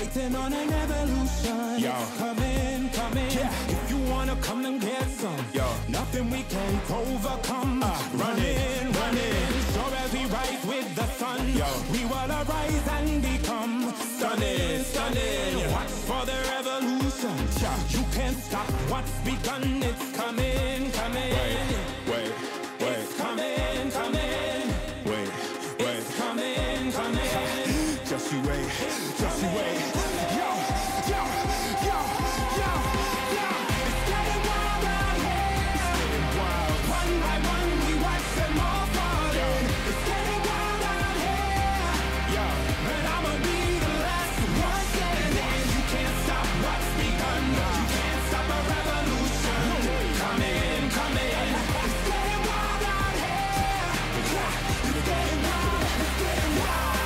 waiting on an evolution. Yo. Come in, come in. Yeah. If you wanna come and get some, Yo. nothing we can't overcome. Run in, run in. Sure as we rise with the sun, Yo. we will arise and become stunning, stunning. Watch for the revolution. You can't stop what's begun. It's coming, coming. Wait. It's coming, coming. Wait. It's coming, coming. Just you wait. Just you wait. Yo, yo, yo, yo, yo. It's getting wild out here. It's getting wild. One by one we watch them all falling. It's getting wild out here. Yo. And I'ma be the last one standing. You can't stop what's begun. You can't stop a revolution. Come in, come in. It's getting wild out here. It's getting wild. It's getting wild.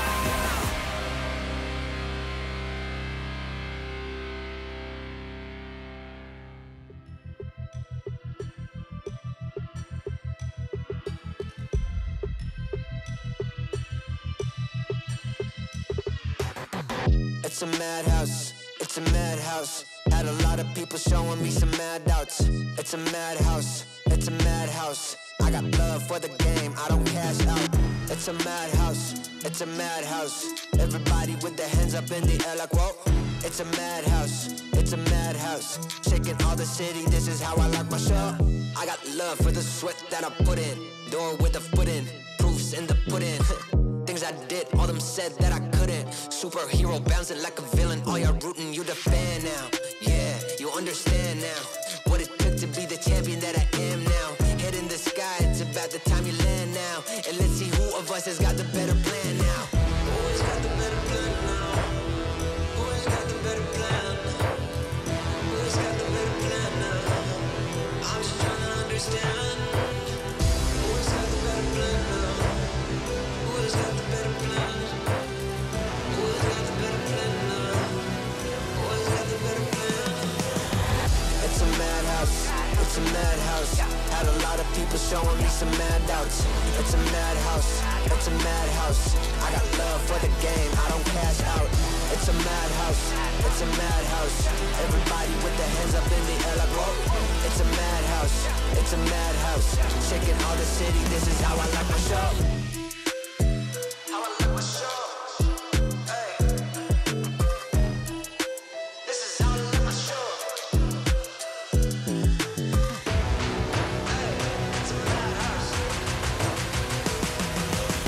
It's a madhouse, it's a madhouse. Had a lot of people showing me some mad doubts. It's a madhouse, it's a madhouse. I got love for the game, I don't cash out. It's a madhouse, it's a madhouse. Everybody with their hands up in the air like whoa. It's a madhouse, it's a madhouse. Shaking all the city, this is how I like my show. I got love for the sweat that I put in. Door with a foot in, proofs in the pudding. Things I did, all them said that I couldn't. Superhero bouncing like a villain. All y'all rooting, you the fan now. Yeah, you understand now what it took to be the champion that I am now. Head in the sky, it's about the time you land now. And let's see who of us has got the better plan now. Who has got the better plan now? Who has got the better plan? Who has got the better plan now? I'm just trying to understand. Who has got the better plan now? Who has got the better plan? Who has got the better plan now? Who has got the better plan? It's a madhouse, it's a madhouse. Had a lot of people showing me some mad doubts. It's a madhouse, it's a madhouse. I got love for the game, I don't cash out. It's a madhouse, it's a madhouse. Everybody with their hands up in the air like whoa. It's a madhouse, it's a madhouse. Shaking all the city, this is how I like my show. How I like my show. Hey. This is how I like my show. Hey. It's a madhouse.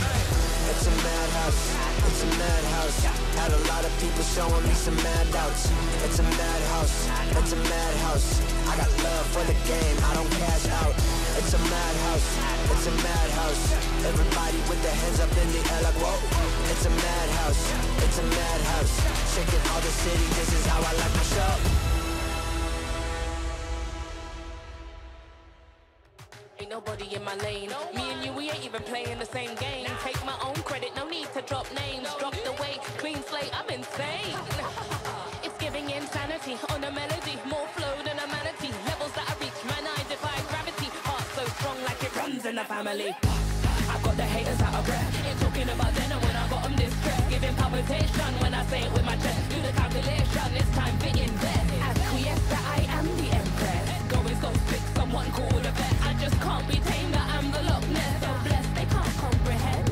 Hey. It's a madhouse. It's a madhouse. Had a lot of people showing me some mad doubts. It's a madhouse. It's a madhouse. I got love for the game, I don't cash out. It's a madhouse, it's a madhouse. Everybody with their hands up in the air like whoa. It's a madhouse, it's a madhouse. Shaking all the city, this is how I like my show. Ain't nobody in my lane. Me and you, we ain't even playing the same game. Take my own credit, no need to drop names. Drop the weight, clean slate, I'm insane. It's giving insanity on a melody. More flow than a manatee. Levels that I reach, man, I defy gravity. Heart so strong like it runs in the family. I got the haters out of breath. Ain't talking about dinner when I got them distressed. Giving palpitation when I say it with my chest. Do the calculation, it's time for invest. Acquiesce that I am the empress. Going so sick, someone call the vet. I just can't be tamed, I'm the Loch Ness. So blessed, they can't comprehend.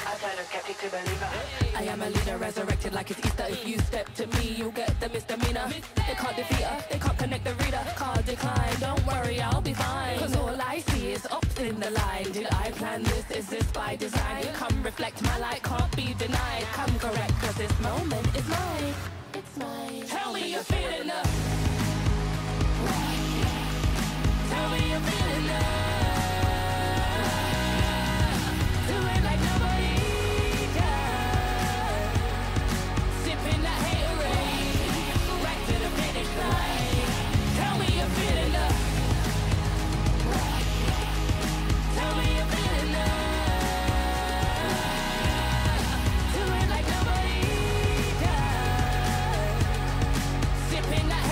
I turn a skeptic to believer. I am a leader, resurrected like it's Easter. If you step to me, you'll get the misdemeanor. They can't defeat her, they can't connect the reader. Can't decline, don't worry, I'll be fine. Cause all I see is ups in the line. Did I plan this? Is this by design? Come reflect, my light can't be denied. Come correct, cause this moment is mine. It's mine. Tell me you're feeling the. Tell me you're feeling the. Do it like nobody does. Sipping that haterade, right to the finish line. Tell me you're feeling the. Tell me you're feeling the. Do it like nobody does. Sipping that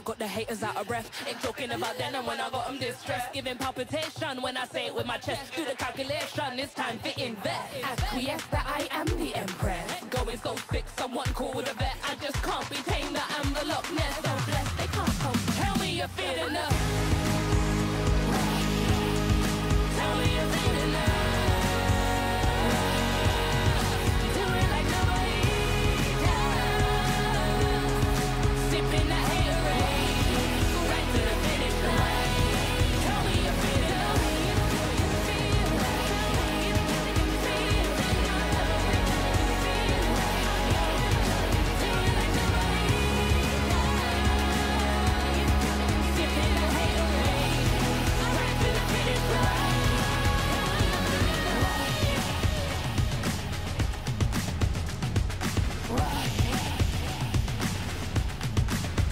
got the haters out of breath. Ain't talking about then and when I got them distressed. Giving palpitation when I say it with my chest. Do the calculation, it's time to invest. Acquiesce that I am the empress. Going so sick, someone call with a vet. I just can't be tamed, that I'm the Loch Ness. So blessed, they can't come. Tell me you're feeling love. Tell me you're feeling love. Do it like nobody does. Sipping that haterade, right to the finish line. Tell me you're feeling love.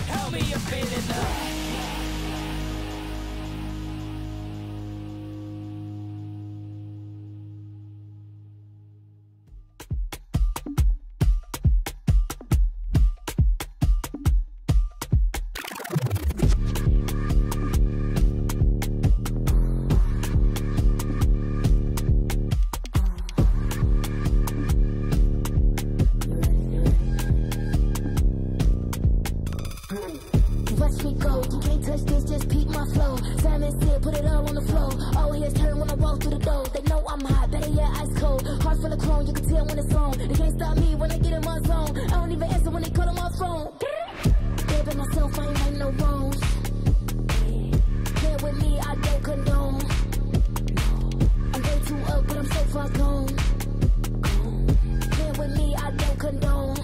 Tell me you're feeling love. Watch me go, you can't touch this, just peep my flow. Simon said, put it all on the floor. All heads turn when I walk through the door. They know I'm hot, better yet ice cold. Heart full of chrome, you can tell when it's on. They can't stop me when I get in my zone. I don't even answer when they call on my phone. Baby, myself, I ain't right no wrongs. Here with me, I don't condone. I'm way too up, but I'm so far gone. Here with me, I don't condone.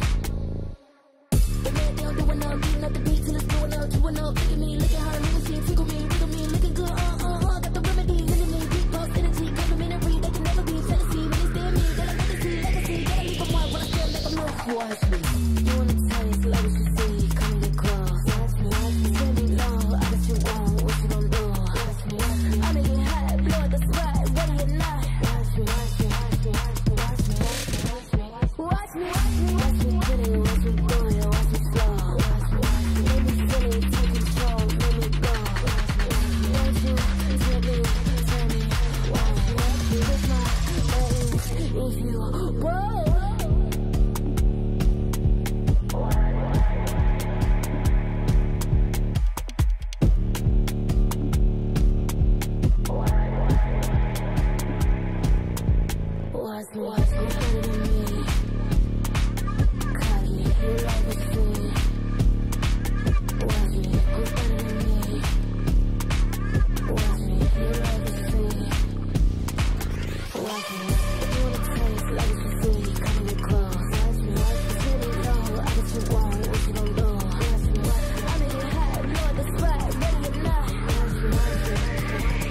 The man down doing up, beating up the beat till it's blowing up, chewing up. Look at me, look at her, look at she, tickle me, look at me, looking good, got the remedies in me, deep pulse energy, complimentary, they can never be fantasy. When they stare me, they like legacy, gotta leave a mark when I still make them look. Watch me, you wanna taste, love what you see, come and get close. Watch me, tell me low, I got you on, what you gon' do? Watch me, I'm in get high, blow the spot, ready or not. Watch me, watch me, watch me, watch me, watch me, watch me, watch me, watch me, watch me, get it, watch me do it, watch me slow. Watch me, make me feel it, take control, make me go. Watch me, tell me, watch me, with my legs, if you roll. Watch me, better than me. Kanye, you like a fool. Watch me, who's better than me? Watch me, you like a fool. Watch me, you wanna taste like what you see, come and get close. Watch me, tell me low, I got you on, what you gon' do? Watch me, I'm in your high, blow the spot, ready or not. Watch me, watch me, watch me.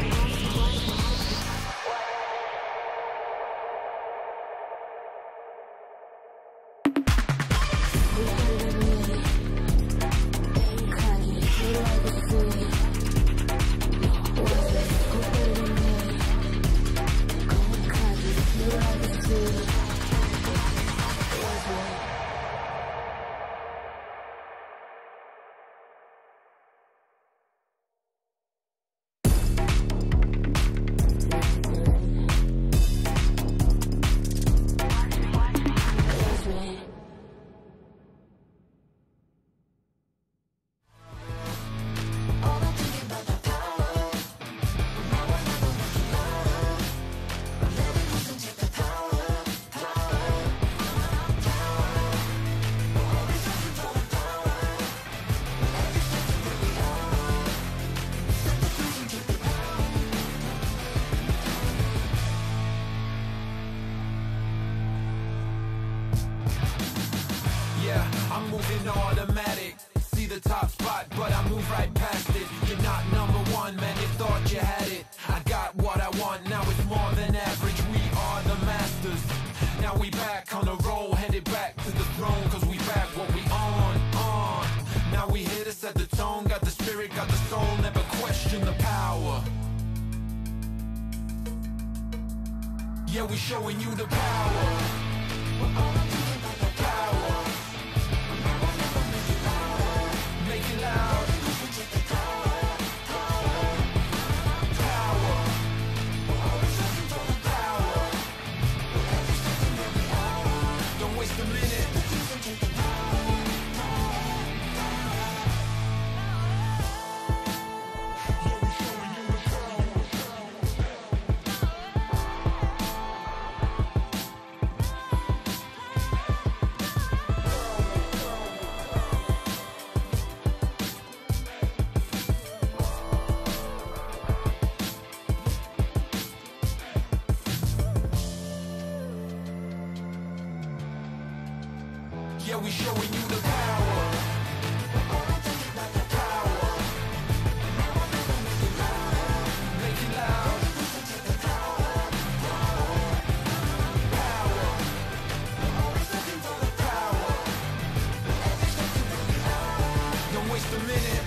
I'm moving automatic. See the top spot, but I move right past it. You're not number one, man, you thought you had it. I got what I want, now it's more than average. We are the masters. Now we back on the roll, headed back to the throne, cause we back what we on. Now we here to set the tone, got the spirit, got the soul, never question the power. Yeah, we showing you the power. Power. Make it loud. Yeah, we showing you the power. Make it loud. Don't waste a minute.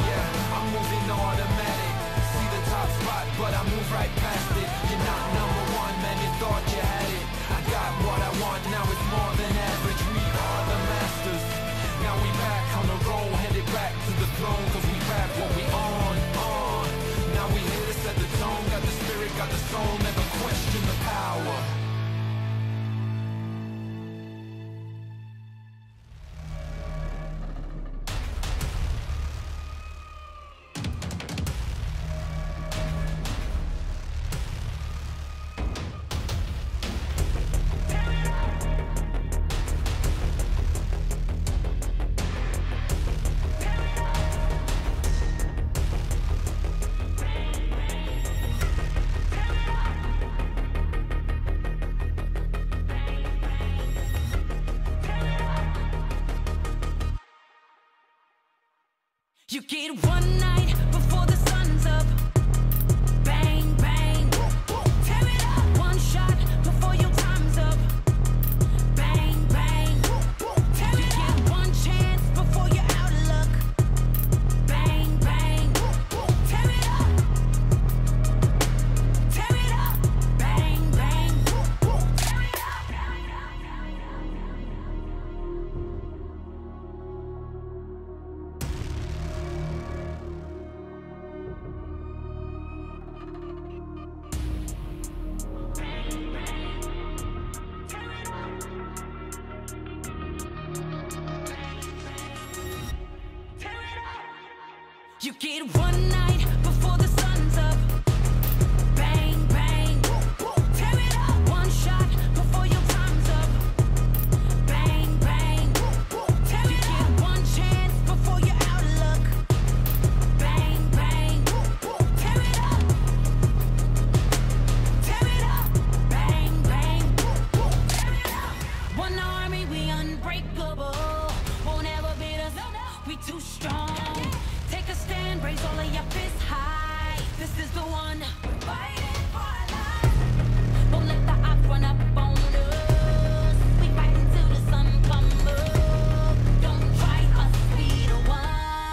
Yeah, I'm moving automatic. See the top spot, but I move right past it. You're not number one, man, you thought you had it. I got what I want, now it's more than average. We are the masters. Now we back on the road, headed back to the throne. Cause we back what we on. Now we here to set the tone. Got the spirit, got the soul, never question the power. You get one night before the sun's up. Bang, bang, tear it up. One shot before your time's up. Bang, bang, tear it up. You get one chance before you're out of luck. Bang, bang, tear it up. Tear it up. Bang, bang, tear it up. You get one night before the sun's up. Bang, bang, tear it up. One shot before your time's up. Bang, bang, tear it up. You get one chance before you're out of luck. Bang, bang, tear it up. Tear it up. Bang, bang, tear it up. One army, we unbreakable. Won't ever beat us, we too strong. Take a stand, raise all of your fists high. This is the one. We're fighting for our lives. Don't let the odds run up on us. We fight until the sun comes up. Don't try us, we the one.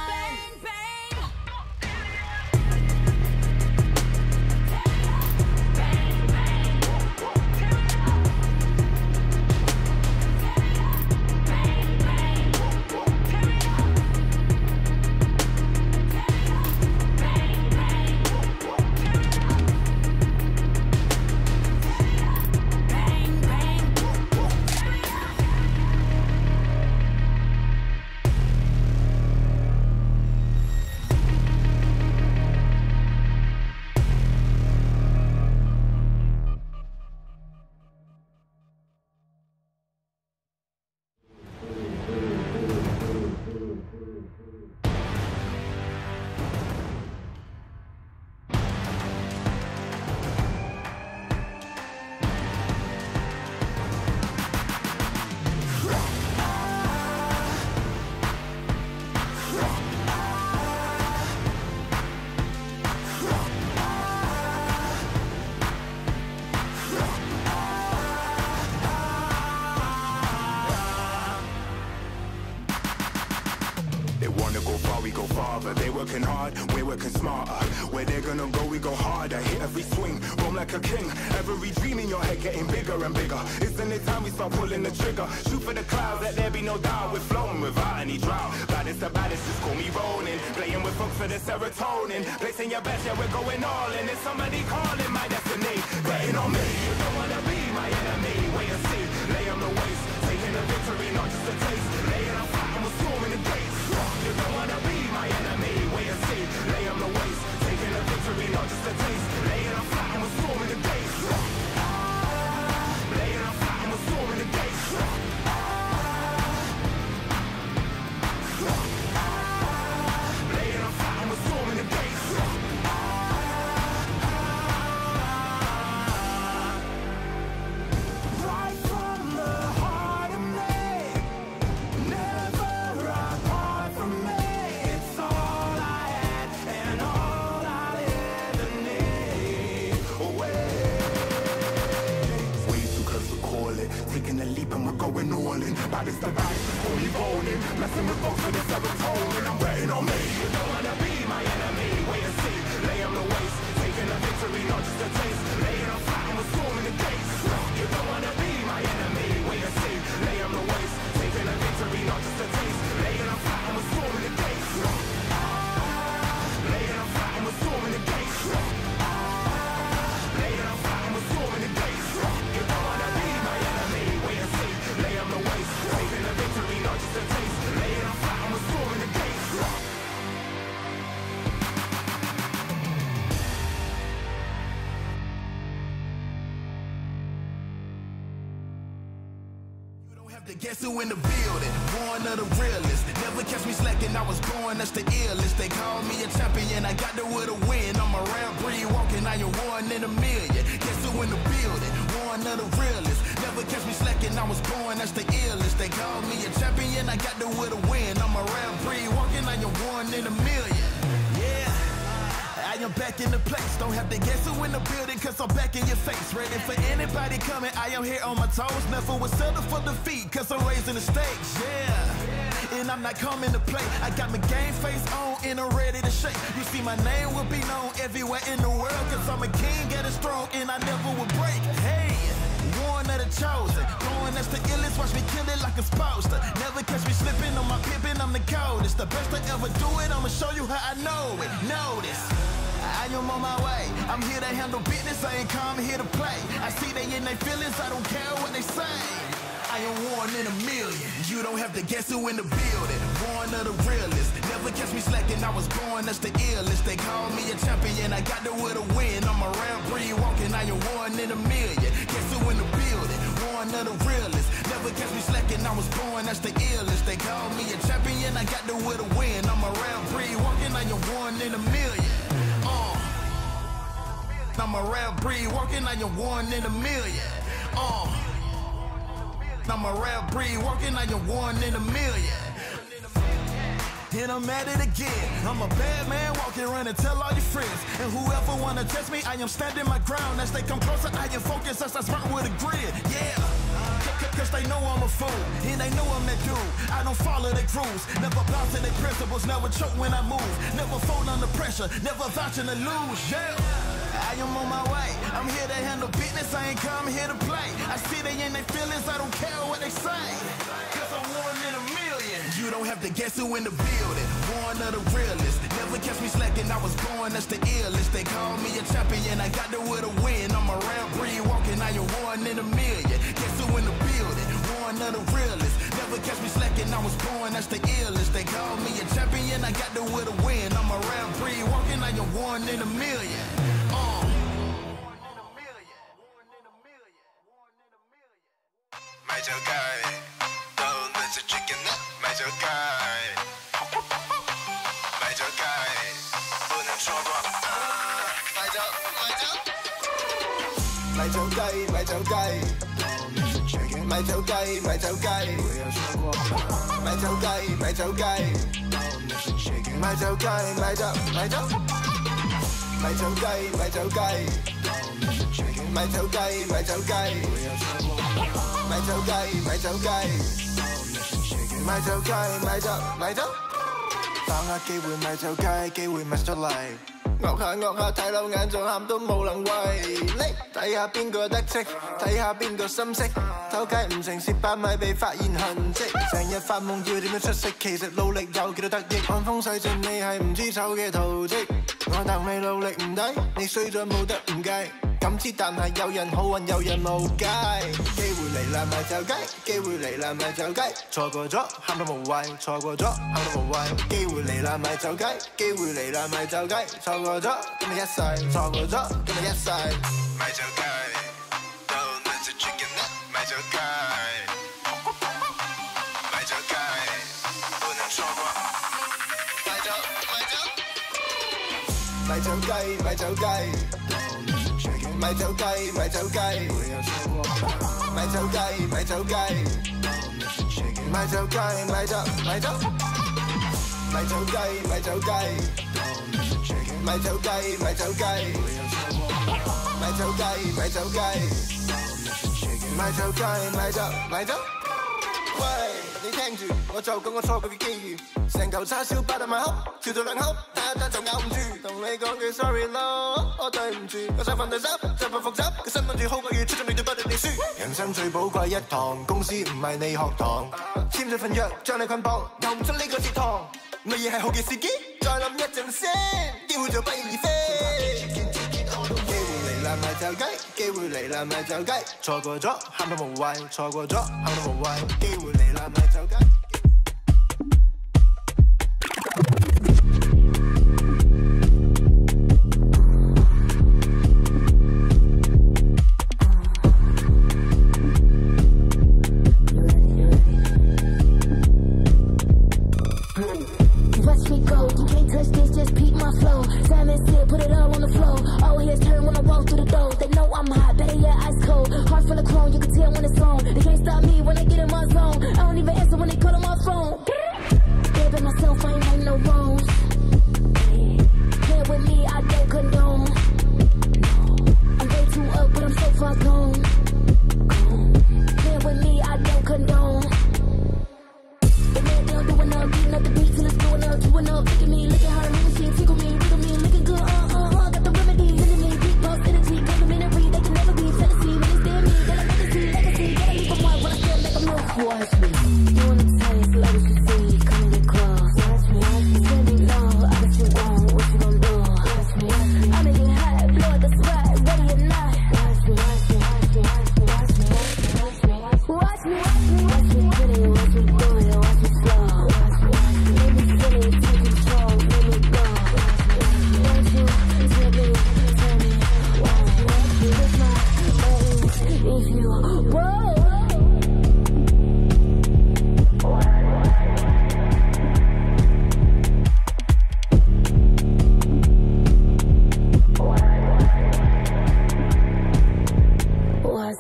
Bang, bang. Bang, bang. Bang, bang. we go farther. They working hard, we're working smarter. Where they're gonna go, we go harder. Hit every swing, roam like a king. Every dream in your head getting bigger and bigger. Isn't it time we start pulling the trigger? Shoot for the clouds, let there be no doubt. We're flowing without any drought. Baddest the baddest, just call me rolling. Playing with folks for the serotonin. Placing your best, yeah, we're going all in. There's somebody calling my destiny. Betting on me, you don't wanna be my enemy. Wait and see, lay on the waist. Taking a victory, not just a taste. Laying on flat and we're storming the gates. You don't wanna be my enemy. Wait and see, lay on the waist. Taking a victory, not just a taste. Laying on flat and we're storming the gates. Laying on flat and we're storming the gates. Laying on flat and we're storming the gates. baddest the bad. Fully rolling, messing with folks with the serotonin. I'm betting on me. You don't wanna be my enemy. Wait and see, lay on the waist, taking a victory, not just a taste. Laying on flat and we're storming the gates. You don't wanna be my enemy. Wait and see, lay on the waist, taking a victory, not just a taste. Laying on flat and we're storming the gates. Laying on flat and we're storming the gates. Laying on flat and we're storming the gates. You don't wanna be my enemy. Wait and see, lay on the waist, taking a victory, not just a taste. Laying on flat and we're storming the gates. Guess who in the building? Born of the realest. Never catch me slacking, I was born, that's the illest. They call me a champion, I got there with a win. I'm a rare breed walking, I am one in a million. Guess who in the building? Born of the realest. Never catch me slacking, I was born, that's the illest. They call me a champion, I got there with a win. I'm a rare breed walking, I am one in a million. Yeah. I am back in the place, don't have to guess who in the building, cause I'm back in your face. Ready for anybody coming, I am here on my toes. Never was settled for defeat, cause I'm raising the stakes, yeah. And I'm not coming to play, I got my game face on and I'm ready to shake. You see my name will be known everywhere in the world, cause I'm a king, get it strong and I never will break. Hey, one of the chosen, going that's the illest, watch me kill it like a sposter. Never catch me slipping on my pippin', I'm the coldest. The best I ever do it, I'ma show you how I know it. Notice, I am on my way, I'm here to handle business, I ain't come here to play. I see they in their feelings, I don't care what they say. I am one in a million, you don't have to guess who in the building. Born of the realest, never catch me slacking, I was born, that's the illest. They call me a champion, I got there with a win. I'm a rare breed walking, I am one in a million. Guess who in the building? Born of the realest, never catch me slacking, I was born, that's the illest. They call me a champion, I got there with a win. I'm a rare breed walking, I am one in a million. I'm a rare breed walking, I am one in a million. I'm a rare breed walking, I am one in a million. And I'm at it again. I'm a bad man walking around and tell all your friends. And whoever wanna test me, I am standing my ground. As they come closer, I am focused as I smart with a grin. Yeah. Cause they know I'm a fool, and they know I'm that dude. I don't follow their rules, never bow to their principles, never choke when I move, never fold under pressure, never vouching to lose, yeah. I am on my way, I'm here to handle business, I ain't come here to play. I see they in their feelings, I don't care what they say. Cause I'm one in a million. You don't have to guess who in the building. Born of the realest, never catch me slacking, I was born, that's the illest. They call me a champion, I got there with a win. I'm a rare breed walking, I am one in a million. Guess who in the building? Born of the realest, never catch me slacking, I was born, that's the illest. They call me a champion, I got there with a win. I'm a rare breed walking, I am one in a million.买酒街，到你就最近啦，买酒街，买酒街，不能错过。买酒，买酒，买酒街，买酒街，买酒街，买酒街，買酒街，買酒街，買酒街，買酒，買酒，買酒街，買酒街，買酒街，買酒街。買酒雞，買酒雞，買酒雞，買酒，買酒，把握機會買酒雞，機會咪出嚟，惡下睇漏眼仲喊都冇能為力，睇下邊個得戚，睇下邊個心息，偷雞唔成蝕8米被發現痕跡，成日發夢要點樣出色，其實努力有幾多得益，看風使盡你係唔知醜嘅圖蹟，我等你努力唔抵，你衰咗冇得唔計。咁知，但係有人好運，有人無計。機會嚟啦，咪就雞；機會嚟啦，咪就雞。錯過咗，喊到無謂；錯過咗，喊到無謂。機會嚟啦，咪就雞；機會嚟啦，咪就雞。錯過咗，今日一世；錯過咗，今日一世。咪就雞，到你就最近啦，咪就雞，咪就雞，不能錯過。咪就，咪就雞，咪就雞。買酒雞，買酒雞，買酒雞，買酒雞，買酒雞，買酒，買酒，買酒雞，買酒雞，買酒雞，買酒雞，買酒雞，買酒雞，買酒雞，買酒，買酒。喂，你聽住，我就講個錯過嘅機遇，成嚿叉燒擺到埋口，嚼到兩口，單一單就咬唔住。同你講句 sorry 咯，我對唔住，我想份對手，就份複習，個身份住好過要出盡力就不斷地輸。人生最寶貴一堂，公司唔係你學堂，簽咗份約將你捆綁，又唔出呢個節堂。乜嘢係好嘅時機？再諗一陣先，機會就不翼而飛。咪就雞，機會嚟啦咪就雞，錯過咗喊到無謂，錯過咗喊到無謂，機會嚟啦咪就雞。Watch me go, you can't touch this, just peep my flow. Simon said, put it all on the floor. All heads turn when I walk through the door. They know I'm hot, better yet ice cold. Heart full of chrome, you can tell when it's on. They can't stop me when I get in my zone. I don't even answer when they call on my phone. Baby, myself, I ain't right no wrongs. Play with me, I don't condone. I'm way too up, but I'm so far gone. Play with me, I don't condone. The man down doing up, beating up the beat till it's going up, doing up. Look at me, look at her, moving shit, tickle me, wiggle me, looking good, got the remedy, into me, deep pulse, energy, complimentary, they can never be fantasy, when they stare me, they like legacy, legacy, gotta leave them white when I still make them look. Watch me, doing the tight, love what you see, come get close, watch me, send me low, I bet you won't, what you gon' do, watch me, I make it hot, blow at the spot, ready or not, watch me, watch me, watch me, watch me, watch me, watch me, watch me, watch me, pretty, watch me do it, watch me slow, watch me, make me feel it, take control, make me go, watch me, tell me, watch me, with my moves, if you, whoa.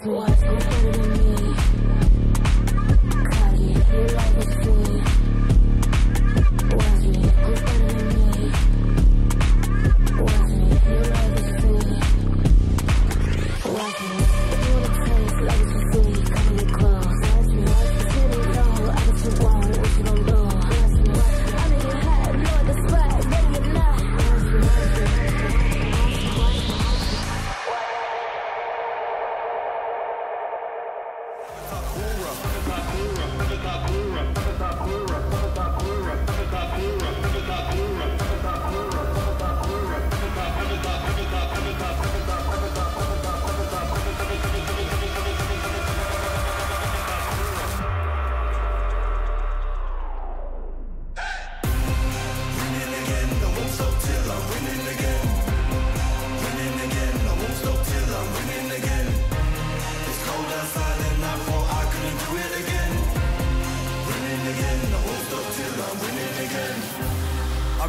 Watch me, better than me. Cut it, you like it free. Watch me, who's better than me? Watch me, you like it free. Watch me, you wanna taste like what you see. Come get close. Watch me, tell me no, I bet you won't, what you gon' do? Watch me, I make it hot, blow at the spot, ready or not. Watch me, watch me.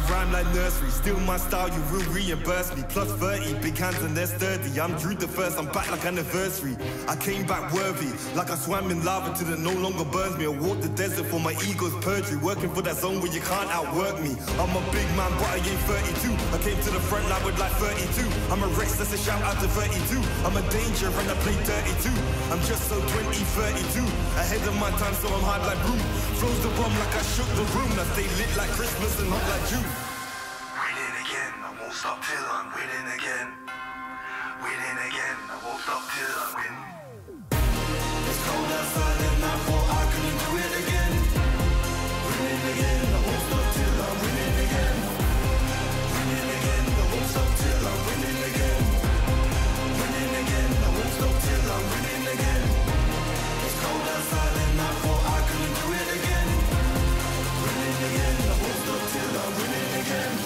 Rhyme like nursery, still my style, you will reimburse me. Plus 30, big hands and they're sturdy. I'm Drew the first, I'm back like anniversary. I came back worthy, like I swam in lava till it no longer burns me. I walked the desert for my ego's perjury, working for that zone where you can't outwork me. I'm a big man, but I ain't 32. I came to the front line with like 32. I'm a Rex, that's a shout out to 32. I'm a danger and I play 32. I'm just so 20, 32. Ahead of my time, so I'm hard like Broom. Flows the bomb like I shook the room. I stay lit like Christmas and hot like June. Stop till I'm winning again. Winning again, I won't stop till I win. It's cold outside and I thought I couldn't do it again. Winning again, I won't stop till I'm winning again. Winning again, I won't stop till I'm winning again. Winning again, I won't stop till I'm winning again. It's cold outside and I thought I couldn't do it again. Winning again, I won't stop till I'm winning again.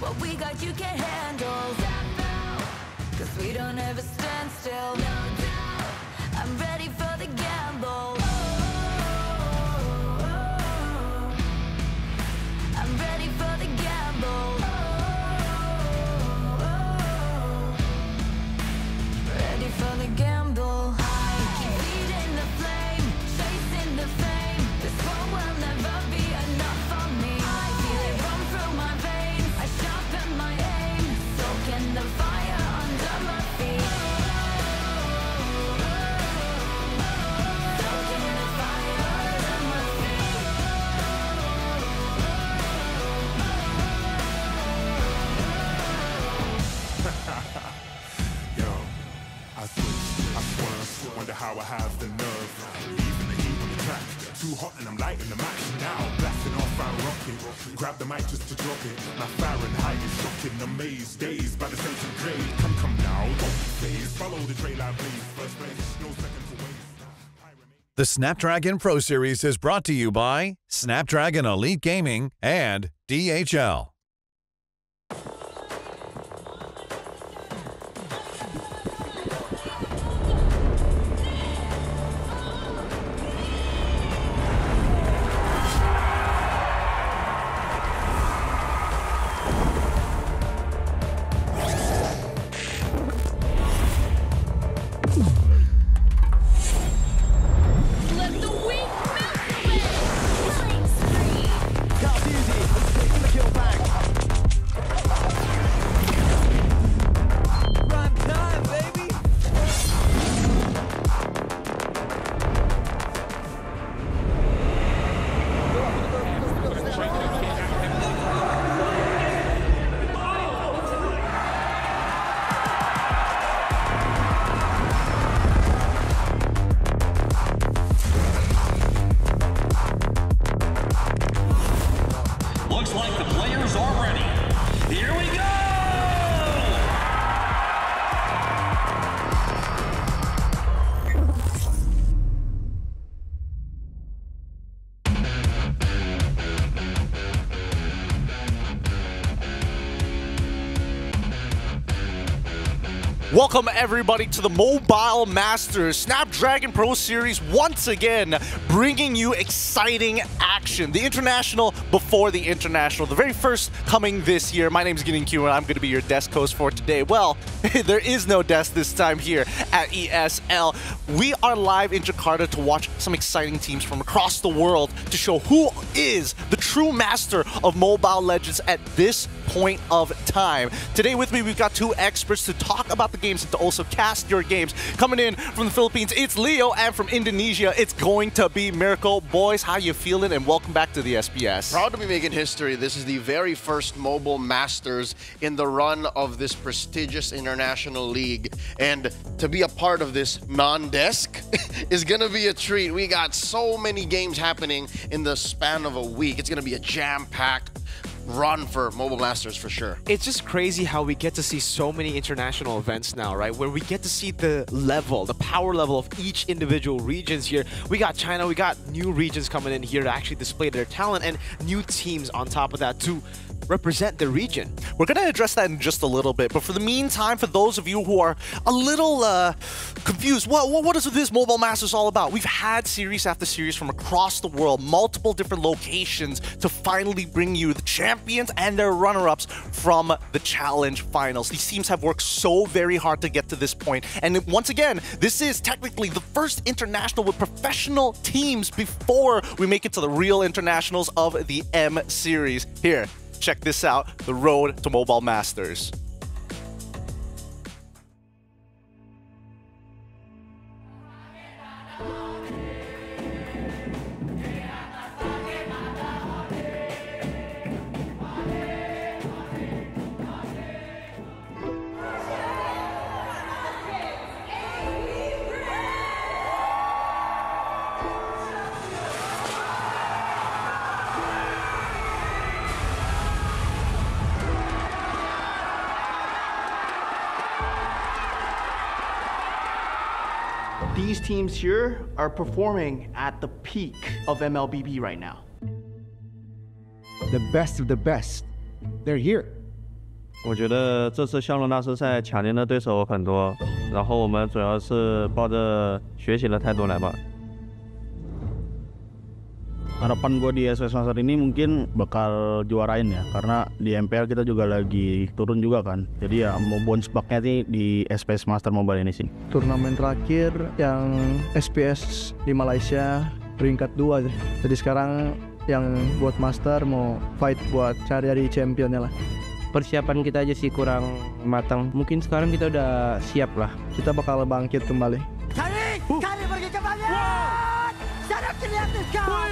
What we got you can't handle. Cause We don't ever stand still. I'm ready for the gamble. I'm ready for the gamble. Ready for the gamble. I keep feeding the flame, chasing the fame. This world will never be enough for me. I feel it run through my veins. I sharpen my aim, soaking the fire under my feet. Soaking the fire under my feet. Yo, I switch, I swerve, wonder how I have the nerve. Even the heat on the track, too hot and I'm lighting the match. Now, blasting off our rocket, grab the mic just to drop it. My Fahrenheit is shocking, amazed, dazed by the centigrade. Come now, don't be phased, follow the trail I blaze. First place, no second to waste. The Snapdragon Pro Series is brought to you by Snapdragon Elite Gaming and DHL. Let the weak melt away. Killing spree. Cops easy, taking the kill back. Prime time, baby. Looks like the players are ready. Here we go! Welcome everybody to the Mobile Masters Snapdragon Pro Series, once again bringing you exciting action. The international before the international, the very first coming this year. My name is Gideon Q and I'm going to be your desk host for today. Well, there is no desk this time here at ESL. We are live in Jakarta to watch some exciting teams from across the world to show who is the true master of Mobile Legends at this point of time. Today with me, we've got two experts to talk about the games and to also cast your games. Coming in from the Philippines, it's Leo, and from Indonesia, it's going to be Miracle. Boys, how you feeling? And welcome back to the SBS. Proud to be making history. This is the very first Mobile Masters in the run of this prestigious international league. And to be a part of this non-desk is going to be a treat. We got so many games happening in the span of a week. It's going to be a jam-packed run for Mobile Masters for sure. It's just crazy how we get to see so many international events now, right? Where we get to see the level, the power level of each individual regions here. We got China, we got new regions coming in here to actually display their talent, and new teams on top of that to represent the region. We're going to address that in just a little bit, but for the meantime, for those of you who are a little confused, what is this Mobile Masters all about? We've had series after series from across the world, multiple different locations to finally bring you the champions and their runner-ups from the Challenge Finals. These teams have worked so very hard to get to this point, and once again, this is technically the first international with professional teams before we make it to the real internationals of the M Series. Here, check this out, the road to Mobile Masters. These teams here are performing at the peak of MLBB right now. The best of the best, they're here. 我觉得这次骁龙大师赛抢赢的对手很多，然后我们主要是抱着学习的态度来吧。Harapan gue di SPS Master ini mungkin bakal juarain ya, karena di MPL kita juga lagi turun juga kan. Jadi ya mau bounce back-nya sih di SPS Master Mobile ini sih. Turnamen terakhir yang SPS di Malaysia peringkat 2 sih. Jadi sekarang yang buat Master mau fight buat cari championnya lah. Persiapan kita aja sih kurang matang. Mungkin sekarang kita udah siap lah. Kita bakal bangkit kembali. Kali pergi ke bagian. Sana lihat sekarang.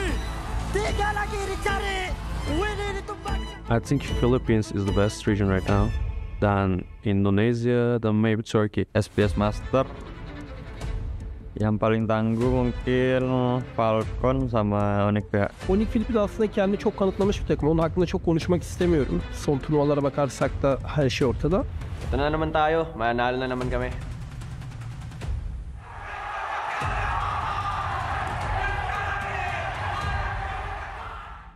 3 lagi dicari. Winnie ditumbang. I think Philippines is the best region right now. Dan Indonesia dan maybe Turkey. SPS Master. Yang paling tangguh mungkin Falcon sama Onyx ya. Onyx Philippines aslında kendini çok kanıtlamış bir takım. Onun hakkında çok konuşmak istemiyorum. Son turnuvalara bakarsak da her şey ortada. Ito na naman tayo. Manalo na naman kami.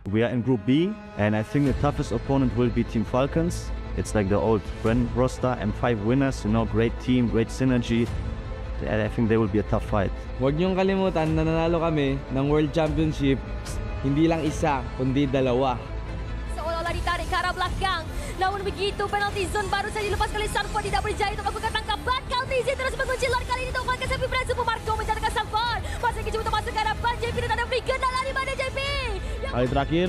We are in Group B, and I think the toughest opponent will be Team Falcons. It's like the old friend roster, M5 winners, you know, great team, great synergy. And I think they will be a tough fight. Huwag niyong kalimutan na nanalo kami ng World Championship, hindi lang isa, kundi dalawa. Seolah-olah ditarik ke arah belakang. Namun begitu penalti zone baru saja dilepas kali Sanford tidak berjaya untuk melakukan tangkapan. Kaltizi terus mengunci lor kali ini untuk melakukan Sepi berhasil Marco menjadikan Sanford. Masih coba untuk masuk ke hadapan JP dan ada free gun dari mana JP? Kali terakhir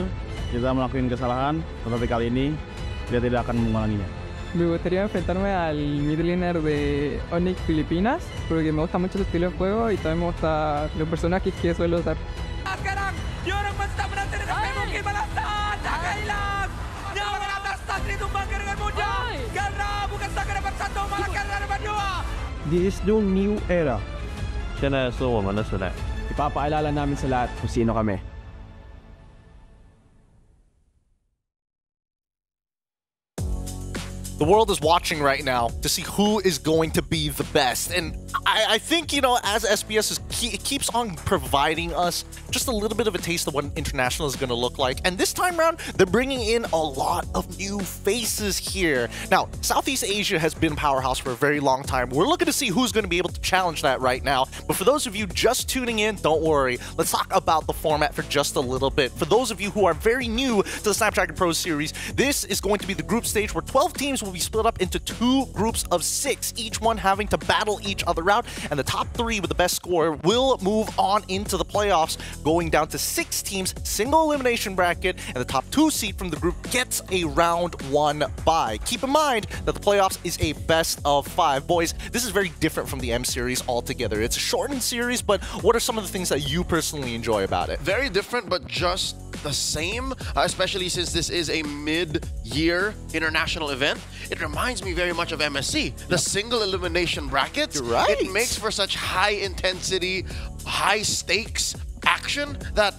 kita melakukan kesalahan, tetapi kali ini dia tidak akan mengulanginya. Me gustaría enfrentarme al mid laner de Onyx Filipinas porque me gusta mucho su estilo de juego y también me gusta los personajes que suele usar. Sekarang diorang mesti berhenti dengan mungkin balasan. Jangan hilang. Nyawa ke atas tas ditumbangkan dengan mudah. Karena bukan saja dapat 1 malah karena dapat 2. This is the new era. 现在是我们的时代。 Ipapaalala namin sa lahat kung sino kami. The world is watching right now to see who is going to be the best. And I think, you know, as SBS it keeps on providing us just a little bit of a taste of what an international is going to look like. And this time around, they're bringing in a lot of new faces here. Now, Southeast Asia has been a powerhouse for a very long time. We're looking to see who's going to be able to challenge that right now. But for those of you just tuning in, don't worry. Let's talk about the format for just a little bit. For those of you who are very new to the Snapdragon Pro Series, this is going to be the group stage where 12 teams will be split up into 2 groups of 6, each one having to battle each other out, and the top 3 with the best score will move on into the playoffs, going down to 6 teams, single elimination bracket, and the top 2 seed from the group gets a round 1 bye. Keep in mind that the playoffs is a best of 5. Boys, this is very different from the M series altogether. It's a shortened series, but what are some of the things that you personally enjoy about it? Very different, but just the same, especially since this is a mid-year international event. It reminds me very much of MSC, the single elimination brackets. You're right. It makes for such high intensity, high stakes action that,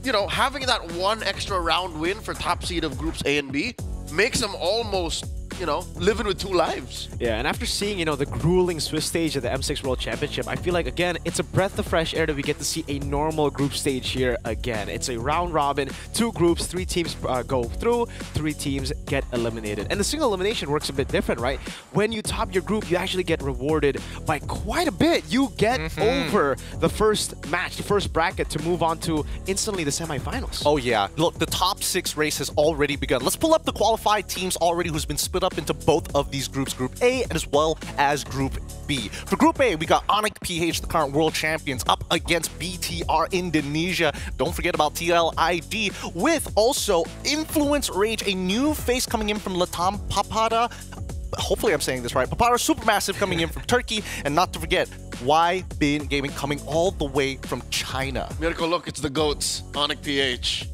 you know, having that 1 extra round win for top seed of groups A and B makes them almost, you know, living with 2 lives. Yeah, and after seeing, you know, the grueling Swiss stage of the M6 World Championship, I feel like, again, it's a breath of fresh air that we get to see a normal group stage here again. It's a round robin, 2 groups, 3 teams go through, 3 teams get eliminated. And the single elimination works a bit different, right? When you top your group, you actually get rewarded by quite a bit. You get over the first match, the first bracket, to move on to instantly the semifinals. Oh yeah, look, the top 6 race has already begun. Let's pull up the qualified teams already who's been split up into both of these groups, Group A as well as Group B. For Group A, we got Onyx PH, the current world champions, up against BTR Indonesia. Don't forget about TLID, with also Influence Rage, a new face coming in from Latam, Papada. Hopefully I'm saying this right. Papara Supermassive coming in from Turkey, and not to forget, YBin Gaming coming all the way from China. Mirko, look, it's the GOATs, Onyx PH.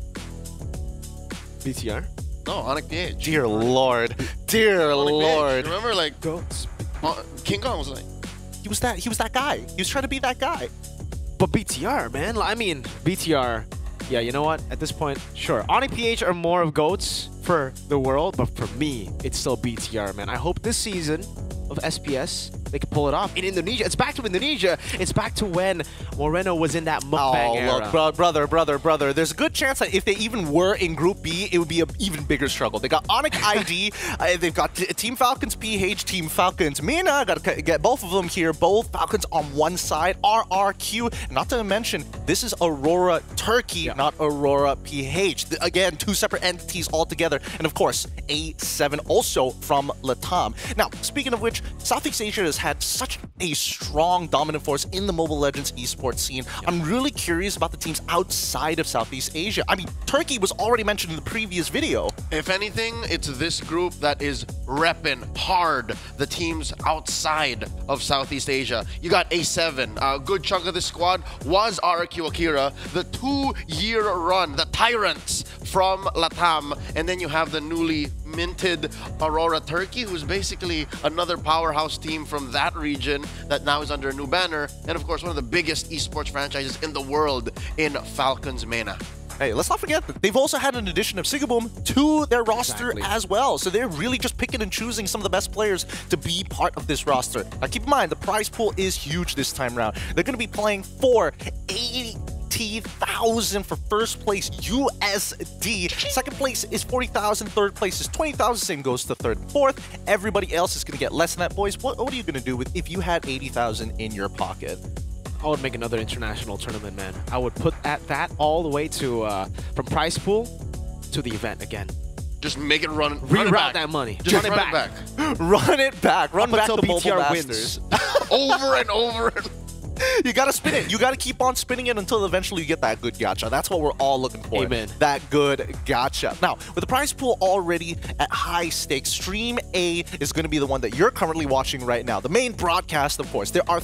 BTR? No, Onyx PH. Dear Lord. Dear Lord. PH. Remember, like, GOATs. King Kong was like... He was that guy. He was trying to be that guy. But BTR, man. I mean, BTR... Yeah, you know what? At this point, sure. Onyx PH are more of GOATs for the world, but for me, it's still BTR, man. I hope this season of SPS they could pull it off. In Indonesia, it's back to Indonesia. It's back to when Moreno was in that mukbang era. Look, brother. There's a good chance that if they even were in Group B, it would be an even bigger struggle. They got Onyx ID, they've got Team Falcons PH, Team Falcons Mina. Got to get both of them here. Both Falcons on one side. RRQ, not to mention, this is Aurora Turkey, not Aurora PH. Again, two separate entities altogether. And of course, A7 also from Latam. Now, speaking of which, Southeast Asia has had such a strong dominant force in the Mobile Legends esports scene. I'm really curious about the teams outside of Southeast Asia. I mean, Turkey was already mentioned in the previous video. If anything, it's this group that is repping hard the teams outside of Southeast Asia. You got A7. A good chunk of this squad was RRQ Akira, the 2-year run, the Tyrants from Latam. And then you have the newly minted Aurora Turkey, who's basically another powerhouse team from that region that now is under a new banner. And of course, one of the biggest esports franchises in the world in Falcons MENA. Hey, let's not forget that they've also had an addition of Sigaboom to their roster as well. So they're really just picking and choosing some of the best players to be part of this roster. Now, keep in mind, the prize pool is huge this time around. They're going to be playing for 80,000 for first place USD. Second place is 40,000. Third place is 20,000. Same goes to third and fourth. Everybody else is going to get less than that, boys. What are you going to do with if you had 80,000 in your pocket? I would make another international tournament, man. I would put that all the way to from prize pool to the event again. Just make it run. Reroute that money. Just run it back. Run it back. Run back until the Mobile BTR Masters. Over and over. You gotta spin it. You gotta keep on spinning it until eventually you get that good gacha. That's what we're all looking for. Amen. That good gacha. Now, with the prize pool already at high stakes, Stream A is going to be the one that you're currently watching right now. The main broadcast, of course. There are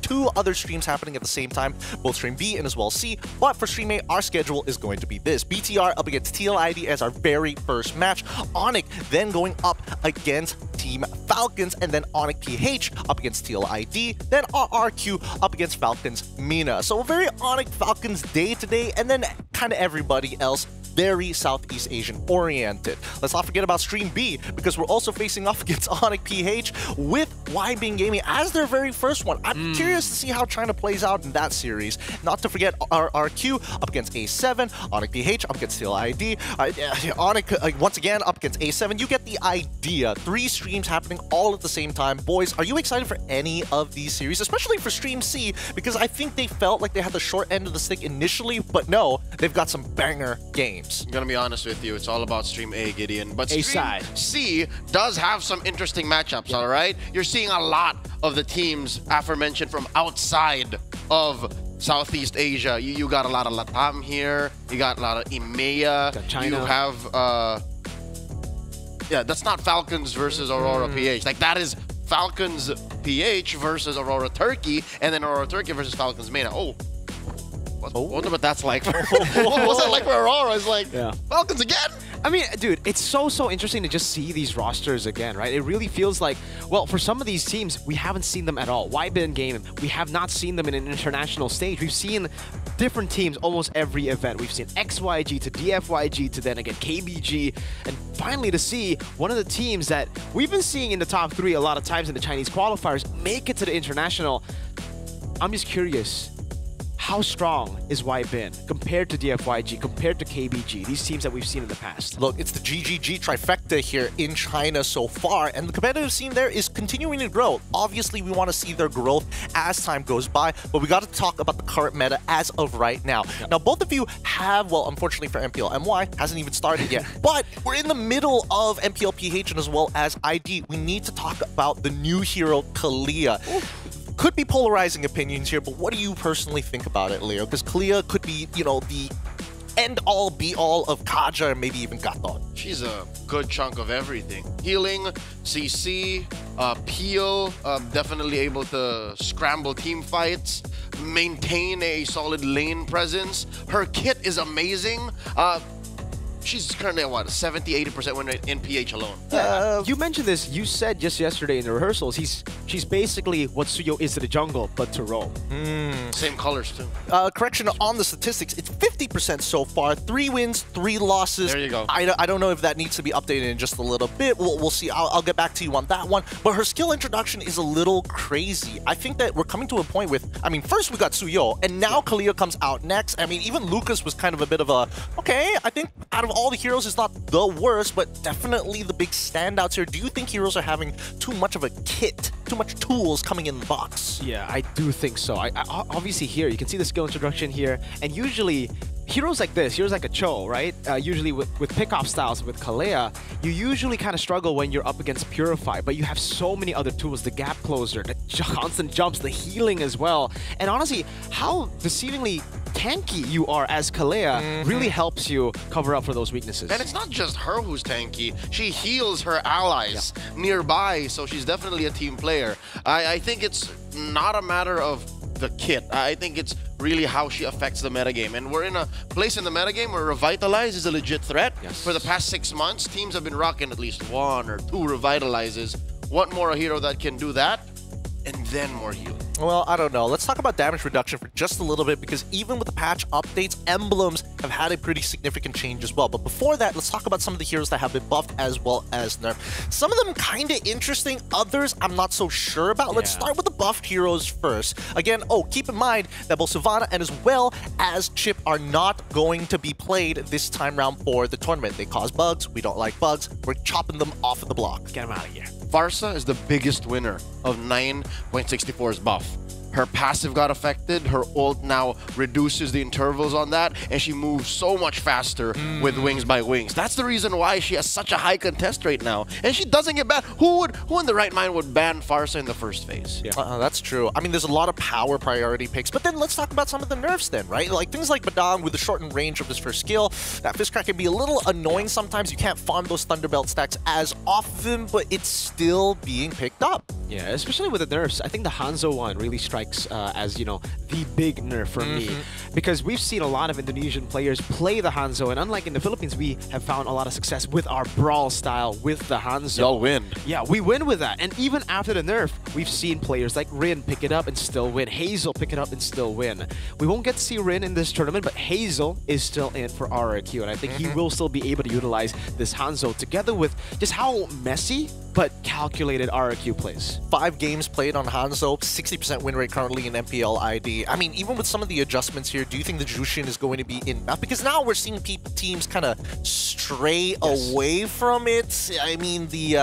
two other streams happening at the same time, both Stream B and as well C. But for Stream A, our schedule is going to be this. BTR up against TLID as our very first match. Onyx then going up against Team Falcons, and then Onyx PH up against TLID, then RRQ up against Falcons Mina. So a very Onyx Falcons day today, and then kind of everybody else very Southeast Asian oriented. Let's not forget about Stream B, because we're also facing off against Onyx PH with YBing Gaming as their very first one. I'm curious to see how China plays out in that series. Not to forget RRQ up against A7, Onyx PH up against TLID, Onyx once again up against A7. You get the idea. 3 streams happening all at the same time. Boys, are you excited for any of these series, especially for Stream C? Because I think they felt like they had the short end of the stick initially, but no, they've got some banger games. I'm gonna be honest with you, it's all about Stream A, Gideon. But Stream C does have some interesting matchups, all right? You're seeing a lot of the teams aforementioned from outside of Southeast Asia. You got a lot of Latam here. You got a lot of EMEA. China. You have, yeah, that's not Falcons versus Aurora PH. Like, that is Falcons PH versus Aurora Turkey, and then Aurora Turkey versus Falcons MENA. I wonder what that's like. What's that like for Aurora? It's like, Falcons again? I mean, dude, it's so interesting to just see these rosters again, right? It really feels like, well, for some of these teams, we haven't seen them at all. YBing Gaming, we have not seen them in an international stage. We've seen different teams almost every event. We've seen XYG to DFYG to then again KBG, and finally to see one of the teams that we've been seeing in the top 3 a lot of times in the Chinese qualifiers make it to the international. I'm just curious. How strong is YBin compared to DFYG, compared to KBG, these teams that we've seen in the past? Look, it's the GGG trifecta here in China so far, and the competitive scene there is continuing to grow. Obviously, we want to see their growth as time goes by, but we got to talk about the current meta as of right now. Now, both of you have, well, unfortunately for MPL MY, hasn't even started yet, but we're in the middle of MPL PH and as well as ID. We need to talk about the new hero, Kalia. Could be polarizing opinions here, but what do you personally think about it, Leo? Because Kalia could be, you know, the end-all, be-all of Kaja and maybe even Gaton. She's a good chunk of everything. Healing, CC, peel, definitely able to scramble team fights, maintain a solid lane presence. Her kit is amazing. she's currently at what, 70-80% win rate in PH alone. You mentioned this. You said just yesterday in the rehearsals, she's basically what Suyo is to the jungle, but to roam. Same colors too. Correction on the statistics, it's 50% so far. 3 wins, 3 losses. There you go. I don't know if that needs to be updated in just a little bit. We'll see. I'll get back to you on that one. But her skill introduction is a little crazy. I think that we're coming to a point with, I mean, first we got Suyo, and now Kalia comes out next. I mean, even Lucas was kind of a bit of a, okay, I think out of all the heroes, it's not the worst, but definitely the big standouts here. Do you think heroes are having too much of a kit, too much tools coming in the box? Yeah, I do think so. I obviously here, you can see the skill introduction here, and usually heroes like this, heroes like a Cho, right? Usually with pick-off styles with Kalea, you usually kind of struggle when you're up against Purify, but you have so many other tools, the gap closer, the constant jumps, the healing as well. And honestly, how deceivingly tanky you are as Kalea really helps you cover up for those weaknesses. And it's not just her who's tanky. She heals her allies nearby, so she's definitely a team player. I think it's not a matter of the kit. I think it's really how she affects the metagame. And we're in a place in the metagame where Revitalize is a legit threat. For the past 6 months, teams have been rocking at least 1 or 2 Revitalizes. Want more a hero that can do that, and then more healing. Well, I don't know. Let's talk about damage reduction for just a little bit, because even with the patch updates, emblems have had a pretty significant change as well. But before that, let's talk about some of the heroes that have been buffed as well as nerfed. Some of them kind of interesting, others I'm not so sure about. Let's start with the buffed heroes first. Again, keep in mind that both Savannah and as well as Chip are not going to be played this time round for the tournament. They cause bugs. We don't like bugs. We're chopping them off of the block. Get them out of here. Farsa is the biggest winner of 9.64's buff. Her passive got affected, her ult now reduces the intervals on that, and she moves so much faster with Wings by Wings. That's the reason why she has such a high contest rate now. And she doesn't get banned. Who in the right mind would ban Farsa in the first phase? That's true. I mean, there's a lot of power priority picks, but then let's talk about some of the nerfs then, right? Like things like Badang with the shortened range of his first skill. That Fist Crack can be a little annoying sometimes. You can't farm those Thunderbelt stacks as often, but it's still being picked up. Yeah, especially with the nerfs. I think the Hanzo one really strikes as, you know, the big nerf for me. Because we've seen a lot of Indonesian players play the Hanzo, and unlike in the Philippines, we have found a lot of success with our brawl style with the Hanzo. Y'all win. Yeah, we win with that. And even after the nerf, we've seen players like Rin pick it up and still win. Hazel pick it up and still win. We won't get to see Rin in this tournament, but Hazel is still in for RRQ, and I think he will still be able to utilize this Hanzo together with just how messy but calculated RRQ plays. 5 games played on Hanzo, 60% win rate currently in MPL ID. I mean, even with some of the adjustments here, do you think the Jushin is going to be enough? Because now we're seeing teams kind of stray away from it. I mean, the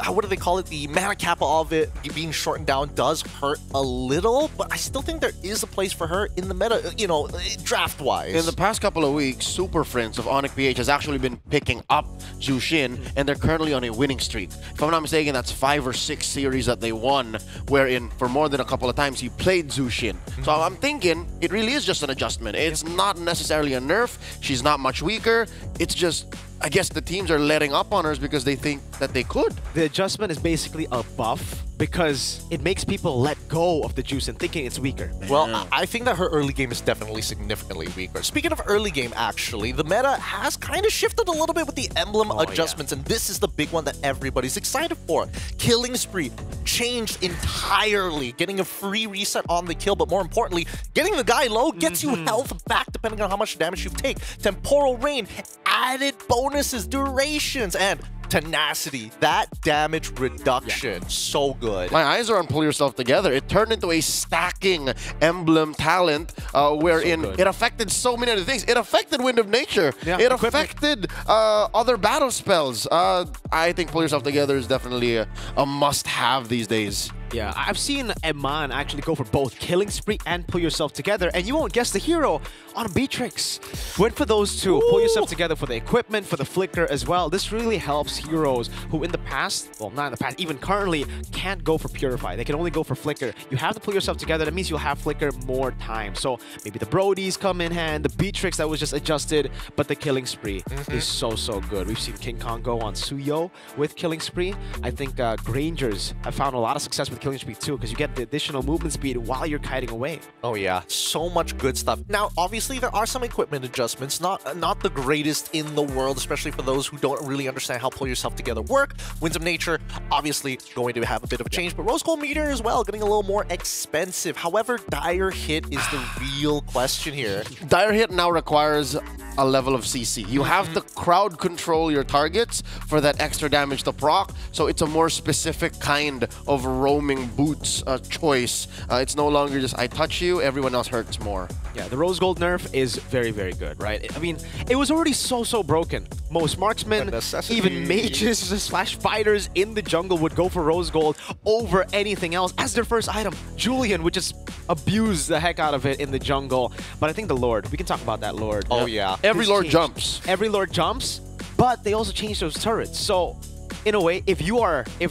what do they call it? The mana kappa of it being shortened down does hurt a little, but I still think there is a place for her in the meta, you know, draft-wise. In the past couple of weeks, Super Friends of Onyx PH has actually been picking up Jushin, and they're currently on a winning streak. If I'm not mistaken, that's 5 or 6 series that they won, wherein for more than a couple of times he played Jushin. So I'm thinking it really is just an adjustment. It's not necessarily a nerf. She's not much weaker. It's just, I guess the teams are letting up on her because they think that they could. The adjustment is basically a buff because it makes people let go of the juice and thinking it's weaker. Well, I think that her early game is definitely significantly weaker. Speaking of early game, actually, the meta has kind of shifted a little bit with the emblem adjustments, and this is the big one that everybody's excited for. Killing Spree changed entirely, getting a free reset on the kill, but more importantly, getting the guy low gets you health back depending on how much damage you take. Temporal Rain, added bonuses, durations, and tenacity. That damage reduction, so good. My eyes are on Pull Yourself Together. It turned into a stacking emblem talent wherein it affected so many other things. It affected Wind of Nature. It affected other battle spells. I think Pull Yourself Together is definitely a must-have these days. Yeah, I've seen Eman actually go for both Killing Spree and Pull Yourself Together, and you won't guess the hero on Beatrix. Went for those two. Pull Yourself Together for the equipment, for the flicker as well. This really helps heroes who in the past, well, not in the past, even currently, can't go for Purify. They can only go for flicker. You have to Pull Yourself Together. That means you'll have flicker more time. So maybe the Brodies come in hand, the Beatrix that was just adjusted, but the Killing Spree is so good. We've seen King Kong go on Suyo with Killing Spree. I think Grangers have found a lot of success with killing speed too, because you get the additional movement speed while you're kiting away. Oh yeah, so much good stuff. Now, obviously, there are some equipment adjustments, not the greatest in the world, especially for those who don't really understand how Pull Yourself Together work. Winds of Nature, obviously, going to have a bit of a change, but Rose Gold Meteor as well, getting a little more expensive. However, Dire Hit is the real question here. Dire Hit now requires a level of CC. You have to crowd control your targets for that extra damage to proc, so it's a more specific kind of roaming boots choice. It's no longer just I touch you, everyone else hurts more. Yeah, the Rose Gold nerf is very, very good, right? I mean, it was already so broken. Most marksmen, even mages slash fighters in the jungle would go for Rose Gold over anything else as their first item. Julian would just abuse the heck out of it in the jungle. But I think the Lord, we can talk about that Lord. Oh yeah. Every Lord jumps. Every Lord jumps, but they also changed those turrets. So, in a way, if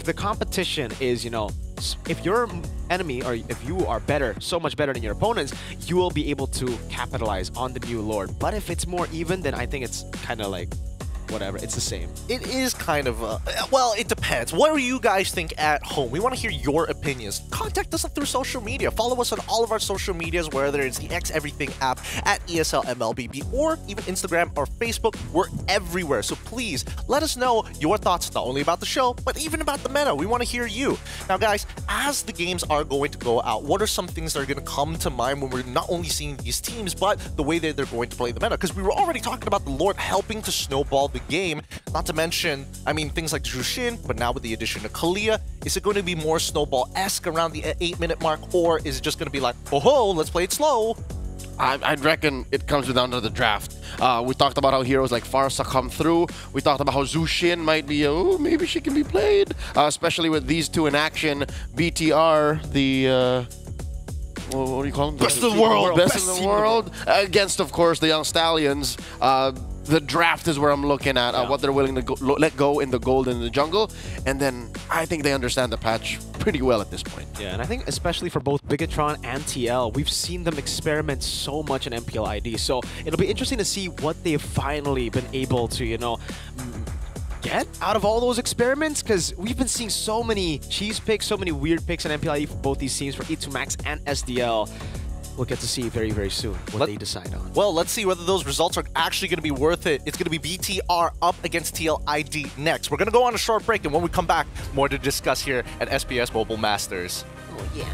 the competition is, if your enemy or if you are better, so much better than your opponents, you will be able to capitalize on the new Lord. But if it's more even, then I think it's kind of like whatever, it's the same. It is kind of well, it depends. What do you guys think at home? We want to hear your opinions. Contact us through social media. Follow us on all of our social medias, whether it's the X Everything app at ESL MLBB or even Instagram or Facebook. We're everywhere. So please let us know your thoughts, not only about the show, but even about the meta. We want to hear you. Now, guys, as the games are going to go out, what are some things that are going to come to mind when we're not only seeing these teams, but the way that they're going to play the meta? Because we were already talking about the Lord helping to snowball the game, not to mention, I mean, things like Jushin, but now with the addition of Kalia, is it going to be more snowball-esque around the 8-minute mark, or is it just going to be like, oh, let's play it slow? I'd reckon it comes down to the draft. We talked about how heroes like Farsa come through. We talked about how Zushin might be, maybe she can be played, especially with these two in action. BTR, the... what do you call them? Best of the world. Best in the world. Against, of course, the Young Stallions. The draft is where I'm looking at, what they're willing to let go in the gold and the jungle. And then I think they understand the patch pretty well at this point. Yeah, and I think especially for both Bigatron and TL, we've seen them experiment so much in MPL ID. So it'll be interesting to see what they've finally been able to, get out of all those experiments, because we've been seeing so many cheese picks, so many weird picks in MPL ID for both these teams, for E2 Max and SDL. We'll get to see very, very soon what they decide on. Well, let's see whether those results are actually going to be worth it. It's going to be BTR up against TLID next. We're going to go on a short break, and when we come back, more to discuss here at SPS Mobile Masters. Oh, yeah.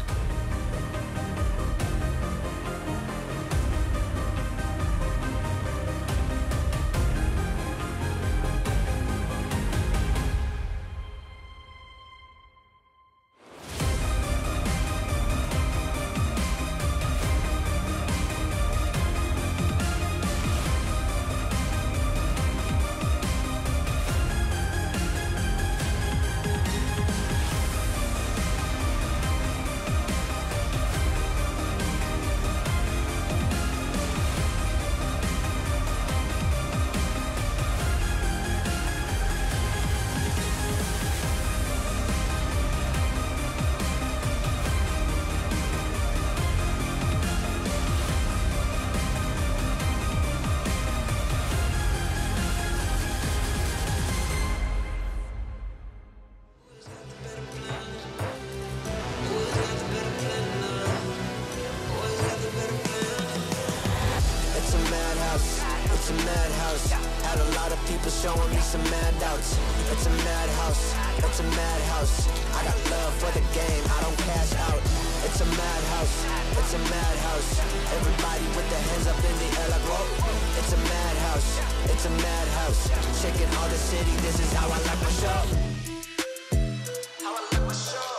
Showing me some mad doubts. It's a madhouse, it's a madhouse. I got love for the game, I don't cash out. It's a madhouse, it's a madhouse. Everybody with their hands up in the air like whoa. It's a madhouse, it's a madhouse. Shaking all the city, this is how I like my show. How I like my show.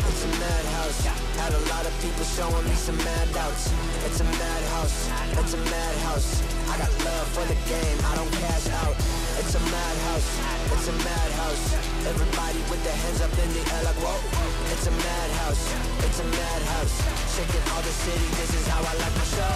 It's a madhouse. Had a lot of people showing me some mad doubts. It's a madhouse. It's a madhouse. I got love for the game. I don't cash out. It's a madhouse. It's a madhouse. Everybody with their hands up in the air like whoa. It's a madhouse. It's a madhouse. Shaking all the city. This is how I like my show.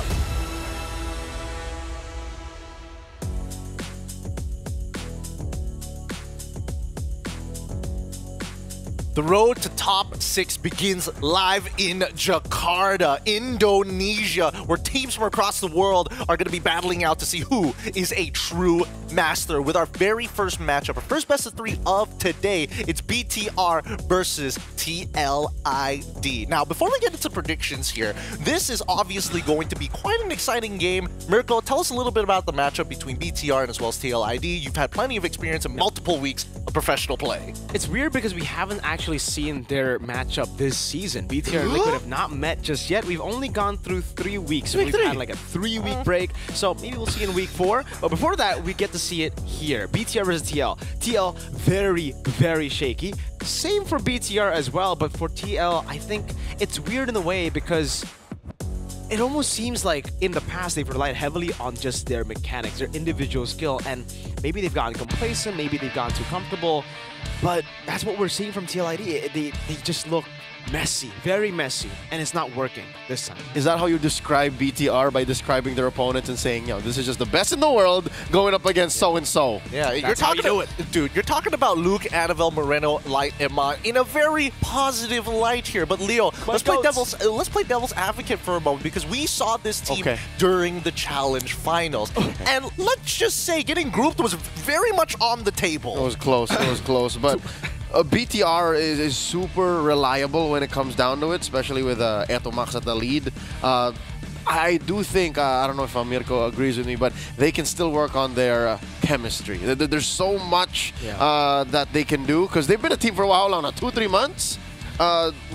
The road to top 6 begins live in Jakarta, Indonesia, where teams from across the world are going to be battling out to see who is a true master. With our very first matchup, our first best of 3 of today, it's BTR versus TLID. Now, before we get into predictions here, this is obviously going to be quite an exciting game. Mirko, tell us a little bit about the matchup between BTR and as well as TLID. You've had plenty of experience in multiple weeks of professional play. It's weird because we haven't actually seen their matchup this season. BTR and Liquid have not met just yet. We've only gone through 3 weeks. So we've had like a 3-week break. So maybe we'll see in week 4. But before that, we get to see it here. BTR versus TL. TL, very, very shaky. Same for BTR as well. But for TL, I think it's weird in a way because it almost seems like in the past they've relied heavily on just their mechanics, their individual skill, and maybe they've gotten complacent, maybe they've gotten too comfortable, but that's what we're seeing from TLID. They just look messy, very messy, and it's not working this time. Is that how you describe BTR, by describing their opponents and saying, yo, this is just the best in the world going up against so-and-so? Yeah, That's how you do it. Dude, you're talking about Luke, Annabelle, Moreno, Light, Emma in a very positive light here. But Leo, let's play devil's advocate for a moment, because we saw this team during the challenge finals. And let's just say getting grouped was very much on the table. It was close, it was close, but BTR is super reliable when it comes down to it, especially with Eto Max at the lead. I do think, I don't know if Mirko agrees with me, but they can still work on their chemistry. There's so much that they can do, because they've been a team for a while now, 2-3 months.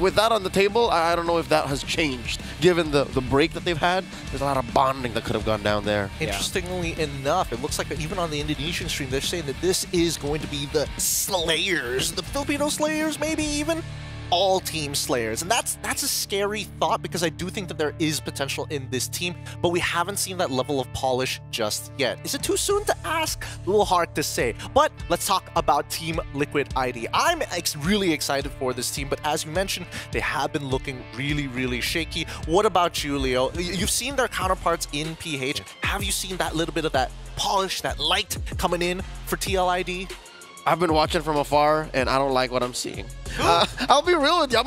With that on the table, I don't know if that has changed. Given the break that they've had, there's a lot of bonding that could have gone down there. Interestingly enough, it looks like even on the Indonesian stream, they're saying that this is going to be the Slayers, the Filipino Slayers, maybe even all team Slayers. And that's a scary thought, because I do think that there is potential in this team, but we haven't seen that level of polish just yet. Is it too soon to ask? A little hard to say. But let's talk about Team Liquid ID. I'm really excited for this team, but as you mentioned, they have been looking really, really shaky. What about you, Leo? You've seen their counterparts in PH. Have you seen that little bit of that polish, that light coming in for TLID? I've been watching from afar, and I don't like what I'm seeing. I'll be real with you.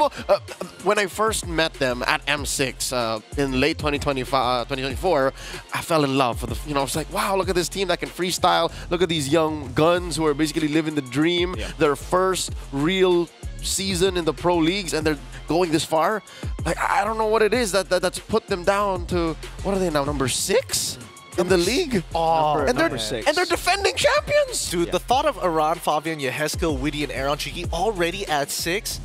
When I first met them at M6 in late 2024, I fell in love. I was like, wow, look at this team that can freestyle. Look at these young guns who are basically living the dream. Their first real season in the pro leagues, and they're going this far. Like, I don't know what it is that's put them down to, what are they now, number 6? In the league? And they're defending champions! Dude, the thought of Aran, Fabian, Yeheskel, Witty, and Aaron Chiki already at 6,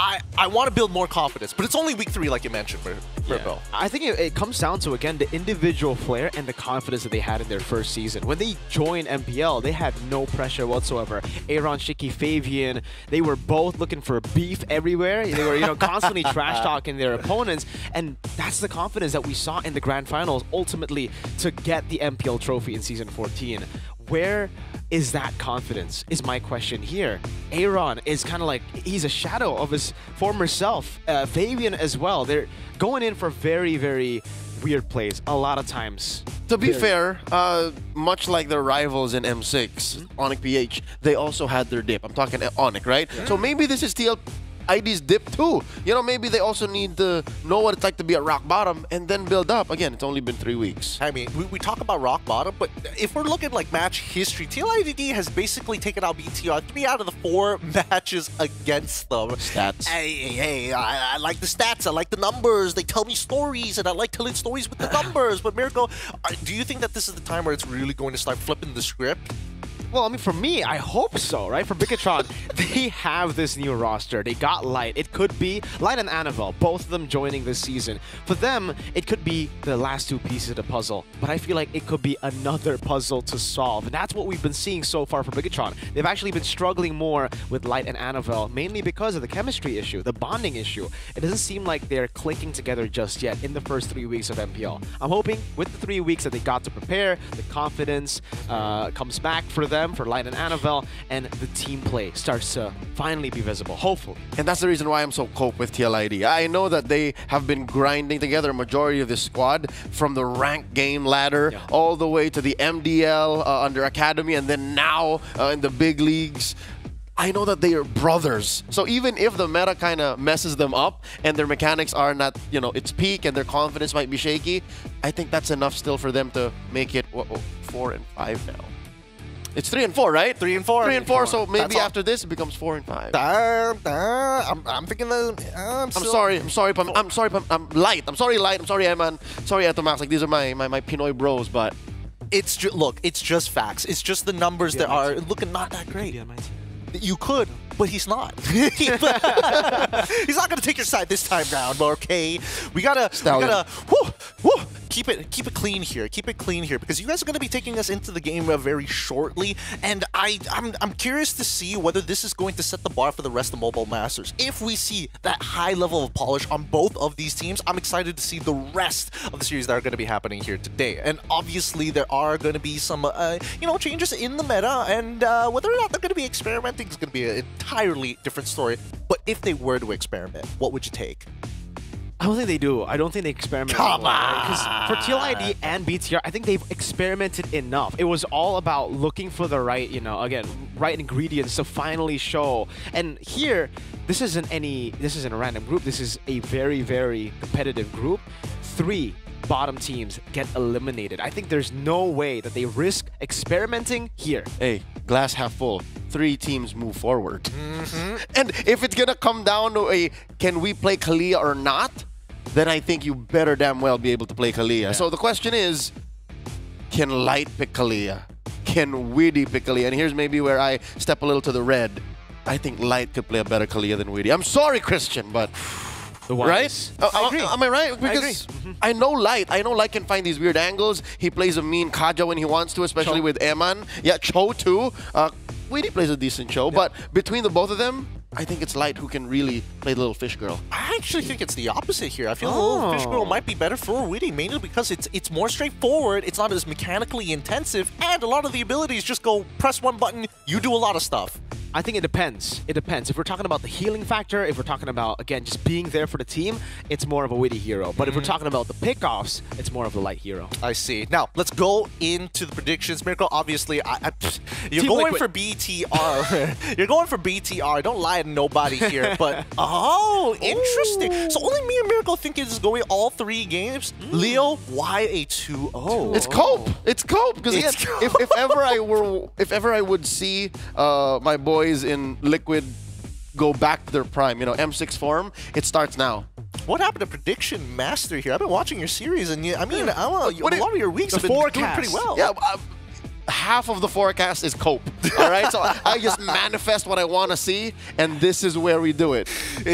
I want to build more confidence, but it's only week 3, like you mentioned, Mirko. I think it comes down to, again, the individual flair and the confidence that they had in their first season. When they joined MPL, they had no pressure whatsoever. Aaron, Shiki, Fabian, they were both looking for beef everywhere. They were, constantly trash-talking their opponents, and that's the confidence that we saw in the Grand Finals, ultimately, to get the MPL trophy in Season 14. Where is that confidence, is my question here. Aaron is kind of like, he's a shadow of his former self. Fabian as well. They're going in for very, very weird plays a lot of times. To be fair, much like their rivals in M6, Onic PH, they also had their dip. I'm talking Onic, right? So maybe this is ID's dip too. Maybe they also need to know what it's like to be at rock bottom and then build up. Again, it's only been 3 weeks. I mean, we talk about rock bottom, but if we're looking like match history, TLID has basically taken out BTR 3 out of the 4 matches against them. Stats. Hey, I like the stats. I like the numbers. They tell me stories, and I like telling stories with the numbers. But Mirko, do you think that this is the time where it's really going to start flipping the script? Well, I mean, for me, I hope so, right? For Bigatron, they have this new roster. They got Light. It could be Light and Annabelle, both of them joining this season. For them, it could be the last 2 pieces of the puzzle. But I feel like it could be another puzzle to solve. And that's what we've been seeing so far for Bigatron. They've actually been struggling more with Light and Annabelle, mainly because of the chemistry issue, the bonding issue. It doesn't seem like they're clicking together just yet in the first 3 weeks of MPL. I'm hoping with the 3 weeks that they got to prepare, the confidence comes back for them, for Light and Annabelle, and the team play starts to finally be visible, hopefully. And that's the reason why I'm so cope with TLID. I know that they have been grinding together a majority of this squad from the ranked game ladder all the way to the MDL under Academy, and then now in the big leagues. I know that they are brothers. So even if the meta kind of messes them up and their mechanics are not, you know, its peak and their confidence might be shaky, I think that's enough still for them to make it 4 and 5 now. It's 3 and 4, right? 3 and 4. 3 and 4. So maybe after this it becomes 4 and 5. I'm thinking that. I'm sorry, I'm light. I'm sorry, light. I'm sorry, Eman. Sorry, Atomax. Like these are my Pinoy bros, but it's look, it's just facts. It's just the numbers that are looking not that great. You could, but he's not. He's not gonna take your side this time round. Okay, we gotta keep it clean here. Keep it clean here because you guys are gonna be taking us into the game very shortly, and I'm curious to see whether this is going to set the bar for the rest of Mobile Masters. If we see that high level of polish on both of these teams, I'm excited to see the rest of the series that are going to be happening here today. And obviously, there are going to be some changes in the meta, and whether or not they're going to be experimenting is going to be an entirely different story. But if they were to experiment, what would you take? I don't think they do. I don't think they experiment. Come on! Because for TLID and BTR, I think they've experimented enough. It was all about looking for the right, right ingredients to finally show. And here, this isn't a random group. This is a very, very competitive group. 3 bottom teams get eliminated. I think there's no way that they risk experimenting here. Hey, glass half full. 3 teams move forward. And if it's gonna come down to can we play Kalia or not, then I think you better damn well be able to play Kalia. Yeah. So the question is, can Light pick Kalia? Can Widdy pick Kalia? And here's maybe where I step a little to the red. I think Light could play a better Kalia than Widdy. I'm sorry, Christian, but... Right? I agree. Am I right? Because I know Light. I know Light can find these weird angles. He plays a mean Kaja when he wants to, especially with Eman. Yeah, Cho too. Widdy plays a decent Cho, but between the both of them, I think it's Light who can really play the little fish girl. I actually think it's the opposite here. I feel the little fish girl might be better for Widdy, mainly because it's more straightforward, it's not as mechanically intensive, and a lot of the abilities just go press one button, you do a lot of stuff. I think it depends. It depends. If we're talking about the healing factor, if we're talking about, again, just being there for the team, it's more of a Widdy hero. But if we're talking about the pickoffs, it's more of the Light hero. I see. Now, let's go into the predictions. Miracle, obviously, you're going for BTR. You're going for BTR. Don't lie to nobody here. But, interesting. So only me and Miracle think it's going all 3 games. Leo, why a 2-0? It's Cope. It's Cope. Because if ever I would see my boys in Liquid go back to their prime, M6 form, it starts now. What happened to Prediction Master here? I've been watching your series, and a lot of your weeks have been doing pretty well. Yeah, half of the forecast is Cope. All right, so I just manifest what I want to see, and this is where we do it.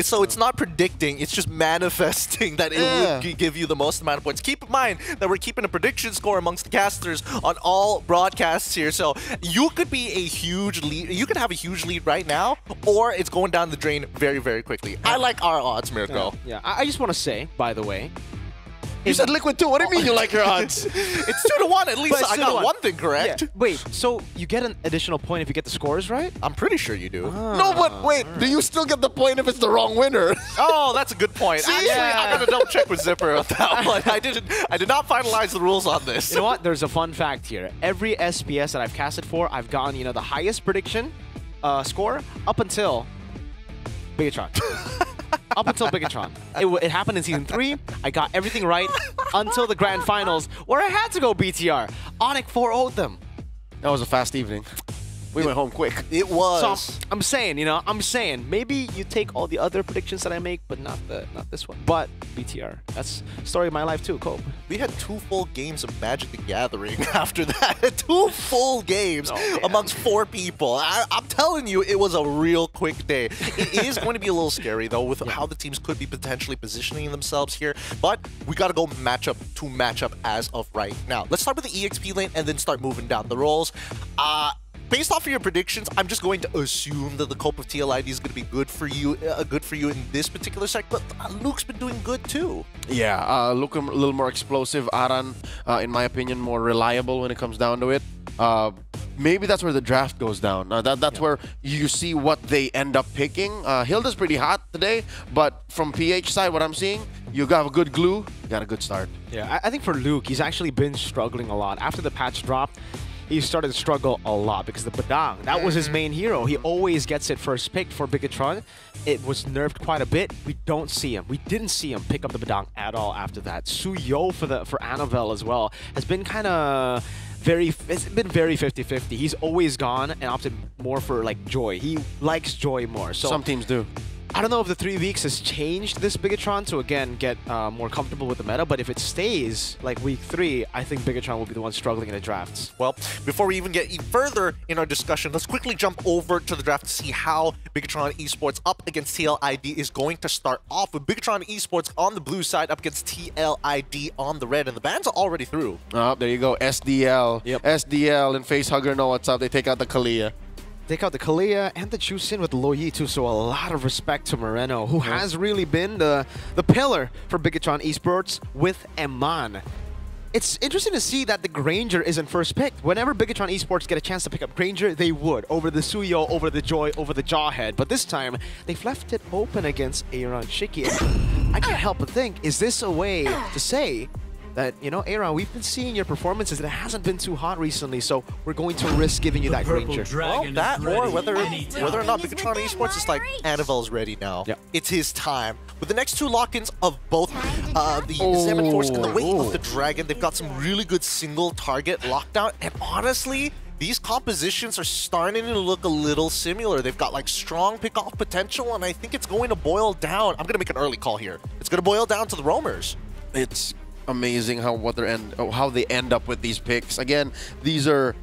So it's not predicting; it's just manifesting that it would give you the most amount of points. Keep in mind that we're keeping a prediction score amongst the casters on all broadcasts here, so you could be a huge lead. You could have a huge lead right now, or it's going down the drain very, very quickly. I like our odds, Mirko. Yeah. I just want to say, by the way. You said Liquid too. What do you mean you like your odds? It's 2-1. At least I got one thing correct. Yeah. Wait, so you get an additional point if you get the scores right? I'm pretty sure you do. No, but wait. Do you still get the point if it's the wrong winner? Oh, that's a good point. Actually, I gotta double check with Zipper on that one. I did not finalize the rules on this. You know what? There's a fun fact here. Every SPS that I've casted for, I've gotten the highest prediction score up until Bigatron. Up until Bigatron. It happened in Season 3. I got everything right until the Grand Finals, where I had to go BTR. Onyx 4-0'd them. That was a fast evening. We went home quick. It was. So I'm saying, maybe you take all the other predictions that I make, but not this one. But BTR, that's the story of my life too, Cope. We had 2 full games of Magic the Gathering after that. 2 full games amongst 4 people. I'm telling you, it was a real quick day. It is going to be a little scary though with how the teams could be potentially positioning themselves here. But we got to go matchup to matchup as of right now. Let's start with the EXP lane and then start moving down the roles. Based off of your predictions, I'm just going to assume that the Cope of TLID is going to be good for you in this particular sector. But Luke's been doing good too. Yeah, Luke a little more explosive. Aran, in my opinion, more reliable when it comes down to it. Maybe that's where the draft goes down. That's where you see what they end up picking. Hilda's pretty hot today, but from PH side, what I'm seeing, you got a good glue, you got a good start. Yeah, I think for Luke, he's actually been struggling a lot. After the patch dropped, he started to struggle a lot because the Badang, that was his main hero. He always gets it first picked for Bigatron. It was nerfed quite a bit. We didn't see him pick up the Badang at all after that. Suyo for Annabelle as well has been kind of it's been very 50-50. He's always gone and opted more for like Joy. He likes Joy more. So some teams do. I don't know if the 3 weeks has changed this Bigatron to, again, get more comfortable with the meta, but if it stays like week 3, I think Bigatron will be the one struggling in the drafts. Well, before we even get further in our discussion, let's quickly jump over to the draft to see how Bigatron Esports up against TLID is going to start off, with Bigatron Esports on the blue side up against TLID on the red, and the bans are already through. Oh, there you go, SDL. Yep. SDL and Facehugger know what's up. They take out the Kalia. Take out the Kalia and the Chusin with Loyi too, so a lot of respect to Moreno, who has really been the pillar for Bigatron Esports with Eman. It's interesting to see that the Granger isn't first picked. Whenever Bigatron Esports get a chance to pick up Granger, they would, over the Suyo, over the Joy, over the Jawhead. But this time, they've left it open against Aaron Shiki. I can't help but think, is this a way to say that, you know, Aaron, we've been seeing your performances and it hasn't been too hot recently, so we're going to risk giving you that Granger. Well, that or whether or not Bigatron Esports is like, Annabelle's ready now. Yeah. It's his time. With the next 2 lock-ins of both the Xemen Force and the Way of the Dragon, they've got some really good single target lockdown, and honestly, these compositions are starting to look a little similar. They've got like strong pick-off potential, and I think it's going to boil down. I'm going to make an early call here. It's going to boil down to the roamers. It's amazing how they end up with these picks. Again, these are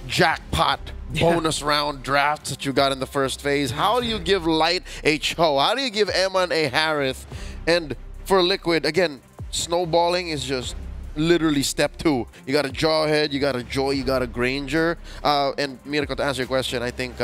jackpot bonus round drafts that you got in the first phase. How do you give Light a Cho? How do you give Eman a Harith? And for Liquid, again, snowballing is just literally step 2. You got a Jawhead, you got a Joy, you got a Granger. And Mirko, to answer your question, I think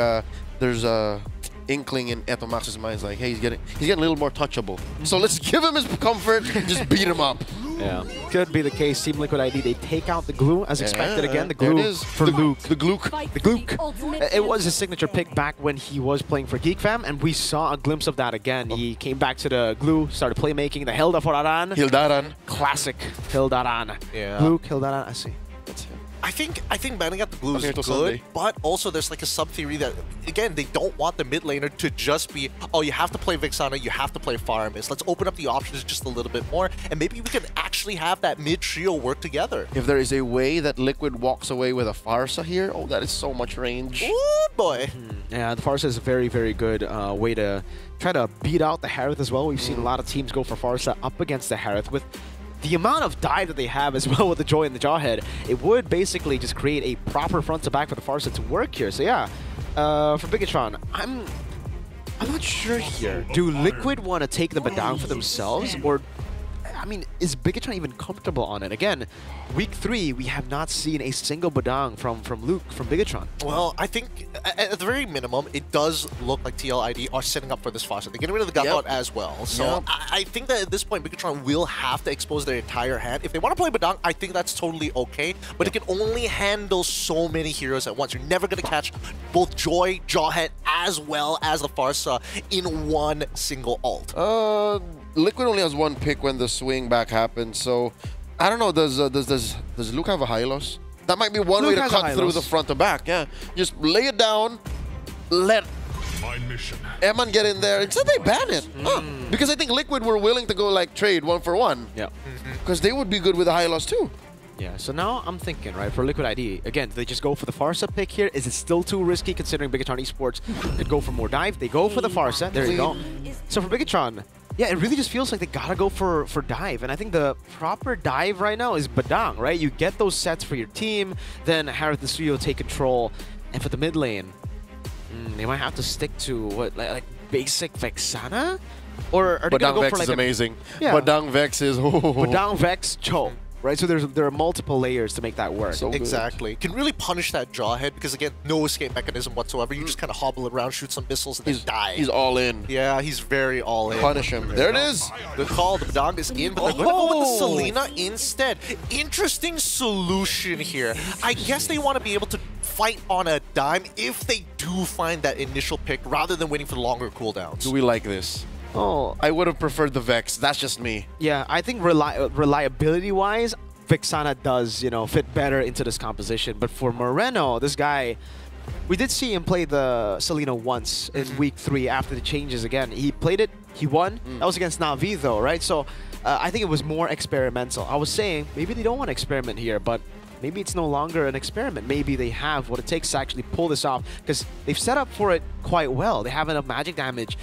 there's a inkling in Etomax's mind, is like, hey, he's getting a little more touchable. So let's give him his comfort and just beat him up. Yeah, could be the case. Team Liquid ID, they take out the glue as expected again. The glue for Luke. The Glook. The Glook. It was his signature pick back when he was playing for Geek Fam, and we saw a glimpse of that again. He came back to the glue, started playmaking, the Hilda for Aran. Hildaran. Classic Hildaran. Yeah. Luke, Hildaran, I see. That's him. I think banning out the blue is good, Sunday. but also there's like a sub-theory that, again, they don't want the mid laner to just be, oh, you have to play Vixana, you have to play Farmis. Let's open up the options just a little bit more, and maybe we can actually have that mid-trio work together. If there is a way that Liquid walks away with a Farsa here, oh, that is so much range. Ooh, boy. Yeah, the Farsa is a very, very good way to try to beat out the Harith as well. We've seen a lot of teams go for Farsa up against the Harith with the amount of dive that they have as well with the Joy and the Jawhead. It would basically just create a proper front to back for the Farsa to work here. So yeah, for Bigatron, I'm not sure here. Do Liquid want to take the Badang for themselves, or I mean, is Bigatron even comfortable on it? Again, week 3, we have not seen a single Badang from Luke, from Bigatron. Well, I think at the very minimum, it does look like TLID are setting up for this Farsa. They're getting rid of the Gutlout as well. So I think that at this point, Bigatron will have to expose their entire hand. If they want to play Badang, I think that's totally okay. But it can only handle so many heroes at once. You're never going to catch both Joy, Jawhead, as well as the Farsa in one single ult. Liquid only has 1 pick when the swing back happens, so I don't know. Does Luke have a Hylos? That might be one way to cut through the front to back. Yeah, just lay it down, let Eman get in there. Instead they ban it, because I think Liquid were willing to go like trade 1 for 1. Yeah, because they would be good with the Hylos too. Yeah, so now I'm thinking, right, for Liquid ID, again, do they just go for the Farsa pick here? Is it still too risky considering Bigatron Esports could go for more dive? They go for the Farsa. There you go. So for Bigatron, yeah, it really just feels like they gotta go for dive, and I think the proper dive right now is Badang, right? You get those sets for your team, then Harith and Suyo take control, and for the mid lane, they might have to stick to what, like basic Vexana, or are they gonna go Vex for like is amazing. Yeah. Badang Vex is Badang Vex Cho. Right, so there are multiple layers to make that work. So exactly. Can really punish that Jawhead because, again, no escape mechanism whatsoever. You just kind of hobble around, shoot some missiles, and then die. He's all in. Yeah, he's very all in. Punish him. There it is. Good call. The Badang is in, but they're going to go with the Selena instead. Interesting solution here. I guess they want to be able to fight on a dime if they do find that initial pick rather than waiting for the longer cooldowns. Do we like this? Oh, I would have preferred the Vex. That's just me. Yeah, I think reliability-wise, Vixana does, you know, fit better into this composition. But for Moreno, this guy, we did see him play the Selena once in week 3 after the changes again. He played it, he won. That was against Na'Vi though, right? So I think it was more experimental. I was saying maybe they don't want to experiment here, but maybe it's no longer an experiment. Maybe they have what it takes to actually pull this off, because they've set up for it quite well. They have enough magic damage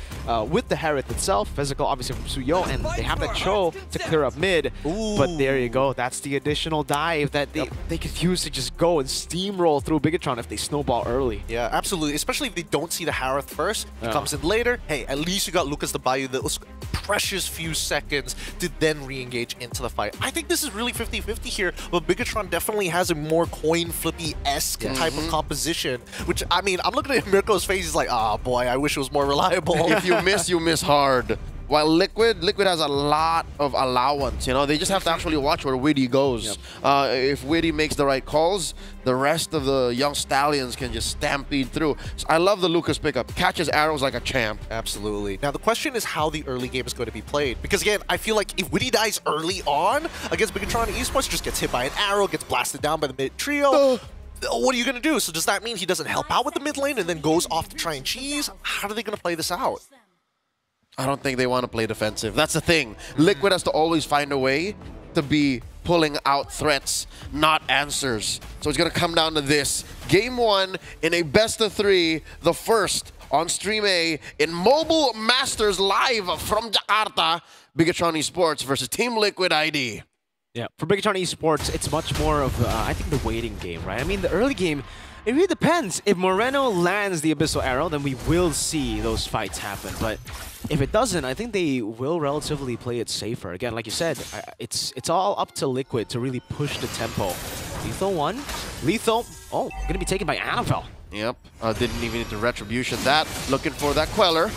with the Harith itself, physical obviously from Suyo, and they have that Cho to clear up mid. But there you go. That's the additional dive that they could use to just go and steamroll through Bigatron if they snowball early. Yeah, absolutely. Especially if they don't see the Harith first. He comes in later. Hey, at least you got Lucas to buy you those precious few seconds to then re-engage into the fight. I think this is really 50-50 here, but Bigatron definitely has a more coin flippy-esque type of composition, which, I mean, I'm looking at Mirko's face, he's like, oh boy, I wish it was more reliable. If you miss hard. While Liquid has a lot of allowance, you know, they just have to actually watch where Witty goes. If Witty makes the right calls, the rest of the young stallions can just stampede through. So I love the Lucas pickup. Catches arrows like a champ. Absolutely. Now, the question is how the early game is going to be played. Because, again, I feel like if Witty dies early on against Bigatron esports, just gets hit by an arrow, gets blasted down by the mid trio, what are you going to do? So does that mean he doesn't help out with the mid lane and then goes off to try and cheese? How are they going to play this out? I don't think they want to play defensive. That's the thing. Liquid has to always find a way to be pulling out threats, not answers. So it's going to come down to this. Game 1 in a best-of-3, the first on Stream A in Mobile Masters live from Jakarta. Bigatron Esports versus Team Liquid ID. Yeah, for Bigatron Esports, it's much more of, I think, the waiting game, right? I mean, the early game, it really depends. If Moreno lands the Abyssal Arrow, then we will see those fights happen. But if it doesn't, I think they will relatively play it safer. Again, like you said, it's all up to Liquid to really push the tempo. Lethal 1. Lethal, going to be taken by Annabelle. Yep, didn't even need the Retribution. Looking for that Queller.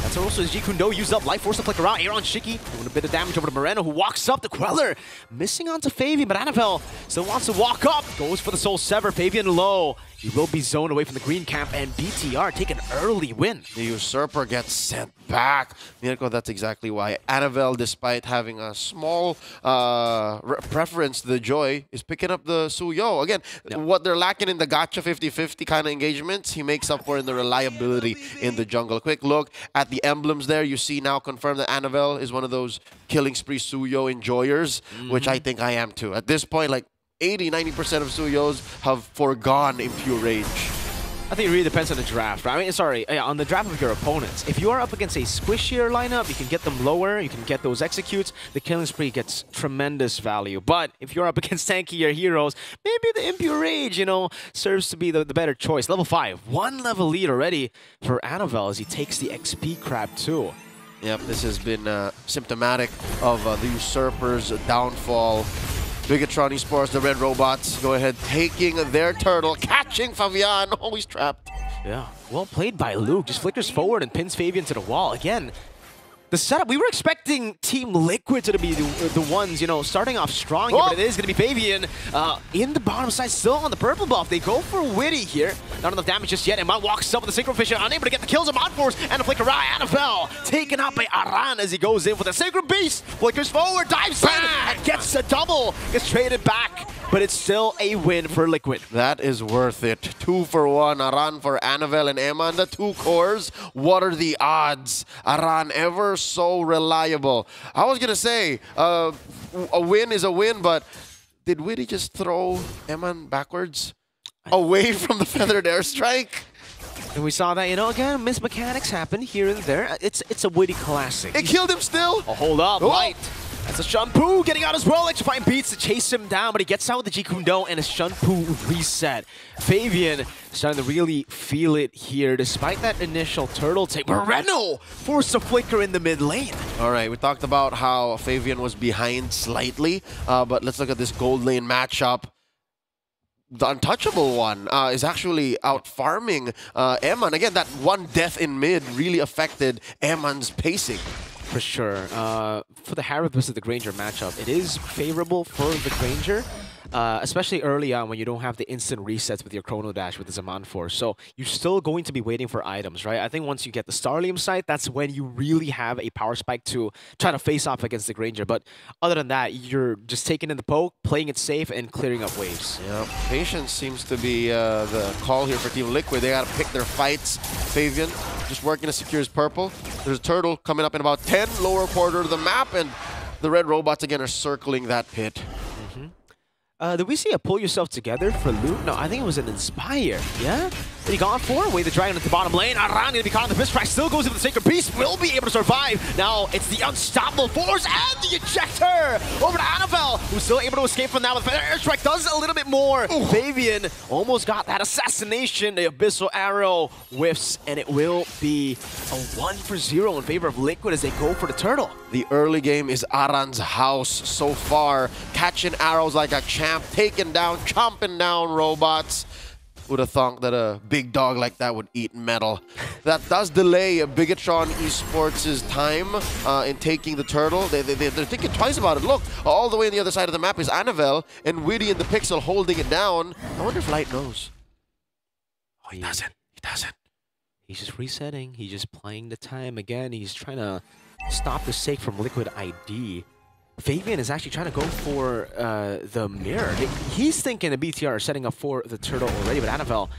That's also as Jikundo used up Life Force to flick around. Aaron Shiki doing a bit of damage over to Moreno, who walks up. The Queller missing onto Fabian, but Annabelle still wants to walk up. Goes for the Soul Sever. Fabian low. He will be zoned away from the green camp, and BTR take an early win. The Usurper gets sent back. Mirko, that's exactly why. Annabelle, despite having a small preference to the Joy, is picking up the Suyo. Again, what they're lacking in the gacha 50-50 kind of engagements, he makes up for in the reliability in the jungle. A quick look at the emblems there. You see now confirmed that Annabelle is one of those killing spree Suyo enjoyers, which I think I am too. At this point, like, 80-90% of Suyos have foregone Impure Rage. I think it really depends on the draft. I mean, sorry, on the draft of your opponents. If you are up against a squishier lineup, you can get them lower, you can get those executes. The killing spree gets tremendous value. But if you're up against tankier heroes, maybe the Impure Rage, you know, serves to be the better choice. Level 5, 1 level lead already for Annabelle as he takes the XP crab too. Yep, this has been symptomatic of the Usurper's downfall. Bigatron Esports, the Red Robots, go ahead, taking their turtle, catching Fabian. Oh, he's trapped. Yeah, well played by Luke. Just flickers forward and pins Fabian to the wall. Again, the setup, we were expecting Team Liquid to be the ones, you know, starting off strong here, but it is going to be Fabian in the bottom side, still on the purple buff. They go for Witty here. Not enough damage just yet. Iman walks up with the Synchro Fisher, unable to get the kills of Force and a flicker right. Annabelle taken out by Aran as he goes in with a Sacred Beast. Flickers forward, dives in, and gets a double. Gets traded back, but it's still a win for Liquid. That is worth it. 2 for 1. Aran for Annabelle and Eman, the 2 cores. What are the odds? Aran ever so reliable. I was gonna say a win is a win, but did Witty just throw Eman backwards away from the feathered airstrike? And we saw that, you know, again, mismechanics happen here and there. It's a Witty classic. It killed him still. Oh, hold up, Light. That's a Shunpu getting out his roll. Electrifying beats to chase him down, but he gets out with the Jikundo and a Shunpu reset. Fabian starting to really feel it here, despite that initial turtle take. Moreno forced a flicker in the mid lane. All right, we talked about how Fabian was behind slightly, but let's look at this gold lane matchup. The untouchable one is actually out farming Eman. Again, that one death in mid really affected Eman's pacing. For sure. For the Harith versus the Granger matchup, it is favorable for the Granger. especially early on when you don't have the instant resets with your Chrono Dash with the Zaman Force. So you're still going to be waiting for items, right? I think once you get the Starlium Sight, that's when you really have a power spike to try to face off against the Granger. But other than that, you're just taking in the poke, playing it safe, and clearing up waves. Yeah, patience seems to be the call here for Team Liquid. They got to pick their fights. Fabian just working to secure his purple. There's a turtle coming up in about 10, lower quarter of the map, and the red robots again are circling that pit. Did we see a pull yourself together for loot? No, I think it was an Inspire. Yeah? What he gone for? Wait, the dragon at the bottom lane. Aran gonna be caught in the fist crash. Still goes into the Sacred Beast. Will be able to survive. Now it's the Unstoppable Force and the Ejector over to Annabelle, who's still able to escape from that with Feather Airstrike. Does a little bit more. Fabian almost got that assassination. The Abyssal Arrow whiffs, and it will be a 1-for-0 in favor of Liquid as they go for the turtle. The early game is Aran's house so far. Catching arrows like a champ, taking down, chomping down robots. Would have thought that a big dog like that would eat metal. That does delay Bigatron Esports' time in taking the turtle. They're thinking twice about it. Look, all the way on the other side of the map is Annabelle, and Witty and the Pixel holding it down. I wonder if Light knows. Oh, he doesn't. He doesn't. He's just resetting. He's just playing the time again. He's trying to stop the Sake from Liquid ID. Fabian is actually trying to go for the mirror. He's thinking the BTR is setting up for the turtle already, but Annabelle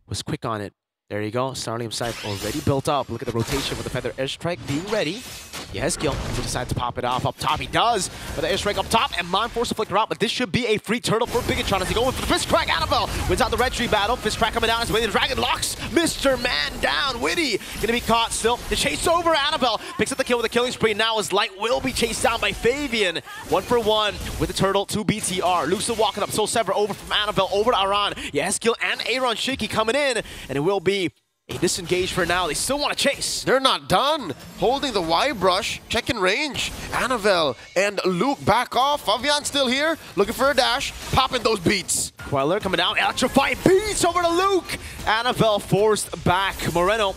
was quick on it. There you go. Starlium Sight already built up. Look at the rotation with the Feather Airstrike being ready. Yesgil to decide to pop it off up top. He does. But the Airstrike up top and Mind Force to flicker out. But this should be a free turtle for Bigatron as he goes for the Fist Crack. Annabelle wins out the Red Tree battle. Fist Crack coming down as the Dragon locks Mr. Man down. Witty gonna be caught still. The chase over Annabelle. Picks up the kill with a killing spree. Now as Light will be chased down by Fabian. 1-for-1 with the turtle to BTR. Lusa walking up. Soul Sever over from Annabelle over to Aran. Yesgil and Aaron Shiki coming in. And it will be a disengage for now. They still want to chase. They're not done. Holding the Y brush, checking range. Annabelle and Luke back off. Fabian still here, looking for a dash, popping those beats. Queller coming down, electrifying beats over to Luke. Annabelle forced back. Moreno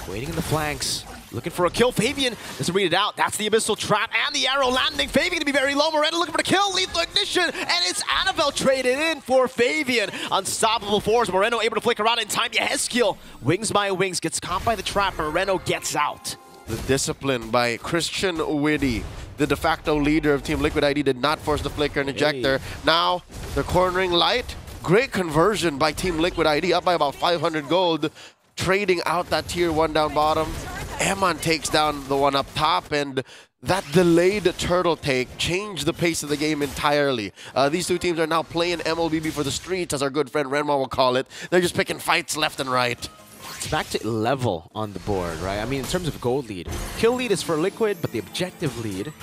waiting in the flanks. Looking for a kill. Fabian doesn't read it out. That's the Abyssal Trap and the arrow landing. Fabian to be very low. Moreno looking for the kill. Lethal Ignition. And it's Annabelle traded in for Fabian. Unstoppable Force. Moreno able to flicker out in time. Yesgil wings by wings. Gets caught by the trap. Moreno gets out. The discipline by Christian Witty, the de facto leader of Team Liquid ID, did not force the flicker and ejector. Now they're cornering Light. Great conversion by Team Liquid ID, up by about 500 gold. Trading out that tier 1 down bottom. Eman takes down the one up top, and that delayed turtle take changed the pace of the game entirely. These two teams are now playing MLBB for the streets, as our good friend Renma will call it. They're just picking fights left and right. It's back to level on the board, right? I mean, in terms of gold lead. Kill lead is for Liquid, but the objective lead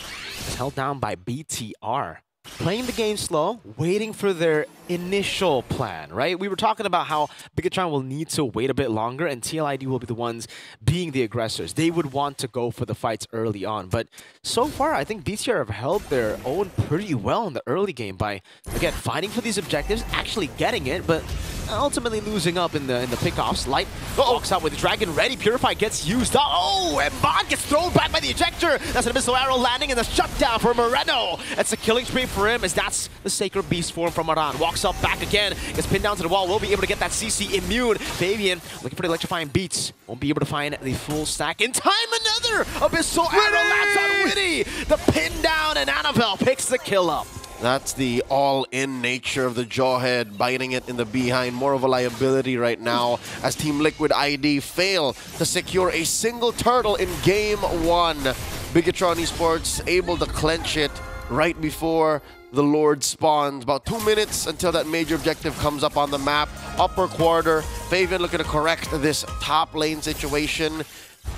is held down by BTR. Playing the game slow, waiting for their initial plan, right? We were talking about how Bigatron will need to wait a bit longer and TLID will be the ones being the aggressors. They would want to go for the fights early on. But so far, I think BTR have held their own pretty well in the early game by, again, fighting for these objectives, actually getting it, but ultimately losing up in the pickoffs. Light walks out with the Dragon ready. Purify gets used up. Oh, and Bond gets thrown back by the ejector. That's an Abyssal Arrow landing and the shutdown for Moreno. That's a killing spree for him, as that's the Sacred Beast form from Aran. Walks up back again, gets pinned down to the wall. Will be able to get that CC immune. Fabian looking for the electrifying beats. Won't be able to find the full stack in time. Another Abyssal Arrow lands on Witty. The pin down, and Annabelle picks the kill up. That's the all-in nature of the Jawhead, biting it in the behind. More of a liability right now as Team Liquid ID fail to secure a single turtle in Game 1. Bigatron Esports able to clench it right before the Lord spawns. About 2 minutes until that major objective comes up on the map. Upper quarter, Fabian looking to correct this top lane situation.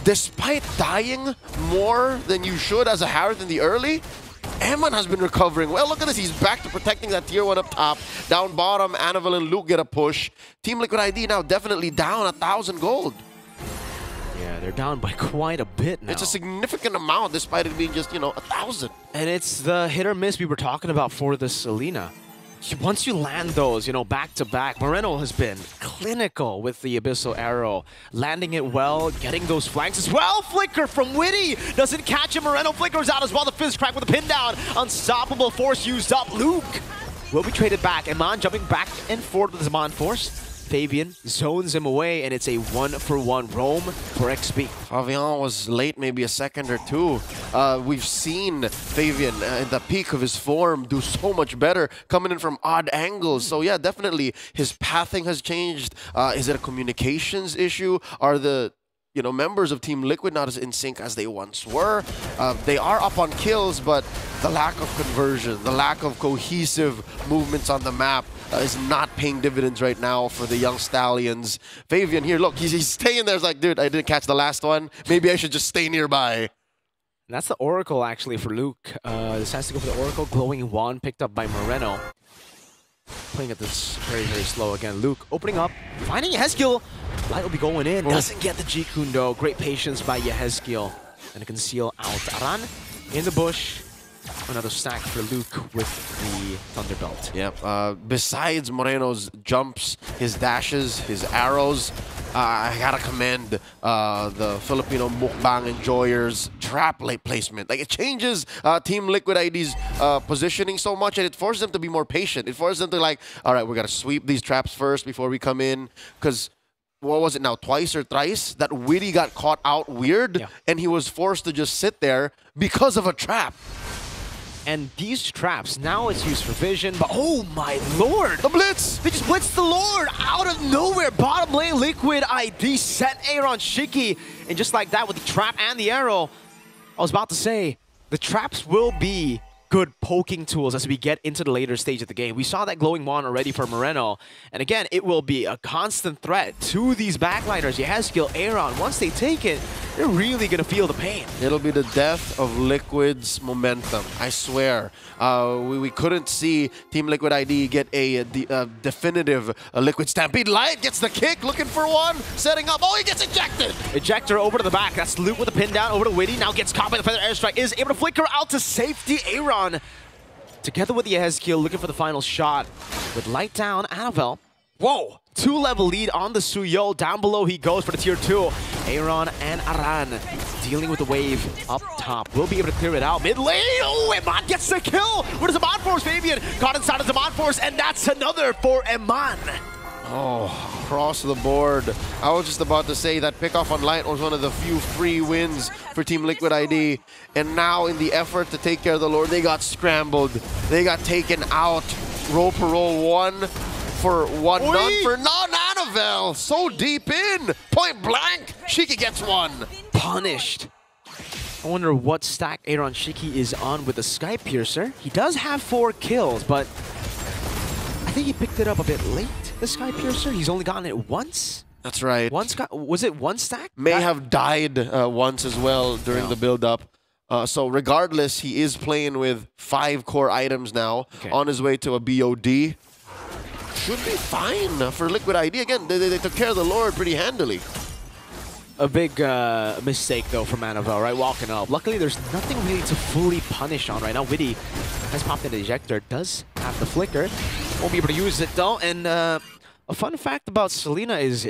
Despite dying more than you should as a Harith in the early, Eman has been recovering well. Look at this. He's back to protecting that tier 1 up top. Down bottom, Annabelle and Luke get a push. Team Liquid ID now definitely down 1,000 gold. Yeah, they're down by quite a bit now. It's a significant amount despite it being just, 1,000. And it's the hit or miss we were talking about for the Selena. Once you land those, back to back, Moreno has been clinical with the Abyssal Arrow. Landing it well, getting those flanks as well. Flicker from Witty doesn't catch him. Moreno flickers out as well. The Fizz Crack with a pin down. Unstoppable Force used up. Luke will be traded back. Eman jumping back and forth with Zaman Force. Fabian zones him away, and it's a 1-for-1 roam for XP. Fabian was late, maybe a second or two. We've seen Fabian in the peak of his form do so much better, coming in from odd angles. So yeah, definitely his pathing has changed. Is it a communications issue? Are the members of Team Liquid not as in sync as they once were? They are up on kills, but the lack of conversion, the lack of cohesive movements on the map is not paying dividends right now for the young Stallions. Fabian here, look, he's staying there. He's like, dude, I didn't catch the last one. Maybe I should just stay nearby. And that's the Oracle, actually, for Luke. This has to go for the Oracle. Glowing Wand picked up by Moreno. Playing at this very, very slow again. Luke opening up, finding Yehezkiel. Light will be going in. Doesn't get the G-Kun though. Great patience by Yehezkiel. And to conceal out. Aran in the bush. Another stack for Luke with the Thunderbelt. Yep. Besides Moreno's jumps, his dashes, his arrows, I gotta commend the Filipino mukbang enjoyers trap late placement. Like, it changes Team Liquid ID's positioning so much, and it forces them to be more patient. It forces them to like, all right, we gotta sweep these traps first before we come in, because what was it now, twice or thrice that Witty got caught out weird, and he was forced to just sit there because of a trap. And these traps, now it's used for vision, but oh my lord! The blitz! They just blitzed the lord out of nowhere! Bottom lane, Liquid ID set Aaron Shiki. And just like that with the trap and the arrow, I was about to say, the traps will be good poking tools as we get into the later stage of the game. We saw that glowing wand already for Moreno. And again, it will be a constant threat to these backliners. Yehezkiel, Aaron, once they take it, they're really going to feel the pain. It'll be the death of Liquid's momentum, I swear. We couldn't see Team Liquid ID get a definitive Liquid Stampede. Light gets the kick, looking for one, setting up. Oh, he gets ejected! Ejector over to the back. That's Luke with a pin down over to Witty. Now gets caught by the Feather Airstrike. Is able to flicker out to safety. Aaron together with Yehezkiel looking for the final shot. With Light down, Annabelle. Whoa! 2-level lead on the Suyo. Down below he goes for the tier 2. Aaron and Aran dealing with the wave up top. We'll be able to clear it out. Mid lane. Oh, Eman gets the kill. Where does Zaman Force? Fabian caught inside of Zaman Force, and that's another for Eman. Oh, across the board. I was just about to say that pickoff on Light was one of the few free wins for Team Liquid ID. And now in the effort to take care of the Lord, they got scrambled. They got taken out. Roll per roll, 1 for 1, none for none. Annabelle so deep in. Point blank. Shiki gets one. Punished. I wonder what stack Aaron Shiki is on with the Sky Piercer. He does have 4 kills, but I think he picked it up a bit late. The Sky Piercer, he's only gotten it once? That's right. Was it one stack? May have died once as well during the build-up. So regardless, he is playing with 5 core items now, on his way to a BOD. Should be fine for Liquid ID. Again, they took care of the Lord pretty handily. A big mistake, though, from Annabelle, right? Walking up. Luckily, there's nothing really to fully punish on right now. Witty has popped in the ejector, does have the flicker. Won't be able to use it, though. And a fun fact about Selena is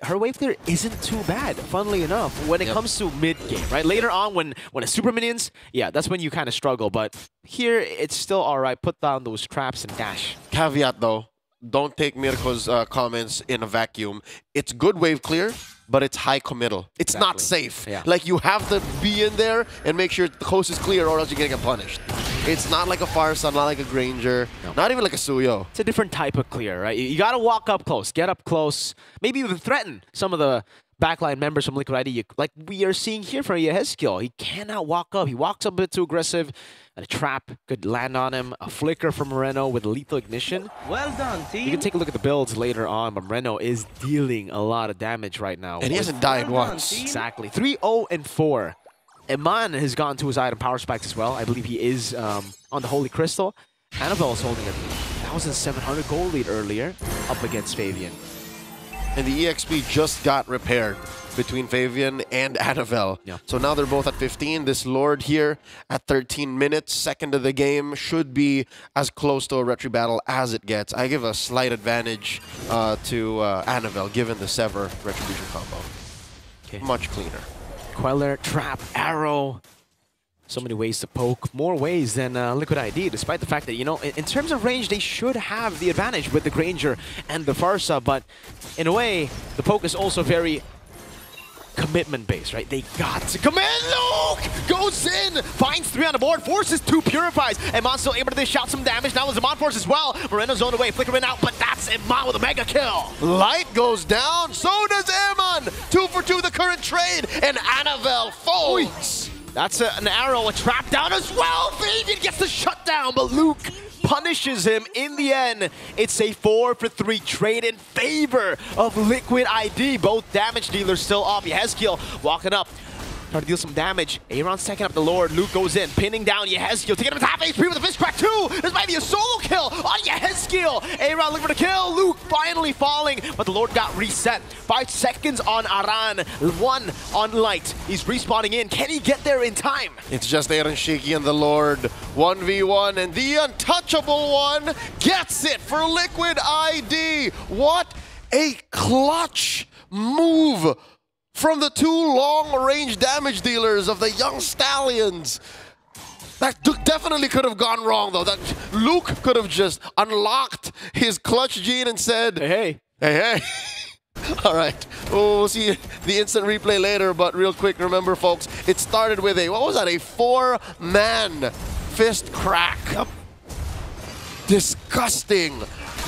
her wave clear isn't too bad, funnily enough, when it comes to mid-game, right? Later on, when it's super minions, yeah, that's when you kind of struggle. But here, it's still all right. Put down those traps and dash. Caveat, though. Don't take Mirko's comments in a vacuum. It's good wave clear, but it's high committal. It's not safe. Yeah. Like, you have to be in there and make sure the coast is clear, or else you're going to get punished. It's not like a Farsa, not like a Granger, not even like a Suyo. It's a different type of clear, right? You got to walk up close, get up close, maybe even threaten some of the backline members from Liquid ID, like we are seeing here for Yehezkiel. He cannot walk up. He walks up a bit too aggressive. And a trap could land on him. A flicker from Moreno with lethal ignition. Well done, team. You can take a look at the builds later on, but Moreno is dealing a lot of damage right now. And he hasn't died once. Exactly. 3-0-4. Eman has gone to his item power spikes as well. I believe he is on the Holy Crystal. Annabelle is holding a 1,700 gold lead earlier up against Fabian. And the EXP just got repaired between Fabian and Annabelle. Yeah. So now they're both at 15. This Lord here at 13 minutes, second of the game, should be as close to a retry battle as it gets. I give a slight advantage to Annabelle, given the Sever Retribution combo. Much cleaner. Queller, trap, arrow. So many ways to poke, more ways than Liquid ID, despite the fact that, you know, in terms of range, they should have the advantage with the Granger and the Farsa, but in a way, the poke is also very commitment-based, right? They got to commit. Luke goes in, finds 3 on the board, forces 2 purifies. Iman still able to dish out some damage. Now with Zaman Force as well. Moreno's zoned away, flickering out, but that's Iman with a mega kill. Light goes down, so does Iman. 2 for 2 the current trade, and Anavel folds. That's an arrow, a trap down as well. Fabian gets the shutdown, but Luke punishes him in the end. It's a 4 for 3 trade in favor of Liquid ID. Both damage dealers still up. Yehezkiel walking up, trying to deal some damage. Aaron's taking up the Lord. Luke goes in, pinning down Yehezkiel, taking him to half HP with a fist crack too. This might be a solo kill on Yehezkiel. Aaron looking for the kill. Luke finally falling, but the Lord got reset. 5 seconds on Aran, 1 on Light. He's respawning in. Can he get there in time? It's just Aaron Shiki and the Lord. 1v1, and the untouchable one gets it for Liquid ID. What a clutch move from the 2 long-range damage dealers of the Young Stallions. That definitely could have gone wrong, though. That Luke could have just unlocked his clutch gene and said, hey. All right, we'll see the instant replay later, but real quick, remember, folks, it started with a, what was that, a 4-man fist crack. Yep. Disgusting.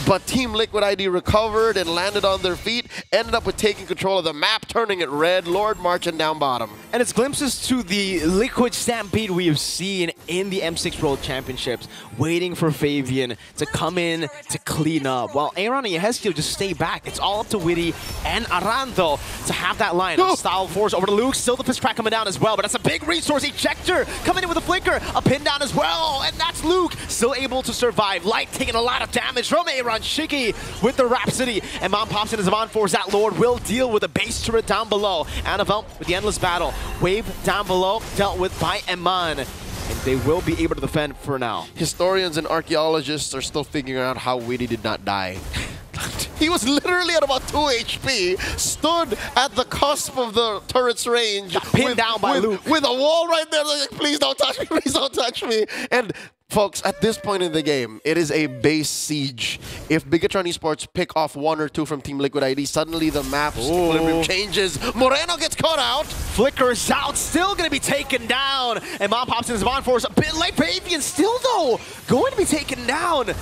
But Team Liquid ID recovered and landed on their feet, ended up with taking control of the map, turning it red, Lord marching down bottom. And it's glimpses to the Liquid Stampede we have seen in the M6 World Championships, waiting for Fabian to come in to clean up, while Aaron and Yehezkiel just stay back. It's all up to Witty and Aran, though, to have that line. Style force over to Luke, still the fist crack coming down as well, but that's a big resource. Ejector coming in with a flicker, a pin down as well, and that's Luke still able to survive. Light taking a lot of damage from Aaron. Shiki with the Rhapsody, and Mom pops in as Zaman Force. That Lord will deal with a base turret down below. Anavel with the endless battle. Wave down below, dealt with by Eman. And they will be able to defend for now. Historians and archaeologists are still figuring out how Witty did not die. He was literally at about 2 HP, stood at the cusp of the turret's range. Got pinned down by Luke. With a wall right there, like, please don't touch me, please don't touch me. And folks, at this point in the game, it is a base siege. If Bigatron Esports pick off 1 or 2 from Team Liquid ID, suddenly the map's equilibrium changes. Moreno gets caught out. Flickers out, still going to be taken down. And Mom pops in his Zaman Force, a bit late. Fabian still, though, going to be taken down.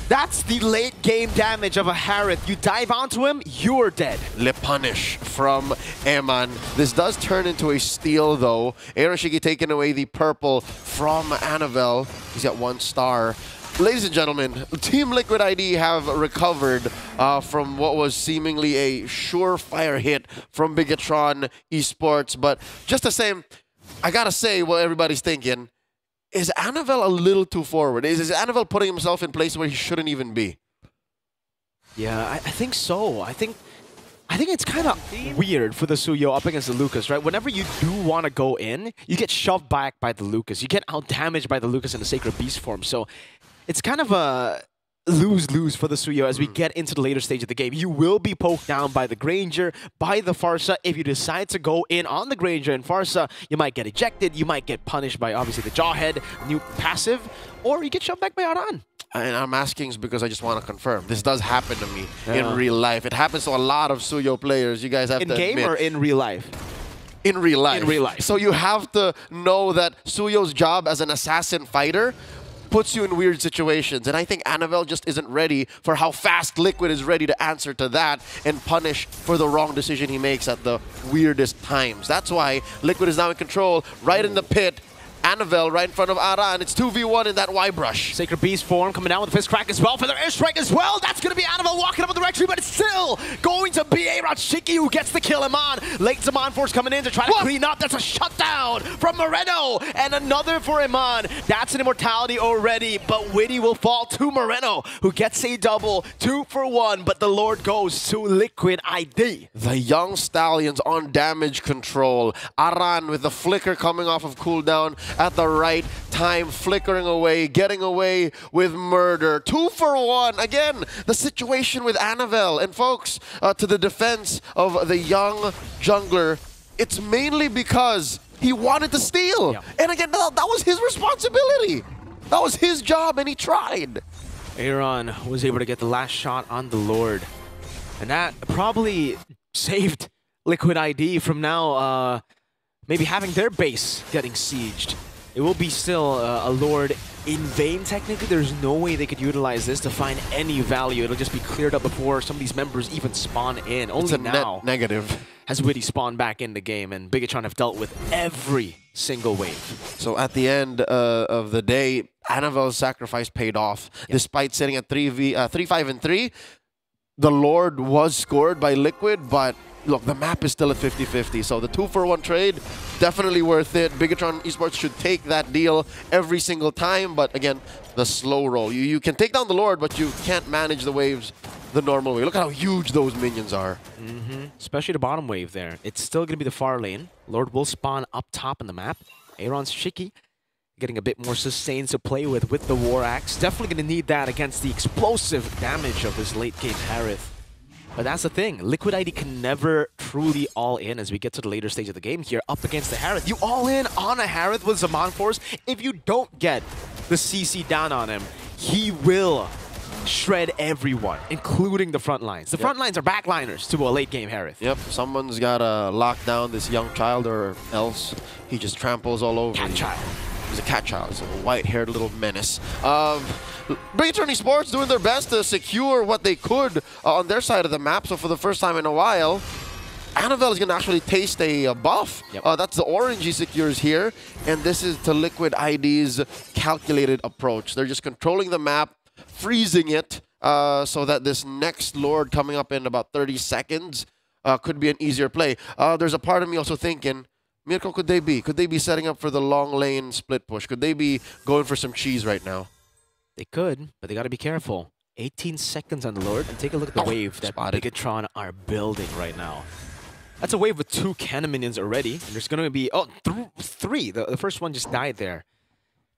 That's the late game damage of a Harith. You dive onto him, you're dead. Le punish from Eman. This does turn into a steal, though. Aroshiki taking away the purple from Anavel. He's got 1 star. Ladies and gentlemen, Team Liquid ID have recovered from what was seemingly a surefire hit from Bigatron Esports. But just the same, I gotta say what everybody's thinking. Is Anavel a little too forward? Is Anavel putting himself in places where he shouldn't even be? Yeah, I think so. I think it's kind of weird for the Suyo up against the Lucas, right? Whenever you do want to go in, you get shoved back by the Lucas. You get out-damaged by the Lucas in the Sacred Beast form. So it's kind of a lose-lose for the Suyo as we get into the later stage of the game. You will be poked down by the Granger, by the Farsa. If you decide to go in on the Granger and Farsa, you might get ejected, you might get punished by, obviously, the Jawhead, new passive, or you get shoved back by Aran. And I'm asking because I just want to confirm. This does happen to me in real life. It happens to a lot of Suyo players. You guys have to admit. In game or in real life? In real life. In real life. So you have to know that Suyo's job as an assassin fighter puts you in weird situations. And I think Anavel just isn't ready for how fast Liquid is ready to answer to that and punish for the wrong decision he makes at the weirdest times. That's why Liquid is now in control, right in the pit. Anavel right in front of Aran. It's 2v1 in that Y-brush. Sacred Beast form coming down with the fist crack as well for their airstrike as well. That's going to be Anavel walking up with the rectory, but it's still going to be Aaron Shiki who gets the kill. Iman. Late Zaman Force coming in to try to clean up. That's a shutdown from Moreno. And another for Iman. That's an immortality already, but Witty will fall to Moreno, who gets a double. 2 for 1, but the Lord goes to Liquid ID. The Young Stallions on damage control. Aran with the flicker coming off of cooldown at the right time, flickering away, getting away with murder. 2 for 1. Again, the situation with Anavel. And folks, to the defense of the young jungler, it's mainly because he wanted to steal. Yeah. And again, that was his responsibility. That was his job, and he tried. Aaron was able to get the last shot on the Lord. And that probably saved Liquid ID from now maybe having their base getting sieged. It will be still a Lord in vain, technically. There's no way they could utilize this to find any value. It'll just be cleared up before some of these members even spawn in. Only It's a now net negative. has Witty spawned back in the game, and Bigatron have dealt with every single wave. So at the end of the day, Anavel's sacrifice paid off. Yep. Despite sitting at 3-5-3, the Lord was scored by Liquid, but look, the map is still at 50-50, so the 2-for-1 trade, definitely worth it. Bigatron Esports should take that deal every single time, but again, the slow roll. You can take down the Lord, but you can't manage the waves the normal way. Look at how huge those minions are. Especially the bottom wave there. It's still going to be the far lane. Lord will spawn up top in the map. Aaron's Shiki getting a bit more sustained to play with the War Axe. Definitely going to need that against the explosive damage of this late game Harith. But that's the thing. Liquid ID can never truly all in as we get to the later stage of the game here up against the Harith. You all in on a Harith with Zaman Force. If you don't get the CC down on him, he will shred everyone, including the front lines. The front lines are backliners to a late game Harith. Yep, someone's got to lock down this young child or else he just tramples all over. Cat child. He's a cat child. He's a white-haired little menace. Bigatron Esports doing their best to secure what they could on their side of the map. So for the first time in a while, Anavel is going to actually taste a buff. Yep. That's the orange he secures here. And this is to Liquid ID's calculated approach. They're just controlling the map, freezing it, so that this next Lord coming up in about 30 seconds could be an easier play. There's a part of me also thinking, Mirko, could they be? Could they be setting up for the long lane split push? Could they be going for some cheese right now? They could, but they got to be careful. 18 seconds on the Lord, and take a look at the wave that Bigatron are building right now. That's a wave with 2 cannon minions already. And there's going to be, three. The first one just died there.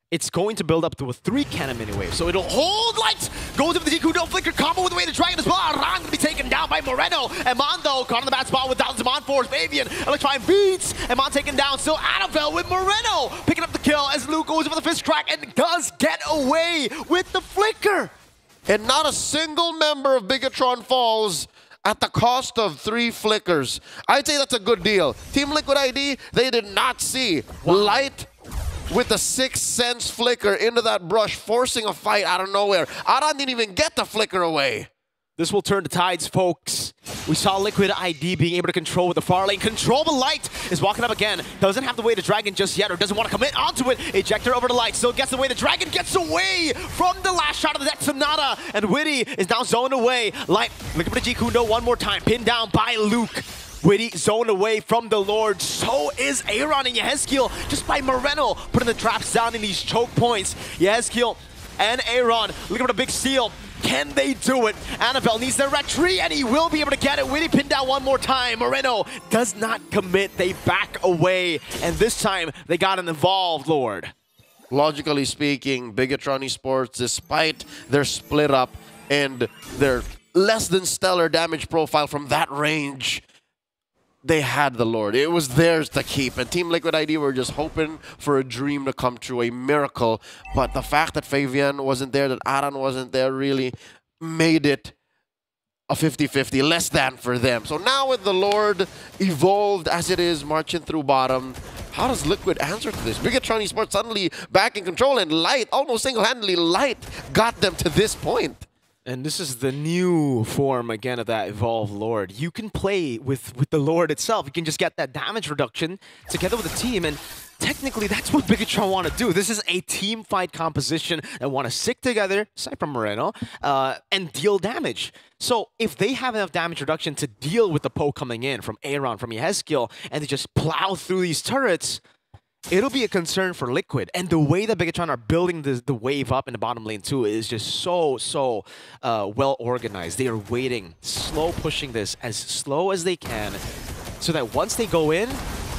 It's going to build up to a 3 cannon mini wave. So it'll hold lights. Goes into the G-Kudo flicker combo with the way the dragon as well. Aran going to be taken down by Moreno. Eman though caught on the bad spot with Zaman Force. Fabian electrifying beats. Eman taken down. Still Anavel with Moreno picking up the kill as Luke goes for the fist crack and does get away with the flicker. And not a single member of Bigatron falls at the cost of 3 flickers. I'd say that's a good deal. Team Liquid ID, they did not see light with the 6th Sense flicker into that brush, forcing a fight out of nowhere. Aran didn't even get the flicker away. This will turn the tides, folks. We saw Liquid ID being able to control with the far lane. Control the light is walking up again. Doesn't have the way to Dragon just yet, or doesn't want to commit onto it. Ejector over the light. Still gets the way. The Dragon gets away from the last shot of the Sonata. And Witty is now zoned away. Light looking for the G-Kundo one more time. Pinned down by Luke. Witty zoned away from the Lord. So is Aaron and Yehezkiel just by Moreno putting the traps down in these choke points. Yehezkiel and Aaron looking for the big steal. Can they do it? Anavel needs the retreat, and he will be able to get it. Witty pinned down one more time. Moreno does not commit. They back away, and this time they got an involved Lord. Logically speaking, Bigatron Esports, despite their split up and their less than stellar damage profile from that range, they had the Lord. It was theirs to keep. And Team Liquid ID were just hoping for a dream to come true, a miracle. But the fact that Fabian wasn't there, that Aran wasn't there, really made it a 50-50, less than for them. So now with the Lord evolved as it is, marching through bottom, how does Liquid answer to this? Bigatron Esports suddenly back in control, and Light, almost single-handedly, Light got them to this point. And this is the new form, again, of that Evolved Lord. You can play with the Lord itself. You can just get that damage reduction together with the team, and technically that's what Bigatron want to do. This is a team fight composition that want to stick together, aside from Moreno, and deal damage. So if they have enough damage reduction to deal with the poke coming in from Aaron, from Yehezkiel, and to just plow through these turrets, it'll be a concern for Liquid. And the way that Bigatron are building the wave up in the bottom lane too is just so well organized. They are waiting, slow pushing this as slow as they can, so that once they go in,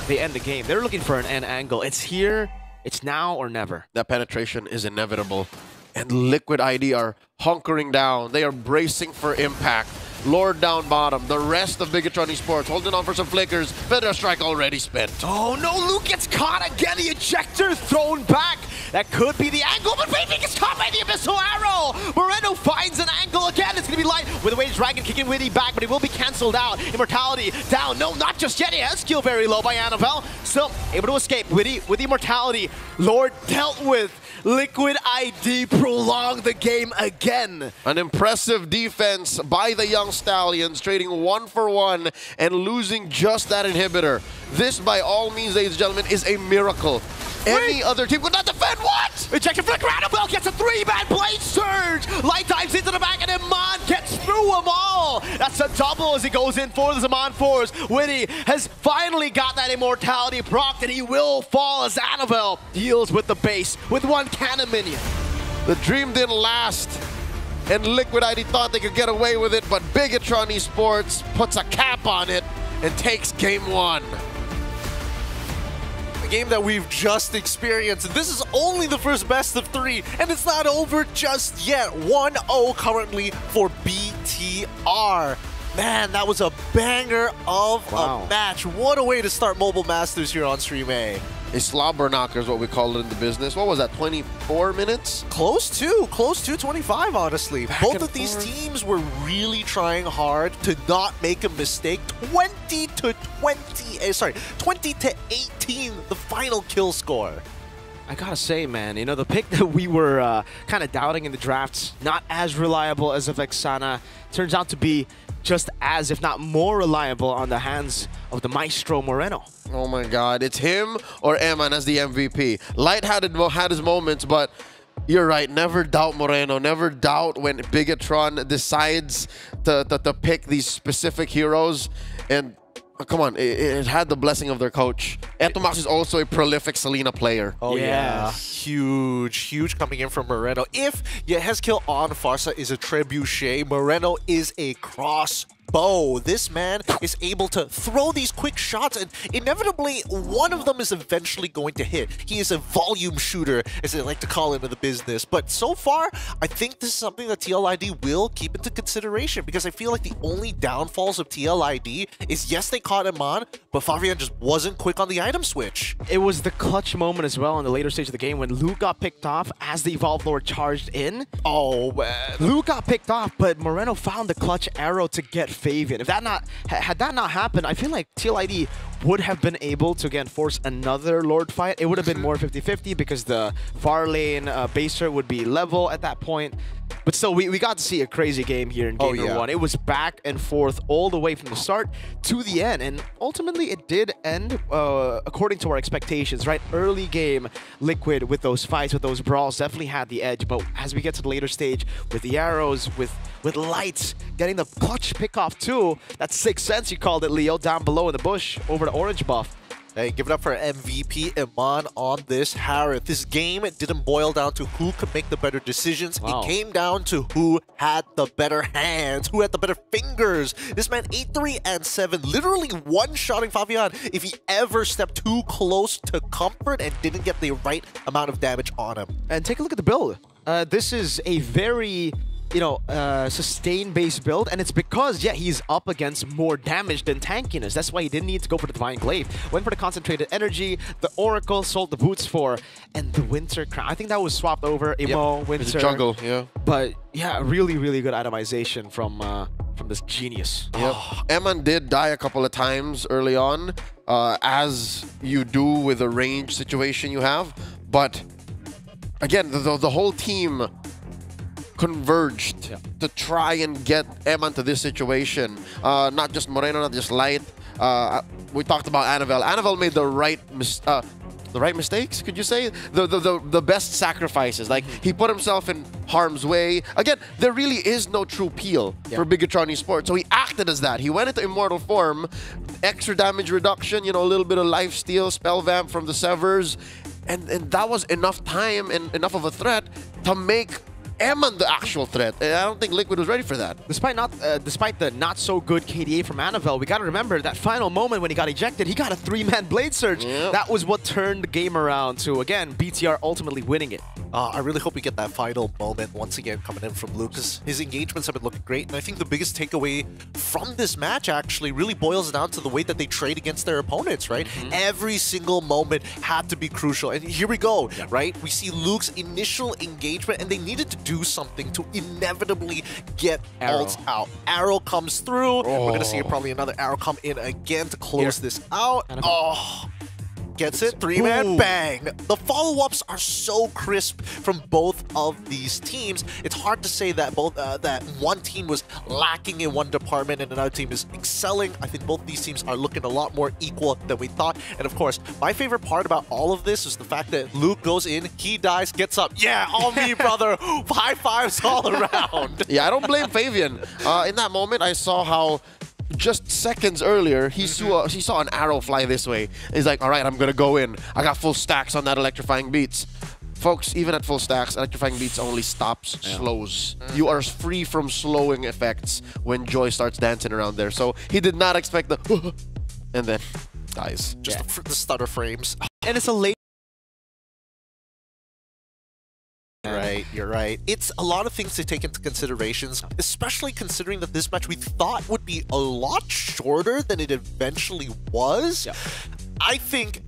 they end the game. They're looking for an end angle. It's here, it's now or never. That penetration is inevitable. And Liquid ID are hunkering down. They are bracing for impact. Lord down bottom. The rest of Bigatron Esports holding on for some flickers. Feather Strike already spent. Oh no, Luke gets caught again. The ejector thrown back. That could be the angle, but Baby gets caught by the Abyssal Arrow. Moreno finds an angle again. It's going to be Light with the Wage Dragon kicking Witty back, but he will be cancelled out. Immortality down. No, not just yet. He has skill very low by Annabelle. Still able to escape. Witty with Immortality. Lord dealt with. Liquid ID prolonged the game again. An impressive defense by the Young Stallions, trading 1-for-1 and losing just that inhibitor. This, by all means, ladies and gentlemen, is a miracle. Any other team could not defend. What? Ejection flicker. Annabelle gets a 3-man blade surge. Light dives into the back, and Iman gets through them all. That's a double as he goes in for the Zaman Force. Witty has finally got that immortality proc, and he will fall as Annabelle deals with the base with one cannon minion. The dream didn't last, and Liquid ID thought they could get away with it, but Bigatron Esports puts a cap on it and takes game 1. Game that we've just experienced. This is only the first best of 3, and it's not over just yet. 1-0 currently for BTR. Man, that was a banger of a match. What a way to start Mobile Masters here on Stream A. A slobber knocker is what we call it in the business. What was that, 24 minutes? Close to 25, honestly. Both of these teams were really trying hard to not make a mistake. 20 to 18, the final kill score. I gotta say, man, you know, the pick that we were kind of doubting in the drafts, not as reliable as a Vexana, turns out to be just as, if not more reliable on the hands of the Maestro Moreno. Oh my god, it's him or Eman as the MVP. Light had his moments, but you're right, never doubt Moreno, never doubt when Bigatron decides to pick these specific heroes. And come on, it had the blessing of their coach. Etomax is also a prolific Selena player. Oh yeah. Huge coming in from Moreno. If his kill on Farsa is a trebuchet, Moreno is a crossbow. This man is able to throw these quick shots, and inevitably one of them is eventually going to hit. He is a volume shooter, as they like to call him in the business. But so far, I think this is something that TLID will keep into consideration, because I feel like the only downfalls of TLID is, yes, they caught him on, but Fabian just wasn't quick on the item switch. It was the clutch moment as well in the later stage of the game when Luke got picked off as the Evolved Lord charged in. Oh, man. Luke got picked off, but Moreno found the clutch arrow to get Fabian. If that had that not happened, I feel like TLID would have been able to, again, force another Lord fight. It would have been more 50-50 because the far lane baser would be level at that point. But still, we got to see a crazy game here in Game 1. It was back and forth all the way from the start to the end. And ultimately, it did end according to our expectations, right? Early game, Liquid with those fights, with those brawls, definitely had the edge. But as we get to the later stage, with the arrows, with Lights getting the clutch pick-off too, that 6th sense, you called it, Leo, down below in the bush, over the orange buff. Hey, give it up for MVP Iman on this Harith. This game didn't boil down to who could make the better decisions. It came down to who had the better hands, who had the better fingers. This man, 8-3 and 7, literally one-shotting Fabian if he ever stepped too close to comfort and didn't get the right amount of damage on him. And take a look at the build. This is a very, sustain-based build, and it's because, he's up against more damage than tankiness. That's why he didn't need to go for the Divine Glaive. Went for the Concentrated Energy, the Oracle, sold the boots for, and the Winter Crown. I think that was swapped over, Imo, Winter. It's a jungle, But, really good itemization from this genius. Yep. Eman did die a couple of times early on, as you do with the range situation you have. But, again, the whole team converged to try and get Eman to this situation. Not just Moreno, not just Light. We talked about Annabelle. Annabelle made the right mistakes, could you say? The best sacrifices. Like, he put himself in harm's way. Again, there really is no true peel for Bigatron Esports, so he acted as that. He went into immortal form, extra damage reduction, a little bit of life steal, spell vamp from the Severs, and that was enough time and enough of a threat to make am the actual threat. And I don't think Liquid was ready for that. Despite the not so good KDA from Annabelle, we got to remember that final moment when he got ejected, he got a 3-man Blade Surge. Yep. That was what turned the game around to, again, BTR ultimately winning it. I really hope we get that final moment once again coming in from Luke, because his engagements have been looking great. And I think the biggest takeaway from this match actually really boils down to the way that they trade against their opponents, right? Every single moment had to be crucial. And here we go, right? We see Luke's initial engagement, and they needed to do something to inevitably get ults out. Arrow comes through. We're going to see probably another arrow come in again to close this out. Gets it, 3-man bang. The follow-ups are so crisp from both of these teams. It's hard to say that that one team was lacking in one department and another team is excelling. I think both these teams are looking a lot more equal than we thought. And of course, my favorite part about all of this is the fact that Luke goes in, he dies, gets up. Yeah, all me, brother. High fives all around. Yeah, I don't blame Fabian. In that moment, I saw how just seconds earlier, he saw an arrow fly this way. He's like, all right, I'm going to go in. I got full stacks on that Electrifying Beats. Folks, even at full stacks, Electrifying Beats only stops, slows. You are free from slowing effects when Joy starts dancing around there. So he did not expect the and then dies. Just the stutter frames. And it's a late. Right, you're right. It's a lot of things to take into considerations, especially considering that this match we thought would be a lot shorter than it eventually was. Yeah. I think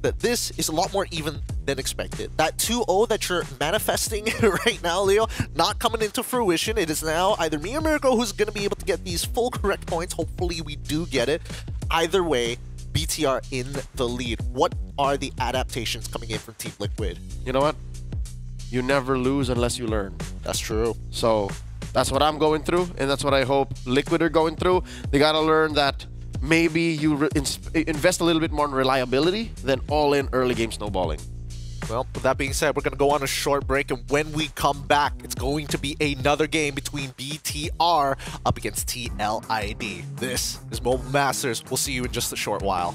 that this is a lot more even than expected. That 2-0 that you're manifesting right now, Leo, not coming into fruition. It is now either me or Miracle who's going to be able to get these full correct points. Hopefully we do get it. Either way, BTR in the lead. What are the adaptations coming in from Team Liquid? You know what? You never lose unless you learn. That's true. So that's what I'm going through, and that's what I hope Liquid are going through. They got to learn that maybe you invest a little bit more in reliability than all-in early game snowballing. Well, with that being said, we're going to go on a short break, and when we come back, it's going to be another game between BTR up against TLID. This is Mobile Masters. We'll see you in just a short while.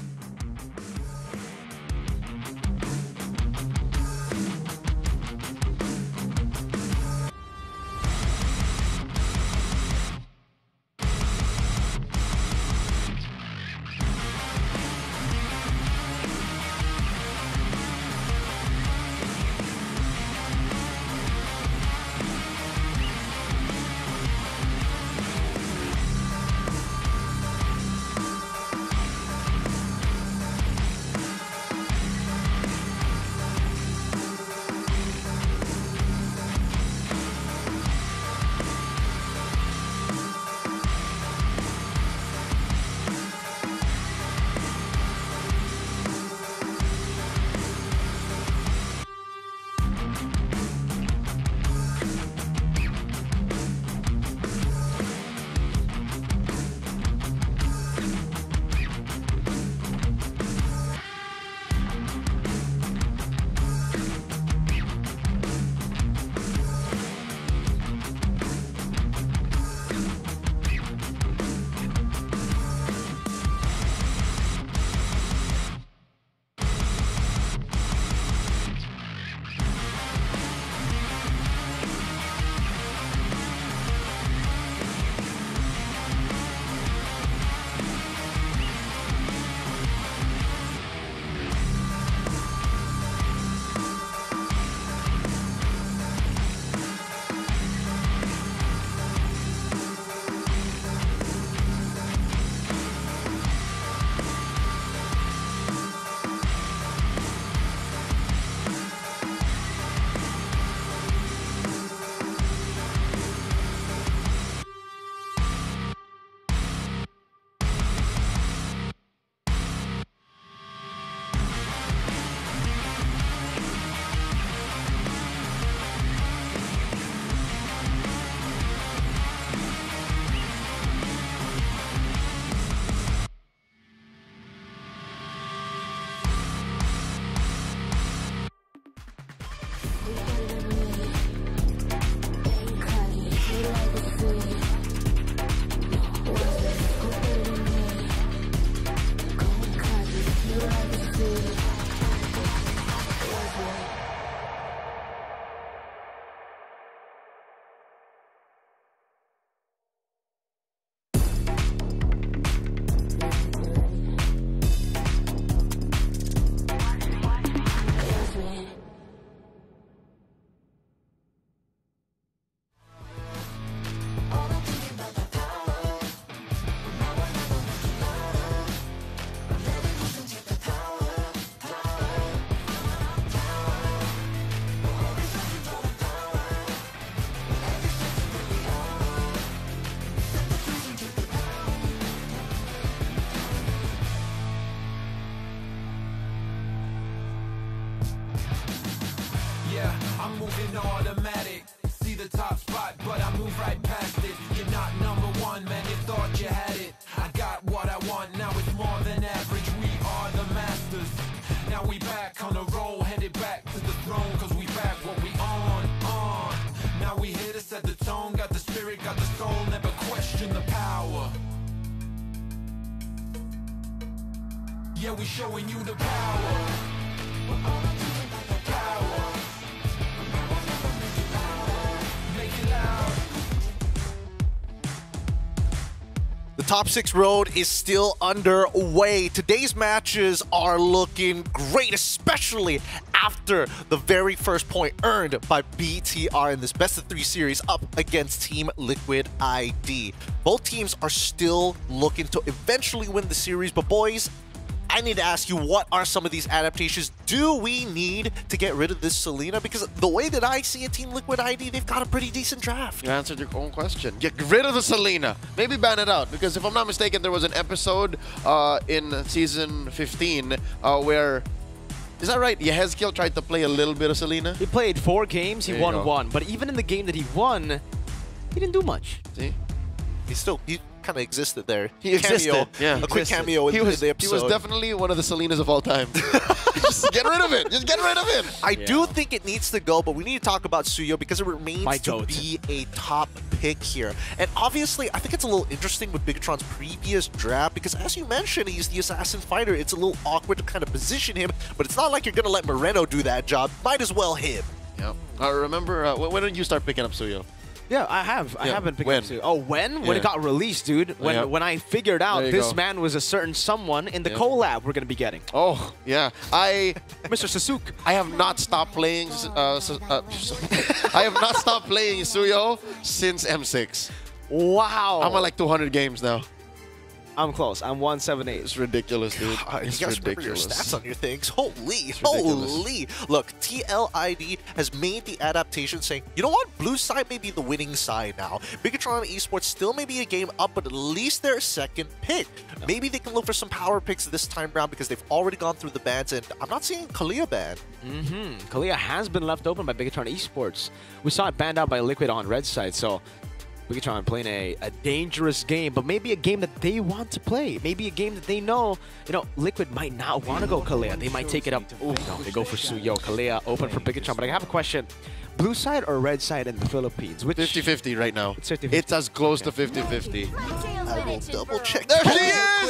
I'm moving automatic. See the top spot, but I move right past it. You're not number one, man, you thought you had it. I got what I want, now it's more than average. We are the masters. Now we back on the roll, headed back to the throne, cause we back what we on. Now we here to set the tone, got the spirit, got the soul, never question the power. Yeah, we showing you the power. Power. Make it loud. The top 6 road is still underway. Today's matches are looking great, especially after the very first point earned by BTR in this best of 3 series up against Team Liquid ID. Both teams are still looking to eventually win the series, but boys, I need to ask you, what are some of these adaptations do we need to get rid of this Selena? Because the way that I see it, Team Liquid ID, they've got a pretty decent draft. You answered your own question. Get rid of the Selena. Maybe ban it out. Because if I'm not mistaken, there was an episode in Season 15 where... Is that right? Yehezkiel tried to play a little bit of Selena? He played 4 games, he won 1. But even in the game that he won, he didn't do much. See? He kind of existed there. He existed. Yeah. A quick cameo in the episode. He was definitely one of the Selenas of all time. Just get rid of it. Just get rid of it. I do think it needs to go, but we need to talk about Suyo because it remains to be a top pick here. And obviously, I think it's a little interesting with Bigatron's previous draft because, as you mentioned, he's the assassin fighter. It's a little awkward to kind of position him, but it's not like you're going to let Moreno do that job. Might as well him. Yep. I remember, when did you start picking up Suyo? Yeah, I have. I have been picking up Suyo. Oh, when? Yeah. When it got released, dude. When I figured out this man was a certain someone in the collab we're going to be getting. Oh, yeah. Mr. Sasuke. I have not stopped playing I have not stopped playing Suyo since M6. Wow. I'm at like 200 games now. I'm close. I'm 178. It's ridiculous, dude. You guys remember your stats on your things. Holy. Ridiculous. Look, TLID has made the adaptation saying, you know what? Blue side may be the winning side now. Bigatron Esports still may be a game up, but at least they're second pick. Maybe they can look for some power picks this time around because they've already gone through the bans, and I'm not seeing Kalia banned. Kalia has been left open by Bigatron Esports. We saw it banned out by Liquid on red side, so Bigatron playing a dangerous game, but maybe a game that they want to play. Maybe a game that they know, Liquid might not want to go Kalia. They might take it up. No, they go for Suyo. Kalia open for Bigatron. But I have a question. Blue side or red side in the Philippines? Which 50-50 right now. It's 50-50. It's as close to 50-50. I will double check. There she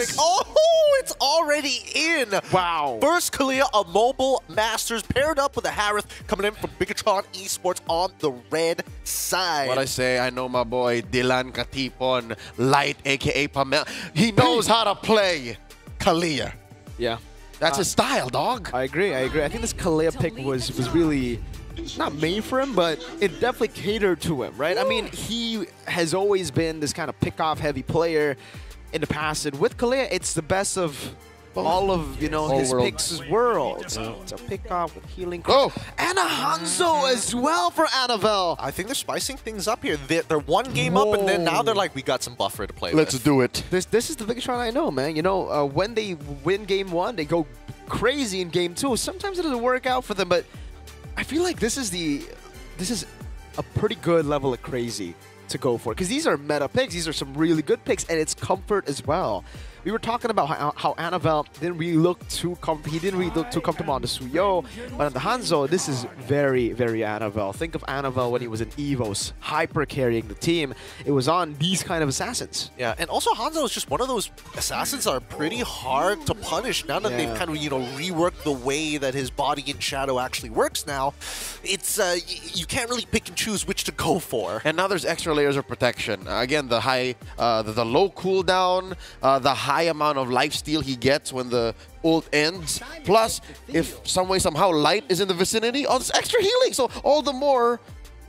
is! Oh, it's already in. Wow. First Kalia, a Mobile Masters paired up with a Harith coming in from Bigatron Esports on the red side. What I say, I know my boy Dylan Katipon, Light, a.k.a. Pamela. He knows how to play Kalia. Yeah. That's his style, dog. I agree. I think this Kalia pick was really not made for him, but it definitely catered to him, right? I mean, he has always been this kind of pick-off heavy player in the past, and with Kalia, it's the best of all of, his picks' world. So it's a pick-off with healing. And a Hanzo as well for Annabelle. I think they're spicing things up here. They're one game up, and then now they're like, we got some buffer to play Let's with. do it. This is the Bigatron I know, man. When they win game 1, they go crazy in game 2. Sometimes it doesn't work out for them, but I feel like this is a pretty good level of crazy to go for, because these are meta picks. These are some really good picks, and it's comfort as well. We were talking about how Annabelle didn't really look too comfortable on the Suyo, but on the Hanzo, this is very, very Annabelle. Think of Annabelle when he was in EVOS, hyper carrying the team. It was on these kind of assassins. Yeah, and also Hanzo is just one of those assassins that are pretty hard to punish now that they've kind of, reworked the way that his body in shadow actually works now. It's, you can't really pick and choose which to go for. And now there's extra layers of protection. Again, the high, the low cooldown, the high amount of lifesteal he gets when the ult ends. Plus, if some way, somehow, Light is in the vicinity, all this extra healing. So all the more,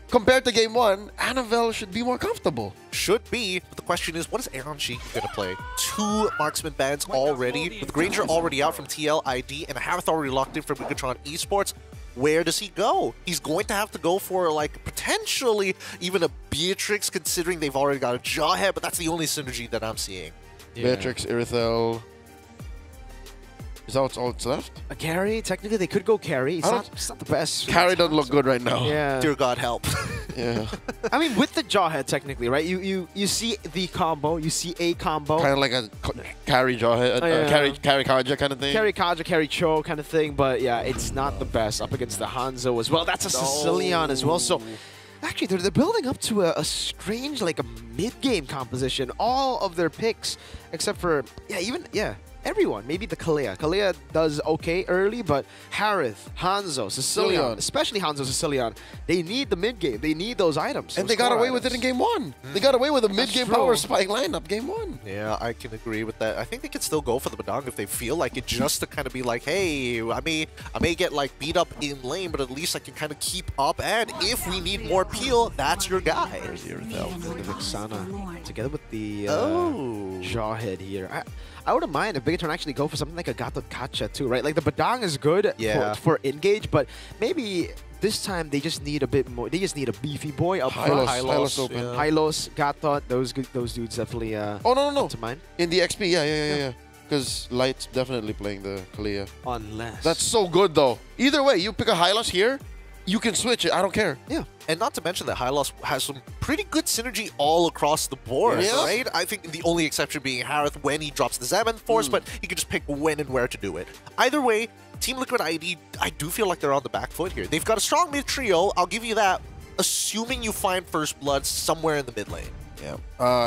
compared to game 1, Annabelle should be more comfortable. Should be, but the question is, what is Aaron Sheik going to play? 2 marksman bans already, with Granger already out from TLID, and Harith already locked in for Bigatron Esports. Where does he go? He's going to have to go for, potentially even a Beatrix, considering they've already got a Jawhead, but that's the only synergy that I'm seeing. Yeah. Beatrix, Irithel. Is that what's all that's left? A carry? Technically, they could go carry. It's not the best. Carry doesn't look good right now. Yeah. Dear God, help. Yeah. I mean, with the jawhead, technically, right? You see the combo. You see a combo. Kind of like a carry jawhead, carry Kaja kind of thing. Carry Kaja, carry Cho kind of thing. But yeah, it's not the best up against the Hanzo as well. That's a Sicilian as well. So actually, they're building up to a strange, like a mid-game composition. All of their picks, except for, everyone. Maybe the Kalea. Kalea does okay early, but Harith, Hanzo, Sicilian, especially Hanzo, Sicilian, they need the mid-game. They need those items. And they got away with it in game 1. They got away with a mid-game power spike lineup game 1. Yeah, I can agree with that. I think they could still go for the Badang if they feel like it, just to kind of be like, hey, I may get like beat up in lane, but at least I can kind of keep up. And if we need more peel, that's your guy. There's the Vixana together with the Jawhead here. I wouldn't mind if Bigatron actually go for something like a Gato Kacha too, right? Like the Badang is good for engage, but maybe this time they just need a bit more. They just need a beefy boy up front. Hylos open. Hylos, Gato, those dudes definitely. Oh no! To mind. In the XP, yeah. Because Light's definitely playing the Kalea. Unless. That's so good though. Either way, you pick a Hylos here, you can switch it. I don't care. Yeah. And not to mention that Hylos has some pretty good synergy all across the board, right? I think the only exception being Harith when he drops the Zaman Force, but he can just pick when and where to do it. Either way, Team Liquid ID, I do feel like they're on the back foot here. They've got a strong mid-trio, I'll give you that, assuming you find First Blood somewhere in the mid lane. Yeah.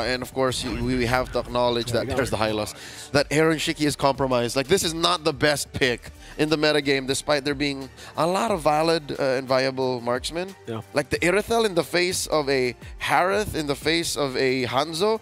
And of course, we have to acknowledge that there's the Hylos. That Aaron Shiki is compromised. Like, this is not the best pick in the metagame, despite there being a lot of valid and viable marksmen. Yeah. Like the Irithel in the face of a Harith, in the face of a Hanzo.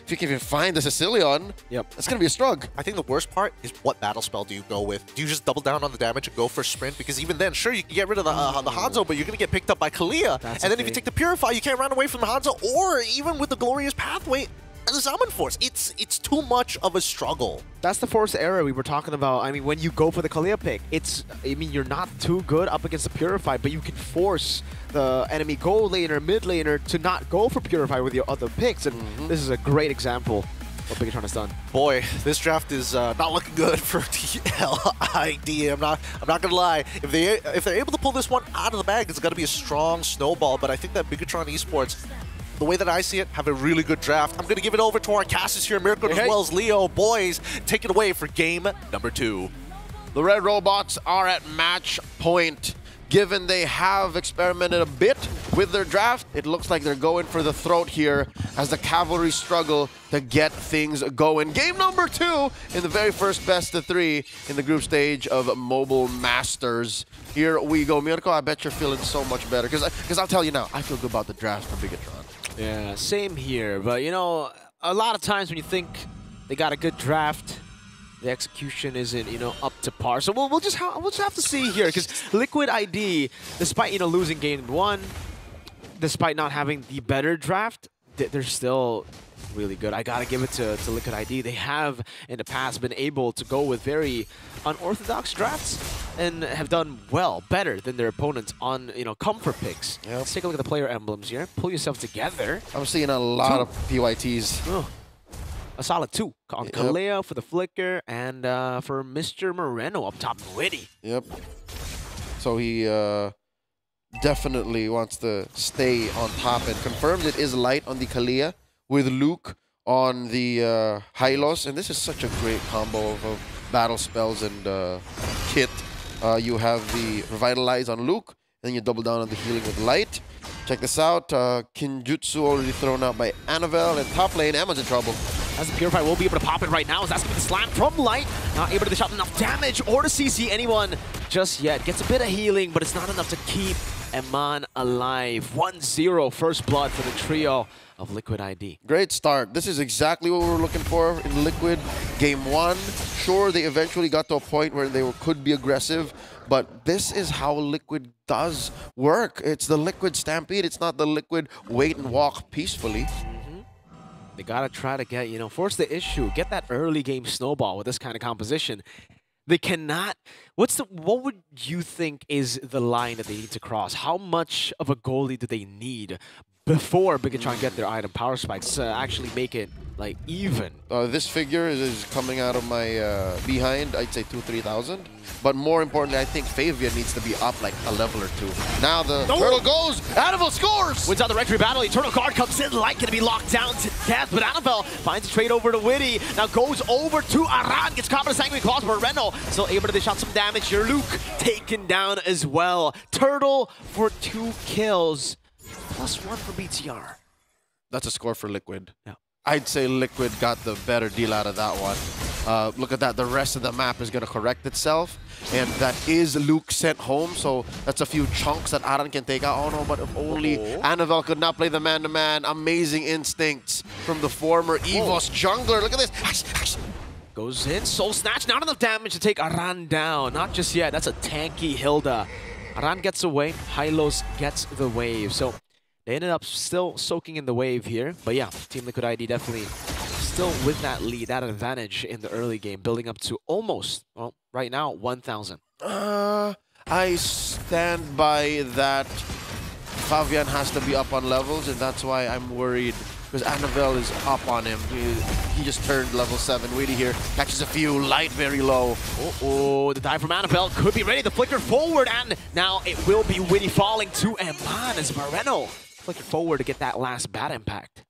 If you can even find the Sicilian, that's going to be a struggle. I think the worst part is what battle spell do you go with? Do you just double down on the damage and go for sprint? Because even then, sure, you can get rid of the Hanzo, but you're going to get picked up by Kalea. And then if you take the Purify, you can't run away from the Hanzo, or even with the Glorious Pathway, the Zaman Force. It's too much of a struggle. That's the force error we were talking about. I mean, when you go for the Kalea pick, you're not too good up against the Purify, but you can force the enemy gold laner, mid laner to not go for Purify with your other picks, and this is a great example what Bigatron has done. Boy, this draft is not looking good for TLID. I'm not gonna lie. If they're able to pull this one out of the bag, it's gonna be a strong snowball. But I think that Bigatron Esports, the way that I see it, have a really good draft. I'm going to give it over to our Cassius here, Miracle, as well as Leo. Boys, take it away for game number 2. The Red Robots are at match point. Given they have experimented a bit with their draft, it looks like they're going for the throat here as the Cavalry struggle to get things going. Game number 2 in the very first best of 3 in the group stage of Mobile Masters. Here we go. Mirko, I bet you're feeling so much better because I'll tell you now, I feel good about the draft for Bigatron. Yeah, same here. But, you know, a lot of times when you think they got a good draft, the execution isn't, you know, up to par. So we'll just have to see here, because Liquid ID, despite, you know, losing game 1, despite not having the better draft, they're still really good. I gotta give it to Liquid ID. They have in the past been able to go with very unorthodox drafts and have done well, better than their opponents on, you know, comfort picks. Yep. Let's take a look at the player emblems here. Pull yourself together. I'm seeing a lot of PYTs. Oh. A solid 2 on Kalea for the Flicker and for Mr. Moreno up top, Witty. Yep. So he definitely wants to stay on top and confirms it is Light on the Kalea with Luke on the Hylos. And this is such a great combo of battle spells and kit. You have the Revitalize on Luke, and then you double down on the healing with Light. Check this out. Kinjutsu already thrown out by Annabelle. And top lane, Emma's in trouble. As the Purify will be able to pop it right now, as that's going to be the slam from Light. Not able to dish out enough damage or to CC anyone just yet. Gets a bit of healing, but it's not enough to keep Eman alive. 1-0 first blood for the trio of Liquid ID. Great start. This is exactly what we were looking for in Liquid game 1. Sure, they eventually got to a point where they could be aggressive, but this is how Liquid does work. It's the Liquid Stampede. It's not the Liquid wait and walk peacefully. They gotta try to get, you know, force the issue, get that early game snowball with this kind of composition. They cannot. What would you think is the line that they need to cross? How much of a goalie do they need before Bigatron get their item power spikes to actually make it like even. This figure is coming out of my behind, I'd say 2,000-3,000. But more importantly, I think Fabian needs to be up like a level or two. Now the turtle goes, Annabelle scores! Wins out the rectory battle, Eternal Guard comes in, Light gonna be locked down to death, but Annabelle finds a trade over to Witty, now goes over to Aran, gets caught by the Sanguine Claws, but Reno still able to dish out some damage here. Luke taken down as well. Turtle for 2 kills, +1 for BTR. That's a score for Liquid. Yeah. I'd say Liquid got the better deal out of that one. Look at that, the rest of the map is going to correct itself. And that is Luke sent home, so that's a few chunks that Aran can take out. Oh no, but if only Annabelle could not play the man-to-man. Amazing instincts from the former EVOS jungler. Look at this. Goes in, Soul Snatch, not enough damage to take Aran down. Not just yet, that's a tanky Hilda. Aran gets away, Hylos gets the wave. So they ended up still soaking in the wave here. But yeah, Team Liquid ID definitely still with that lead, that advantage in the early game, building up to almost, well, right now, 1,000. I stand by that Fabian has to be up on levels, and that's why I'm worried. Because Annabelle is up on him. He just turned level 7. Witty here catches a few, Light very low. The dive from Annabelle could be ready. The flicker forward, and now it will be Witty falling to Eman as Moreno flicker forward to get that last bad impact.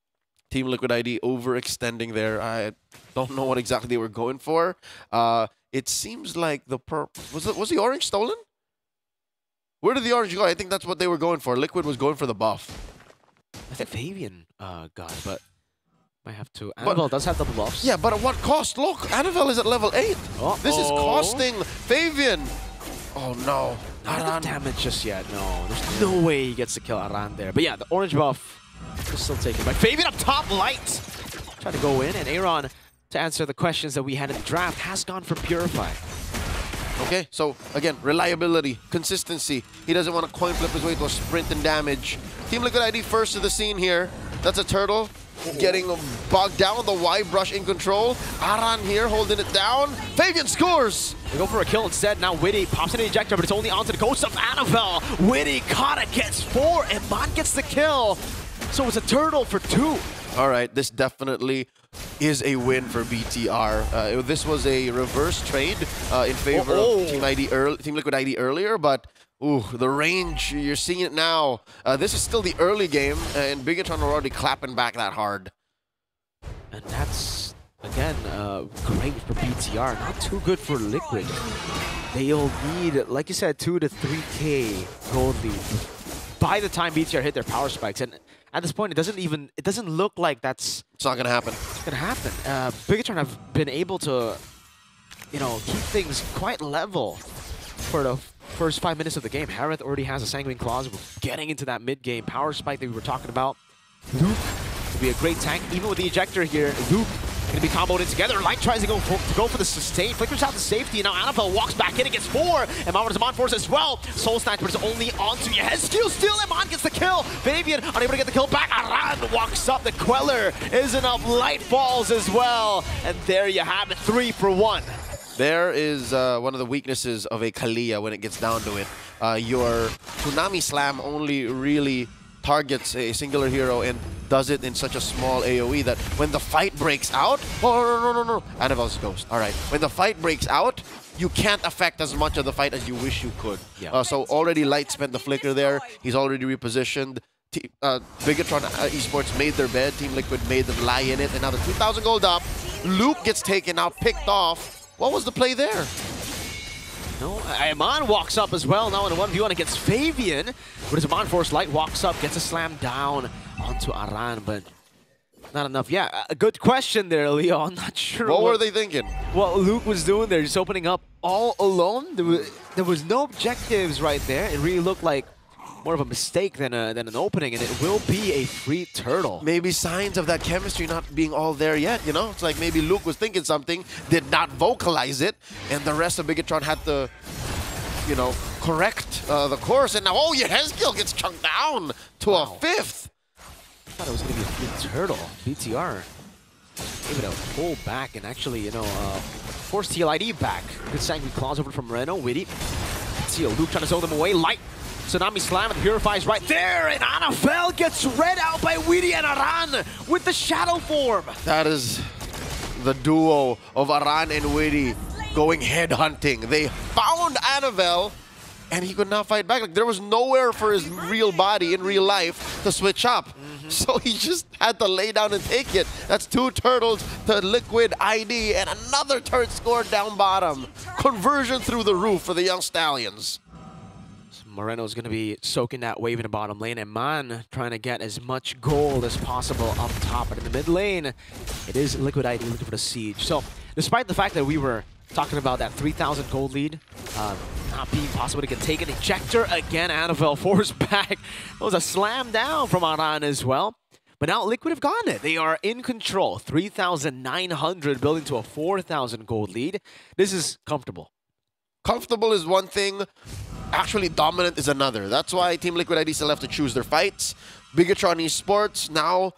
Team Liquid ID overextending there. I don't know what exactly they were going for. It seems like the was the orange stolen? Where did the orange go? I think that's what they were going for. Liquid was going for the buff. I think Fabian got it, but might have to. Annabelle does have double buffs. Yeah, but at what cost? Look, Annabelle is at level 8. This is costing Fabian. Oh no. Not enough damage just yet. No, there's no way he gets to kill Aran there. But yeah, the orange buff is still taken by Fabian up top. Light try to go in, and Aaron, to answer the questions that we had in the draft, has gone for Purify. Okay, so again, reliability, consistency. He doesn't want to coin flip his way to a sprint and damage. Team Liquid ID first to the scene here. That's a turtle getting bogged down. The Y brush in control. Aran here holding it down. Fabian scores! They go for a kill instead. Now Witty pops in the ejector, but it's only onto the ghost of Annabelle. Witty caught it, gets 4, and Mon gets the kill. So it's a turtle for 2. All right, this definitely is a win for BTR. This was a reverse trade in favor of Team Liquid ID earlier, but ooh, the range, you're seeing it now. This is still the early game, and Bigatron are already clapping back that hard. And that's, again, great for BTR. Not too good for Liquid. They'll need, like you said, 2 to 3K gold lead by the time BTR hit their power spikes. And at this point, it doesn't look like it's not gonna happen. It's gonna happen. Bigatron have been able to, you know, keep things quite level for the first 5 minutes of the game. Harith already has a Sanguine Claws. We're getting into that mid-game power spike that we were talking about. Luke will be a great tank, even with the ejector here. Luke gonna be comboed in together. Light tries to go for the sustain, flickers out the safety, and now Annabelle walks back in and gets 4. And Mount is on force as well. Soul Snatch, but it's only onto Yehezkiel still. Eman gets the kill. Fabian unable to get the kill back. Aran walks up. The Queller is enough. Light falls as well. And there you have it, 3 for 1. There is one of the weaknesses of a Kalia when it gets down to it. Your Tsunami Slam only really targets a singular hero and does it in such a small AoE that when the fight breaks out, no. Annabelle's Ghost. All right. When the fight breaks out, you can't affect as much of the fight as you wish you could. Yeah. So already Light spent the flicker there. He's already repositioned. Bigatron Esports made their bed. Team Liquid made them lie in it. And now the 2,000 gold up. Luke gets taken out, picked off. What was the play there? No, Eman walks up as well now in a 1v1 against Fabian. But as Eman Force Light walks up, gets a slam down onto Aran, but not enough. Yeah, a good question there, Leo. I'm not sure what were they thinking? What Luke was doing there, just opening up all alone. There was no objectives right there. It really looked like more of a mistake than an opening, and it will be a free turtle. Maybe signs of that chemistry not being all there yet, you know? It's like maybe Luke was thinking something, did not vocalize it, and the rest of Bigatron had to, you know, correct the course. And now, oh, Yehezkiel gets chunked down to a 5th. I thought it was going to be a free turtle. BTR able to pull back and actually, you know, force TLID back. Good Sanguine Claws over from Reno. Witty. See Luke trying to throw them away. Light Tsunami Slam and Purify's right there, and Anafel gets read out by Witty and Aran with the Shadow Form. That is the duo of Aran and Witty going headhunting. They found Anavel, and he could not fight back. Like, there was nowhere for his real body in real life to switch up. So he just had to lay down and take it. That's 2 turtles to Liquid ID, and another turret scored down bottom. Conversion through the roof for the young Stallions. Moreno's going to be soaking that wave in the bottom lane, and Man trying to get as much gold as possible up top. But in the mid lane, it is Liquid ID looking for the siege. So despite the fact that we were talking about that 3,000 gold lead not being possible to get taken, ejector again, Anavel forced back. It was a slam down from Aran as well. But now Liquid have gotten it. They are in control. 3,900 building to a 4,000 gold lead. This is comfortable. Comfortable is one thing. Actually dominant is another. That's why Team Liquid ID still have to choose their fights. Bigatron Esports now,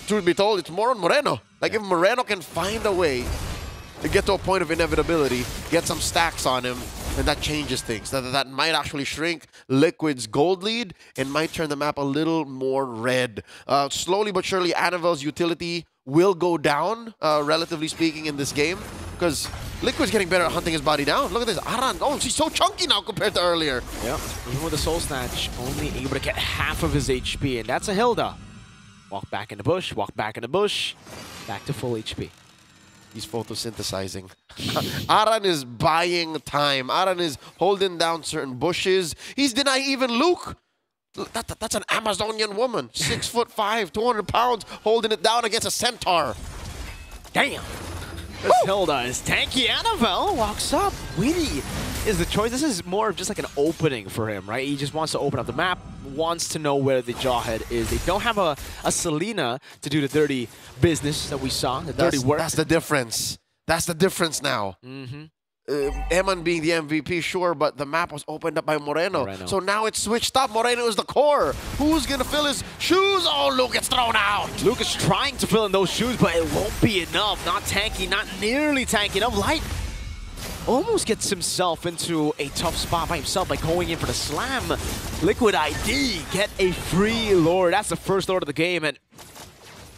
truth be told, it's more on Moreno. Like, if Moreno can find a way to get to a point of inevitability, get some stacks on him, and that changes things. That might actually shrink Liquid's gold lead and might turn the map a little more red. Slowly but surely, Anavel's utility will go down, relatively speaking, in this game, because Liquid's getting better at hunting his body down. Look at this. Aran, oh, she's so chunky now compared to earlier. Yeah, even with the Soul Snatch, only able to get half of his HP, and that's a Hilda. Walk back in the bush, walk back in the bush, back to full HP. He's photosynthesizing. Aran is buying time. Aran is holding down certain bushes. He's denying even Luke. That's an Amazonian woman. 6'5", 200 pounds, holding it down against a centaur. Damn. This Hilda is tanky. Anavel walks up. Witty is the choice. This is more of just like an opening for him, right? He just wants to open up the map, wants to know where the Jawhead is. They don't have a Selena to do the dirty business that we saw, the dirty work. That's the difference. That's the difference now. Eman being the MVP, sure, but the map was opened up by Moreno. So now it's switched up. Moreno is the core. Who's going to fill his shoes? Oh, Luke gets thrown out. Luke is trying to fill in those shoes, but it won't be enough. Not tanky, not nearly tanky enough. Light almost gets himself into a tough spot by himself by going in for the slam. Liquid ID get a free Lord. That's the first Lord of the game. And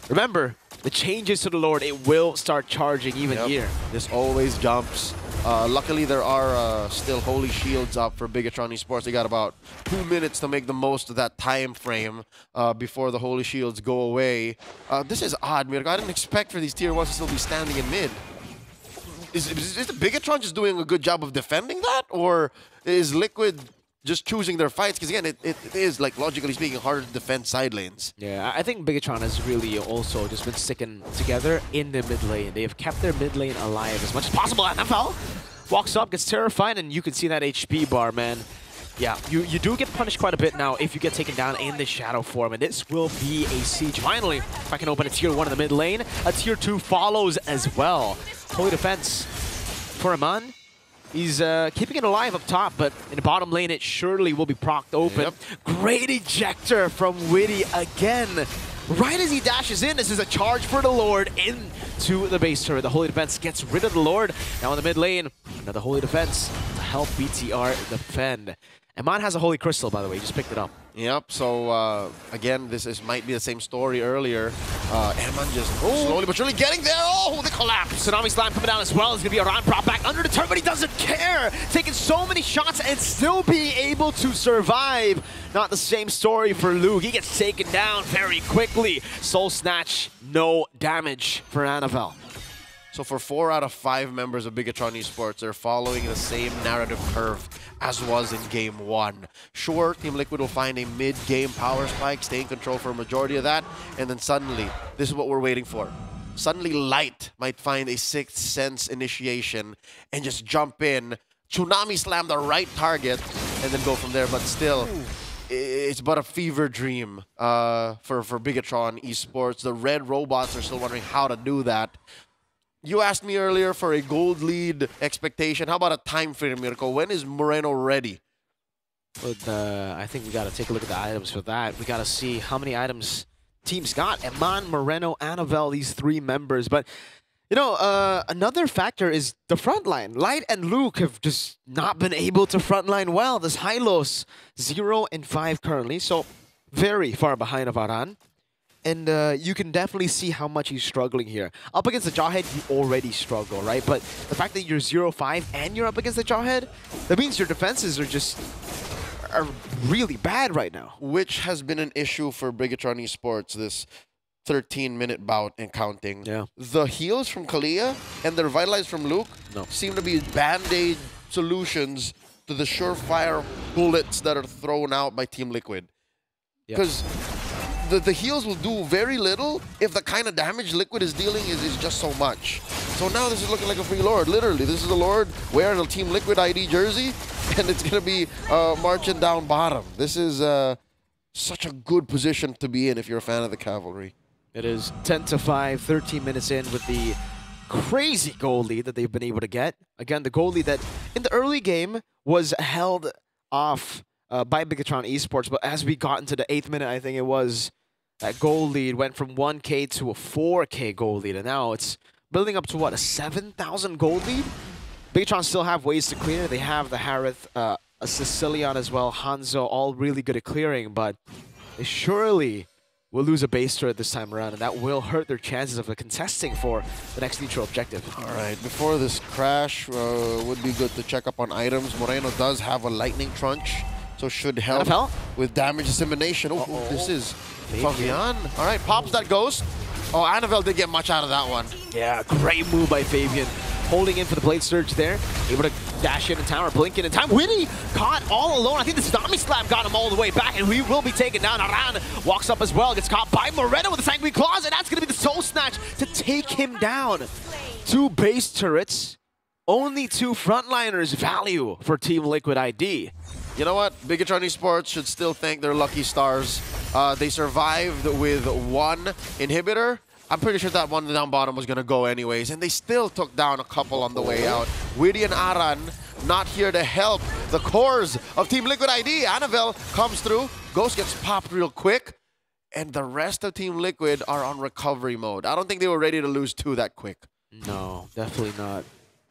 remember, the changes to the Lord, it will start charging even here. This always jumps. Luckily, there are still Holy Shields up for Bigatron Esports. They got about 2 minutes to make the most of that time frame before the Holy Shields go away. This is odd, Mirko. I didn't expect for these tier 1s to still be standing in mid. Is the Bigatron just doing a good job of defending that? Or is Liquid just choosing their fights? Because again, it is, like, logically speaking, harder to defend side lanes. Yeah, I think Bigatron has really also just been sticking together in the mid lane. They have kept their mid lane alive as much as possible. NFL walks up, gets terrified, and you can see that HP bar, man. Yeah, you do get punished quite a bit now if you get taken down in the Shadow form, and this will be a siege. Finally, if I can open a tier 1 in the mid lane, a tier 2 follows as well. Holy defense for Aman. He's keeping it alive up top, but in the bottom lane, it surely will be procced open. Great ejector from Witty again. Right as he dashes in, this is a charge for the Lord into the base turret. The Holy Defense gets rid of the Lord. Now in the mid lane, another Holy Defense to help BTR defend. Eman has a Holy Crystal, by the way. He just picked it up. Yep, so again, this might be the same story earlier. Eman just slowly but surely getting there. Oh, the collapse. Tsunami Slam coming down as well. It's going to be a round prop back under the turret, but he doesn't care. Taking so many shots and still being able to survive. Not the same story for Luke. He gets taken down very quickly. Soul Snatch, no damage for Anavel. So for 4 out of 5 members of Bigatron Esports, they're following the same narrative curve as was in Game 1. Sure, Team Liquid will find a mid-game power spike, stay in control for a majority of that, and then suddenly, this is what we're waiting for. Suddenly Light might find a Sixth Sense initiation and just jump in, Tsunami Slam the right target, and then go from there. But still, it's but a fever dream for Bigatron Esports. The red robots are still wondering how to do that. You asked me earlier for a gold lead expectation. How about a time frame, Mirko? When is Moreno ready? But I think we got to take a look at the items for that. We got to see how many items teams got. Eman, Moreno, Anavel, these 3 members. But You know, another factor is the front line. Light and Luke have just not been able to frontline well. This Hylos 0 and 5 currently, so very far behind of Aran. And you can definitely see how much he's struggling here. Up against the Jawhead, you already struggle, right? But the fact that you're 0-5 and you're up against the Jawhead, that means your defenses are really bad right now. Which has been an issue for Bigatron Esports this 13-minute bout and counting. Yeah. The heals from Kalia and the revitalize from Luke seem to be band-aid solutions to the surefire bullets that are thrown out by Team Liquid. Because the heals will do very little if the kind of damage Liquid is dealing is just so much. So now this is looking like a free Lord. Literally, this is a Lord wearing a Team Liquid ID jersey, and it's going to be marching down bottom. This is such a good position to be in if you're a fan of the Cavalry. It is 10-5, 13 minutes in with the crazy goal lead that they've been able to get. Again, the goal lead that in the early game was held off by Bigatron Esports, but as we got into the 8th minute, I think it was, that goal lead went from 1K to a 4K goal lead, and now it's building up to, what, a 7,000 goal lead? Bigatron still have ways to clear it. They have the Harith, a Sicilian as well, Hanzo, all really good at clearing, but they surely will lose a base turret this time around, and that will hurt their chances of contesting for the next neutral objective. All right, before this crash, would be good to check up on items. Moreno does have a lightning trunch, so should help with damage dissemination. Oh, this is Fabian. All right, pops that ghost. Oh, Anavel did get much out of that one. Yeah, great move by Fabian. Holding in for the blade surge there. Able to dash in tower, blink in time. Witty caught all alone. I think the Tsunami Slam got him all the way back, and we will be taken down. Aran walks up as well. Gets caught by Moreno with the Sanguine Claws, and that's going to be the Soul Snatch to take him down. 2 base turrets, only 2 frontliners value for Team Liquid ID. You know what? Bigatron Esports should still thank their lucky stars. They survived with 1 inhibitor. I'm pretty sure that one down bottom was going to go anyways, and they still took down a couple on the way out. Witty and Aran not here to help the cores of Team Liquid ID. Anavel comes through. Ghost gets popped real quick, and the rest of Team Liquid are on recovery mode. I don't think they were ready to lose 2 that quick. No, definitely not.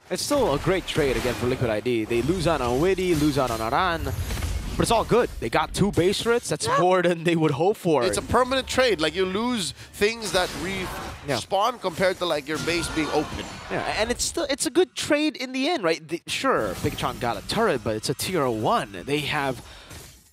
It's still a great trade again for Liquid ID. They lose out on Witty, lose out on Aran, but it's all good. They got 2 base turrets. That's more than they would hope for. It's a permanent trade. Like, you lose things that respawn compared to, like, your base being open. Yeah, and it's a good trade in the end, right? Sure, Bigatron got a turret, but it's a tier 1. They have...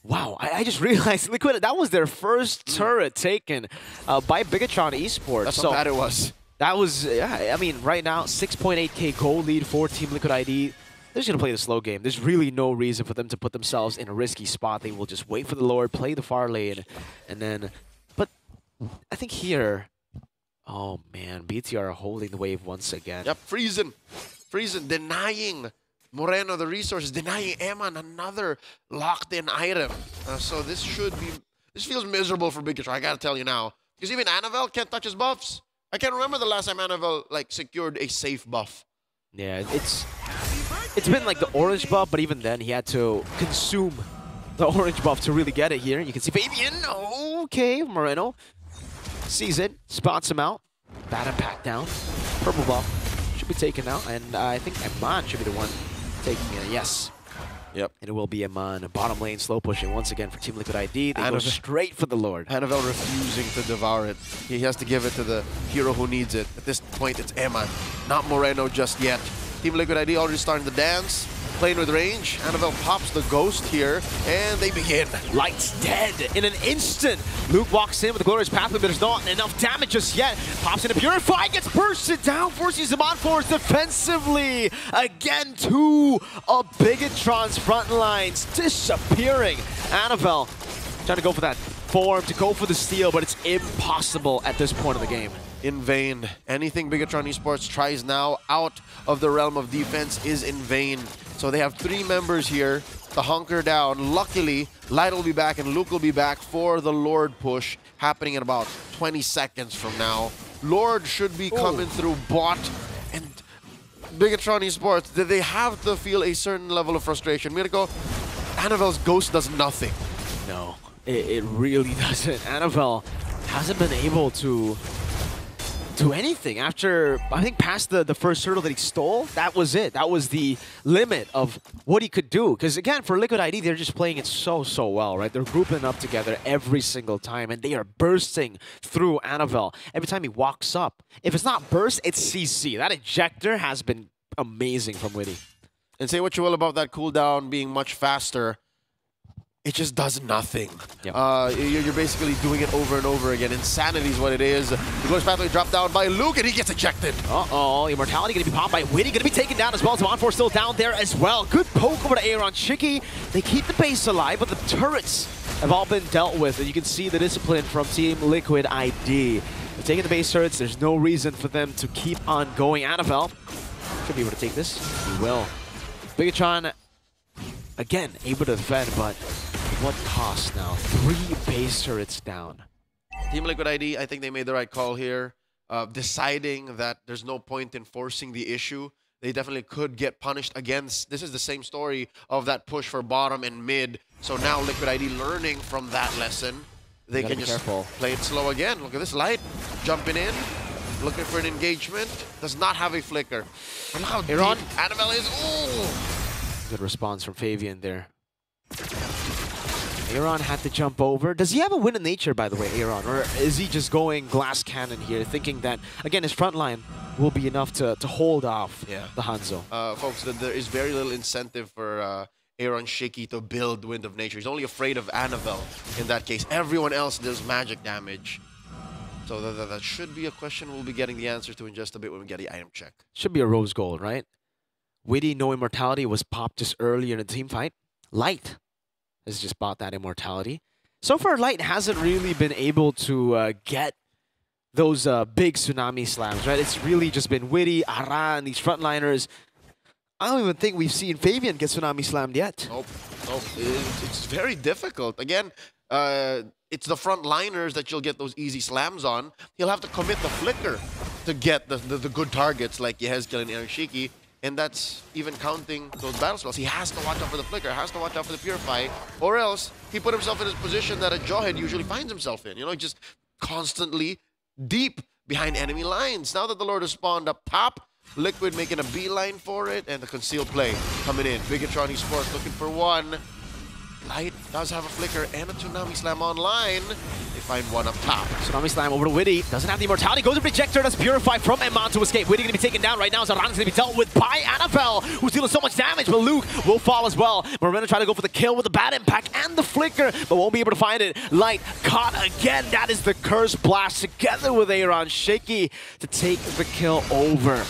Wow, I just realized Liquid, that was their first turret taken by Bigatron Esports. That's how bad it was. That was, yeah, I mean, right now, 6.8K goal lead for Team Liquid ID. They're just going to play the slow game. There's really no reason for them to put themselves in a risky spot. They will just wait for the Lord, play the far lane, and then... But I think here... Oh, man. BTR are holding the wave once again. Yep, freezing. Freezing, denying Moreno the resources, denying Eman another locked-in item. So this should be... This feels miserable for Bigatron, I got to tell you now. Because even Anavel can't touch his buffs. I can't remember the last time Anavel, like, secured a safe buff. Yeah, it's been like the orange buff, but even then he had to consume the orange buff to really get it here. You can see Fabian, okay, Moreno sees it, spots him out, bad impact down, purple buff should be taken out, and I think Eman should be the one taking it, yes. Yep. And it will be Eman, bottom lane slow pushing once again for Team Liquid ID. They go straight for the Lord. Anavel refusing to devour it. He has to give it to the hero who needs it. At this point, it's Eman, not Moreno just yet. Team Liquid ID already starting to dance, playing with range. Anavel pops the ghost here, and they begin. Lights dead in an instant. Luke walks in with the Glorious Pathway, but there's not enough damage just yet. Pops in a Purify, gets bursted down, forces him on force defensively. Again, 2 of Bigatron's front lines disappearing. Anavel trying to go for that form, to go for the steal, but it's impossible at this point of the game. In vain. Anything Bigatron Esports tries now out of the realm of defense is in vain. So they have 3 members here to hunker down. Luckily, Light will be back and Luke will be back for the Lord push happening in about 20 seconds from now. Lord should be coming through bot, and Bigatron Esports, they have to feel a certain level of frustration. Mirko, Anavel's ghost does nothing. No, it really doesn't. Anavel hasn't been able to do anything. After, I think, past the first turtle that he stole, that was it. That was the limit of what he could do. Because, again, for Liquid ID, they're just playing it so well, right? They're grouping up together every single time, and they are bursting through Annabelle every time he walks up. If it's not burst, it's CC. That ejector has been amazing from Witty. And say what you will about that cooldown being much faster, it just does nothing. Yep. You're basically doing it over and over again. Insanity is what it is. The Glorious Pathway dropped down by Luke, and he gets ejected. Uh-oh, Immortality going to be popped by Witty, going to be taken down as well. Zamanfor still down there as well. Good poke over to Aaron Shiki. They keep the base alive, but the turrets have all been dealt with, and you can see the discipline from Team Liquid ID. They're taking the base turrets. There's no reason for them to keep on going. Annabelle should be able to take this. He will. Bigatron, again, able to defend, but what cost now? 3 base turrets down. Team Liquid ID, I think they made the right call here, deciding that there's no point in forcing the issue. They definitely could get punished against. This is the same story of that push for bottom and mid. So now Liquid ID learning from that lesson. They can just play it slow again. Look at this Light jumping in, looking for an engagement. Does not have a flicker. Look how deep Annabelle is. Ooh. Good response from Fabian there. Aaron had to jump over. Does he have a win in nature, by the way, Aaron? Or is he just going glass cannon here, thinking that, again, his front line will be enough to hold off the Hanzo? Folks, there is very little incentive for Aaron Shiki to build Wind of Nature. He's only afraid of Annabelle in that case. Everyone else does magic damage. So that should be a question we'll be getting the answer to in just a bit when we get the item check. Should be a rose gold, right? Witty, no immortality, was popped just earlier in the team fight. Light has just bought that immortality. So far, Light hasn't really been able to get those big tsunami slams, right? It's really just been Witty, Aran, these frontliners. I don't even think we've seen Fabian get tsunami slammed yet. Nope. It's very difficult. Again, it's the frontliners that you'll get those easy slams on. He'll have to commit the flicker to get the good targets like Yehezkel and Aaron Shiki. And that's even counting those battle spells. He has to watch out for the flicker, has to watch out for the purify, or else he put himself in his position that a Jawhead usually finds himself in. You know, just constantly deep behind enemy lines. Now that the Lord has spawned up top, Liquid making a beeline for it, and the concealed play coming in. Bigatron esports looking for one. Light does have a flicker and a Tsunami Slam online. They find one up top. Tsunami Slam over to Witty. Doesn't have the immortality. Goes to Rejector. Does Purify from Eman to escape. Witty going to be taken down right now. Zaran's going to be dealt with by Annabelle, who's dealing so much damage, but Luke will fall as well. Morena trying to go for the kill with the bad impact and the flicker, but won't be able to find it. Light caught again. That is the Curse Blast together with Aaron Shaky to take the kill over.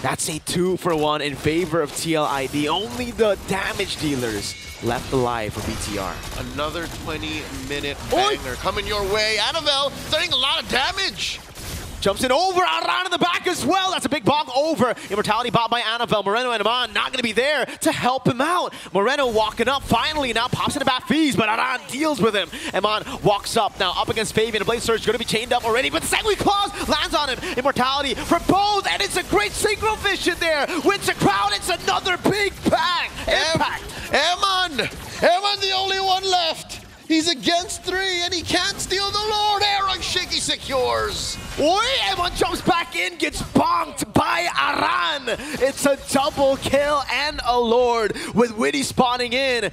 That's a 2-for-1 in favor of TLID. Only the damage dealers left alive for BTR. Another 20-minute banger coming your way. Annabelle starting a lot of damage. Jumps in over, Aran in the back as well. That's a big bonk over. Immortality bought by Annabelle. Moreno and Eman not going to be there to help him out. Moreno walking up finally now, pops into back fees, but Aran deals with him. Eman walks up now, up against Fabian. The Blade Surge going to be chained up already, but Sanguine Claws lands on him. Immortality for both, and it's a great synchro vision there. Wins the crowd, it's another big bang. Impact. Eman the only one left. He's against 3 and he can't steal the Lord. Aaron Shiki secures. Oi, Eman jumps back in, gets bonked by Aran. It's a double kill and a Lord with Witty spawning in.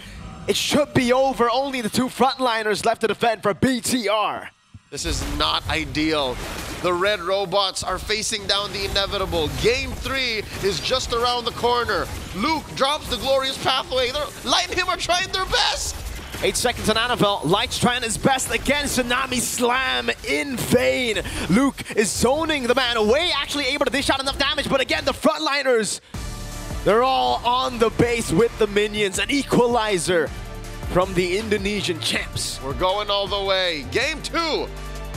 It should be over. Only the 2 frontliners left to defend for BTR. This is not ideal. The red robots are facing down the inevitable. Game 3 is just around the corner. Luke drops the glorious pathway. Light and him are trying their best. 8 seconds on Annabelle. Light's trying his best again. Tsunami Slam in vain. Luke is zoning the man away, actually able to dish out enough damage, but again, the frontliners, they're all on the base with the minions. An equalizer from the Indonesian champs. We're going all the way. Game 2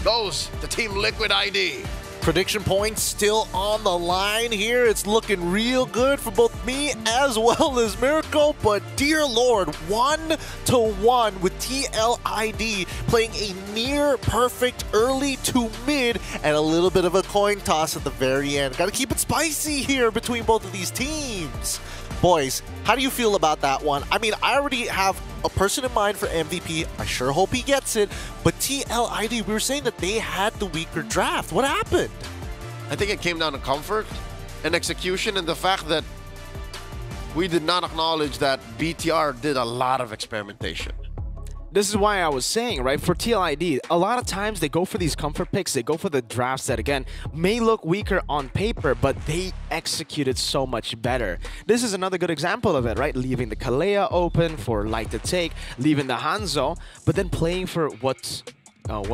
goes to Team Liquid ID. Prediction points still on the line here. It's looking real good for both me as well as Miracle, but dear Lord, 1-1 with TLID playing a near perfect early to mid and a little bit of a coin toss at the very end. Got to keep it spicy here between both of these teams. Boys, how do you feel about that one? I mean, I already have a person in mind for MVP. I sure hope he gets it. But TLID, we were saying that they had the weaker draft. What happened? I think it came down to comfort and execution, and the fact that we did not acknowledge that BTR did a lot of experimentation. This is why I was saying, right, for TLID, a lot of times they go for these comfort picks, they go for the drafts that, again, may look weaker on paper, but they executed so much better. This is another good example of it, right? Leaving the Kalea open for Light to take, leaving the Hanzo, but then playing for what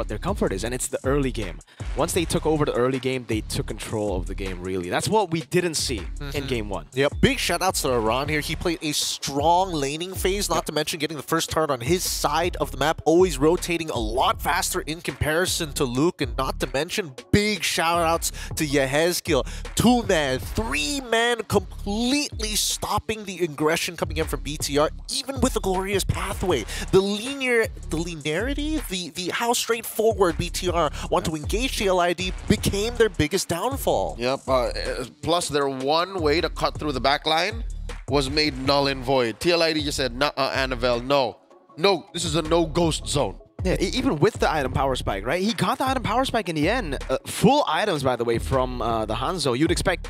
their comfort is, and it's the early game. Once they took over the early game, they took control of the game, really. That's what we didn't see in Game 1. Yep, big shout-outs to Iran here. He played a strong laning phase, not to mention getting the first turret on his side of the map, always rotating a lot faster in comparison to Luke, and not to mention big shout-outs to Yehezkiel. 2-man, 3-man, completely stopping the aggression coming in from BTR, even with the glorious pathway. The linearity, the how straightforward BTR want to engage TLID became their biggest downfall. Yep, plus their one way to cut through the back line was made null and void. TLID just said, "Nuh-uh, Annabelle, no. No, this is a no-ghost zone." Yeah, even with the item power spike, right? He got the item power spike in the end. Full items, by the way, from the Hanzo. You'd expect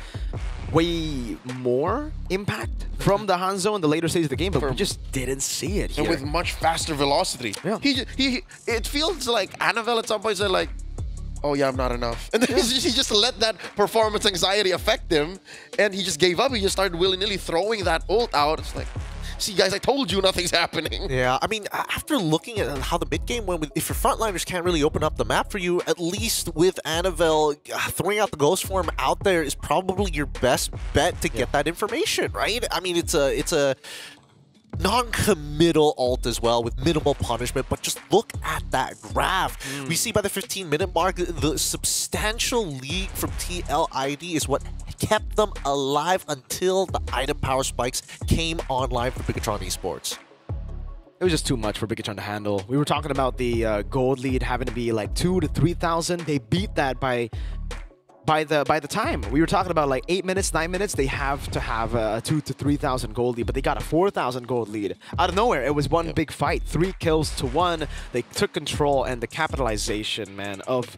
way more impact from the Hanzo in the later stages of the game, but we just didn't see it here. And with much faster velocity. Yeah. It feels like Annabelle at some point said like, "Oh yeah, I'm not enough." And then he just let that performance anxiety affect him, and he just gave up. He just started willy-nilly throwing that ult out. It's like, see guys, I told you nothing's happening. Yeah, I mean, after looking at how the mid-game went, if your frontliners can't really open up the map for you, at least with Annabelle, throwing out the ghost form out there is probably your best bet to get that information, right? I mean, it's a non-committal ult as well with minimal punishment, but just look at that graph. We see by the 15-minute mark, the substantial lead from TLID is what kept them alive until the item power spikes came online for Bigatron Esports. It was just too much for Bigatron to handle. We were talking about the gold lead having to be like 2,000 to 3,000. They beat that by the time. We were talking about like 8 minutes, 9 minutes. They have to have a 2,000 to 3,000 gold lead, but they got a 4,000 gold lead. Out of nowhere, it was one big fight. 3 kills to 1. They took control, and the capitalization, man, of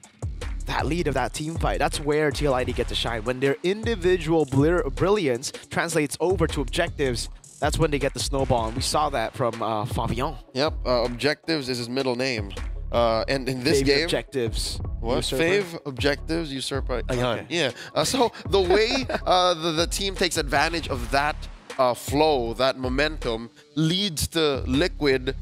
that lead of that team fight. That's where TLID get to shine. When their individual brilliance translates over to objectives, that's when they get the snowball, and we saw that from Fabian. Yep, Objectives is his middle name. And in this game, Objectives. What? Usurper? Fave, Objectives, Usurper. Okay. Yeah. So the way the team takes advantage of that flow, that momentum, leads to Liquid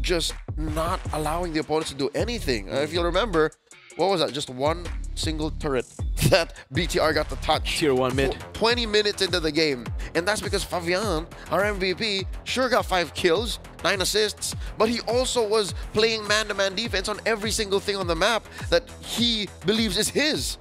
just not allowing the opponents to do anything. If you'll remember, what was that? Just one single turret that BTR got to touch. Tier 1 mid. 20 minutes into the game. And that's because Fabian, our MVP, sure got 5 kills, 9 assists, but he also was playing man-to-man defense on every single thing on the map that he believes is his.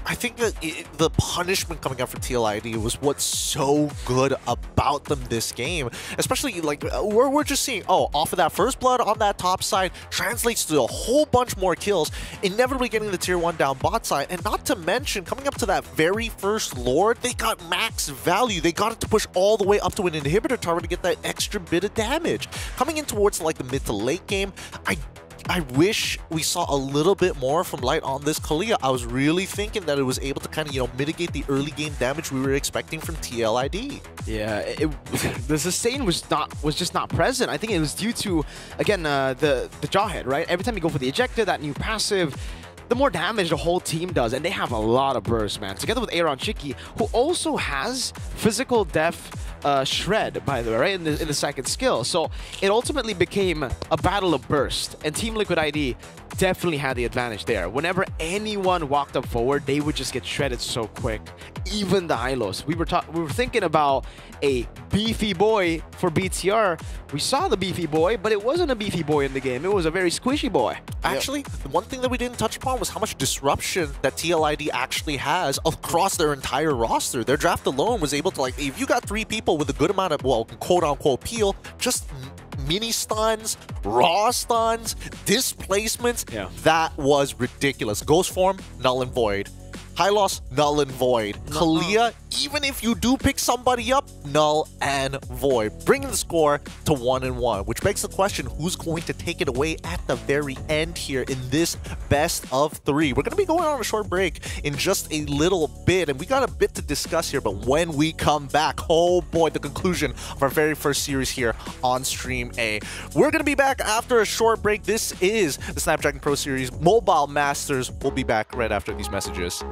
I think that the punishment coming out from TLID was what's so good about them this game. Especially, like, we're just seeing, oh, off of that first blood on that top side translates to a whole bunch more kills, inevitably getting the tier 1 down bot side. And not to mention, coming up to that very first Lord, they got max value. They got it to push all the way up to an inhibitor tower to get that extra bit of damage. Coming in towards like the mid to late game, I wish we saw a little bit more from Light on this Kalea. I was really thinking that it was able to kind of, you know, mitigate the early game damage we were expecting from TLID. Yeah, the sustain was just not present. I think it was due to, again, the Jawhead, right? Every time you go for the ejector, that new passive, the more damage the whole team does, and they have a lot of burst, man. Together with Aaron Chiki, who also has physical def shred, by the way, right, in the second skill. So it ultimately became a battle of burst, and Team Liquid ID definitely had the advantage there. Whenever anyone walked up forward, they would just get shredded so quick. Even the Hylos. We were thinking about a beefy boy for BTR. We saw the beefy boy, but it wasn't a beefy boy in the game. It was a very squishy boy. Actually, the one thing that we didn't touch upon was how much disruption that TLID actually has across their entire roster. Their draft alone was able to, like, if you got 3 people with a good amount of, well, quote-unquote peel, just mini stuns, raw stuns, displacements, that was ridiculous. Ghost form, null and void. Hylos, null and void. Kalea, even if you do pick somebody up, null and void, bringing the score to 1-1, which begs the question, who's going to take it away at the very end here in this best of 3? We're going to be going on a short break in just a little bit, and we got a bit to discuss here, but when we come back, oh boy, the conclusion of our very first series here on Stream A. We're going to be back after a short break. This is the Snapdragon Pro Series Mobile Masters. We'll be back right after these messages.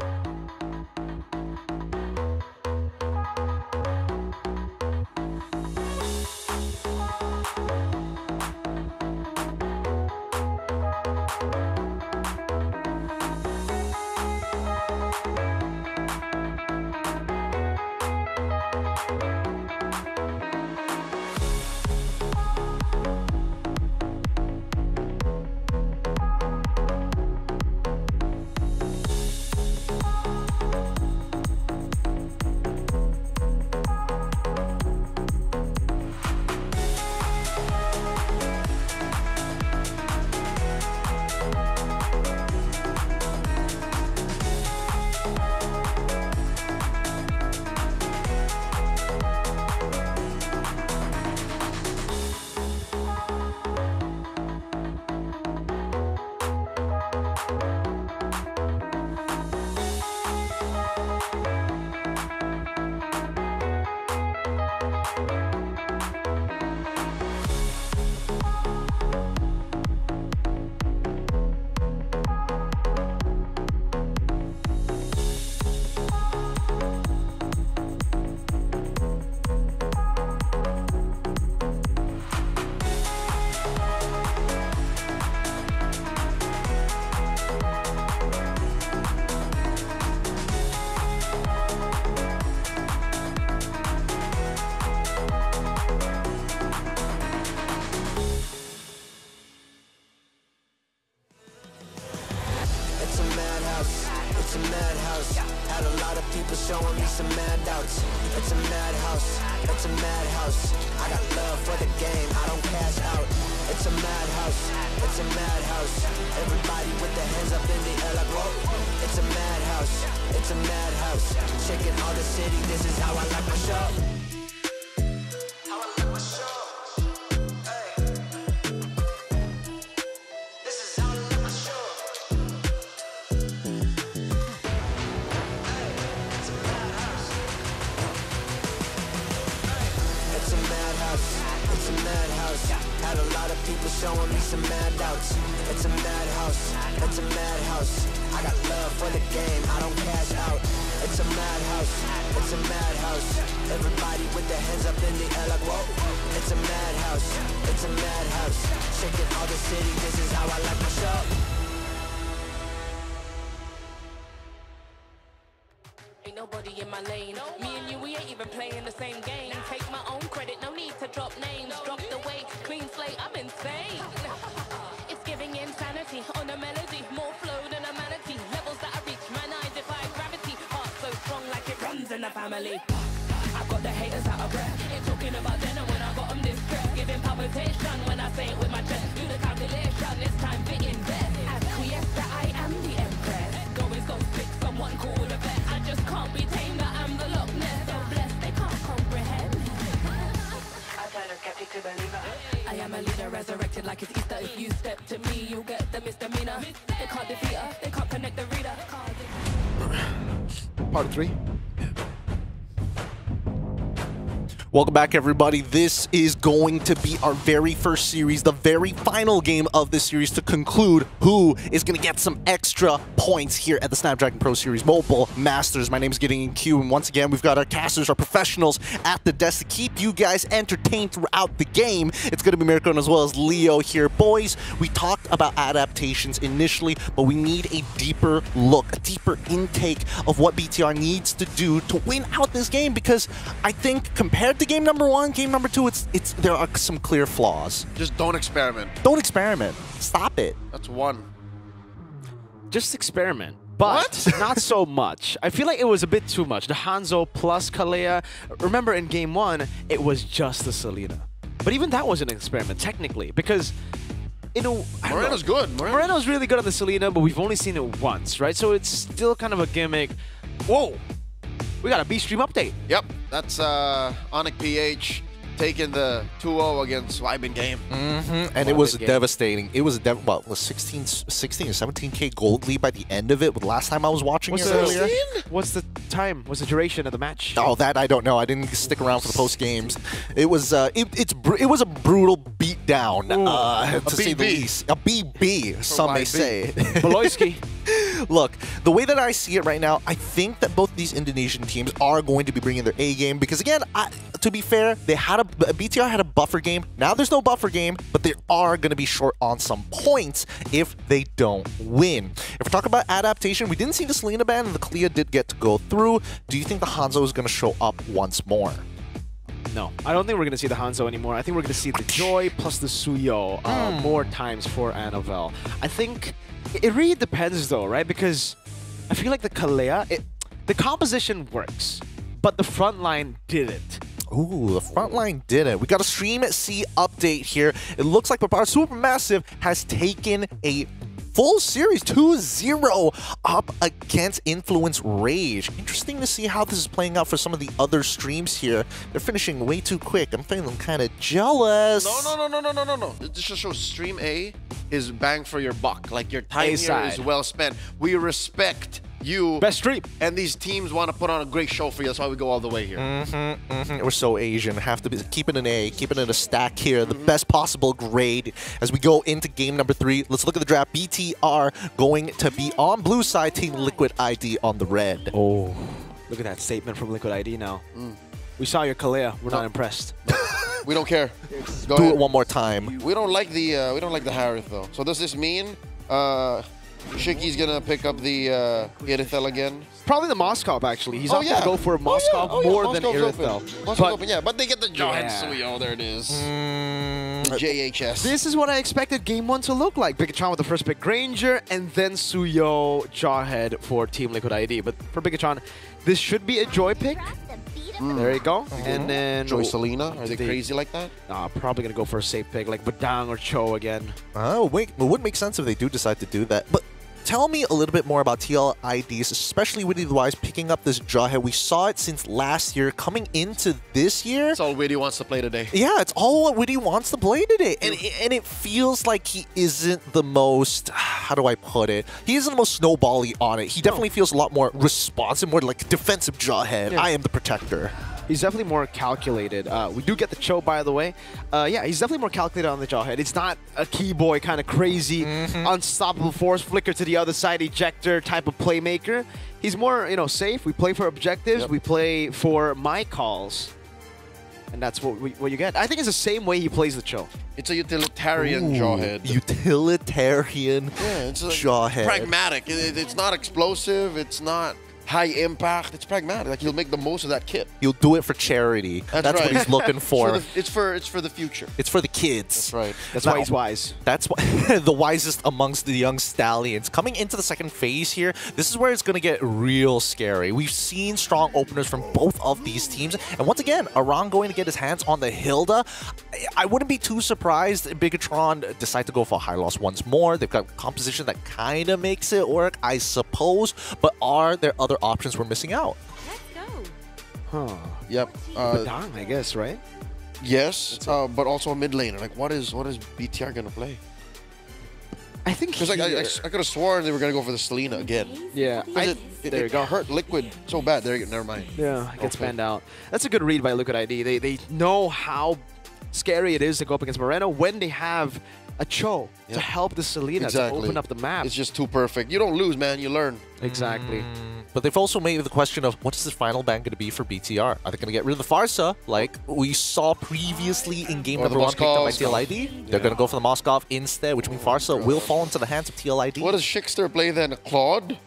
It's a madhouse. Had a lot of people showing me some mad doubts. It's a madhouse. It's a madhouse. I got love for the game. I don't cash out. It's a madhouse. It's a madhouse. Everybody with their hands up in the air like whoa. It's a madhouse. It's a madhouse. Shaking all the city. This is how I like my show. How I like my show. It's a madhouse. Had a lot of people showing me some mad doubts. It's a madhouse. It's a madhouse. I got love for the game. I don't cash out. It's a madhouse. It's a madhouse. Everybody with their hands up in the air like whoa. It's a madhouse. It's a madhouse. Shaking all the city. This is how I like my show. Ain't nobody in my lane. Me and you, we ain't even playing the same game. Take my own credit, no need to drop names. Drop the weight, clean slate, I'm insane. It's giving insanity on a melody. More flow than a manatee. Levels that I reach, man, I defy gravity. Heart so strong like it runs in the family. I've got the haters out of breath. Ain't talking about dinner when I got them distressed. Giving palpitation when I say it with my chest. Do the calculation, it's time to invest. Acquiesce that I am the empress. Going so sick, someone call the vet. I just can't be tamed, that I'm the Loch Ness. So blessed, they can't comprehend. I turn a skeptic to believer. I am a leader resurrected like it's Easter. If you step to me, you'll get the misdemeanor. They can't defeat her, they can't connect the reader. Part 3. Welcome back, everybody. This is going to be our very first series, the very final game of this series to conclude who is going to get some extra points here at the Snapdragon Pro Series Mobile Masters. My name is Gideon Q, and once again, we've got our casters, our professionals at the desk to keep you guys entertained throughout the game. It's going to be Mirko as well as Leo here. Boys, we talked about adaptations initially, but we need a deeper look, a deeper intake of what BTR needs to do to win out this game, because I think compared to game number 1, game number 2, there are some clear flaws. Just don't experiment. Don't experiment. Stop it. That's 1. Just experiment. But not so much. I feel like it was a bit too much. The Hanzo plus Kalea. Remember in game 1, it was just the Selena. But even that wasn't an experiment, technically, because Moreno's good. Moreno's really good on the Selena, but we've only seen it once, right? So it's still kind of a gimmick. Whoa! We got a B stream update. Yep, that's Onic PH taking the 2-0 against Swibin game. And it was devastating. It was what was 16 or 17K gold lead by the end of it. But last time I was watching it earlier. What's the time? What's the duration of the match? Oh, that I don't know. I didn't stick around for the post games. It was it was a brutal beatdown, to say the least. A BB, some may say. Beloyski. Look, the way that I see it right now, I think that both these Indonesian teams are going to be bringing their A game because, again, to be fair, they had BTR had a buffer game. Now there's no buffer game, but they are going to be short on some points if they don't win. If we're talking about adaptation, we didn't see the Selena ban, and the Clea did get to go through. Do you think the Hanzo is going to show up once more? No, I don't think we're going to see the Hanzo anymore. I think we're going to see the Joy plus the Suyo more times for Annabelle. I think it really depends though, right? Because I feel like the Kalea, the composition works, but the front line didn't. Ooh, the front line didn't. We got a Stream C update here. It looks like Papara Supermassive has taken a full series 2-0 up against Influence Rage. Interesting to see how this is playing out for some of the other streams here. They're finishing way too quick. I'm feeling kind of jealous. No. This just shows Stream A is bang for your buck. Like, your time here is well spent. We respect you. Best stream. And these teams want to put on a great show for you. That's why we go all the way here. We're so Asian. Have to be keeping an A, keeping it a stack here. The best possible grade as we go into game number 3. Let's look at the draft. BTR going to be on blue side, Team Liquid ID on the red. Oh, look at that statement from Liquid ID now. We saw your Kalea. We're not impressed. We don't care. Do it one more time. We don't like the Harith though. So does this mean Shiki's gonna pick up the Irithel again? Probably the Moskov, actually. He's going to go for Moskov more than Irithel. Moskov's open, yeah. But they get the Jawhead Suyo. There it is. JHS. This is what I expected Game 1 to look like. Bigatron with the first pick, Granger, and then Suyo, Jawhead for Team Liquid ID. But for Bigatron, this should be a Joy pick. There you go. And then Joy Selena. Are they crazy like that? Probably going to go for a safe pick like Badang or Cho again. Oh, wait. It would make sense if they do decide to do that. But tell me a little bit more about TL IDs, especially Witty the Wise picking up this Jawhead. We saw it since last year coming into this year. It's all Witty wants to play today. Yeah, it's all what Witty wants to play today. And it feels like he isn't the most, how do I put it? He isn't the most snowbally on it. He definitely feels a lot more responsive, more like defensive Jawhead. Yeah. I am the protector. He's definitely more calculated. We do get the Cho, by the way. Yeah, he's definitely more calculated on the Jawhead. It's not a key boy kind of crazy, unstoppable force, flicker to the other side, ejector type of playmaker. He's more, safe. We play for objectives. We play for my calls. And that's what you get. I think it's the same way he plays the Cho. It's a utilitarian Jawhead. Utilitarian Jawhead. Pragmatic. It's not explosive. It's not high impact. It's pragmatic. Like, he'll make the most of that kit. He'll do it for charity. That's right. What he's looking for. It's for the future. It's for the kids. That's right. That's why he's wise. That's why the wisest amongst the young stallions. Coming into the second phase here, this is where it's going to get real scary. We've seen strong openers from both of these teams. And once again, Arang going to get his hands on the Hilda. I wouldn't be too surprised if Bigatron decide to go for high loss once more. They've got a composition that kind of makes it work, I suppose. But are there other options we're missing out? Let's go. Huh. Yep. Badang, I guess, right? Yes, but also a mid laner. Like, what is BTR gonna play? I think because I could have sworn they were gonna go for the Selena again. Yeah, there you go. Hurt Liquid so bad. There you go. Never mind. Yeah, it gets banned out. That's a good read by Liquid ID. They know how scary it is to go up against Moreno when they have a Cho to help the Selena to open up the map. It's just too perfect. You don't lose, man. You learn. Exactly. But they've also made the question of what is the final ban going to be for BTR? Are they going to get rid of the Farsa like we saw previously in game number 1 picked up by TLID? They're going to go for the Moskov instead, which means Farsa will fall into the hands of TLID. What does Shikster play then? A Claude?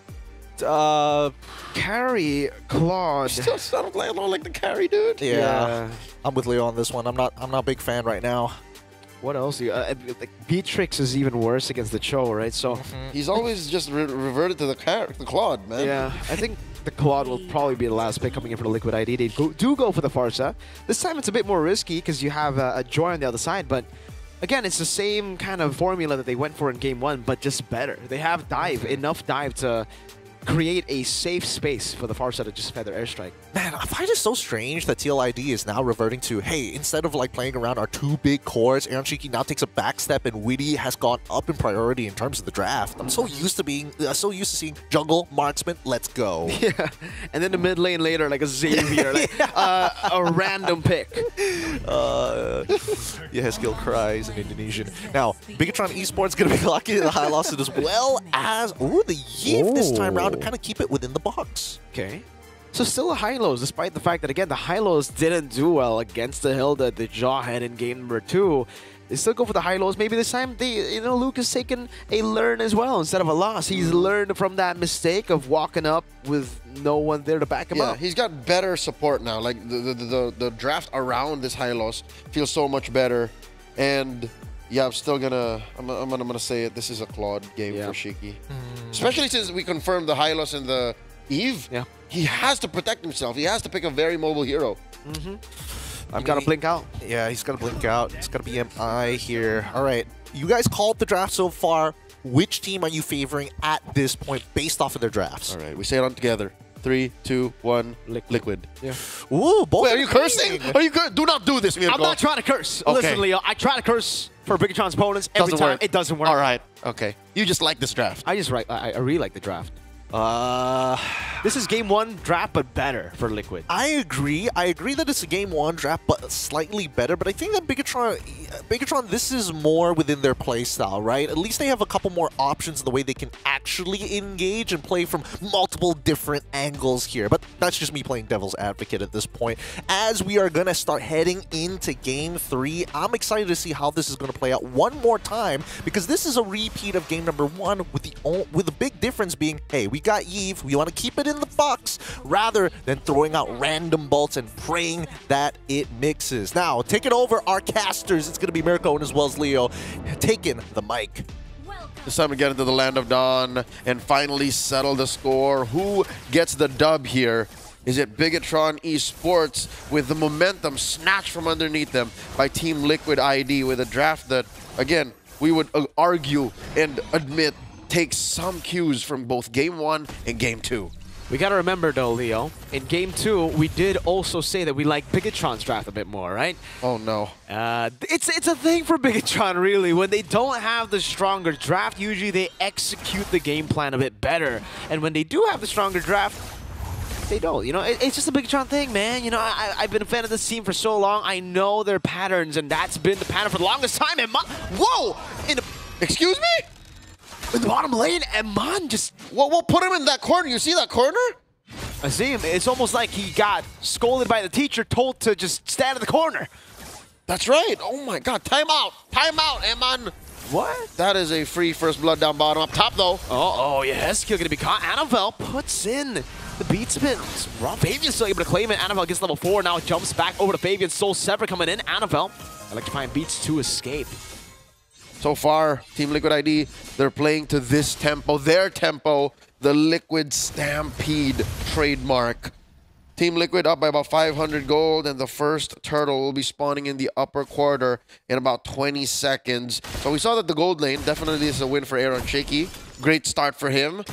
Carry Claude. Still sounds like the carry dude. Yeah. I'm with Leo on this one. I'm not a big fan right now. What else? Beatrix is even worse against the Cho, right? So he's always just reverted to the Claude, man. Yeah, I think the Claude will probably be the last pick coming in for the Liquid ID. They do go for the Farsa. This time it's a bit more risky because you have a Joy on the other side, but again, it's the same kind of formula that they went for in game 1, but just better. They have dive, enough dive to create a safe space for the far side to just feather airstrike. Man, I find it so strange that TLID is now reverting to, hey, instead of like playing around our two big cores, Aaron Shiki now takes a back step and Witty has gone up in priority in terms of the draft. I'm so used to seeing jungle, marksman, let's go. Yeah, and then the mid lane later, like a Xavier, like a random pick. Yeah, skill cries in Indonesian. Now, Bigatron Esports going to be lucky in the high losses as well as, ooh, the Yves this time around to kind of keep it within the box. Okay. So still a high-lows, despite the fact that, again, the high-lows didn't do well against the Hilda, the Jawhead in game number 2. They still go for the high-lows. Maybe this time, Luke has taken a learn as well instead of a loss. He's learned from that mistake of walking up with no one there to back him up. Yeah, he's got better support now. Like, the draft around this high-lows feels so much better. And... yeah, I'm gonna say it. This is a clawed game for Shiki, especially since we confirmed the Hylos and the Eve. Yeah, he has to protect himself. He has to pick a very mobile hero. I've got to blink out. Yeah, he's got to blink out. It's got to be MI here. All right, you guys called the draft so far. Which team are you favoring at this point, based off of their drafts? All right, we say it on together. 3, 2, 1. Liquid. Yeah. Ooh, both. Wait, are you cursing? Are you do not do this, Mirko. I'm not trying to curse. Okay. Listen, Leo, I try to curse for Bigatron's opponents every time. Work. It doesn't work. All right. Okay. You just like this draft. I really like the draft. This is game 1 draft, but better for Liquid. I agree. I agree that it's a game 1 draft, but slightly better. But I think that Bigatron, this is more within their play style, right? At least they have a couple more options in the way they can actually engage and play from multiple different angles here. But that's just me playing devil's advocate at this point. As we are going to start heading into game 3, I'm excited to see how this is going to play out one more time, because this is a repeat of game number 1 with the big difference being, hey, we got Yves, we want to keep it in the box rather than throwing out random bolts and praying that it mixes. Now, take it over, our casters. It's going to be Mirko and as well as Leo taking the mic. It's time to get into the Land of Dawn and finally settle the score. Who gets the dub here? Is it Bigatron Esports with the momentum snatched from underneath them by Team Liquid ID with a draft that, again, we would argue and admit takes some cues from both Game 1 and Game 2. We gotta remember though, Leo, in Game 2, we did also say that we like Bigatron's draft a bit more, right? Oh no. It's a thing for Bigatron, really. When they don't have the stronger draft, usually they execute the game plan a bit better. And when they do have the stronger draft, they don't. You know, it's just a Bigatron thing, man. You know, I've been a fan of this team for so long. I know their patterns, and that's been the pattern for the longest time. And whoa! Excuse me? In the bottom lane, Eman just... Well, put him in that corner. You see that corner? I see him. It's almost like he got scolded by the teacher, told to just stand in the corner. That's right. Oh my god. Time out. Time out, Eman. What? That is a free first blood down bottom. Up top, though. Oh, yes. Kill gonna be caught. Annabelle puts in the beat spin. Fabian's still able to claim it. Annabelle gets level 4. Now jumps back over to Fabian. Soul Sever coming in. Annabelle electrifying beats to escape. So far, Team Liquid ID, they're playing to this tempo, their tempo, the Liquid Stampede trademark. Team Liquid up by about 500 gold, and the first turtle will be spawning in the upper quarter in about 20 seconds. So we saw that the gold lane definitely is a win for Aaron Shaky. Great start for him.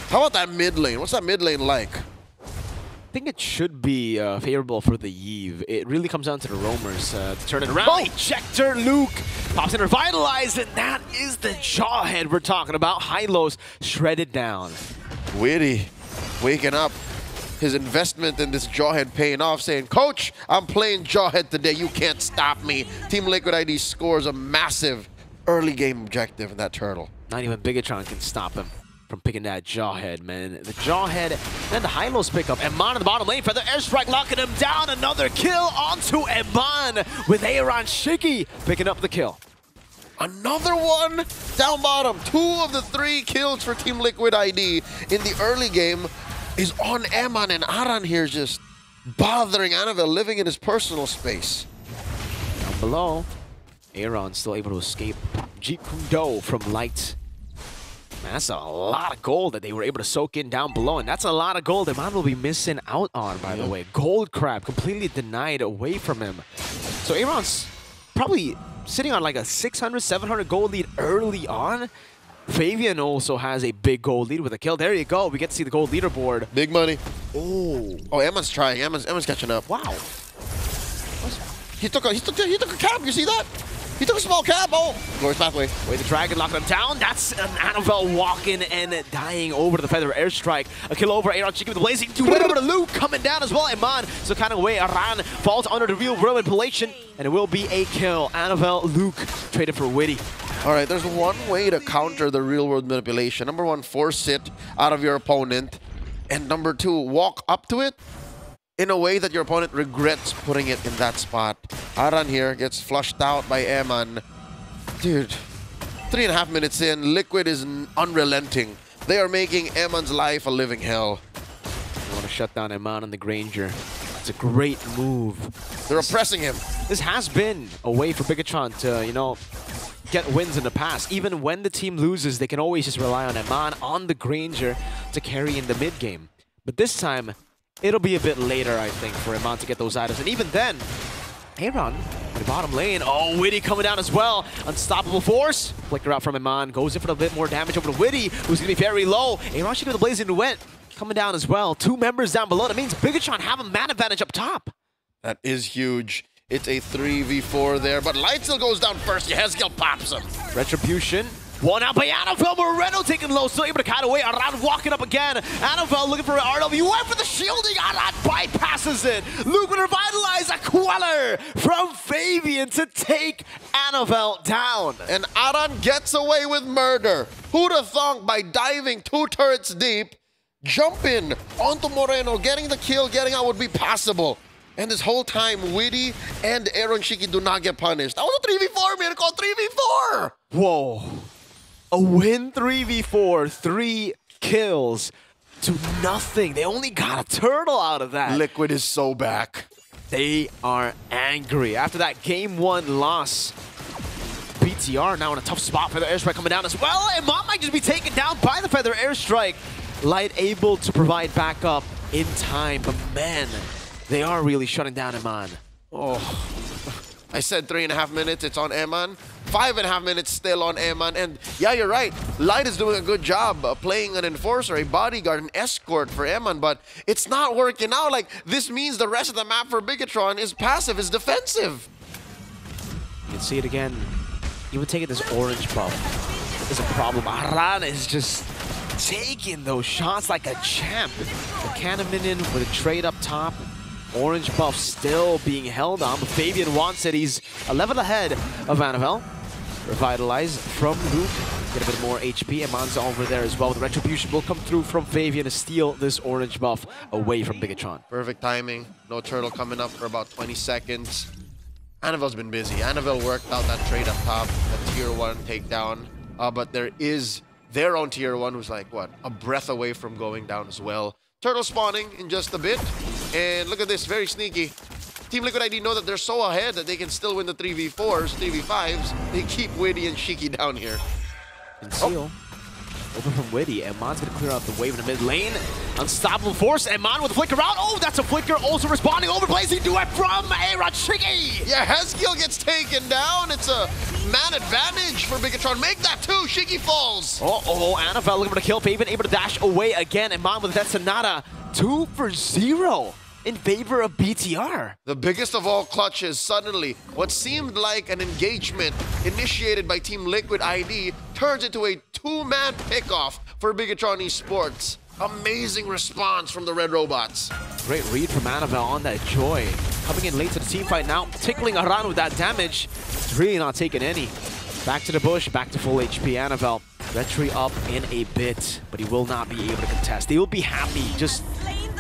How about that mid lane? What's that mid lane like? I think it should be favorable for the Yves. It really comes down to the roamers to turn it around. Ejector Luke pops in revitalized, and that is the Jawhead we're talking about. High-lows shredded down. Witty waking up. His investment in this Jawhead paying off, saying, Coach, I'm playing Jawhead today. You can't stop me. Team Liquid ID scores a massive early game objective in that turtle. Not even Bigatron can stop him from picking that Jawhead, man. The Jawhead, then the high-lows pick up. Eman in the bottom lane for the airstrike, locking him down. Another kill onto Eman with Aaron Shiki picking up the kill. Another one down bottom. 2 of the 3 kills for Team Liquid ID in the early game is on Eman, and Aran here just bothering Annabelle, living in his personal space. Down below, Aaron still able to escape Jeet Kune Do from Light. Man, that's a lot of gold that they were able to soak in down below, and that's a lot of gold Eman will be missing out on, by the way. Gold Crab completely denied away from him. So Aaron's probably sitting on like a 600, 700 gold lead early on. Fabian also has a big gold lead with a kill. There you go. We get to see the gold leaderboard. Big money. Oh. Oh, Emma's trying. Emma's catching up. Wow. He took a cap. You see that? He took a small cap. Oh, Glorious Pathway. Wait, the Dragon locking him down. That's an Annabelle walking and dying over to the Feather Airstrike. A kill over Aaron Chicken with the Blazing. Win over to Luke coming down as well. Iman. So kind of way Aran falls under the real world manipulation. And it will be a kill. Annabelle, Luke traded for Witty. All right, there's one way to counter the real world manipulation. Number one, force it out of your opponent. And number two, walk up to it in a way that your opponent regrets putting it in that spot. Aran here gets flushed out by Eman. Dude, 3.5 minutes in, Liquid is unrelenting. They are making Eman's life a living hell. You want to shut down Eman on the Granger. It's a great move. They're oppressing him. This has been a way for Bigatron to, you know, get wins in the past. Even when the team loses, they can always just rely on Eman on the Granger to carry in the mid game. But this time, it'll be a bit later, I think, for Eman to get those items. And even then, Aaron in the bottom lane. Oh, Witty coming down as well. Unstoppable force. Flicker out from Eman. Goes in for a bit more damage over to Witty, who's going to be very low. Aaron should get the Blazing Duet coming down as well. 2 members down below. That means Bigatron have a man advantage up top. That is huge. It's a 3v4 there, but Light still goes down first. Yehezkiel pops him. Retribution. One out by Annabelle. Moreno taking low, still able to kite away. Arad walking up again. Annabelle looking for RW. Went for the shielding. Arad bypasses it. Luke would revitalize a Queller from Fabian to take Annabelle down. And Aran gets away with murder. Who'd have thunk by diving 2 turrets deep, jumping onto Moreno, getting the kill, getting out would be passable. And this whole time, Witty and Aaron Shiki do not get punished. That was a 3v4, Miracle. 3v4! Whoa. A win 3v4, 3 kills to nothing. They only got a turtle out of that. Liquid is so back. They are angry. After that game 1 loss, BTR now in a tough spot. Feather Airstrike coming down as well. And Mom might just be taken down by the Feather Airstrike. Light able to provide backup in time. But man, they are really shutting down Eman. Oh, I said 3.5 minutes, it's on Eman. 5.5 minutes still on Eman. And yeah, you're right. Light is doing a good job playing an enforcer, a bodyguard, an escort for Eman, but it's not working out. Like, this means the rest of the map for Bigatron is passive, is defensive. You can see it again. Even taking this orange buff is a problem. Aran is just taking those shots like a champ. The cannon minion with a trade up top. Orange buff still being held on, but Fabian wants it. He's a level ahead of Annabelle. Revitalize from Luke. Get a bit more HP. Eman's over there as well. The retribution will come through from Fabian to steal this orange buff away from Bigatron. Perfect timing. No turtle coming up for about 20 seconds. Annabelle's been busy. Annabelle worked out that trade up top, the tier 1 takedown. But there is their own tier 1 who's like, what, a breath away from going down as well. Turtle spawning in just a bit. And look at this, very sneaky. Team Liquid ID know that they're so ahead that they can still win the 3v4s, 3v5s. They keep Witty and Shiki down here. Conceal. Over from Witty. Eman's going to clear out the wave in the mid lane. Unstoppable force. Eman with a flicker out. Oh, that's a flicker. Also responding over. Blazing Duet from Shiki. Yeah, Yehezkiel gets taken down. It's a man advantage for Bigatron. Make that too. Shiki falls. Oh, Annabelle looking for the kill. Fabian able to dash away again. Eman with that Sonata. 2 for 0 in favor of BTR. The biggest of all clutches, suddenly, what seemed like an engagement initiated by Team Liquid ID turns into a 2-man pickoff for Bigatron Esports. Amazing response from the Red Robots. Great read from Annabelle on that Joy. Coming in late to the team fight now, tickling Aran with that damage. It's really not taking any. Back to the bush, back to full HP. Annabelle, retry up in a bit, but he will not be able to contest. They will be happy just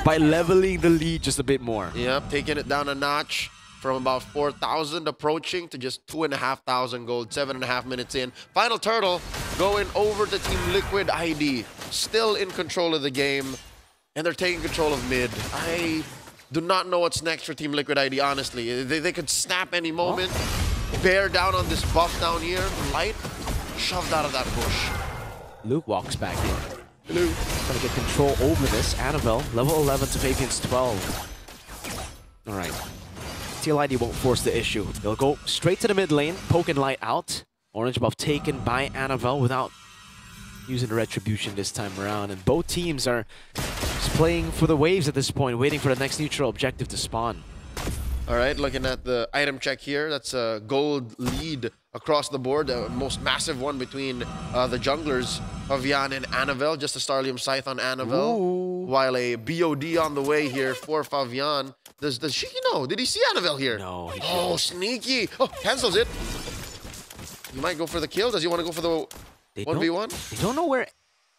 by leveling the lead just a bit more. Yep, taking it down a notch from about 4,000 approaching to just 2,500 gold, 7.5 minutes in. Final turtle going over to Team Liquid ID. Still in control of the game, and they're taking control of mid. I do not know what's next for Team Liquid ID, honestly. They could snap any moment. Bear down on this buff down here. Light shoved out of that bush. Luke walks back in. Hello. Trying to get control over this. Annabelle, level 11 to Fabian's 12. All right. TLID won't force the issue. They'll go straight to the mid lane, poking Light out. Orange buff taken by Annabelle without using the retribution this time around, and both teams are just playing for the waves at this point, waiting for the next neutral objective to spawn. All right, looking at the item check here, that's a gold lead across the board, the most massive one between the junglers, Favian and Annabelle, just a Starlium Scythe on Annabelle, while a BOD on the way here for Favian. Does Shiki know? Did he see Annabelle here? No, he Oh, didn't. sneaky. Oh, cancels it. He might go for the kill. Does he want to go for the 1v1? They don't know where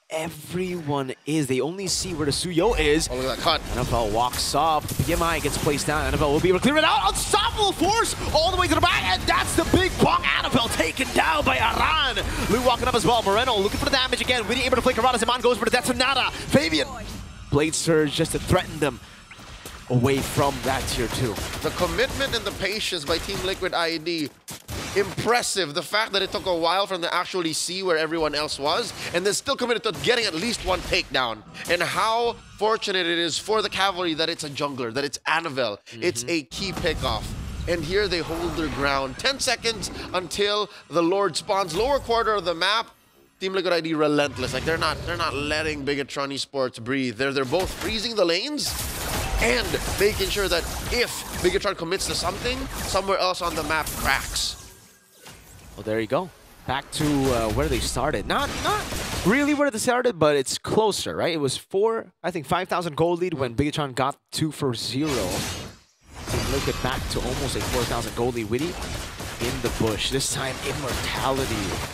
everyone is. They only see where the Suyo is. Oh, look at that cut. Annabelle walks up. The PMI gets placed down. Annabelle will be able to clear it out. Unstoppable force all the way to the back. And that's the big bong. Annabelle taken down by Aran. Lou walking up as well. Moreno looking for the damage again. Really able to flicker out as Iman goes for the Detonata. Fabian. Blade Surge just to threaten them away from that tier 2. The commitment and the patience by Team Liquid ID, impressive. The fact that it took a while for them to actually see where everyone else was, and they're still committed to getting at least one takedown. And how fortunate it is for the Cavalry that it's a jungler, that it's Annabelle. It's a key pickoff. And here they hold their ground. 10 seconds until the Lord spawns. Lower quarter of the map. Team Liquid ID relentless. Like they're not letting Bigatron Esports breathe. They're both freezing the lanes and making sure that if Bigatron commits to something, somewhere else on the map cracks. Well, there you go. Back to where they started. Not really where they started, but it's closer, right? It was 5,000 gold lead when Bigatron got 2-0. Team Liquid back to almost a 4,000 gold lead. Witty in the bush. This time, Immortality.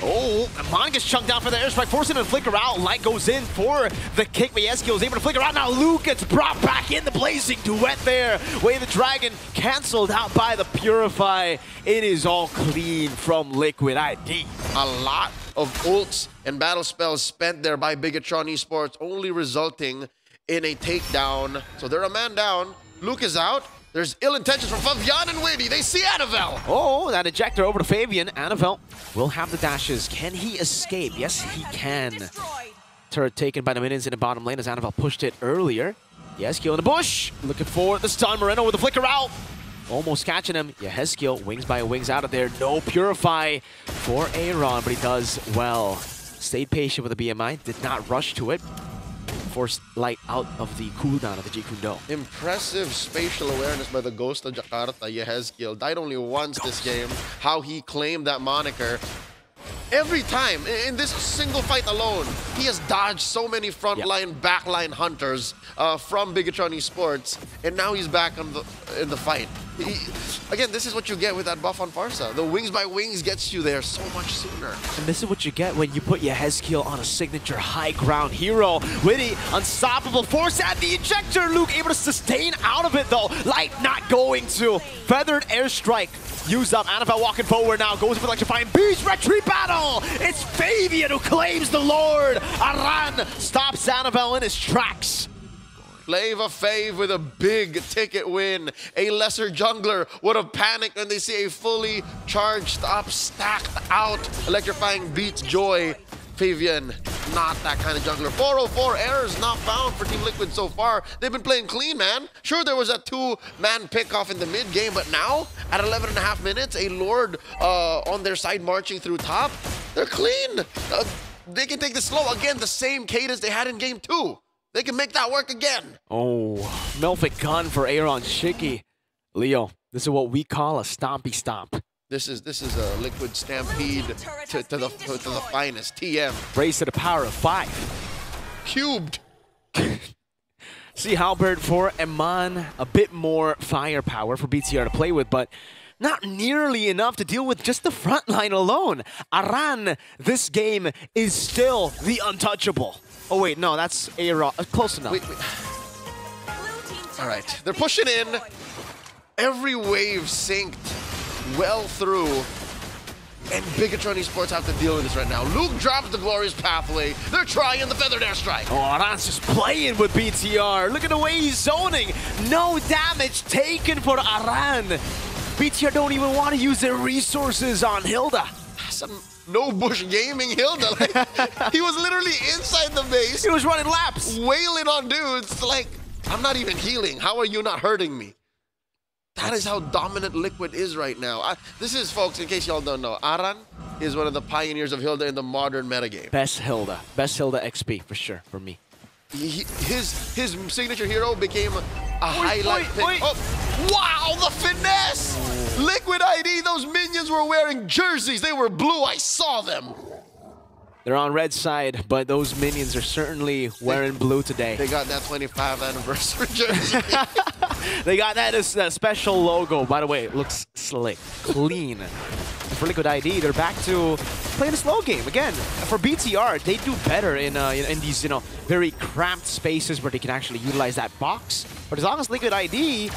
Oh, Amon gets chunked down for the airstrike, forcing him to flicker out. Light goes in for the kick, but Yeskiel is able to flicker out. Now Luke gets brought back in the blazing duet there. Way the Dragon canceled out by the Purify. It is all clean from Liquid ID. A lot of ults and battle spells spent there by Bigatron Esports, only resulting in a takedown. So they're a man down. Luke is out. There's ill intentions from Favian and Witty. They see Annabelle. Oh, that ejector over to Fabian. Annabelle will have the dashes. Can he escape? Yes, he can. Turret taken by the minions in the bottom lane as Annabelle pushed it earlier. Yes, kill in the bush. Looking for the stun. Moreno with the flicker out. Almost catching him. Yeheskiel wings by wings out of there. No Purify for Aaron, but he does well. Stayed patient with the BMI. Did not rush to it. Forced Light out of the cooldown of the Jikundo. Impressive spatial awareness by the Ghost of Jakarta, Yeheskiel. Died only once this game. How he claimed that moniker. Every time, in this single fight alone, he has dodged so many frontline, backline hunters from Bigatron Esports, and now he's back in the fight. Again, this is what you get with that buff on Farsa. The wings by wings gets you there so much sooner. And this is what you get when you put Yeheskiel on a signature high ground hero. Witty, unstoppable force at the ejector. Luke able to sustain out of it though. Light not going to. Feathered airstrike. Used up. Annabelle walking forward now. Goes for electrifying beast. Retreat battle. It's Fabian who claims the Lord. Aran stops Annabelle in his tracks. Flavor Fave with a big ticket win. A lesser jungler would have panicked when they see a fully charged up, stacked out electrifying beats Joy. Fabian, not that kind of jungler. 404 errors not found for Team Liquid so far. They've been playing clean, man. Sure, there was a 2-man pickoff in the mid game, but now at 11.5 minutes, a Lord on their side marching through top. They're clean. They can take this slow. Again, the same cadence they had in game 2. They can make that work again. Oh, Melfic gun for Aaron Shiki. Leo, this is what we call a stompy stomp. This is a Liquid stampede to the finest. TM. Race to the power of 5. Cubed. See Halberd for Eman. A bit more firepower for BTR to play with, but not nearly enough to deal with just the front line alone. Aran, this game is still the untouchable. Oh wait, no, that's Aaron. Close enough. Wait. All right, they're pushing in. Every wave synced well through. And Bigatron Esports have to deal with this right now. Luke drops the glorious pathway. They're trying the feathered airstrike. Oh, Aran's just playing with BTR. Look at the way he's zoning. No damage taken for Aran. BTR don't even want to use their resources on Hilda. Some no bush gaming Hilda. Like, he was literally inside the base. He was running laps. Wailing on dudes. Like, I'm not even healing. How are you not hurting me? That is how dominant Liquid is right now. This is, folks, in case y'all don't know, Aran is one of the pioneers of Hilda in the modern metagame. Best Hilda XP for sure for me. His signature hero became a highlight pick. Oh, wow, the finesse! Liquid ID, those minions were wearing jerseys. They were blue. I saw them. They're on red side, but those minions are certainly wearing blue today. They got that 25th anniversary jersey. They got that as that special logo. By the way, it looks slick, clean. For Liquid ID, they're back to playing a slow game again. For BTR, they do better in these very cramped spaces where they can actually utilize that box. But as long as Liquid ID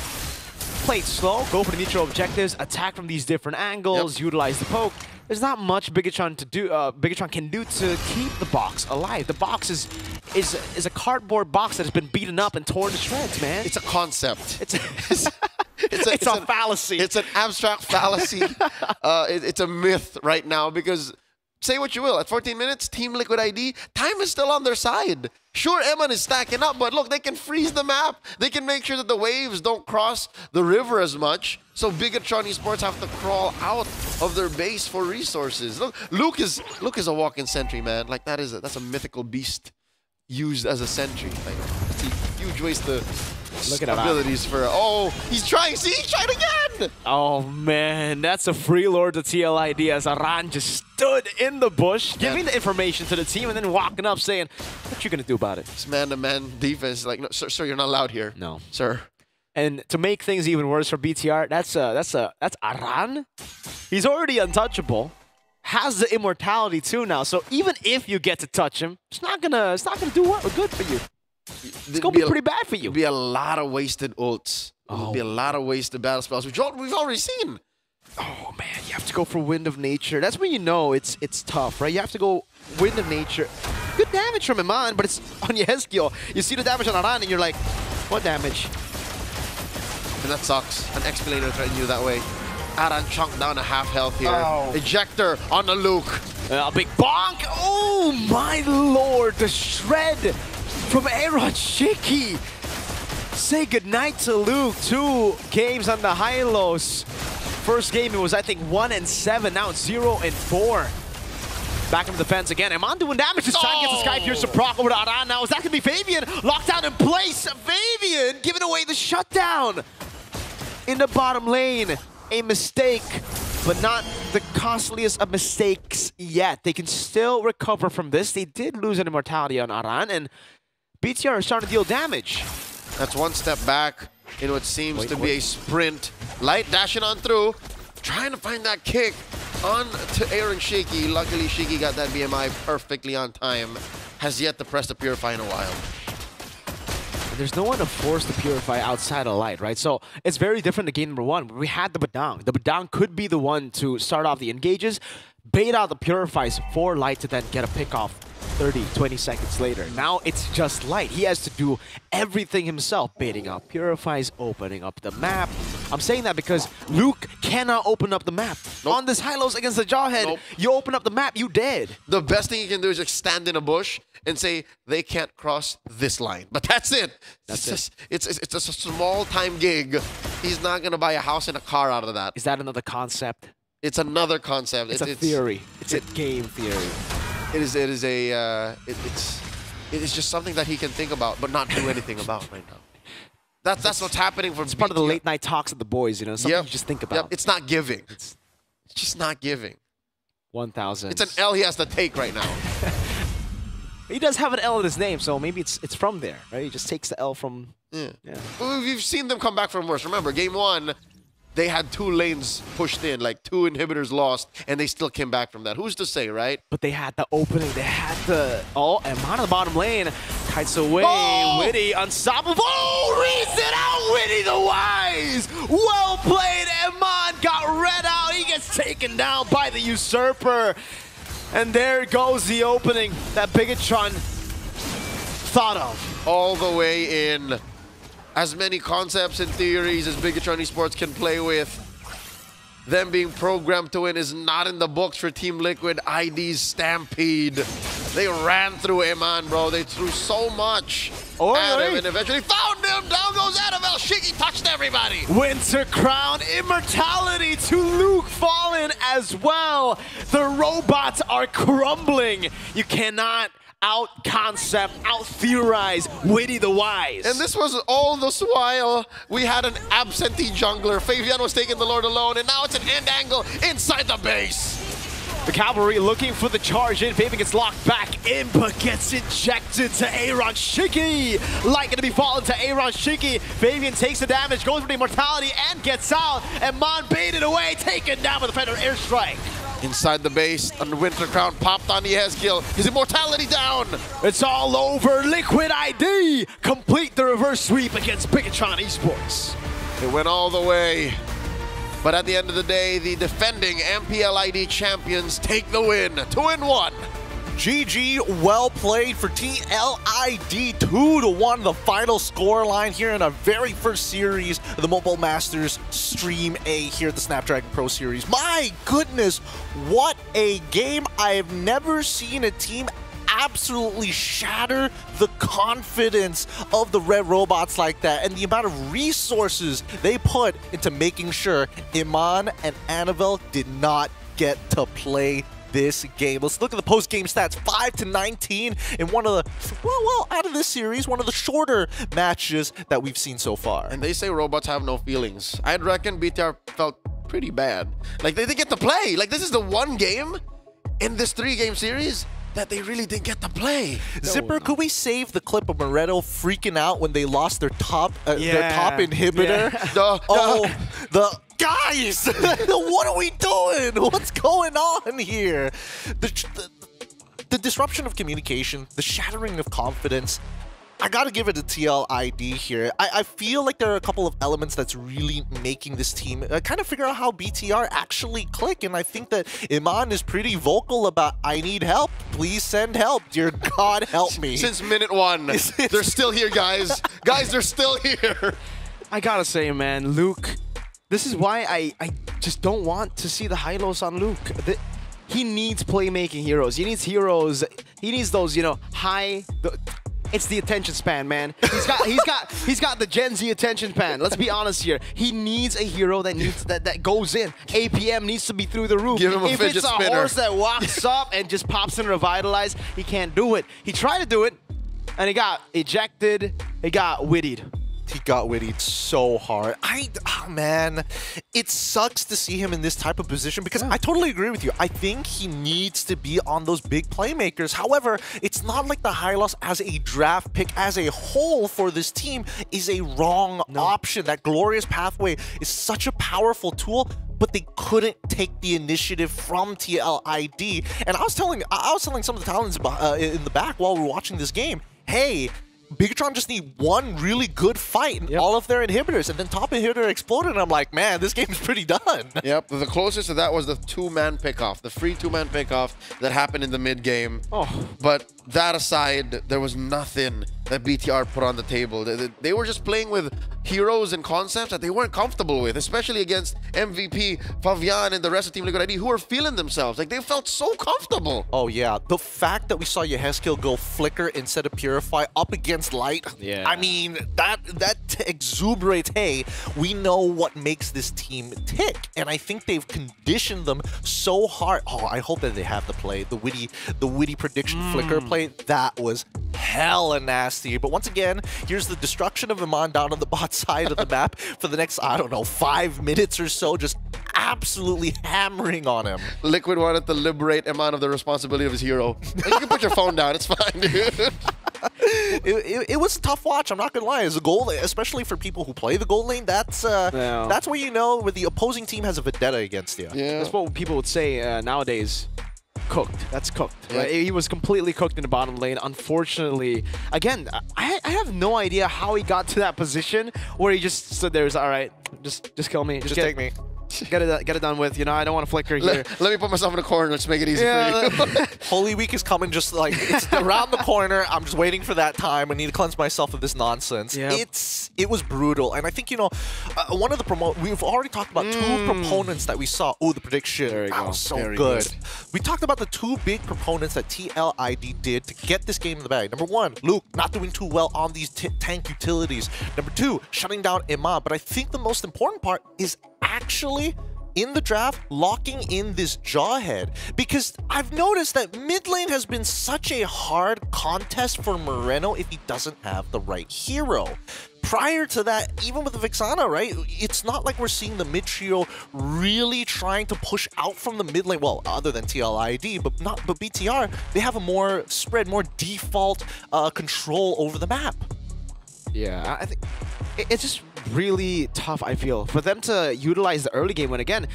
play it slow, go for the neutral objectives, attack from these different angles, utilize the poke, there's not much Bigatron to do. Bigatron can do to keep the box alive. The box is a cardboard box that has been beaten up and torn to shreds, man. It's a concept. It's a fallacy. It's an abstract fallacy. It's a myth right now because, say what you will, at 14 minutes, Team Liquid ID, time is still on their side. Sure, Eman is stacking up, but look, they can freeze the map. They can make sure that the waves don't cross the river as much. So Bigatron Esports have to crawl out of their base for resources. Look, Luke is a walk-in sentry, man. Like that's a mythical beast used as a sentry. Like that's a huge waste of abilities for. Oh, he's trying. See, he tried again. Oh man, that's a freelord to TLID as Aran just stood in the bush, giving the information to the team, and then walking up saying, "What you gonna do about it?" It's man-to-man defense. Like, no, sir, you're not allowed here. No, sir. And to make things even worse for BTR, that's Aran. He's already untouchable. Has the immortality too now. So even if you get to touch him, it's not gonna do good for you. It's gonna be pretty bad for you. There'll be a lot of wasted ults. There'll be a lot of wasted battle spells, which we've already seen. Oh man, you have to go for Wind of Nature. That's when you know it's tough, right? You have to go Wind of Nature. Good damage from Iman, but it's on Yehezkiel. You see the damage on Aran and you're like, what damage? And that sucks. An Explainer threatened you that way. Aran chunked down a half health here. Oh. Ejector on the Luke. A big bonk. Oh my lord, the shred from Aaron Shiki. Say goodnight to Luke. 2 games on the Hylos. First game it was I think 1-7. Now it's 0-4. Back into the fence again. Iman doing damage this time. Gets the Sky Piercer proc over to Aran. Now is that gonna be Fabian? Locked down in place. Fabian giving away the shutdown in the bottom lane. A mistake, but not the costliest of mistakes yet. They can still recover from this. They did lose an immortality on Aran, and BTR is starting to deal damage. That's one step back in what seems to be a sprint. Light dashing on through, trying to find that kick on to Aaron Shiki. Luckily, Shiki got that BMI perfectly on time. Has yet to press the Purify in a while. There's no one to force the Purify outside of Light, right? So it's very different to game number 1. We had the Badang. The Badang could be the one to start off the engages, bait out the Purifies for Light to then get a pick off 30, 20 seconds later. Now it's just Light. He has to do everything himself, baiting out Purifies, opening up the map. I'm saying that because Luke cannot open up the map. Nope. On this Hylos against the Jawhead, you open up the map, you dead. The best thing you can do is just stand in a bush and say, they can't cross this line. But that's it. It's a small time gig. He's not going to buy a house and a car out of that. Is that another concept? It's another concept. It's a theory. It's a game theory. It is just something that he can think about, but not do anything about right now. That's what's happening for. It's part of the late night talks of the boys, you know, something you just think about. Yep. It's not giving. It's just not giving. 1,000. It's an L he has to take right now. He does have an L in his name, so maybe it's from there, right? He just takes the L from. Yeah. Well, we've seen them come back from worse. Remember, game 1. They had 2 lanes pushed in, like 2 inhibitors lost, and they still came back from that. Who's to say, right? But they had the opening. They had the... Oh, and on the bottom lane. Kites away. Witty, unstoppable. Reads it out. Witty the Wise. Well played. Eman got read out. He gets taken down by the Usurper. And there goes the opening that Bigatron thought of. All the way in. As many concepts and theories as Bigatron Esports can play with, them being programmed to win is not in the books for Team Liquid ID's Stampede. They ran through Eman, bro. They threw so much Adam and eventually found him. Down goes Annabelle. Shiggy touched everybody. Winter Crown immortality to Luke Fallen as well. The robots are crumbling. You cannot out-concept, out-theorize Witty the Wise. And this was all this while we had an absentee jungler. Fabian was taking the Lord alone, and now it's an end angle inside the base. The Cavalry looking for the charge in. Fabian gets locked back in, but gets injected to Aaron Shiggy. Like to be fallen to Aaron Shiggy. Fabian takes the damage, goes for the immortality, and gets out. And Mon baited away, taken down with the Fender airstrike. Inside the base, and Winter Crown popped on the Eskill. His immortality down. It's all over. Liquid ID complete the reverse sweep against Bigatron Esports. It went all the way. But at the end of the day, the defending MPLID champions take the win. 2-1. GG, well played for TLID. 2-1, the final score line here in our very first series of the Mobile Masters Stream A here at the Snapdragon Pro Series. My goodness, what a game. I have never seen a team absolutely shatter the confidence of the Red Robots like that, and the amount of resources they put into making sure Iman and Annabelle did not get to play this game. Let's look at the post-game stats. 5-19 in one of the, well, out of this series, one of the shorter matches that we've seen so far. And they say robots have no feelings. I'd reckon BTR felt pretty bad. Like, they didn't get to play. Like, this is the one game in this 3-game series that they really didn't get to play. Zipper, could we save the clip of Moretto freaking out when they lost their top inhibitor? Yeah. Guys, what are we doing? What's going on here? The disruption of communication, the shattering of confidence. I gotta give it a TLID here. I feel like there are a couple of elements that's really making this team kind of figure out how BTR actually click, and I think that Iman is pretty vocal about, I need help, please send help, dear God help me. Since minute 1, they're still here, guys. Guys, they're still here. I gotta say, man, Luke, this is why I just don't want to see the high-lows on Luke. He needs playmaking heroes. He needs heroes. He needs those, you know, it's the attention span, man. He's got the Gen Z attention span. Let's be honest here. He needs a hero that needs that goes in. APM needs to be through the roof. Give him a if fidget it's a spinner. horse that walks up and just pops in Revitalize, he can't do it. He tried to do it, and he got ejected. He got wittied. He got wittied so hard. Oh man, it sucks to see him in this type of position because I totally agree with you. I think he needs to be on those big playmakers. However, it's not like the Hylos as a draft pick as a whole for this team is a wrong option. That Glorious Pathway is such a powerful tool, but they couldn't take the initiative from TLID. And I was telling some of the talents in the back while we were watching this game, hey, Bigatron just need one really good fight in all of their inhibitors, and then top inhibitor exploded, and I'm like, man, this game's pretty done. Yep, the closest to that was the 2-man pickoff, the free 2-man pickoff that happened in the mid-game. But that aside, there was nothing that BTR put on the table. They were just playing with heroes and concepts that they weren't comfortable with, especially against MVP, Fabian, and the rest of Team Liquid ID, who were feeling themselves. Like, they felt so comfortable. Oh, yeah. The fact that we saw Yeheskill go Flicker instead of Purify up against Light, I mean, that exuberates, hey, we know what makes this team tick. And I think they've conditioned them so hard. Oh, I hope that they have the play, the witty prediction Flicker play. That was hella nasty. But once again, here's the destruction of Iman down on the bot side of the map for the next, I don't know, 5 minutes or so, just absolutely hammering on him. Liquid wanted to liberate Iman of the responsibility of his hero. You can put your phone down, it's fine, dude. It was a tough watch, I'm not gonna lie. As a goal, especially for people who play the gold lane, that's where you know where the opposing team has a vendetta against you. Yeah. That's what people would say nowadays. Cooked. That's cooked. Right? He was completely cooked in the bottom lane. Unfortunately, again, I have no idea how he got to that position where he just stood there. All right, just kill me. Just take me. Get it done with. You know, I don't want to flicker here. Let me put myself in the corner. Let's make it easy for you. Holy Week is coming just like, it's around the corner. I'm just waiting for that time. I need to cleanse myself of this nonsense. Yep. It was brutal. And I think, you know, one of the we've already talked about two proponents that we saw. Oh, the prediction. There you go. Was so Very good. We talked about the two big proponents that TLID did to get this game in the bag. Number one, Luke not doing too well on these tank utilities. Number two, shutting down Imad. But I think the most important part is actually in the draft locking in this Jawhead, because I've noticed that mid lane has been such a hard contest for Moreno if he doesn't have the right hero. Prior to that, even with the Vixana, right, it's not like we're seeing the mid trio really trying to push out from the mid lane. Well, other than TLID, but BTR, they have a more spread, more default control over the map. Yeah, I think it's just really tough, I feel, for them to utilize the early game. When again,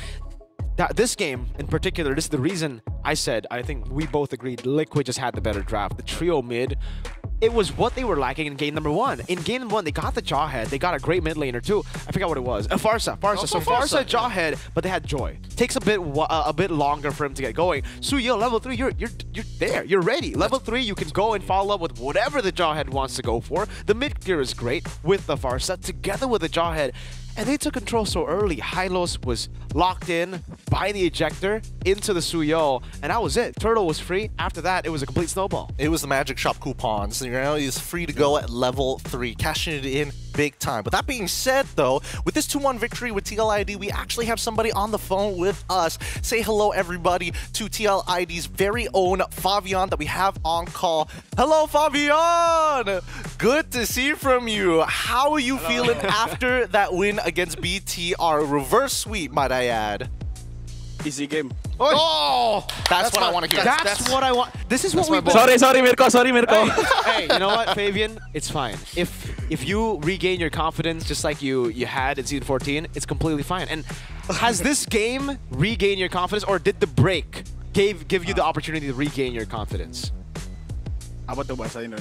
this game in particular, this is the reason I said, I think we both agreed, Liquid just had the better draft. The trio mid, it was what they were lacking in game number one. In game number one, they got the Jawhead, they got a great mid laner too. I forgot what it was. Pharsa. So Pharsa, Jawhead, but they had Joy. Takes a bit longer for him to get going. Suyo, level 3, you're there, you're ready. Level 3, you can go and follow up with whatever the Jawhead wants to go for. The mid gear is great with the Pharsa together with the Jawhead. And they took control so early. Hylos was locked in by the ejector into the Suyo, and that was it. Turtle was free. After that, it was a complete snowball. It was the Magic Shop coupons. You know, he's free to go at level 3, cashing it in big time. But that being said, though, with this 2-1 victory with TLID, we actually have somebody on the phone with us. Say hello, everybody, to TLID's very own Fabian that we have on call. Hello, Fabian! Good to see from you. How are you feeling after that win against BTR? Reverse sweep, might I add. Easy game. Oh! That's what I want to hear. That's what I want. This is what we... Sorry, Mirko. Hey, you know what, Fabian? It's fine. If you regain your confidence just like you had in Season 14, it's completely fine. And has this game regained your confidence, or did the break give you the opportunity to regain your confidence? Apa tuh bahasa Indo?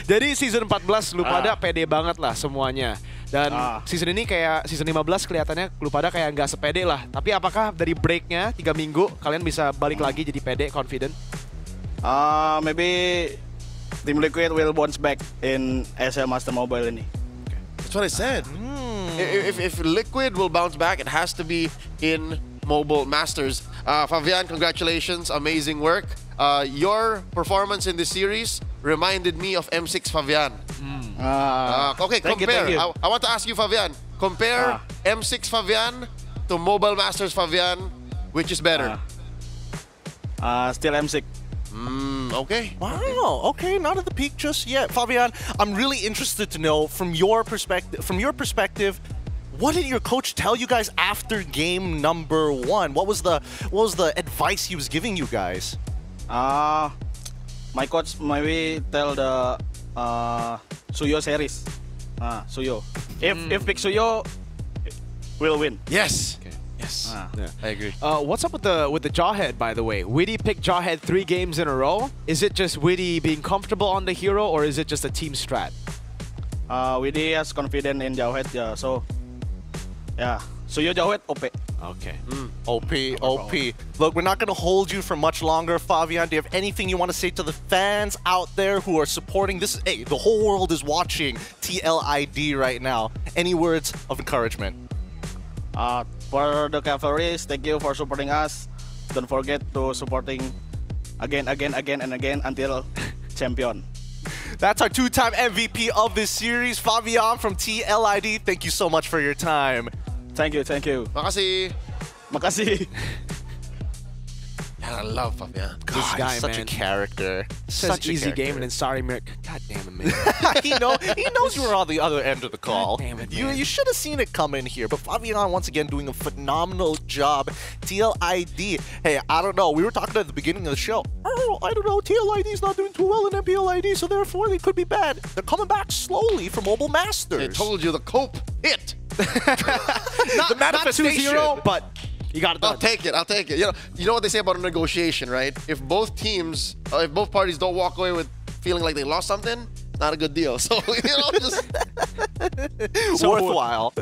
Jadi season 14 lu pada pede banget lah semuanya. Dan season ini kayak season 15 kelihatannya lu pada kayak nggak sepede lah. Tapi apakah dari breaknya 3 minggu kalian bisa balik lagi jadi pede, confident? Maybe Team Liquid will bounce back in SL Master Mobile ini. That's what I said. If Liquid will bounce back, it has to be in Mobile Masters. Fabian, congratulations. Amazing work. Your performance in this series reminded me of M6 Fabian. Okay, compare. You. I want to ask you, Fabian. Compare M6 Fabian to Mobile Masters Fabian. Which is better? Still M6. Okay. Wow. Okay, not at the peak just yet, Fabian. I'm really interested to know from your perspective. What did your coach tell you guys after game number 1? What was the advice he was giving you guys? My coach maybe tell the Suyo series. Suyo. If pick Suyo, we'll win. Yes. Okay. Yes. Yeah. I agree. What's up with the Jawhead, by the way? Witty picked Jawhead 3 games in a row. Is it just Witty being comfortable on the hero, or is it just a team strat? Witty has confidence in Jawhead, yeah. So, yeah. Suyo Jawhead, OP. Okay. OP. Look, we're not going to hold you for much longer, Fabian. Do you have anything you want to say to the fans out there who are supporting this? Hey, the whole world is watching TLID right now. Any words of encouragement? For the cavalries, thank you for supporting us. Don't forget to supporting again until champion. That's our 2-time MVP of this series, Fabian from TLID. Thank you so much for your time. Thank you. Makasih. I love Fabian. This guy, such a character. Such easy game, and then sorry, Merc. God damn it, man. he knows you were on the other end of the call. God damn it, you should have seen it come in here. But Fabian, once again, doing a phenomenal job. TLID. Hey, I don't know. We were talking at the beginning of the show. Oh, I don't know. TLID's not doing too well in MPLID, so therefore they could be bad. They're coming back slowly for Mobile Masters. I told you the cope hit. The manifestation. Not 2-0, but you got it done. I'll take it. You know what they say about a negotiation, right? If both parties don't walk away with feeling like they lost something, not a good deal. So, just worthwhile.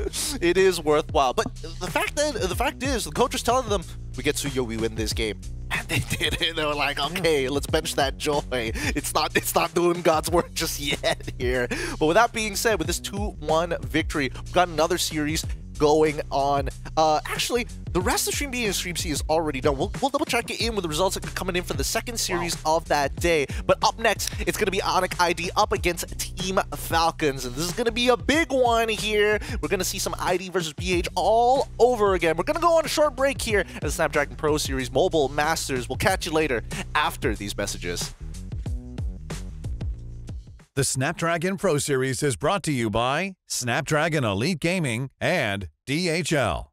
It is worthwhile. But the fact is, the coach was telling them, we get Suyo, we win this game. And they did it. They were like, okay, let's bench that joy. It's not doing God's work just yet here. But with that being said, with this 2-1 victory, we've got another series going on. Actually, the rest of Stream B and Stream C is already done. We'll double check it in with the results that are coming in for the second series of that day. But up next, it's going to be Onyx ID up against Team Falcons. And this is going to be a big one here. We're going to see some ID versus BH all over again. We're going to go on a short break here at the Snapdragon Pro Series Mobile Masters. We'll catch you later after these messages. The Snapdragon Pro Series is brought to you by Snapdragon Elite Gaming and DHL.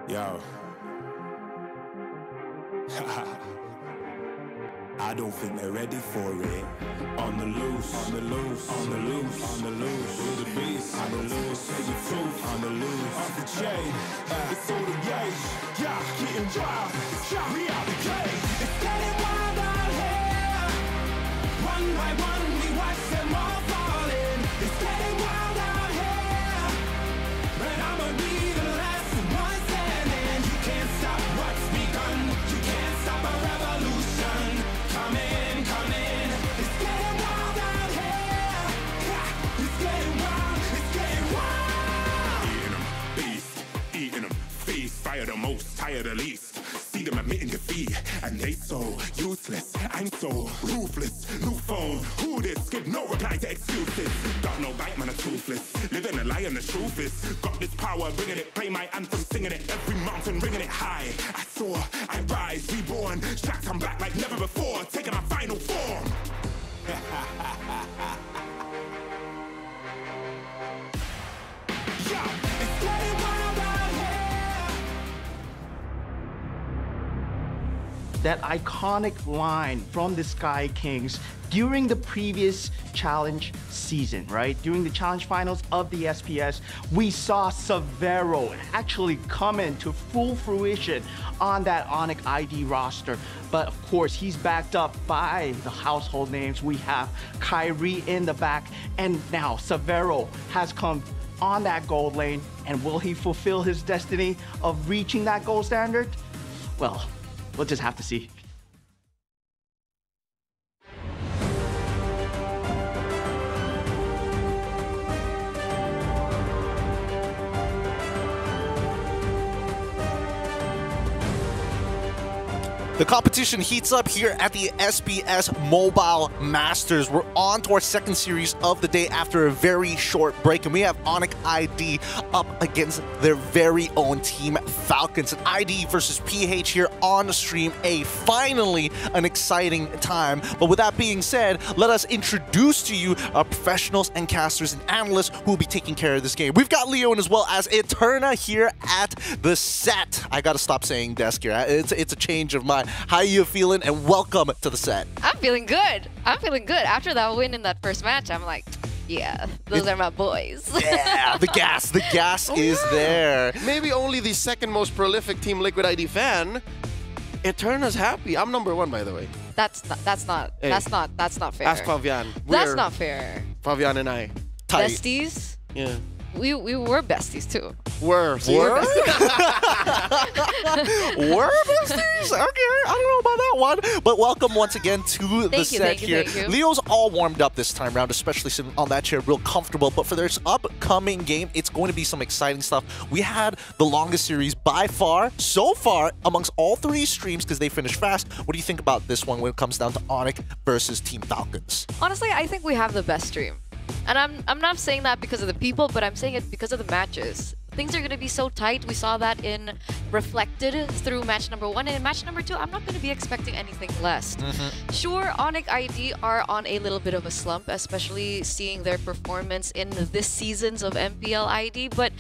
Yo. I don't think they're ready for it. On the loose, on the loose, on the loose, on the loose. With the beast, on the loose, say the truth, on the loose. Off the chain, it's all the gauge. Yeah, getting wild, yeah, we out the cage. It's getting wild out here. One by one, we watch them all falling. It's getting wild out here. But I'ma be the last one standing. You can't stop what's begun. You can't stop a revolution. Come in, come in. It's getting wild out here. Yeah, it's getting wild, it's getting wild. Eating them, beast, eating them, feast. Fire the most, tire the least. See them admitting defeat, and they so useless. I'm so ruthless. New phone, who this? Give no reply to excuses. Got no bite, man, a toothless. Living a lie and the truth is. Got this power, bringing it. Play my anthem, singing it. Every mountain, ringing it high. I soar, I rise, reborn. Strapped, I'm back like never before. Taking my final form. Yo, it's getting wild out here. That iconic line from the Sky Kings during the previous challenge season, right? During the challenge finals of the SPS, we saw Severo actually come into full fruition on that Onyx ID roster. But of course, he's backed up by the household names. We have Kyrie in the back, and now Severo has come on that gold lane. And will he fulfill his destiny of reaching that gold standard? Well, we'll just have to see. The competition heats up here at the SBS Mobile Masters. We're on to our second series of the day after a very short break, and we have Onic ID up against their very own team, Falcons. An ID versus PH here on Stream A. Finally, an exciting time. But with that being said, let us introduce to you our professionals and casters and analysts who will be taking care of this game. We've got Leo and as well as Eterna here at the set. I gotta stop saying desk here. It's a change of mind. How are you feeling? And welcome to the set. I'm feeling good. I'm feeling good. After that win in that first match, I'm like, yeah, those are my boys. Yeah, the gas is there. Maybe only the second most prolific Team Liquid ID fan. Eterna's happy. I'm number 1, by the way. That's not Hey. that's not fair. Ask Fabian. That's not fair. Fabian and I. Besties? Yeah. We were besties too. Were besties? Okay, I don't know about that one. But welcome once again to the set here. Leo's all warmed up this time around, especially sitting on that chair real comfortable. But for this upcoming game, it's going to be some exciting stuff. We had the longest series by far, so far, amongst all 3 streams because they finished fast. What do you think about this one when it comes down to Onic versus Team Falcons? Honestly, I think we have the best stream. And I'm not saying that because of the people, but I'm saying it because of the matches. Things are going to be so tight. We saw that reflected through match number 1. And in match number 2, I'm not going to be expecting anything less. Sure, Onic ID are on a little bit of a slump, especially seeing their performance in this seasons of MPL ID. But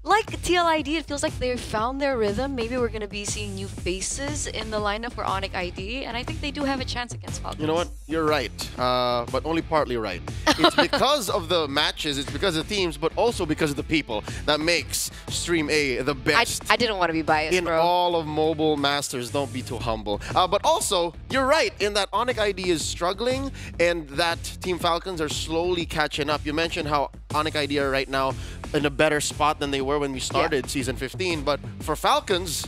like TLID, it feels like they've found their rhythm. Maybe we're going to be seeing new faces in the lineup for Onic ID, and I think they do have a chance against Falcons. You know what? You're right, but only partly right. It's because of the matches, it's because of the teams, but also because of the people that makes Stream A the best. I didn't want to be biased, in all of Mobile Masters. Don't be too humble. But also, you're right in that Onic ID is struggling, and that Team Falcons are slowly catching up. You mentioned how Onic ID are right now in a better spot than they were when we started Season 15. But for Falcons,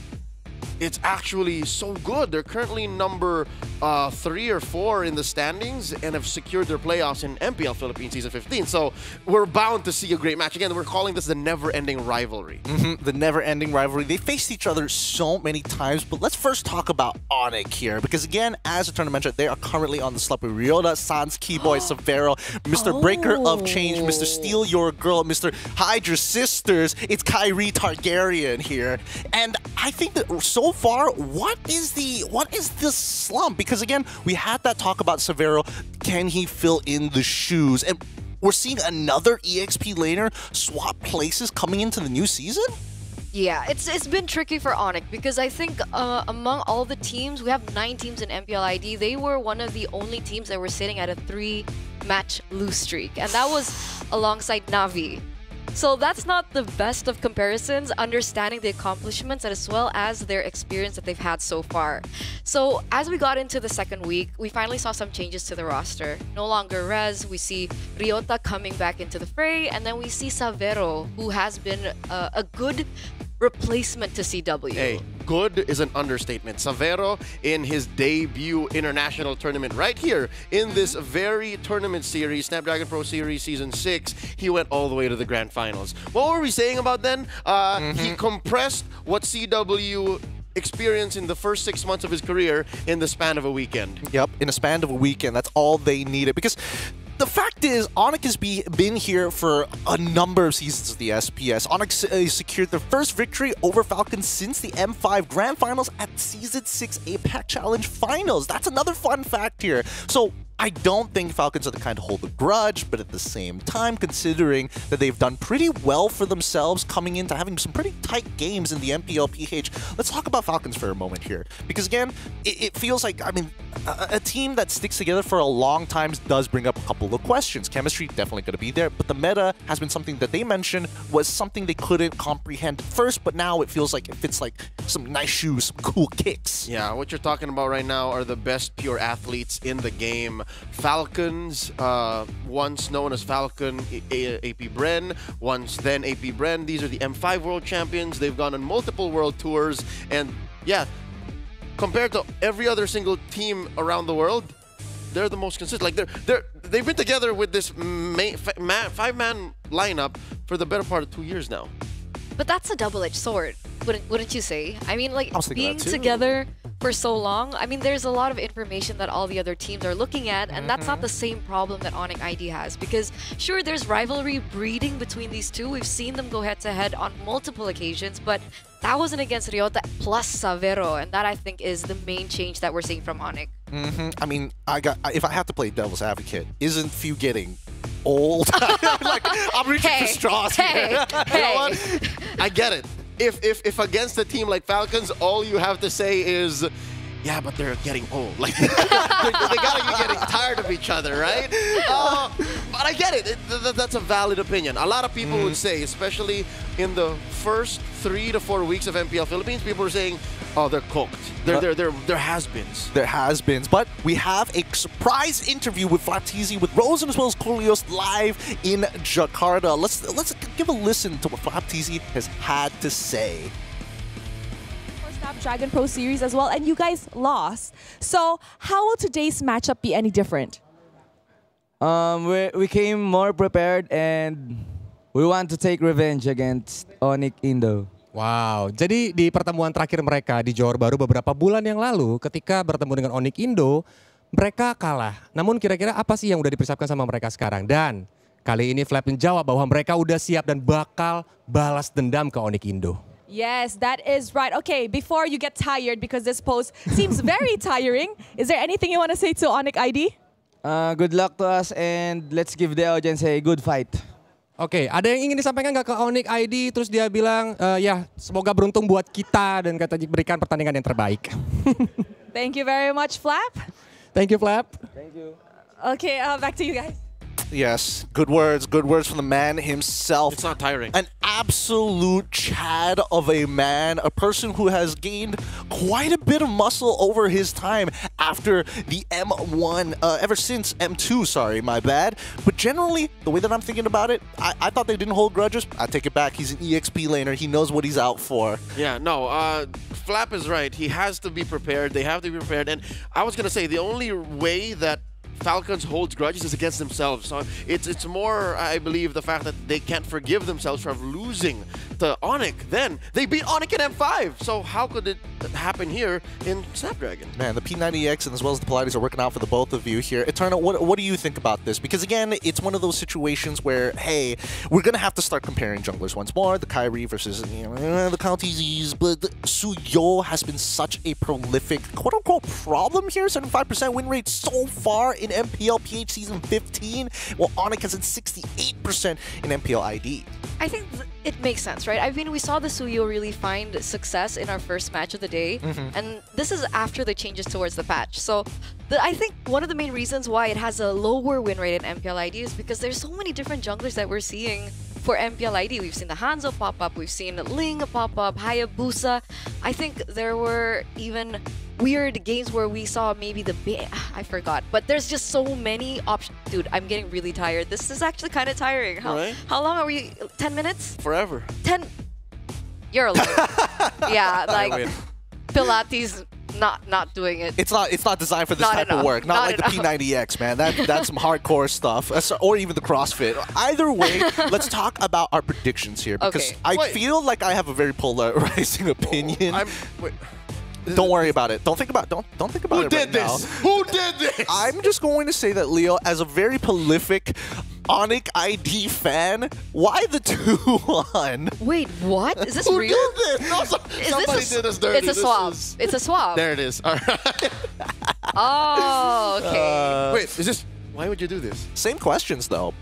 it's actually so good. They're currently number 3 or 4 in the standings and have secured their playoffs in MPL Philippines Season 15. So we're bound to see a great match. Again, we're calling this the never-ending rivalry. The never-ending rivalry. They faced each other so many times, but let's first talk about Onic here. Because again, as Eterna mentioned, they are currently on the slump with Ryota, Sans, Keyboy, Severo, Mr. Breaker of Change, Mr. Steal Your Girl, Mr. Hide Your Sisters. It's Kyrie Targaryen here. And I think that so far, what is the slump? Because again, we had that talk about Severo. Can he fill in the shoes? And we're seeing another EXP laner swap places coming into the new season? Yeah, it's been tricky for Onic because I think among all the teams, we have 9 teams in MPL ID. They were one of the only teams that were sitting at a 3-match lose streak, and that was alongside Navi. So that's not the best of comparisons, understanding the accomplishments as well as their experience that they've had so far. So as we got into the second week, we finally saw some changes to the roster. No longer Rez, we see Ryota coming back into the fray, and then we see Severo, who has been a good replacement to CW. Hey, good is an understatement. Severo in his debut international tournament right here in this very tournament series, Snapdragon Pro Series Season 6, he went all the way to the grand finals. What were we saying about then? He compressed what CW experienced in the first 6 months of his career in the span of a weekend. Yep, in a span of a weekend. That's all they needed. Because the fact is, Onic has been here for a number of seasons of the SPS. Onic secured their first victory over Falcons since the M5 Grand Finals at Season 6 APAC Challenge Finals. That's another fun fact here. So I don't think Falcons are the kind to hold a grudge, but at the same time, considering that they've done pretty well for themselves coming into having some pretty tight games in the MPL PH, let's talk about Falcons for a moment here. Because again, it feels like, I mean, a team that sticks together for a long time does bring up a couple of questions. Chemistry definitely going to be there, but the meta has been something that they mentioned was something they couldn't comprehend first, but now it feels like it fits like some nice shoes, some cool kicks. Yeah, what you're talking about right now are the best pure athletes in the game. Falcons, once known as Falcon AP Bren, once then AP Bren. These are the M5 World Champions. They've gone on multiple world tours, and yeah, compared to every other single team around the world, they're the most consistent. Like they've been together with this 5-man lineup for the better part of 2 years now. But that's a double-edged sword, wouldn't you say? I mean, like, being that too. together for so long, I mean, there's a lot of information that all the other teams are looking at, and that's not the same problem that Onyx ID has. Because sure, there's rivalry breeding between these two. We've seen them go head-to-head on multiple occasions, but that wasn't against Ryota plus Savero, and that I think is the main change that we're seeing from Onyx. I mean, if I have to play devil's advocate, isn't Few getting old? Like, I'm reaching for straws here. You know what? I get it. If against a team like Falcons, all you have to say is, yeah, but they're getting old. Like they gotta be getting tired of each other, right? But I get it. That's a valid opinion. A lot of people would say, especially in the first 3 to 4 weeks of MPL Philippines, people are saying, oh, they're cooked. They're has-beens. They're has-beens. But we have a surprise interview with Flaptizi, with Rosen as well as Corleos live in Jakarta. Let's give a listen to what Flaptizi has had to say. Snapdragon Pro Series as well, and you guys lost. So how will today's matchup be any different? We came more prepared and we want to take revenge against Onyx Indo. Wow, jadi di pertemuan terakhir mereka di Johor Bahru beberapa bulan yang lalu ketika bertemu dengan Onyx Indo, mereka kalah. Namun kira-kira apa sih yang udah dipersiapkan sama mereka sekarang? Dan kali ini Flap menjawab bahwa mereka udah siap dan bakal balas dendam ke Onyx Indo. Yes, that is right. Okay, before you get tired, because this post seems very tiring, is there anything you want to say to Onyx ID? Good luck to us and let's give the audience a good fight. Oke, ada yang ingin disampaikan nggak ke Onyx ID? Terus dia bilang, ya semoga beruntung buat kita dan kata berikan pertandingan yang terbaik. Thank you very much, Flap. Thank you, Flap. Thank you. Okay, back to you guys. Yes, good words from the man himself. It's not tiring. An absolute Chad of a man, a person who has gained quite a bit of muscle over his time after the M1, ever since M2, sorry, my bad. But generally, the way that I'm thinking about it, I thought they didn't hold grudges. I take it back, he's an EXP laner, he knows what he's out for. Yeah, no, Flap is right. He has to be prepared, they have to be prepared. And I was going to say, the only way that Falcons holds grudges is against themselves. So it's more, I believe, the fact that they can't forgive themselves for losing to Onyx. Then they beat Onyx in M5. So how could it happen here in Snapdragon? Man, the P90X and as well as the Pilates are working out for the both of you here. Eternal, what do you think about this? Because again, it's one of those situations where, hey, we're going to have to start comparing junglers once more. The Kyrie versus the Countizes. But Suyo has been such a prolific, quote-unquote, problem here. 75% win rate so far in MPL PH Season 15, while Onyx has a 68% in MPL ID. I think it makes sense, right? I mean, we saw the Suyo really find success in our first match of the day, and this is after the changes towards the patch. So I think one of the main reasons why it has a lower win rate in MPL ID is because there's so many different junglers that we're seeing for MPL ID. We've seen the Hanzo pop up, we've seen Ling pop up, Hayabusa. I think there were even weird games where we saw maybe the I forgot, but there's just so many options. Dude, I'm getting really tired. This is actually kind of tiring. How long are we? 10 minutes? Forever. 10. You're alone. Yeah, like Pilates not doing it. It's not designed for this type of work. Not like the P90X, man. That's some hardcore stuff, or even the CrossFit. Either way, let's talk about our predictions here because I feel like I have a very polarizing opinion. Don't worry about it. Don't think about it right now. Who did this? I'm just going to say that Leo, as a very prolific Onyx ID fan, why the 2-1? Wait, what? Is this Who real? did this? No, somebody did us dirty. It's a swap. It's a swap. There it is. All right. Oh, okay. Wait, is this? Why would you do this? Same questions, though.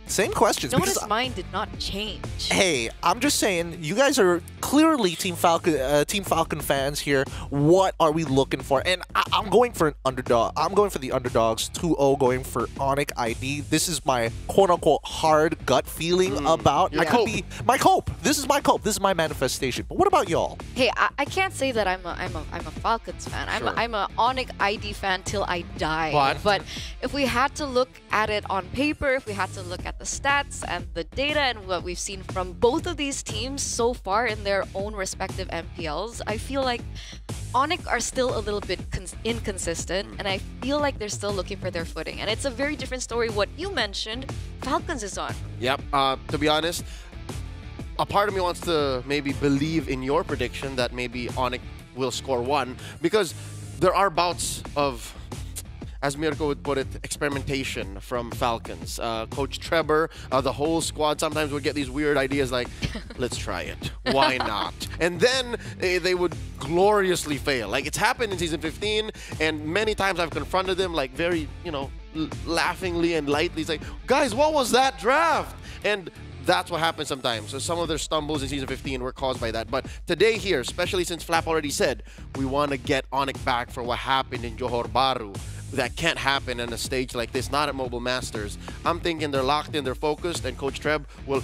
Same questions. Notice mine did not change. Hey, I'm just saying, you guys are clearly Team Falcon fans here. What are we looking for? And I'm going for an underdog. I'm going for the underdogs. 2-0 going for Onyx ID. This is my quote-unquote hard gut feeling about. I could be my cope. This is my cope. This is my manifestation. But what about y'all? Hey, I can't say that I'm a Falcons fan. I'm a Onyx ID fan till I die. But if we had to look at it on paper, if we had to look at the stats and the data and what we've seen from both of these teams so far in their own respective MPLs, I feel like Onyx are still a little bit inconsistent, and I feel like they're still looking for their footing. And it's a very different story what you mentioned Falcons is on. Yep. To be honest, a part of me wants to maybe believe in your prediction that maybe Onyx will score one, because there are bouts of, as Mirko would put it, experimentation from Falcons. Coach Trevor, the whole squad sometimes would get these weird ideas like, let's try it. Why not? And then they would gloriously fail. Like, it's happened in Season 15, and many times I've confronted them, like, very, you know, laughingly and lightly. It's like, guys, what was that draft? And that's what happens sometimes. So some of their stumbles in Season 15 were caused by that. But today here, especially since Flap already said, we want to get Onyx back for what happened in Johor Bahru. That can't happen on a stage like this, not at Mobile Masters. I'm thinking they're locked in, they're focused, and Coach Treb will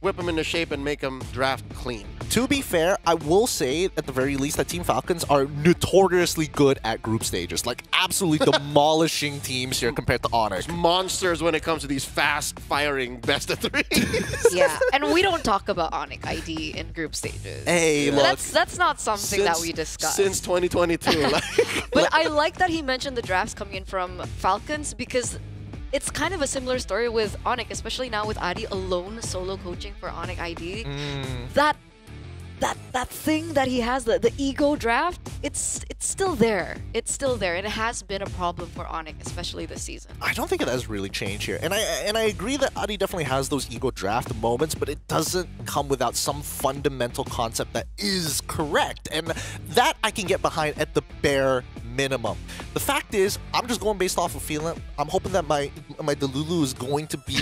whip them into shape and make them draft clean. To be fair, I will say at the very least that Team Falcons are notoriously good at group stages. Like, absolutely demolishing teams here compared to Onyx. Monsters when it comes to these fast-firing best-of-3. Yeah, and we don't talk about Onyx ID in group stages. Hey, look. That's not something that we discuss. Since 2022. But I like that he mentioned the drafts coming in from Falcons, because it's kind of a similar story with Onyx, especially now with Adi alone solo coaching for Onyx ID. That thing that he has, the ego draft, it's still there. It's still there, and it has been a problem for Onyx, especially this season. I don't think it has really changed here. And I agree that Adi definitely has those ego draft moments, but it doesn't come without some fundamental concept that is correct. And that I can get behind at the bare minimum. The fact is, I'm just going based off of feeling. I'm hoping that my Delulu is going to be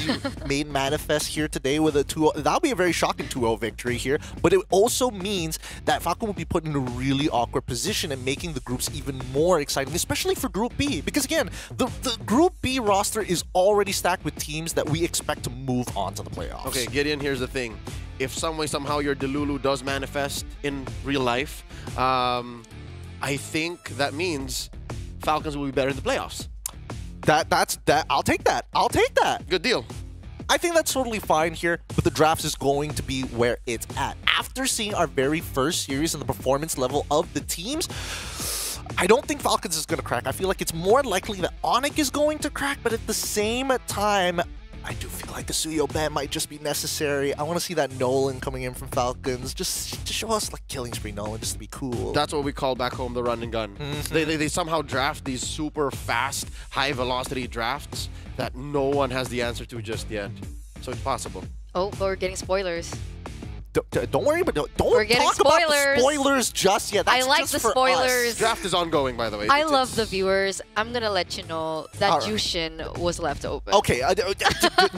made manifest here today with a 2-0. That'll be a very shocking 2-0 victory here, but it also means that Falcon will be put in a really awkward position and making the groups even more exciting, especially for Group B. Because again, the Group B roster is already stacked with teams that we expect to move on to the playoffs. Okay, Gideon, here's the thing. If some way, somehow your Delulu does manifest in real life, I think that means Falcons will be better in the playoffs. That's I'll take that. I'll take that. Good deal. I think that's totally fine here, but the draft is going to be where it's at. After seeing our very first series and the performance level of the teams, I don't think Falcons is going to crack. I feel like it's more likely that Onyx is going to crack, but at the same time, I do feel like the Suyo ban might just be necessary. I want to see that Nolan coming in from Falcons. Just to show us like killing spree Nolan, just to be cool. That's what we call back home the run and gun. They somehow draft these super fast, high velocity drafts that no one has the answer to just yet. So it's possible. Oh, but we're getting spoilers. Don't worry, but don't We're getting talk about the spoilers just yet. That's I like just the for spoilers. us. Draft is ongoing, by the way. I love the viewers. I'm gonna let you know that All right. Jushin was left open. Okay,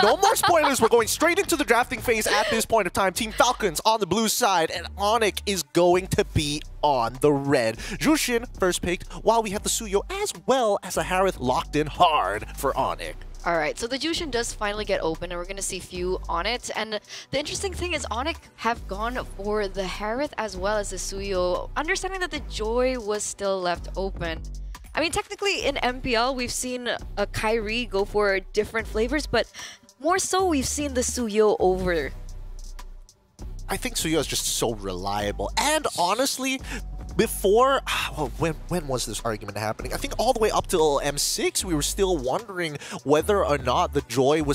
no more spoilers. We're going straight into the drafting phase at this point of time. Team Falcons on the blue side, and Onyx is going to be on the red. Jushin first picked, while we have the Suyo as well as a Harith locked in hard for Onyx. Alright, so the Jushin does finally get open, and we're going to see few on it. And the interesting thing is Onyx have gone for the Harith as well as the Suyo, understanding that the Joy was still left open. I mean, technically in MPL, we've seen a Kyrie go for different flavors, but more so we've seen the Suyo over. I think Suyo is just so reliable. And honestly, before, well, when was this argument happening? I think all the way up till M6, we were still wondering whether or not the Joy or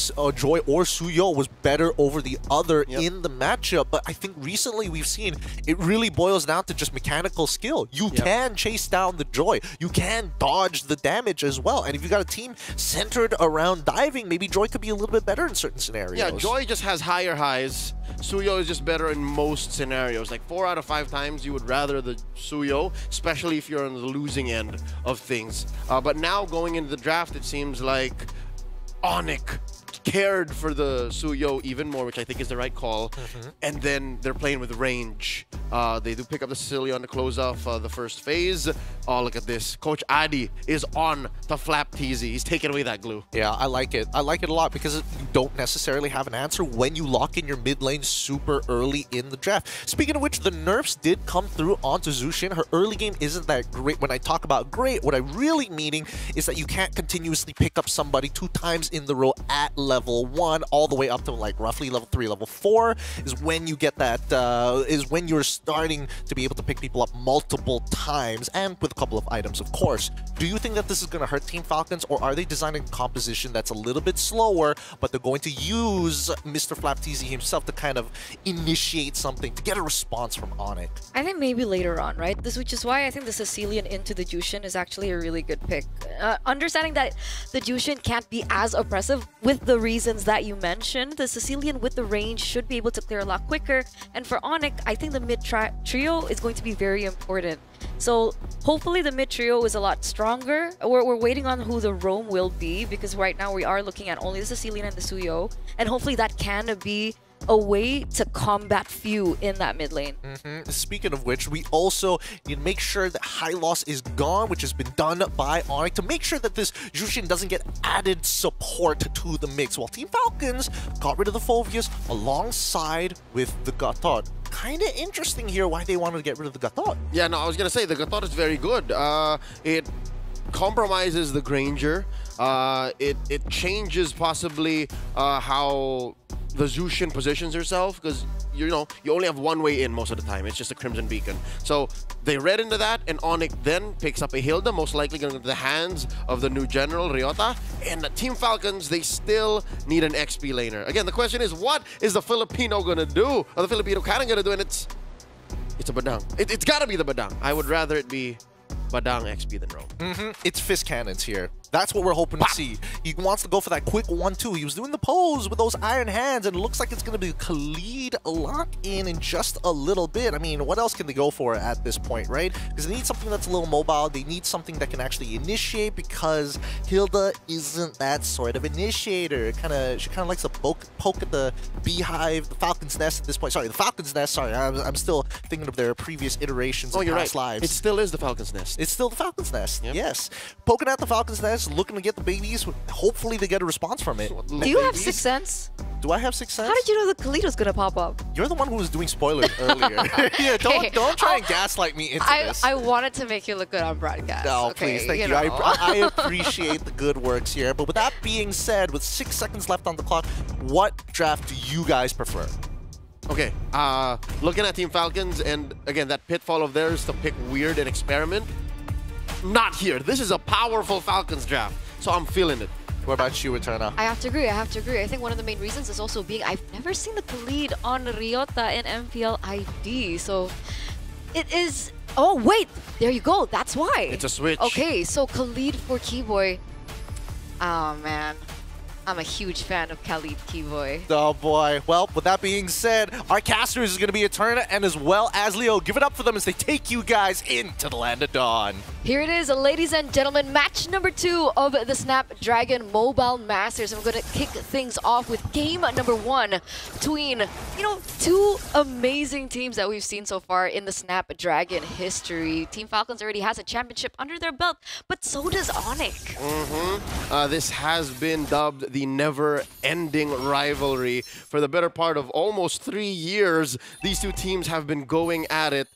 Suyo was better over the other in the matchup. But I think recently we've seen it really boils down to just mechanical skill. You can chase down the Joy. You can dodge the damage as well. And if you got a team centered around diving, maybe Joy could be a little bit better in certain scenarios. Yeah, Joy just has higher highs. Suyo is just better in most scenarios. Like 4 out of 5 times you would rather the Suyo, especially if you're on the losing end of things. But now going into the draft, it seems like Onyx cared for the Suyo even more, which I think is the right call. And then they're playing with range. They do pick up the Cecilia on the close off the first phase. Oh, look at this. Coach Adi is on the flap teasy. He's taking away that glue. Yeah, I like it. I like it a lot because you don't necessarily have an answer when you lock in your mid lane super early in the draft. Speaking of which, the nerfs did come through onto Zushin. Her early game isn't that great. When I talk about great, what I'm really meaning is that you can't continuously pick up somebody 2 times in the row at level 1 all the way up to like roughly level 3, level 4 is when you get that, is when you're starting to be able to pick people up multiple times, and with a couple of items, of course. Do you think that this is going to hurt Team Falcons, or are they designing a composition that's a little bit slower, but they're going to use Mr. Flapteasy himself to kind of initiate something, to get a response from Onyx? I think maybe later on, right? Which is why I think the Sicilian into the Jushin is actually a really good pick. Understanding that the Jushin can't be as oppressive with the reasons that you mentioned, the Sicilian with the range should be able to clear a lot quicker. And for Onyx, I think the mid trio is going to be very important. So hopefully the mid trio is a lot stronger. We're waiting on who the roam will be, because right now we are looking at only the Sicilian and the Suyo. And hopefully that can be a way to combat few in that mid lane. Speaking of which, we also need to make sure that high loss is gone, which has been done by Onyx, to make sure that this Jushin doesn't get added support to the mix, while Team Falcons got rid of the Phobias alongside with the Gatot. Kind of interesting here why they wanted to get rid of the Gatot. Yeah, no, I was gonna say the Gatot is very good. It compromises the Granger. It changes possibly how the Jushin positions herself, because you only have one way in most of the time. It's just a Crimson Beacon. So they read into that, and Onyx then picks up a Hilda, most likely going into the hands of the new general, Ryota. And the Team Falcons, they still need an XP laner. Again, the question is, what is the Filipino going to do? Or the Filipino Cannon going to do? And it's a Badang. It's got to be the Badang. I would rather it be Badang XP than Roam. It's fist cannons here. That's what we're hoping to see. He wants to go for that quick 1-2. He was doing the pose with those iron hands, and it looks like it's going to be Khalid lock-in in just a little bit. I mean, what else can they go for at this point, right? Because they need something that's a little mobile. They need something that can actually initiate, because Hilda isn't that sort of initiator. She kind of likes to poke at the beehive, the Falcon's Nest at this point. Sorry, the Falcon's Nest. Sorry, I'm still thinking of their previous iterations of past lives. It still is the Falcon's Nest. It's still the Falcon's Nest, yes. Poking at the Falcon's Nest, looking to get the babies. Hopefully they get a response from it. Do you have Sixth Sense? Do I have Sixth Sense? How did you know the Khalid was gonna pop up? You're the one who was doing spoilers earlier. Yeah, don't try and gaslight me into this. I wanted to make you look good on broadcast. No, please, thank you. I appreciate the good works here. But with that being said, with 6 seconds left on the clock, what draft do you guys prefer? Okay, looking at Team Falcons, and again, that pitfall of theirs to pick weird and experiment. Not here. This is a powerful Falcons draft, so I'm feeling it. What about you, Eterna? I have to agree. I think one of the main reasons is also being I've never seen the Khalid on Ryota in MPL ID, so it is. Oh wait, there you go. That's why. It's a switch. Okay, so Khalid for Keyboy. Oh man. I'm a huge fan of Khalid Keyboy. Oh boy. Well, with that being said, our casters is going to be Eterna, and as well as Leo. Give it up for them as they take you guys into the Land of Dawn. Here it is, ladies and gentlemen, match number 2 of the Snapdragon Mobile Masters. And we're going to kick things off with game number 1 between, two amazing teams that we've seen so far in the Snapdragon history. Team Falcons already has a championship under their belt, but so does Onyx. This has been dubbed the never-ending rivalry. For the better part of almost 3 years, these two teams have been going at it.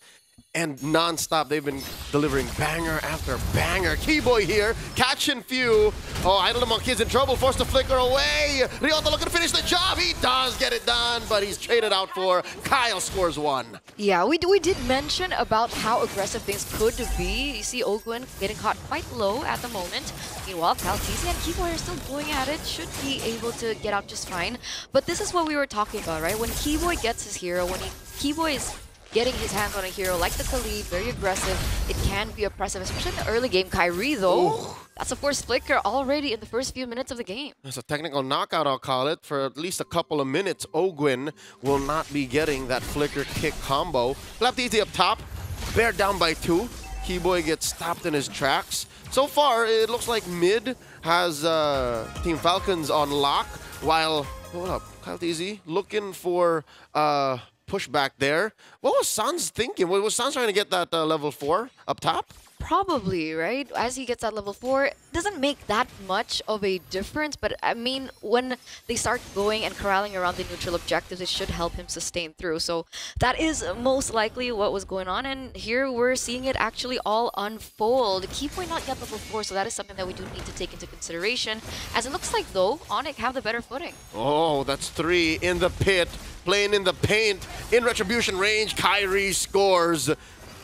And non-stop, they've been delivering banger after banger. Keyboy here, catching few. Oh, Idle Monk is in trouble, forced to flicker away. Ryota looking to finish the job. He does get it done, but he's traded out for Kyle scores 1. Yeah, we did mention about how aggressive things could be. You see Ogwen getting caught quite low at the moment. Meanwhile, Flapteasy and Keyboy are still going at it. Should be able to get out just fine. But this is what we were talking about, right? When Keyboy gets his hero, Keyboy is getting his hands on a hero like the Khalid, very aggressive, it can be oppressive, especially in the early game. Kyrie, though, that's a forced flicker already in the first few minutes of the game. It's a technical knockout, I'll call it. For at least a couple of minutes, Ogwen will not be getting that flicker kick combo. Flapteasy up top, Bear down by 2. Keyboy gets stopped in his tracks. So far, it looks like mid has Team Falcons on lock, while, hold up, Flapteasy looking for pushback there. What was Sans thinking? Was Sans trying to get that level 4 up top? Probably, right? As he gets that level 4, it doesn't make that much of a difference, but I mean, when they start going and corralling around the neutral objectives, it should help him sustain through. So that is most likely what was going on, and here we're seeing it actually all unfold. Keyboy not yet level 4, so that is something that we do need to take into consideration, as it looks like, though, Onyx have the better footing. Oh, that's 3 in the pit. playing in the paint. In retribution range, Kyrie scores.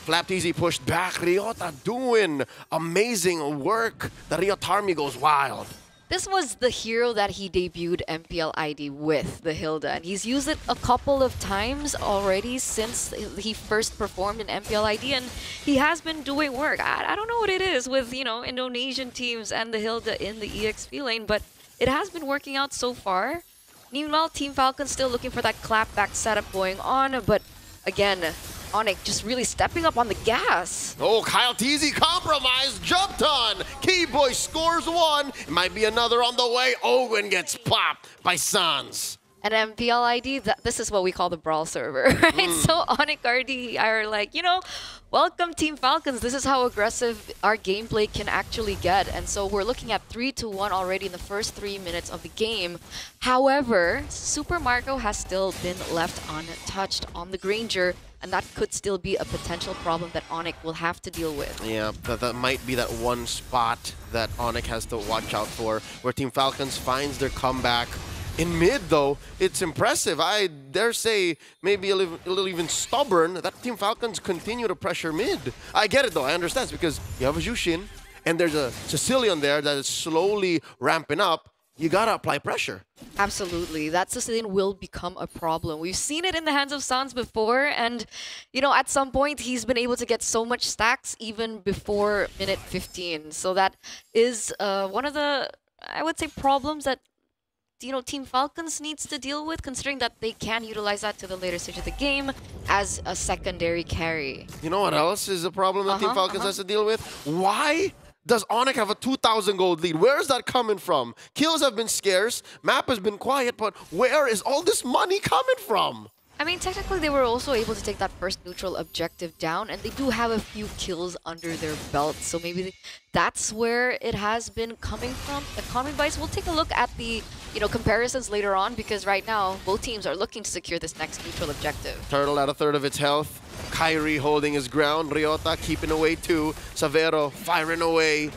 Flapteasy pushed back. Ryota doing amazing work. The Ryotarmy goes wild. This was the hero that he debuted MPL ID with, the Hilda, and he's used it a couple of times already since he first performed in MPL ID, and he has been doing work. I don't know what it is with, you know, Indonesian teams and the Hilda in the EXP lane, but it has been working out so far. Meanwhile, Team Falcon still looking for that clapback setup going on, but again, Onyx just really stepping up on the gas. Oh, Kyle Teasy compromised, jumped on. Keyboy scores one. It might be another on the way. Owen gets popped by Sans. And MPL ID, this is what we call the brawl server, right? So Onyx RD are like, you know, welcome Team Falcons. This is how aggressive our gameplay can actually get. And so we're looking at 3-1 already in the first 3 minutes of the game. However, Super Marco has still been left untouched on the Granger, and that could still be a potential problem that Onyx will have to deal with. Yeah, that might be that one spot that Onyx has to watch out for, where Team Falcons finds their comeback. In mid, though, it's impressive. I dare say maybe a little even stubborn that Team Falcons continue to pressure mid. I get it, though. I understand. It's because you have a Jushin, and there's a Sicilian there that is slowly ramping up. You gotta apply pressure. Absolutely. That Sicilian will become a problem. We've seen it in the hands of Sans before, and, you know, at some point, he's been able to get so much stacks even before minute 15. So that is one of the, I would say, problems that, you know, Team Falcons needs to deal with, considering that they can utilize that to the later stage of the game as a secondary carry. You know what else is a problem that Team Falcons has to deal with? Why does Onyx have a 2,000 gold lead? Where is that coming from? Kills have been scarce, map has been quiet, but where is all this money coming from? I mean, technically, they were also able to take that first neutral objective down, and they do have a few kills under their belt, so maybe that's where it has been coming from. Economy-wise, we'll take a look at the, you know, comparisons later on, because right now, both teams are looking to secure this next neutral objective. Turtle at a third of its health. Kyrie holding his ground. Ryota keeping away too. Savero firing away.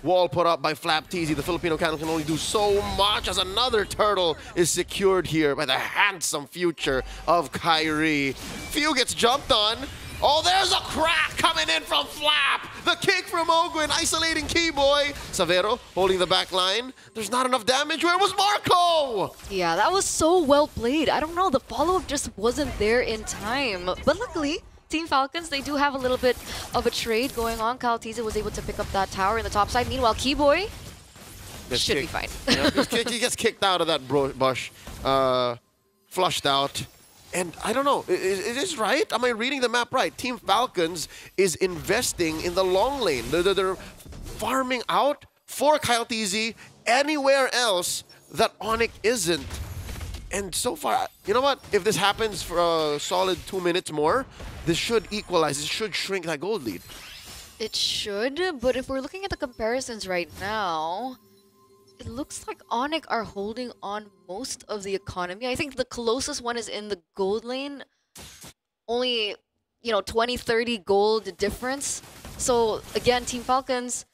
Wall put up by Flapteasy. The Filipino can only do so much as another turtle is secured here by the handsome future of Kyrie. Few gets jumped on. Oh, there's a crack coming in from Flap. The kick from Ogwin, isolating Keyboy. Savero holding the back line. There's not enough damage. Where was Marco? Yeah, that was so well played. I don't know, the follow-up just wasn't there in time. But luckily, Team Falcons, they do have a little bit of a trade going on. Kaltiza was able to pick up that tower in the top side. Meanwhile, Keyboy should be fine. Yeah, he gets kicked out of that bush, flushed out. And I don't know, is this right? Am I reading the map right? Team Falcons is investing in the long lane. They're farming out for Kaltiza anywhere else that Onyx isn't. And so far, you know what? If this happens for a solid 2 minutes more, this should equalize. This should shrink that gold lead. It should, but if we're looking at the comparisons right now, it looks like Onyx are holding on most of the economy. I think the closest one is in the gold lane. Only, you know, 20, 30 gold difference. So again, Team Falcons,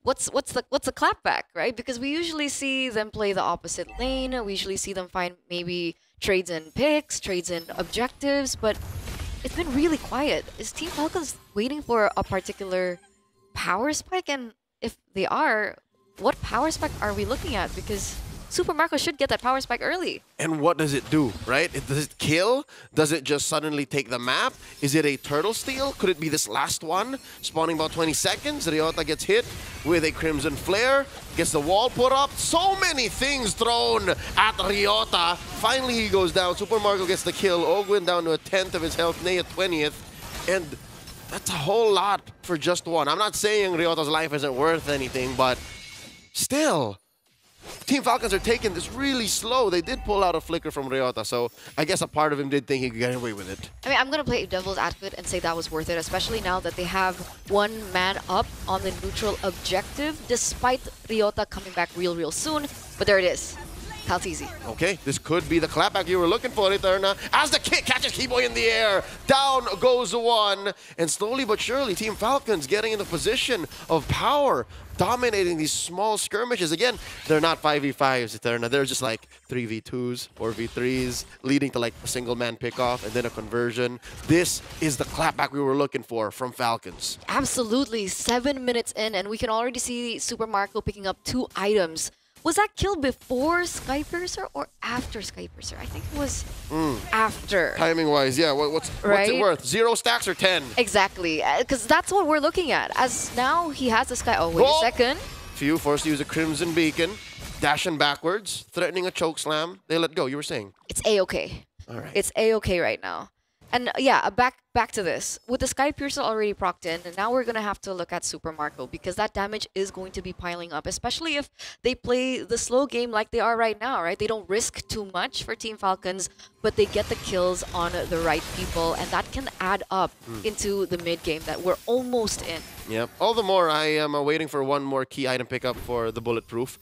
what's the clapback, right? Because we usually see them play the opposite lane. We usually see them find maybe trades in picks, trades in objectives, but it's been really quiet. Is Team Falcons waiting for a particular power spike? And if they are, what power spike are we looking at? Because Super Marco should get that power spike early. And what does it do, right? Does it kill? Does it just suddenly take the map? Is it a turtle steal? Could it be this last one? Spawning about 20 seconds. Ryota gets hit with a Crimson Flare. Gets the wall put up. So many things thrown at Ryota. Finally, he goes down. Super Marco gets the kill. Ogwin down to a 10th of his health. Nea 20th. And that's a whole lot for just one. I'm not saying Ryota's life isn't worth anything, but still, Team Falcons are taking this really slow. They did pull out a flicker from Ryota, so I guess a part of him did think he could get away with it. I mean, I'm going to play devil's advocate and say that was worth it, especially now that they have one man up on the neutral objective, despite Ryota coming back real soon. But there it is. Calteezy. Okay, this could be the clapback you were looking for, Eterna. As the kick catches Keyboy in the air, down goes one. And slowly but surely, Team Falcons getting in the position of power, dominating these small skirmishes. Again, they're not 5v5s, Eterna. They're just like 3v2s, 4v3s, leading to like a single man pickoff and then a conversion. This is the clapback we were looking for from Falcons. Absolutely. 7 minutes in, and we can already see Super Marco picking up 2 items. Was that kill before Skypiercer or after Skypiercer? I think it was after. Timing-wise, yeah. What's it worth? 0 stacks or 10? Exactly, because that's what we're looking at. As now he has the Sky. Oh, wait a second. Few forced to use a Crimson Beacon, dashing backwards, threatening a choke slam. They let go. You were saying? It's A-okay. All right. It's A-okay right now. And yeah, back to this. With the Skypiercer already procced in, and now we're going to have to look at Super Marco because that damage is going to be piling up, especially if they play the slow game like they are right now, right? They don't risk too much for Team Falcons, but they get the kills on the right people, and that can add up into the mid game that we're almost in. Yep. All the more, I am waiting for one more key item pickup for the Bulletproof.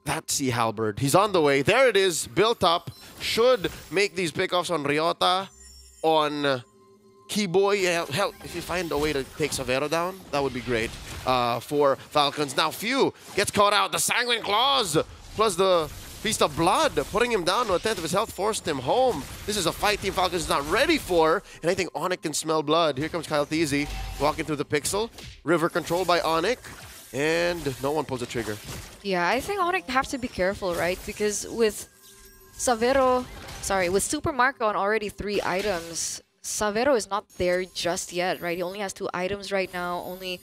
That Sea Halberd. He's on the way. There it is, built up. Should make these pickoffs on Ryota, on Keyboy. Yeah, hell, if you find a way to take Savero down, that would be great for Falcons. Now, Few gets caught out. The Sanguine Claws plus the Feast of Blood, putting him down to 1/10 of his health, forced him home. This is a fight Team Falcons is not ready for, and I think Onyx can smell blood. Here comes Calteezy walking through the pixel. River controlled by Onyx, and no one pulls the trigger. Yeah, I think Onyx have to be careful, right? Because with with Super Marco on already 3 items, Savero is not there just yet, right? He only has 2 items right now, only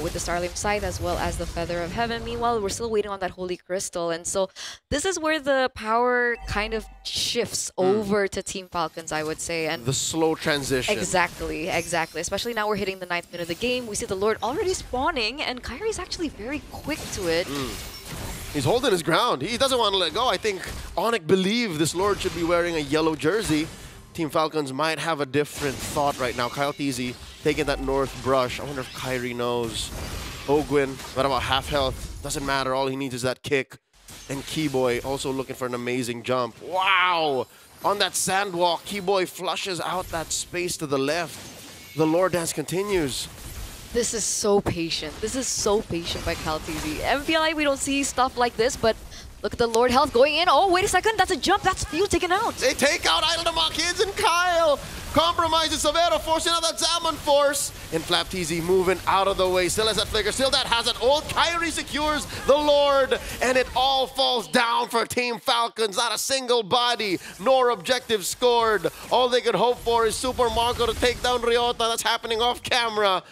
with the Starlim Scythe as well as the Feather of Heaven. Meanwhile, we're still waiting on that Holy Crystal, and so this is where the power kind of shifts over to Team Falcons, I would say. And the slow transition. Exactly. Especially now we're hitting the 9th minute of the game. We see the Lord already spawning, and Kyrie's actually very quick to it. He's holding his ground. He doesn't want to let go. I think Onyx believe this Lord should be wearing a yellow jersey. Team Falcons might have a different thought right now. Calteezy taking that north brush. I wonder if Kyrie knows. Ogwin, what about half health? Doesn't matter. All he needs is that kick. And Keyboy also looking for an amazing jump. Wow! On that sandwalk, Keyboy flushes out that space to the left. The Lord dance continues. This is so patient. This is so patient by Calteezy. MPLI, we don't see stuff like this, but look at the Lord health going in. Oh, wait a second. That's a jump. That's Few taken out. They take out Idle Demar Kids, and Kyle compromises Savero, forcing out that Salmon Force. And Flapteezy moving out of the way. Still has that flicker. Still that has an old. Kyrie secures the Lord. And it all falls down for Team Falcons. Not a single body nor objective scored. All they could hope for is Super Marco to take down Ryota. That's happening off camera.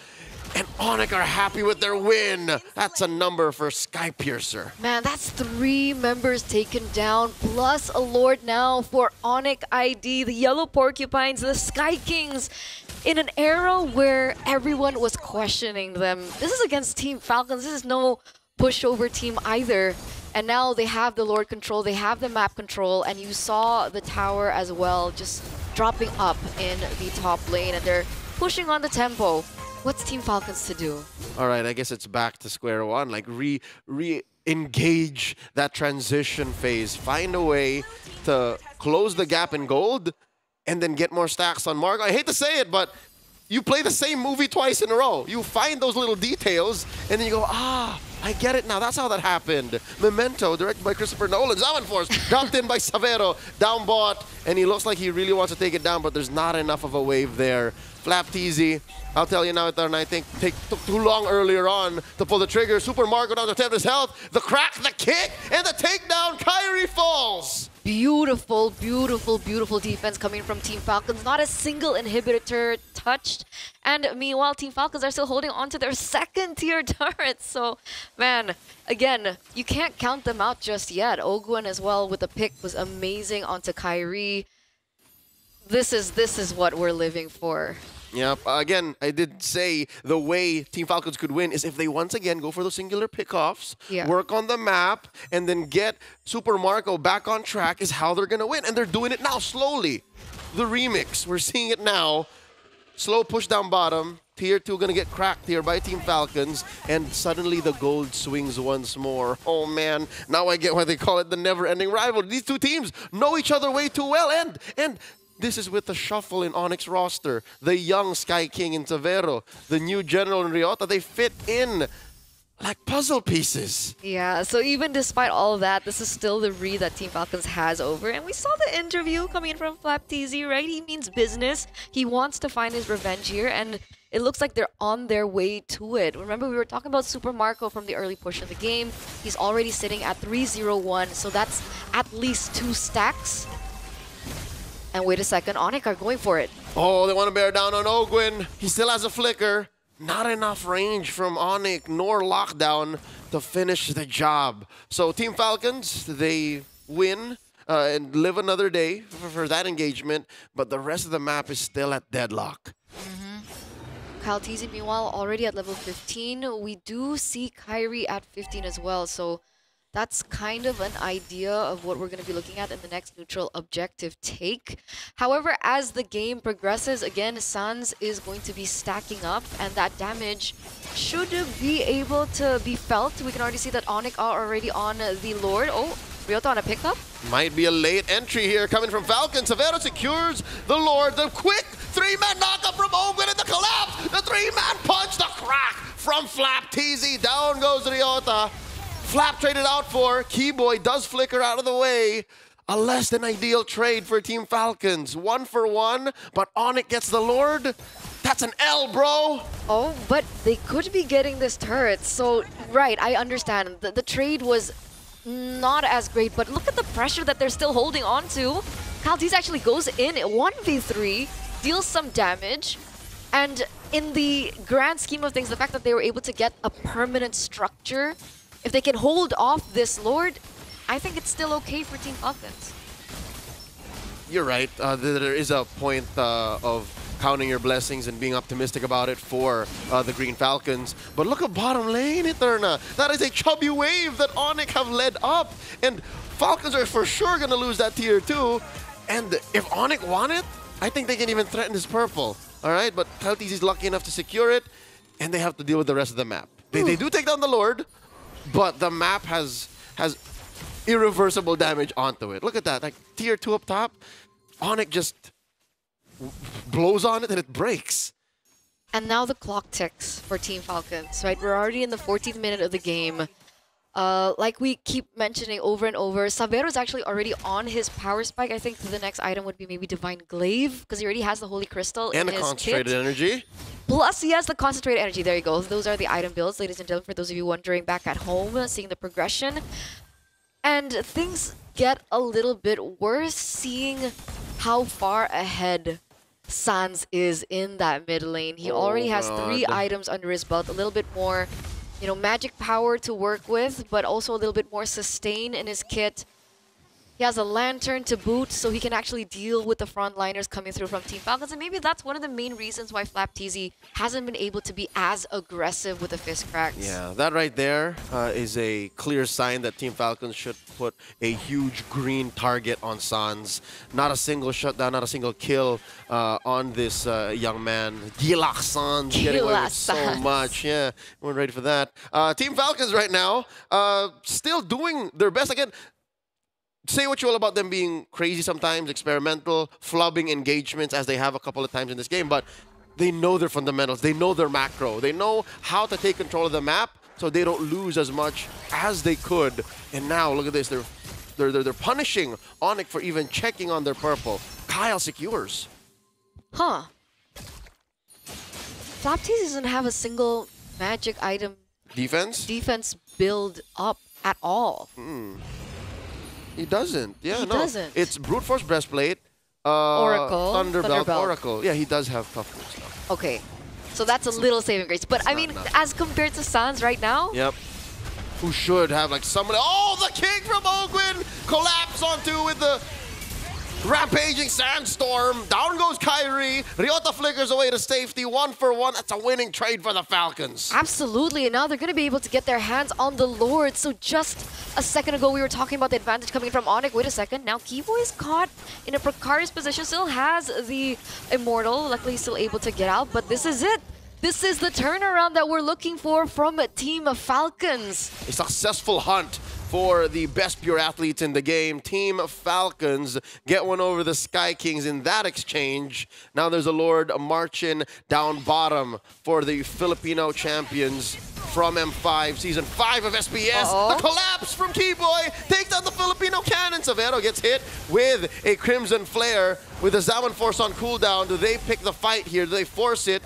And Onyx are happy with their win. That's a number for Skypiercer. Man, that's 3 members taken down, plus a Lord now for Onyx ID, the Yellow Porcupines, the Sky Kings, in an era where everyone was questioning them. This is against Team Falcons. This is no pushover team either. And now they have the Lord control, they have the map control, and you saw the tower as well just dropping up in the top lane, and they're pushing on the tempo. What's Team Falcons to do? All right, I guess it's back to square one. Like re-engage that transition phase. Find a way to close the gap in gold and then get more stacks on Marco. I hate to say it, but you play the same movie twice in a row. You find those little details and then you go, ah, I get it now. That's how that happened. Memento, directed by Christopher Nolan. Zaman Force, dropped in by Savero, down bot, and he looks like he really wants to take it down, but there's not enough of a wave there. Flapteezy, I'll tell you now, Eterna, I think took too long earlier on to pull the trigger. Super Marco down to 10 of his health. The crack, the kick, and the takedown. Kyrie falls. Beautiful, beautiful, beautiful defense coming from Team Falcons. Not a single inhibitor touched. And meanwhile, Team Falcons are still holding on to their 2nd tier turrets. So, man, again, you can't count them out just yet. Ogwin as well with the pick was amazing onto Kyrie. This is what we're living for. Yep. Again, I did say the way Team Falcons could win is if they once again go for those singular pickoffs, work on the map, and then get Super Marco back on track is how they're going to win. And they're doing it now slowly. The remix, we're seeing it now. Slow push down bottom. Tier 2 gonna get cracked here by Team Falcons, and suddenly the gold swings once more. Oh man, now I get why they call it the never-ending rivalry. These two teams know each other way too well, and this is with the shuffle in Onyx roster. The young Sky King in Severo, the new General in Ryota, they fit in like puzzle pieces. Yeah, so even despite all of that, this is still the read that Team Falcons has over. And we saw the interview coming in from FlapTZ, right? He means business. He wants to find his revenge here, and it looks like they're on their way to it. Remember, we were talking about Super Marco from the early push of the game. He's already sitting at 3-0-1, so that's at least 2 stacks. And wait a second, Onyx are going for it. Oh, they want to bear down on Ogwin. He still has a flicker. Not enough range from Onyx nor lockdown to finish the job. So Team Falcons, they win and live another day for that engagement, but the rest of the map is still at deadlock. Kyle TZ, meanwhile, already at level 15. We do see Kyrie at 15 as well, so that's kind of an idea of what we're going to be looking at in the next neutral objective take. However, as the game progresses, again, Sans is going to be stacking up, and that damage should be able to be felt. We can already see that Onyx are already on the Lord. Oh, Ryota on a pickup. Might be a late entry here coming from Falcon. Severo secures the Lord. The quick 3-man knockup from Ogwin in the collapse. The 3-man punch, the crack from FlapTZ. Down goes Ryota. Flap traded out for. Keyboy does flicker out of the way. A less than ideal trade for Team Falcons. 1 for 1, but Onyx gets the Lord. That's an L, bro. Oh, but they could be getting this turret. So, right, I understand. The trade was not as great, but look at the pressure that they're still holding on to. Kaltis actually goes in 1v3, deals some damage, and in the grand scheme of things, the fact that they were able to get a permanent structure, if they can hold off this Lord, I think it's still okay for Team Falcons. You're right. There is a point of counting your blessings and being optimistic about it for the Green Falcons. But look at bottom lane, Eterna. That is a chubby wave that Onyx have led up. And Falcons are for sure going to lose that tier 2. And if Onyx won it, I think they can even threaten this purple. All right, but Kaltis is lucky enough to secure it, and they have to deal with the rest of the map. They do take down the Lord, but the map has irreversible damage onto it. Look at that, like tier 2 up top. Onyx just blows on it and it breaks. And now the clock ticks for Team Falcons, right? We're already in the 14th minute of the game. Like we keep mentioning over and over, Severo is actually already on his power spike. I think the next item would be maybe Divine Glaive, because he already has the Holy Crystal in his kit. And a concentrated energy. Plus, he has the concentrated energy. There you go. Those are the item builds, ladies and gentlemen, for those of you wondering back at home, seeing the progression. And things get a little bit worse, seeing how far ahead Sans is in that mid lane. He already has 3 items under his belt, a little bit more, you know, magic power to work with, but also a little bit more sustain in his kit. He has a lantern to boot, so he can actually deal with the frontliners coming through from Team Falcons. And maybe that's one of the main reasons why FlapTZ hasn't been able to be as aggressive with the fist cracks. Yeah, that right there is a clear sign that Team Falcons should put a huge green target on Sans. Not a single shutdown, not a single kill on this young man. Gilak Sans getting away with so much. Yeah, we're ready for that. Team Falcons right now still doing their best. Again, say what you will about them being crazy sometimes, experimental, flubbing engagements as they have a couple of times in this game, but they know their fundamentals, they know their macro, they know how to take control of the map so they don't lose as much as they could. And now look at this, they're punishing Onyx for even checking on their purple. Kyle secures. Huh. FlapTZ doesn't have a single magic item defense build up at all. He doesn't. Yeah, he doesn't. It's Brute Force Breastplate, Oracle, Thunderbelt, Oracle. Yeah, he does have toughness stuff. Okay, so that's a little saving grace. But I mean, as compared to Sans right now. Yep. Who should have like somebody. Oh, the king from Ogwin collapse onto with the rampaging sandstorm. Down goes Kyrie. Ryota flickers away to safety. 1 for 1. That's a winning trade for the Falcons. Absolutely. And now they're going to be able to get their hands on the Lord. So just a second ago, we were talking about the advantage coming from Onyx. Wait a second. Now Keyboy is caught in a precarious position. Still has the Immortal. Luckily, he's still able to get out. But this is it. This is the turnaround that we're looking for from Team Falcons. A successful hunt for the best pure athletes in the game. Team Falcons get one over the Sky Kings in that exchange. Now there's a Lord marching down bottom for the Filipino champions from M5, Season 5 of SBS. The collapse from Keyboy takes down the Filipino cannon. Severo gets hit with a Crimson Flare with the Zaman Force on cooldown. Do they pick the fight here? Do they force it?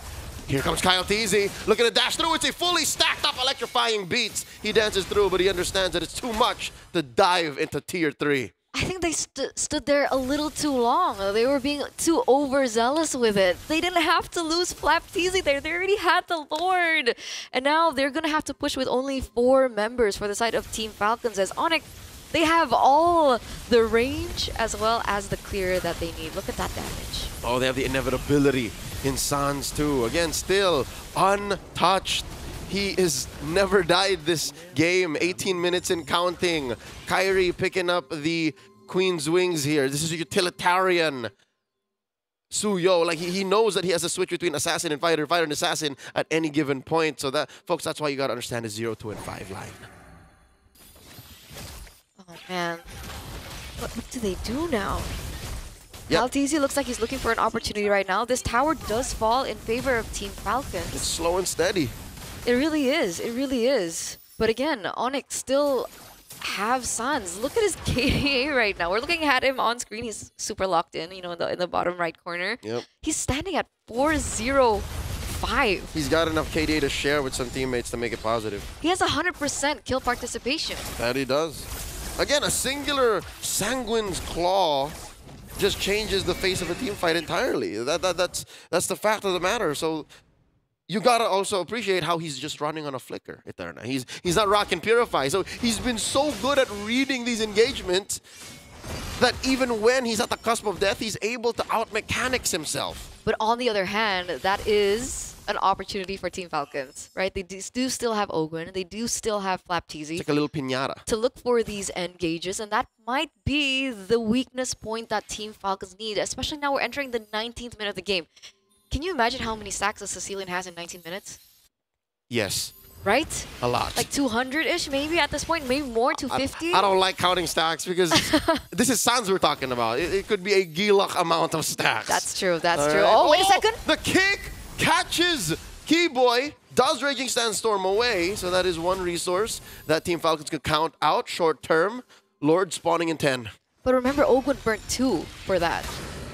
Here comes Kyle Teasy, looking to dash through. It's a fully stacked up electrifying beats. He dances through, but he understands that it's too much to dive into Tier 3. I think they stood there a little too long. They were being too overzealous with it. They didn't have to lose Flap Teasy there. They already had the Lord. And now they're going to have to push with only 4 members for the side of Team Falcons, as Onyx, they have all the range as well as the clear that they need. Look at that damage. Oh, they have the inevitability in Sans too. Again, still untouched. He is never died this game. 18 minutes and counting. Kyrie picking up the Queen's Wings here. This is a utilitarian Suyo. Like he knows that he has a switch between assassin and fighter, fighter and assassin at any given point. So that, folks, that's why you gotta understand the 0, 2, and 5 line. Oh man, what do they do now? Yep. Maltese looks like he's looking for an opportunity right now. This tower does fall in favor of Team Falcons. It's slow and steady. It really is. It really is. But again, Onyx still have Sans. Look at his KDA right now. We're looking at him on screen. He's super locked in, you know, in the bottom right corner. Yep. He's standing at 405. He's got enough KDA to share with some teammates to make it positive. He has 100% kill participation. That he does. Again, a singular Sanguine's Claw just changes the face of a team fight entirely. That's the fact of the matter. So you gotta also appreciate how he's just running on a flicker, Eterna. He's not rocking Purify. So he's been so good at reading these engagements that even when he's at the cusp of death, he's able to out-mechanics himself. But on the other hand, that is an opportunity for Team Falcons, right? They do still have Ogwen. They do still have Flap Teasy. It's like a little piñata. To look for these engages, and that might be the weakness point that Team Falcons need, especially now we're entering the 19th minute of the game. Can you imagine how many stacks a Sicilian has in 19 minutes? Yes. Right? A lot. Like 200-ish maybe at this point, maybe more, 250? I don't like counting stacks because this is Sans we're talking about. It could be a Gilak amount of stacks. That's true, that's All true. right. Oh, wait a second. The kick catches Keyboy, does Raging Sandstorm away, so that is one resource that Team Falcons could count out short term. Lord spawning in 10. But remember, Ogwen burnt 2 for that,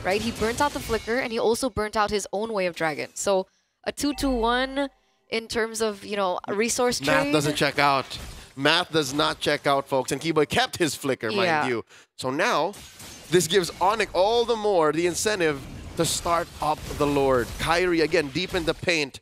right? He burnt out the Flicker, and he also burnt out his own Way of Dragon. So a 2-2-1 in terms of, you know, resource trade. Math doesn't check out. Math does not check out, folks. And Keyboy kept his Flicker, mind you. So now, this gives Onyx all the more the incentive to start up the Lord. Kyrie, again, deep in the paint,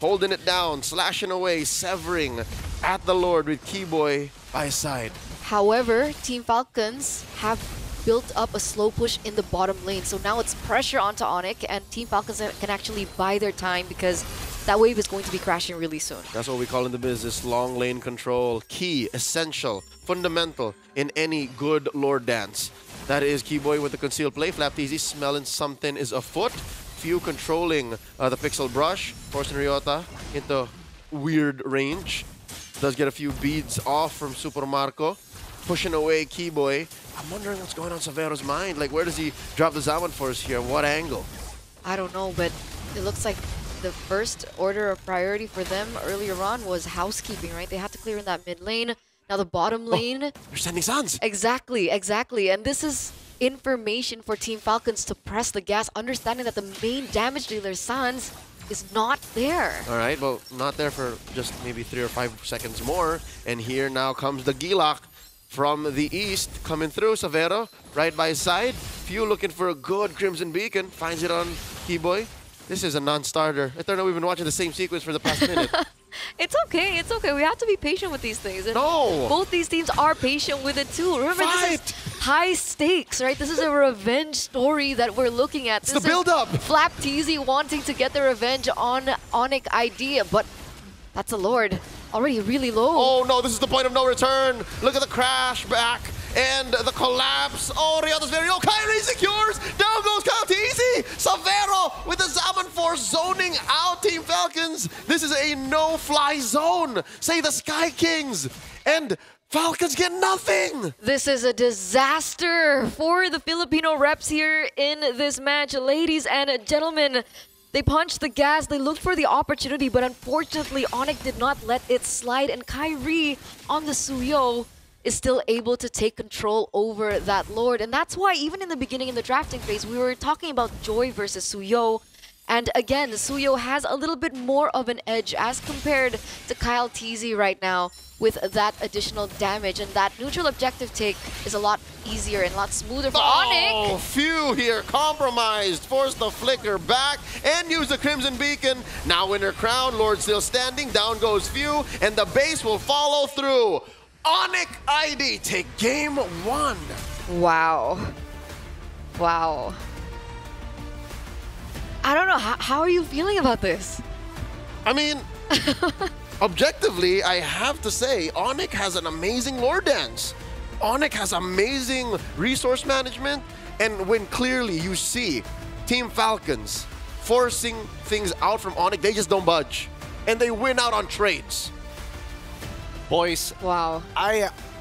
holding it down, slashing away, severing at the Lord with Keyboy by his side. However, Team Falcons have built up a slow push in the bottom lane. So now it's pressure onto Onyx, and Team Falcons can actually buy their time because that wave is going to be crashing really soon. That's what we call in the business long lane control. Key, essential, fundamental in any good Lord dance. That is Keyboy with the concealed play. Flap Teasy smelling something is afoot. Few controlling the Pixel Brush. Forcing Ryota into weird range. Does get a few beads off from Super Marco. Pushing away Keyboy. I'm wondering what's going on in Severo's mind. Like, where does he drop the Zaman Force here? What angle? I don't know, but it looks like the first order of priority for them earlier on was housekeeping, right? They had to clear in that mid lane. Now the bottom lane... They're sending Sans. Exactly, exactly. And this is information for Team Falcons to press the gas, understanding that the main damage dealer, Sans, is not there. All right, well, not there for just maybe 3 or 5 seconds more. And here now comes the Gilak from the east, coming through. Severo right by his side. Few looking for a good Crimson Beacon. Finds it on Keyboy. This is a non-starter. I don't know, we've been watching the same sequence for the past minute. It's okay, it's okay. We have to be patient with these things. And no! Both these teams are patient with it too. Remember, this is high stakes, right? This is a revenge story that we're looking at. It's the build-up! Flap Teasy wanting to get the revenge on Onyx Idea, but that's a Lord. Already really low. Oh no, this is the point of no return. Look at the crash back and the collapse. Oh, Ryota's very low. Kyrie secures. Down goes Kyle Teasy. Severo with the Zaman Force are zoning out, Team Falcons. This is a no-fly zone. Say the Sky Kings. And Falcons get nothing. This is a disaster for the Filipino reps here in this match. Ladies and gentlemen, they punched the gas. They looked for the opportunity, but unfortunately, Onyx did not let it slide. And Kyrie on the Suyo is still able to take control over that Lord. And that's why even in the beginning in the drafting phase, we were talking about Joy versus Suyo. And again, Suyo has a little bit more of an edge as compared to Kyle TZ right now with that additional damage. And that neutral objective take is a lot easier and a lot smoother for Onyx. Oh, Few here compromised, forced the flicker back and used the Crimson Beacon. Now Winter Crown, Lord still standing, down goes Few, and the base will follow through. Onyx ID take game 1. Wow. Wow. I don't know, how are you feeling about this? I mean, objectively, I have to say, Onyx has an amazing lore dance. Onyx has amazing resource management, and when clearly you see Team Falcons forcing things out from Onyx, they just don't budge. And they win out on trades. Boys, wow.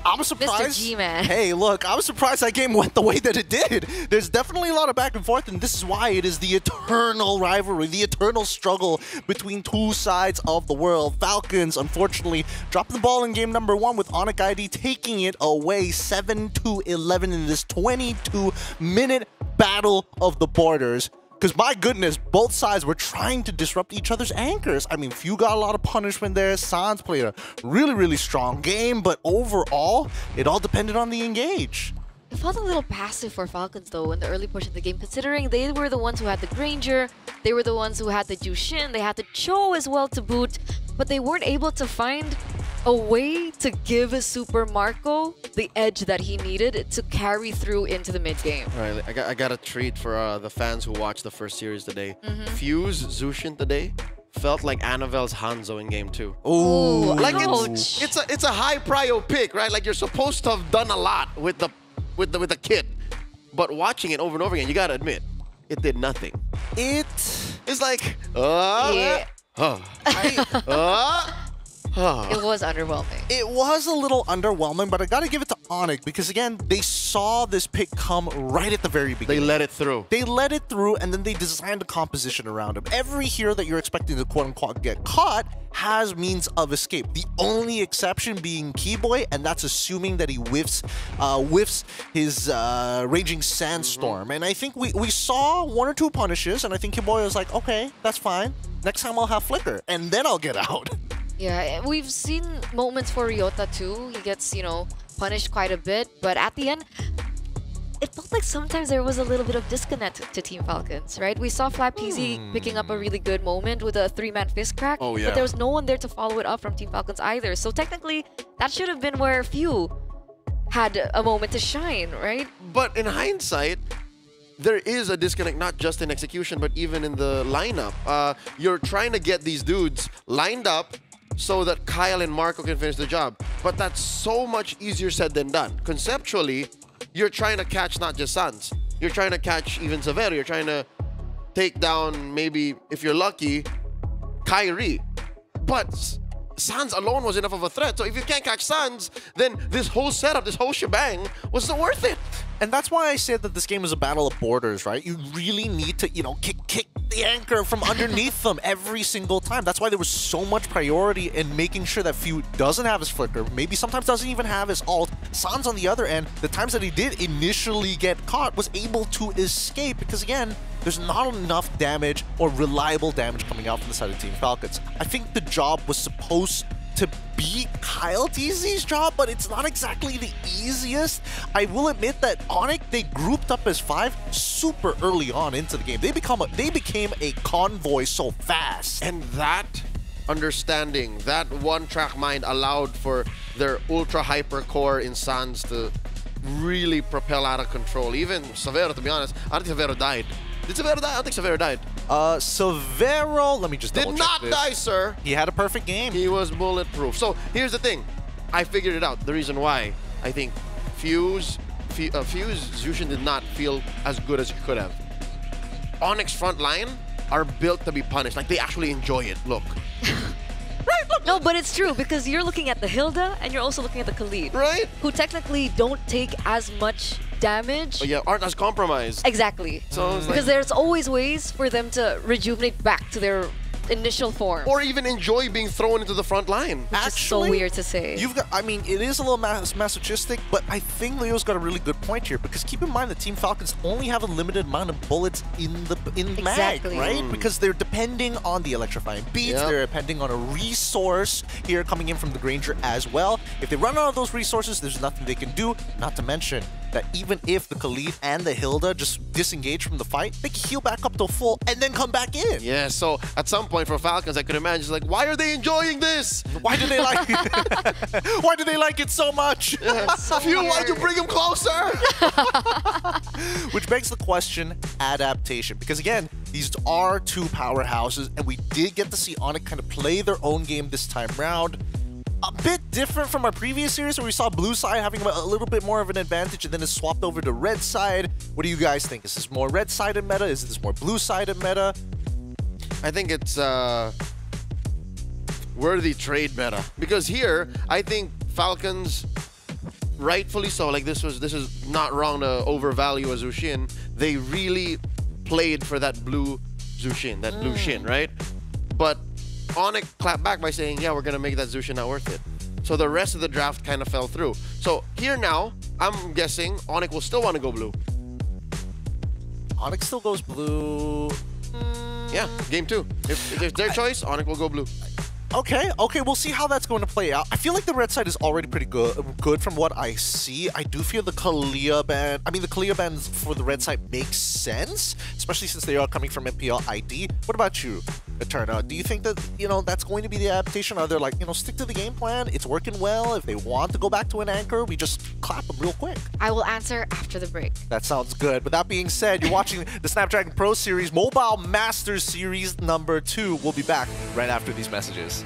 I'm surprised. Mr. G-Man. Hey, look, I was surprised that game went the way that it did. There's definitely a lot of back and forth, and this is why it is the eternal rivalry, the eternal struggle between two sides of the world. Falcons, unfortunately, dropped the ball in game number 1 with Onyx ID taking it away 7-11 in this 22-minute battle of the borders. Because my goodness, both sides were trying to disrupt each other's anchors. I mean, Few got a lot of punishment there. Sans played a really, really strong game. But overall, it all depended on the engage. It felt a little passive for Falcons, though, in the early portion of the game, considering they were the ones who had the Granger, they were the ones who had the Jushin, they had the Cho as well to boot, but they weren't able to find a way to give Super Marco the edge that he needed to carry through into the mid-game. All right, I got a treat for the fans who watched the first series today. Fuse Zushin today felt like Anavel's Hanzo in game 2. Ooh, like ouch. it's a high prio pick, right? Like you're supposed to have done a lot with the kit, but watching it over and over again, you gotta admit, it did nothing. It's like Yeah. It was underwhelming. It was a little underwhelming, but I gotta give it to Onyx because, again, they saw this pick come right at the very beginning. They let it through. They let it through, and then they designed a composition around him. Every hero that you're expecting to quote-unquote get caught has means of escape. The only exception being Keyboy, and that's assuming that he whiffs his Raging Sandstorm. And I think we saw 1 or 2 punishes, and I think Keyboy was like, okay, that's fine. Next time I'll have Flicker, and then I'll get out. Yeah, we've seen moments for Ryota too. He gets, punished quite a bit, but at the end, it felt like sometimes there was a little bit of disconnect to Team Falcons, right? We saw Flap TZ picking up a really good moment with a 3-man fist crack, Oh, yeah. but there was no one there to follow it up from Team Falcons either. So technically, that should have been where Few had a moment to shine, right? But in hindsight, there is a disconnect, not just in execution, but even in the lineup. You're trying to get these dudes lined up so that Kyle and Marco can finish the job. But that's so much easier said than done. Conceptually, you're trying to catch not just Sans. You're trying to catch even Severo. You're trying to take down, maybe, if you're lucky, Kyrie. But Sans alone was enough of a threat. So if you can't catch Sans, then this whole setup, this whole shebang, wasn't worth it. And that's why I said that this game is a battle of borders, right? You really need to, kick the anchor from underneath them every single time. That's why there was so much priority in making sure that Few doesn't have his flicker, maybe sometimes doesn't even have his ult. Sans, on the other end, the times that he did initially get caught, was able to escape because, again, there's not enough damage or reliable damage coming out from the side of Team Falcons. I think the job was supposed to be Kyle TZ's job, but it's not exactly the easiest. I will admit that Onyx, they grouped up as 5 super early on into the game. They became a convoy so fast. And that understanding, that one-track mind allowed for their ultra-hyper core in Sans to really propel out of control. Even Severo, to be honest, I don't think Severo died. Did Severo die? I don't think Severo died. Severo, let me just double check Did not this. die, sir. He had a perfect game. He was bulletproof. So here's the thing. I figured it out. The reason why I think Fuse Zushin did not feel as good as he could have. Onyx front line are built to be punished. Like, they actually enjoy it. Look. No, but it's true because you're looking at the Hilda and you're also looking at the Khalid. Right. Who technically don't take as much damage. But yeah, aren't as compromised. Exactly. So it's because there's always ways for them to rejuvenate back to their initial form. Or even enjoy being thrown into the front line. Which is so weird to say. You've got, I mean, it is a little masochistic, but I think Leo's got a really good point here because keep in mind the Team Falcons only have a limited amount of bullets in the mag, right? Because they're depending on the electrifying beats, they're depending on a resource here coming in from the Granger as well. If they run out of those resources, there's nothing they can do. Not to mention that even if the Khalid and the Hilda just disengage from the fight, they can heal back up to full and then come back in. Yeah, so at some point for Falcons, I could imagine it's like, why are they enjoying this? Why do they like it? Why do they like it so much? Phew, why'd you bring him closer? Which begs the question, adaptation. Because again, these are two powerhouses, and we did get to see Onyx kind of play their own game this time round. A bit different from our previous series where we saw blue side having a little bit more of an advantage and then it swapped over to red side. What do you guys think? Is this more red-sided meta? Is this more blue-sided meta? I think it's worthy trade meta. Because here, I think Falcons, rightfully so, like this is not wrong to overvalue a Zushin. They really played for that blue Zushin, that blue Shin, right? But Onyx clapped back by saying, yeah, we're going to make that Zushin not worth it. So the rest of the draft kind of fell through. So here now, I'm guessing Onyx will still want to go blue. Onyx still goes blue. Yeah, game 2. If it's their choice, Onyx will go blue. Okay, we'll see how that's going to play out. I feel like the red side is already pretty good from what I see. I do feel the Kalia ban, the Kalia bans for the red side makes sense, especially since they are coming from MPL ID. What about you, Eterna? Do you think that, that's going to be the adaptation? Are they like, stick to the game plan? It's working well. If they want to go back to an anchor, we just clap them real quick. I will answer after the break. That sounds good. With that being said, you're watching the Snapdragon Pro Series Mobile Masters Series number 2. We'll be back right after these messages.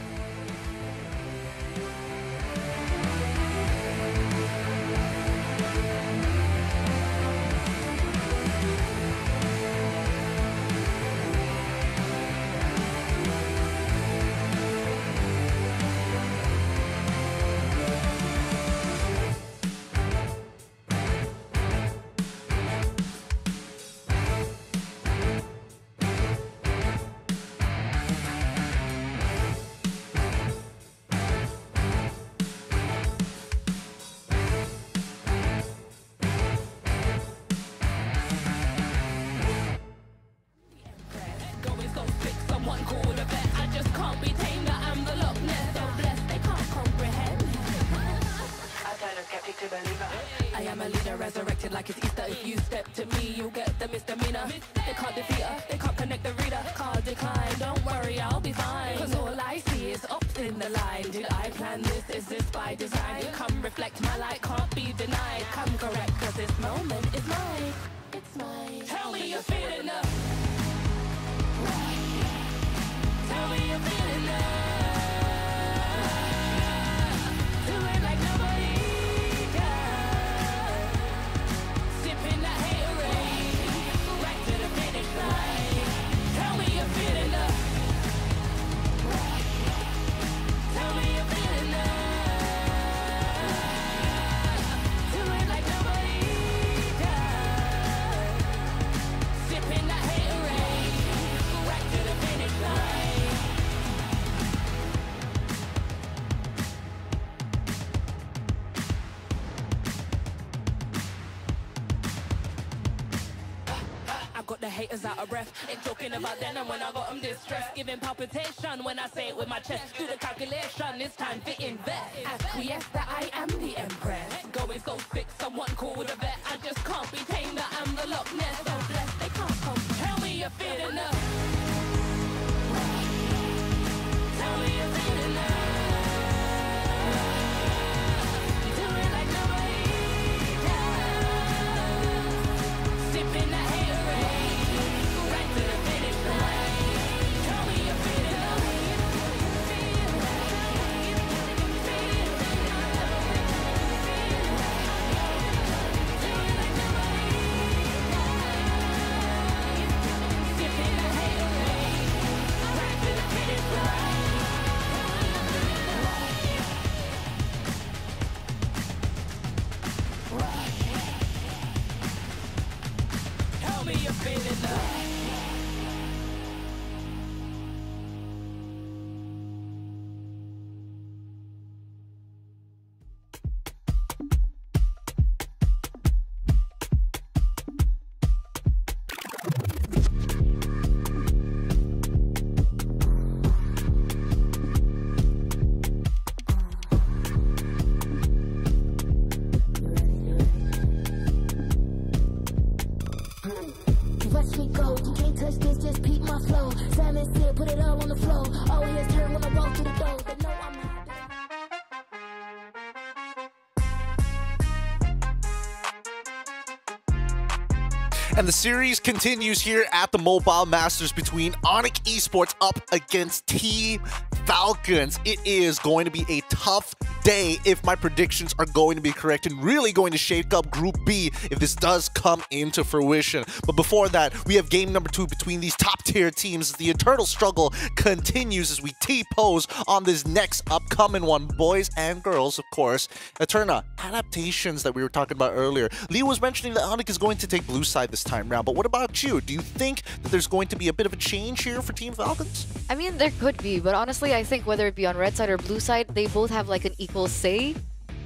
I am a leader resurrected like it's Easter. If you step to me, you get the misdemeanor. They can't defeat her, they can't connect the reader. Can't decline, don't worry, I'll be fine. Cause all I see is ups in the line. Did I plan this? Is this by design? Come reflect, my light can't be denied. Come correct, cause this moment is mine. It's mine. Tell me you're feeling love. Tell me you're feeling love. Do it like nobody does. Sipping that haterade, right to the finish line. Tell me you're feeling love. Tell me you're feeling love. Do it like nobody does. Sipping that haterade, right to the finish line. I got the haters out of breath. Ain't talking about then and when I got them distressed. Giving palpitation when I say it with my chest. Do the calculation, it's time to invest. Acquiesce that I am the empress. Going so sick, someone called a vet. I just can't be tamed, that I'm the Loch Ness. So blessed, they can't come. Tell me you're feeling love. Tell me you're feeling love. Do it like nobody does. Sipping that haterade, right to the finish line. Tell me you're feeling love. And the series continues here at the Mobile Masters between Onyx Esports up against Team Falcons. It is going to be a tough day if my predictions are going to be correct, and really going to shake up Group B if this does come into fruition. But before that, we have game number 2 between these top tier teams. The eternal struggle continues as we T-pose on this next upcoming one. Boys and girls, of course. Eterna, adaptations that we were talking about earlier. Leo was mentioning that Onyx is going to take blue side this time round, but what about you? Do you think that there's going to be a bit of a change here for Team Falcons? I mean, there could be, but honestly, I think whether it be on red side or blue side, they both have like an equal say.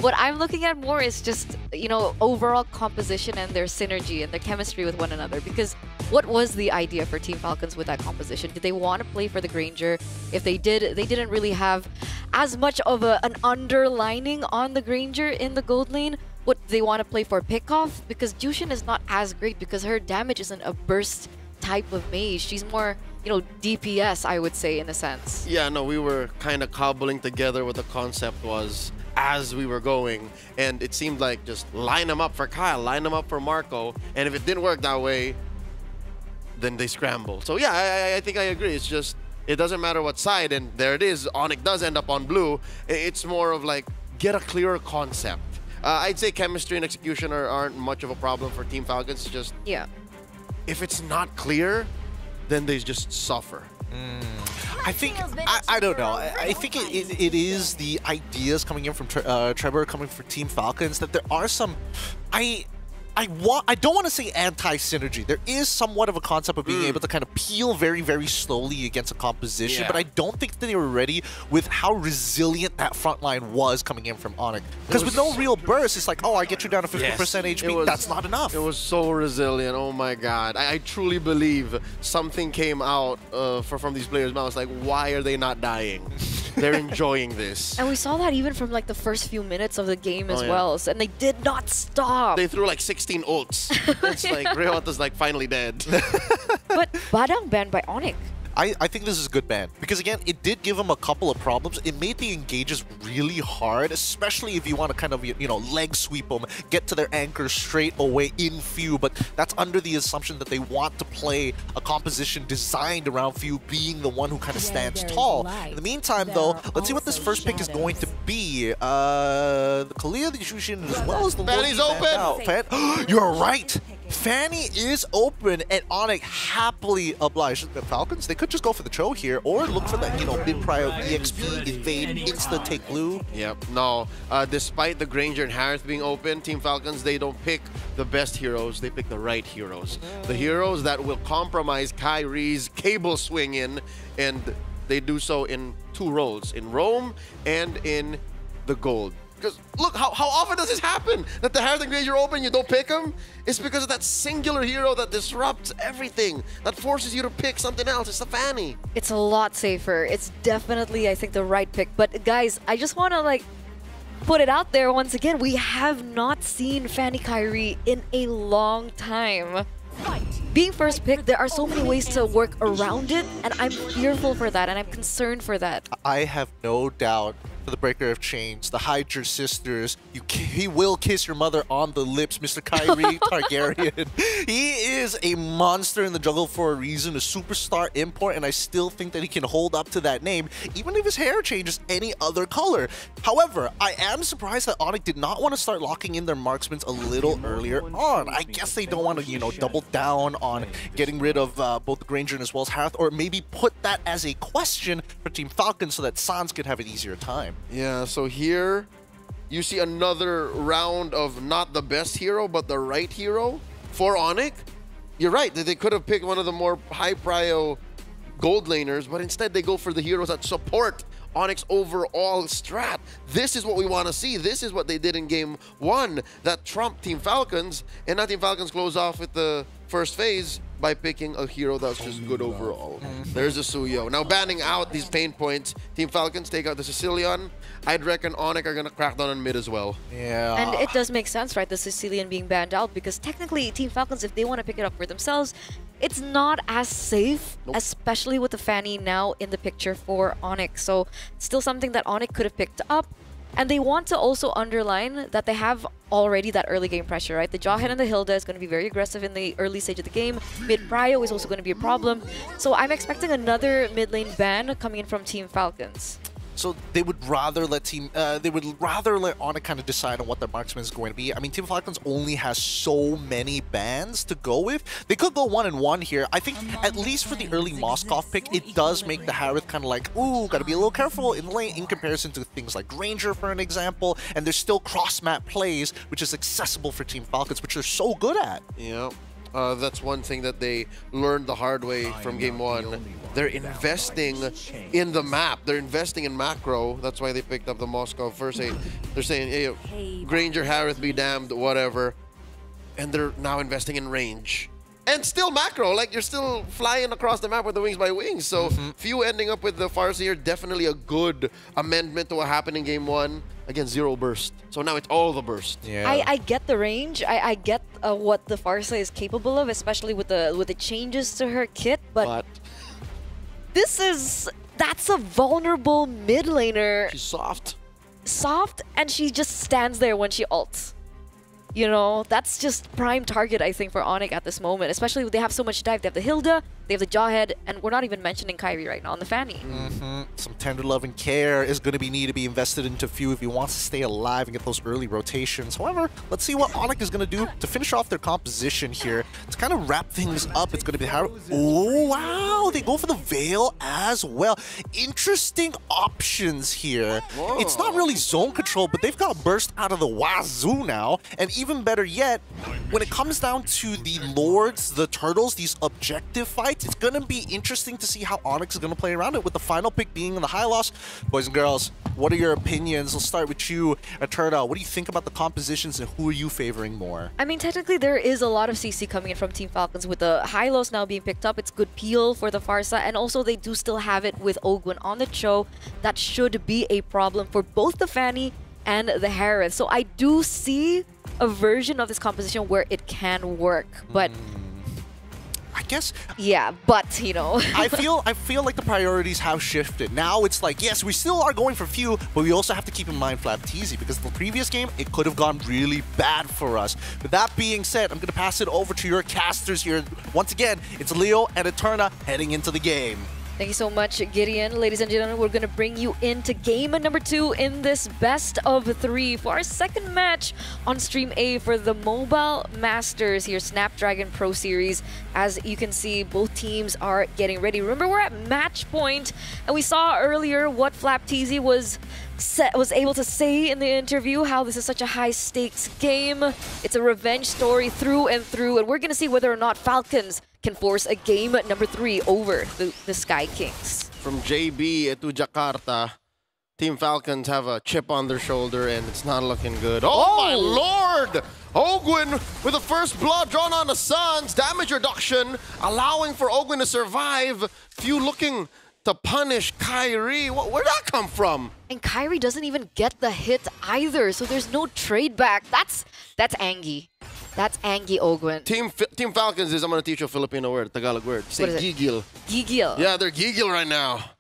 What I'm looking at more is just, you know, overall composition and their synergy and their chemistry with one another. Because what was the idea for Team Falcons with that composition? Did they want to play for the Granger? If they did, they didn't really have as much of an underlining on the Granger in the gold lane. What they want to play for pickoff? Because Jushin is not as great because her damage isn't a burst type of mage. She's more, you know, DPS, I would say, in a sense. Yeah, no, we were kind of cobbling together what the concept was as we were going, and it seemed like just line them up for Kyle, line them up for Marco, and if it didn't work that way, then they scramble. So yeah, I think I agree. It's just, it doesn't matter what side, and there it is. Onyx does end up on blue. It's more of like, get a clearer concept. I'd say chemistry and execution aren't much of a problem for Team Falcons. Just, yeah, if it's not clear, then they just suffer. I think, I don't know. I think it is the ideas coming in from Trevor, coming from Team Falcons, that there are some, I don't want to say anti-synergy. There is somewhat of a concept of being able to kind of peel very, very slowly against a composition, but I don't think that they were ready with how resilient that front line was coming in from Onyx. Because with no real burst, it's like, oh, I get you down to 50% HP. That's not enough. It was so resilient. Oh my god. I truly believe something came out from these players' mouths. Like, why are they not dying? They're enjoying this. And we saw that even from like the first few minutes of the game as well. So, and they did not stop. They threw like 16 ults. It's like Rehata's like finally dead. But Badang banned by Onyx. I think this is a good ban, because again, it did give them a couple of problems. It made the engages really hard, especially if you want to kind of, you know, leg sweep them, get to their anchor straight away in Few, but that's under the assumption that they want to play a composition designed around Few being the one who kind of stands tall. In the meantime, though, let's see what this first pick is going to be. The Kalia, the Jushin, as well as the Fanny's open! You're right! Fanny is open, and Onyx happily obliged. The Falcons, they could just go for the Cho here, or look for that, you know, mid-prio EXP, evade, insta take blue. Yep, no. Despite the Granger and Harris being open, Team Falcons, they don't pick the best heroes, they pick the right heroes. The heroes that will compromise Kyrie's cable swing in, and they do so in 2 roles, in Roam and in the gold. Because look, how often does this happen? That the Harris and Granger open, you don't pick them? It's because of that singular hero that disrupts everything. That forces you to pick something else. It's the Fanny. It's a lot safer. It's definitely, I think, the right pick. But guys, I just want to like put it out there once again. We have not seen Fanny Kyrie in a long time. Being first pick, there are so many ways to work around it, and I'm fearful for that, and I'm concerned for that. I have no doubt for the Breaker of Chains, the Hydra sisters, he will kiss your mother on the lips, Mr. Kyrie Targaryen. He is a monster in the jungle for a reason, a superstar import, and I still think that he can hold up to that name, even if his hair changes any other color. However, I am surprised that Onyx did not want to start locking in their marksmen a little earlier on. I guess they don't want to, you know, double down on getting rid of both the Granger as well as Harith, or maybe put that as a question for Team Falcon so that Sans could have an easier time. Yeah, so here you see another round of not the best hero, but the right hero for Onyx. You're right, they could have picked one of the more high-prio gold laners, but instead they go for the heroes that support Onyx overall strat. This is what we want to see. This is what they did in game 1 that trumped Team Falcons, and now Team Falcons close off with the first phase by picking a hero that's just good overall. There's a Suyo. Now banning out these pain points, Team Falcons take out the Sicilian. I'd reckon Onyx are gonna crack down on mid as well. Yeah. And it does make sense, right? The Sicilian being banned out, because technically Team Falcons, if they want to pick it up for themselves, it's not as safe, especially with the Fanny now in the picture for Onyx. So still something that Onyx could have picked up. And they want to also underline that they have already that early game pressure, right? The Jawhead and the Hilda is going to be very aggressive in the early stage of the game. Mid Prio is also going to be a problem. So I'm expecting another mid lane ban coming in from Team Falcons. So they would rather let Onyx kind of decide on what their marksman is going to be. I mean, Team Falcons only has so many bans to go with. They could go 1-1 here. I think at least for the early Moskov pick, it does make the Harith kind of like, ooh, gotta be a little careful in the lane in comparison to things like Granger, for an example. And there's still cross-map plays, which is accessible for Team Falcons, which they're so good at. Yeah. That's one thing that they learned the hard way from game 1. They're investing in the map. They're investing in macro. That's why they picked up the Moscow first aid. They're saying, hey, Granger, Harith be damned, whatever. And they're now investing in range. And still macro, like you're still flying across the map with the wings by wings. So few ending up with the Farseer, definitely a good amendment to what happened in game 1. Again, 0 burst. So now it's all the burst. Yeah. I get the range. I get what the Farsa is capable of, especially with the changes to her kit. But that's a vulnerable mid laner. She's soft. Soft, and she just stands there when she ults. You know, that's just prime target, I think, for Onyx at this moment. Especially they have so much dive. They have the Hilda, they have the Jawhead, and we're not even mentioning Kyrie right now on the Fanny. Some tender love and care is going to need to be invested into Few if he wants to stay alive and get those early rotations. However, let's see what Onyx is going to do to finish off their composition here. To kind of wrap things up, it's going to be how... Oh, wow! They go for the Veil as well. Interesting options here. Whoa. It's not really zone control, but they've got burst out of the wazoo now. And even better yet, when it comes down to the Lords, the Turtles, these objective fights, it's going to be interesting to see how Onyx is going to play around it, with the final pick being in the high loss. Boys and girls, what are your opinions? We'll start with you, Eterna. What do you think about the compositions and who are you favoring more? I mean, technically there is a lot of CC coming in from Team Falcons with the high loss now being picked up. It's good peel for the Farsa, and also they do still have it with Ogwin on the show. That should be a problem for both the Fanny and the Harith. So I do see a version of this composition where it can work, but I guess, yeah, but you know, I feel like the priorities have shifted. Now it's like, yes, we still are going for Few, but we also have to keep in mind Flapteezy, because the previous game it could have gone really bad for us. With that being said, I'm gonna pass it over to your casters here. Once again, it's Leo and Eterna heading into the game. Thank you so much, Gideon. Ladies and gentlemen, we're going to bring you into game number 2 in this best of 3 for our second match on Stream A for the Mobile Masters here, Snapdragon Pro Series. As you can see, both teams are getting ready. Remember, we're at match point, and we saw earlier what Flapteezy was able to say in the interview, how this is such a high-stakes game. It's a revenge story through and through, and we're going to see whether or not Falcons can force a game number 3 over the Sky Kings. From JB to Jakarta, Team Falcons have a chip on their shoulder, and it's not looking good. Oh my lord! Ogwin with the first blood drawn on the Suns. Damage reduction, allowing for Ogwin to survive. Few looking to punish Kyrie. Where'd that come from? And Kyrie doesn't even get the hit either, so there's no trade back. That's Angie. That's Angie Ogwin. Team Falcons is, I'm going to teach you a Filipino word, Tagalog word. Say gigil. Gigil. Yeah, they're gigil right now.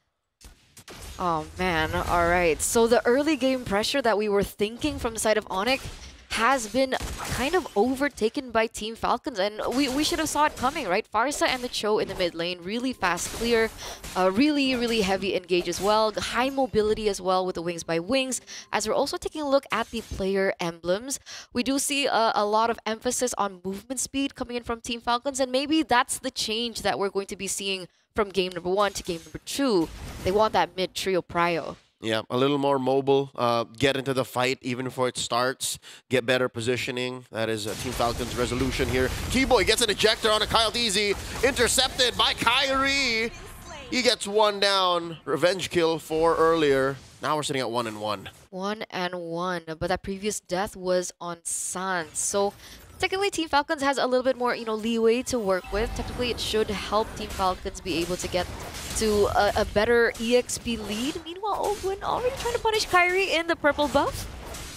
Oh man, all right. So the early game pressure that we were thinking from the side of Onyx has been kind of overtaken by Team Falcons, and we should have saw it coming, right? Farsa and the Cho in the mid lane, really fast clear, really heavy engage as well, high mobility as well with the wings by wings. As we're also taking a look at the player emblems, we do see a lot of emphasis on movement speed coming in from Team Falcons, and maybe that's the change that we're going to be seeing from game number 1 to game number 2. They want that mid trio prio. Yeah, a little more mobile, get into the fight even before it starts, get better positioning. That is Team Falcons' resolution here. Keyboy gets an ejector on a Kyle Deasy, intercepted by Kyrie. He gets one down, revenge kill 4 earlier. Now we're sitting at 1-1. 1-1, but that previous death was on Sans. So technically, Team Falcons has a little bit more, leeway to work with. Technically, it should help Team Falcons be able to get to a better EXP lead. Meanwhile, Ogwin already trying to punish Kyrie in the purple buff.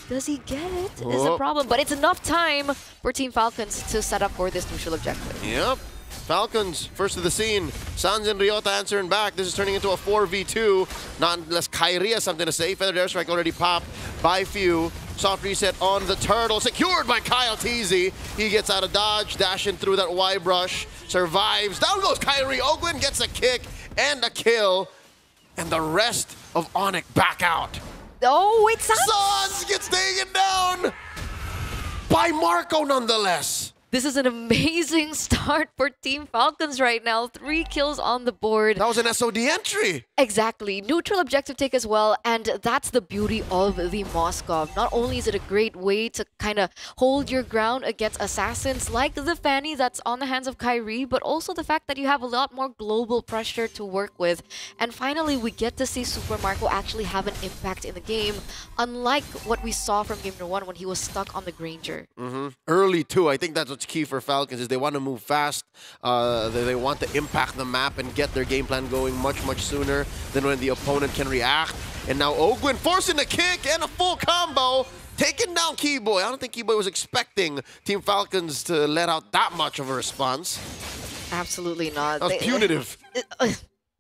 Does he get it? Is the problem. But it's enough time for Team Falcons to set up for this neutral objective. Yep. Falcons, first to the scene. Sans and Ryota answering back. This is turning into a 4v2. Not unless Kairi has something to say. Feathered airstrike already popped by Few. Soft reset on the turtle. Secured by Kyle Teasy. He gets out of dodge, dashing through that Y brush. Survives. Down goes Kairi. Ogwin gets a kick and a kill. And the rest of Onyx back out. Oh, wait, Sans gets taken down by Marco nonetheless. This is an amazing start for Team Falcons right now. 3 kills on the board. That was an SOD entry. Exactly. Neutral objective take as well. And that's the beauty of the Moskov. Not only is it a great way to kind of hold your ground against assassins like the Fanny that's on the hands of Kairi, but also the fact that you have a lot more global pressure to work with. And finally, we get to see Super Marco actually have an impact in the game, unlike what we saw from Game No. 1 when he was stuck on the Granger. Early too. I think that's what's key for Falcons is they want to move fast. They want to impact the map and get their game plan going much sooner than when the opponent can react. And now Ogwin forcing a kick and a full combo, taking down Keyboy. I don't think Keyboy was expecting Team Falcons to let out that much of a response. Absolutely not. That was punitive.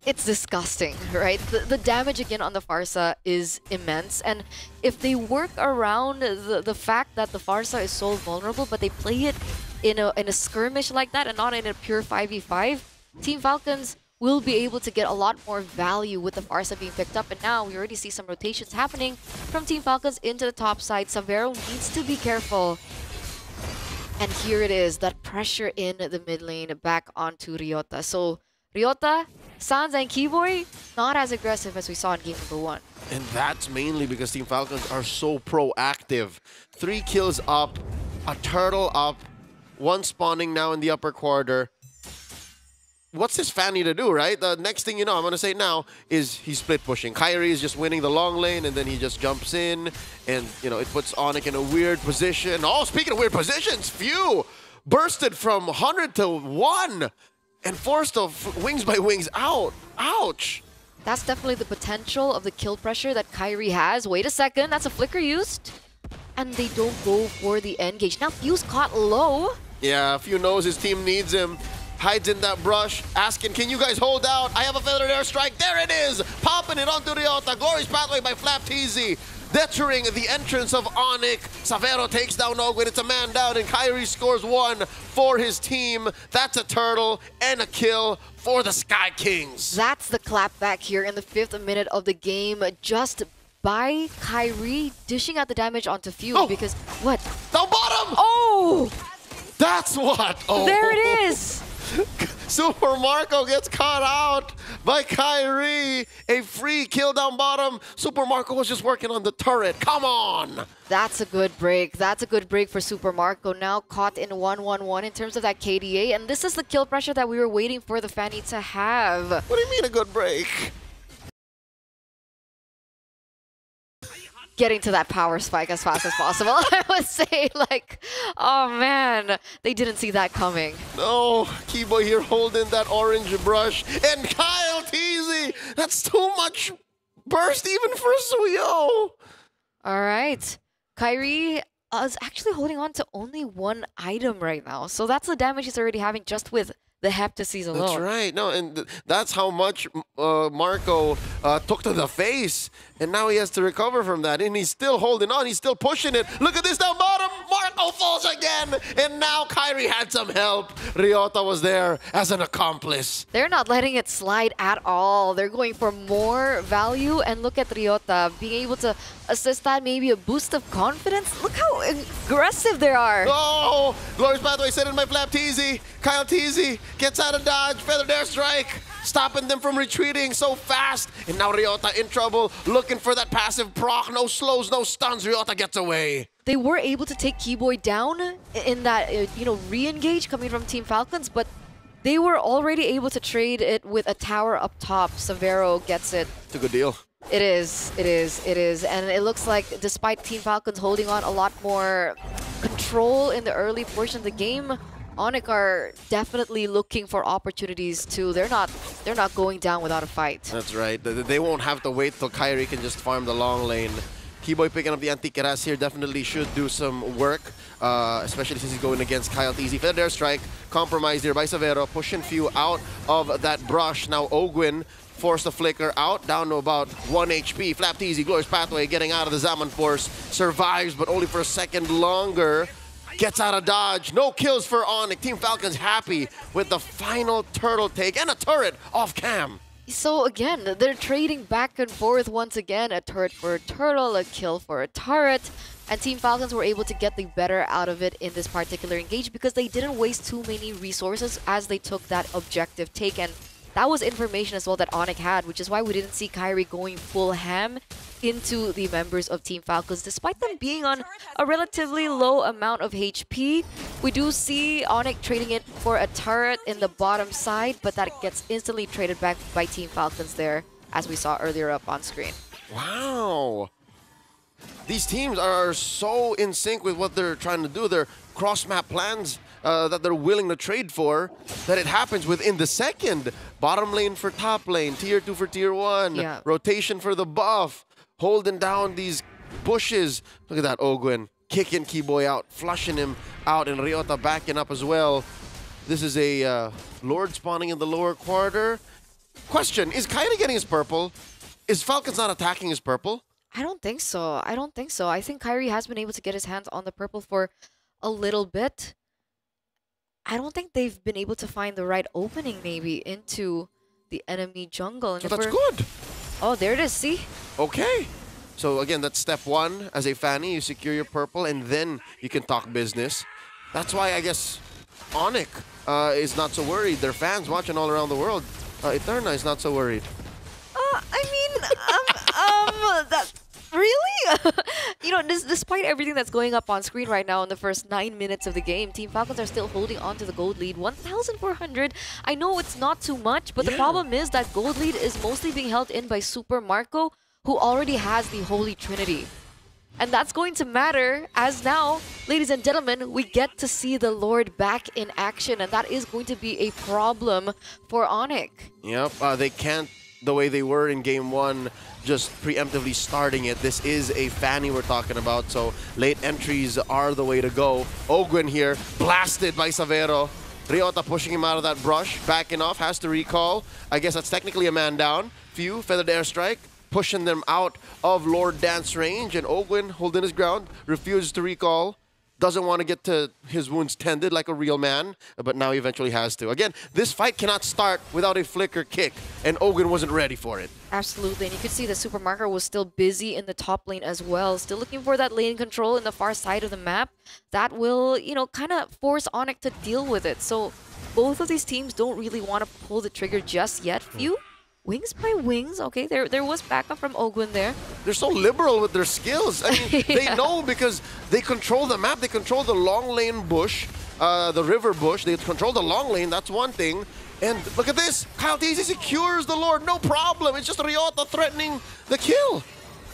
It's disgusting, right? The damage again on the Farsa is immense, and if they work around the fact that the Farsa is so vulnerable, but they play it in a skirmish like that and not in a pure 5v5, Team Falcons will be able to get a lot more value with the Farsa being picked up. And now we already see some rotations happening from Team Falcons into the top side. Savero needs to be careful. And here it is, that pressure in the mid lane back onto Ryota. So Ryota, Sans, and Keyboy, not as aggressive as we saw in Game No. 1. And that's mainly because Team Falcons are so proactive. 3 kills up, a turtle up, 1 spawning now in the upper quarter. What's this Fanny to do, right? The next thing you know, I'm going to say now, is he's split pushing. Kairi is just winning the long lane, and then he just jumps in, and, you know, it puts Onyx in a weird position. Oh, speaking of weird positions, Few bursted from 100 to 1 and forced to wings by wings out. Ouch. That's definitely the potential of the kill pressure that Kairi has. Wait a second, that's a flicker used. And they don't go for the engage. Now Few's caught low. Yeah, Few knows his team needs him. Hides in that brush, asking, can you guys hold out? I have a feathered airstrike. There it is! Popping it onto Ryota. Glory's pathway by Flap TZ. Deterring the entrance of Onyx. Savero takes down Ogwin. It's a man down, and Kairi scores 1 for his team. That's a turtle and a kill for the Sky Kings. That's the clapback here in the 5th minute of the game. Just by Kairi dishing out the damage onto Few because what? Down bottom! Oh! That's what! Oh. There it is! Super Marco gets caught out by Kairi. A free kill down bottom. Super Marco was just working on the turret. Come on! That's a good break. That's a good break for Super Marco. Now caught in 1-1-1 in terms of that KDA. And this is the kill pressure that we were waiting for the Fanny to have. What do you mean a good break? Getting to that power spike as fast as possible. I would say, like, oh man, they didn't see that coming. No, Keyboy here holding that orange brush. And Kyle Teasy, that's too much burst even for Suyo. All right. Kairi is actually holding on to only 1 item right now. So that's the damage he's already having just with the Heptases alone. That's right. No, and that's how much Marco took to the face. And now he has to recover from that. And he's still holding on. He's still pushing it. Look at this down bottom. Marco falls again. And now Kairi had some help. Ryota was there as an accomplice. They're not letting it slide at all. They're going for more value. And look at Ryota being able to assist that, maybe a boost of confidence. Look how aggressive they are. Oh, Glory's pathway set in by Flap TZ. Kyle TZ gets out of dodge. Feathered airstrike. Stopping them from retreating so fast. And now Ryota in trouble, looking for that passive proc. No slows, no stuns. Ryota gets away. They were able to take Keyboy down in that, re-engage coming from Team Falcons, but they were already able to trade it with a tower up top. Savero gets it. It's a good deal. It is. And it looks like despite Team Falcons holding on a lot more control in the early portion of the game, Onyx are definitely looking for opportunities too. They're not going down without a fight. That's right. They won't have to wait till Kairi can just farm the long lane. Keyboy picking up the Antiqueras here definitely should do some work, especially since he's going against Kyle Teasy. Feather Air Strike, compromised here by Savero, pushing Few out of that brush. Now Ogwin forced the flicker out, down to about 1 HP. Flap Teasy, Glorious Pathway, getting out of the Zaman Force, survives, but only for a second longer. Gets out of dodge. No kills for Onyx. Team Falcons happy with the final turtle take and a turret off cam. So again, they're trading back and forth once again. A turret for a turtle, a kill for a turret. And Team Falcons were able to get the better out of it in this particular engage because they didn't waste too many resources as they took that objective take. And that was information as well that Onyx had, which is why we didn't see Kyrie going full ham into the members of Team Falcons. Despite them being on a relatively low amount of HP, we do see Onyx trading it for a turret in the bottom side, but that gets instantly traded back by Team Falcons there, as we saw earlier up on screen. Wow. These teams are so in sync with what they're trying to do. Their cross-map plans that they're willing to trade for, that it happens within the second. Bottom lane for top lane, tier 2 for tier 1, rotation for the buff, holding down these bushes. Look at that, Ogwin kicking Keyboy out, flushing him out, and Ryota backing up as well. This is a Lord spawning in the lower quarter. Question, is Kairi getting his purple? Is Falcons not attacking his purple? I don't think so. I don't think so. I think Kyrie has been able to get his hands on the purple for a little bit. I don't think they've been able to find the right opening maybe into the enemy jungle. And so that's good. Oh, there it is. See? Okay. So again, that's step 1. As a fanny, you secure your purple and then you can talk business. That's why I guess Onyx is not so worried. Their fans watching all around the world. Eterna is not so worried. I mean, that really? You know, despite everything that's going up on screen right now in the first 9 minutes of the game, Team Falcons are still holding on to the gold lead, 1,400. I know it's not too much, but the problem is that gold lead is mostly being held in by Super Marco, who already has the Holy Trinity. And that's going to matter as now, ladies and gentlemen, we get to see the Lord back in action, and that is going to be a problem for Onyx. Yep, they can't, the way they were in game 1, just preemptively starting it. This is a fanny we're talking about, so late entries are the way to go. Ogwin here, blasted by Savero. Ryota pushing him out of that brush, backing off, has to recall. I guess that's technically a man down. Few, feathered airstrike, pushing them out of Lord Dance range, and Ogwin holding his ground, refuses to recall. Doesn't want to get to his wounds tended like a real man, but now he eventually has to. Again, this fight cannot start without a flicker kick, and Ogwin wasn't ready for it. Absolutely, and you could see the Super Marco was still busy in the top lane as well, still looking for that lane control in the far side of the map. That will, you know, kind of force Onyx to deal with it. So both of these teams don't really want to pull the trigger just yet. Few wings by wings. Okay, there was backup from Ogwin there. They're so liberal with their skills. I mean, they know because they control the map. They control the long lane bush, the river bush. They control the long lane. That's one thing. And look at this. Kyle Teasy secures the Lord. No problem. It's just Ryota threatening the kill.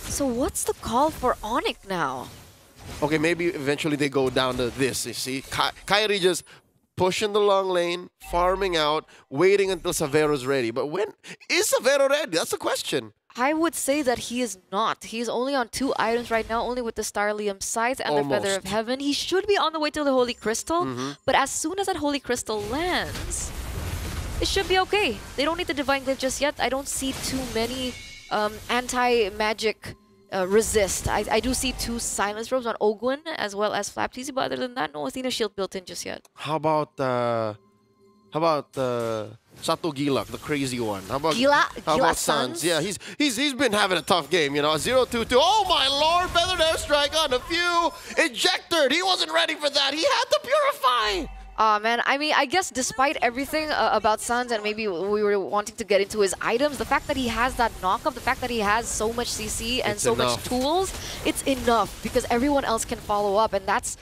So what's the call for Onyx now? Okay, maybe eventually they go down to this. You see, Kyrie just pushing the long lane, farming out, waiting until Savero's ready. But when is Savero ready? That's the question. I would say that he is not. He's only on 2 items right now, only with the Starlium Scythe and the Feather of Heaven. He should be on the way to the Holy Crystal, but as soon as that Holy Crystal lands, it should be okay. They don't need the Divine Glyph just yet. I don't see too many anti-magic resist. I do see 2 Silence Robes on Ogwin as well as Flap Teasy, but other than that, no Athena Shield built in just yet. How about Sato Gilak, the crazy one? How about Sans? Yeah, he's been having a tough game, you know. 0-2-2. Oh my lord, feathered airstrike on a Few. Ejected. He wasn't ready for that. He had to purify. Man, I mean, I guess despite everything about Sans, and maybe we were wanting to get into his items, the fact that he has that knockup, the fact that he has so much CC and so much tools, it's enough because everyone else can follow up, and that's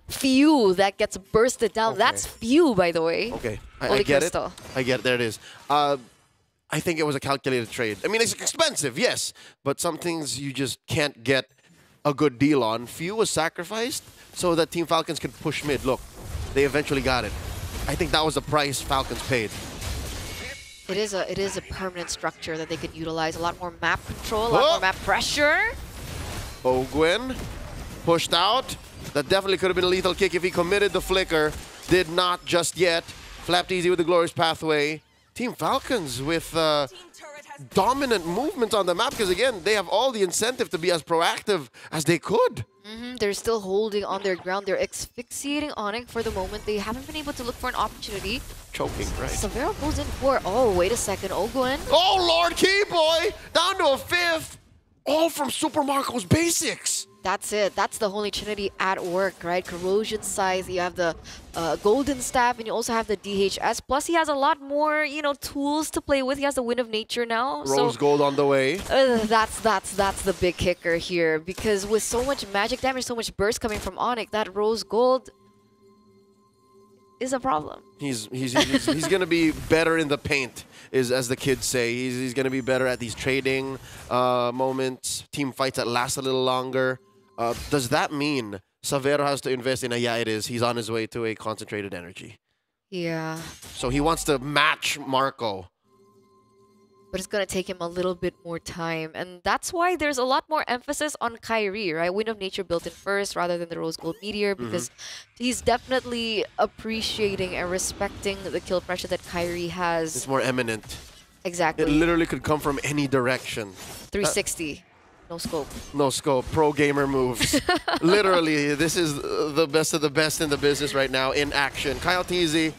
Few that gets bursted down. That's Few, by the way. Okay, I get it. I get it. There it is. I think it was a calculated trade. I mean, it's expensive, yes, but some things you just can't get a good deal on. Few was sacrificed so that Team Falcons could push mid. Look. They eventually got it. I think that was the price Falcons paid. It is a permanent structure that they could utilize. A lot more map control, a lot more map pressure. Ogwen pushed out. That definitely could have been a lethal kick if he committed the flicker. Did not just yet. Flapped easy with the glorious pathway. Team Falcons with dominant movement on the map because, again, they have all the incentive to be as proactive as they could. They're still holding on their ground. They're asphyxiating Onyx for the moment. They haven't been able to look for an opportunity. Choking, right? Savero goes in for, oh, wait a second, Ogwen. Oh, Lord Keyboy! Down to a fifth! All from Super Marco's basics! That's it. That's the Holy Trinity at work, right? Corrosion Scythe, you have the Golden Staff, and you also have the DHS. Plus, he has a lot more, you know, tools to play with. He has the Wind of Nature now. Rose Gold on the way. That's the big kicker here. Because with so much magic damage, so much burst coming from Onyx, that Rose Gold is a problem. He's gonna be better in the paint, as the kids say. He's gonna be better at these trading moments, team fights that last a little longer. Does that mean Savero has to invest in a, yeah, it is. He's on his way to a concentrated energy. Yeah. So he wants to match Marco. But it's going to take him a little bit more time. And that's why there's a lot more emphasis on Kyrie, right? Wind of Nature built in first rather than the Rose Gold Meteor because he's definitely appreciating and respecting the kill pressure that Kyrie has. It's more eminent. Exactly. It literally could come from any direction. 360. No scope. No scope. Pro gamer moves. Literally, this is the best of the best in the business right now in action. Kyle Teasy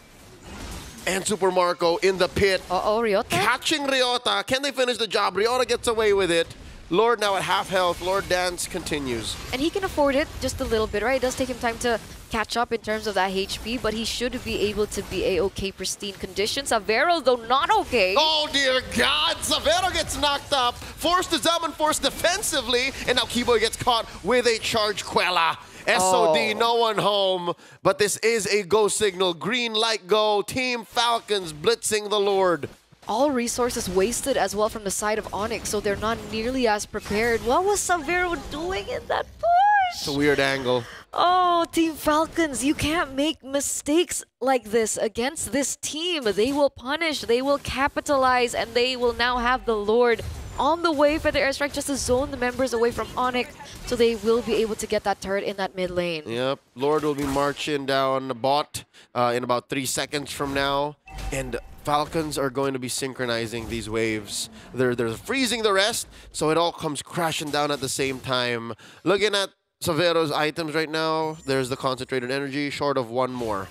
and Super Marco in the pit. Ryota. Catching Ryota. Can they finish the job? Ryota gets away with it. Lord now at half health. Lord Dance continues. And he can afford it just a little bit, right? It does take him time to catch up in terms of that HP, but he should be able to be a-okay pristine condition. Savero, though, not okay. Oh, dear God. Savero gets knocked up. Forced to summon, forced defensively. And now Keyboy gets caught with a charge Quella. SOD, no one home. But this is a go signal. Green light go. Team Falcons blitzing the Lord. All resources wasted as well from the side of Onyx, so they're not nearly as prepared. What was Savero doing in that push? It's a weird angle. Oh, Team Falcons, you can't make mistakes like this against this team. They will punish, they will capitalize, and they will now have the Lord on the way for the airstrike just to zone the members away from Onyx, so they will be able to get that turret in that mid lane. Yep, Lord will be marching down the bot in about 3 seconds from now, and Falcons are going to be synchronizing these waves. They're freezing the rest, so it all comes crashing down at the same time. Looking at Savero's items right now, there's the concentrated energy, short of one more.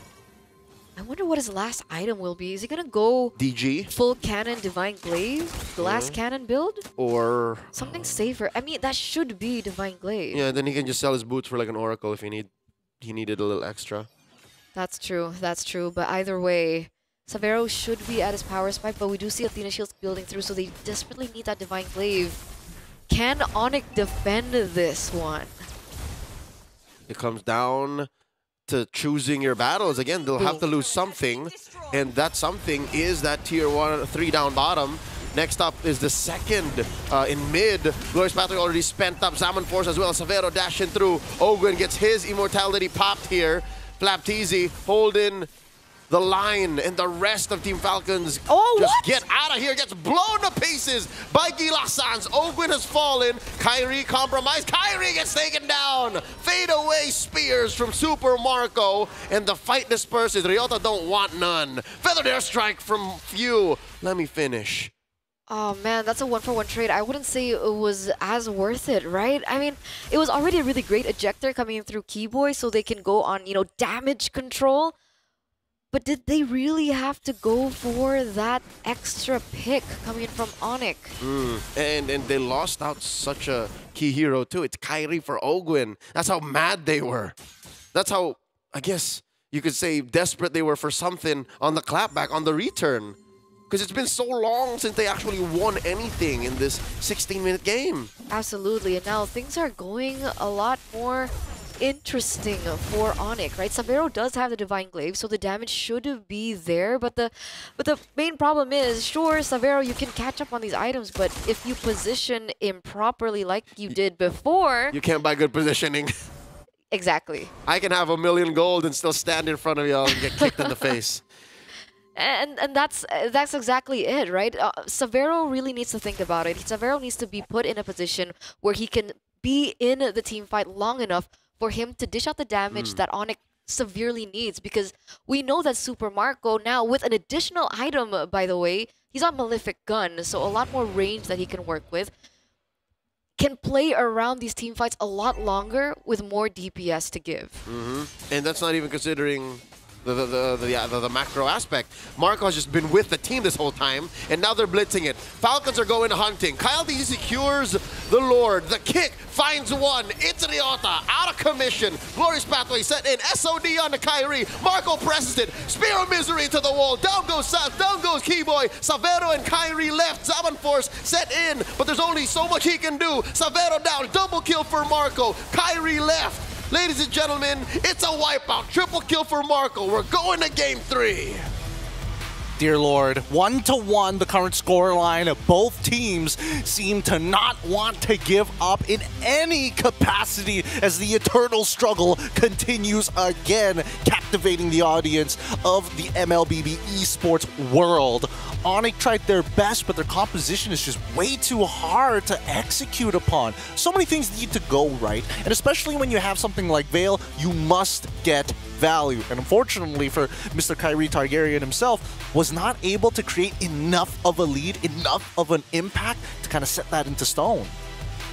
I wonder what his last item will be. Is he gonna go DG? Full cannon Divine Glaive? Glass cannon build? Or something safer. I mean, that should be Divine Glaive. yeah, then he can just sell his boots for like an Oracle if he needed a little extra. That's true, that's true. But either way, Savero should be at his power spike, but we do see Athena Shields building through, so they desperately need that Divine Glaive. Can Onyx defend this one? It comes down to choosing your battles. Again, they'll have to lose something, and that something is that tier 1, 3 down bottom. Next up is the second in mid. Glorious Pathway already spent up. Salmon Force as well. Savero dashing through. Ogwen gets his immortality popped here. Flapteezy holding the line, and the rest of Team Falcons just get out of here. Gets blown to pieces by Gilasans. Ogwen has fallen. Kyrie compromised. Kyrie gets taken down. Fade away spears from Super Marco, and the fight disperses. Ryota don't want none. Feathered airstrike from Few. Let me finish. Oh man, that's a 1-for-1 trade. I wouldn't say it was as worth it, right? I mean, it was already a really great ejector coming in through Keyboy, so they can go on, you know, damage control. But did they really have to go for that extra pick coming in from Onyx? And they lost out such a key hero too. It's Kyrie for Ogwen. That's how mad they were. That's how, I guess you could say, desperate they were for something on the clapback, on the return. Because it's been so long since they actually won anything in this 16-minute game. Absolutely, and now things are going a lot more interesting for Onyx, right? Savero does have the Divine Glaive, so the damage should be there, but the main problem is, sure, Savero, you can catch up on these items, but if you position improperly like you did before... You can't buy good positioning. Exactly. I can have 1 million gold and still stand in front of y'all and get kicked in the face. And that's exactly it, right? Savero really needs to think about it. Savero needs to be put in a position where he can be in the team fight long enough for him to dish out the damage that Onyx severely needs, because we know that Super Marco now, with an additional item, by the way, he's on Malefic Gun, so a lot more range that he can work with, can play around these team fights a lot longer with more DPS to give. And that's not even considering the macro aspect. Marco has just been with the team this whole time, and now they're blitzing it. Falcons are going hunting. Kyle D secures the Lord. The kick finds one. It's Ryota out of commission. Glorious pathway set in. SOD on the Kyrie. Marco presses it. Spear of Misery to the wall. Down goes Saz. Down goes Keyboy. Savero and Kyrie left. Zaman Force set in, but there's only so much he can do. Savero down. Double kill for Marco. Kyrie left. Ladies and gentlemen, it's a wipeout. Triple kill for Marco. We're going to game 3. Dear Lord, 1-1 the current scoreline. Both teams seem to not want to give up in any capacity as the eternal struggle continues again, captivating the audience of the MLBB esports world. Onyx tried their best, but their composition is just way too hard to execute upon. So many things need to go right, and especially when you have something like Veil, you must get value. And unfortunately for Mr. Kyrie Targaryen himself, was not able to create enough of a lead, enough of an impact to kind of set that into stone.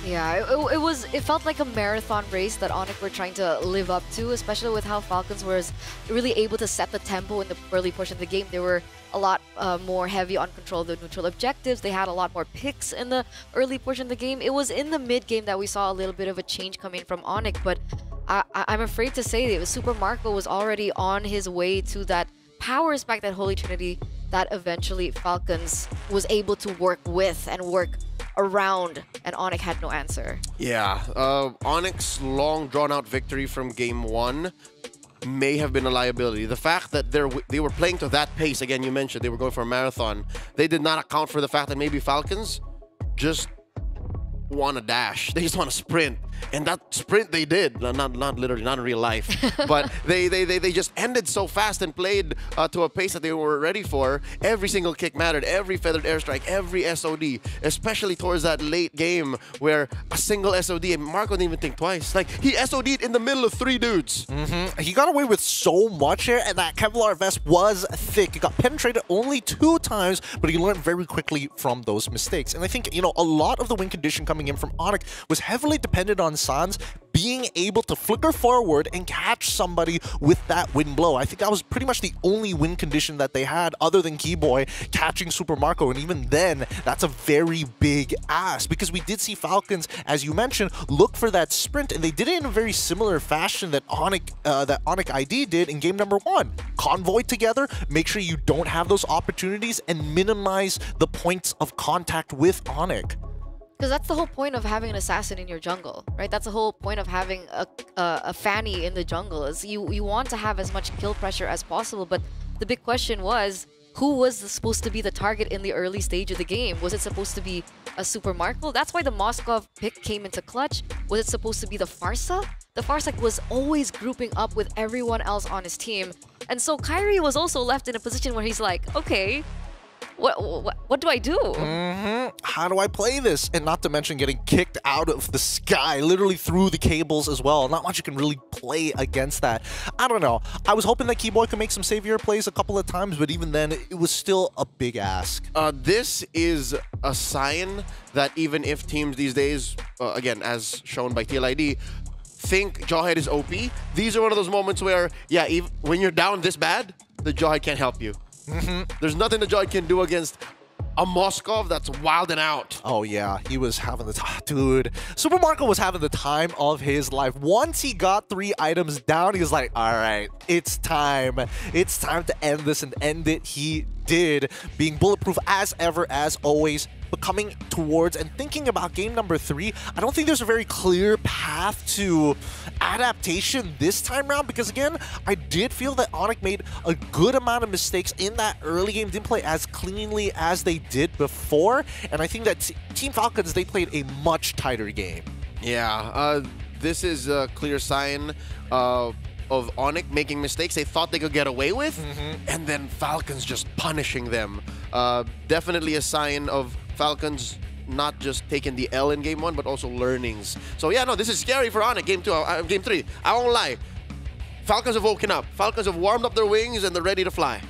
Yeah, it felt like a marathon race that Onyx were trying to live up to, especially with how Falcons was really able to set the tempo in the early portion of the game. They were a lot more heavy on control of the neutral objectives. They had a lot more picks in the early portion of the game. It was in the mid game that we saw a little bit of a change coming from Onyx, but I'm afraid to say that Super Marco was already on his way to that power spec, that Holy Trinity, that eventually Falcons was able to work with and work around, and Onyx had no answer. Yeah, Onyx long drawn-out victory from game 1 may have been a liability. The fact that they were playing to that pace, again, you mentioned they were going for a marathon, they did not account for the fact that maybe Falcons just want to dash. They just want to sprint. And that sprint they did, not literally, not in real life, but they just ended so fast and played to a pace that they were ready for. Every single kick mattered, every feathered airstrike, every SOD, especially towards that late game where a single SOD, and Marco didn't even think twice. Like, he SOD'd in the middle of 3 dudes. He got away with so much here, and that Kevlar vest was thick. It got penetrated only 2 times, but he learned very quickly from those mistakes. And I think, you know, a lot of the win condition coming in from Onyx was heavily dependent on Sans being able to flicker forward and catch somebody with that wind blow. I think that was pretty much the only win condition that they had other than Keyboy catching Super Marco, and even then, that's a very big ask, because we did see Falcons, as you mentioned, look for that sprint, and they did it in a very similar fashion that Onyx ID did in game number 1. Convoy together, make sure you don't have those opportunities, and minimize the points of contact with Onyx. Because that's the whole point of having an assassin in your jungle, right? That's the whole point of having a Fanny in the jungle, is you want to have as much kill pressure as possible. But the big question was, who was supposed to be the target in the early stage of the game? Was it supposed to be a Super Marco? That's why the Moskov pick came into clutch. Was it supposed to be the Farsa? The Farsa was always grouping up with everyone else on his team. And so Kyrie was also left in a position where he's like, okay, what do I do? How do I play this? And not to mention getting kicked out of the sky, literally through the cables as well. Not much you can really play against that. I don't know. I was hoping that Keyboy could make some savior plays a couple of times, but even then, it was still a big ask. This is a sign that even if teams these days, again, as shown by TLID, think Jawhead is OP, these are one of those moments where, yeah, even when you're down this bad, the Jawhead can't help you. There's nothing the Jawhead can do against a Moskov that's wilding out. Oh yeah, he was having the time. Dude, Super Marco was having the time of his life. Once he got 3 items down, he was like, all right, it's time. It's time to end this, and end it he did, being bulletproof as ever, as always. But coming towards and thinking about game number 3, I don't think there's a very clear path to adaptation this time around, because again, I did feel that Onyx made a good amount of mistakes in that early game, didn't play as cleanly as they did before, and I think that Team Falcons, they played a much tighter game. Yeah, this is a clear sign of Onyx making mistakes they thought they could get away with, and then Falcons just punishing them. Definitely a sign of Falcons not just taking the L in game 1, but also learnings. So yeah, no, this is scary for Onyx. Game 3. I won't lie. Falcons have woken up. Falcons have warmed up their wings and they're ready to fly.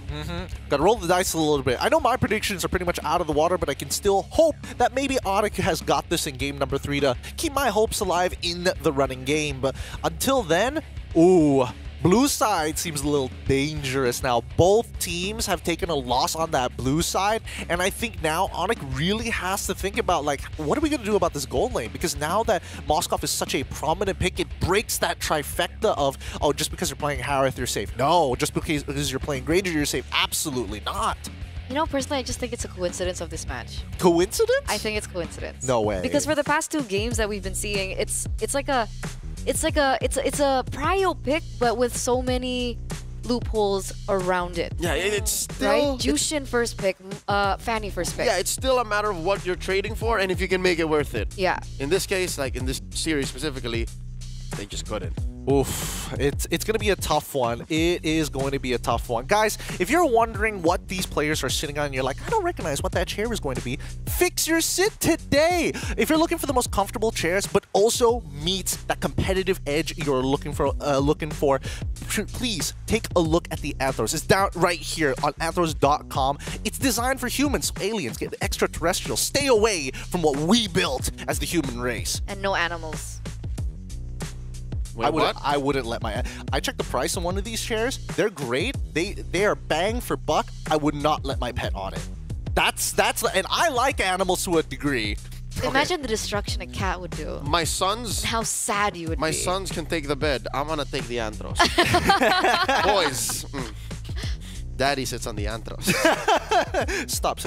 Gotta roll the dice a little bit. I know my predictions are pretty much out of the water, but I can still hope that maybe Onyx has got this in game number 3 to keep my hopes alive in the running game. But until then, ooh, blue side seems a little dangerous now. Both teams have taken a loss on that blue side, and I think now Onyx really has to think about, like, what are we going to do about this gold lane? Because now that Moskov is such a prominent pick, it breaks that trifecta of, oh, just because you're playing Harith, you're safe. No, just because you're playing Granger, you're safe. Absolutely not. You know, personally, I just think it's a coincidence of this match. Coincidence? I think it's coincidence. No way. Because for the past 2 games that we've been seeing, it's a prio pick, but with so many loopholes around it. Yeah, it's still... Right? Jushin first pick, Fanny first pick. Yeah, it's still a matter of what you're trading for and if you can make it worth it. Yeah. In this case, like in this series specifically, they just couldn't. Oof, it's going to be a tough one. It is going to be a tough one. Guys, if you're wondering what these players are sitting on and you're like, I don't recognize what that chair is going to be, fix your sit today. If you're looking for the most comfortable chairs, but also meets that competitive edge you're looking for, please take a look at the Anthros. It's down right here on anthros.com. It's designed for humans, aliens, get extraterrestrials. Stay away from what we built as the human race. And no animals. Wait, I wouldn't let my... I checked the price on one of these chairs. They're great. They are bang for buck. I would not let my pet on it. That's and I like animals to a degree. Imagine the destruction a cat would do. My sons... And how sad you would be. My sons can take the bed. I'm gonna take the Anthros. Boys. Daddy sits on the Anthros. Stop.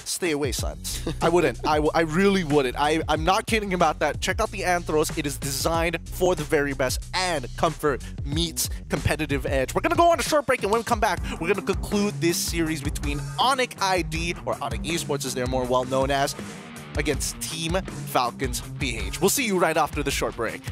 Stay away, sons. I wouldn't. I really wouldn't. I'm not kidding about that. Check out the Anthros. It is designed for the very best, and comfort meets competitive edge. We're going to go on a short break, and when we come back, we're going to conclude this series between Onyx ID, or Onyx Esports as they're more well known as, against Team Falcons PH. We'll see you right after the short break.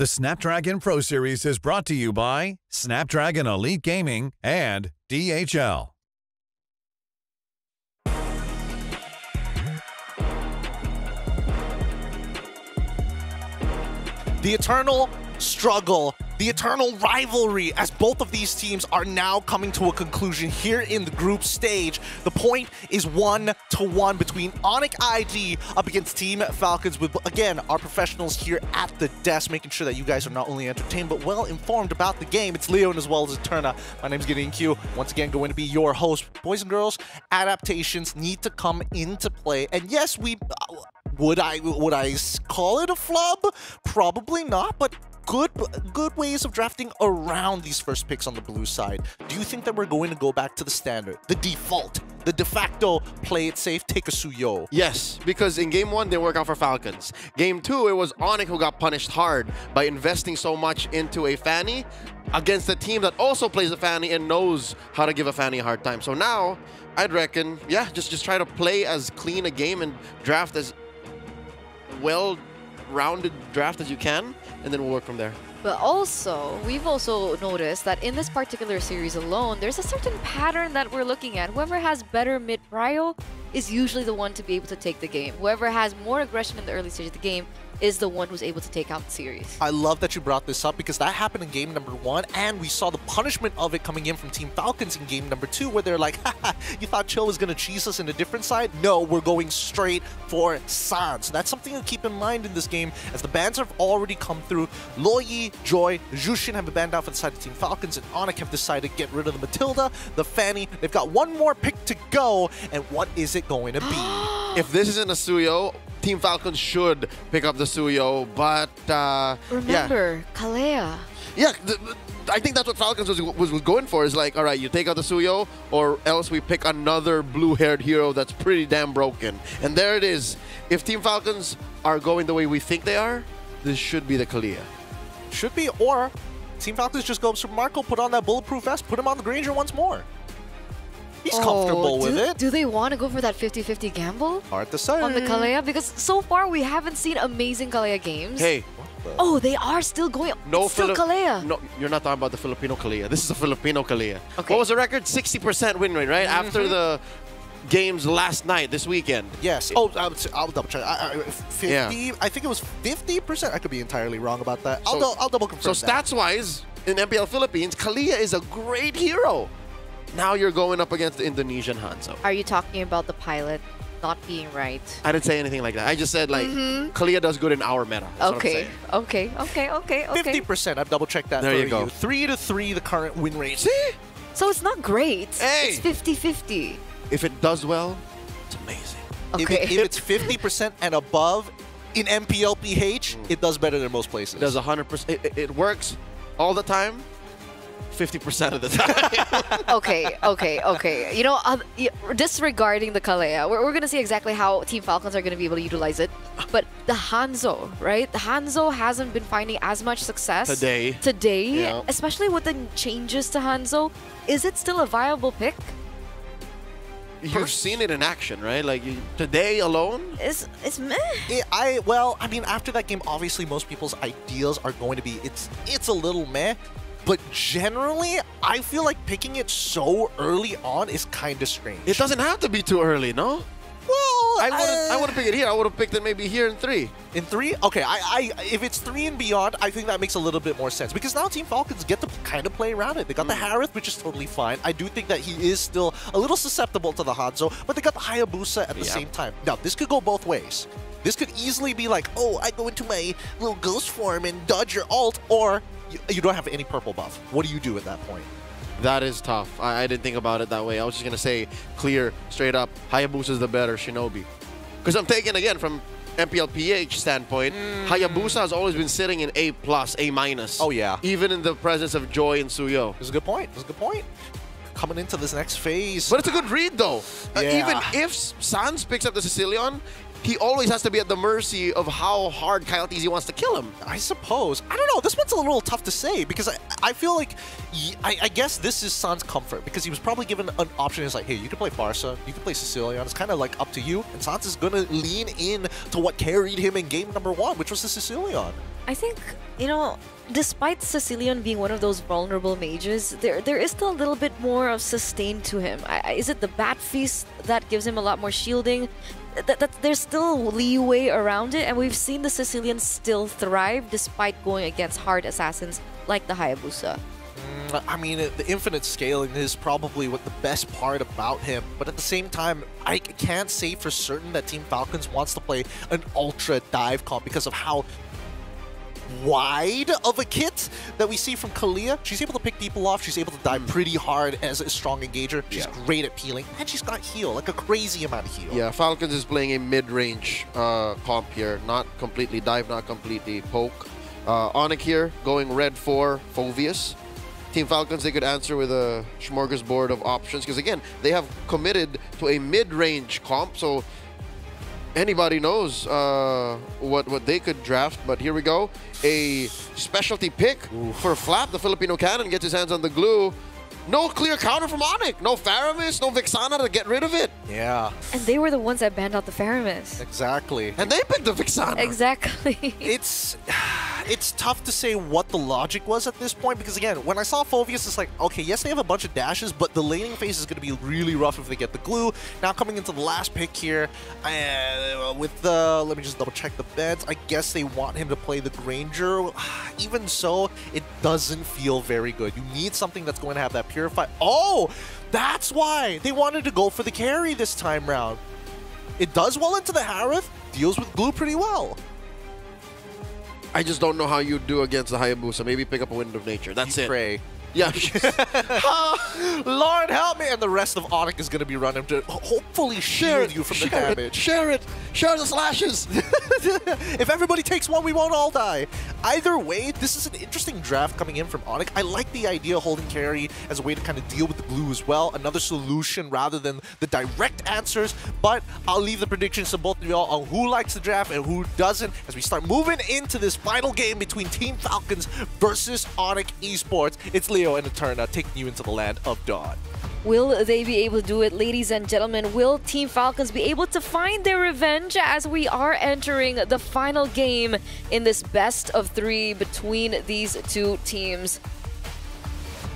The Snapdragon Pro Series is brought to you by Snapdragon Elite Gaming and DHL. The eternal struggle, the eternal rivalry as both of these teams are now coming to a conclusion here in the group stage. The point is 1-1 between Onic ID up against Team Falcons with, again, our professionals here at the desk, making sure that you guys are not only entertained but well informed about the game. It's Leon as well as Eterna. My name's Gideon Q. Once again, going to be your host. Boys and girls, adaptations need to come into play. And yes, would I call it a flub? Probably not, but good ways of drafting around these first picks on the blue side. Do you think that we're going to go back to the standard, the default, the de facto play it safe, take a Suyo? Yes, because in Game 1, they work out for Falcons. Game 2, it was Onic who got punished hard by investing so much into a Fanny against a team that also plays a Fanny and knows how to give a Fanny a hard time. So now, I'd reckon, yeah, just try to play as clean a game and draft as well-rounded draft as you can, and then we'll work from there. But also, we've also noticed that in this particular series alone, there's a certain pattern that we're looking at. Whoever has better mid-prio is usually the one to be able to take the game. Whoever has more aggression in the early stage of the game is the one who's able to take out the series. I love that you brought this up because that happened in game number 1, and we saw the punishment of it coming in from Team Falcons in game number 2, where they're like, haha, you thought Chill was going to cheese us in a different side? No, we're going straight for Sans. So that's something to keep in mind in this game, as the bans have already come through. Loyi, Joy, Jushin have been banned out for the side of Team Falcons, and Onic have decided to get rid of the Matilda, the Fanny. They've got one more pick to go, and what is it going to be? If this isn't a Suyo, Team Falcons should pick up the Suyo, but remember, Kalea. Yeah, I think that's what Falcons was going for. Is like, all right, you take out the Suyo, or else we pick another blue-haired hero that's pretty damn broken. And there it is. If Team Falcons are going the way we think they are, this should be the Kalea. Should be, or Team Falcons just go Super Marco, put on that bulletproof vest, put him on the Granger once more. He's comfortable with it. Do they want to go for that 50-50 gamble? Hard to say. On the Kalea? Because so far we haven't seen amazing Kalea games. Hey. Oh, they are still going. No, still Kalea. No, you're not talking about the Filipino Kalea. This is a Filipino Kalea. Okay. What was the record? 60% win rate, right? After the games last night, this weekend. Yes. Oh, I'll double check. 50. Yeah. I think it was 50%. I could be entirely wrong about that. I'll double confirm. So stats-wise, in MPL Philippines, Kalea is a great hero. Now you're going up against the Indonesian Hanzo. Are you talking about the pilot not being right? I didn't say anything like that. I just said, like, Kalea does good in our meta. Okay. 50%. I've double-checked that. There you go. 3-3, the current win rate. See? So it's not great. Hey! It's 50-50. If it does well, it's amazing. Okay. If it's 50% and above in MPLPH, it does better than most places. It does 100%. It works all the time. 50% of the time. Okay. You know, disregarding the Kalea, we're going to see exactly how Team Falcons are going to be able to utilize it. But the Hanzo, right? The Hanzo hasn't been finding as much success today, yeah. Especially with the changes to Hanzo. Is it still a viable pick? You've seen it in action, right? Like today alone, it's meh. Well, I mean, after that game, obviously most people's ideas are going to be it's a little meh. But generally, I feel like picking it so early on is kind of strange. It doesn't have to be too early, no? Well, I wouldn't pick it here. I would have picked it maybe here in 3. In 3? Okay, if it's 3 and beyond, I think that makes a little bit more sense. Because now Team Falcons get to kind of play around it. They got the Harith, which is totally fine. I do think that he is still a little susceptible to the Hanzo, but they got the Hayabusa at the same time. Now, this could go both ways. This could easily be like, oh, I go into my little ghost form and dodge your ult, or you don't have any purple buff. What do you do at that point? That is tough. I didn't think about it that way. I was just going to say clear, straight up, Hayabusa is the better Shinobi. Because I'm taking, again, from MPLPH standpoint, Hayabusa has always been sitting in A+, A-. Oh, yeah. Even in the presence of Joy and Suyo. That's a good point. That's a good point. Coming into this next phase. But it's a good read, though. Yeah. Even if Sans picks up the Sicilian, he always has to be at the mercy of how hard Coyotes he wants to kill him. I suppose. I don't know. This one's a little tough to say because I feel like, I guess this is Sans' comfort because he was probably given an option. It's like, hey, you can play Barca, you can play Sicilian. It's kind of like up to you. And Sans is going to lean in to what carried him in game number 1, which was the Sicilian. I think, you know, despite Sicilian being one of those vulnerable mages, there is still a little bit more of sustain to him. Is it the Bat Feast that gives him a lot more shielding? There's still leeway around it, and we've seen the Sicilian still thrive despite going against hard assassins like the Hayabusa. I mean, the infinite scaling is probably what the best part about him, but at the same time, I can't say for certain that Team Falcons wants to play an ultra dive comp because of how wide of a kit that we see from Kalia. She's able to pick people off, she's able to dive pretty hard as a strong engager, she's great at peeling, and she's got heal, like a crazy amount of heal. Yeah, Falcons is playing a mid-range comp here, not completely dive, not completely poke. Onyx here, going red for Phoveus. Team Falcons, they could answer with a smorgasbord of options, because again, they have committed to a mid-range comp, so anybody knows what they could draft. But here we go, a specialty pick for Flap. The Filipino cannon gets his hands on the glue. No clear counter from Onyx. No Faramis, no Vixana to get rid of it. Yeah. And they were the ones that banned out the Faramis. Exactly. And they picked the Vixana. Exactly. It's tough to say what the logic was at this point, because again, when I saw Phoveus, it's like, okay, yes, they have a bunch of dashes, but the laning phase is going to be really rough if they get the glue. Now coming into the last pick here, with the, let me just double check the beds, I guess they want him to play the Granger. Even so, it doesn't feel very good. You need something that's going to have that purify. Oh, that's why they wanted to go for the carry this time round. It does well into the Harith, deals with glue pretty well. I just don't know how you do against the Hayabusa. Maybe pick up a Wind of Nature. That's it. Pray. Yeah. Lord help me! And the rest of Onyx is going to be running to hopefully shield you from the damage. Share it! Share the slashes! If everybody takes one, we won't all die. Either way, this is an interesting draft coming in from Onyx. I like the idea of holding carry as a way to kind of deal with the glue as well. Another solution rather than the direct answers. But I'll leave the predictions to both of y'all on who likes the draft and who doesn't as we start moving into this final game between Team Falcons versus Onyx Esports. It's Leo and Eterna taking you into the land of Dawn. Will they be able to do it, ladies and gentlemen? Will Team Falcons be able to find their revenge as we are entering the final game in this best of 3 between these two teams?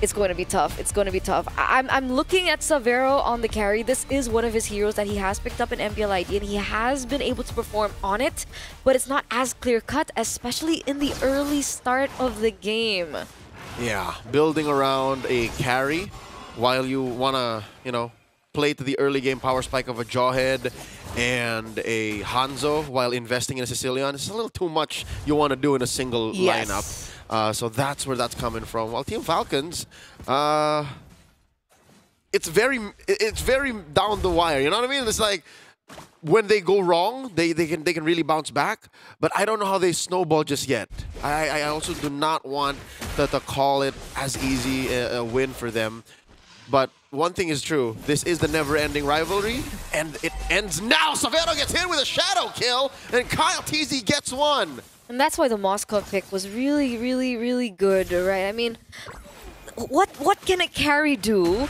It's going to be tough. It's going to be tough. I'm looking at Savero on the carry. This is one of his heroes that he has picked up in MPLID, and he has been able to perform on it, but it's not as clear-cut, especially in the early start of the game. Yeah, building around a carry while you want to, you know, play to the early game power spike of a Jawhead and a Hanzo while investing in a Sicilian. It's a little too much you want to do in a single lineup. So that's where that's coming from. While Team Falcons, it's very down the wire. You know what I mean? It's like when they go wrong, they can really bounce back. But I don't know how they snowball just yet. I also do not want to call it as easy a win for them. But one thing is true, this is the never-ending rivalry, and it ends now. Savero gets hit with a shadow kill, and Kyle TZ gets one. And that's why the Moscow pick was really, really, really good, right? I mean, what can a carry do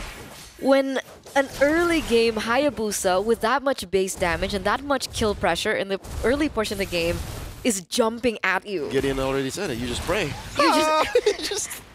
when an early game Hayabusa with that much base damage and that much kill pressure in the early portion of the game is jumping at you? Gideon already said it, you just pray.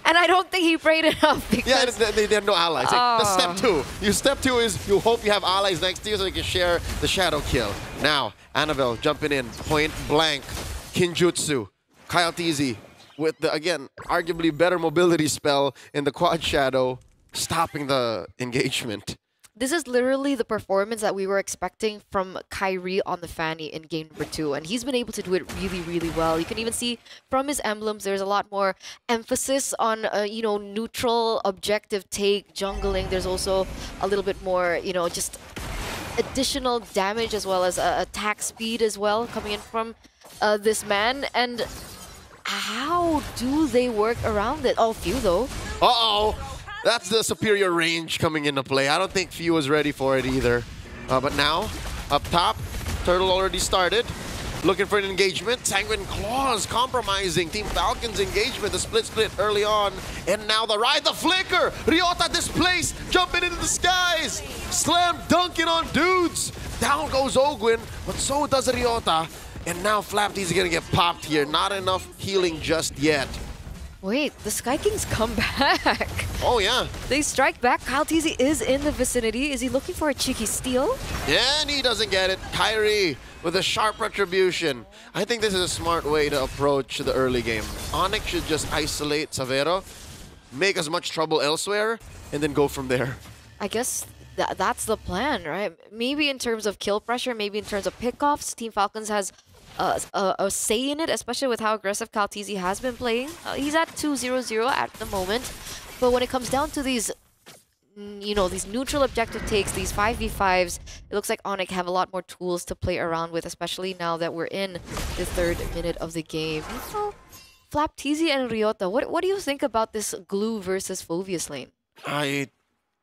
And I don't think he prayed enough because... Yeah, they have no allies. Like, that's step 2. Step 2 is you hope you have allies next to you so you can share the shadow kill. Now, Annabelle jumping in, point blank, Kinjutsu, Kyle TZ with the, again, arguably better mobility spell in the quad shadow, stopping the engagement. This is literally the performance that we were expecting from Kyrie on the Fanny in game number 2, and he's been able to do it really, really well. You can even see from his emblems, there's a lot more emphasis on, you know, neutral, objective take, jungling. There's also a little bit more, you know, just additional damage as well as attack speed as well coming in from this man. And how do they work around it? Oh, few though. Uh-oh. That's the superior range coming into play. I don't think Few was ready for it either. But now, up top, Turtle already started. Looking for an engagement. Sanguine Claws compromising Team Falcon's engagement. The split early on. And now the ride, the flicker. Ryota displaced, jumping into the skies. Slam dunking on dudes. Down goes Ogwin, but so does Ryota. And now Flaptease is gonna get popped here. Not enough healing just yet. Wait, the Sky Kings come back. Oh, yeah. They strike back. Kyle Teasy is in the vicinity. Is he looking for a cheeky steal? Yeah, and he doesn't get it. Kyrie with a sharp retribution. I think this is a smart way to approach the early game. Onyx should just isolate Savero, make as much trouble elsewhere, and then go from there. I guess that's the plan, right? Maybe in terms of kill pressure, maybe in terms of pickoffs, Team Falcons has a say in it, especially with how aggressive Kyle Teasy has been playing. He's at 2-0-0 at the moment, but when it comes down to these, you know, these neutral objective takes, these 5v5s, it looks like Onyx have a lot more tools to play around with, especially now that we're in the 3rd minute of the game. You know, Flaptease and Ryota, what do you think about this Glue versus Phoveus lane? I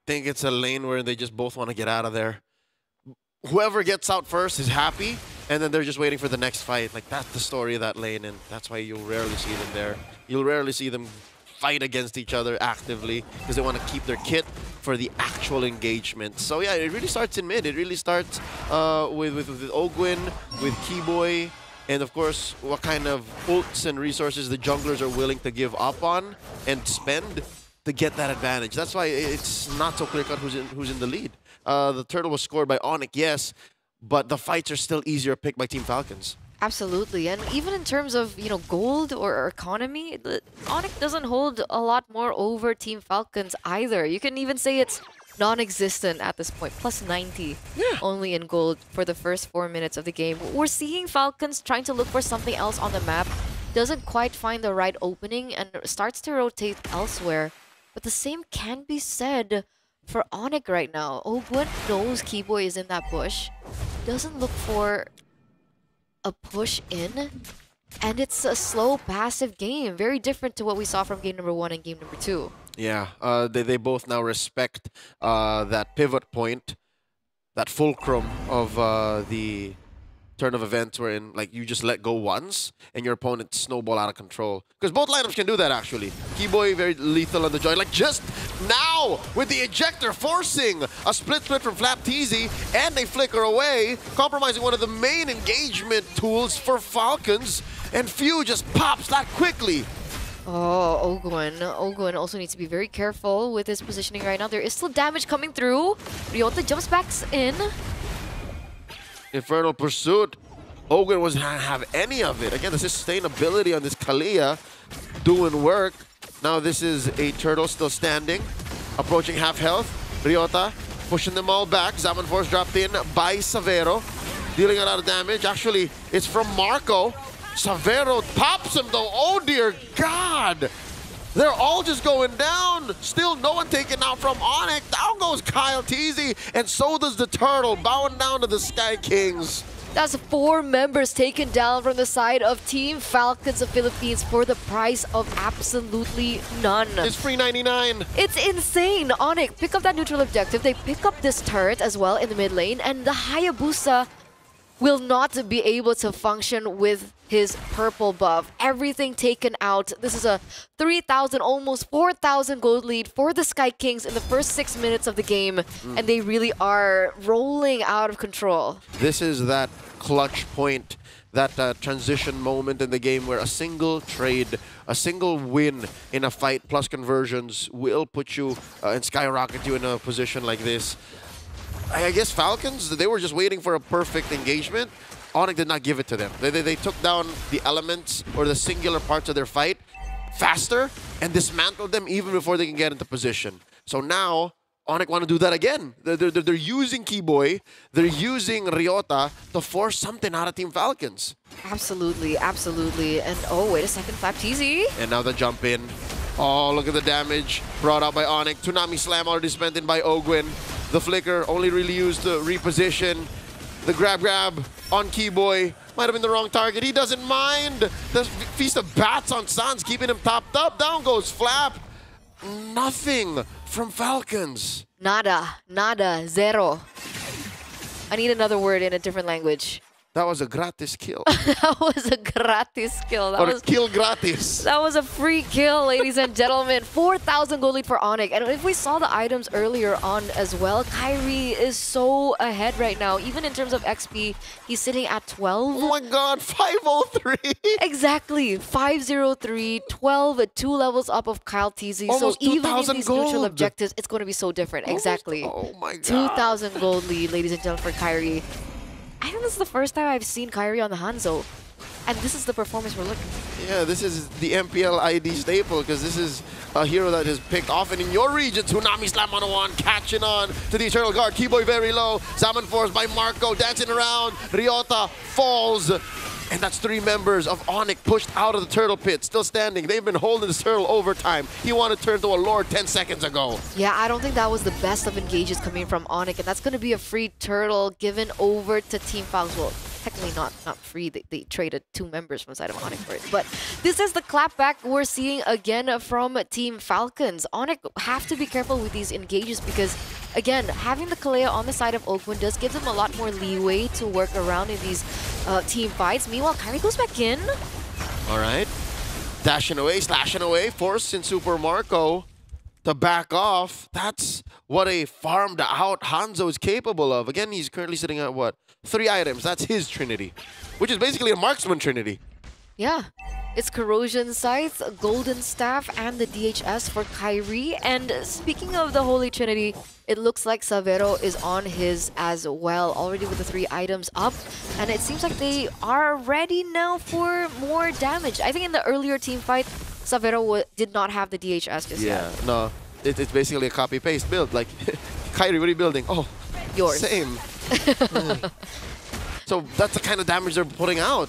think it's a lane where they just both want to get out of there. Whoever gets out first is happy, and then they're just waiting for the next fight. Like, that's the story of that lane, and that's why you'll rarely see them there. You'll rarely see them fight against each other actively because they want to keep their kit for the actual engagement. So yeah, it really starts in mid. It really starts with Ogwin, with Keyboy, and of course, what kind of ults and resources the junglers are willing to give up on and spend to get that advantage. That's why it's not so clear-cut who's in the lead. The turtle was scored by Onyx, yes, but the fights are still easier picked by Team Falcons. Absolutely, and even in terms of, you know, gold or economy, Onyx doesn't hold a lot more over Team Falcons either. You can even say it's non-existent at this point, plus 90 only in gold for the first 4 minutes of the game. We're seeing Falcons trying to look for something else on the map, doesn't quite find the right opening and starts to rotate elsewhere. But the same can be said for Onyx right now. Ogwin knows Keyboy is in that bush, doesn't look for a push in, and it's a slow, passive game. Very different to what we saw from game number 1 and game number 2. Yeah, they both now respect that pivot point, that fulcrum of the turn of events wherein like you just let go once and your opponent snowball out of control. Because both lineups can do that actually. Keyboy very lethal on the joint. Like just now with the ejector forcing a split from Flaptease, and they flicker away, compromising one of the main engagement tools for Falcons, and Few just pops that quickly. Oh, Ogwin also needs to be very careful with his positioning right now. There is still damage coming through. Ryota jumps back in. Infernal Pursuit. Ogwin wasn't have any of it. Again, the sustainability on this Kalia doing work. Now this is a turtle still standing, approaching half health. Ryota pushing them all back. Zaman Force dropped in by Savero, dealing a lot of damage. Actually, it's from Marco. Savero pops him though. Oh dear God! They're all just going down. Still no one taken out from Onyx. Down goes Kyle Teasy, and so does the turtle, bowing down to the Sky Kings. That's 4 members taken down from the side of Team Falcons of Philippines for the price of absolutely none. It's free 99. It's insane. Onyx pick up that neutral objective. They pick up this turret as well in the mid lane, and the Hayabusa will not be able to function with his purple buff. Everything taken out. This is a 3,000, almost 4,000 gold lead for the Sky Kings in the first 6 minutes of the game, and they really are rolling out of control. This is that clutch point, that transition moment in the game where a single trade, a single win in a fight plus conversions will put you and skyrocket you in a position like this. I guess Falcons, they were just waiting for a perfect engagement. Onyx did not give it to them. They took down the elements or the singular parts of their fight faster and dismantled them even before they can get into position. So now, Onyx want to do that again. They're using Keyboy, they're using Ryota to force something out of Team Falcons. Absolutely, absolutely. And oh, wait a second, Flaptease. And now the jump in. Oh, look at the damage brought out by Onyx. Tsunami Slam already spent in by Ogwin. The flicker only really used to reposition. The grab on Keyboy. Might have been the wrong target. He doesn't mind. The Feast of Bats on Sans keeping him topped up. Down goes Flap. Nothing from Falcons. Nada, zero. I need another word in a different language. That was a gratis kill. That was a gratis kill. That Or was a kill gratis. That was a free kill, ladies and gentlemen. 4,000 gold lead for Onyx. And if we saw the items earlier on as well, Kyrie is so ahead right now. Even in terms of XP, he's sitting at 12. Oh my god, 503! Exactly, 503, 12, 2 levels up of Kyle TZ. Almost so even in 2,000 these neutral gold. objectives, it's going to be so different. Exactly. Oh my god. 2,000 gold lead, ladies and gentlemen, for Kyrie. I think this is the first time I've seen Kyrie on the Hanzo. And this is the performance we're looking for. Yeah, this is the MPL ID staple because this is a hero that is picked often in your region. Tsunami Slam 101 catching on to the Eternal Guard. Keyboy very low. Salmon Force by Marco dancing around. Ryota falls. And that's 3 members of Onyx pushed out of the turtle pit, still standing. They've been holding this turtle over time. He wanted to turn to a lord 10 seconds ago. Yeah, I don't think that was the best of engages coming from Onyx, and that's going to be a free turtle given over to Team Falcons. Well, technically not free. They traded 2 members from the side of Onyx for it. But this is the clapback we're seeing again from Team Falcons. Onyx have to be careful with these engages because, again, having the Kalea on the side of Oakwood does give them a lot more leeway to work around in these team fights. Meanwhile, Kyrie goes back in. All right. Dashing away, slashing away, forcing Super Marco to back off. That's what a farmed out Hanzo is capable of. Again, he's currently sitting at what? 3 items. That's his trinity, which is basically a marksman trinity. Yeah, it's Corrosion Scythe, Golden Staff, and the DHS for Kyrie. And speaking of the Holy Trinity, it looks like Savero is on his as well, already with the 3 items up. And it seems like they are ready now for more damage. I think in the earlier team fight, Savero did not have the DHS just yet. Yeah, no, it's basically a copy-paste build. Like, Kyrie, what are you building? Oh, yours. Same. So that's the kind of damage they're putting out.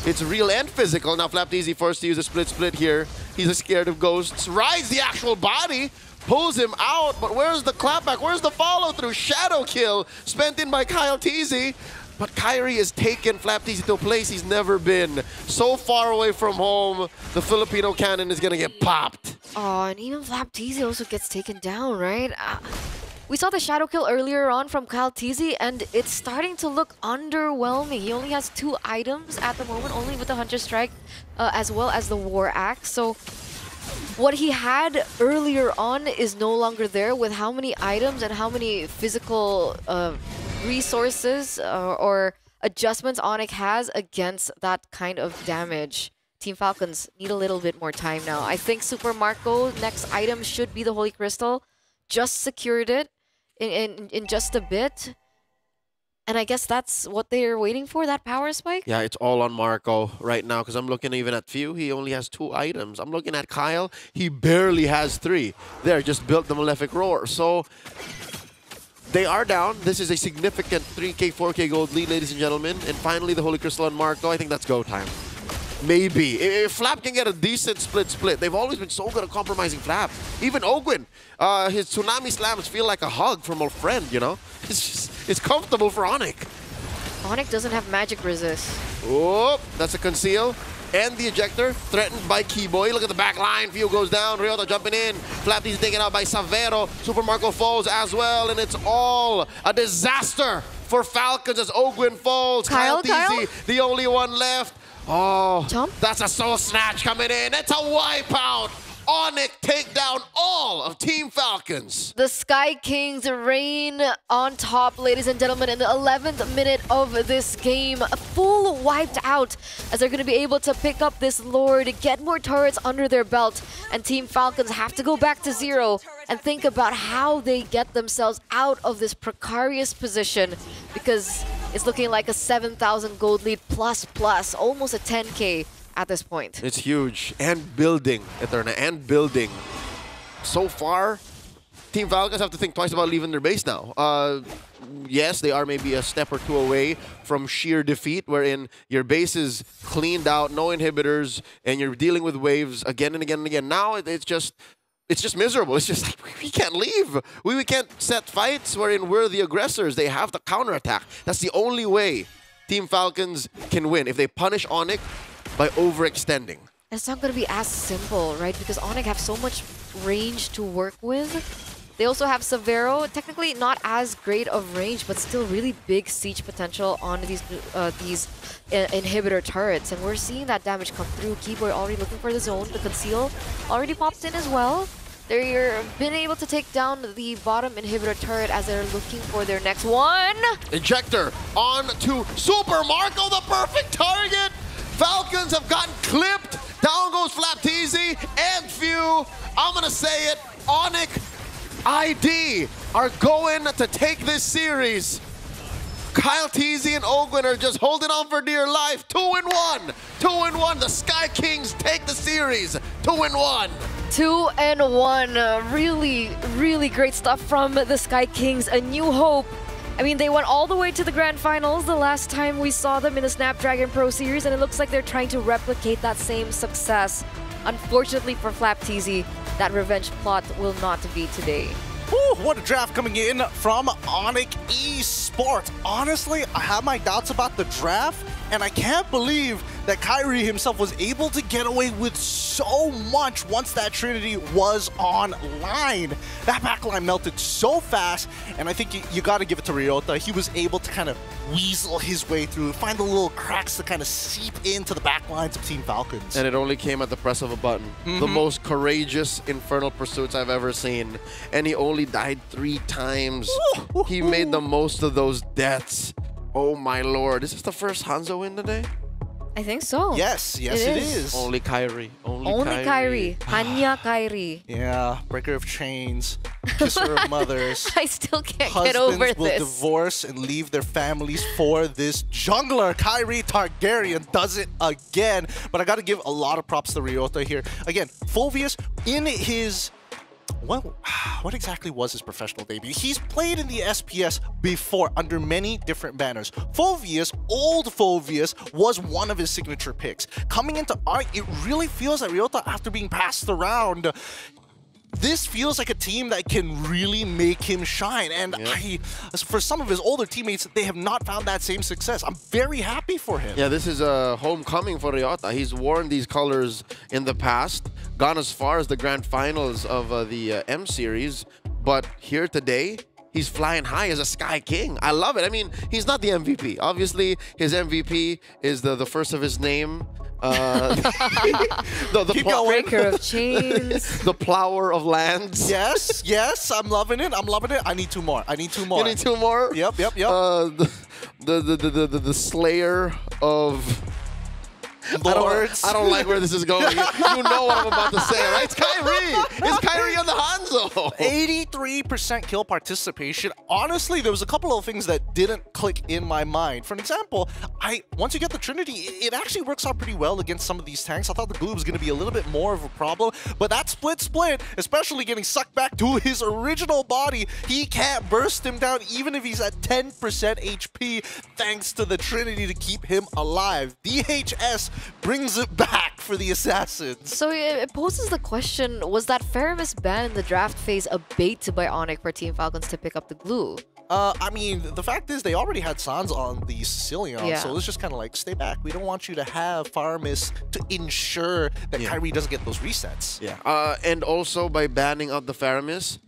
It's real and physical. Now Flapteasy forced to use a split here. He's scared of ghosts. Rides the actual body. Pulls him out. But where's the clapback? Where's the follow-through? Shadow kill spent in by Kyle TZ. But Kyrie has taken Flapteasy to a place he's never been. So far away from home, the Filipino cannon is going to get popped. Oh, and even Flapteasy also gets taken down, right? We saw the shadow kill earlier on from Kyle TZ, and it's starting to look underwhelming. He only has 2 items at the moment, only with the Hunter Strike as well as the War Axe. So what he had earlier on is no longer there. With how many items and how many physical resources or adjustments Onyx has against that kind of damage, Team Falcons need a little bit more time now. I think Super Marco next item should be the Holy Crystal. Just secured it in just a bit. And I guess that's what they're waiting for, that power spike? Yeah, it's all on Marco right now because I'm looking even at Few. He only has 2 items. I'm looking at Kyle. He barely has 3. There, just built the Malefic Roar. So they are down. This is a significant 3K, 4K gold lead, ladies and gentlemen. And finally, the Holy Crystal on Marco. I think that's go time. Maybe. If Flap can get a decent split. They've always been so good at compromising Flap. Even Ogwin, his Tsunami Slams feel like a hug from a friend, you know? It's comfortable for Onyx. Onyx doesn't have magic resist. Oh, that's a conceal. And the ejector, threatened by Keyboy. Look at the back line. Few goes down. Ryota jumping in. Flapty's taken out by Savero. Super Marco falls as well. And it's all a disaster for Falcons as Ogwin falls. Kyle TZ, the only one left. Oh, that's a soul snatch coming in. It's a wipeout. Onyx take down all of Team Falcons. The Sky Kings reign on top, ladies and gentlemen, in the 11th minute of this game. Full wiped out as they're going to be able to pick up this Lord, get more turrets under their belt, and Team Falcons have to go back to 0 and think about how they get themselves out of this precarious position, because it's looking like a 7,000 gold lead plus, almost a 10K. At this point. It's huge. And building, Eterna, and building. So far, Team Falcons have to think twice about leaving their base now. Yes, they are maybe a step or 2 away from sheer defeat, wherein your base is cleaned out, no inhibitors, and you're dealing with waves again and again and again. Now it's just miserable. It's just like, we can't leave. We can't set fights wherein we're the aggressors. They have the counterattack. That's the only way Team Falcons can win. If they punish Onyx by overextending. It's not going to be as simple, right? Because Onyx have so much range to work with. They also have Severo, technically not as great of range, but still really big siege potential on these inhibitor turrets. And we're seeing that damage come through. Keyboard already looking for the zone. The conceal already pops in as well. They're been able to take down the bottom inhibitor turret as they're looking for their next one. Injector on to Super Marco, the perfect target. Falcons have gotten clipped. Down goes Flapteezy and Few. I'm gonna say it, Onyx ID are going to take this series. Kyle Teasy and Ogwin are just holding on for dear life. 2-1. 2-1. The Sky Kings take the series. 2-1. 2-1. Really, really great stuff from the Sky Kings. A new hope. I mean, they went all the way to the grand finals the last time we saw them in the Snapdragon Pro Series, and it looks like they're trying to replicate that same success. Unfortunately for Flapteezy, that revenge plot will not be today. Whew, what a draft coming in from Onyx Esports. Honestly, I have my doubts about the draft, and I can't believe that Kyrie himself was able to get away with so much once that Trinity was online. That backline melted so fast, and I think you got to give it to Ryota. He was able to kind of weasel his way through, find the little cracks to kind of seep into the backlines of Team Falcons. And it only came at the press of a button. The most courageous Infernal Pursuits I've ever seen. And he only died 3 times. He made the most of those deaths. Oh my lord. Is this the first Hanzo win today? I think so. Yes, it is. Only Kyrie. Only Kyrie. Hanya Kyrie. Yeah, breaker of chains, kisser of mothers. I still can't get over Husbands will this. divorce and leave their families for this jungler. Kyrie Targaryen does it again. But I got to give a lot of props to Ryota here. Again, Fulvius in his... Well, what exactly was his professional debut? He's played in the SPS before under many different banners. Fulvius, old Fulvius, was one of his signature picks. Coming into ARC, it really feels like Ryota, after being passed around, this feels like a team that can really make him shine. And for some of his older teammates, they have not found that same success. I'm very happy for him. Yeah, this is a homecoming for Ryota. He's worn these colors in the past, gone as far as the grand finals of the M Series, but here today, he's flying high as a Sky King. I love it. I mean, he's not the MVP. Obviously, his MVP is the first of his name. The breaker of chains. The plower of lands. Yes, yes, I'm loving it. I'm loving it. I need 2 more. I need 2 more. You need 2 more? Yep. The slayer of Lords. I don't like where this is going. You know what I'm about to say, right? It's Kyrie. It's Kyrie on the Hanzo. 83% kill participation. Honestly, there was a couple of things that didn't click in my mind. For an example, once you get the Trinity, it actually works out pretty well against some of these tanks. I thought the glue was going to be a little bit more of a problem, but that split, especially getting sucked back to his original body, he can't burst him down even if he's at 10% HP thanks to the Trinity to keep him alive. DHS brings it back for the Assassins. So it poses the question, was that Faramis ban in the draft phase a bait by Onyx for Team Falcons to pick up the glue? I mean, the fact is they already had Sans on the Sicilian, so it's just kind of like, stay back. We don't want you to have Faramis to ensure that Kyrie doesn't get those resets. Yeah. And also by banning out the Faramis,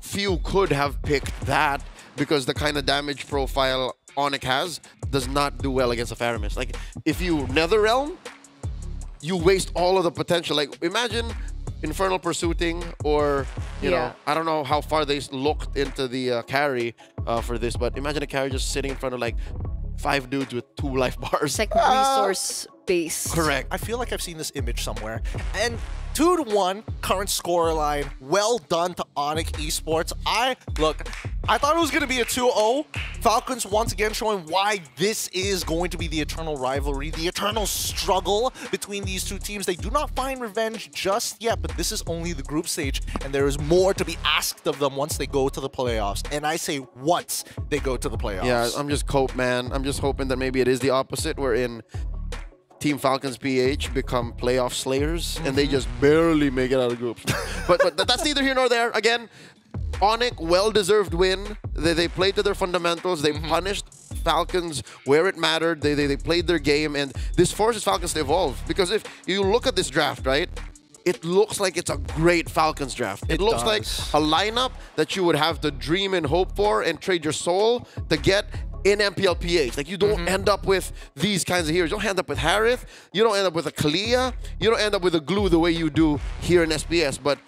few could have picked that because the kind of damage profile Onyx has does not do well against a Faramis. Like, if you Netherrealm, you waste all of the potential. Like, imagine Infernal Pursuiting or, you know, I don't know how far they looked into the carry for this, but imagine a carry just sitting in front of, like, 5 dudes with 2 life bars. It's like resource base. Correct. I feel like I've seen this image somewhere. And 2-1 current scoreline. Well done to Onyx Esports. I thought it was going to be a 2-0. Falcons once again showing why this is going to be the eternal rivalry, the eternal struggle between these two teams. They do not find revenge just yet, but this is only the group stage, and there is more to be asked of them once they go to the playoffs. And I say once they go to the playoffs. Yeah, I'm just hoping that maybe it is the opposite, wherein Team Falcons PH become playoff slayers, and they just barely make it out of groups. but that's neither here nor there. Again, Onyx, well-deserved win. They played to their fundamentals. They punished Falcons where it mattered. They played their game, and this forces Falcons to evolve. Because if you look at this draft, right, it looks like it's a great Falcons draft. It looks like a lineup that you would have to dream and hope for and trade your soul to get in MPLPH. Like, you don't end up with these kinds of heroes. You don't end up with Harith. You don't end up with a Kalia. You don't end up with a Glue the way you do here in SPS. But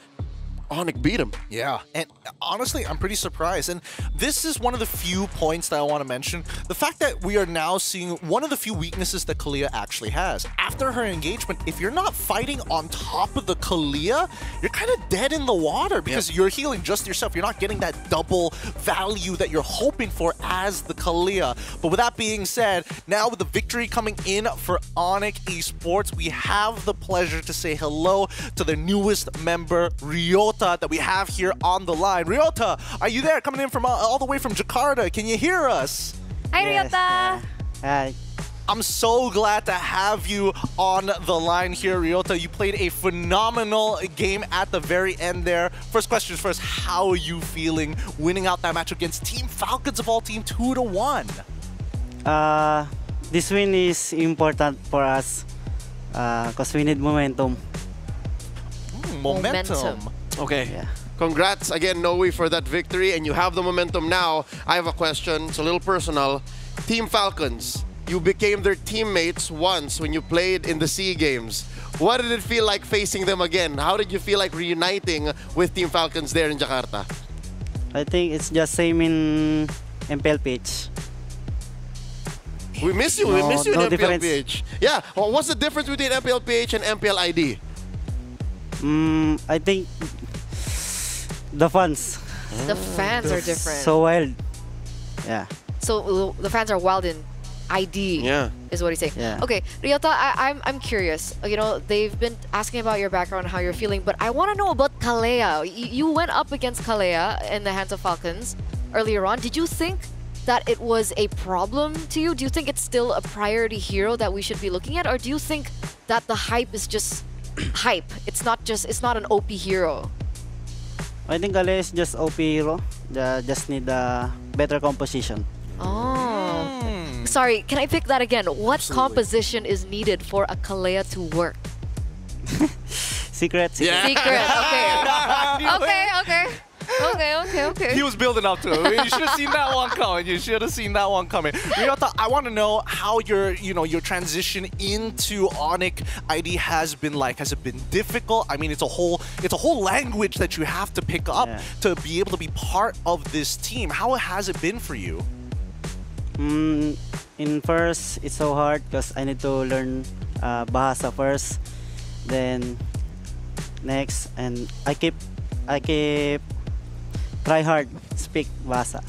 Onyx beat him. Yeah, and honestly, I'm pretty surprised. And this is one of the few points that I want to mention. The fact that we are now seeing one of the few weaknesses that Kalia actually has. After her engagement, if you're not fighting on top of the Kalia, you're kind of dead in the water because you're healing just yourself. You're not getting that double value that you're hoping for as the Kalia. But with that being said, now with the victory coming in for Onyx Esports, we have the pleasure to say hello to the newest member, Ryota, that we have here on the line. Ryota, are you there? Coming in from all the way from Jakarta. Can you hear us? Hi, Ryota. Hi. I'm so glad to have you on the line here, Ryota. You played a phenomenal game at the very end there. First questions first, how are you feeling winning out that match against Team Falcons of all team 2-1? This win is important for us because we need momentum. Momentum. Okay. Yeah. Congrats again, Noe, for that victory, and you have the momentum now. I have a question. It's a little personal. Team Falcons, you became their teammates once when you played in the SEA Games. What did it feel like facing them again? How did you feel like reuniting with Team Falcons there in Jakarta? I think it's just same in MPLPH. We miss you. We miss you in difference. MPLPH. Yeah. Well, what's the difference between MPLPH and MPLID? I think the fans. The fans are different. So wild. Yeah. So the fans are wild in ID. Yeah. Is what he's saying. Yeah. Okay, Ryota, I'm curious. You know, they've been asking about your background and how you're feeling, but I want to know about Kalea. You went up against Kalea in the hands of Falcons earlier on. Did you think that it was a problem to you? Do you think it's still a priority hero that we should be looking at, or do you think that the hype is just hype? It's not an OP hero. I think Kalea is just OP hero. Just need a better composition. Oh. Sorry, can I pick that again? What composition is needed for a Kalea to work? Secret. Yeah. Secret, okay. He was building up to it. You should have seen that one coming. You should have seen that one coming. Ryota, I want to know how your transition into Onyx ID has been like. Has it been difficult? I mean, it's a whole language that you have to pick up to be able to be part of this team. How has it been for you? In first, it's so hard because I need to learn Bahasa first. Then next, and I keep try hard speak Bahasa.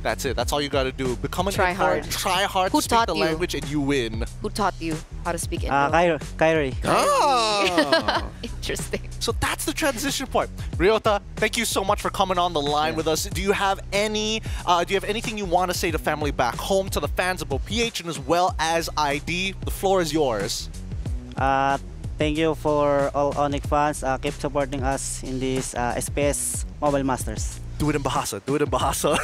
That's it. That's all you got to do. Become an Try hard. Try hard Who to speak taught the you? language, and you win. Who taught you how to speak Indo? Kyrie. Oh. Interesting. So that's the transition point. Ryota, thank you so much for coming on the line with us. Do you have anything you want to say to family back home, to the fans of both PH and as well as ID? The floor is yours. Thank you for all Onyx fans. Keep supporting us in this SPS Mobile Masters. Do it in Bahasa. Do it in Bahasa.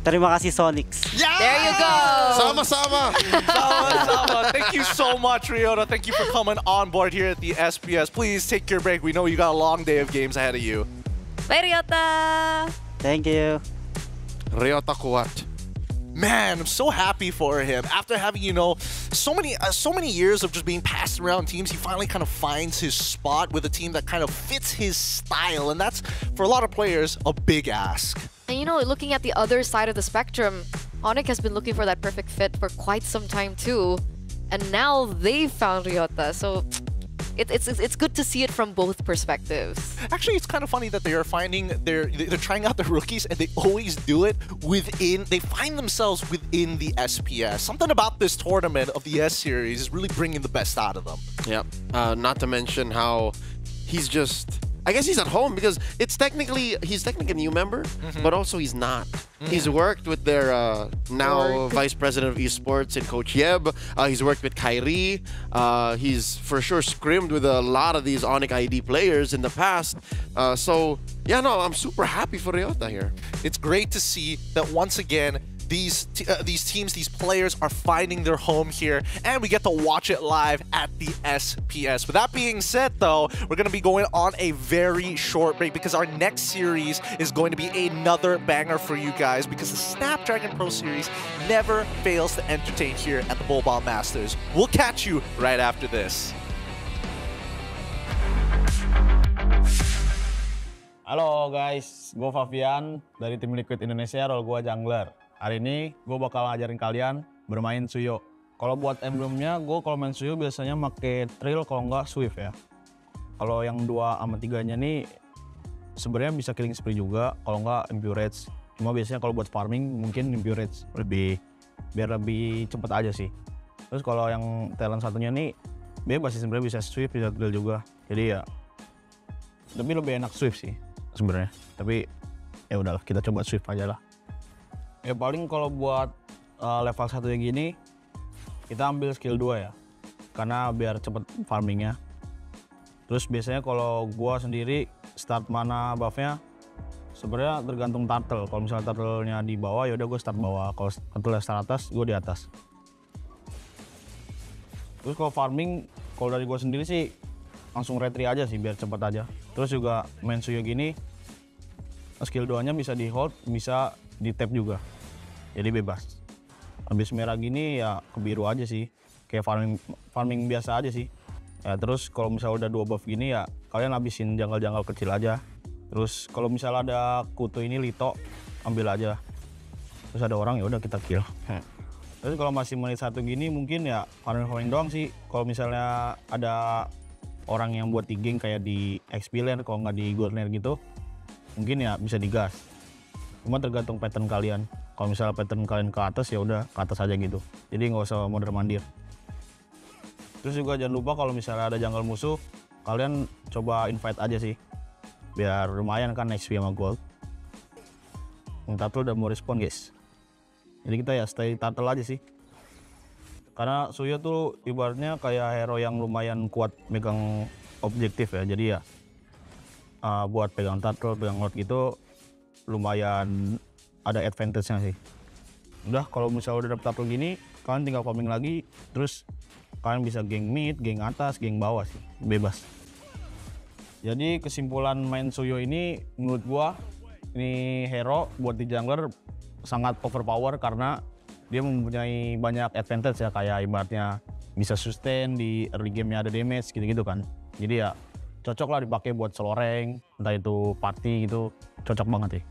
Terima kasih Sonics. Yeah! There you go. Sama-sama. Sama-sama. Thank you so much, Ryota. Thank you for coming on board here at the SPS. Please take your break. We know you got a long day of games ahead of you. Bye, Ryota. Thank you. Ryota kuat. Man, I'm so happy for him. After having, so many years of just being passed around teams, he finally kind of finds his spot with a team that kind of fits his style. And that's, for a lot of players, a big ask. And looking at the other side of the spectrum, Onyx has been looking for that perfect fit for quite some time too. And now they've found Ryota. So it's good to see it from both perspectives. Actually, it's kind of funny that they're trying out the rookies, and they always do it they find themselves within the SPS. Something about this tournament of the S series is really bringing the best out of them. Yep. Not to mention how I guess he's at home because he's technically a new member, but also he's not. He's worked with their now Vice President of Esports and Coach Yeb. He's worked with Kyrie. He's for sure scrimmed with a lot of these Onyx ID players in the past. I'm super happy for Ryota here. It's great to see that once again, these teams, these players are finding their home here, and we get to watch it live at the SPS. With that being said, though, we're going to be going on a very short break because our next series is going to be another banger for you guys, because the Snapdragon Pro Series never fails to entertain here at the Mobile Masters. We'll catch you right after this. Halo guys, gue Fabian dari tim Liquid Indonesia, role gue jungler. Hari ini gue bakal ngajarin kalian bermain Suyo. Kalau buat emblemnya, gue kalau main Suyo biasanya pakai Trill, kalau nggak Swift ya. Kalau yang 2 sama 3-nya nih sebenarnya bisa killing spree juga, kalau nggak Impurage. Cuma biasanya kalau buat farming mungkin Impurage biar lebih cepet aja sih. Terus kalau yang talent satunya nih bebas sih sebenarnya, bisa Swift, bisa Trill juga. Jadi ya lebih enak Swift sih sebenarnya, tapi ya udahlah, kita coba Swift aja lah. Ya paling kalau buat level 1 yang gini kita ambil skill 2 ya, karena biar cepet farmingnya. Terus biasanya kalau gua sendiri start mana buffnya sebenarnya tergantung turtle. Kalau misalnya turtle-nya di bawah ya udah gue start bawah, kalau turtle start atas gue di atas. Terus kalau farming, kalau dari gue sendiri sih langsung retry aja sih biar cepet aja. Terus juga main Suyo gini, skill 2-nya bisa di hold, bisa di tap juga. Jadi bebas. Habis merah gini ya ke biru aja sih. Kayak farming biasa aja sih. Ya terus kalau misalnya udah 2 buff gini ya kalian habisin jungle-jungle kecil aja. Terus kalau misalnya ada kutu ini Lito, ambil aja. Terus ada orang ya udah kita kill. Terus kalau masih menit 1 gini mungkin ya farming doang sih. Kalau misalnya ada orang yang buat di gank kayak di XP lane, kalau nggak di gold lane gitu, mungkin ya bisa digas. Cuma tergantung pattern kalian. Kalau misalnya pattern kalian ke atas ya udah ke atas aja gitu. Jadi nggak usah mondar mandir. Terus juga jangan lupa kalau misalnya ada jungle musuh, kalian coba invite aja sih. Biar lumayan kan XP sama gold. Yang turtle udah mau respon guys. Jadi kita ya stay turtle aja sih. Karena Suyo tuh ibaratnya kayak hero yang lumayan kuat megang objektif ya. Jadi ya buat pegang turtle, pegang lord gitu lumayan ada advantage-nya sih. Udah kalau misalnya udah dapet turtle gini, kalian tinggal farming lagi, terus kalian bisa gank mid, gank atas, gank bawah sih, bebas. Jadi kesimpulan main Suyo ini menurut gua ini hero buat di jungler sangat overpower karena dia mempunyai banyak advantage ya, kayak ibaratnya bisa sustain di early game-nya, ada damage gitu-gitu kan. Jadi ya cocok lah dipakai buat solo rank, entah itu party gitu, cocok banget sih.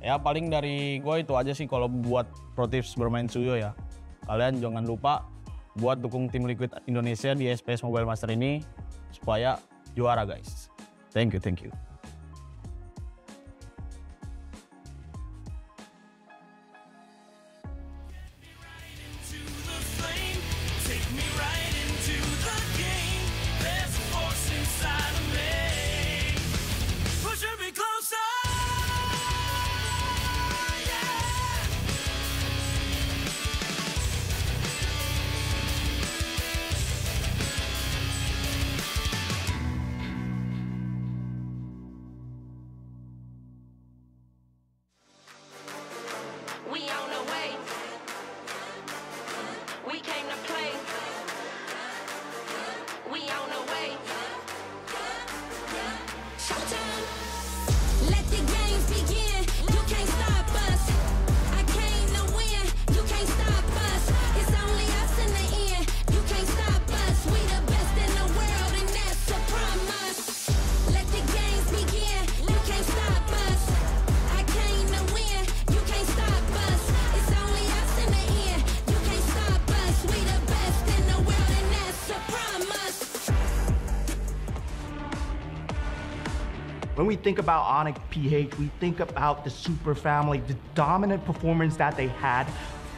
Ya paling dari gue itu aja sih kalau buat pro tips bermain Suyo ya. Kalian jangan lupa buat dukung tim Liquid Indonesia di SPS Mobile Master ini supaya juara guys. Thank you, thank you. We on the way. We came to play. We on the way. Showtime. Let the games begin. You can't stop us. I came to win. You can't stop us. It's only us in the end. You can't stop us. We the best in the world, and that's a promise. Let the games begin. You can't stop us. I came to win. You can't stop us. It's only us in the end. You can't stop us. We the best in the world, and that's a promise. When we think about Onyx PH, we think about the super family, the dominant performance that they had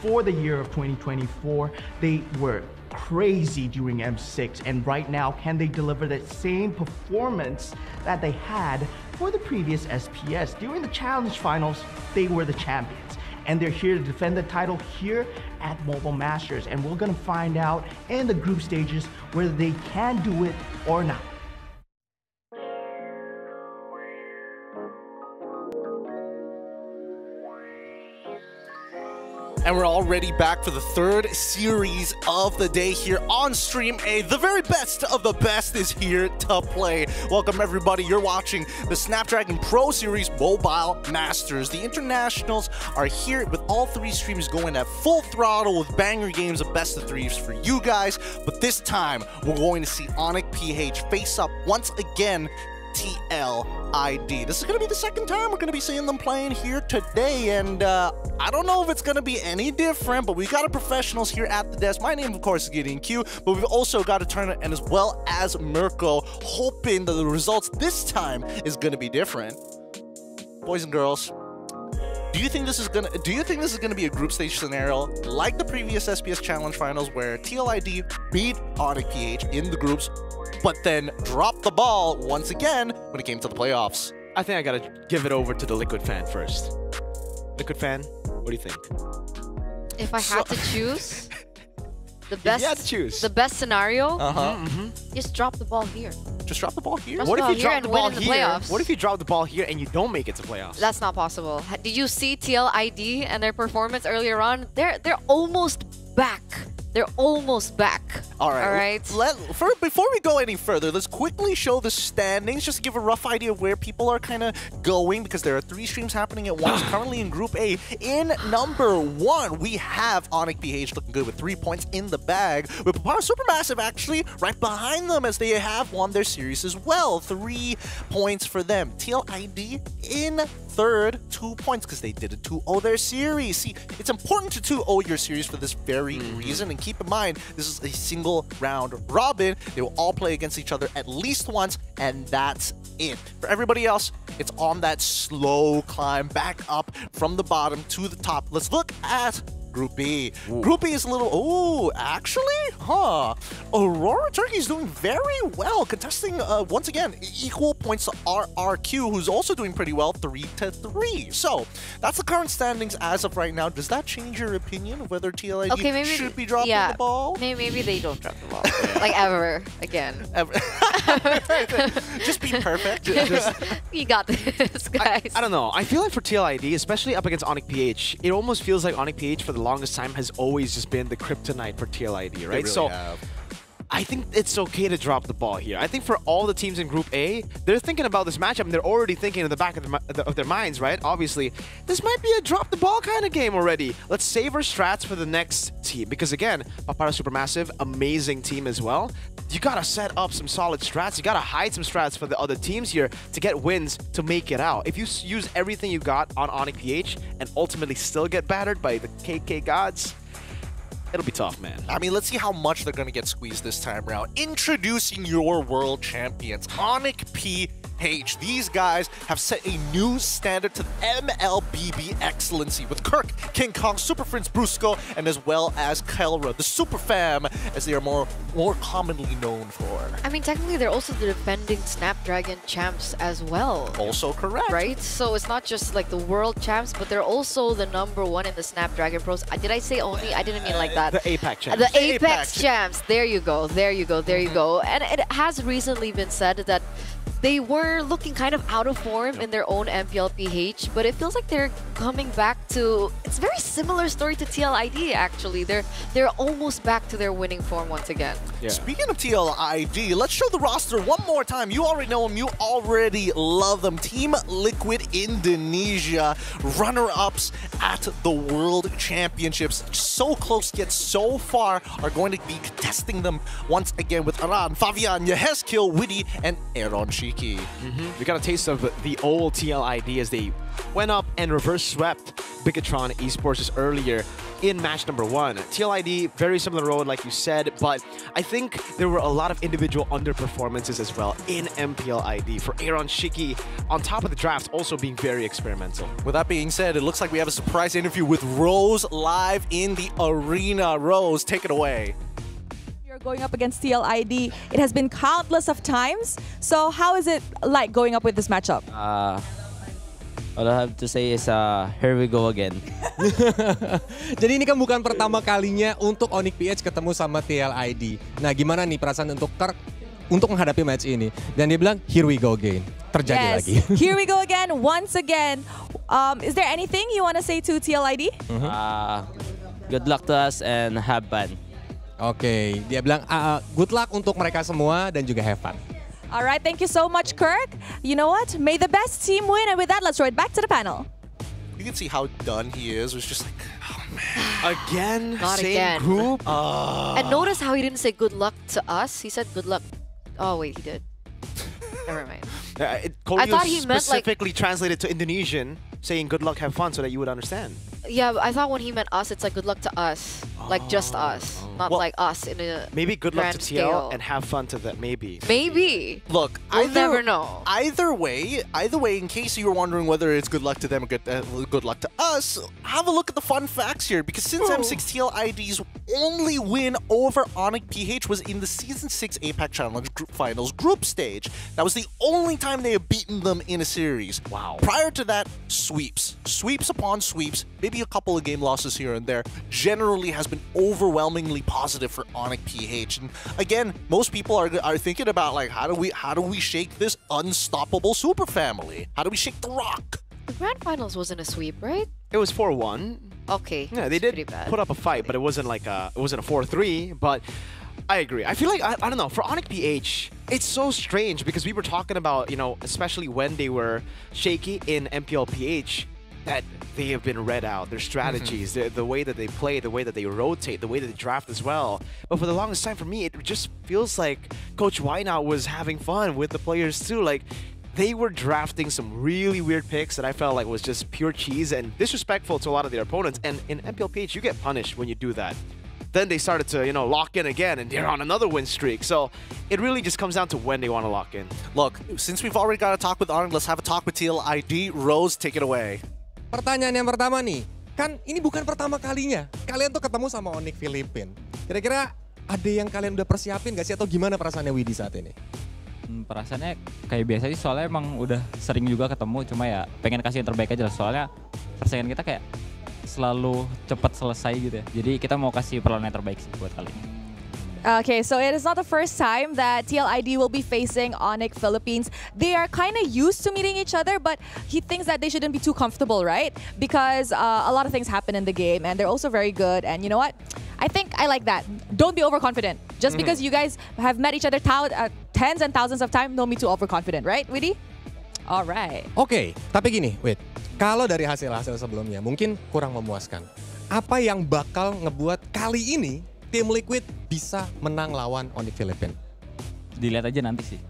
for the year of 2024. They were crazy during M6, and right now, can they deliver the same performance that they had for the previous SPS? During the challenge finals, they were the champions, and they're here to defend the title here at Mobile Masters, and we're gonna find out in the group stages whether they can do it or not. And we're already back for the third series of the day here on Stream A. The very best of the best is here to play. Welcome everybody, you're watching the Snapdragon Pro Series Mobile Masters. The internationals are here with all three streams going at full throttle with banger games of best of threes for you guys. But this time, we're going to see Onyx PH face up once again TLID. This is going to be the second time we're going to be seeing them playing here today, and I don't know if it's going to be any different, but we got our professionals here at the desk. My name, of course, is Gideon Q, but we've also got a Turner and as well as Mirko, hoping that the results this time is going to be different. Boys and girls, do you think this is gonna be a group stage scenario like the previous SPS Challenge Finals where TLID beat Onyx PH in the groups, but then dropped the ball once again when it came to the playoffs? I think I gotta give it over to the Liquid fan first. Liquid fan, what do you think? If I had to choose, the best scenario, just drop the ball here. Just drop the ball here? What if you drop the ball in the here? playoffs? What if you drop the ball here and you don't make it to playoffs? That's not possible. Did you see TLID and their performance earlier on? They're almost back. They're almost back. All right. All right. Before we go any further, let's quickly show the standings just to give a rough idea of where people are kind of going, because there are 3 streams happening at once currently in Group A. In number 1, we have Onyx PH looking good with 3 points in the bag, with Papara Supermassive actually right behind them as they have won their series as well. 3 points for them. TLID in third, 2 points because they did a 2-0 their series. See, it's important to 2-0 your series for this very reason, and keep in mind, this is a single round robin. They will all play against each other at least once, and that's it. For everybody else, it's on that slow climb back up from the bottom to the top. Let's look at Group B. Group B is a little, actually? Aurora Turkey is doing very well, contesting, once again, equal points to RRQ, who's also doing pretty well, 3-3. So, that's the current standings as of right now. Does that change your opinion of whether TLID should be dropping the ball? Maybe they don't drop the ball. Like ever again. Just be perfect. You got this, guys. I don't know. I feel like for TLID, especially up against Onyx PH, it almost feels like Onyx PH for the longest time has always just been the kryptonite for TLID, right? Really I think it's okay to drop the ball here. I think for all the teams in Group A, they're thinking about this matchup and they're already thinking in the back of their minds, right? Obviously, this might be a drop the ball kind of game already. Let's save our strats for the next team, because again, Papara Supermassive, amazing team as well. You gotta set up some solid strats. You gotta hide some strats for the other teams here to get wins to make it out. If you use everything you got on Onyx PH and ultimately still get battered by the KK gods, it'll be tough, man. I mean, let's see how much they're going to get squeezed this time around. Introducing your world champions, Onyx PH. These guys have set a new standard to MLBB excellency with Kirk, King Kong, Super Prince Brusco, and as well as Kelra, the Super Fam, as they are more commonly known for. I mean, technically, they're also the defending Snapdragon champs as well. Also correct. Right? So it's not just like the world champs, but they're also the #1 in the Snapdragon Pros. Did I say only? I didn't mean like that. The APAC champs. The Apex champs. There you go. There you go. There you go. And it has recently been said that they were looking kind of out of form in their own MPLPH, but it feels like they're coming back to... It's a very similar story to TLID, actually. They're almost back to their winning form once again. Yeah. Speaking of TLID, let's show the roster one more time. You already know them. You already love them. Team Liquid Indonesia, runner-ups at the World Championships. So close yet so far, are going to be contesting them once again with Aran, Fabian, Yeheskil, Witty, and Aaron Shiki. We got a taste of the old TLID as they went up and reverse swept Bigatron Esports just earlier in match #1. TLID, very similar road like you said, but I think there were a lot of individual underperformances as well in MPLID. For Aaron Shiki, on top of the draft, also being very experimental. With that being said, it looks like we have a surprise interview with Rose live in the arena. Rose, take it away. Going up against TLID, it has been countless of times. So how is it like going up with this matchup? All I have to say is, here we go again. Jadi ini kan bukan pertama kalinya untuk Onyx PH ketemu sama TLID. Nah, gimana nih perasaan untuk Kirk untuk menghadapi match ini? Dan dia bilang, here we go again. Terjadi lagi. Here we go again, once again. Is there anything you want to say to TLID? Good luck to us and have fun. Oke, dia bilang good luck untuk mereka semua dan juga have fun. All right, thank you so much, Kirk. You know what? May the best team win. And with that, let's throw it back to the panel. You can see how done he is. It was just like, oh man. Again? Not Same again. group? And notice how he didn't say good luck to us. He said good luck. Oh, wait, he did. Never mind. I thought he meant, like- specifically translated to Indonesian, saying good luck, have fun, so that you would understand. Yeah, I thought when he meant us, it's like good luck to us. Like just us. Not Well, like us in a Maybe good luck to grand TL scale. and have fun to that, maybe. Maybe. Look, We'll never know. Either way, in case you were wondering whether it's good luck to them or good luck to us, have a look at the fun facts here. Because since M6TL ID's only win over Onyx PH was in the Season 6 APAC Challenge Group Finals group stage. That was the only time they have beaten them in a series. Wow. Prior to that, sweeps. Sweeps upon sweeps, maybe a couple of game losses here and there, generally has been overwhelmingly positive for Onyx PH. And again, most people are thinking about like how do we shake this unstoppable super family? How do we shake the rock? The grand finals wasn't a sweep, right? It was 4-1. Okay. Yeah, they did put up a fight, but it wasn't like a 4-3. But I agree. I feel like I don't know, for Onyx PH, it's so strange because we were talking about, you know, especially when they were shaky in MPL PH, that they have been read out, their strategies, the way that they play, the way that they rotate, the way that they draft as well. But for the longest time for me, it just feels like Coach Wineout was having fun with the players too. Like, they were drafting some really weird picks that I felt like was just pure cheese and disrespectful to a lot of their opponents. And in MPLPH, you get punished when you do that. Then they started to, you know, lock in again, and they're on another win streak. So it really just comes down to when they want to lock in. Look, since we've already got a talk with Onyx, let's have a talk with TLID. Rose, take it away. Pertanyaan yang pertama nih, kan ini bukan pertama kalinya kalian tuh ketemu sama Onyx Filipin. Kira-kira ada yang kalian udah persiapin gak sih atau gimana perasaannya Widi saat ini? Perasaannya kayak biasa sih, soalnya emang udah sering juga ketemu, cuma ya pengen kasih yang terbaik aja lah, soalnya persaingan kita kayak selalu cepat selesai gitu ya. Jadi kita mau kasih perlawanan yang terbaik sih buat kali ini. Okay, so it is not the first time that TLID will be facing Onyx Philippines. They are kind of used to meeting each other, but he thinks that they shouldn't be too comfortable, right? Because a lot of things happen in the game, and they're also very good. And you know what? I think I like that. Don't be overconfident. Just because you guys have met each other tens and thousands of times, don't be too overconfident, right, Widi? All right. Oke, tapi gini, Wid. Kalau dari hasil-hasil sebelumnya mungkin kurang memuaskan. Apa yang bakal ngebuat kali ini Tim Liquid bisa menang lawan Onyx Philippines? Dilihat aja nanti sih.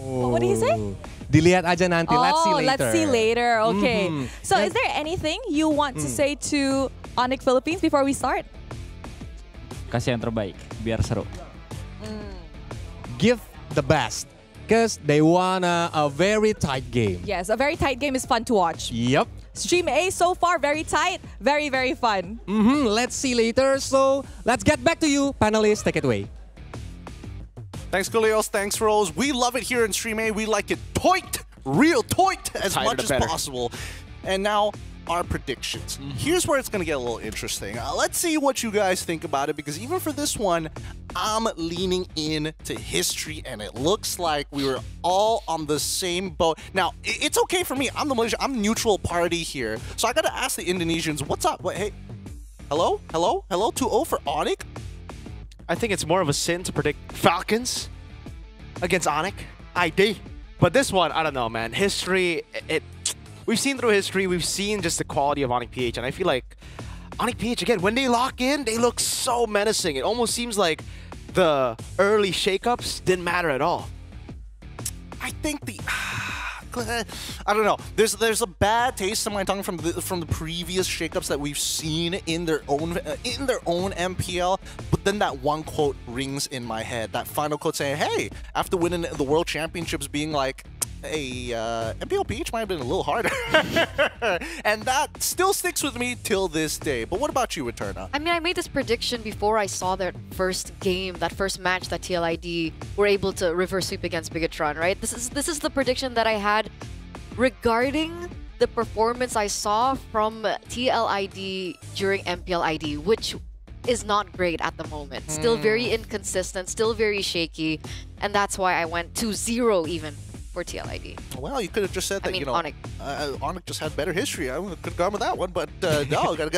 What do you say? Dilihat aja nanti. Let's see later. Let's see later. Okay. So is there anything you want to say to Onyx Philippines before we start? Kasih yang terbaik, biar seru. Give the best. Because they won a very tight game. Yes, a very tight game is fun to watch. Yep. Stream A so far, very tight, very, very fun. Let's see later. So let's get back to you, panelists. Take it away. Thanks, Kulios. Thanks, Rose. We love it here in Stream A. We like it toit, real toit, as much as possible. And now, our predictions. Here's where it's going to get a little interesting. Let's see what you guys think about it, because even for this one, I'm leaning into history, and it looks like we were all on the same boat. Now, it's okay for me. I'm the Malaysian. I'm neutral party here. So I got to ask the Indonesians, what's up? Wait, hey, hello? Hello? Hello? 2-0 for Onyx? I think it's more of a sin to predict Falcons against Onyx ID. But this one, I don't know, man. History, we've seen through history, we've seen just the quality of Onyx PH, and I feel like Onyx PH, again, when they lock in, they look so menacing. It almost seems like the early shakeups didn't matter at all. I think I don't know. There's a bad taste in my tongue from the previous shakeups that we've seen in their own MPL. But then that one quote rings in my head. That final quote saying, "Hey, after winning the World Championships, being like, hey, MPL PH might have been a little harder." And that still sticks with me till this day. But what about you, Eterna? I mean, I made this prediction before I saw that first game, that first match that TLID were able to reverse sweep against Bigatron, right? This is the prediction that I had regarding the performance I saw from TLID during MPLID, which is not great at the moment. Still very inconsistent, still very shaky, and that's why I went 2-0 even for TLID. Well, you could have just said that, you know, Onyx. Onyx just had better history. I could have gone with that one, but no, gotta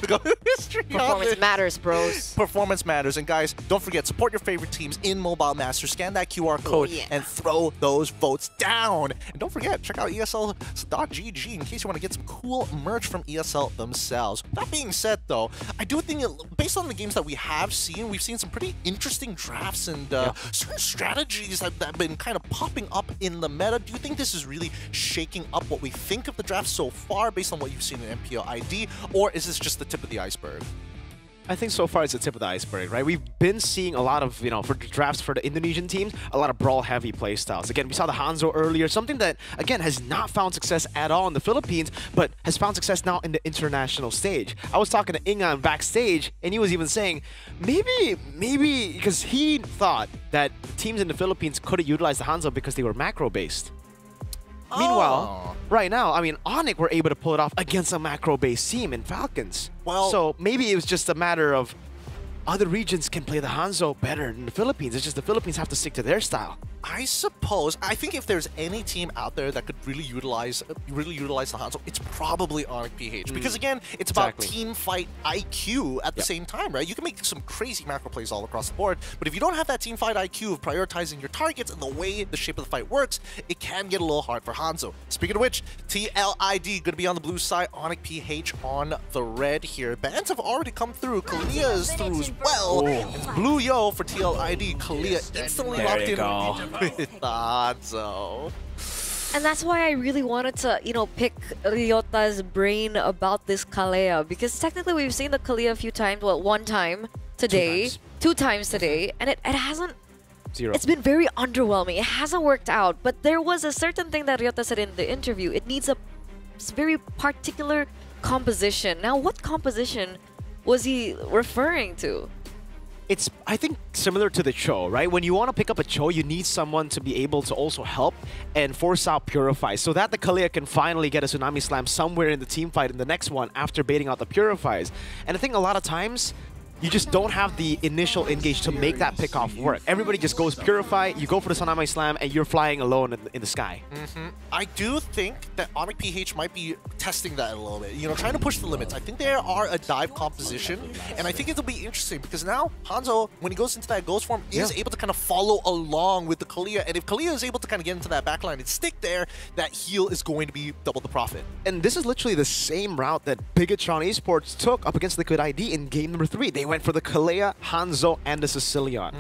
go with history. Performance matters, bros. Performance matters. And guys, don't forget, support your favorite teams in Mobile Masters. Scan that QR code and throw those votes down. And don't forget, check out ESL.gg in case you want to get some cool merch from ESL themselves. That being said, though, I do think, based on the games that we have seen, we've seen some pretty interesting drafts and certain strategies that have been kind of popping up in the meta. Do you think this is really shaking up what we think of the draft so far based on what you've seen in MPL ID, or is this just the tip of the iceberg? I think so far it's the tip of the iceberg, right? We've been seeing a lot of, you know, for the drafts for the Indonesian teams, a lot of brawl-heavy playstyles. Again, we saw the Hanzo earlier, something that, again, has not found success at all in the Philippines, but has found success now in the international stage. I was talking to Ingan backstage, and he was even saying, maybe, because he thought that teams in the Philippines could have utilized the Hanzo because they were macro-based. Meanwhile, right now, I mean, Onyx were able to pull it off against a macro-based team in Falcons. Well, so maybe it was just a matter of other regions can play the Hanzo better than the Philippines. It's just the Philippines have to stick to their style. I suppose. I think if there's any team out there that could really utilize the Hanzo, it's probably Onyx PH. Because again, it's about team fight IQ at the same time, right? You can make some crazy macro plays all across the board, but if you don't have that team fight IQ of prioritizing your targets and the way the shape of the fight works, it can get a little hard for Hanzo. Speaking of which, TLID going to be on the blue side, Onyx PH on the red here. Bans have already come through. Kalia is through as well. It's Blue Yo for TLID. Kalia instantly locked in with Hanzo. And that's why I really wanted to, you know, pick Ryota's brain about this Kalea, because technically we've seen the Kalea a few times, well, one time today, two times today, and it hasn't. Zero. It's been very underwhelming. It hasn't worked out, but there was a certain thing that Ryota said in the interview. It needs a very particular composition. Now, what composition was he referring to? It's, I think, similar to the Cho, right? When you want to pick up a Cho, you need someone to be able to also help and force out Purify so that the Kalea can finally get a Tsunami Slam somewhere in the team fight in the next one after baiting out the Purifies. And I think a lot of times, you just don't have the initial engage to make that pickoff work. Everybody just goes Purify, you go for the Tsunami Slam, and you're flying alone in the sky. I do think that Onyx PH might be testing that a little bit, you know, trying to push the limits. I think there are a dive composition, and I think it'll be interesting because now Hanzo, when he goes into that ghost form, is able to kind of follow along with the Kalia, and if Kalia is able to kind of get into that backline and stick there, that heal is going to be double the profit. And this is literally the same route that Bigatron Esports took up against Liquid ID in game number 3. They went for the Kalea, Hanzo, and the Sicilian.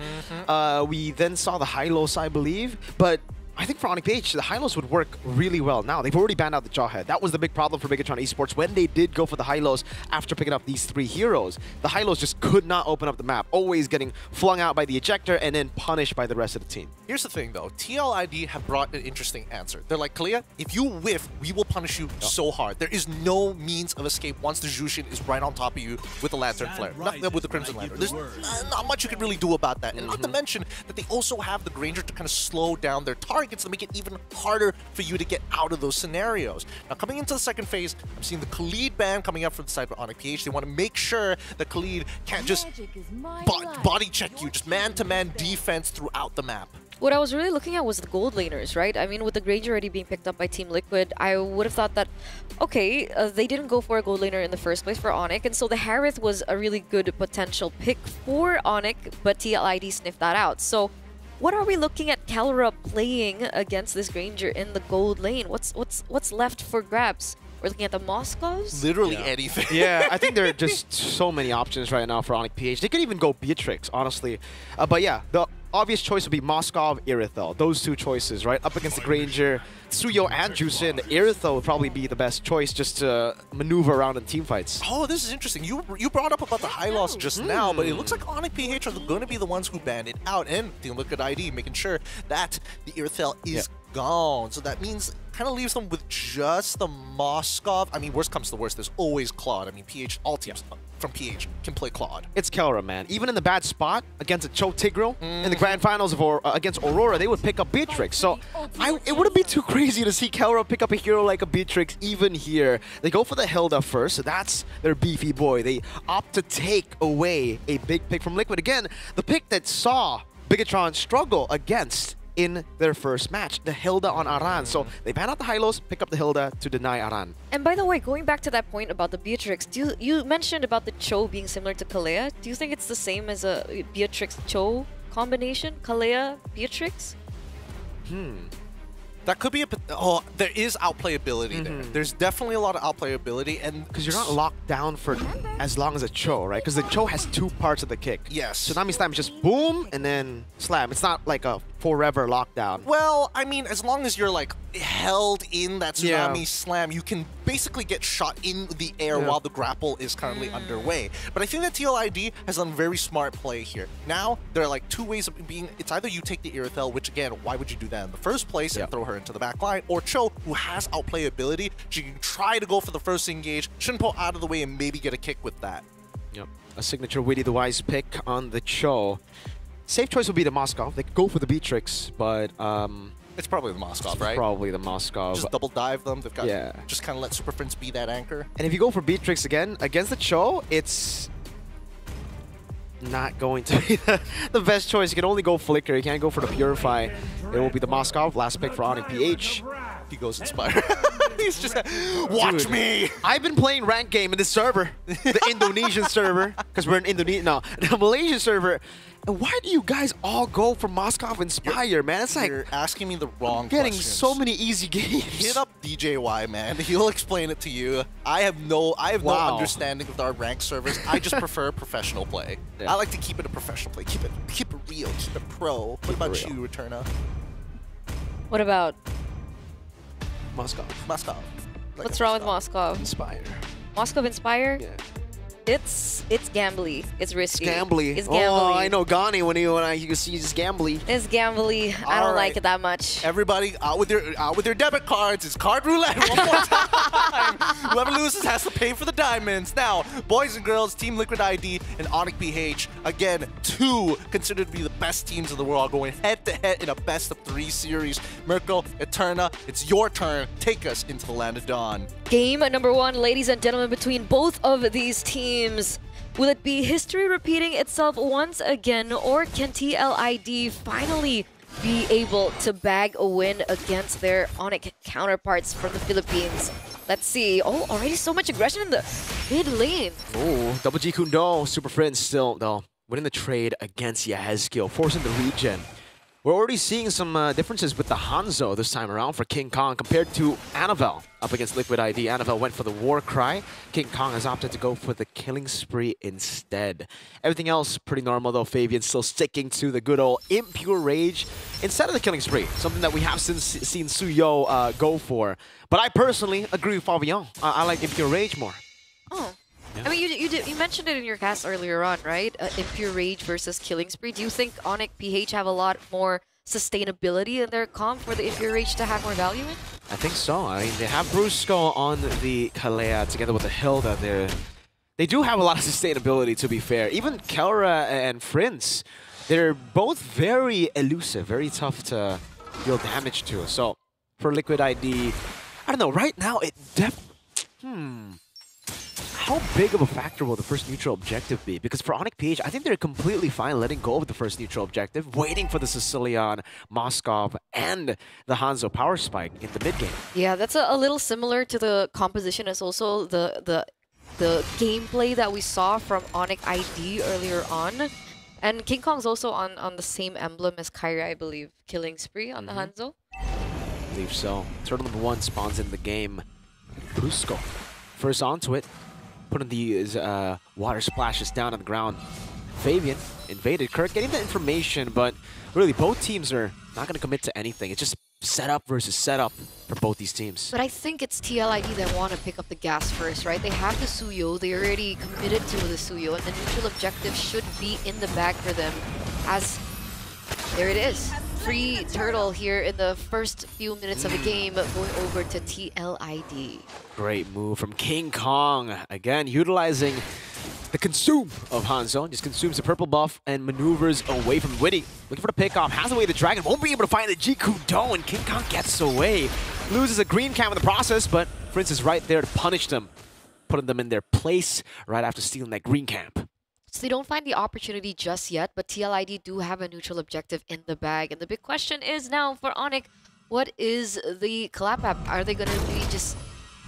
We then saw the Hylos, I believe, but I think for Onyx PH, the Hylos would work really well now. They've already banned out the Jawhead. That was the big problem for Bigatron Esports when they did go for the Hylos after picking up these 3 heroes. The Hylos just could not open up the map, always getting flung out by the ejector and then punished by the rest of the team. Here's the thing though, TLID have brought an interesting answer. They're like, Kalia, if you whiff, we will punish you so hard. There is no means of escape once the Jushin is right on top of you with the Lantern Flare, not with the Crimson Lantern. There's not much you can really do about that. And not to mention that they also have the Granger to kind of slow down their targets to make it even harder for you to get out of those scenarios. Now, coming into the second phase, I'm seeing the Khalid ban coming up from the side of Onyx PH. They want to make sure that Khalid can't just body check you, just man-to-man defense throughout the map. What I was really looking at was the gold laners, right? I mean, with the Granger already being picked up by Team Liquid, I would have thought that, okay, they didn't go for a gold laner in the first place for Onyx, and so the Harith was a really good potential pick for Onyx, but TLID sniffed that out. So what are we looking at Kelra playing against this Granger in the gold lane? What's left for grabs? We're looking at the Moscows? Literally anything. Yeah, I think there are just so many options right now for Onyx PH. They could even go Beatrix, honestly. But yeah, the obvious choice would be Moskov, Irithel. Those 2 choices, right? Up against the Granger, Tsuyo and Jusin. Irithel would probably be the best choice just to maneuver around in team fights. Oh, this is interesting. You brought up about the Hylos just now, but it looks like Onyx PH are going to be the ones who banned it out, and Team Liquid ID making sure that the Irithel is gone. So that means kind of leaves them with just the Moskov. I mean, worst comes to worst, there's always Claude. I mean, PH, all teams from PH can play Claude. It's Kelra, man. Even in the bad spot against a Cho Tigreal in the grand finals of against Aurora, they would pick up Beatrix. So it wouldn't be too crazy to see Kelra pick up a hero like a Beatrix even here. They go for the Hilda first, so that's their beefy boy. They opt to take away a big pick from Liquid. Again, the pick that saw Bigatron struggle against in their first match, the Hilda on Aran. So they ban out the high-lows, pick up the Hilda to deny Aran. And by the way, going back to that point about the Beatrix, you mentioned about the Cho being similar to Kalea. Do you think it's the same as a Beatrix-Cho combination? Kalea, Beatrix? That could be there is outplayability there. There's definitely a lot of outplayability, and because you're not locked down for as long as a Cho, right? Because the Cho has 2 parts of the kick. Yes. Tsunami Slam is just boom and then slam. It's not like a forever lockdown. Well, I mean, as long as you're like held in that Tsunami Slam, you can basically get shot in the air while the grapple is currently underway. But I think that TLID has done very smart play here. Now, there are like 2 ways of being. It's either you take the Irithel, which again, why would you do that in the first place and throw her into the back line, or Cho, who has outplayability. She can try to go for the first engage, Shinpo out of the way, and maybe get a kick with that. Yep, a signature Witty the Wise pick on the Cho. Safe choice would be the Moskov. They could go for the Beatrix, but it's probably the Moskov, right? Probably the Moskov. Just double dive them. They've got just kind of let Super Prince be that anchor. And if you go for Beatrix again against the Cho, it's not going to be the best choice. You can only go Flicker. You can't go for the Purify. It will be the Moskov. Last pick for Onyx PH. He goes Inspire. He's just watch me. I've been playing ranked game in this server, the Indonesian server, because we're in Indonesia. No, the Malaysian server. And why do you guys all go for Moskov Inspire, man? It's like you're asking me the wrong getting questions. so many easy games. Hit up DJY, man. He'll explain it to you. I have no understanding of our ranked servers. I just prefer professional play. I like to keep it a professional play. Keep it real. Keep it pro. What about you, Returna? What about Moskov? Moskov. What's wrong with Moskov? Inspire. Moskov Inspire? Yeah. It's gambly. It's risky. It's gambly. It's gambly. Oh, I know Gani when you see it's gambly. It's gambly. I don't like it that much. Everybody out with their debit cards. It's card roulette one more time. Whoever loses has to pay for the diamonds. Now, boys and girls, Team Liquid ID and Onyx PH, again, 2 considered to be the best teams in the world, going head-to-head in a best-of-3 series. Merkel, Eterna, it's your turn. Take us into the land of dawn. Game number 1, ladies and gentlemen, between both of these teams. Will it be history repeating itself once again, or can TLID finally be able to bag a win against their Onyx counterparts from the Philippines? Let's see. Oh, already so much aggression in the mid lane. Oh, Double G Kundo, Super Prince still, though, winning the trade against Yahezkiel, forcing the regen. We're already seeing some differences with the Hanzo this time around for King Kong compared to Annabelle up against Liquid ID. Annabelle went for the War Cry. King Kong has opted to go for the Killing Spree instead. Everything else pretty normal though. Fabian still sticking to the good old Impure Rage instead of the Killing Spree, something that we have seen Suyo go for. But I personally agree with Fabian. I like Impure Rage more. Oh. Yeah. I mean, you mentioned it in your cast earlier on, right? Impure Rage versus Killing Spree. Do you think Onyx PH have a lot more sustainability in their comp for the Impure Rage to have more value in? I think so. I mean, they have Brusco on the Kalea together with the Hilda there. They do have a lot of sustainability, to be fair. Even Kelra and Prince, they're both very elusive, very tough to deal damage to. So, for Liquid ID, I don't know, right now, it how big of a factor will the first neutral objective be? Because for Onyx PH, I think they're completely fine letting go of the first neutral objective, waiting for the Sicilian, Moskov, and the Hanzo power spike in the mid game. Yeah, that's a little similar to the composition as also the gameplay that we saw from Onyx ID earlier on. And King Kong's also on the same emblem as Kyrie, I believe, Killing Spree on the Hanzo. I believe so. Turtle number 1 spawns in the game. Brusco. First onto it. Putting these water splashes down on the ground. Fabian invaded Kirk, getting the information, but really both teams are not going to commit to anything. It's just setup versus setup for both these teams. But I think it's TLID that want to pick up the gas first, right? They have the Suyo, they already committed to the Suyo, and the neutral objective should be in the bag for them. As there it is. Free Turtle here in the first few minutes of the game, going over to TLID. Great move from King Kong. Again, utilizing the consume of Hanzo. Just consumes the purple buff and maneuvers away from Witty. Looking for the pickoff, has away the dragon, won't be able to find the Jikudo, and King Kong gets away. Loses a green cam in the process, but Prince is right there to punish them, putting them in their place right after stealing that green camp. So they don't find the opportunity just yet, but TLID do have a neutral objective in the bag. And the big question is now for Onyx, what is the collab map? Are they going to be just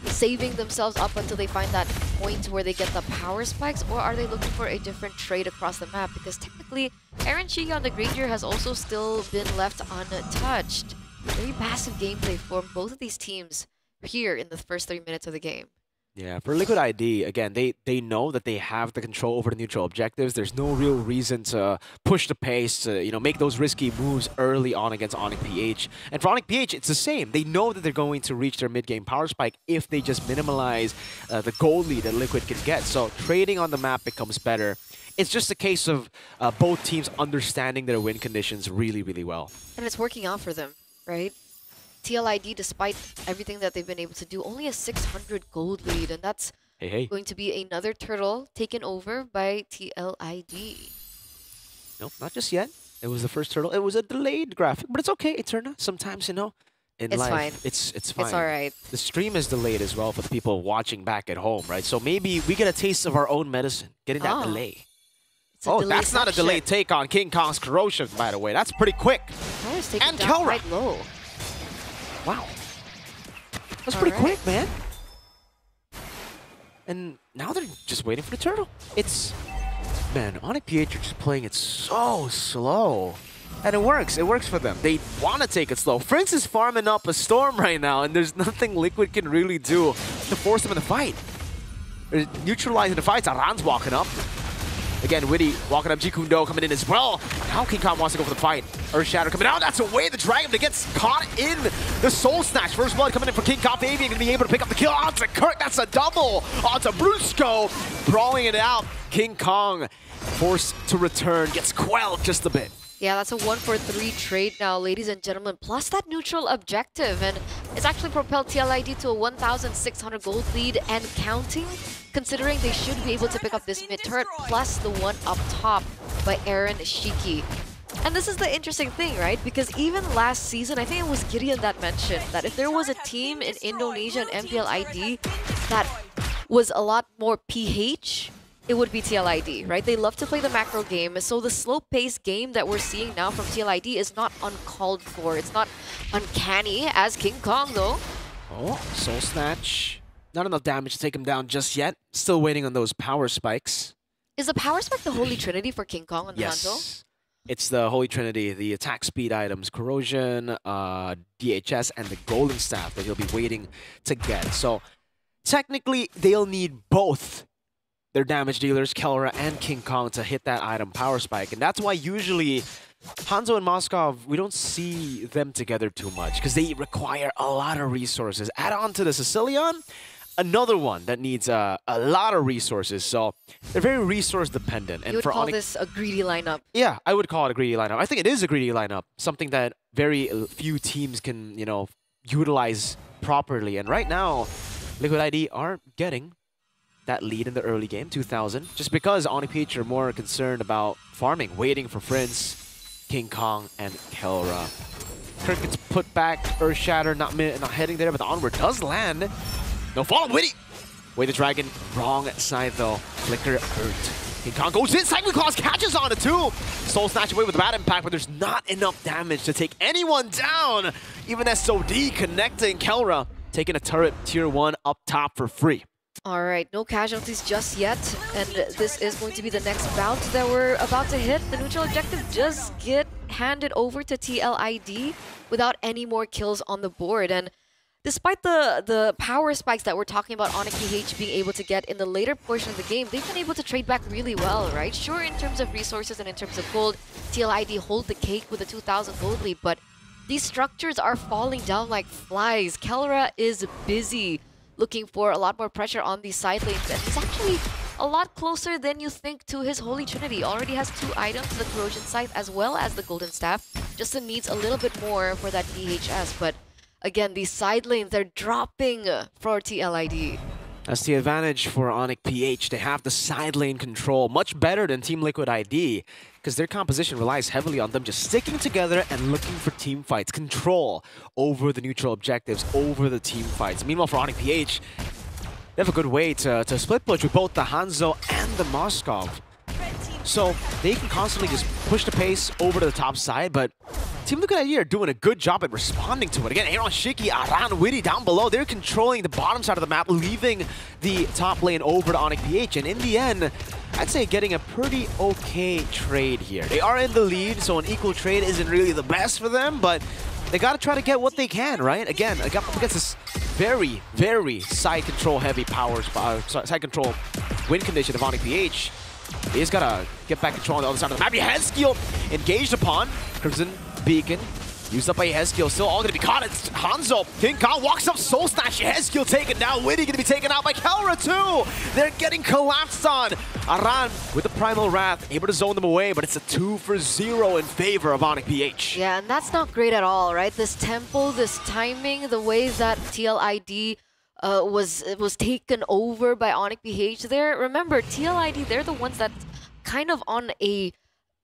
saving themselves up until they find that point where they get the power spikes, or are they looking for a different trade across the map? Because technically, Aaron Shiki on the Granger has also still been left untouched. Very passive gameplay for both of these teams here in the first 3 minutes of the game. Yeah, for Liquid ID, again, they know that they have the control over the neutral objectives. There's no real reason to push the pace, to make those risky moves early on against Onyx PH. And for Onyx PH, it's the same. They know that they're going to reach their mid-game power spike if they just minimize the goal lead that Liquid can get. So trading on the map becomes better. It's just a case of both teams understanding their win conditions really, really well. And it's working out for them, right? TLID, despite everything that they've been able to do, only a 600 gold lead, and that's going to be another turtle taken over by TLID. Nope, not just yet. It was the first turtle. It was a delayed graphic, but it's okay, Eterna. Sometimes, in it's life, fine. It's fine. It's all right. The stream is delayed as well for the people watching back at home, right? So maybe we get a taste of our own medicine, getting that delay. Oh, that's not a delayed take on King Kong's Corrosion, by the way. That's pretty quick. And Kelra. Quite low. Wow. That's pretty quick, man. And now they're just waiting for the turtle. Man, Onyx PH are just playing it so slow. And it works. It works for them. They want to take it slow. Prince is farming up a storm right now, and there's nothing Liquid can really do to force them in the fight. They're neutralizing the fights. Aran's walking up. Again, Witty walking up, Jikundo coming in as well. Now King Kong wants to go for the fight. Earthshatter coming out, that's away the Dragon, but it gets caught in the Soul Snatch. First blood coming in for King Kong. Fabian gonna be able to pick up the kill onto Kirk, that's a double onto Brusco. Brawling it out, King Kong forced to return, gets quelled just a bit. Yeah, that's a 1-for-3 trade now, ladies and gentlemen, plus that neutral objective. And it's actually propelled TLID to a 1,600 gold lead and counting, considering they should be able to pick up this mid-turret, plus the one up top by Aaron Shiki. And this is the interesting thing, right? Because even last season, I think it was Gideon that mentioned that if there was a team in Indonesia and MPLID that was a lot more PH, it would be TLID, right? They love to play the macro game, so the slow-paced game that we're seeing now from TLID is not uncalled for. It's not uncanny as King Kong, though. Oh, Soul Snatch. Not enough damage to take him down just yet. Still waiting on those power spikes. Is the power spike the holy trinity for King Kong on the Hanzo? It's the holy trinity, the attack speed items, Corrosion, DHS, and the Golden Staff that he'll be waiting to get. So technically, they'll need both their damage dealers, Kelra and King Kong, to hit that item power spike. And that's why usually Hanzo and Moskov, we don't see them together too much because they require a lot of resources. Add on to the Sicilian, another one that needs a lot of resources. So they're very resource dependent. And you would for call Onyx, this a greedy lineup. Yeah, I would call it a greedy lineup. I think it is a greedy lineup. Something that very few teams can, utilize properly. And right now, Liquid ID aren't getting that lead in the early game, 2000, just because Onyx PH are more concerned about farming, waiting for Prince, King Kong, and Kelra. Kirk gets put back, Earthshatter not heading there, but the onward does land. No follow, Witty! Way the Dragon, wrong side though. Flicker hurt. King Kong goes in, Cyclone Claws catches on it too! Soul Snatch away with a bad impact, but there's not enough damage to take anyone down! Even SOD connecting Kelra, taking a turret tier 1 up top for free. All right, no casualties just yet, and this is going to be the next bout that we're about to hit. The neutral objective just get handed over to TLID without any more kills on the board. And despite the power spikes that we're talking about Onyx PH being able to get in the later portion of the game, they've been able to trade back really well, right? Sure, in terms of resources and in terms of gold, TLID hold the cake with a 2,000 gold lead, but these structures are falling down like flies. Kelra is busy looking for a lot more pressure on these side lanes, and he's actually a lot closer than you think to his Holy Trinity. Already has 2 items, the Corrosion Scythe as well as the Golden Staff. Just needs a little bit more for that DHS, but again, these side lanes, they're dropping for TLID. That's the advantage for Onyx PH. They have the side lane control, much better than Team Liquid ID, because their composition relies heavily on them just sticking together and looking for team fights, control over the neutral objectives, over the team fights. Meanwhile, for Onyx PH, they have a good way to split push with both the Hanzo and the Moskov. So they can constantly just push the pace over to the top side, but Team Liquid ID are doing a good job at responding to it. Again, Aaron Shiki, Aran, Witty down below, they're controlling the bottom side of the map, leaving the top lane over to Onyx PH. And in the end, I'd say getting a pretty okay trade here. They are in the lead, so an equal trade isn't really the best for them, but they got to try to get what they can, right? Again, against this very, very side control heavy side control win condition of Onyx PH. He's got to get back control on the other side of the map. Yehezkiel engaged upon. Crimson Beacon used up by Yehezkiel. Still all going to be caught. It's Hanzo. King Kong walks up. Soul Snatch. Yehezkiel taken down. Witty going to be taken out by Kelra too. They're getting collapsed on. Aran with the Primal Wrath. Able to zone them away, but it's a 2-for-0 in favor of Onyx PH. Yeah, and that's not great at all, right? This tempo, this timing, the way that TLID was taken over by Onyx PH there. Remember, TLID, they're the ones that kind of on a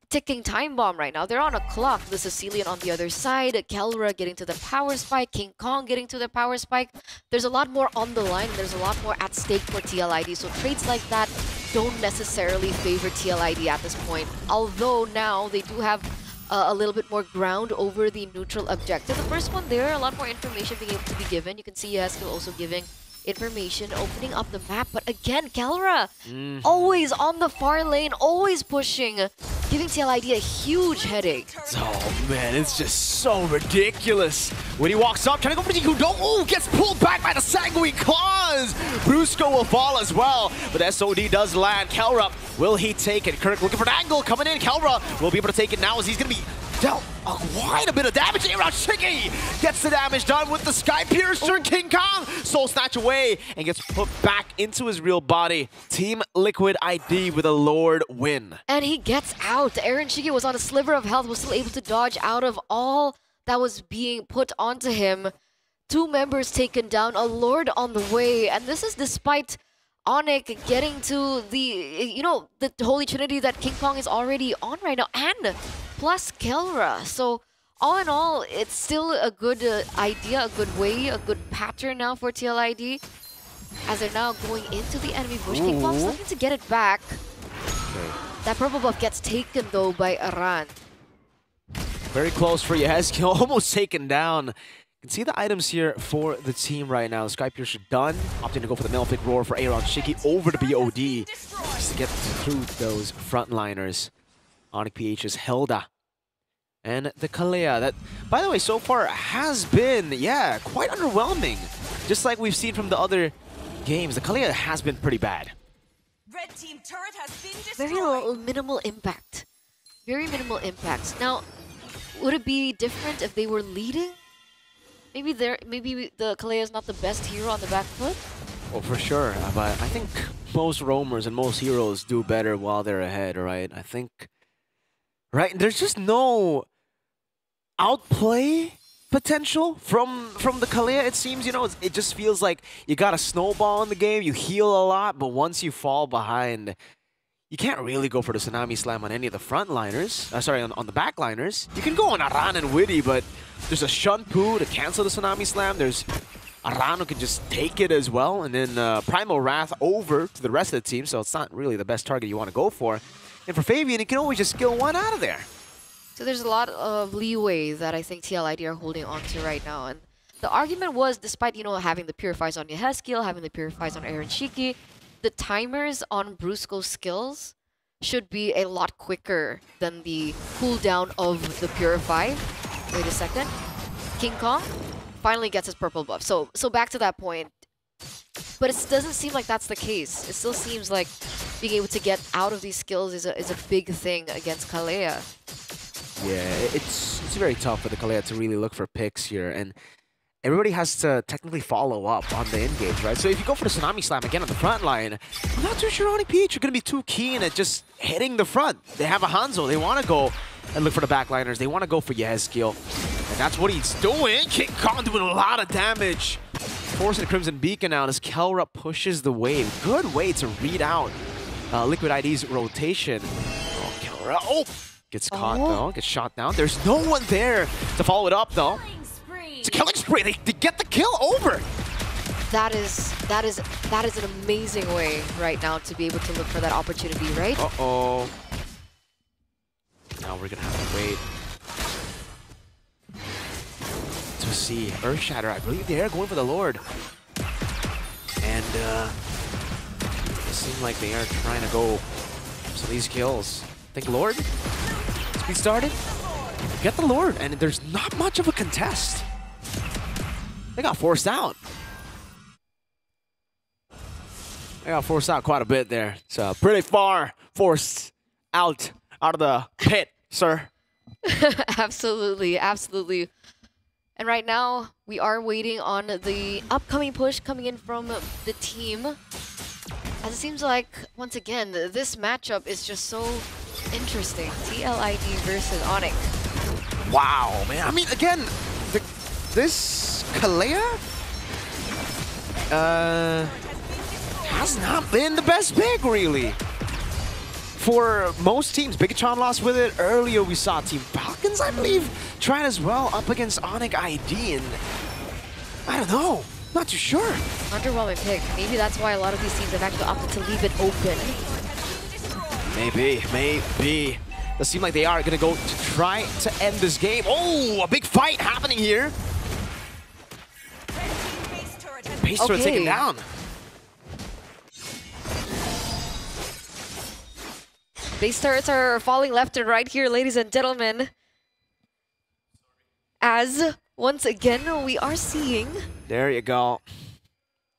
ticking time bomb right now. They're on a clock. The Sicilian on the other side, Kelra getting to the power spike, King Kong getting to the power spike. There's a lot more on the line. There's a lot more at stake for TLID. So trades like that don't necessarily favor TLID at this point. Although now they do have a little bit more ground over the neutral objective. The first one there, a lot more information being able to be given. You can see Yehezkiel also giving information, opening up the map. But again, Kelra, always on the far lane, always pushing, giving TLID a huge headache. Oh man, it's just so ridiculous. When he walks up, trying to go for the Kudo, oh, gets pulled back by the Sanguine Claws. Brusco will fall as well, but SOD does land. Kelra, will he take it? Kirk looking for an angle, coming in. Kelra will be able to take it now as he's going to be dealt quite a bit of damage. Around Shiki gets the damage done with the Sky Piercer. King Kong Soul Snatch away and gets put back into his real body. Team Liquid ID with a Lord win. And he gets out. Aaron Shiki was on a sliver of health, was still able to dodge out of all that was being put onto him. 2 members taken down, a Lord on the way, and this is despite Onyx getting to the, you know, the Holy Trinity that King Kong is already on right now, and plus Kelra. So all in all, it's still a good idea, a good way, a good pattern now for TLID, as they're now going into the enemy bush. King Kong's looking to get it back. Okay. That purple buff gets taken though by Aran. Very close for Yehezkiel, almost taken down. You can see the items here for the team right now. Sky Piercer done. Opting to go for the Malefic Roar for Aaron Shiki over to BOD. Just to get through those frontliners. Onyx PH's Hilda. And the Kalea that, by the way, so far has been, yeah, quite underwhelming. Just like we've seen from the other games, the Kalea has been pretty bad. Red team turret has been destroyed. Very minimal impact. Very minimal impacts. Now, would it be different if they were leading? Maybe the Kalea is not the best hero on the back foot? Well, for sure. But I think most roamers and most heroes do better while they're ahead, right? I think, right? There's just no outplay potential from the Kalea, it seems. You know, it just feels like you got a snowball in the game, you heal a lot, but once you fall behind, you can't really go for the Tsunami Slam on any of the frontliners. Sorry, on the backliners. You can go on Aran and Witty, but there's a Shunpu to cancel the Tsunami Slam. There's Aran who can just take it as well, and then Primal Wrath over to the rest of the team, so it's not really the best target you want to go for. And for Fabian, he can always just skill one out of there. So there's a lot of leeway that I think TLID are holding on to right now. And the argument was, despite, you know, having the Purifies on Yehezkiel, having the Purifies on Aaron Shiki, the timers on Brusco's skills should be a lot quicker than the cooldown of the Purify. Wait a second. King Kong finally gets his purple buff. So back to that point. But it doesn't seem like that's the case. It still seems like being able to get out of these skills is a big thing against Kalea. Yeah, it's very tough for the Kalea to really look for picks here, and everybody has to technically follow up on the engage, right? So if you go for the Tsunami Slam again on the front line, I'm not too sure Onyx PH are going to be too keen at just hitting the front. They have a Hanzo. They want to go and look for the backliners. They want to go for Yehezkiel, and that's what he's doing. King Kong doing a lot of damage. Forcing the Crimson Beacon out as Kelra pushes the wave. Good way to read out Liquid ID's rotation. Oh, Kelra, oh! Gets caught though, gets shot down. There's no one there to follow it up though. It's a killing spree. They get the kill over. That is an amazing way right now to be able to look for that opportunity, right? Uh-oh. Now we're gonna have to wait to see Earthshatter. I believe they are going for the Lord. And it seems like they are trying to go for some of these kills. I think Lord? Speed started? Get the Lord, and there's not much of a contest. They got forced out. They got forced out quite a bit there. So pretty far forced out of the pit, sir. Absolutely, absolutely. And right now, we are waiting on the upcoming push coming in from the team. As it seems like, once again, this matchup is just so interesting. TLID versus Onyx. Wow, man. I mean, again, this Kalea has not been the best pick, really. For most teams, Bigatron lost with it. Earlier, we saw Team Falcons, I believe, trying as well up against Onyx ID, and I don't know. Not too sure. Underwhelming pick. Maybe that's why a lot of these teams have actually opted to leave it open. Maybe. It seems like they are going to go to try to end this game. Oh, a big fight happening here. Base turret taken down. Base turrets are falling left and right here, ladies and gentlemen. As, once again, we are seeing... There you go.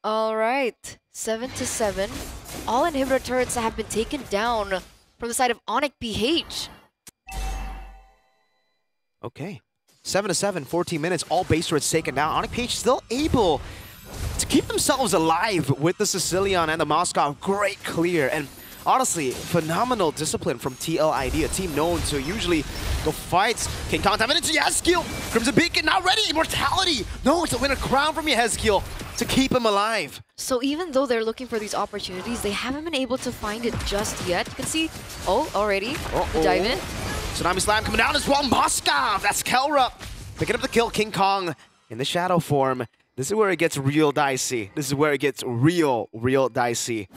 All right, 7-7. All inhibitor turrets have been taken down from the side of Onyx PH. Okay. 7-7, 14 minutes, all base turrets taken down. Onyx PH still able to keep themselves alive with the Sicilian and the Moscow. Great clear. And honestly, phenomenal discipline from TLID, a team known to usually go fights. King Kong diving into Yezkiel. Crimson Beacon now ready. Immortality. No, it's a winner crown from Yezkiel to keep him alive. So even though they're looking for these opportunities, they haven't been able to find it just yet. You can see, already, the dive in. Tsunami Slam coming down as well. Moskov, that's Kelra. Picking up the kill, King Kong in the shadow form. This is where it gets real dicey. This is where it gets real dicey.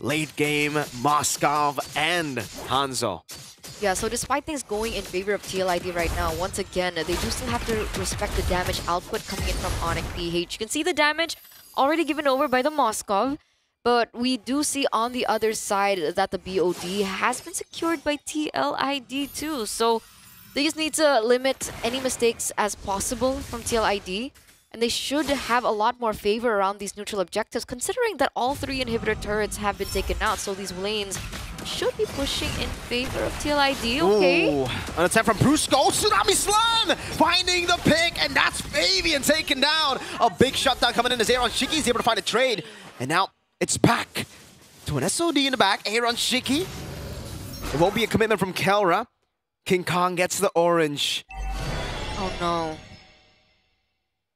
Late game, Moskov and Hanzo. Yeah, so despite things going in favor of TLID right now, once again, they do still have to respect the damage output coming in from Onyx PH. You can see the damage already given over by the Moskov, but we do see on the other side that the BOD has been secured by TLID too. So they just need to limit any mistakes as possible from TLID. And they should have a lot more favor around these neutral objectives, considering that all 3 inhibitor turrets have been taken out. So these lanes should be pushing in favor of TLID. Okay. Ooh, an attempt from Brusco. Tsunami Slam! Finding the pick, and that's Fabian taken down. A big shutdown coming in as Aaron Shiki is able to find a trade. And now it's back to an SOD in the back. Aaron Shiki. It won't be a commitment from Kelra. King Kong gets the orange. Oh no.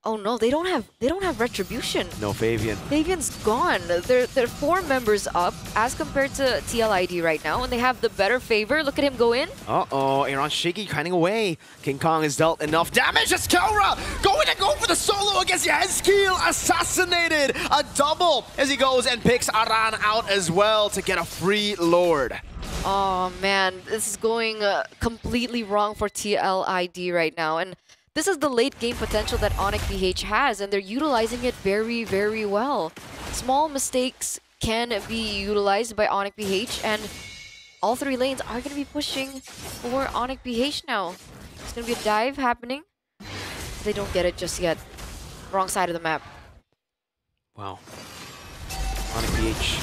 Oh no, they don't have retribution. No Fabian. Fabian's gone. They're 4 members up as compared to TLID right now, and they have the better favor. Look at him go in. Uh-oh, Aaron Shiki hiding away. King Kong has dealt enough damage. It's Kelra going to go for the solo against Yezkiel. Assassinated. A double as he goes and picks Aran out as well to get a free Lord. Oh man, this is going completely wrong for TLID right now. And this is the late game potential that Onyx PH has, and they're utilizing it very, very well. Small mistakes can be utilized by Onyx PH, and all 3 lanes are going to be pushing for Onyx PH now. There's going to be a dive happening. They don't get it just yet. Wrong side of the map. Wow. Onyx PH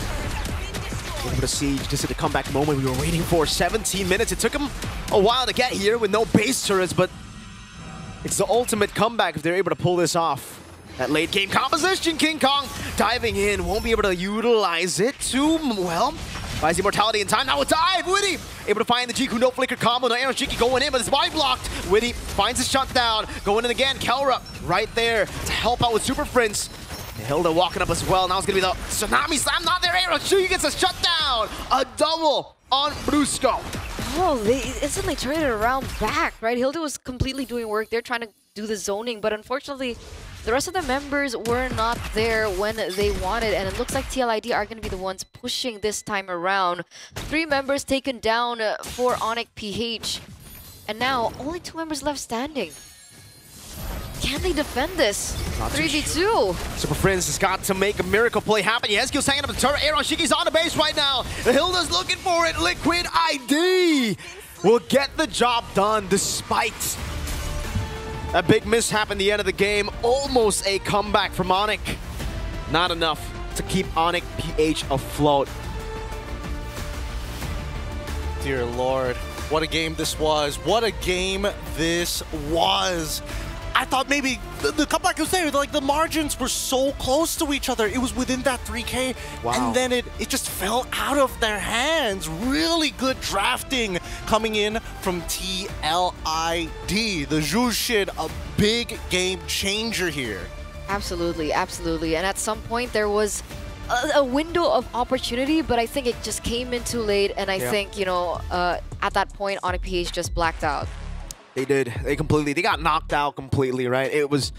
able to siege. This is the comeback moment we were waiting for. 17 minutes. It took him a while to get here with no base turrets, but it's the ultimate comeback if they're able to pull this off. That late game composition, King Kong diving in, won't be able to utilize it too well. Finds the immortality in time, now a dive, Witty! Able to find the Jiku no flicker combo, no Aaron Shiki going in, but it's body blocked. Witty finds his shutdown, going in again, Kelra right there to help out with Super Prince. Hilda walking up as well, now it's gonna be the Tsunami Slam, not there, Aaron Shiki gets a shutdown! A double on Brusco. Oh, they instantly turned it around back, right? Hilda was completely doing work. They're trying to do the zoning, but unfortunately, the rest of the members were not there when they wanted, and it looks like TLID are going to be the ones pushing this time around. 3 members taken down for Onyx PH. And now, only 2 members left standing. Can they defend this? Not too 3v2. Super Friends has got to make a miracle play happen. Yezkiel's hanging up the turret. Aaron Shiki's on the base right now. The Hilda's looking for it. Liquid ID will get the job done despite a big mishap in the end of the game. Almost a comeback from Onyx. Not enough to keep Onyx PH afloat. Dear Lord, what a game this was. What a game this was. I thought maybe the comeback was there. Like, the margins were so close to each other. It was within that 3K. Wow. And then it just fell out of their hands. Really good drafting coming in from TLID. The Jushin, a big game changer here. Absolutely, absolutely. And at some point, there was a window of opportunity, but I think it just came in too late. And I think, you know, at that point, Onyx PH just blacked out. They did. They got knocked out completely, right? It was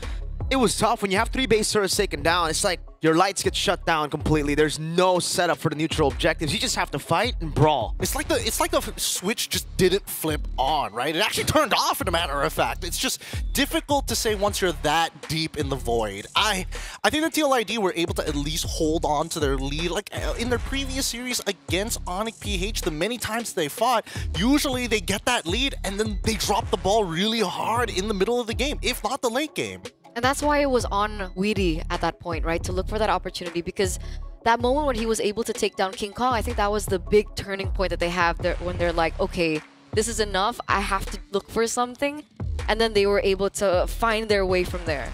tough when you have 3 base turrets taken down. It's like your lights get shut down completely. There's no setup for the neutral objectives. You just have to fight and brawl. It's like the switch just didn't flip on, right? It actually turned off, in a matter of fact. It's just difficult to say once you're that deep in the void. I think the TLID were able to at least hold on to their lead. Like in their previous series against Onyx PH, the many times they fought, usually they get that lead and then they drop the ball really hard in the middle of the game, if not the late game. And that's why it was on Weedy at that point, right? To look for that opportunity, because that moment when he was able to take down King Kong, I think that was the big turning point that they have there when they're like, okay, this is enough. I have to look for something. And then they were able to find their way from there.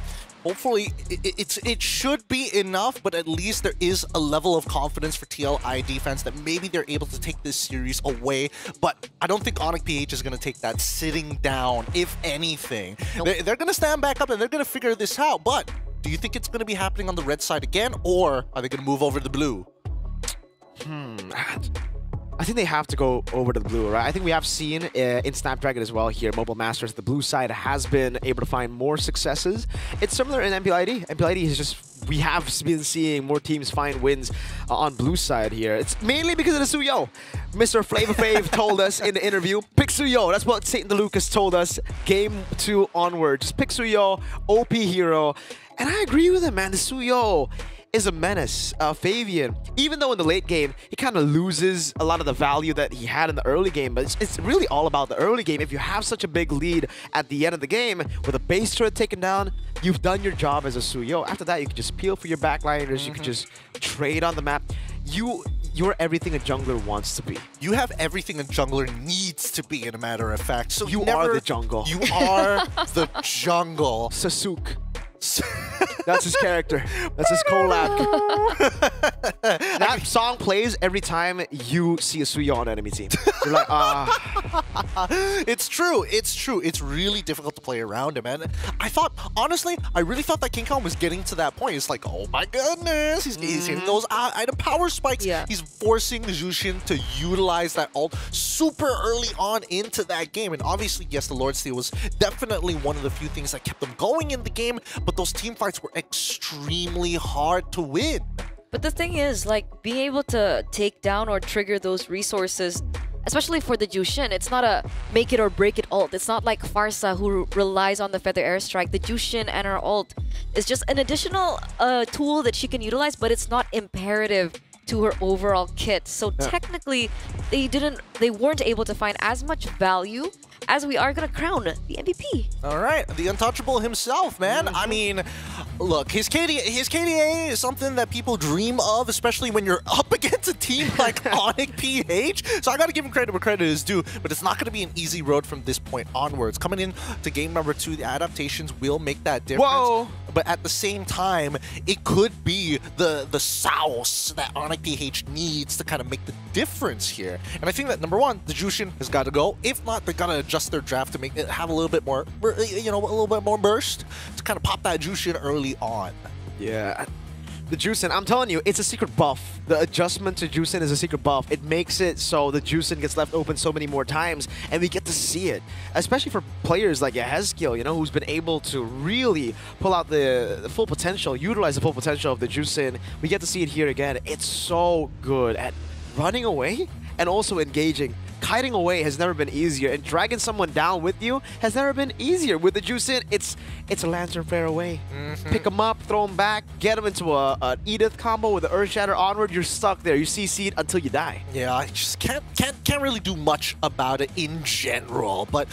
Hopefully, it should be enough, but at least there is a level of confidence for TLID fans that maybe they're able to take this series away. But I don't think Onyx PH is going to take that sitting down, if anything. Nope. They're going to stand back up and they're going to figure this out. But do you think it's going to be happening on the red side again, or are they going to move over to the blue? I think they have to go over to the blue, right? I think we have seen in Snapdragon as well here, Mobile Masters, the blue side has been able to find more successes. It's similar in MPLID. MPLID is just, we have been seeing more teams find wins on blue side here. It's mainly because of the Suyo. Mr. Flavor Fave told us in the interview, pick Suyo. That's what Satan DeLucas told us game 2 onward. Just pick Suyo, OP hero. And I agree with him, man. The Suyo is a menace. Fabian, even though in the late game, he kind of loses a lot of the value that he had in the early game, but it's really all about the early game. If you have such a big lead at the end of the game, with a base turret taken down, you've done your job as a Suyo. After that, you can just peel for your backliners, you can just trade on the map. You're everything a jungler wants to be. You have everything a jungler needs to be, in a matter of fact. So you are the jungle. You are the jungle. Sasuke. That's his character. That's his collab. That song plays every time you see a Suyo on enemy team. You're like, It's true. It's true. It's really difficult to play around him, man. I thought, honestly, I really thought that King Kong was getting to that point. It's like, oh my goodness, he's hitting those item power spikes. Yeah. He's forcing Jushin to utilize that ult super early on into that game. And obviously, yes, the Lord Steal was definitely one of the few things that kept them going in the game, but those team fights were extremely hard to win. But the thing is, like, being able to take down or trigger those resources, especially for the Jushin, it's not a make it or break it ult. It's not like Farsa, who relies on the Feather Airstrike. The Jushin and her ult is just an additional tool that she can utilize, but it's not imperative to her overall kit. So technically, they weren't able to find as much value as we are going to crown the MVP. All right, the untouchable himself, man. I mean, look, his KDA is something that people dream of, especially when you're up against a team like Onyx PH. So I got to give him credit where credit is due, but it's not going to be an easy road from this point onwards. Coming in to game number 2, the adaptations will make that difference. Whoa! But at the same time, it could be the sauce that Onyx PH needs to kind of make the difference here. And I think that, number 1, the Jushin has got to go. If not, they got to adjust their draft to make it have a little bit more, you know, a little bit more burst to kind of pop that Jushin early on. Yeah. The Jushin, I'm telling you, it's a secret buff. The adjustment to Jushin is a secret buff. It makes it so the Jushin gets left open so many more times, and we get to see it. Especially for players like Yehezkiel, you know, who's been able to really pull out the full potential, utilize the full potential of the Jushin. We get to see it here again. It's so good at running away and also engaging kiting away has never been easier, and dragging someone down with you has never been easier. With the juice in, it's a Lantern Flare away. Pick them up, throw them back, get them into an Edith combo with the Earth Shatter onward. You're stuck there. You CC'd until you die. Yeah, I just can't really do much about it in general. But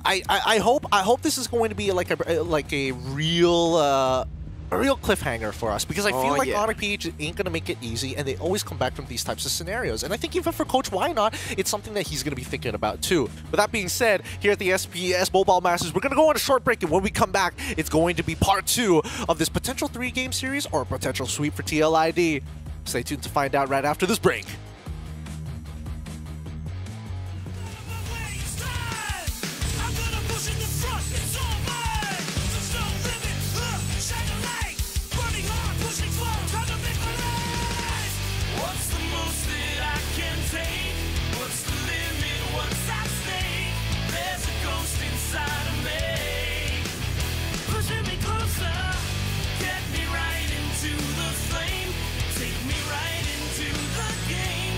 I hope this is going to be like a real cliffhanger for us, because I feel like Onyx PH ain't going to make it easy, and they always come back from these types of scenarios. And I think even for Coach Why Not, it's something that he's going to be thinking about too. With that being said, here at the SPS Mobile Masters, we're going to go on a short break, and when we come back, it's going to be part 2 of this potential 3-game series or a potential sweep for TLID. Stay tuned to find out right after this break. Get me right into the flame. Take me right into the game.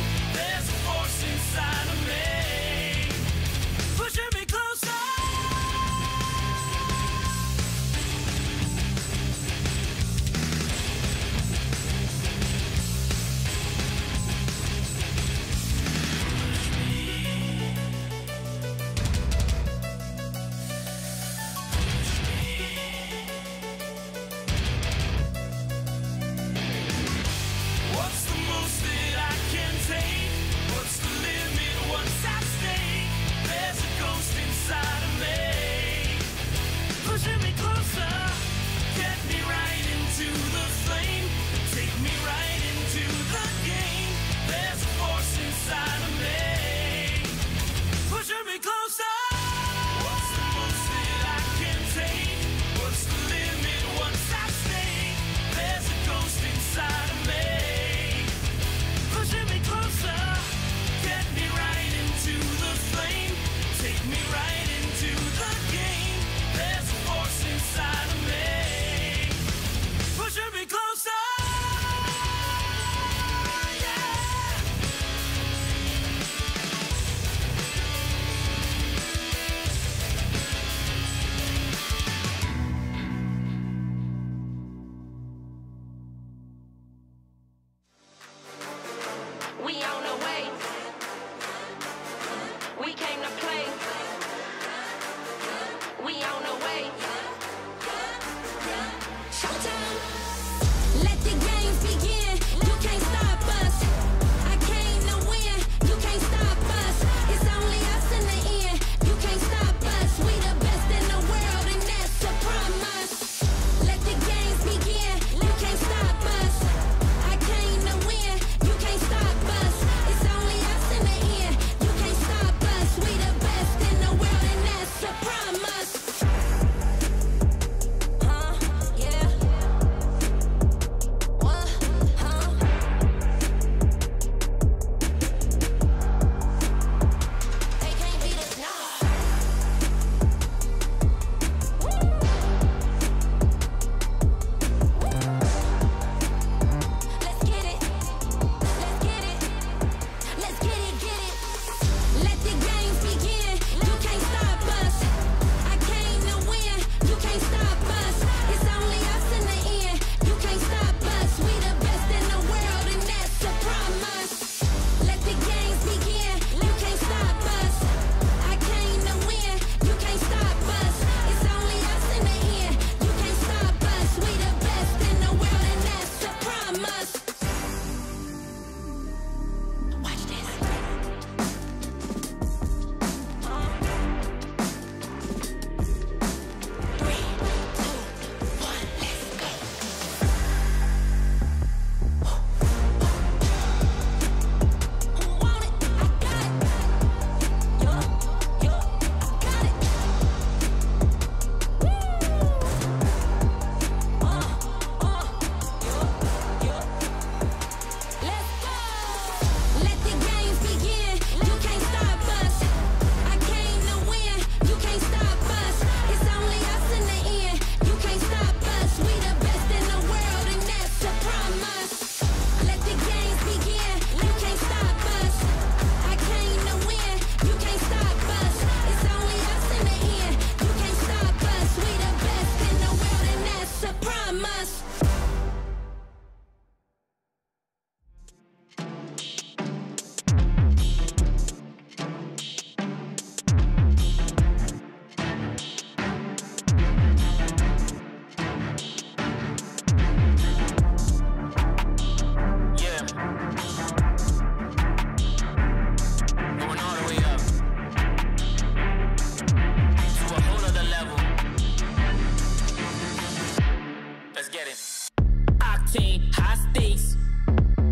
high stakes,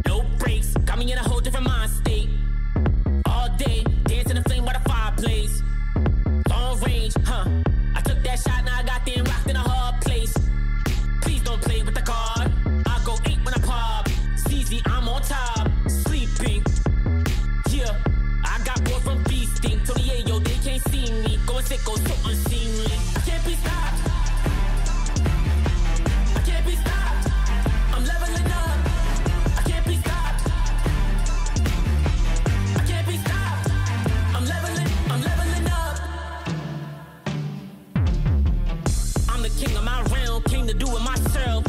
no breaks. Got me in a whole different mind state. All day, dancing the flame by the fireplace. Long range, huh? I took that shot, now I got them locked in a hard place. Please don't play with the card. I go 8 when I pop. CZ, I'm on top. Sleeping. Yeah, I got bored from beasting. Tony Ayo, they can't see me. Going sicko, so unseemly. I can't be stopped. I can't be stopped. I'm leveling up. I can't be stopped. I can't be stopped. I'm leveling up. I'm the king of my realm, king to do it myself.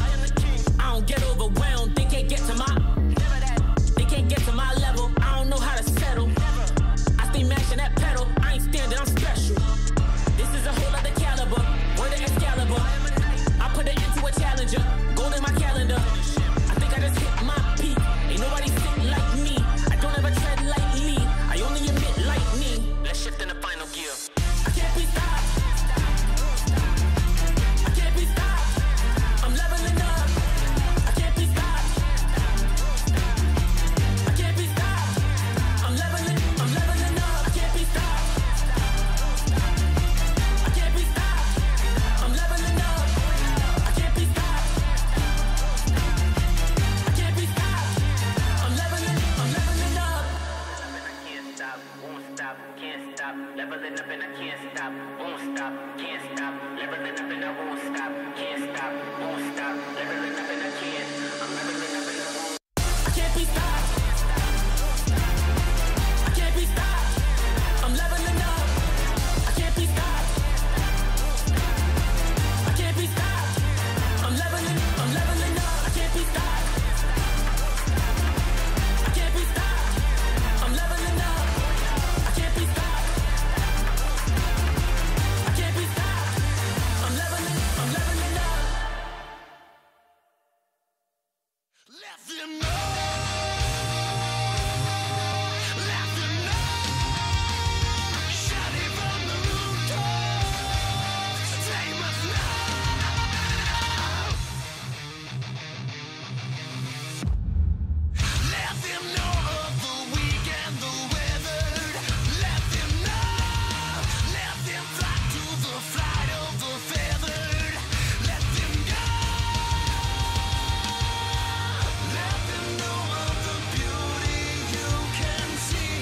I don't get overwhelmed, they can't get to my level. I don't know how to settle. I stay mashing that pedal, I ain't standing, I'm special. This is a whole other caliber, word of Excalibur. I put it into a challenger, gold in my calendar. I think I just hit my peak, ain't nobody sitting like me. I don't ever tread lightly, I only admit lightning. Let's shift in the final gear. I can't be stopped. I can't be stopped. I'm leveling up. I can't be stopped. I can't be stopped. I'm leveling up. I can't be stopped. I can't be stopped. I'm leveling up. I can't be stopped. I can't be stopped. I'm leveling up. I can't stop, won't stop, can't stop. Leveling up and I can't stop, won't stop, can't stop. Leveling up and I won't stop, can't stop, won't stop. Leveling up and I can't. I'm leveling up and I won't. I can't be stopped. I can't be stopped. I'm leveling up. I can't be stopped. I can't be stopped. I'm leveling up. I can't be stopped. I can't be stopped. I'm leveling up. I can't be stopped. I can't be stopped. I'm leveling up. Let them know. Let them know. Shouting from the rooftops. They must know. Let them know of the weak and the weathered. Let them know. Let them flock to the flight of the feathered. Let them go. Let them know of the beauty you can see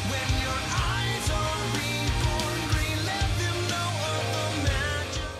when your eyes are reborn green. Let them know of the magic.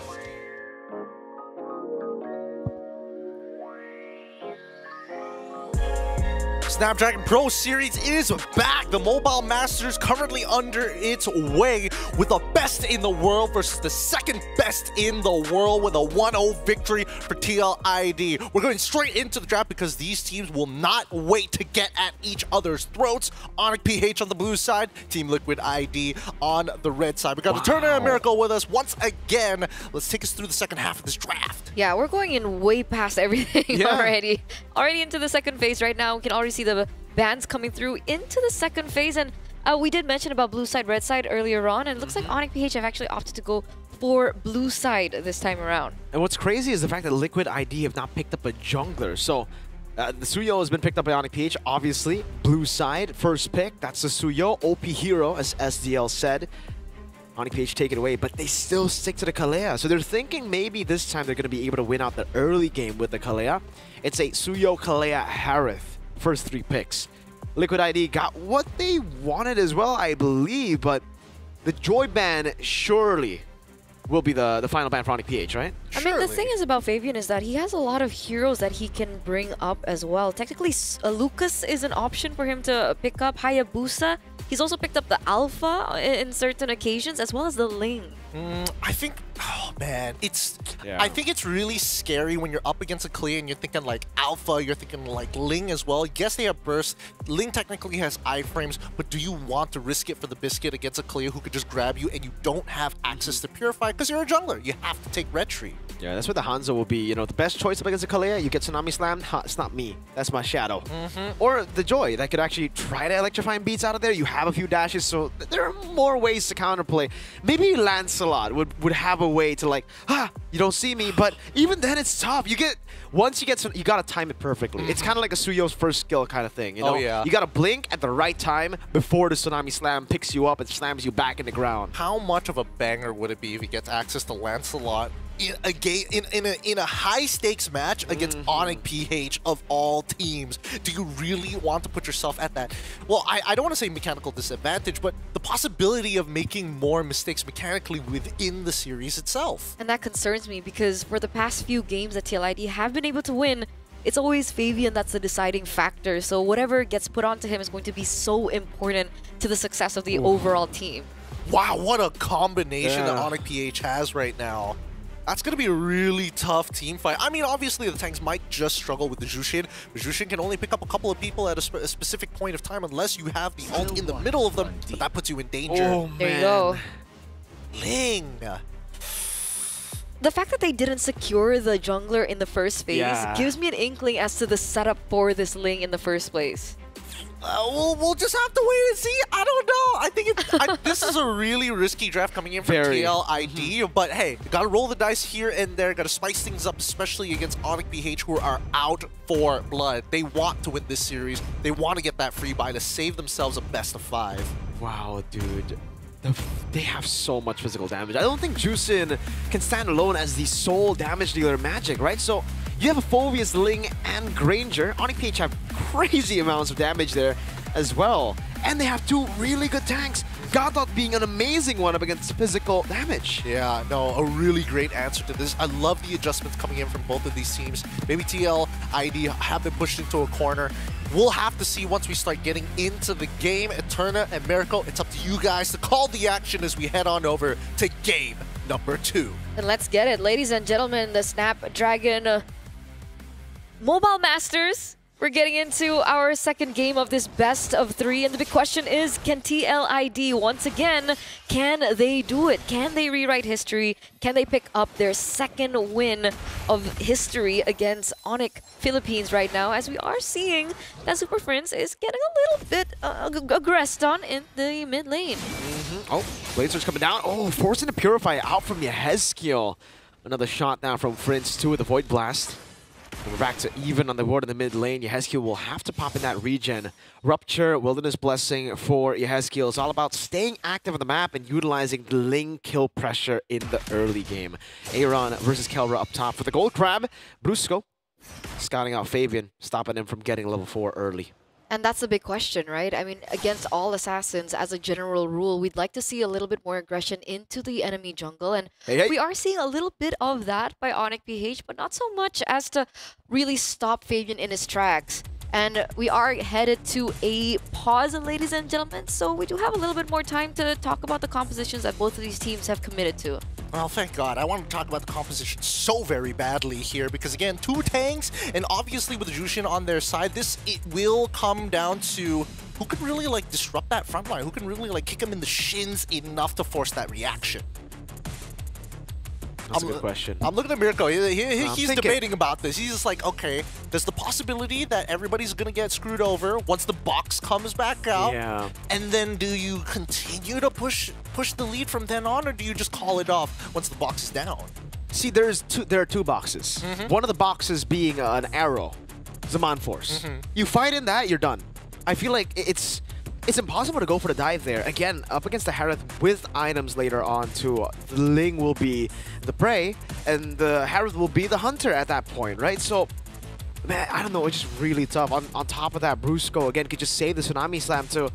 Snapdragon Pro Series is back. The Mobile Masters currently under its way with the best in the world versus the second best in the world with a 1-0 victory for TLID. We're going straight into the draft because these teams will not wait to get at each other's throats. Onyx PH on the blue side, Team Liquid ID on the red side. We got the Turner Miracle with us once again. Let's take us through the second half of this draft. Yeah, we're going in way past everything already. Already into the second phase right now. We can already see the bands coming through into the second phase. And we did mention about blue side, red side earlier on. And it looks like Onyx PH have actually opted to go for blue side this time around. And what's crazy is the fact that Liquid ID have not picked up a jungler. So the Suyo has been picked up by Onyx PH, obviously. Blue side, first pick. That's the Suyo. OP hero, as SDL said. Onyx PH take it away, but they still stick to the Kalea. So they're thinking maybe this time they're going to be able to win out the early game with the Kalea. It's a Suyo, Kalea, Harith. First 3 picks. Liquid ID got what they wanted as well, I believe, but the Joy ban surely will be the final ban for Onyx PH, right? I mean, the thing is about Fabian is that he has a lot of heroes that he can bring up as well. Technically, Lucas is an option for him to pick up. Hayabusa. He's also picked up the Alpha in certain occasions, as well as the Ling. I think, oh man, I think it's really scary when you're up against a Klee and you're thinking like Alpha, you're thinking like Ling as well. Yes, they have burst. Ling technically has iframes, but do you want to risk it for the biscuit against a Klee who could just grab you and you don't have access to Purify because you're a jungler? You have to take Retreat. Yeah, that's where the Hanzo will be. You know, the best choice up against the Kalea, you get Tsunami Slammed, it's not me. That's my shadow. Or the Joy that could actually try to electrifying beats out of there. You have a few dashes, so there are more ways to counterplay. Maybe land some Lancelot would have a way to like, you don't see me, but even then it's tough. Once you get, you gotta time it perfectly. It's kind of like a Suyo's first skill kind of thing, you know? Oh, yeah. You gotta blink at the right time before the Tsunami Slam picks you up and slams you back in the ground. How much of a banger would it be if he gets access to Lancelot in a game, in a high stakes match against Onyx PH of all teams? Do you really want to put yourself at that? Well, I don't want to say mechanical disadvantage, but the possibility of making more mistakes mechanically within the series itself. And that concerns me because for the past few games that TLID have been able to win, it's always Fabian that's the deciding factor. So whatever gets put onto him is going to be so important to the success of the overall team. Wow, what a combination that Onyx PH has right now. That's going to be a really tough team fight. I mean, obviously, the tanks might just struggle with the Jushin, but Jushin can only pick up a couple of people at a specific point of time unless you have the ult in the middle of them, but that puts you in danger. Oh, there you go. Ling. The fact that they didn't secure the jungler in the first phase gives me an inkling as to the setup for this Ling in the first place. We'll just have to wait and see. I don't know. I think this is a really risky draft coming in from TLID, but hey, gotta roll the dice here and there, gotta spice things up, especially against Onyx PH, who are out for blood. They want to win this series. They want to get that free buy to save themselves a best of 5. Wow, dude. They have so much physical damage. I don't think Jusin can stand alone as the sole damage dealer Magic, right? So you have a Phoveus, Ling, and Granger. Onyx PH have crazy amounts of damage there as well. And they have two really good tanks. Gadot being an amazing one up against physical damage. Yeah, no, a really great answer to this. I love the adjustments coming in from both of these teams. Maybe TLID have been pushed into a corner. We'll have to see once we start getting into the game. Eterna and Miracle, it's up to you guys to call the action as we head on over to game number 2. And let's get it. Ladies and gentlemen, the Snapdragon Mobile Masters. We're getting into our second game of this best of 3, and the big question is, can TLID once again, can they do it? Can they rewrite history? Can they pick up their second win of history against Onyx Philippines right now, as we are seeing that Super Prince is getting a little bit aggressed on in the mid lane. Oh, Blazer's coming down. Oh, forcing to Purify out from Yehezkiel. Another shot now from Prince 2 with the Void Blast. And we're back to even on the board in the mid lane. Yehezkiel will have to pop in that regen. Rupture, Wilderness Blessing for Yehezkiel. It's all about staying active on the map and utilizing the Ling kill pressure in the early game. Aaron versus Kelra up top for the Gold Crab. Brusco scouting out Fabian, stopping him from getting level 4 early. And that's the big question, right? I mean, against all assassins, as a general rule, we'd like to see a little bit more aggression into the enemy jungle. And we are seeing a little bit of that by Onyx PH, but not so much as to really stop Fabian in his tracks. And we are headed to a pause, ladies and gentlemen, so we do have a little bit more time to talk about the compositions that both of these teams have committed to. Well, thank God. I want to talk about the composition so very badly here because, again, 2 tanks, and obviously with Jushin on their side, it will come down to who can really, like, disrupt that front line, who can really, like, kick him in the shins enough to force that reaction. That's a good question. I'm looking at Mirko. He's debating about this. He's just like, okay, there's the possibility that everybody's going to get screwed over once the box comes back out. Yeah. And then do you continue to push the lead from then on, or do you just call it off once the box is down? See, there are 2 boxes. One of the boxes being an arrow, Zaman Force. You fight in that, you're done. I feel like it's impossible to go for the dive there. Again, up against the Harith with items later on too. The Ling will be the prey, and the Harith will be the hunter at that point, right? So, man, I don't know, it's just really tough. On top of that, Brusco, again, could just save the Tsunami Slam too.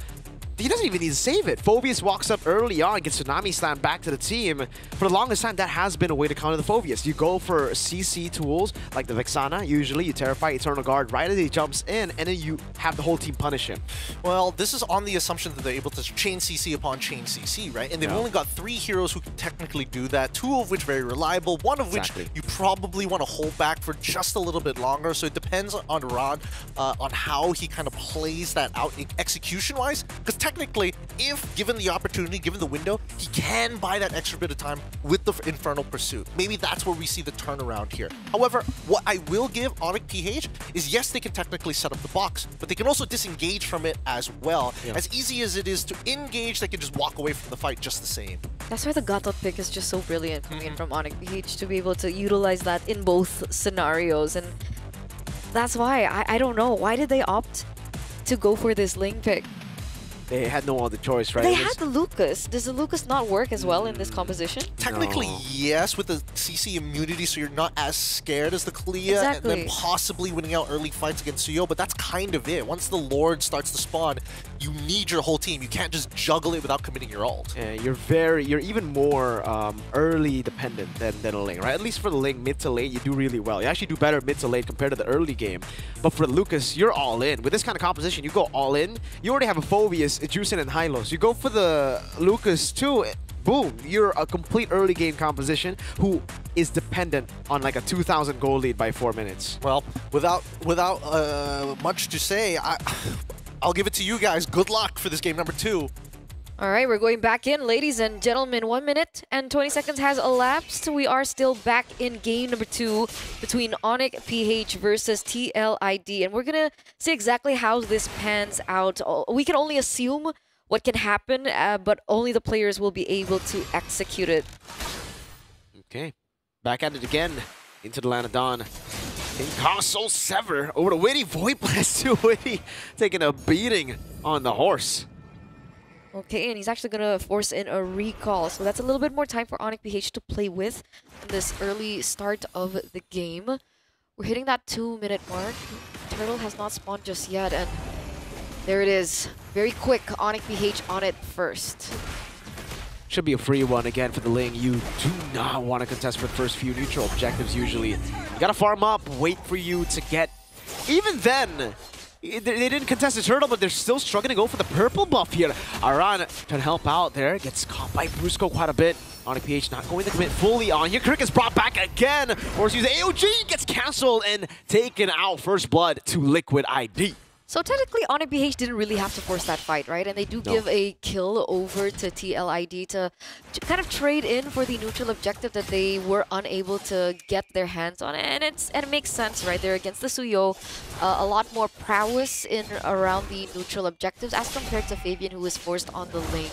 He doesn't even need to save it. Phoveus walks up early on, gets Tsunami Slam back to the team. For the longest time, that has been a way to counter the Phoveus. You go for CC tools, like the Vexana, usually. You Terrify Eternal Guard right as he jumps in, and then you have the whole team punish him. Well, this is on the assumption that they're able to chain CC upon chain CC, right? And they've only got 3 heroes who can technically do that, 2 of which very reliable, 1 of which you probably want to hold back for just a little bit longer. So it depends on Rod on how he kind of plays that out execution-wise, because technically, if given the opportunity, given the window, he can buy that extra bit of time with the Infernal Pursuit. Maybe that's where we see the turnaround here. However, what I will give Onyx PH is, yes, they can technically set up the box, but they can also disengage from it as well. Yeah. As easy as it is to engage, they can just walk away from the fight just the same. That's why the Gatot pick is just so brilliant coming in from Onyx PH to be able to utilize that in both scenarios. And that's why, I don't know, why did they opt to go for this Ling pick? They had no other choice, right? They had the Lucas. Does the Lucas not work as well in this composition? Technically, yes, with the CC immunity, so you're not as scared as the Clea, and then possibly winning out early fights against Suyo, but that's kind of it. Once the Lord starts to spawn, you need your whole team. You can't just juggle it without committing your ult. Yeah, you're even more early dependent than a Ling, right? At least for the Ling, mid to late, you do really well. You actually do better mid to late compared to the early game. But for Lucas, you're all in. With this kind of composition, you go all in. You already have a Phobius, a Juicen, and Hylos. You go for the Lucas too, boom, you're a complete early game composition who is dependent on like a 2,000 goal lead by 4 minutes. Well, without much to say, I'll give it to you guys. Good luck for this game number 2. All right, we're going back in, ladies and gentlemen. 1 minute and 20 seconds has elapsed. We are still back in game number 2 between Onyx PH versus TLID. And we're going to see exactly how this pans out. We can only assume what can happen, but only the players will be able to execute it. Okay, back at it again. Into the land of Dawn. King Soul Sever over to Witty. Void Blast to Witty, taking a beating on the horse. Okay, and he's actually going to force in a recall. So that's a little bit more time for Onyx PH to play with in this early start of the game. We're hitting that 2-minute mark. Turtle has not spawned just yet, and there it is. Very quick, Onyx PH on it first. Should be a free one again for the Ling. You do not want to contest for the first few neutral objectives usually. You gotta farm up, wait for you to get... Even then, they didn't contest the turtle, but they're still struggling to go for the purple buff here. Aran trying to help out there, gets caught by Brusco quite a bit. Onyx PH not going to commit fully on here. Crick is brought back again. Force use AOG, gets cancelled and taken out. First blood to Liquid ID. So technically, Onyx PH didn't really have to force that fight, right? And they do give a kill over to TLID to kind of trade in for the neutral objective that they were unable to get their hands on. And it makes sense, right? They're against the Suyo. A lot more prowess in around the neutral objectives as compared to Fabian, who was forced on the Ling.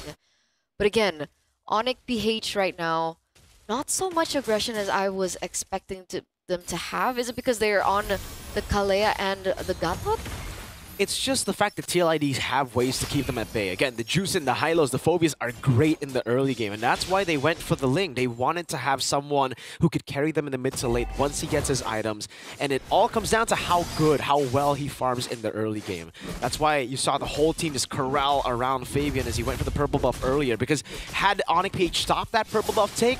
But again, Onyx PH right now, not so much aggression as I was expecting them to have. Is it because they're on the Kalea and the Gatot? It's just the fact that TLIDs have ways to keep them at bay. Again, the Juicen, the Hylos, the Phobias are great in the early game, and that's why they went for the Ling. They wanted to have someone who could carry them in the mid to late once he gets his items, and it all comes down to how good, how well he farms in the early game. That's why you saw the whole team just corral around Fabian as he went for the purple buff earlier, because had Onyx PH stopped that purple buff take,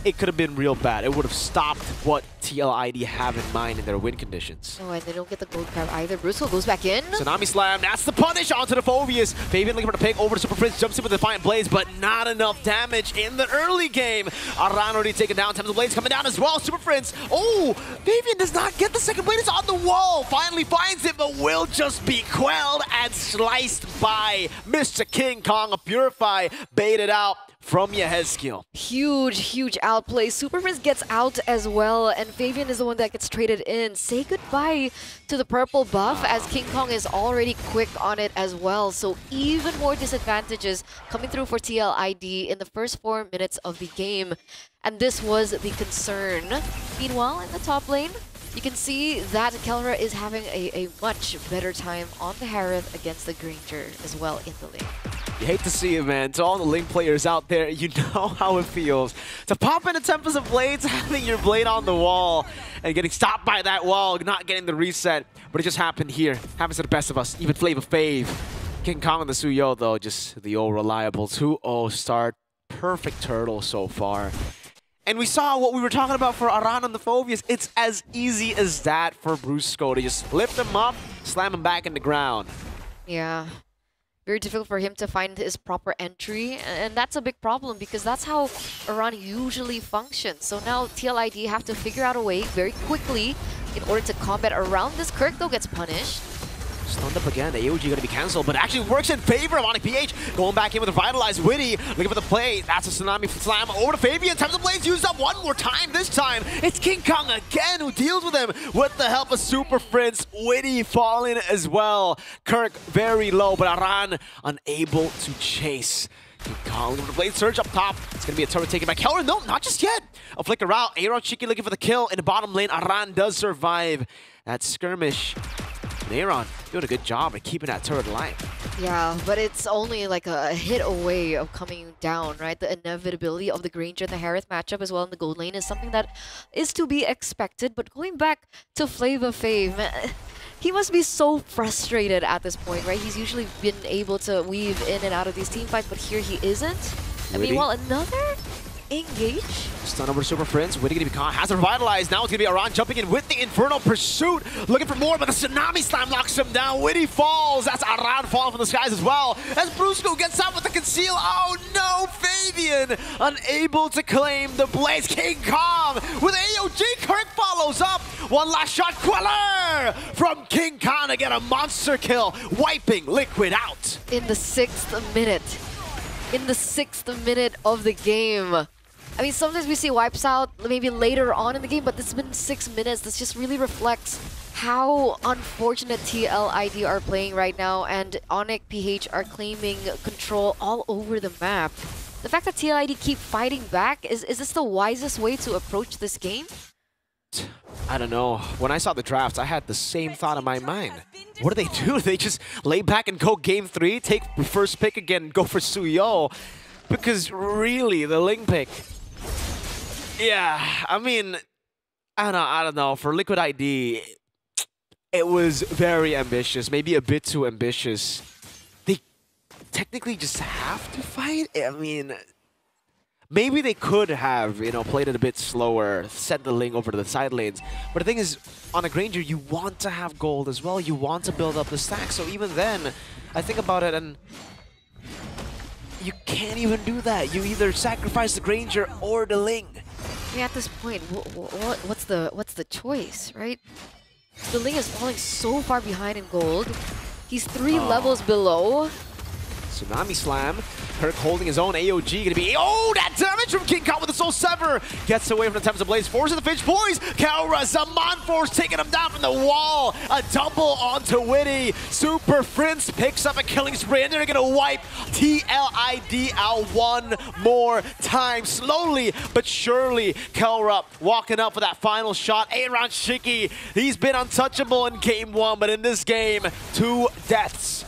it could have been real bad. It would have stopped what TLID have in mind in their win conditions. Oh, and they don't get the gold crab either. Brusco goes back in. Tsunami Slam, that's the punish onto the Phobias. Fabian looking for the pick over to Super Prince, jumps in with the Defiant Blaze, but not enough damage in the early game. Aran already taken down, Tempest Blaze coming down as well. Super Prince, oh, Fabian does not get the second blade, it's on the wall. Finally finds it, but will just be quelled and sliced by Mr. King Kong. A Purify baited out from Yehezkiel. Huge outplay. Super Prince gets out as well, and Fabian is the one that gets traded in. Say goodbye to the purple buff as King Kong is already quick on it as well. So even more disadvantages coming through for TLID in the first 4 minutes of the game. And this was the concern. Meanwhile, in the top lane, you can see that Kelra is having a much better time on the Harith against the Granger as well in the lane. You hate to see it, man. To all the Ling players out there, you know how it feels to pop into Tempest of Blades, having your blade on the wall, and getting stopped by that wall, not getting the reset. But it just happened here. Happens to the best of us, even Flavor Fave. King Kong and the Suyo, though, just the old reliable 2-0 start. Perfect turtle so far. And we saw what we were talking about for Aran and the Phobias. It's as easy as that for Brusco to just lift him up, slam him back in the ground. Yeah. Very difficult for him to find his proper entry, and that's a big problem because that's how Aran usually functions. So now TLID have to figure out a way very quickly in order to combat around this. Kirk, though, gets punished. Stunned up again. AOG going to be cancelled, but actually works in favor of Onyx PH. Going back in with a Revitalized Witty. Looking for the play. That's a Tsunami Slam over to Fabian. Times of Blaze used up one more time. This time, it's King Kong again who deals with him with the help of Super Prince. Witty falling as well. Kirk very low, but Aran unable to chase. King Kong looking for the Blade Surge up top. It's going to be a turret taken by Keller. No, not just yet. A flicker out. Aaron Shiki looking for the kill in the bottom lane. Aran does survive that skirmish. And Aaron doing a good job at keeping that turret alive. Yeah, but it's only like a hit away of coming down, right? The inevitability of the Granger and the Harith matchup as well in the gold lane is something that is to be expected. But going back to Flava Fave, he must be so frustrated at this point, right? He's usually been able to weave in and out of these team fights, but here he isn't. And meanwhile, another engage. Stun over to Super Prince. Witty gonna be caught. Has a Revitalize. Now it's gonna be Aran jumping in with the Infernal Pursuit. Looking for more, but the Tsunami Slam locks him down. Witty falls. That's Aran falling from the skies as well. As Brusco gets out with the Conceal. Oh no, Fabian unable to claim the Blaze. King Kong with AOG. Kirk follows up. One last shot. Queller from King Kong to get a monster kill. Wiping Liquid out. In the 6th minute. In the 6th minute of the game. I mean, sometimes we see wipes out maybe later on in the game, but this has been 6 minutes. This just really reflects how unfortunate TLID are playing right now, and Onyx PH are claiming control all over the map. The fact that TLID keep fighting back, is this the wisest way to approach this game? I don't know. When I saw the drafts, I had the same thought in my mind. What do? They just lay back and go game 3, take the first pick again, and go for Suyo. Because really, the Ling pick... Yeah, I mean, I don't know. For Liquid ID, it was very ambitious. Maybe a bit too ambitious. They technically just have to fight? I mean... Maybe they could have, played it a bit slower, sent the Ling over to the side lanes. But the thing is, on a Granger, you want to have gold as well. You want to build up the stack. So even then, I think about it and you can't even do that. You either sacrifice the Granger or the Ling. I mean, at this point, what's the choice, right? The Ling is falling so far behind in gold. He's 3 levels below. Tsunami Slam. Kirk holding his own. AOG gonna be... Oh, that damage from King Kong with the Soul Sever. Gets away from the Temps of Blaze. Forces the Finch Boys. Kaura, Zaman Force taking him down from the wall. A double onto Witty. Super Prince picks up a killing spree, and they're gonna wipe TLID out one more time. Slowly but surely, Kaura walking up for that final shot. Aaron Shiki, he's been untouchable in game 1, but in this game, 2 deaths.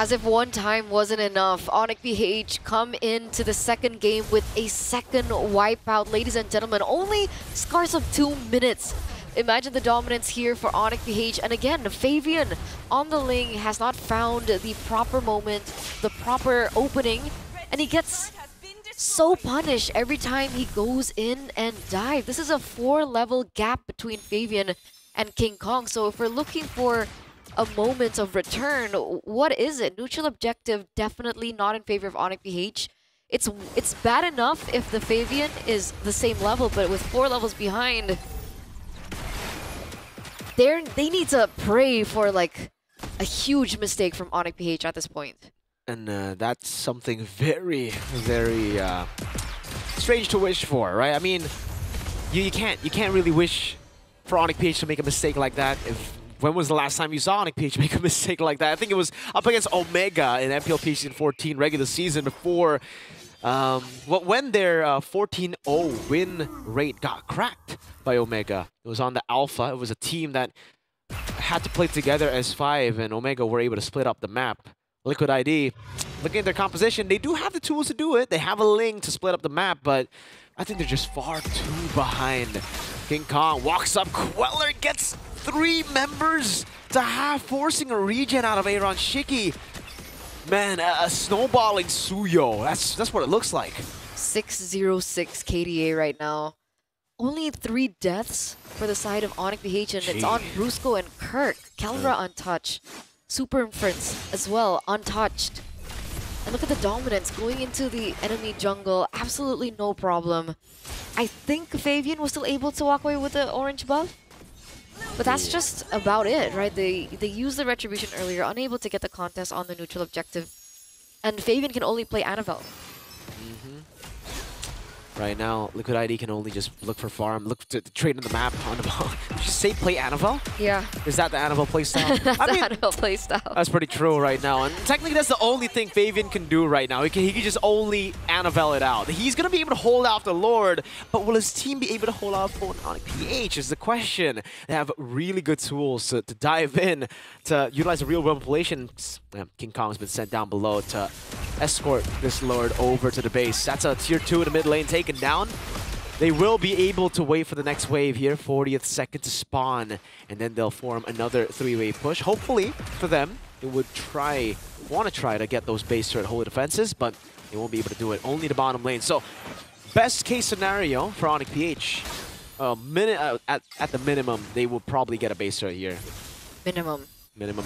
As if one time wasn't enough, Onyx PH come into the second game with a second wipeout. Ladies and gentlemen, only scars of 2 minutes. Imagine the dominance here for Onyx PH. And again, Fabian on the Ling has not found the proper moment, the proper opening. And he gets so punished every time he goes in and dive. This is a 4-level gap between Fabian and King Kong. So if we're looking for a moment of return, what is it? Neutral objective, definitely not in favor of Onyx PH. It's bad enough if the Fabian is the same level, but with 4 levels behind, they need to pray for like a huge mistake from Onyx PH at this point. And that's something very, very strange to wish for, right? I mean, you can't really wish for Onyx PH to make a mistake like that. When was the last time you saw Onyx PH make a mistake like that? I think it was up against Omega in MPLP Season 14 regular season before when their 14-0 win rate got cracked by Omega. It was on the Alpha. It was a team that had to play together as 5, and Omega were able to split up the map. Liquid ID, looking at their composition, they do have the tools to do it. They have a Ling to split up the map, but I think they're just far too behind. King Kong walks up. Queller gets 3 members to half, forcing a regen out of Aaron Shiki. Man, a snowballing Suyo. That's what it looks like. 606 KDA right now. Only 3 deaths for the side of Onyx PH, and it's on Brusco and Kirk. Kelra untouched. Super Prince as well, untouched. And look at the dominance going into the enemy jungle. Absolutely no problem. I think Fabian was still able to walk away with the orange buff. But that's just about it, right? They used the Retribution earlier, unable to get the contest on the neutral objective. And Fabian can only play Annabelle. Right now, Liquid ID can only just look for farm, look to trade in the map on the ball. Did you say play Annabelle? Yeah. Is that the Annabelle playstyle? That's the Annabelle playstyle. That's pretty true right now. And technically, that's the only thing Fabian can do right now. He can just only Annabelle it out. He's going to be able to hold off the Lord, but will his team be able to hold off Onyx PH is the question. They have really good tools to dive in, to utilize the real-world manipulation. King Kong's been sent down below to escort this Lord over to the base. That's a tier 2 in the mid lane taken down. They will be able to wait for the next wave here, 40th second to spawn, and then they'll form another 3-wave push. Hopefully, for them, they would want to try to get those base turret holy defenses, but they won't be able to do it. Only the bottom lane. So, best case scenario for Onyx PH, at the minimum, they will probably get a base turret here. Minimum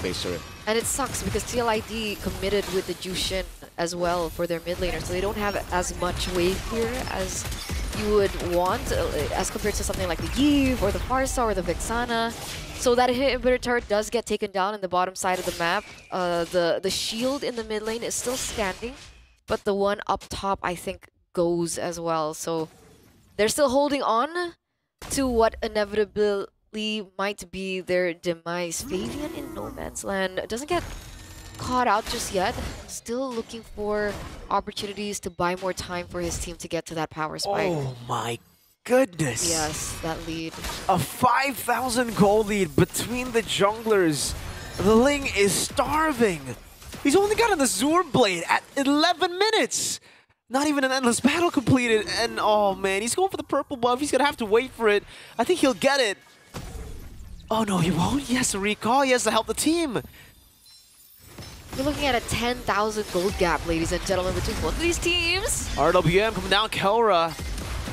base turret. And it sucks because TLID committed with the Jushin as well for their mid laner, so they don't have as much wave here as you would want as compared to something like the Yve or the Farsa or the Vexana. So that hit inhibitor turret does get taken down in the bottom side of the map. The shield in the mid lane is still standing, but the one up top I think goes as well. So they're still holding on to what inevitably might be their demise. Fabian in no man's land doesn't get caught out just yet. Still looking for opportunities to buy more time for his team to get to that power spike. Oh my goodness. Yes, that lead. A 5,000 gold lead between the junglers. The Ling is starving. He's only got an Azure Blade at 11 minutes. Not even an endless battle completed. And oh man, he's going for the purple buff. He's gonna have to wait for it. I think he'll get it. Oh no, he won't. He has to recall. He has to help the team. You're looking at a 10,000 gold gap, ladies and gentlemen, between both of these teams. RWM coming down. Kelra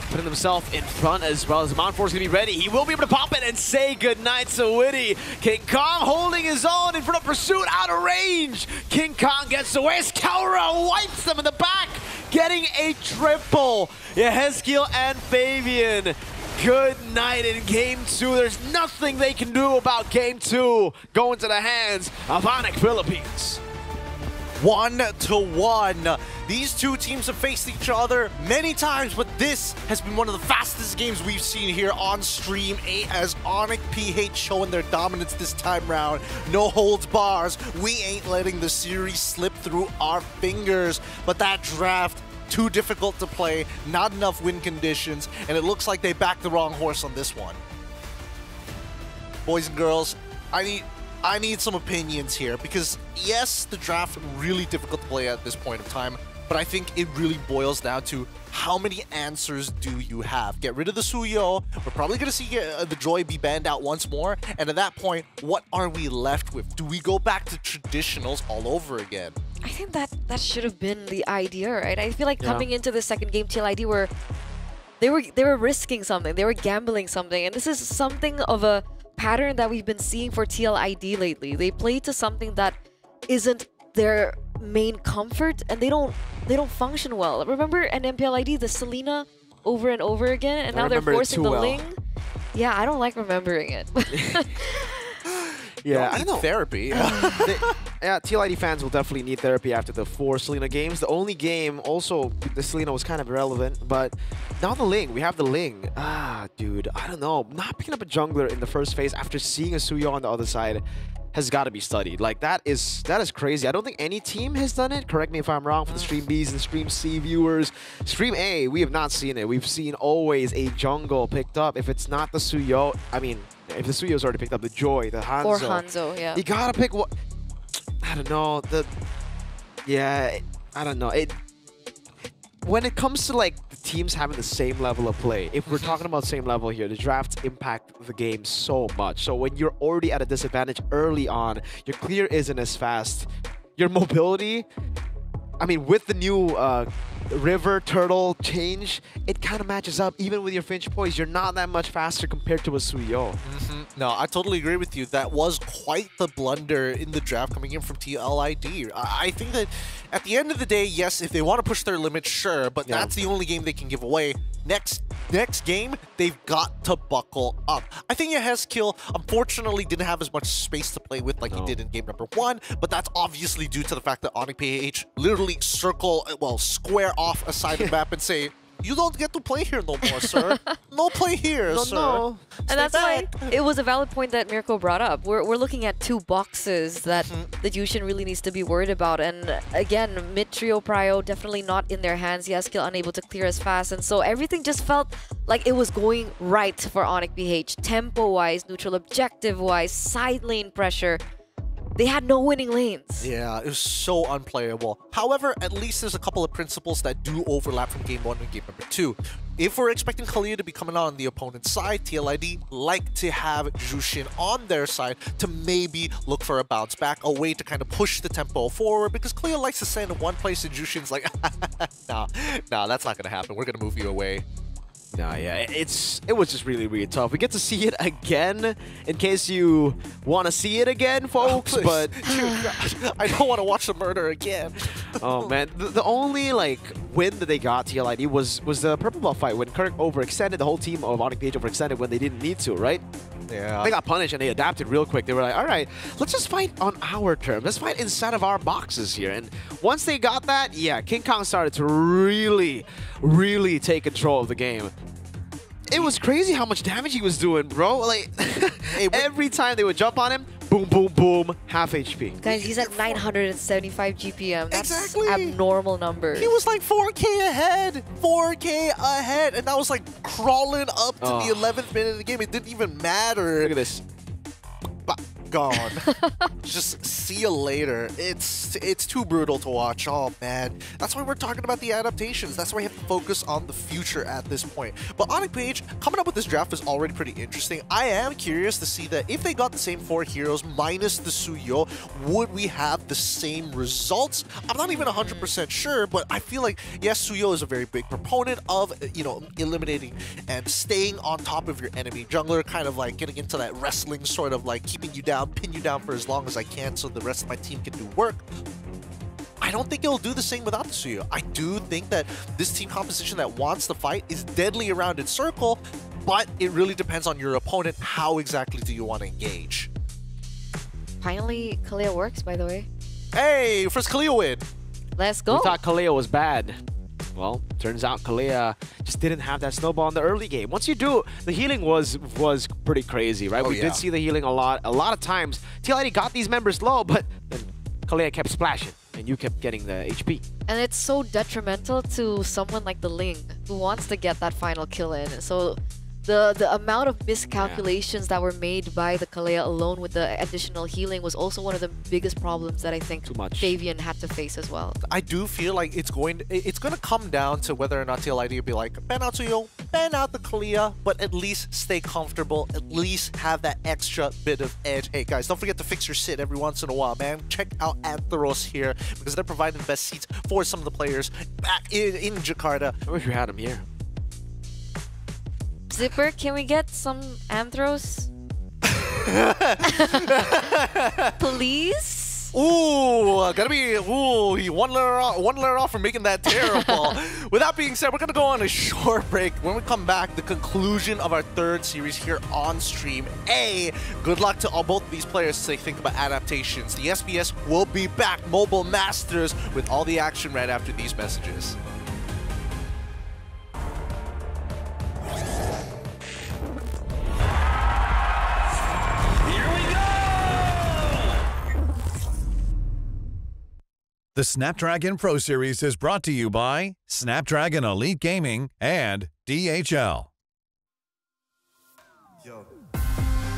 putting himself in front as well as Mount Force going to be ready. He will be able to pop it and say goodnight to Witty. King Kong holding his own in front of Pursuit, out of range. King Kong gets away as Kelra wipes them in the back, getting a triple. Yehezkiel and Fabian. Good night in Game 2. There's nothing they can do about Game 2 going to the hands of Onyx Philippines. 1-1. These two teams have faced each other many times, but this has been one of the fastest games we've seen here on Stream 8 as Onyx PH showing their dominance this time round. No holds bars. We ain't letting the series slip through our fingers, but that draft, too difficult to play, not enough win conditions, and it looks like they backed the wrong horse on this one. Boys and girls, I need some opinions here because yes, the draft really difficult to play at this point of time, but I think it really boils down to how many answers do you have? Get rid of the Suyo. We're probably going to see the Joy be banned out once more, and at that point, what are we left with? Do we go back to traditionals all over again? I think that should have been the idea, right? I feel like coming into the second game, TLID they were risking something, they were gambling something, and this is something of a pattern that we've been seeing for TLID lately. They play to something that isn't their main comfort, and they don't function well. Remember an MPLID, the Selena over and over again, and now they're forcing the Ling. Yeah, I don't like remembering it. Yeah, I don't know. Therapy. Yeah, TLID fans will definitely need therapy after the 4 Selena games. The only game, also, the Selena was kind of irrelevant, but now the Ling. We have the Ling. Dude, I don't know. Not picking up a jungler in the first phase after seeing a Suyo on the other side has got to be studied. Like, that is crazy. I don't think any team has done it. Correct me if I'm wrong for the Stream Bs and Stream C viewers. Stream A, we have not seen it. We've seen always a jungle picked up. If it's not the Suyo, I mean, if the Suyo's already picked up, the Joy, the Hanzo. Or Hanzo, yeah. You gotta pick what... I don't know. Yeah, I don't know. When it comes to, like, the teams having the same level of play, if we're talking about same level here, the drafts impact the game so much. So when you're already at a disadvantage early on, your clear isn't as fast. Your mobility, I mean, with the new river turtle change, it kind of matches up. Even with your Finch Poise, you're not that much faster compared to a Suyo. No, I totally agree with you. That was quite the blunder in the draft coming in from TLID. I think that at the end of the day, yes, if they want to push their limits, sure, but that's the only game they can give away. next game, they've got to buckle up. I think Kill unfortunately didn't have as much space to play with like he did in game number 1, but that's obviously due to the fact that Onyx PH literally square off a side of the map and say, you don't get to play here no more, sir. No play here, sir. No. And that's why it was a valid point that Mirko brought up. We're looking at 2 boxes that the Jushin really needs to be worried about. And again, mid-trio prio definitely not in their hands. Yaskill unable to clear as fast. And so everything just felt like it was going right for Onyx PH. Tempo-wise, neutral objective-wise, side lane pressure. They had no winning lanes. Yeah, it was so unplayable. However, at least there's a couple of principles that do overlap from game 1 and game number 2. If we're expecting Kalia to be coming on the opponent's side, TLID like to have Jushin on their side to maybe look for a bounce back, a way to kind of push the tempo forward, because Kalia likes to stand in one place and Jushin's like, nah, that's not gonna happen. We're gonna move you away. No, yeah, it was just really, really tough. We get to see it again, in case you want to see it again, folks, but... I don't want to watch the murder again. Oh, man. The only, like, win that they got, TLID, was the purple buff fight, when Kirk overextended, the whole team of Onyx PH overextended when they didn't need to, right? Yeah. They got punished and they adapted real quick. They were like, all right, let's just fight on our terms. Let's fight inside of our boxes here. And once they got that, yeah, King Kong started to really, really take control of the game. It was crazy how much damage he was doing, bro. Like, every time they would jump on him, boom, boom, boom, half HP. Guys, he's at 975 GPM. That's abnormal number. He was like 4K ahead, 4K ahead, and that was like crawling up to the 11th minute of the game. It didn't even matter. Look at this. Gone. Just see you later. It's too brutal to watch. Oh man, that's why we're talking about the adaptations. That's why we have to focus on the future at this point. But Onyx PH coming up with this draft is already pretty interesting. I am curious to see that if they got the same 4 heroes minus the Suyo, would we have the same results? I'm not even 100% sure, but I feel like yes, Suyo is a very big proponent of eliminating and staying on top of your enemy jungler, kind of like getting into that wrestling sort of like keeping you down, pin you down for as long as I can so the rest of my team can do work. I don't think it'll do the same without the Suyo. I do think that this team composition that wants to fight is deadly around its circle, but it really depends on your opponent. How exactly do you want to engage? Finally, Kalia works, by the way. Hey, first Kalia win. Let's go. We thought Kalia was bad. Well, turns out Kalia just didn't have that snowball in the early game. Once you do, the healing was pretty crazy, right? We did see the healing a lot of times. TLID got these members low, but then Kalia kept splashing, and you kept getting the HP. And it's so detrimental to someone like the Ling, who wants to get that final kill in. So the amount of miscalculations that were made by the Kalia alone with the additional healing was also one of the biggest problems that I think Fabian had to face as well. I do feel like it's going to come down to whether or not TLID will be like, ban out Suyo, ban out the Kalia, but at least stay comfortable, at least have that extra bit of edge. Hey guys, don't forget to fix your sit every once in a while, man. Check out Antheros here, because they're providing the best seats for some of the players back in Jakarta. I wish we had them here. Zipper, can we get some Anthros? Please? Ooh, gotta be one letter off from making that terrible. With that being said, we're gonna go on a short break. When we come back, the conclusion of our 3rd series here on stream. Good luck to both of these players as they think about adaptations. The SPS will be back, Mobile Masters, with all the action right after these messages. The Snapdragon Pro Series is brought to you by Snapdragon Elite Gaming and DHL.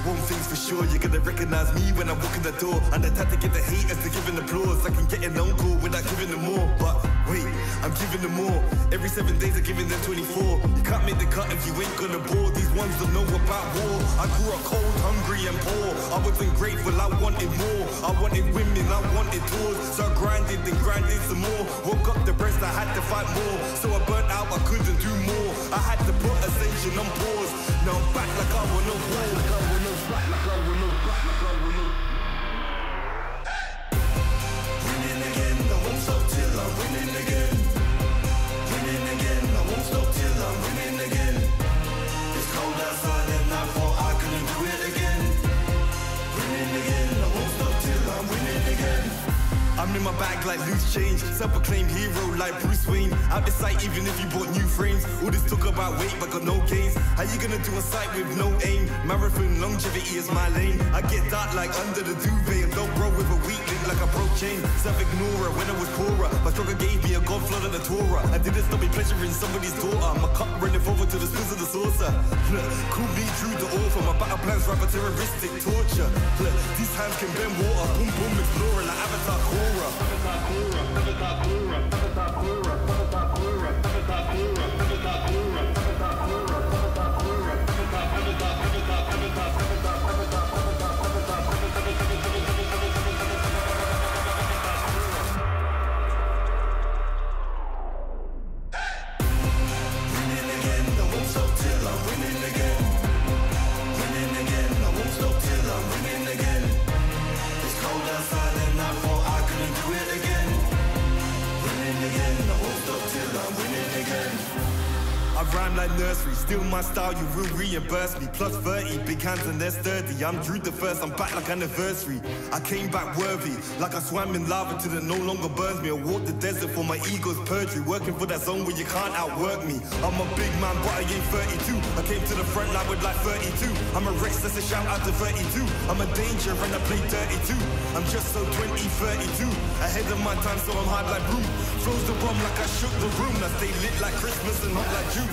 One thing's for sure, you're gonna recognize me when I walk in the door. And the type to get the haters to give an applause. I can get an uncle without giving them more. But wait, I'm giving them more. Every 7 days I'm giving them 24. You can't make the cut if you ain't gonna bore. These ones don't know about war. I grew up cold, hungry and poor. I wasn't grateful, I wanted more. I wanted women, I wanted tours. So I grinded and grinded some more. Woke up depressed, I had to fight more. So I burnt out, I couldn't do more. I had to put ascension on pause. Now I'm back like I want no war. Winning again, I won't stop till I'm winning again. Winning again, I won't stop till I'm winning I'm in my bag like loose change. Self-proclaimed hero like Bruce Wayne. Out the sight even if you bought new frames. All this talk about weight but got no gains. How you gonna do a sight with no aim? Marathon longevity is my lane. I get dark like under the duvet and don't roll with a weak link like a broke chain. Self-ignorer when I was poorer. My struggle gave me a god flood of the Torah. I didn't stop me pleasuring somebody's daughter. My cup running forward to the spills of the saucer. Call me true the author. My battle plans rapper terroristic torture. These hands can bend water. Boom boom exploring like Avatar Korra. Avatar Korra. Avatar Korra. Avatar Korra. Avatar Korra. Avatar Korra. Avatar Korra. Avatar Korra. Avatar Korra. Avatar Winning again, I won't stop till I'm winning again. Winning again, I won't stop till I'm winning again. It's cold outside and I thought I couldn't do it again. Winning again, I won't stop till I'm winning again. I rhyme like nursery, still my style, you will reimburse me. Plus 30, big hands and they're sturdy. I'm Drew the first, I'm back like anniversary. I came back worthy, like I swam in lava till it no longer burns me. I walked the desert for my ego's perjury, working for that zone where you can't outwork me. I'm a big man, but I ain't 32. I came to the front line with like 32. I'm a Rex, that's a shout out to 32. I'm a danger and I play dirty too. I'm just so 2032. Ahead of my time, so I'm hard like broom. Flows the bomb like I shook the room. I stay lit like Christmas and hot like June.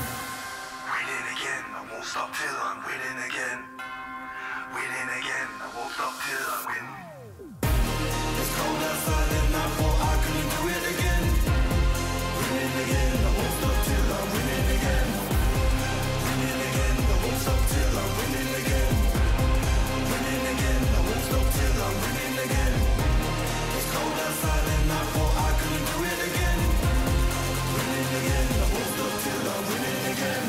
Winning again, I won't stop till I'm winning again. Winning again, I won't stop till I win. It's cold outside and I thought I couldn't do it again. Winning again, I won't stop till I'm winning again. Winning again, I won't stop till I'm winning again. Winning again, I won't stop till I'm winning again. It's cold outside and I thought I couldn't do it again. Winning again, I won't stop till I'm winning again.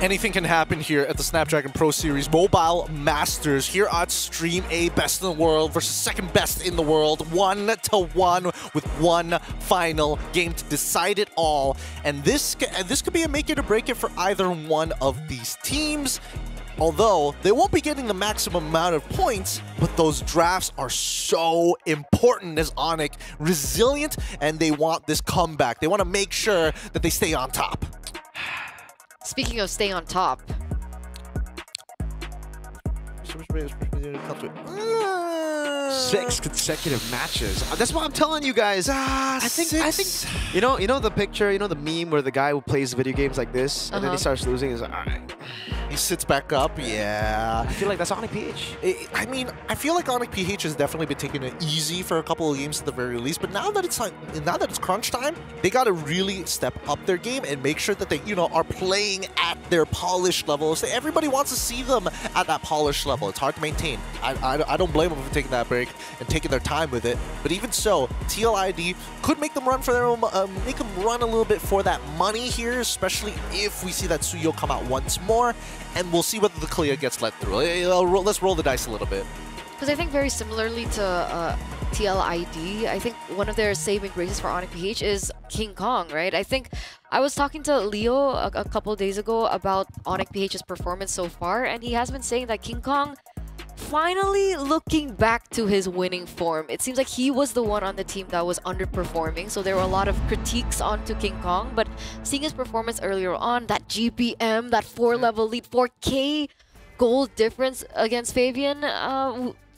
Anything can happen here at the Snapdragon Pro Series Mobile Masters. Here at Stream A, best in the world versus second best in the world. 1-1 with one final game to decide it all. And this could be a make it or break it for either one of these teams. Although they won't be getting the maximum amount of points, but those drafts are so important as Onyx. Resilient, and they want this comeback. They want to make sure that they stay on top. Speaking of staying on top. 6 consecutive matches. That's what I'm telling you guys. I think you know the picture, you know the meme where the guy who plays video games like this and then he starts losing is alright. He sits back up, yeah. I feel like that's Onyx PH. I mean, I feel like Onyx PH has definitely been taking it easy for a couple of games at the very least, but now that it's crunch time, they got to really step up their game and make sure that they, are playing at their polished level. So everybody wants to see them at that polished level. It's hard to maintain. I don't blame them for taking that break and taking their time with it. But even so, TLID could make them run for their own, make them run a little bit for that money here, especially if we see that Suyo come out once more. And we'll see whether the clear gets let through. Let's roll the dice a little bit. Because I think very similarly to TLID, I think one of their saving graces for Onyx PH is King Kong, right? I think I was talking to Leo a couple days ago about Onyx PH's performance so far, and he has been saying that King Kong finally looking back to his winning form. It seems like he was the one on the team that was underperforming, so there were a lot of critiques onto King Kong, but seeing his performance earlier on, that GPM, that 4-level lead, 4K gold difference against Fabian,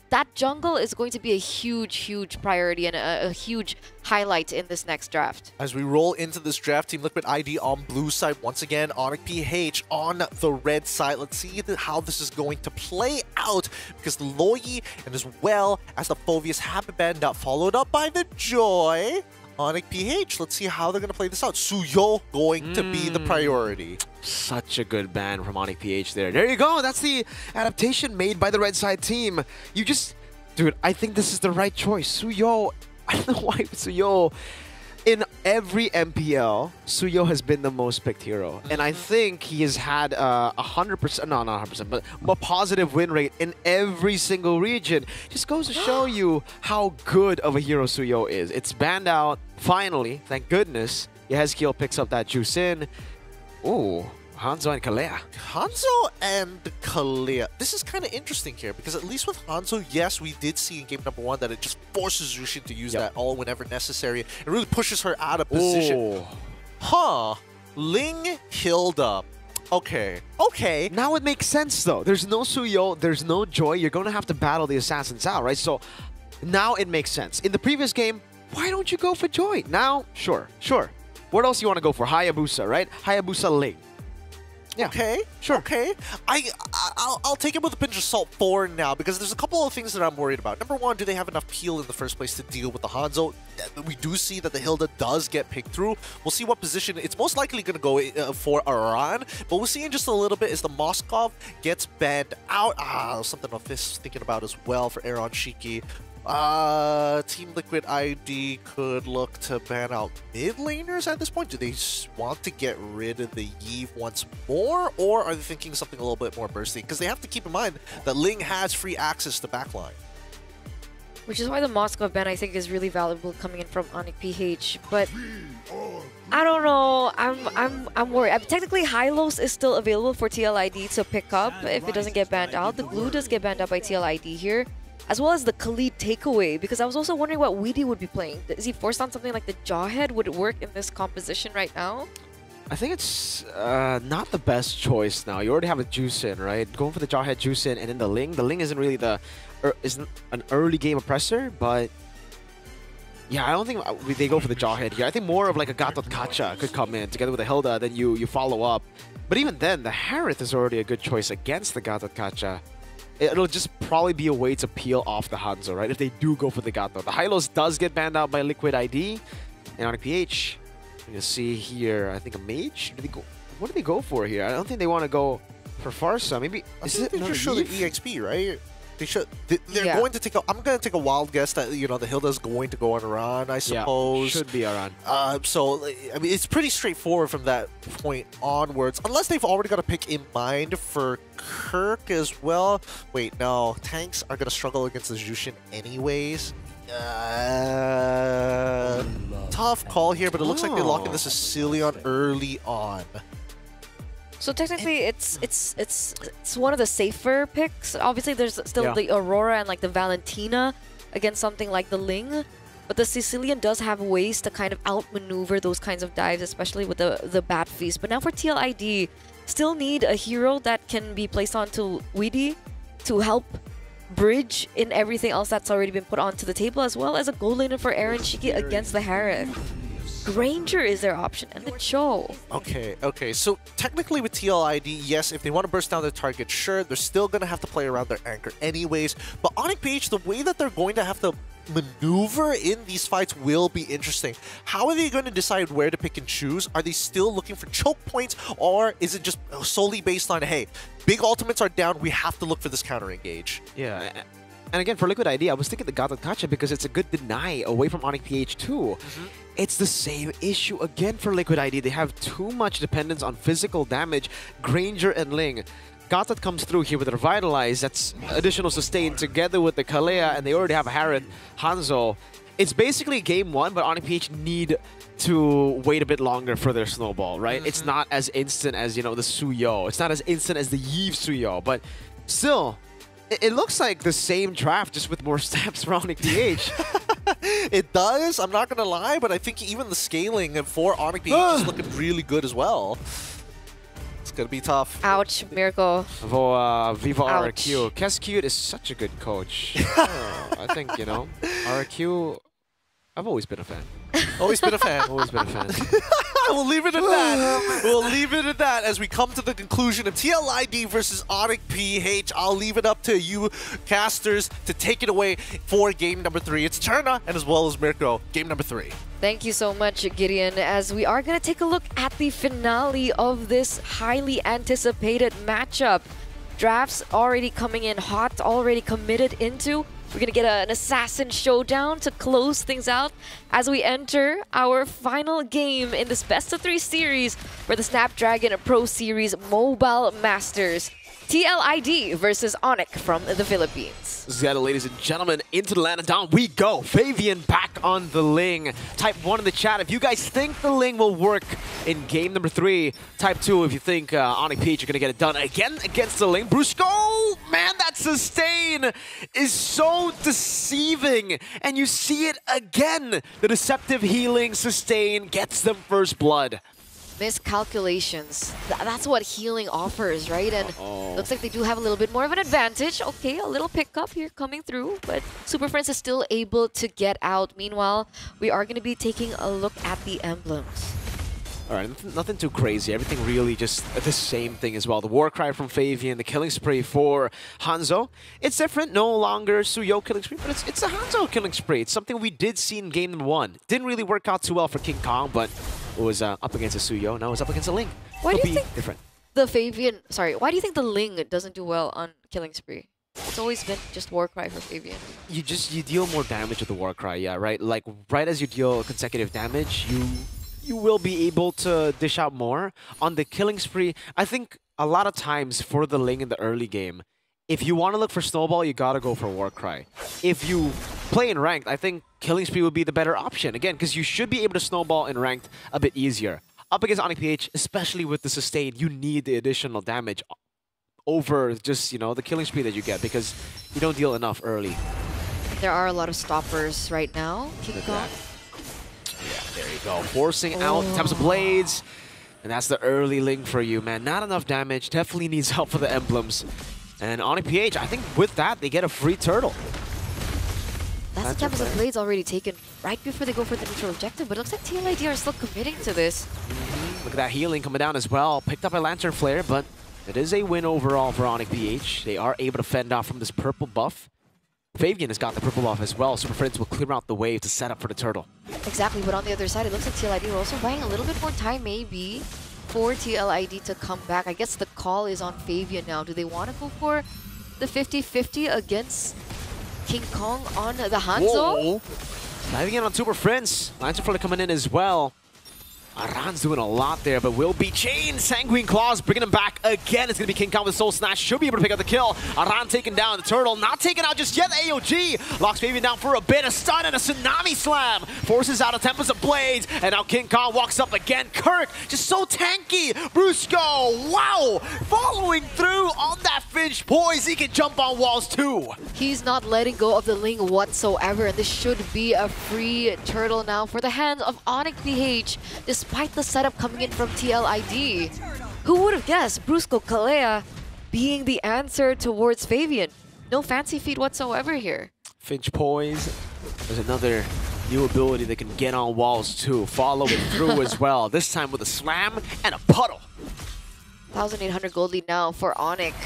that jungle is going to be a huge priority and a huge highlight in this next draft. As we roll into this draft, Team Liquid ID on blue side once again, Onyx PH on the red side. Let's see how this is going to play out, because the Loyi and as well as the Fovius have been banned out, followed up by the Joy. Onyx PH, let's see how they're going to play this out. Suyo going to be the priority. Such a good ban from Onyx PH there. There you go. That's the adaptation made by the red side team. Dude, I think this is the right choice. Suyo, I don't know why Suyo. In every MPL, Suyo has been the most picked hero. And I think he has had 100%, no, not 100%, but a positive win rate in every single region. Just goes to show you how good of a hero Suyo is. It's banned out, finally, thank goodness. Yehezkiel picks up that juice in. Ooh, Hanzo and Kalea. Hanzo and Kalea. This is kind of interesting here because at least with Hanzo, yes, we did see in game number 1 that it just forces Jushin to use that all whenever necessary. It really pushes her out of position. Ooh. Huh. Ling, Hilda. Okay. Okay. Now it makes sense though. There's no Suyo, there's no Joy. You're going to have to battle the assassins out, right? So now it makes sense. In the previous game, why don't you go for Joy? Now, sure. What else you want to go for? Hayabusa, right? Hayabusa Ling. Yeah. Okay, sure. Okay, I'll take it with a pinch of salt for now because there's a couple of things that I'm worried about. Number one, do they have enough peel in the first place to deal with the Hanzo? We do see that the Hilda does get picked through. We'll see what position. It's most likely going to go for Aran, but we'll see in just a little bit as the Moskov gets banned out. Something I was thinking about as well for Aaron Shiki. Team Liquid ID could look to ban out mid laners at this point. Do they want to get rid of the Yve once more, or are they thinking something a little bit more bursty? Because they have to keep in mind that Ling has free access to backline. Which is why the Moscow ban, I think, is really valuable coming in from Onyx PH. But I don't know. I'm worried. Technically, Hylos is still available for TLID to pick up if it doesn't get banned out. The Glue does get banned out by TLID here, as well as the Khalid takeaway, because I was also wondering what Weedy would be playing. Is he forced on something like the Jawhead? Would it work in this composition right now? I think it's not the best choice now. You already have a Juicin, right? Going for the Jawhead Juicin and then the Ling. The Ling isn't really isn't an early game oppressor, but yeah, I don't think they go for the Jawhead here. I think more of like a Gatot Kacha could come in together with the Hilda, then you follow up. But even then, the Harith is already a good choice against the Gatot Kacha. It'll just probably be a way to peel off the Hanzo, right? If they do go for the Gato. The Hylos does get banned out by Liquid ID and on PH. You see here, I think a mage? What do they go for here? I don't think they want to go for Farsa. Maybe is it? They just show the EXP, right? They should. They're going to take. I'm going to take a wild guess that the Hilda's going to go on Aran. I suppose should be Aran. So I mean, it's pretty straightforward from that point onwards, unless they've already got a pick in mind for Kirk as well. Wait, no, tanks are going to struggle against the Jushin anyways. Tough call here, but it looks like they lock in the Sicilian early on. So technically, it's one of the safer picks. Obviously, there's still the Aurora and like the Valentina against something like the Ling, but the Sicilian does have ways to kind of outmaneuver those kinds of dives, especially with the Bat Feast. But now for TLID, still need a hero that can be placed onto Weedy to help bridge in everything else that's already been put onto the table, as well as a gold laner for Aaron Shiki against the Harith. Granger is their option, and the Cho. Okay. So technically with TLID, yes, if they want to burst down their target, sure, they're still going to have to play around their anchor anyways. But Onyx PH, the way that they're going to have to maneuver in these fights will be interesting. How are they going to decide where to pick and choose? Are they still looking for choke points, or is it just solely based on, hey, big ultimates are down, we have to look for this counter engage? Yeah. And again, for Liquid ID, I was thinking the Gatot Kacha because it's a good deny away from Onyx PH too. It's the same issue again for Liquid ID. They have too much dependence on physical damage. Granger and Ling. Gatot comes through here with Revitalize. That's additional sustain together with the Kalea, and they already have a Harith, Hanzo. It's basically game one, but Onyx PH need to wait a bit longer for their snowball, right? It's not as instant as, the Suyo. It's not as instant as the Yve Suyo, but still, it looks like the same draft, just with more steps for Onyx PH. It does, I'm not gonna lie, but I think even the scaling for Onyx PH is looking really good as well. It's gonna be tough. Ouch, Miracle. Viva RQ. Keskute is such a good coach. I think, RQ, I've always been a fan. Always been a fan. Always been a fan. We'll leave it at that. We'll leave it at that as we come to the conclusion of TLID versus Onyx PH. I'll leave it up to you casters to take it away for game number 3. It's Cherna and as well as Mirko, game number 3. Thank you so much, Gideon, as we are going to take a look at the finale of this highly anticipated matchup. Drafts already coming in hot, already committed into. We're going to get an assassin showdown to close things out as we enter our final game in this best-of-3 series for the Snapdragon Pro Series Mobile Masters. TLID versus Onyx from the Philippines. Zeta, ladies and gentlemen, into the land and down we go. Fabian back on the Ling. Type 1 in the chat if you guys think the Ling will work in game number 3. Type 2 if you think Onyx Peach are going to get it done again against the Ling. Brusco, man, that sustain is so deceiving. And you see it again. The deceptive healing sustain gets them first blood. Miscalculations. That's what healing offers, right? And looks like they do have a little bit more of an advantage. Okay, a little pickup here coming through, but Super Friends is still able to get out. Meanwhile, we are going to be taking a look at the emblems. All right, nothing too crazy. Everything really just the same thing as well. The Warcry from Fabian, the killing spree for Hanzo. It's different, no longer Suyo killing spree, but it's a Hanzo killing spree. It's something we did see in game number 1. Didn't really work out too well for King Kong, but it was up against a Suyo. Now it's up against a Ling. Why do you think different? The Fabian, why do you think the Ling doesn't do well on killing spree? It's always been just Warcry for Fabian. You deal more damage with the Warcry, yeah, right? Like right as you deal consecutive damage, you will be able to dish out more. On the killing spree, I think a lot of times for the Ling in the early game, if you want to look for Snowball, you gotta go for Warcry. If you play in Ranked, I think killing spree would be the better option. Again, because you should be able to Snowball in Ranked a bit easier. Up against Onyx PH, especially with the sustain, you need the additional damage over just, you know, the killing spree that you get because you don't deal enough early. There are a lot of stoppers right now. King Kong. Yeah, there you go. Forcing out types of blades. And that's the early Ling for you, man. Not enough damage. Definitely needs help for the emblems. And Onyx PH, I think with that, they get a free turtle. That's the types of blades already taken right before they go for the neutral objective, but it looks like TLID are still committing to this. Look at that healing coming down as well. Picked up a Lantern Flare, but it is a win overall for Onyx PH. They are able to fend off from this purple buff. Fabian has got the purple buff as well. Super Friends will clear out the wave to set up for the turtle. Exactly, but on the other side, it looks like TLID are also buying a little bit more time maybe for TLID to come back. I guess the call is on Fabian now. Do they want to go for the 50-50 against King Kong on the Hanzo? Diving in on Super Friends. Lantern Flare coming in as well. Aran's doing a lot there, but will be chained. Sanguine Claws bringing him back again. It's going to be King Kong with Soul Snatch. Should be able to pick up the kill. Aran taken down. The turtle not taken out just yet. AOG locks Fabian down for a bit. A stun and a Tsunami Slam. Forces out a Tempest of Blades. And now King Kong walks up again. Kirk just so tanky. Brusco, wow. Following through on that Finch poise. He can jump on walls too. He's not letting go of the Ling whatsoever. And this should be a free turtle now for the hands of Onyx PH. Despite the setup coming in from TLID. Who would have guessed Brusco Kalea being the answer towards Fabian? No fancy feat whatsoever here. Finch poise. There's another new ability that can get on walls too. Follow it through as well. This time with a slam and a puddle. 1,800 gold lead now for Onyx.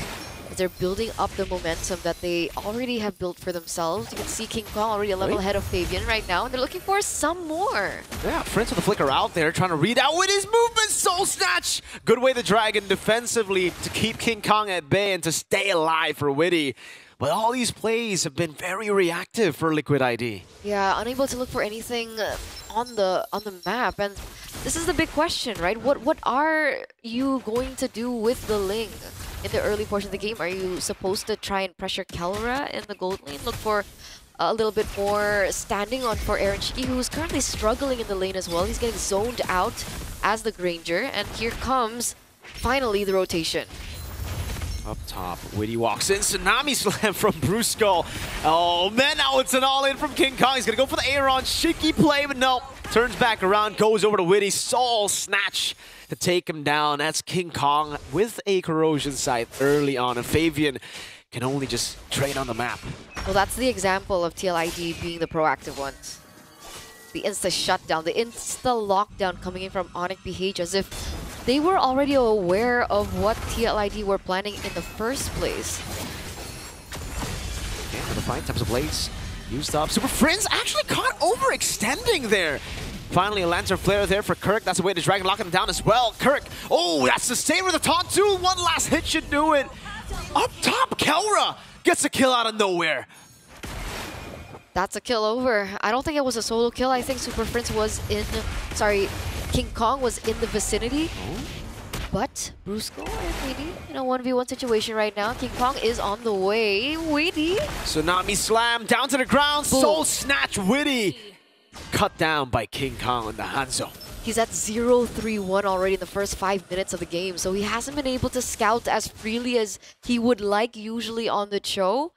They're building up the momentum that they already have built for themselves. You can see King Kong already a level ahead of Fabian right now, and they're looking for some more. Yeah, Friends with the flicker out there, trying to read out with his movement. Soul Snatch! Good way the Dragon defensively to keep King Kong at bay and to stay alive for Witty. But all these plays have been very reactive for Liquid ID. Yeah, unable to look for anything on the map, and this is the big question, right? What are you going to do with the Ling? In the early portion of the game, are you supposed to try and pressure Kelra in the gold lane? Look for a little bit more standing on for Aaron Shiki, who's currently struggling in the lane as well. He's getting zoned out as the Granger, and here comes finally the rotation. Up top, Witty walks in. Tsunami Slam from Brusco. Oh man, now it's an all-in from King Kong. He's gonna go for the Aaron Shiki play, but no. Turns back around, goes over to Witty. Soul Snatch to take him down. That's King Kong with a corrosion sight early on, and Fabian can only just trade on the map. Well, that's the example of TLID being the proactive ones. The insta shutdown, the insta lockdown coming in from Onyx PH as if they were already aware of what TLID were planning in the first place. Okay, for the fight, types of blades used up. Super Friends actually caught overextending there. Finally, a Lantern Flare there for Kirk. That's the way the Dragon locking him down as well. Kirk, oh, that's the same with the taunt too. One last hit should do it. Up top, Kelra gets a kill out of nowhere. That's a kill over. I don't think it was a solo kill. I think Super Prince was in... Sorry, King Kong was in the vicinity. But Brusco and Weedy in a 1v1 situation right now. King Kong is on the way. Weedy. Tsunami slam down to the ground. Boom. Soul snatch Witty. Cut down by King Kong in the Hanzo. He's at 0-3-1 already in the first 5 minutes of the game. So he hasn't been able to scout as freely as he would like usually on the show.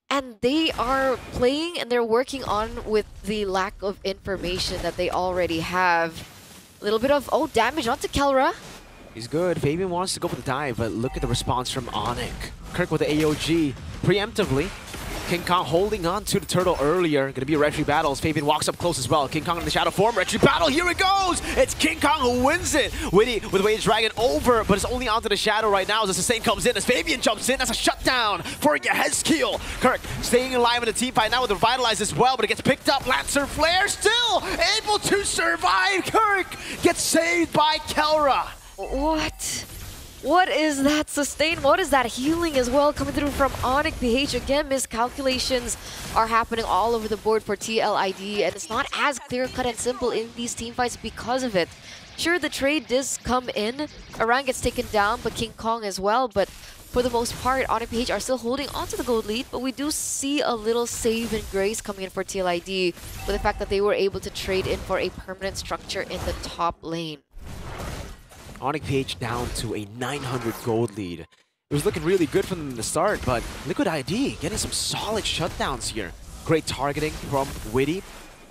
And they are playing and they're working on with the lack of information that they already have. A little bit of, damage onto Kelra. He's good. Fabian wants to go for the dive, but look at the response from Onic. Kirk with the AOG preemptively. King Kong holding on to the turtle earlier. Gonna be a retry battle as Fabian walks up close as well. King Kong in the shadow form. Retry battle. Here it goes. It's King Kong who wins it. Witty with the Wage Dragon over, but it's only onto the shadow right now as the sustain comes in. As Fabian jumps in. That's a shutdown for Yehezkiel. Kirk staying alive in the team fight now with Revitalize as well, but it gets picked up. Lancer Flare still able to survive. Kirk gets saved by Kelra. What? What is that sustain? What is that healing as well coming through from Onic PH? Again, miscalculations are happening all over the board for TLID, and it's not as clear-cut and simple in these team fights because of it. Sure, the trade does come in. Aran gets taken down, but King Kong as well. But for the most part, Onic PH are still holding onto the gold lead, but we do see a little save and grace coming in for TLID with the fact that they were able to trade in for a permanent structure in the top lane. Onic PH down to a 900 gold lead. It was looking really good for them in the start, but Liquid ID getting some solid shutdowns here. Great targeting from Witty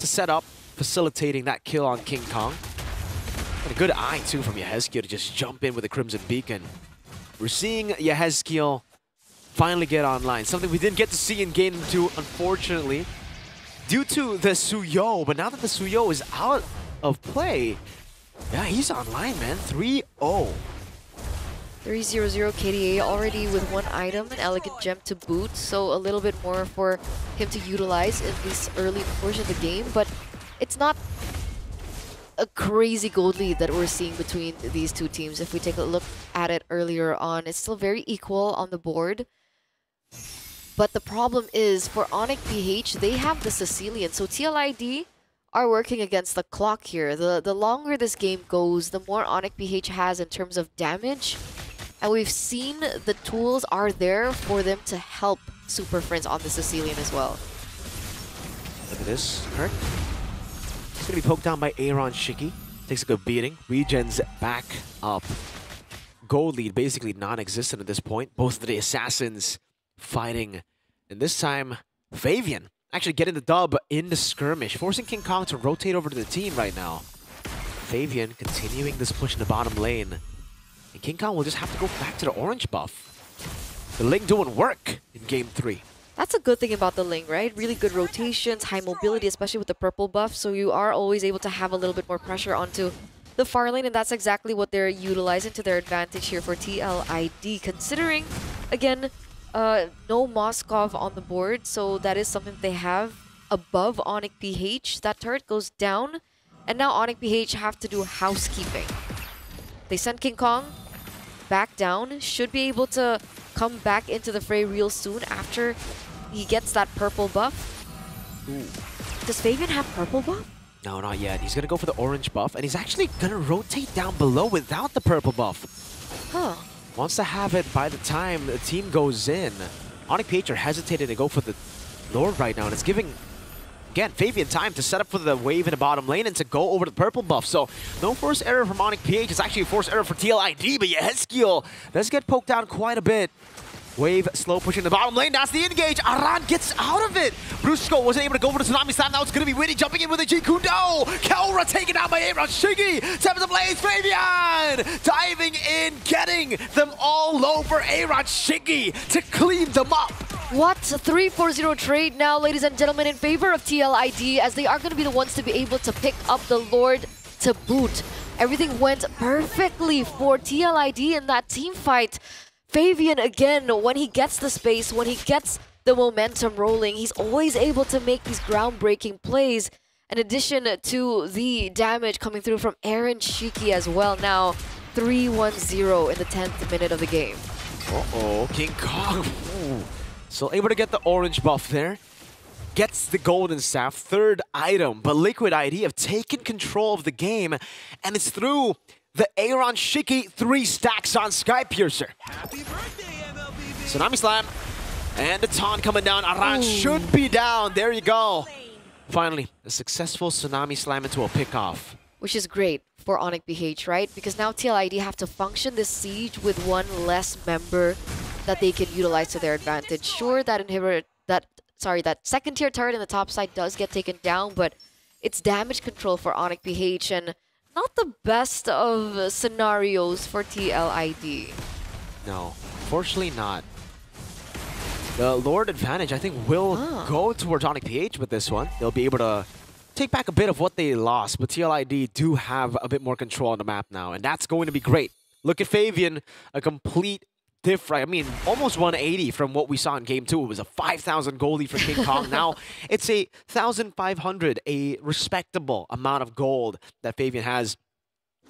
to set up, facilitating that kill on King Kong. And a good eye too from Yehezkiel to just jump in with the Crimson Beacon. We're seeing Yehezkiel finally get online, something we didn't get to see in Game 2, unfortunately, due to the Suyo. But now that the Suyo is out of play, yeah, he's online, man. 3-0. 3-0-0 KDA already with one item, an Elegant Gem to boot, so a little bit more for him to utilize in this early portion of the game, but it's not a crazy gold lead that we're seeing between these two teams. If we take a look at it earlier on, it's still very equal on the board. But the problem is, for Onic PH, they have the Sicilian, so TLID are working against the clock here. The longer this game goes, the more Onic PH has in terms of damage. And we've seen the tools are there for them to help Super Friends on the Sicilian as well. Look at this, Kirk. He's gonna be poked down by Aaron Shiki. Takes a good beating. Regens back up. Gold lead basically non-existent at this point. Both of the assassins fighting. And this time, Fabian actually getting the dub in the skirmish, forcing King Kong to rotate over to the team right now. Fabian continuing this push in the bottom lane. And King Kong will just have to go back to the orange buff. The Ling doing work in Game 3. That's a good thing about the Ling, right? Really good rotations, high mobility, especially with the purple buff, so you are always able to have a little bit more pressure onto the far lane, and that's exactly what they're utilizing to their advantage here for TLID, considering, again, no Moskov on the board, so that is something they have above Onic PH. That turret goes down, and now Onic PH have to do housekeeping. They send King Kong back down, should be able to come back into the fray real soon after he gets that purple buff. Ooh. Does Fabian have purple buff? No, not yet. He's gonna go for the orange buff, and he's actually gonna rotate down below without the purple buff. Huh. Wants to have it by the time the team goes in. Onic PH are hesitating to go for the Lord right now, and it's giving, again, Fabian time to set up for the wave in the bottom lane and to go over the purple buff. So no force error from Onic PH. It's actually a force error for TLID, but Yehezkiel does get poked down quite a bit. Wave slow pushing the bottom lane. That's the engage. Aran gets out of it. Brusco wasn't able to go for the Tsunami Slam. Now it's going to be Witty jumping in with a Jikudo. Kelra taken out by Aaron Shigi. Seventh Blaze. Fabian diving in, getting them all over Aaron Shigi to clean them up. What? 3-4-0 trade now, ladies and gentlemen, in favor of TLID, as they are going to be the ones to be able to pick up the Lord to boot. Everything went perfectly for TLID in that team fight. Fabian, again, when he gets the space, when he gets the momentum rolling, he's always able to make these groundbreaking plays. In addition to the damage coming through from Aaron Shiki as well. Now, 3-1-0 in the 10th minute of the game. Uh-oh, King Kong. Ooh. Still able to get the orange buff there. gets the golden staff, third item, but Liquid ID have taken control of the game, and it's through the Aaron Shiki 3 stacks on Sky Piercer. Tsunami Slam, and the taunt coming down. Aran should be down. There you go. Finally, a successful Tsunami Slam into a pickoff. Which is great for Onyx BH, right? Because now TLID have to function this siege with one less member that they can utilize to their advantage. Sure, that that second tier turret in the top side does get taken down, but it's damage control for Onyx BH and not the best of scenarios for TLID. No, fortunately not. The Lord advantage, I think, will go towards Onyx PH with this one. They'll be able to take back a bit of what they lost, but TLID do have a bit more control on the map now, and that's going to be great. Look at Fabian, a complete different, I mean, almost 180 from what we saw in Game 2. It was a 5,000 gold lead for King Kong. Now it's a 1,500, a respectable amount of gold that Fabian has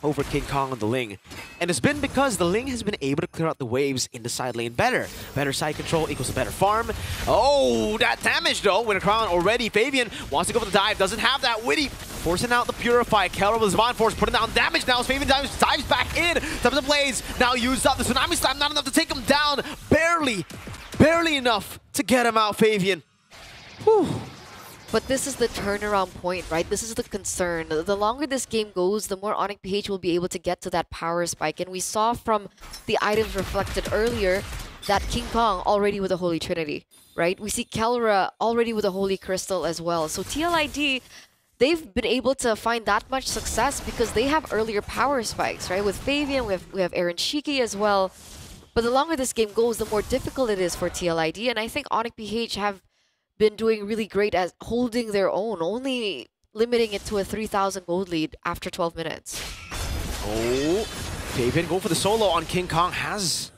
over King Kong on the Ling. And it's been because the Ling has been able to clear out the waves in the side lane better. Better side control equals a better farm. Oh, that damage though, with a crown already. Fabian wants to go for the dive, doesn't have that witty. Forcing out the Purify. Kelra with Zaman Force putting down damage now as Fabian dives back in. Top of the blades now used up. The Tsunami Slam not enough to take him down. Barely enough to get him out, Fabian. Whew. But this is the turnaround point, right? This is the concern. The longer this game goes, the more Onyx PH will be able to get to that power spike. And we saw from the items reflected earlier that King Kong already with the Holy Trinity, right? We see Kelra already with the Holy Crystal as well. So TLID, they've been able to find that much success because they have earlier power spikes, right? With Fabian, we have Aaron Shiki as well. But the longer this game goes, the more difficult it is for TLID. And I think Onyx PH have been doing really great at holding their own, only limiting it to a 3,000 gold lead after 12 minutes. Oh, Fabian go for the solo on King Kong, has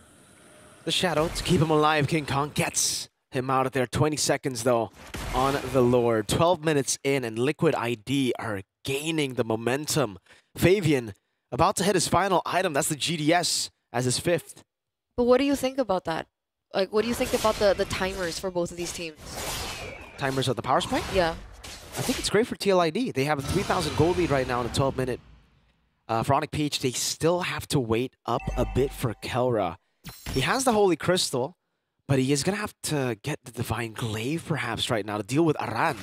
the shadow to keep him alive. King Kong gets him out of there. 20 seconds though on the Lord. 12 minutes in and Liquid ID are gaining the momentum. Fabian about to hit his final item, that's the GDS as his 5th. But what do you think about that? Like, what do you think about the timers for both of these teams? Timers of the power spike? Yeah. I think it's great for TLID. They have a 3,000 gold lead right now in a 12-minute. For Onyx PH, they still have to wait up a bit for Kelra. He has the Holy Crystal, but he is going to have to get the Divine Glaive perhaps right now to deal with Aran.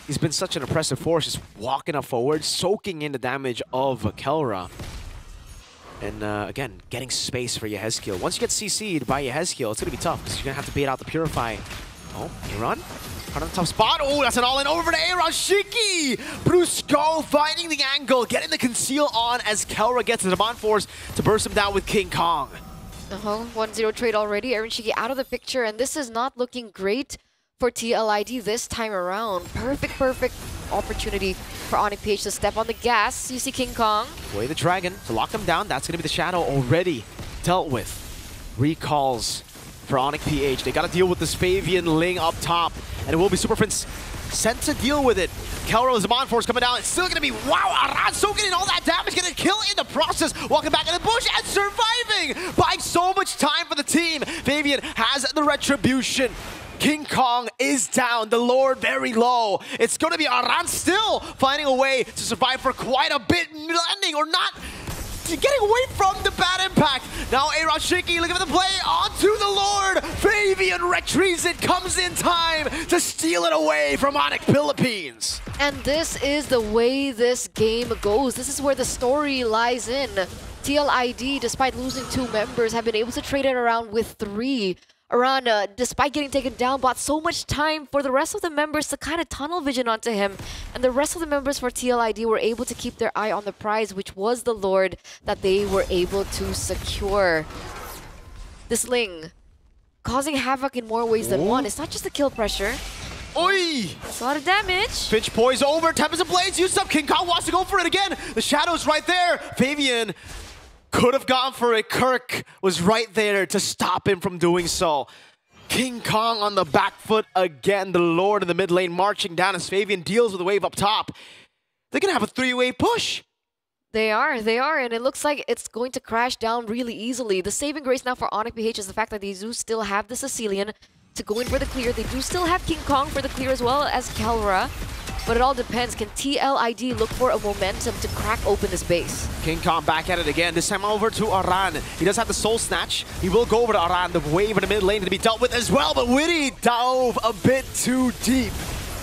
He's been such an impressive force, just walking up forward, soaking in the damage of Kelra. And again, getting space for Yehezkiel. Once you get CC'd by Yehezkiel, it's going to be tough because you're going to have to bait out the Purify. Oh, Aaron? Caught on the tough spot. Oh, that's an all-in over to Aaron Shiki! Brusco finding the angle, getting the conceal on as Kelra gets the Demand Force to burst him down with King Kong. 1-0 trade already. Aaron Shiki out of the picture, and this is not looking great for TLID this time around. Perfect opportunity for Onyx PH to step on the gas. You see King Kong. Play the Dragon to lock him down. That's going to be the shadow already dealt with. Recalls for Onyx PH. They got to deal with this Fabian Ling up top, and it will be Super Prince sent to deal with it. Kelra Zaman Force coming down. It's still going to be, wow, Aran soaking in all that damage, getting a kill in the process, walking back in the bush and surviving, buying so much time for the team. Fabian has the retribution. King Kong is down, the Lord very low. It's going to be Aran still finding a way to survive for quite a bit, landing or not, getting away from the bad impact. Now Aaron Shiki looking for the play onto the Lord. Fabian retrieves it, comes in time to steal it away from Onyx Philippines. And this is the way this game goes. This is where the story lies in. TLID, despite losing 2 members, have been able to trade it around with 3. Aran, despite getting taken down, bought so much time for the rest of the members to kind of tunnel vision onto him. And the rest of the members for TLID were able to keep their eye on the prize, which was the Lord that they were able to secure. This Ling, causing havoc in more ways than one. It's not just the kill pressure. Oi! It's a lot of damage. Finch poise over, Tempest of Blades used up. King Kong wants to go for it again. The shadow's right there. Fabian could have gone for it. Kirk was right there to stop him from doing so. King Kong on the back foot again. The Lord in the mid lane marching down as Fabian deals with the wave up top. They're going to have a 3-way push. They are, and it looks like it's going to crash down really easily. The saving grace now for Onyx PH is the fact that they do still have the Sicilian to go in for the clear. They do still have King Kong for the clear as well as Kelra. But it all depends. Can TLID look for a momentum to crack open this base? King Kong back at it again. This time over to Aran. He does have the Soul Snatch. He will go over to Aran. The wave in the mid lane to be dealt with as well. But Witty dove a bit too deep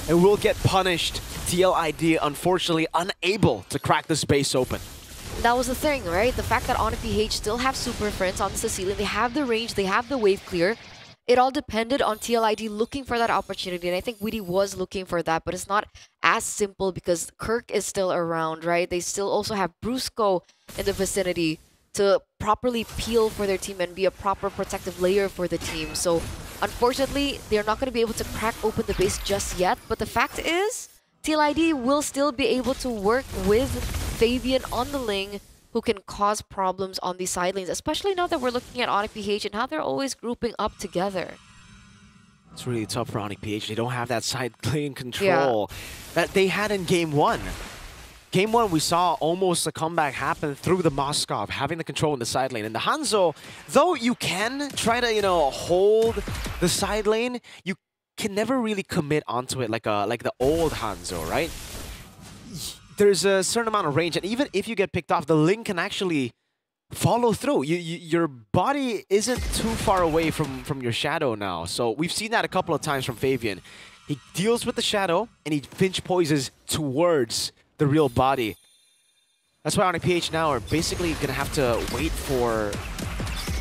and will get punished. TLID, unfortunately, unable to crack the space open. That was the thing, right? The fact that Onyx PH still have Super Friends on the ceiling. They have the range. They have the wave clear. It all depended on TLID looking for that opportunity, and I think Witty was looking for that, but it's not as simple because Kirk is still around, right? They still also have Brusco in the vicinity to properly peel for their team and be a proper protective layer for the team. So, unfortunately, they're not going to be able to crack open the base just yet, but the fact is, TLID will still be able to work with Fabian on the Ling, who can cause problems on the side lanes, especially now that we're looking at Onyx PH and how they're always grouping up together. It's really tough for Onyx PH. They don't have that side lane control that they had in Game 1. Game 1, we saw almost a comeback happen through the Moskov, having the control in the side lane. And the Hanzo, though you can try to, hold the side lane, you can never really commit onto it like the old Hanzo, right? There's a certain amount of range, and even if you get picked off, the Ling can actually follow through. Your body isn't too far away from your shadow now. So we've seen that a couple of times from Fabian. He deals with the shadow, and he pinch poises towards the real body. That's why Onyx PH now are basically going to have to wait for,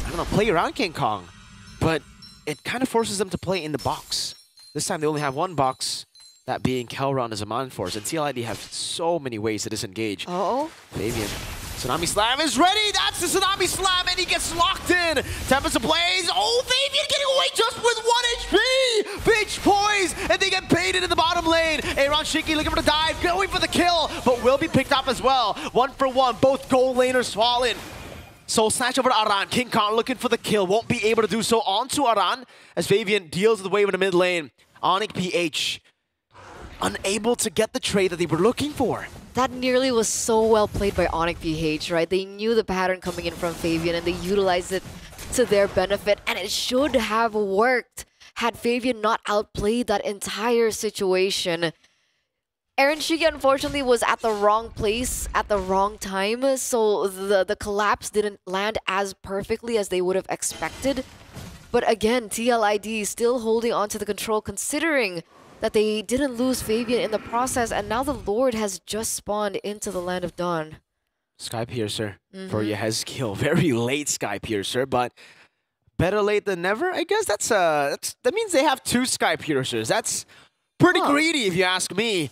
I don't know, play around King Kong. But it kind of forces them to play in the box. This time they only have one box. That being Kelra on his Aman Force. And TLID have so many ways to disengage. Uh-oh. Fabian. Tsunami Slam is ready! That's the Tsunami Slam, and he gets locked in! Tempest Ablaze! Oh, Fabian getting away just with 1 HP! Pitch poise! And they get baited in the bottom lane! Aaron Shiki looking for the dive, going for the kill, but will be picked up as well. 1 for 1, both gold laners fallen. Soul Snatch over to Aran. King Kong looking for the kill, won't be able to do so onto Aran as Fabian deals with the wave in the mid lane. Onyx PH unable to get the trade that they were looking for. That nearly was so well played by Onyx PH, right? They knew the pattern coming in from Fabian and they utilized it to their benefit, and it should have worked had Fabian not outplayed that entire situation. Aaron Shiki unfortunately was at the wrong place at the wrong time, so the collapse didn't land as perfectly as they would have expected. But again, TLID still holding on to the control, considering that they didn't lose Fabian in the process, and now the Lord has just spawned into the Land of Dawn. Sky Piercer for Yehezkiel. Very late Sky Piercer, but better late than never. I guess that means they have 2 Sky Piercers. That's pretty greedy if you ask me.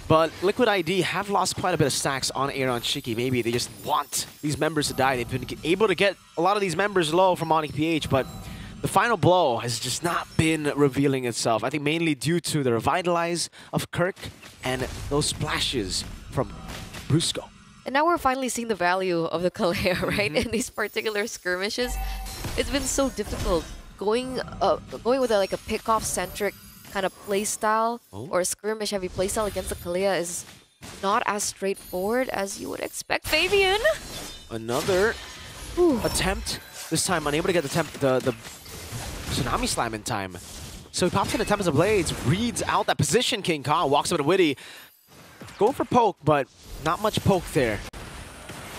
But Liquid ID have lost quite a bit of stacks on Aaron Shiki. Maybe they just want these members to die. They've been able to get a lot of these members low from Onyx PH, but the final blow has just not been revealing itself. I think mainly due to the Revitalize of Kirk and those splashes from Brusco. And now we're finally seeing the value of the Kalea, right? In these particular skirmishes. It's been so difficult going with a pick-off centric kind of playstyle or a skirmish heavy playstyle against the Kalea is not as straightforward as you would expect. Fabian! Another attempt. This time unable to get the Tsunami Slam in time. So he pops in the Tempest of Blades, reads out that position. King Kong walks up to Witty. Going for poke, but not much poke there.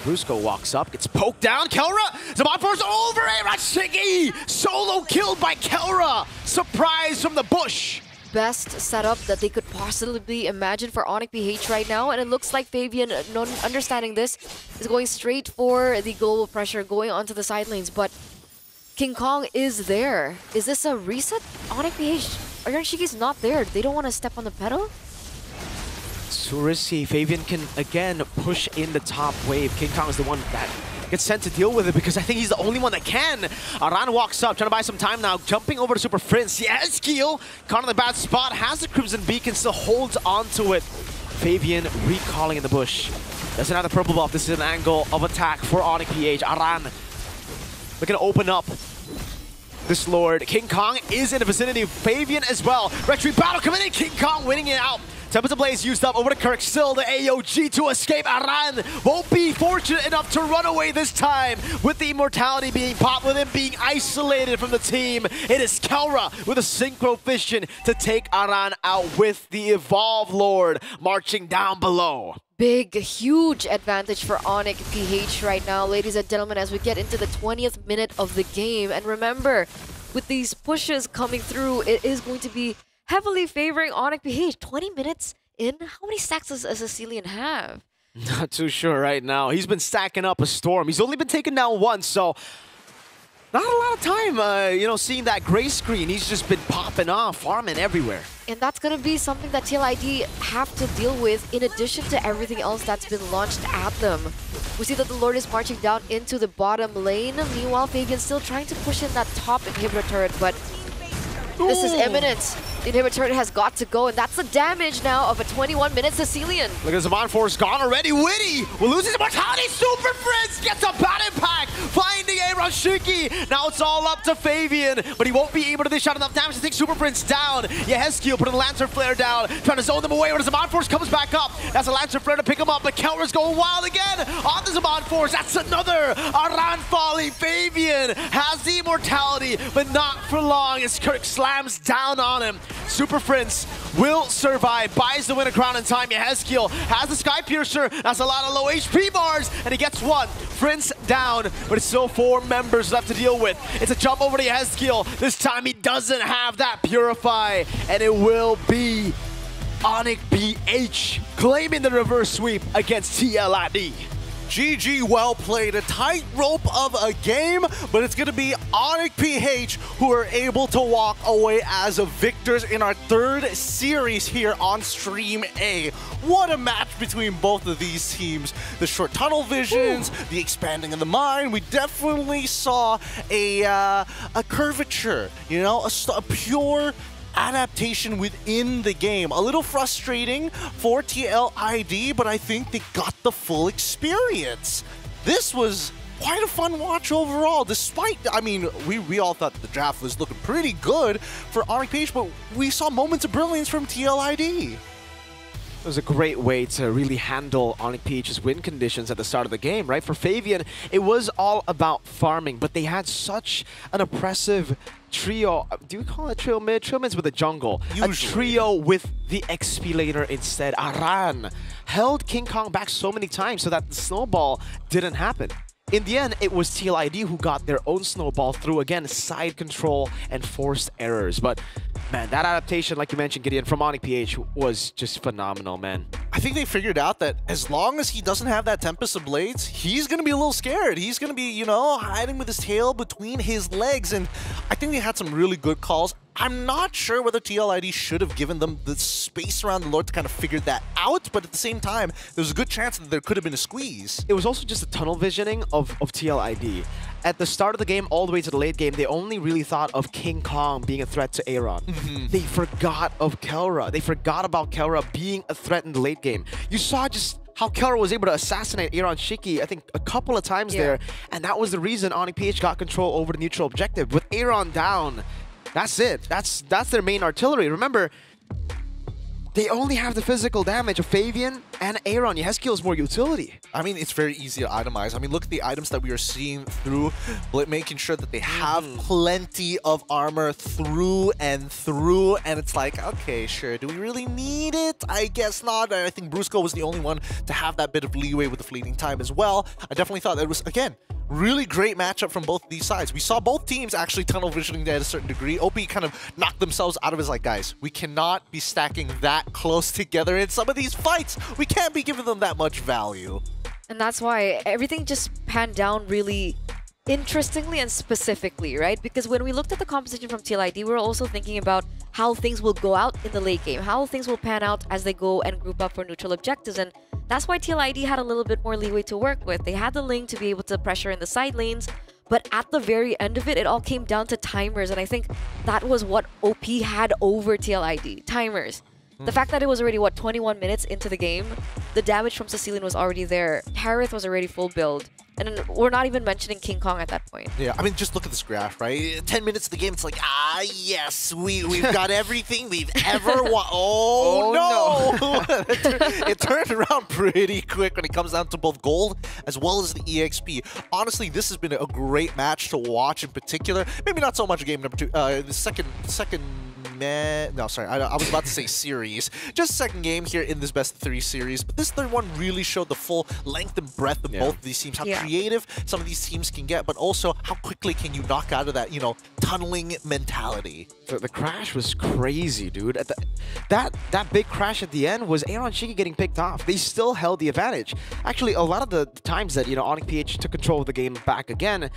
Brusco walks up, gets poked down. Kelra! Zaman Force over! Rashigi! Solo killed by Kelra! Surprise from the bush! Best setup that they could possibly imagine for Onyx PH right now, and it looks like Fabian, understanding this, is going straight for the global pressure, going onto the side lanes, but King Kong is there. Is this a reset? Onyx PH, Aaron Shiki's not there. They don't want to step on the pedal? Too risky. Fabian can again push in the top wave. King Kong is the one that gets sent to deal with it because I think he's the only one that can. Aran walks up, trying to buy some time now, jumping over to Super Prince. Yes, Keel caught in the bad spot, has the Crimson Beacon, still holds onto it. Fabian recalling in the bush. Doesn't have the purple buff. This is an angle of attack for Onyx PH. Aran looking to open up this Lord. King Kong is in the vicinity of Fabian as well. Retreat battle coming in. King Kong winning it out. Tempest Blaze used up over to Kirk. Still the AOG to escape. Aran won't be fortunate enough to run away this time with the immortality being popped, with him being isolated from the team. It is Kelra with a synchro vision to take Aran out with the Evolve Lord marching down below. Big, huge advantage for Onyx PH right now, ladies and gentlemen, as we get into the 20th minute of the game. And remember, with these pushes coming through, it is going to be heavily favoring Onyx PH. 20 minutes in? How many stacks does Cecilian have? Not too sure right now. He's been stacking up a storm. He's only been taken down once, so not a lot of time, you know, seeing that gray screen. He's just been popping off, farming everywhere. And that's going to be something that TLID have to deal with in addition to everything else that's been launched at them. We see that the Lord is marching down into the bottom lane. Meanwhile, Fabian's still trying to push in that top inhibitor turret, but this is imminent. The inhibitor turret has got to go, and that's the damage now of a 21-minute Cecilian. Look at Zaman Force gone already. Witty will lose his immortality. Super Frizz gets a bad impact, finding Aaron Shiki. Now it's all up to Fabian, but he won't be able to dish out enough damage to take Super Prince down. Yehezkiel putting the Lancer Flare down, trying to zone them away when the Zaman Force comes back up. That's a Lancer Flare to pick him up, but Kelra's going wild again on the Zaman Force. That's another Aran falling. Fabian has the immortality, but not for long as Kirk slams down on him. Super Prince will survive, buys the winner crown in time. Yehezkiel has the Sky Piercer. That's a lot of low HP bars, and he gets one. Prince down, but it's still 4 members left to deal with. It's a jump over to Yehezkiel. This time he doesn't have that Purify, and it will be Onyx BH claiming the reverse sweep against TLID. GG, well played. A tightrope of a game, but it's going to be Onyx PH who are able to walk away as victors in our 3rd series here on Stream A. What a match between both of these teams. The short tunnel visions, the expanding of the mine. We definitely saw a curvature, you know, a pure adaptation within the game. A little frustrating for TLID, but I think they got the full experience. This was quite a fun watch overall, despite, I mean, we all thought the draft was looking pretty good for Onyx PH, but we saw moments of brilliance from TLID. It was a great way to really handle Onyx PH's win conditions at the start of the game, right? For Fabian, it was all about farming, but they had such an oppressive trio. Do you call it trio mid? Trio mid's with the jungle. Usually. A trio with the XP laner instead. Aran held King Kong back so many times so that the snowball didn't happen. In the end, it was TLID who got their own snowball through, again, side control and forced errors. But, man, that adaptation, like you mentioned, Gideon, from Onyx PH was just phenomenal, man. I think they figured out that as long as he doesn't have that Tempest of Blades, he's going to be a little scared. He's going to be, you know, hiding with his tail between his legs. And I think they had some really good calls. I'm not sure whether TLID should have given them the space around the Lord to kind of figure that out, but at the same time, there's a good chance that there could have been a squeeze. It was also just a tunnel visioning of TLID. At the start of the game, all the way to the late game, they only really thought of King Kong being a threat to Aaron. They forgot of Kelra. They forgot about Kelra being a threat in the late game. You saw just how Kelra was able to assassinate Aaron Shiki, I think, a couple of times there, and that was the reason Onyx PH got control over the neutral objective. With Aaron down, that's it. That's their main artillery. Remember, they only have the physical damage of Fabian and Aaron. Yehezkiel is more utility. I mean, it's very easy to itemize. I mean, look at the items that we are seeing through, making sure that they have plenty of armor through, and it's like, okay, sure, do we really need it? I guess not. I think Brusco was the only one to have that bit of leeway with the fleeting time as well. I definitely thought that it was, again, really great matchup from both of these sides. We saw both teams actually tunnel visioning at a certain degree. OP kind of knocked themselves out of his, like, guys, we cannot be stacking that close together in some of these fights. We can't be giving them that much value. And that's why everything just panned down really interestingly and specifically, right? Because when we looked at the composition from TLID, we were also thinking about how things will go out in the late game, how things will pan out as they go and group up for neutral objectives. And that's why TLID had a little bit more leeway to work with. They had the link to be able to pressure in the side lanes, but at the very end of it, it all came down to timers. And I think that was what OP had over TLID, timers. The fact that it was already, what, 21 minutes into the game, the damage from Cecilian was already there. Harith was already full build. And we're not even mentioning King Kong at that point. Yeah, I mean, just look at this graph, right? 10 minutes of the game, it's like, yes, we've got everything we've ever wanted. Oh, no! It turned around pretty quick when it comes down to both gold as well as the EXP. Honestly, this has been a great match to watch in particular. Maybe not so much game number 2, the second no, sorry, I was about to say series. Just second game here in this best of 3 series, but this third one really showed the full length and breadth of both of these teams, how creative some of these teams can get, but also how quickly can you knock out of that, you know, tunneling mentality. The crash was crazy, dude. That big crash at the end was Aaron Shiki getting picked off. They still held the advantage. Actually, a lot of the times that, you know, Onyx PH took control of the game back again,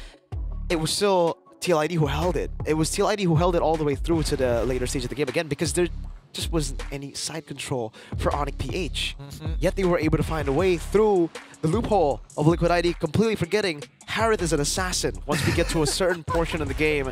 it was still TLID who held it. It was TLID who held it all the way through to the later stage of the game again, because there just wasn't any side control for Onyx PH. Yet they were able to find a way through the loophole of Liquid ID, completely forgetting Harith is an assassin once we get to a certain portion of the game.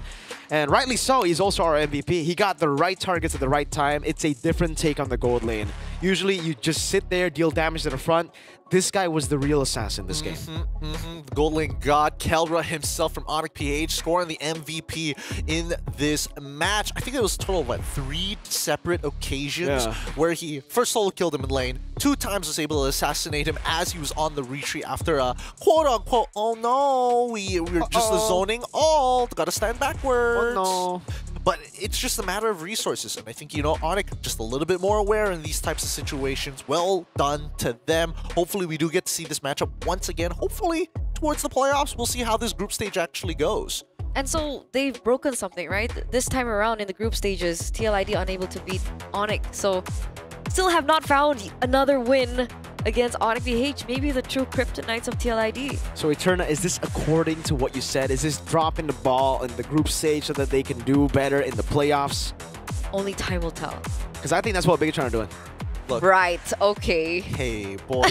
And rightly so, he's also our MVP. He got the right targets at the right time. It's a different take on the gold lane. Usually you just sit there, deal damage to the front. This guy was the real assassin this game. The gold lane god, Keldra himself from Onyx PH, scoring the MVP in this match. I think it was a total of, what, 3 separate occasions where he first solo killed him in lane, 2 times was able to assassinate him as he was on the retreat after a quote-unquote, oh no, we're just the zoning ult, gotta stand backwards. Oh no. But it's just a matter of resources, and I think, you know, Onyx just a little bit more aware in these types of situations. Well done to them. Hopefully we do get to see this matchup once again. Hopefully towards the playoffs, we'll see how this group stage actually goes. And so they've broken something, right? This time around in the group stages, TLID unable to beat Onyx. So still have not found another win against Onyx PH, maybe the true kryptonites of TLID. So Eterna, is this according to what you said? Is this dropping the ball in the group stage so that they can do better in the playoffs? Only time will tell. Because I think that's what Bigatron are doing. Look. Right, okay. Hey, boy,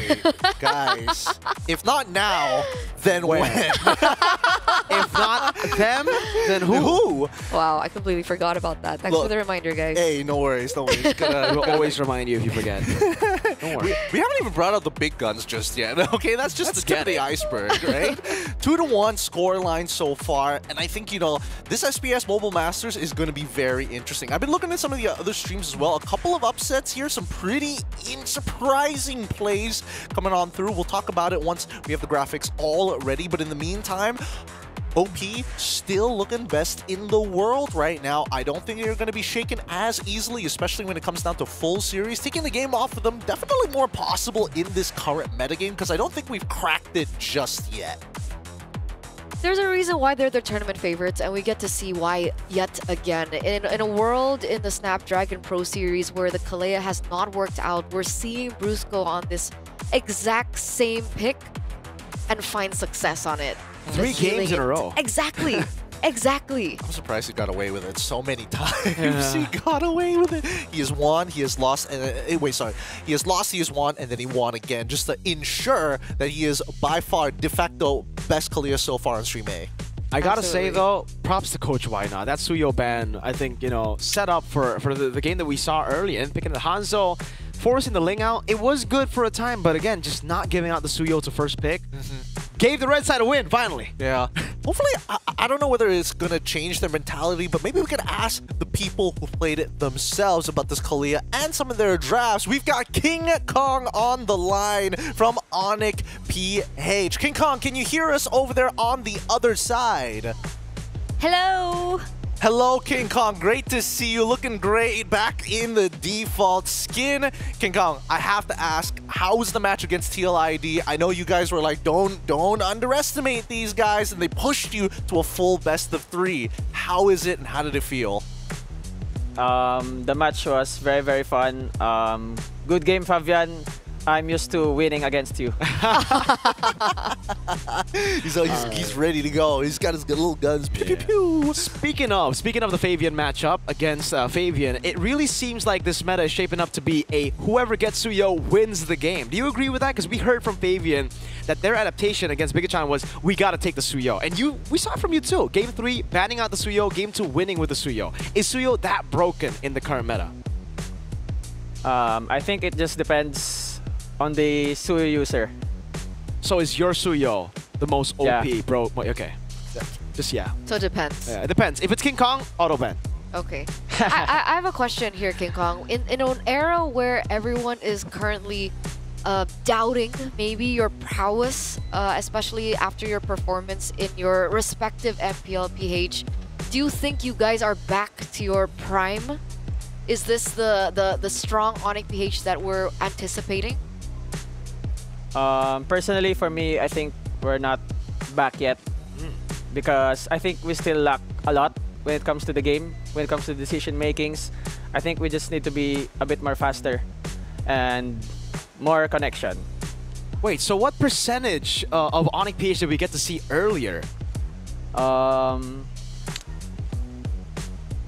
guys. If not now, then when? If not them, then who? Wow, I completely forgot about that. Thanks for the reminder, guys. Hey, no worries, no worries. We'll always remind you if you forget. Don't worry. We haven't even brought out the big guns just yet, okay? That's just the tip of the iceberg, right? 2-1 scoreline so far, and I think, you know, this SPS Mobile Masters is going to be very interesting. I've been looking at some of the other streams as well. A couple of upsets here, some pretty surprising plays coming on through. We'll talk about it once we have the graphics all ready, but in the meantime, OP still looking best in the world right now. I don't think they're going to be shaken as easily, especially when it comes down to full series. Taking the game off of them, definitely more possible in this current metagame, because I don't think we've cracked it just yet. There's a reason why they're the tournament favorites, and we get to see why yet again. In a world in the Snapdragon Pro Series where the Kalea has not worked out, we're seeing Bruce go on this exact same pick and find success on it. 3 games in a row. Exactly. Exactly. I'm surprised he got away with it so many times. He got away with it. He has won, he has lost, and wait, sorry. He has lost, he has won, and then he won again, just to ensure that he is by far de facto best Kalea so far on Stream A. I gotta say though, props to Coach Why Not. That Suyo ban, I think, you know, set up for the game that we saw early, and picking the Hanzo, forcing the Ling out. It was good for a time, but again, just not giving out the Suyo to first pick. Gave the red side a win, finally. Yeah. Hopefully, I don't know whether it's going to change their mentality, but maybe we could ask the people who played it themselves about this Kalea and some of their drafts. We've got King Kong on the line from Onyx PH. King Kong, can you hear us over there on the other side? Hello. Hello, King Kong. Great to see you. Looking great. Back in the default skin. King Kong, I have to ask, how was the match against TLID? I know you guys were like, don't underestimate these guys, and they pushed you to a full best of 3. How is it, and how did it feel? The match was very, very fun. Good game, Fabian. I'm used to winning against you. He's ready to go. He's got his little guns. Pew, pew, pew. Speaking of the Fabian matchup against Fabian, it really seems like this meta is shaping up to be a whoever gets Suyo wins the game. Do you agree with that? Because we heard from Fabian that their adaptation against Bigatron was, we gotta take the Suyo. And we saw it from you too. Game 3, banning out the Suyo. Game 2, winning with the Suyo. Is Suyo that broken in the current meta? I think it just depends on the Suyo user. So is your Suyo the most OP, Yeah. bro. Okay. Just, yeah. So it depends. Yeah, it depends. If it's King Kong, auto ban. Okay. I have a question here, King Kong. In an era where everyone is currently doubting maybe your prowess, especially after your performance in your respective MPL PH, do you think you guys are back to your prime? Is this the strong Onyx PH that we're anticipating? Personally, for me, I think we're not back yet because I think we still lack a lot when it comes to the game, when it comes to decision makings. I think we just need to be a bit more faster and more connection. Wait, so what percentage of Onyx PH did we get to see earlier?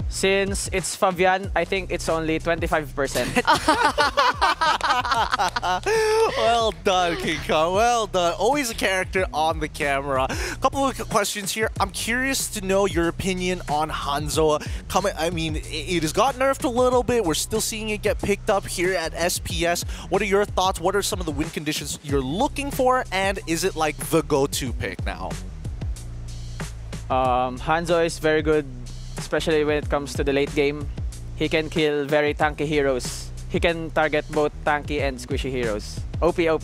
Since it's Fabian, I think it's only 25%. Well done, King Kong. Well done. Always a character on the camera. A couple of questions here. I'm curious to know your opinion on Hanzo. I mean, it has got nerfed a little bit. We're still seeing it get picked up here at SPS. What are your thoughts? What are some of the win conditions you're looking for? And is it like the go-to pick now? Hanzo is very good, especially when it comes to the late game. He can kill very tanky heroes. He can target both tanky and squishy heroes. OP. I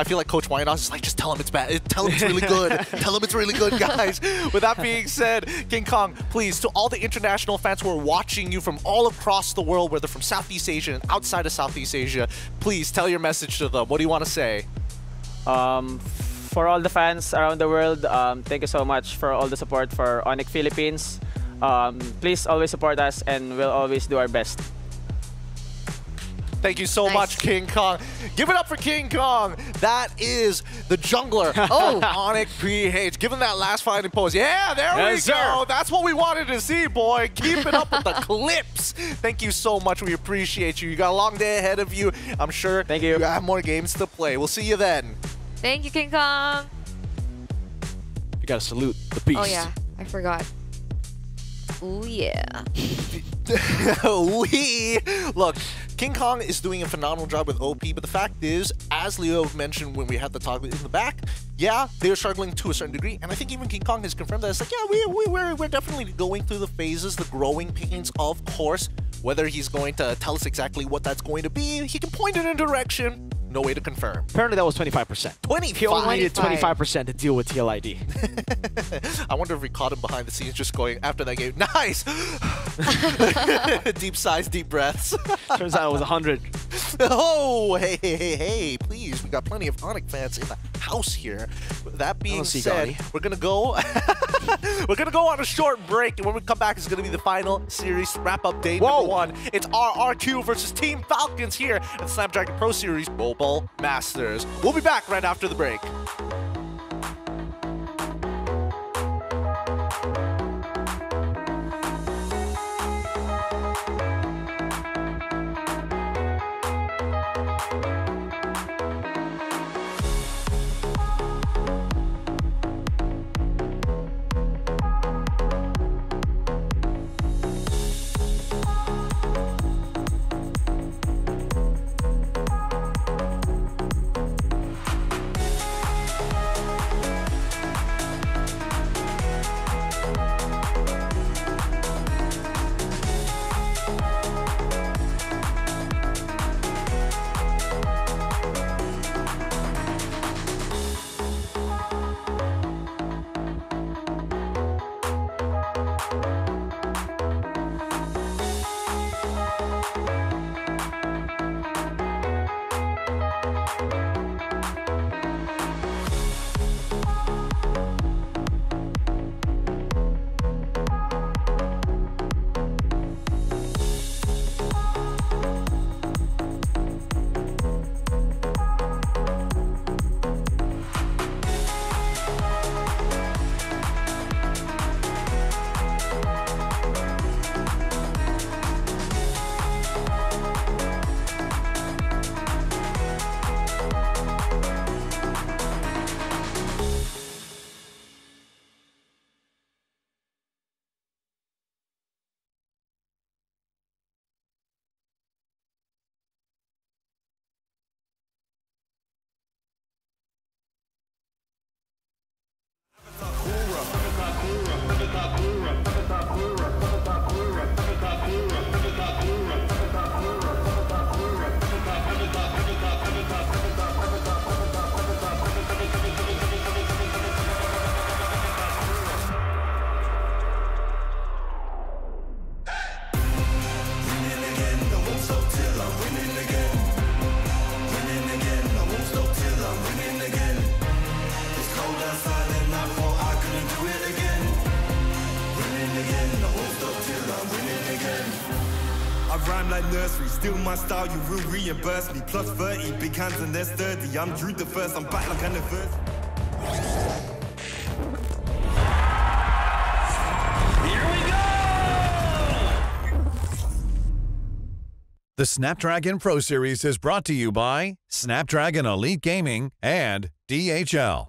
feel like Coach Winehouse is like, just tell him it's bad. Tell him it's really good. Tell him it's really good, guys. With that being said, King Kong, please, to all the international fans who are watching you from all across the world, whether from Southeast Asia and outside of Southeast Asia, please tell your message to them. What do you want to say? For all the fans around the world, thank you so much for all the support for Onyx Philippines. Please always support us and we'll always do our best. Thank you so much, King Kong. Give it up for King Kong. That is the jungler. Onyx PH. Give him that last fighting pose. Yeah, there we go. That's what we wanted to see, boy. Keep it up with the clips. Thank you so much. We appreciate you. You got a long day ahead of you. I'm sure you have more games to play. We'll see you then. Thank you, King Kong. You gotta salute the beast. Oh yeah, I forgot. Ooh yeah. Look, King Kong is doing a phenomenal job with OP, but the fact is, as Leo mentioned when we had the talk in the back, yeah, they're struggling to a certain degree, and I think even King Kong has confirmed that. It's like, yeah, we're definitely going through the phases, the growing pains, of course. Whether he's going to tell us exactly what that's going to be, he can point in a direction. No way to confirm. Apparently that was 25%. 25? He only needed 25% to deal with TLID. I wonder if we caught him behind the scenes just going after that game. Nice! Deep sighs, deep breaths. Turns out it was 100. Oh, hey, please. We got plenty of Onyx fans in the house here. That being said, we're going to go we're going to go on a short break, and when we come back, it's going to be the final series wrap-up day number 1. It's RRQ versus Team Falcons here at Snapdragon Pro Series Mobile Masters. We'll be back right after the break. I rhyme like nursery, still my style, you will reimburse me. Plus 30, big hands and they're sturdy. I'm Drew the first, I'm back like anniversary. The Snapdragon Pro Series is brought to you by Snapdragon Elite Gaming and DHL.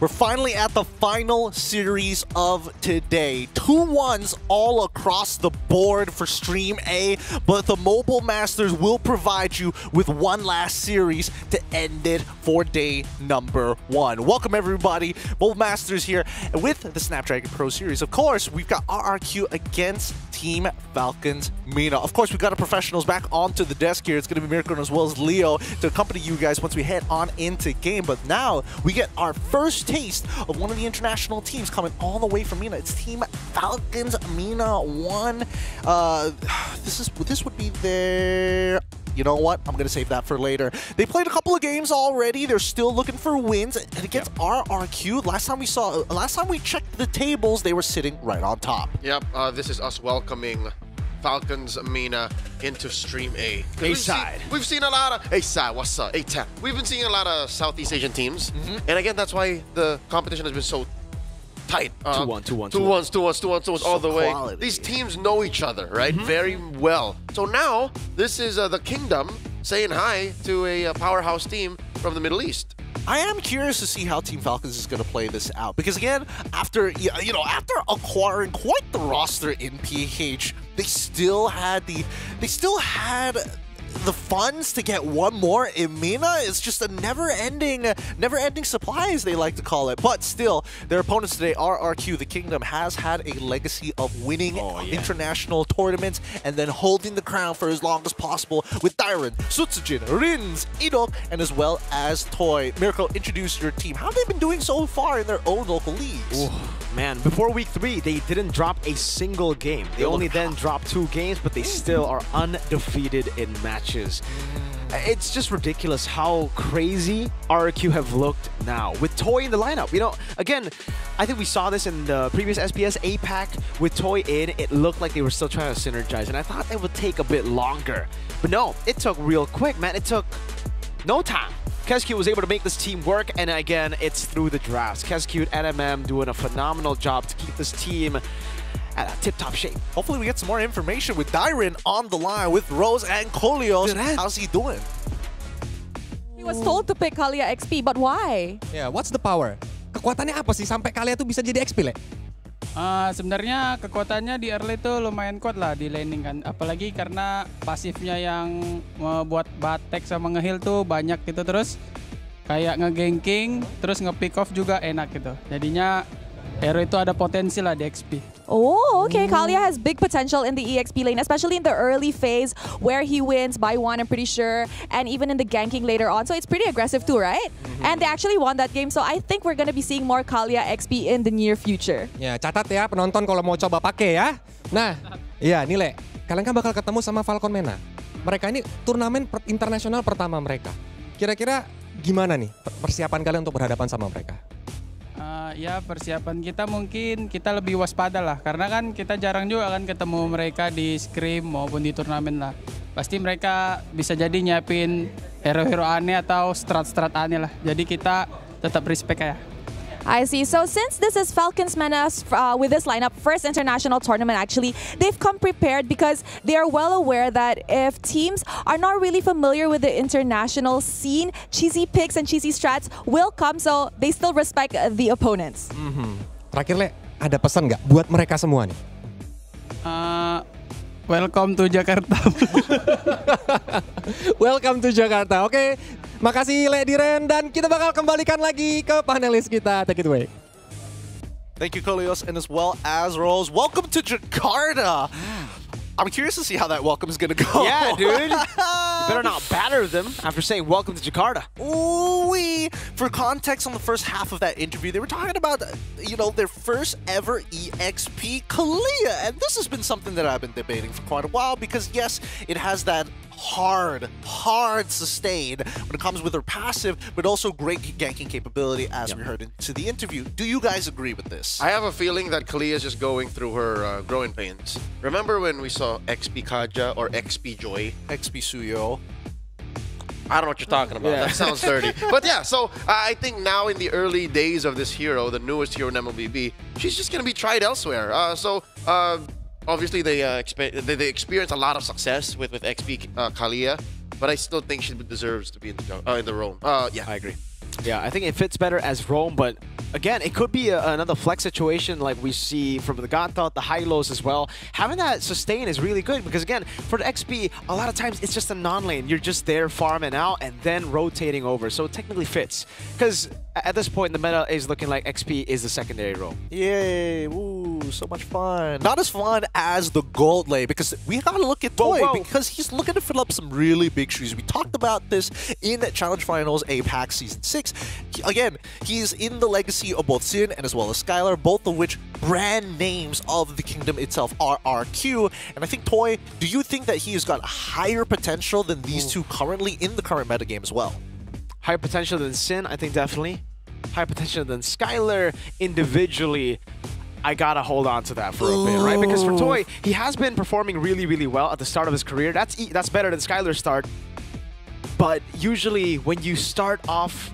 We're finally at the final series of today. 2-1s all across the board for Stream A, but the Mobile Masters will provide you with one last series to end it for day number 1. Welcome everybody, Mobile Masters here with the Snapdragon Pro Series. Of course, we've got RRQ against Team Falcons Mina. Of course, we've got our professionals back onto the desk here. It's going to be Mirko as well as Leo to accompany you guys once we head on into game. But now we get our first taste of one of the international teams coming all the way from Mina. It's Team Falcons Mina 1. This would be their... You know what? I'm going to save that for later. They played a couple of games already. They're still looking for wins. And against RRQ, last time we checked the tables, they were sitting right on top. Yep, this is us welcoming Falcons Mina into Stream A. A-side. We've seen a lot of... A-side, what's up? A-10. We've been seeing a lot of Southeast Asian teams. And again, that's why the competition has been so tight. 2-1s all the way. These teams know each other, right? Very well. So now, this is the Kingdom saying hi to a powerhouse team from the Middle East. I am curious to see how Team Falcons is going to play this out, because again, after acquiring quite the roster in PH, they still had the funds to get one more in Mina. It's just a never-ending supply, as they like to call it. But still, their opponents today, RRQ, the Kingdom, has had a legacy of winning international tournaments and then holding the crown for as long as possible with Dyron, Sutsujin, Rins, Idok, and as well as Toy. Mirko, introduce your team. How have they been doing so far in their own local leagues? Ooh, man, before week 3, they didn't drop a single game. They only then dropped 2 games, but they still are undefeated in matches. It's just ridiculous how crazy RRQ have looked now with Toy in the lineup. You know, again, I think we saw this in the previous SPS APAC with Toy in. It looked like they were still trying to synergize, and I thought it would take a bit longer. But no, it took real quick, man. It took no time. Kescute was able to make this team work, and again, it's through the drafts. Kescute and MM doing a phenomenal job to keep this team at a tip-top shape. Hopefully we get some more information with Dyron on the line with Rose and Kolios. How's he doing? He was told to pick Kalia XP, but why? Yeah, what's the power? Kekuatannya apa sih sampai Kalia tuh bisa jadi XP, Le? Sebenarnya kekuatannya di early tuh lumayan kuat lah di laning kan. Apalagi karena pasifnya yang buat batek sama nge-heal tuh banyak gitu. Terus kayak nge-ganking, terus nge-pick off juga enak gitu. Jadinya hero itu ada potensi lah di XP. Oh, okay. Kalia has big potential in the EXP lane, especially in the early phase where he wins by 1, I'm pretty sure, and even in the ganking later on. So it's pretty aggressive too, right? And they actually won that game, so I think we're going to be seeing more Kalia XP in the near future. Ya, catat ya penonton kalau mau coba pakai ya. Nah, iya nih Le, kalian kan bakal ketemu sama Falcon Mena. Mereka ini turnamen internasional pertama mereka. Kira-kira gimana nih persiapan kalian untuk berhadapan sama mereka? Ya persiapan kita mungkin kita lebih waspada lah, karena kan kita jarang juga kan ketemu mereka di scrim maupun di turnamen lah. Pasti mereka bisa jadi nyiapin hero-hero aneh atau strat-strat aneh lah. Jadi kita tetap respect ya. I see. So since this is Falcons Menace with this lineup, first international tournament actually, they've come prepared because they are well aware that if teams are not really familiar with the international scene, cheesy picks and cheesy strats will come, so they still respect the opponents. Terakhir Le, ada pesan nggak buat mereka semua nih? welcome to Jakarta. Welcome to Jakarta. Oke, makasih Lady Ren dan kita bakal kembalikan lagi ke panelis kita. Take it away. Thank you, Kolios, and as well as Rose. Welcome to Jakarta. I'm curious to see how that welcome is gonna go. Yeah, dude. You better not batter them after saying welcome to Jakarta. Ooh-wee. For context on the first half of that interview, they were talking about, their first ever EXP Kalia. And this has been something that I've been debating for quite a while because, yes, it has that hard sustain when it comes with her passive, but also great ganking capability as we heard into the interview. Do you guys agree with this? I have a feeling that Kalia is just going through her growing pains. Remember when we saw XP Kaja or XP Joy? XP Suyo. I don't know what you're talking about. Yeah. That sounds dirty. But yeah, so I think now in the early days of this hero, the newest hero in MLBB, she's just going to be tried elsewhere. Obviously, they experience a lot of success with XP Kalia, but I still think she deserves to be in the roam. Yeah, I agree. Yeah, I think it fits better as roam, but again, it could be another flex situation like we see from the Gata, the high-lows as well. Having that sustain is really good because, again, for the XP, a lot of times it's just a non-lane. You're just there farming out and then rotating over, so it technically fits. Because at this point, the meta is looking like XP is the secondary roam. Yay! Ooh, so much fun. Not as fun as the gold lane because we gotta look at Toy because he's looking to fill up some really big shoes. We talked about this in Challenge Finals APAC Season 6. Again, he's in the legacy of both Sin and as well as Skylar, both of which brand names of the kingdom itself are RQ. And I think, Toy, do you think that he has got higher potential than these two currently in the current metagame as well? Higher potential than Sin, I think definitely. Higher potential than Skylar individually. I gotta hold on to that for a bit, right? Because for Toy, he has been performing really, really well at the start of his career. That's better than Skylar's start. But usually when you start off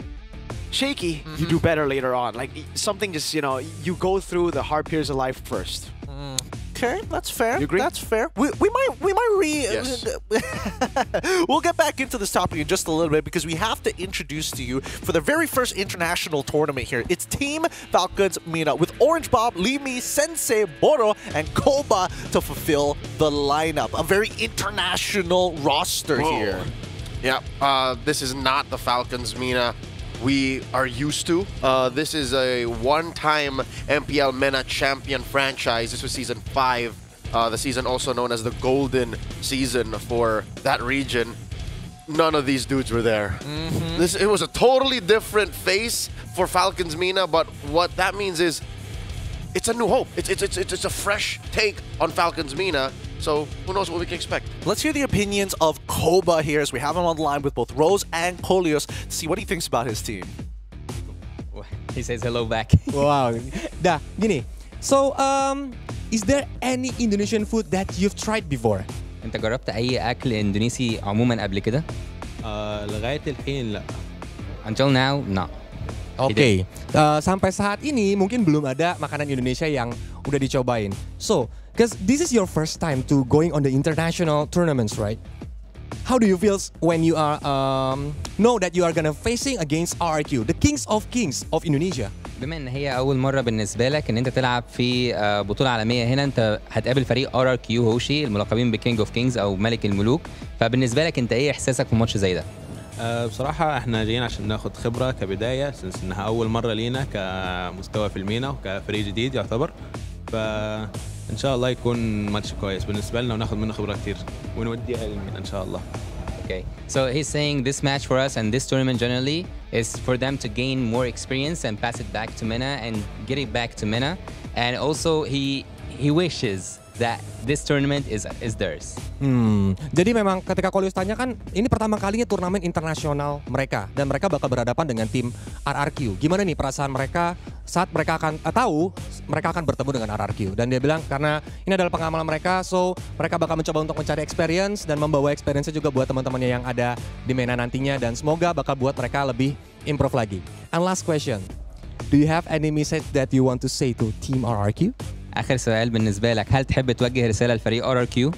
shaky, you do better later on. Like something just, you go through the hard periods of life first. Okay, that's fair. You agree? That's fair. We might We'll get back into this topic in just a little bit because we have to introduce to you for the very first international tournament here. It's Team Falcons Mina with Orange Bob, Limi, Sensei, Boro, and Koba to fulfill the lineup. A very international roster here. Yeah, this is not the Falcons Mina we are used to. This is a one-time MPL MENA champion franchise. This was Season 5, the season also known as the Golden Season for that region. None of these dudes were there. It was a totally different face for Falcons MENA, but what that means is it's a new hope. It's a fresh take on Falcons MENA. So who knows what we can expect. Let's hear the opinions of Koba here as we have him on the line with both Rose and Kolios to see what he thinks about his team. He says hello back. Wow. Dah, gini. So, is there any Indonesian food that you've tried before? انت جربت اي اكل اندونيسي عموما قبل كده؟ لغاية الحين لا. Until now, no. Oke, sampai saat ini mungkin belum ada makanan Indonesia yang udah dicobain. So, because this is your first time to going on the international tournaments, right? How do you feel when you are know that you are gonna facing against RRQ, the kings of Indonesia? بما ان هي اول مره بالنسبه لك ان انت تلعب في بطوله عالميه هنا، انت هتقابل فريق RRQ هوشي الملقبين بكينج اوف كينجز او ملك الملوك، فبالنسبه لك انت ايه احساسك في ماتش زي ده؟ بصراحة احنا جايين عشان ناخد خبرة كبداية سنس انها أول مرة لينا كمستوى في المينا وكفريق جديد يعتبر، فإن شاء الله يكون ماتش كويس بالنسبة لنا وناخد منه خبرة كتير ونوديها للمينا إن شاء الله. Okay, so he's saying this match for us and this tournament generally is for them to gain more experience and pass it back to MENA and get it back to MENA, and also he wishes that this tournament is theirs. Jadi memang ketika Kolios tanya kan, ini pertama kalinya turnamen internasional mereka dan mereka bakal berhadapan dengan tim RRQ. Gimana nih perasaan mereka saat mereka akan tahu mereka akan bertemu dengan RRQ? Dan dia bilang karena ini adalah pengamalan mereka, so mereka bakal mencoba untuk mencari experience dan membawa experience juga buat teman-temannya yang ada di MENA nantinya, dan semoga bakal buat mereka lebih improve lagi. And last question, do you have any message that you want to say to Team RRQ? آخر سؤال بالنسبة لك، هل تحب توجه رسالة لفريق RRQ؟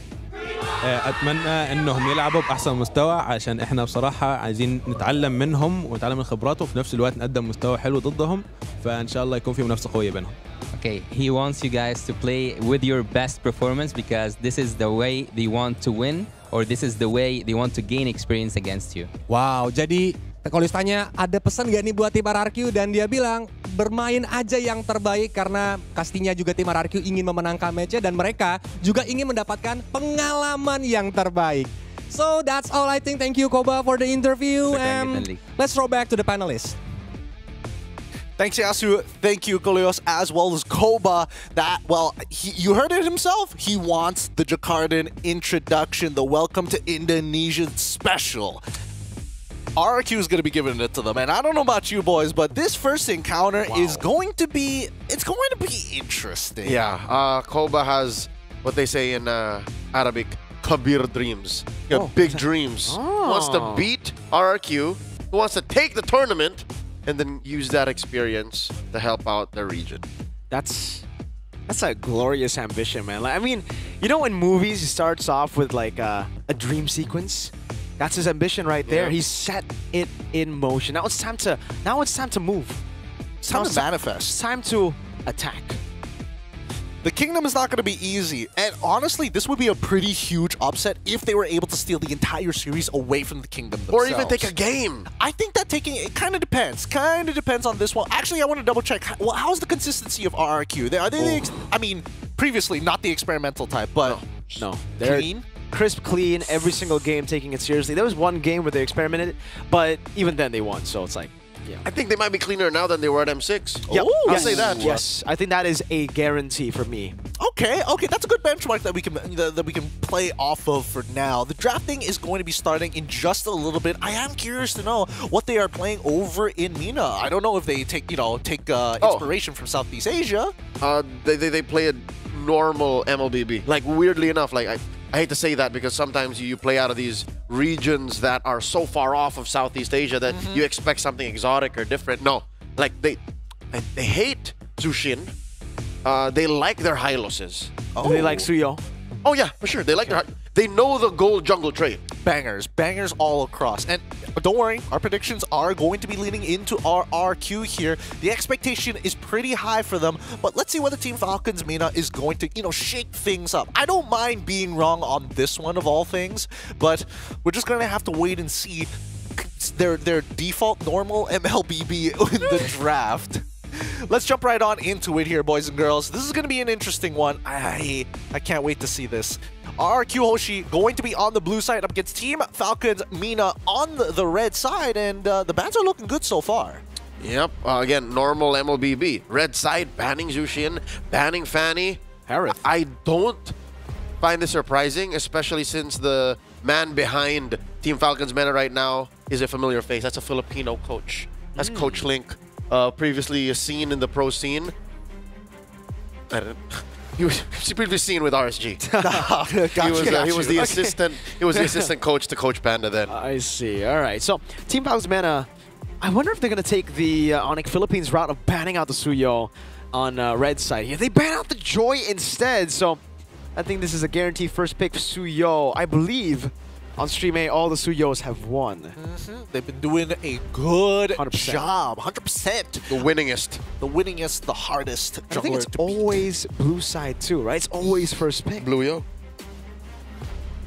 اتمنى انهم يلعبوا باحسن مستوى عشان احنا بصراحه عايزين نتعلم منهم ونتعلم من خبراتهم وفي نفس الوقت نقدم مستوى حلو ضدهم فان شاء الله يكون في منافسه قويه بينهم. Okay, he wants you guys to play with your best performance because this is the way they want to win or this is the way they want to gain experience against you. Wow, jadi kalau ditanya ada pesan gak nih buat tim RRQ dan dia bilang bermain aja yang terbaik karena pastinya juga tim RRQ ingin memenangkan match-nya dan mereka juga ingin mendapatkan pengalaman yang terbaik. So that's all I think. Thank you Koba for the interview and let's throw back to the panelists. Thanks, Yasu. Thank you, Koleos, as well as Koba. You heard it himself. He wants the Jakartan introduction, the Welcome to Indonesia special. RRQ is going to be giving it to them, and I don't know about you boys, but this first encounter is going to be interesting. Yeah, Koba has what they say in Arabic, kabir dreams. Big dreams. Wants to beat RRQ, who wants to take the tournament, and then use that experience to help out the region. That's a glorious ambition, man. Like, I mean, you know in movies he starts off with like a dream sequence? That's his ambition right there. He set it in motion. Now it's time to move. It's time to manifest. It's time to attack. The Kingdom is not going to be easy, and honestly, this would be a pretty huge upset if they were able to steal the entire series away from the Kingdom themselves. Or even take a game. I think that it kind of depends. Kind of depends on this one. Actually, I want to double check. Well, how's the consistency of RRQ? Are they I mean, previously not the experimental type, but no, they're clean. Crisp, clean, every single game taking it seriously. There was one game where they experimented, but even then they won, so it's like, yeah. I think they might be cleaner now than they were at M6. Yep. I'll say that. Yes, I think that is a guarantee for me. Okay, that's a good benchmark that we can play off of for now. The drafting is going to be starting in just a little bit. I am curious to know what they are playing over in MENA. I don't know if they take inspiration from Southeast Asia. They play a normal MLBB. Like weirdly enough, like I hate to say that because sometimes you play out of these regions that are so far off of Southeast Asia that you expect something exotic or different. No, like they hate Zushin. They like their Hyloses. Oh. They like Suyo. Oh yeah, for sure. They like they know the gold jungle trade. Bangers all across. And don't worry, our predictions are going to be leaning into our RQ here. The expectation is pretty high for them, but let's see whether Team Falcons MENA is going to, shake things up. I don't mind being wrong on this one of all things, but we're just going to have to wait and see their default normal MLBB in the draft. Let's jump right on into it here, boys and girls. This is going to be an interesting one. I can't wait to see this. RQ Hoshi going to be on the blue side up against Team Falcons MENA on the red side, and the bans are looking good so far. Yep, again, normal MLBB. Red side, banning Zushin, banning Fanny. Harith. I don't find this surprising, especially since the man behind Team Falcons MENA right now is a familiar face. That's a Filipino coach. That's Coach Link. Previously seen in the pro scene. He was previously seen with RSG. He was the assistant. He was the assistant coach to Coach Panda then. I see. All right. So Team Falcons MENA, I wonder if they're gonna take the Onyx Philippines route of banning out the Suyo on red side here. They ban out the Joy instead. So I think this is a guaranteed first pick for Suyo. I believe on Stream A, all the Suyos have won. They've been doing a good 100%. job. 100%. The winningest. The winningest, the hardest. I think it's always blue side too, right? It's always first pick. Blue yo.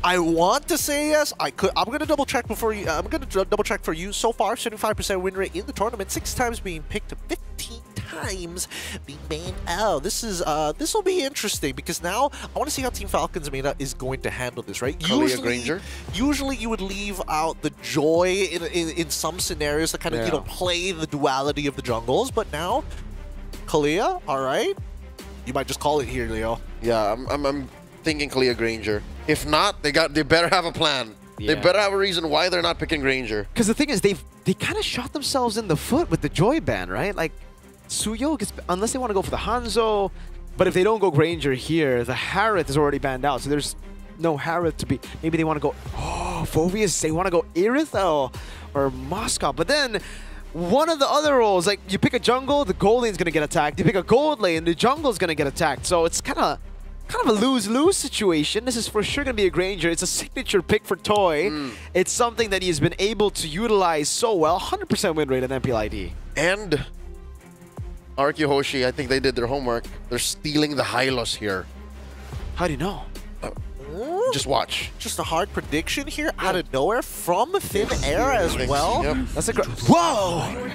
I want to say yes. I'm gonna double check before you. I'm gonna double check for you. So far, 75% win rate in the tournament. 6 times being picked, 15 times being banned out. This will be interesting because now I want to see how Team Falcons MENA is going to handle this. Right? Usually you would leave out the Joy in some scenarios to kind of play the duality of the jungles, but now Kalia, all right, you might just call it here, Leo. Yeah, I'm thinking Kalia Granger. If not, they better have a plan. Yeah. They better have a reason why they're not picking Granger. Because the thing is, they kind of shot themselves in the foot with the Joy ban, right? Like Suyo gets, unless they want to go for the Hanzo, but if they don't go Granger here, the Harith is already banned out, so there's no Harith to be. Maybe they want to go Phobius. They want to go Irith or Moscow, but then one of the other roles, like you pick a jungle, the gold lane's gonna get attacked. You pick a gold lane, the jungle's gonna get attacked. So it's kind of kind of a lose-lose situation. This is for sure going to be a Granger. It's a signature pick for Toy. It's something that he's been able to utilize so well. 100% win rate at MPLID. And RQ Hoshi, I think they did their homework. They're stealing the Hylos here. How do you know? Just watch. Just a hard prediction here out of nowhere from thin air as well. Yep. That's a great... Whoa!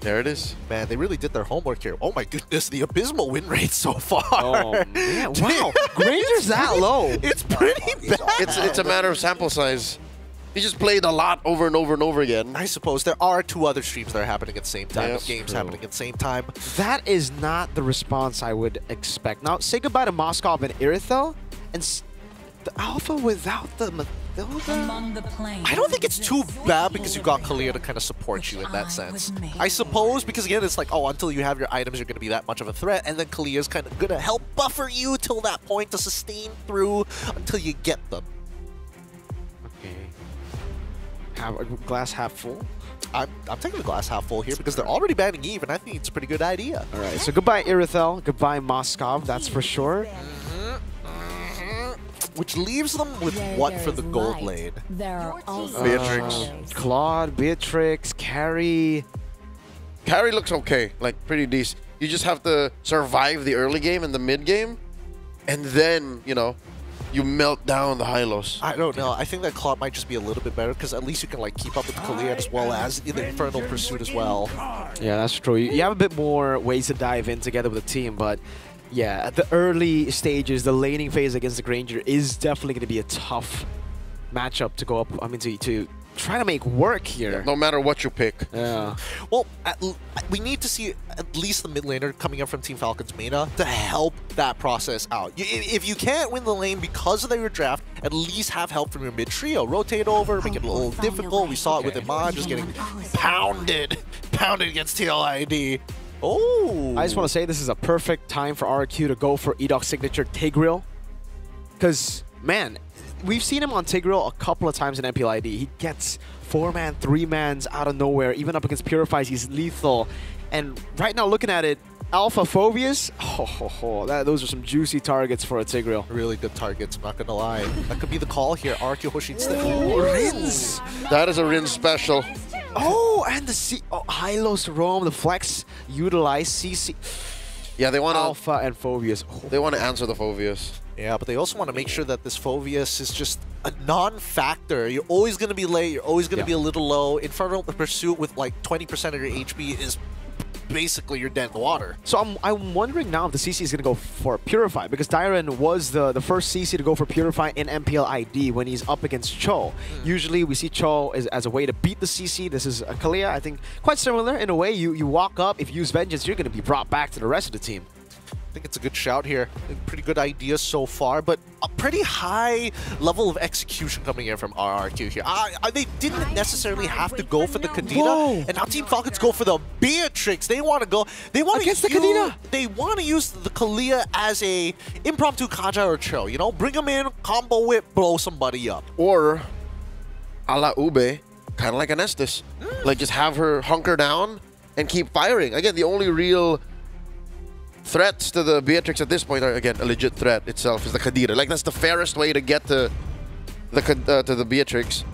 There it is. Man, they really did their homework here. Oh my goodness, the abysmal win rate so far. Oh, man. Wow. Granger's that low. It's pretty bad. It's a matter of sample size. He just played a lot over and over and over again. I suppose there are 2 other streams that are happening at the same time, Yes, games true. happening at the same time. That is not the response I would expect. Now, say goodbye to Moskov and Irithel, and the Alpha without the Mathilda? I don't think it's too bad because you got Kalia to kind of support you in that sense. I suppose because again, it's like, oh, until you have your items, you're going to be that much of a threat, and then Kalia's kind of going to help buffer you till that point to sustain through until you get them. Have a glass half full? I'm taking the glass half full here because they're already banning Eve, and I think it's a pretty good idea. All right, so goodbye Irithel, goodbye Moskov, that's for sure. Which leaves them with what for the gold lane? There are also Beatrix. Claude, Beatrix, Carrie. Carrie looks okay, like pretty decent. You just have to survive the early game and the mid game, and then, you know, you melt down the Hylos. I don't know. I think that Claude might just be a little bit better because at least you can like keep up with Kalia as well as in the Infernal Pursuit as well. Yeah, that's true. You have a bit more ways to dive in together with the team, but yeah, at the early stages, the laning phase against the Granger is definitely going to be a tough matchup to go up. I mean, to try to make work here. No matter what you pick. Yeah. Well, we need to see at least the mid laner coming up from Team Falcon's meta to help that process out. If you can't win the lane because of your draft, at least have help from your mid trio. Rotate over, make it a little difficult. We saw it with Iman just getting pounded against TLID. Oh! I just want to say this is a perfect time for RQ to go for Edoc's signature Tigreal. Because, man, we've seen him on Tigreal a couple of times in MPLID. He gets 4-man, 3-mans out of nowhere. Even up against Purifies, he's lethal. And right now, looking at it, Alpha Phobius, those are some juicy targets for a Tigreal. Really good targets, I'm not going to lie. That could be the call here. RQ Hoshi instead. Rins! That is a Rin special. Oh, and the Hylos Roam, the Flex, utilize CC. Yeah, they want Alpha and Phobius. They want to answer the Phobius. Yeah, but they also want to make sure that this Phobius is just a non-factor. You're always going to be late. You're always going to be a little low. Infernal Pursuit with like 20% of your HP is basically you're dead in the water. So I'm wondering now if the CC is going to go for Purify, because Dyran was the first CC to go for Purify in MPL ID when he's up against Cho. Usually we see Cho as a way to beat the CC. This is a Kalia, I think, quite similar in a way. You walk up, if you use Vengeance, you're going to be brought back to the rest of the team. I think it's a good shout here. Pretty good idea so far, but a pretty high level of execution coming in from RRQ here. They didn't necessarily have to go for the Kadena, and now Team Falcons go for the Beatrix. They want to go. They want to use the Kadena. They want to use the Kalia as a impromptu Kaja or Cho. You know, bring them in, combo whip, blow somebody up. Or, a la Ube, kind of like an Estes. Like just have her hunker down and keep firing. Again, the only real threats to the Beatrix at this point are, again, a legit threat itself is the Kadira. Like, that's the fairest way to get to the Beatrix.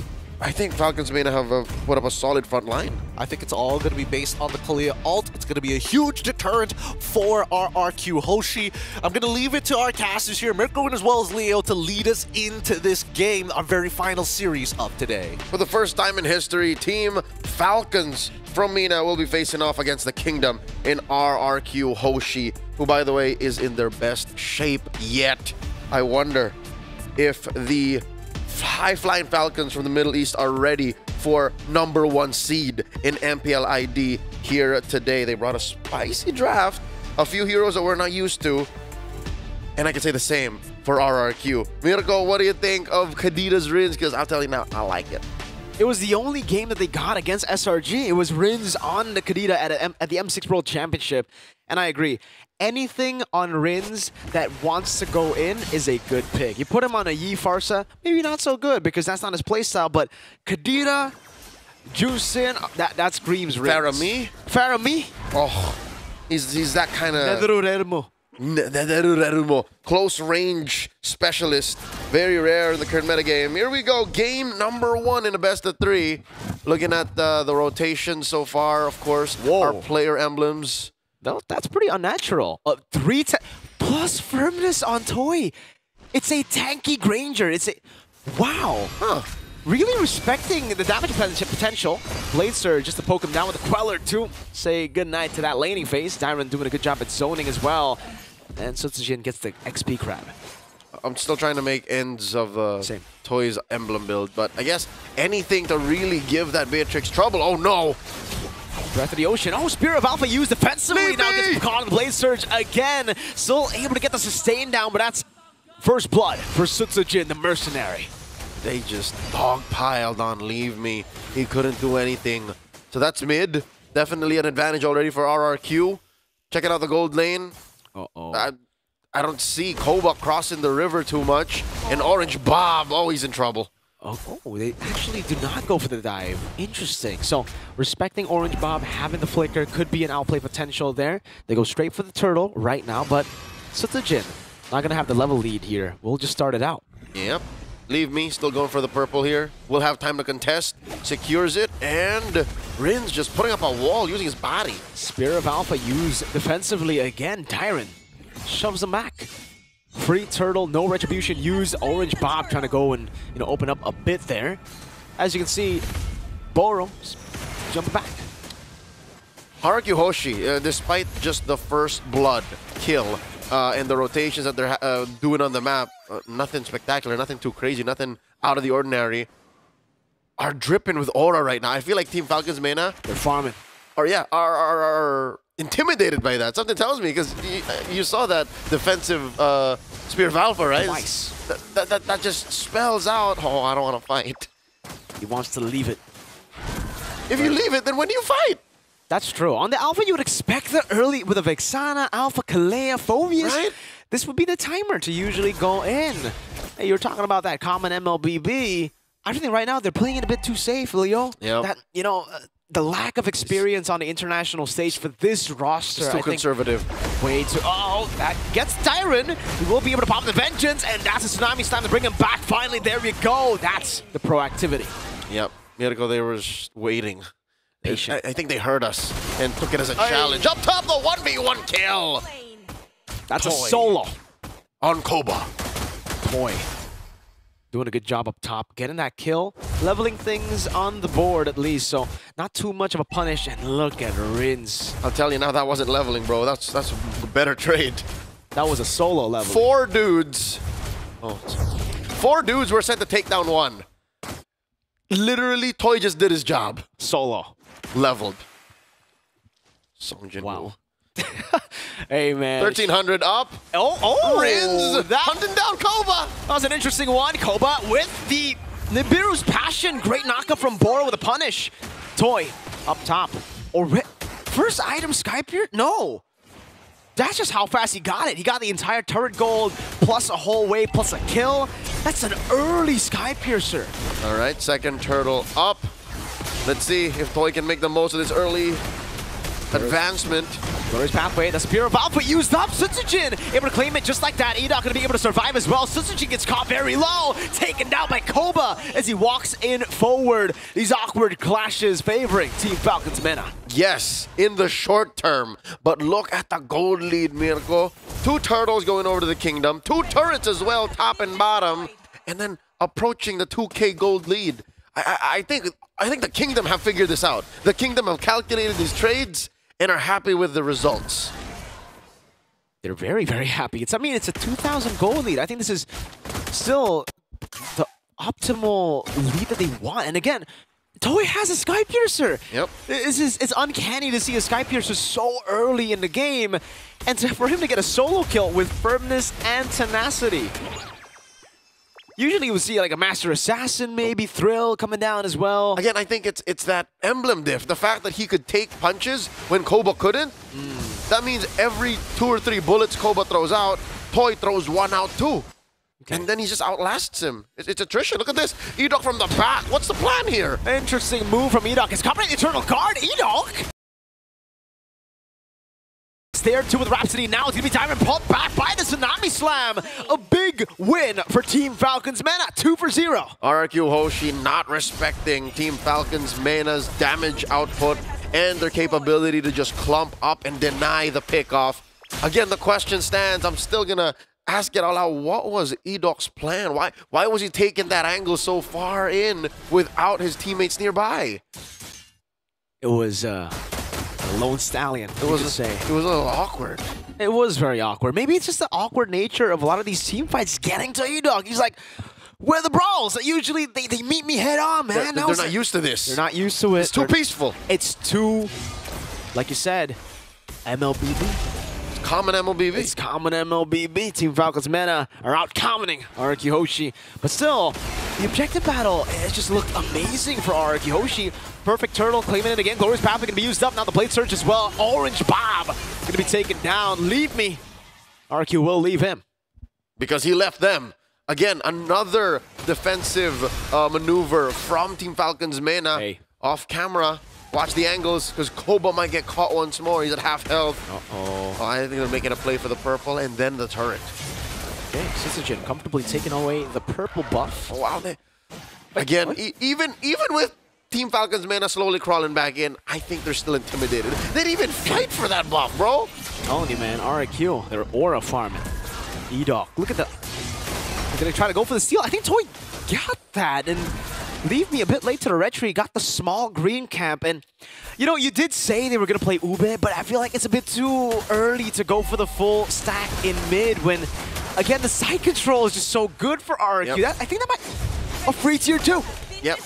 I think Falcons may have put up a solid front line. I think it's all going to be based on the Kalia ult. It's going to be a huge deterrent for our RQ Hoshi. I'm going to leave it to our casters here, Mirko as well as Leo, to lead us into this game, our very final series of today. For the first time in history, Team Falcons from MENA will be facing off against the Kingdom in RRQ Hoshi, who, by the way, is in their best shape yet. I wonder if the high-flying Falcons from the Middle East are ready for #1 seed in MPL ID here today. They brought a spicy draft, a few heroes that we're not used to, and I can say the same for RRQ. Mirko, what do you think of Kadita's Rins? Because I'll tell you now, I like it. It was the only game that they got against SRG. It was Rins on the Kadita at the M6 World Championship. And I agree. Anything on Rins that wants to go in is a good pick. You put him on a Yi Farsa, maybe not so good because that's not his playstyle, but Kadita, Juicin, that screams Rins. Faramee? Faramee? Oh, he's that kind of... Close range specialist. Very rare in the current metagame. Here we go. Game number 1 in a best of 3. Looking at the rotation so far, of course. Our player emblems. That's pretty unnatural. 3 plus firmness on Toy. It's a tanky Granger. It's a... Wow. Huh. Really respecting the damage potential. Blade Surge just to poke him down with a Queller to say goodnight to that laning phase. Dyron doing a good job at zoning as well. And Sutsujin gets the XP crab. I'm still trying to make ends of Toy's emblem build, but I guess anything to really give that Beatrix trouble. Oh no! Breath of the Ocean. Oh, Spear of Alpha used defensively. Now gets caught on the Blade Surge again. Still able to get the sustain down, but that's first blood for Sutsujin, the mercenary. They just dogpiled on Leave Me. He couldn't do anything. So that's mid. Definitely an advantage already for RRQ. Checking out the gold lane. I don't see Koba crossing the river too much. And Orange Bob, oh, he's in trouble. Oh, they actually do not go for the dive. Interesting. So, respecting Orange Bob, having the flicker, could be an outplay potential there. They go straight for the turtle right now, but Sutsujin not going to have the level lead here. We'll just start it out. Yep. Leave Me still going for the purple here. We'll have time to contest. Secures it, and Rin's just putting up a wall using his body. Spear of Alpha used defensively again. Tyron shoves him back. Free turtle, no retribution used. Orange Bob trying to go and open up a bit there. As you can see, Boro jumping back. Haruki Hoshi, despite just the first blood kill and the rotations that they're doing on the map, nothing spectacular, nothing too crazy, nothing out of the ordinary, are dripping with aura right now. I feel like Team Falcons Mena, they're farming. Or yeah, are intimidated by that. Something tells me, because you saw that defensive Spear of Alpha, right? Twice. That just spells out, oh, I don't want to fight. He wants to leave it. If you leave it, then when do you fight? That's true. On the Alpha, you would expect the early, with a Vexana, Alpha, Kalea, Phobius. Right? This would be the timer to usually go in. Hey, you're talking about that common MLBB. I think right now they're playing it a bit too safe, Leo. Yep. That, the lack of experience on the international stage for this roster. It's too conservative. Way too... Oh, that gets Tyron. He will be able to pop the Vengeance, and that's a Tsunami's time to bring him back. Finally, there we go. That's the proactivity. Yep. Mirko, they were just waiting. Patient. I think they heard us and took it as a challenge. Up top, the 1v1 kill. That's a solo. On Koba. Toy. Doing a good job up top, getting that kill, leveling things on the board at least, so not too much of a punish, and look at Rins. I'll tell you now, that wasn't leveling, bro. That's a better trade. That was a solo level. 4 dudes. Oh, 4 dudes were sent to take down 1. Literally, Toy just did his job. Solo. Leveled. Songjin. Wow. Hey, man. 1300 up. Oh, Rins hunting down Koba. That was an interesting one. Koba with the Nibiru's Passion. Great knockup from Boro with a punish. Toy up top. First item, Skypier? No. That's just how fast he got it. He got the entire turret gold, plus a whole wave, plus a kill. That's an early Skypiercer. All right, second turtle up. Let's see if Toy can make the most of this early advancement. Glory's pathway, the Spear of Alpha used up. Sutsujin able to claim it just like that. Edok gonna be able to survive as well. Sutsujin gets caught very low, taken down by Koba as he walks in forward. These awkward clashes favoring Team Falcons Mena. Yes, in the short term, but look at the gold lead, Mirko. 2 turtles going over to the kingdom, 2 turrets as well, top and bottom, and then approaching the 2K gold lead. I think the kingdom have figured this out. The kingdom have calculated these trades and are happy with the results. They're very, very happy. It's a 2,000 gold lead. I think this is still the optimal lead that they want. And again, Toei has a Skypiercer. Yep. It's uncanny to see a Skypiercer so early in the game, and for him to get a solo kill with firmness and tenacity. Usually we see like a Master Assassin, maybe Thrill coming down as well. Again, I think it's that emblem diff. The fact that he could take punches when Koba couldn't. That means every 2 or 3 bullets Koba throws out, Toy throws 1 out too. Okay. And then he just outlasts him. It's attrition. Look at this. Edok from the back. What's the plan here? Interesting move from Edok. He's covering the Eternal Guard. Edok! It's there too with Rhapsody. Now it's going to be Diamond pulled back by the Tsunami Slam. A big win for Team Falcons Mena, 2-0. RQ Hoshi not respecting Team Falcons Mena's damage output and their capability to just clump up and deny the pickoff. Again, the question stands. I'm still going to ask it all out. What was Edoc's plan? Why was he taking that angle so far in without his teammates nearby? It was a lone stallion, it was a little awkward. It was very awkward. Maybe it's just the awkward nature of a lot of these team fights getting to Edoc. He's like, where are the brawls? Usually they meet me head on, man. They're not used to this. They're not used to it. It's too peaceful. It's too, like you said, MLBB. Common MLBB. It's common MLBB. Team Falcons Mena are out commenting RQ Hoshi. But still, the objective battle has just looked amazing for RQ Hoshi. Perfect Turtle claiming it again. Glorious Path going to be used up. Now the Blade Surge as well. Orange Bob going to be taken down. Leave me. RQ will leave him. Because he left them. Again, another defensive maneuver from Team Falcons Mena. Hey. Off camera. Watch the angles, because Koba might get caught once more. He's at half health. Uh-oh. Oh, I think they're making a play for the purple and then the turret. Okay, Syzygen comfortably taking away the purple buff. Oh, wow. Again, even with Team Falcons Mena slowly crawling back in, I think they're still intimidated. They didn't even fight for that buff, bro. I'm telling you, man, RQ, they're aura farming. Edoc, look at the... They're going to try to go for the steal. I think Toy got that, and leave me a bit late to the retreat. Got the small green camp, and you know, you did say they were going to play Ube, but I feel like it's a bit too early to go for the full stack in mid when, again, the side control is just so good for RQ. Yep. I think that might... A free tier 2. Yep.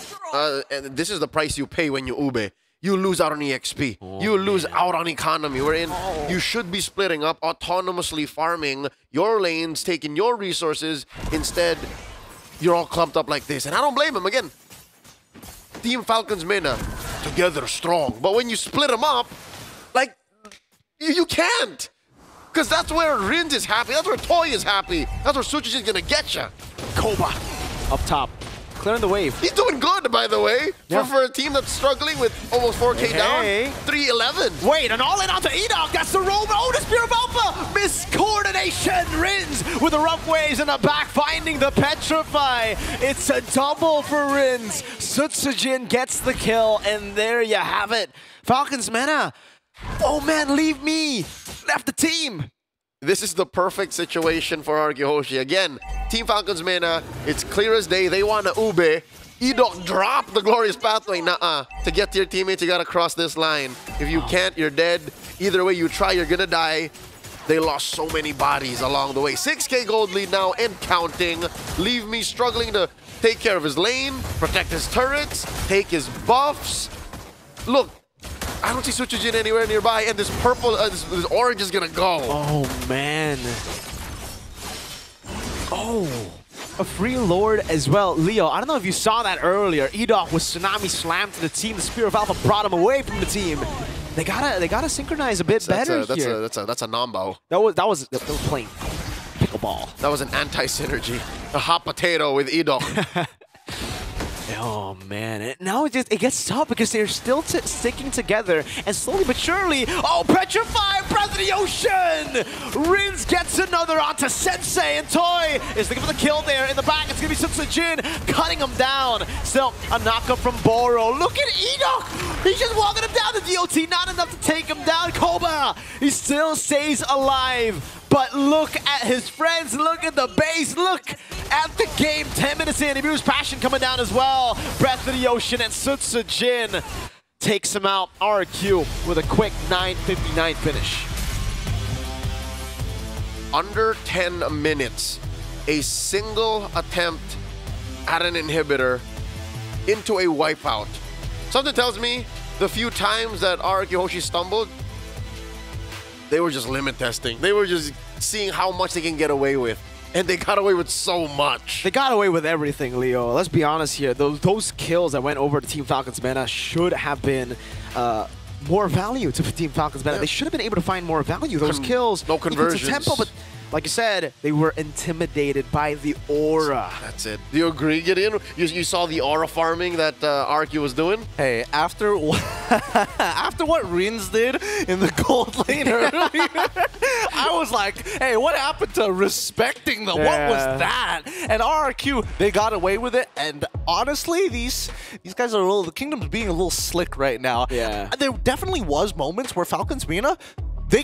And this is the price you pay when you Ube. You lose out on EXP. You lose out on economy. Wherein you should be splitting up, autonomously farming your lanes, taking your resources. Instead, you're all clumped up like this. And I don't blame him. Again, Team Falcons Mena, together strong. But when you split them up, like, you can't. Because that's where Rins is happy. That's where Toy is happy. That's where Suchi is going to get you. Koba up top. Clearing the wave. He's doing good, by the way, for a team that's struggling with almost 4K down. 3-11. Wait, an all-in onto Edoc. That's the roam. Oh, the Spear of Alpha. Miscoordination. Rins with the rough waves in the back, finding the Petrify. It's a double for Rins. Syzygen gets the kill, and there you have it. Falcons Mena. Oh, man, leave me. Left the team. This is the perfect situation for RQ Hoshi. Again, Team Falcons Mena, it's clear as day. They want to Ube. Edoc drop the Glorious Pathway. Nuh-uh. To get to your teammates, you got to cross this line. If you can't, you're dead. Either way you try, you're going to die. They lost so many bodies along the way. 6K gold lead now and counting. Leave me struggling to take care of his lane, protect his turrets, take his buffs. Look. I don't see Suchijin anywhere nearby, and this purple, this orange is gonna go. Oh, man. Oh, a free Lord as well. Leo, I don't know if you saw that earlier. Edoc was Tsunami slammed to the team. The Spear of Alpha brought him away from the team. They gotta synchronize a bit better here. That's a Nambo. That was playing pickleball. That was an anti-synergy. A hot potato with Edoc. Oh, man. Now it gets tough because they're still sticking together. And slowly but surely, oh, Petrify, Breath of the Ocean! Rins gets another onto Sensei, and Toy is looking for the kill there. In the back, it's going to be Syzygen cutting him down. Still, a knockup from Boro. Look at Edoc! He's just walking him down. The DOT, not enough to take him down. Koba, he still stays alive. But look at his friends, look at the base, look at the game. 10 minutes in, Ibu's Passion coming down as well. Breath of the Ocean and Syzygen takes him out. RQ with a quick 9:59 finish. Under 10 minutes, a single attempt at an inhibitor into a wipeout. Something tells me the few times that RQ Hoshi stumbled, they were just limit testing. They were just seeing how much they can get away with. And they got away with so much. They got away with everything, Leo. Let's be honest here. Those kills that went over to Team Falcons Mena should have been more value to Team Falcons Mena. They should have been able to find more value. Those kills. No conversions. Tempo, but like you said, they were intimidated by the aura. That's it. Do you agree, Gideon? You saw the aura farming that RQ was doing? Hey, after after what Rins did in the gold lane earlier, I was like, hey, what happened to respecting them? What was that? And RRQ, they got away with it. And honestly, these guys are the Kingdom's being a little slick right now. Yeah. There definitely was moments where Falcons Mina, they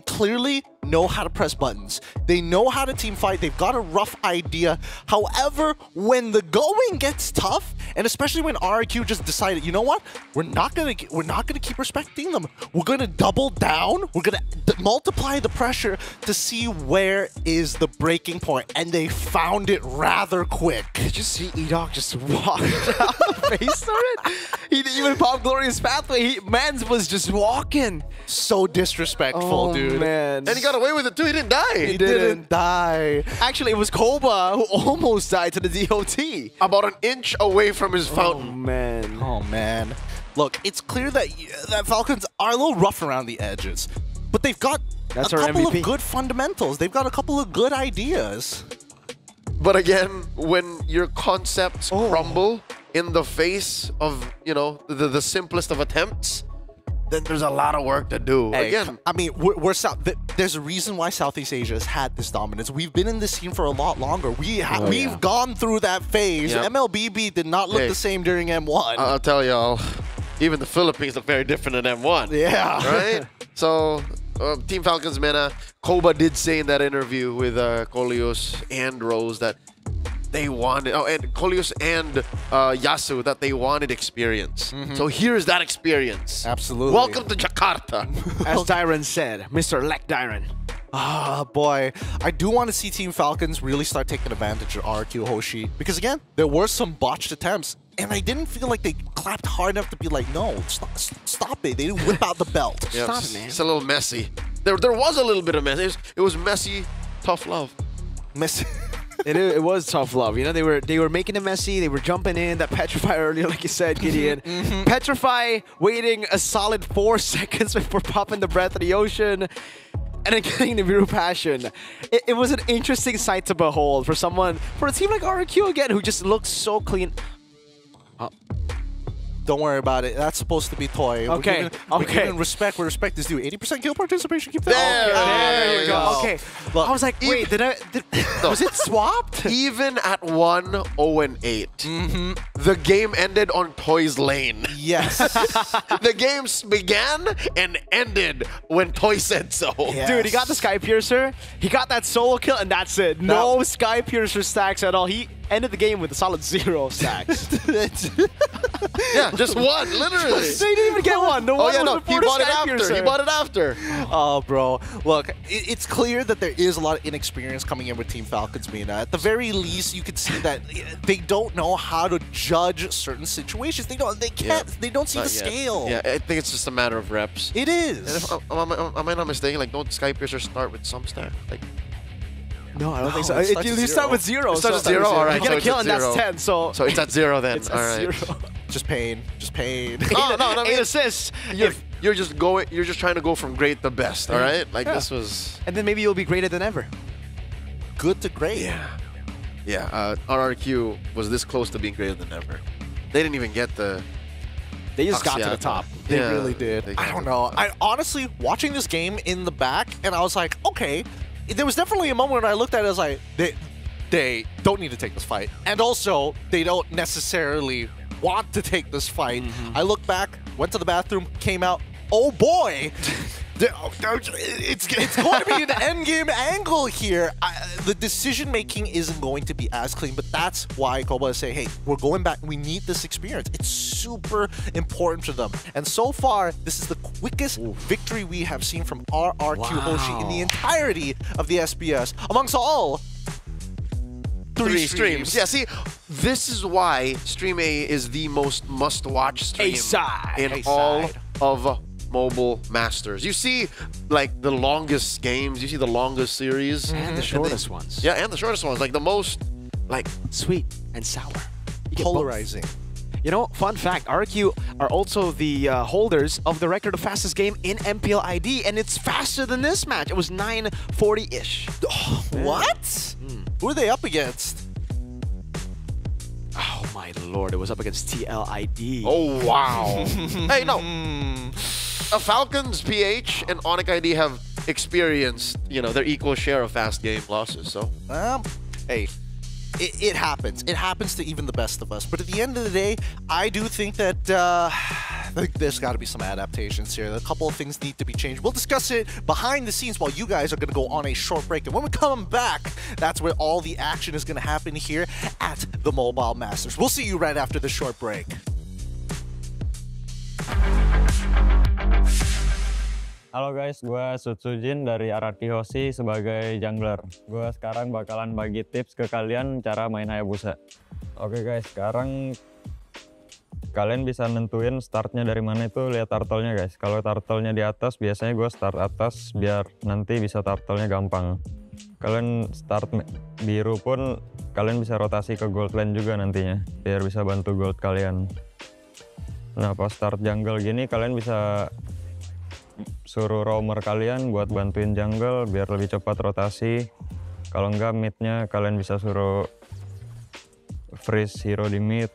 clearly know how to press buttons. They know how to team fight. They've got a rough idea. However, when the going gets tough, and especially when RQ just decided, you know what? We're not gonna keep respecting them. We're gonna double down. We're gonna multiply the pressure to see where is the breaking point, and they found it rather quick. Did you see Edok just walk down the face turret? He didn't even pop Glorious Pathway. Mans was just walking. So disrespectful, dude. Man. And he got away with it too. He didn't die. He didn't die. Actually, it was Koba who almost died to the DOT. About an inch away from his fountain. Oh, man. Oh, man. Look, it's clear that Falcons are a little rough around the edges, but they've got a couple of good fundamentals. They've got a couple of good ideas. But again, when your concepts crumble in the face of, you know, the simplest of attempts, then there's a lot of work to do. Hey, again, I mean, there's a reason why Southeast Asia has had this dominance. We've been in this scene for a lot longer. We've gone through that phase. Yep. MLBB did not look the same during M1. I'll tell y'all, even the Philippines look very different in M1. Yeah. Right? So, Team Falcons Mena, Koba did say in that interview with Kolios and Rose that they wanted, and Kolios and Yasu, that they wanted experience. So here's that experience. Absolutely. Welcome to Jakarta. As Dyron said, Mr. Lek Dyron. Ah, boy. I do want to see Team Falcons really start taking advantage of RQ Hoshi. Because again, there were some botched attempts. And I didn't feel like they clapped hard enough to be like, no, stop it. They didn't whip out the belt. Yep, Stop it, man. It's a little messy. There was a little bit of mess. It was messy, tough love. Messy. It was tough love. You know, they were making it messy. They were jumping in. That Petrify earlier, like you said, Gideon. Petrify waiting a solid 4 seconds before popping the breath of the ocean. And then getting the Viru Passion. It was an interesting sight to behold for a team like RQ again, who just looks so clean. Don't worry about it. That's supposed to be Toy. Okay, We're giving respect where respect is due. 80% kill participation. Keep that. There you go. Okay. Look, I was like, wait, was it swapped? Even at 1-0-8, the game ended on Toy's lane. Yes. The game began and ended when Toy said so. Yes. Dude, he got the Sky Piercer. He got that solo kill, and that's it. No Sky Piercer stacks at all. He ended the game with a solid 0 stacks. Yeah, just one, literally. They didn't even get one. The one was before he bought the it Sky after. Piercer. He bought it after. Oh, bro. Look, it's clear that there is a lot of inexperience coming in with Team Falcons Mina. At the very least, you could see that they don't know how to judge certain situations. They don't see the scale. Yeah, I think it's just a matter of reps. It is. And if, am I not mistaken? Like, don't Sky Piercer start with some stack? Like, no, I don't think so. You start with 0. It starts with 0? All right. You get a so kill, it's and at that's 0. 10. So it's at 0 then. It's all at right. 0. Just pain. Just pain. No, I mean, 8 assists. You're just trying to go from great to best, all right? Like, this was... And then maybe you'll be greater than ever. Good to great. Yeah, RRQ was this close to being greater than ever. They didn't even get the... They just got to the top. They really did. I don't know. I honestly, watching this game in the back, and I was like, okay. There was definitely a moment when I looked at it, I was like, they don't need to take this fight. And also, they don't necessarily want to take this fight. I looked back, went to the bathroom, came out. Oh boy! It's going to be an endgame angle here. The decision making isn't going to be as clean, but that's why Koba is saying, hey, we're going back. We need this experience. It's super important for them. And so far, this is the quickest victory we have seen from RRQ Hoshi in the entirety of the SBS amongst all 3 streams. Yeah, see, this is why Stream A is the most must-watch stream in all of Mobile Masters. You see, like, the longest games, you see the longest series. And the shortest ones. Yeah, and the shortest ones. Like, the most, like... Sweet and sour. Polarizing. You know, fun fact, RQ are also the holders of the record of fastest game in MPL ID, and it's faster than this match. It was 9:40-ish. Oh, what? Who are they up against? Oh my lord, it was up against TLID. Oh, wow. Hey, no. Falcons, PH, and Onyx ID have experienced, you know, their equal share of fast game losses, so... Hey, it happens. It happens to even the best of us. But at the end of the day, I do think that there's got to be some adaptations here. A couple of things need to be changed. We'll discuss it behind the scenes while you guys are going to go on a short break. And when we come back, that's where all the action is going to happen here at the Mobile Masters. We'll see you right after the short break. Halo guys, gue Sutsujin dari RRQ Hoshi sebagai jungler. Gue sekarang bakalan bagi tips ke kalian cara main Hayabusa. Oke guys, sekarang kalian bisa nentuin startnya dari mana itu lihat turtle-nya guys. Kalau turtle-nya di atas, biasanya gue start atas biar nanti bisa turtle-nya gampang. Kalian start biru pun kalian bisa rotasi ke gold lane juga nantinya biar bisa bantu gold kalian. Nah pas start jungle gini kalian bisa suruh roamer kalian buat bantuin jungle biar lebih cepat rotasi. Kalau enggak midnya kalian bisa suruh freeze hero di mid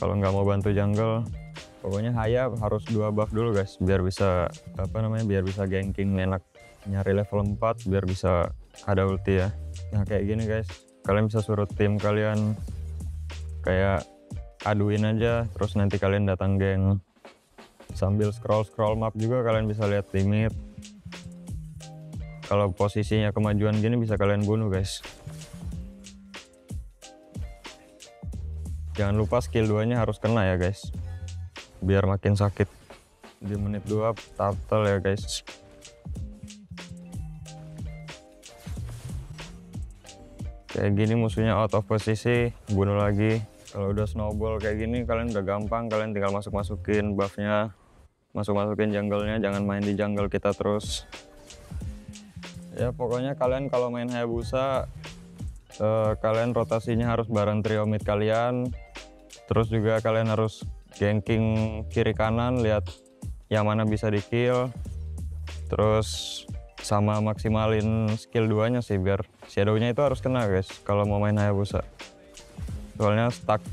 kalau nggak mau bantu jungle. Pokoknya Haya harus 2 buff dulu guys biar bisa biar bisa ganking enak, nyari level 4 biar bisa ada ulti ya. Nah kayak gini guys, kalian bisa suruh tim kalian kayak aduin aja terus nanti kalian datang geng. Sambil scroll map juga kalian bisa lihat limit. Kalau posisinya kemajuan gini bisa kalian bunuh guys. Jangan lupa skill 2-nya harus kena ya guys. Biar makin sakit. Di menit 2 turtle ya guys. Kayak gini musuhnya out of posisi, bunuh lagi. Kalau udah snowball kayak gini kalian udah gampang, kalian tinggal masukin buffnya. Masukin jungle-nya, jangan main di jungle kita terus. Ya pokoknya kalian kalau main Hayabusa kalian rotasinya harus bareng trio mid kalian. Terus juga kalian harus ganking kiri kanan, lihat yang mana bisa di kill. Terus sama maksimalin skill 2-nya sih biar shadow-nya itu harus kena guys kalau mau main Hayabusa. Soalnya stack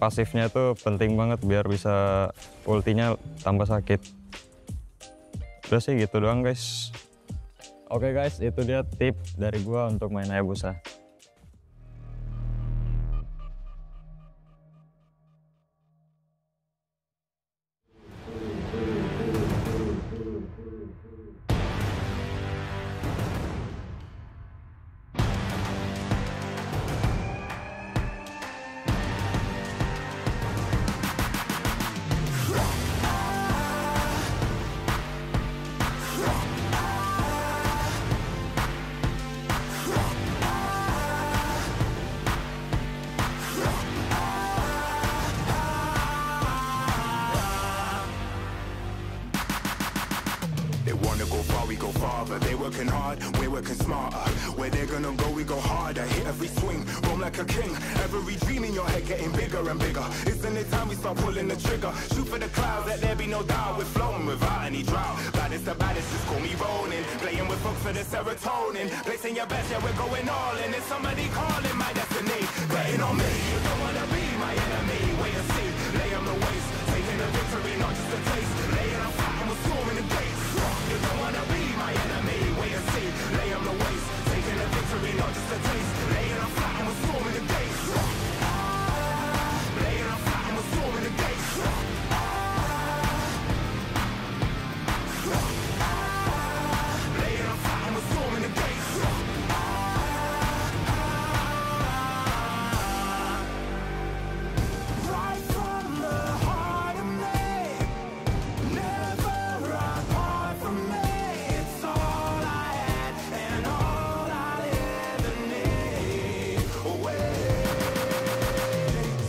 pasifnya itu penting banget biar bisa ultinya tambah sakit. Udah sih gitu doang guys. Oke guys, itu dia tip dari gua untuk main Hayabusa. we go farther. They working hard, we're working smarter. Where they're gonna go, we go harder. Hit every swing, roam like a king. Every dream in your head getting bigger and bigger. Isn't it time we start pulling the trigger? Shoot for the clouds, let there be no doubt. We're flowing without any drought. Baddest the baddest, just call me rolling. Playing with folks for the serotonin. Placing your best, yeah, we're going all in. It's somebody calling my destiny. Betting on me, you don't wanna be my enemy. Wait and see, lay on the waist. Taking the victory, not just a taste. Laying on flat and we're storming the gates. You don't wanna be my enemy. Wait and see, lay on the waist. Taking the victory, not just a taste. Laying on flat and we're storming the gates. Laying on flat and we're storming the gates. Laying on flat and we're storming the gates. Right from the heart of me, never apart from me. It's all I had and all I'll ever need.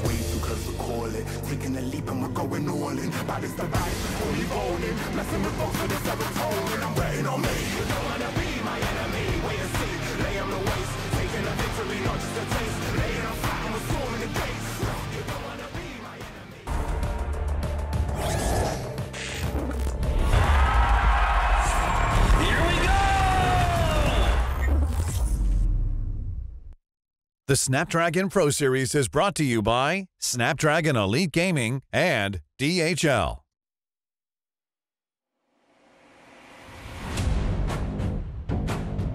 Way too close to call it. Taking a leap and we're going all in. Baddest the baddest, fully rolling. Messing with folks for the serotonin. I'm betting on me. You don't wanna be my enemy. Wait and see, lay on the waist. Taking a victory, not just a taste. Laying on flat and we're storming the gates. You don't wanna be my enemy. The Snapdragon Pro Series is brought to you by Snapdragon Elite Gaming and DHL.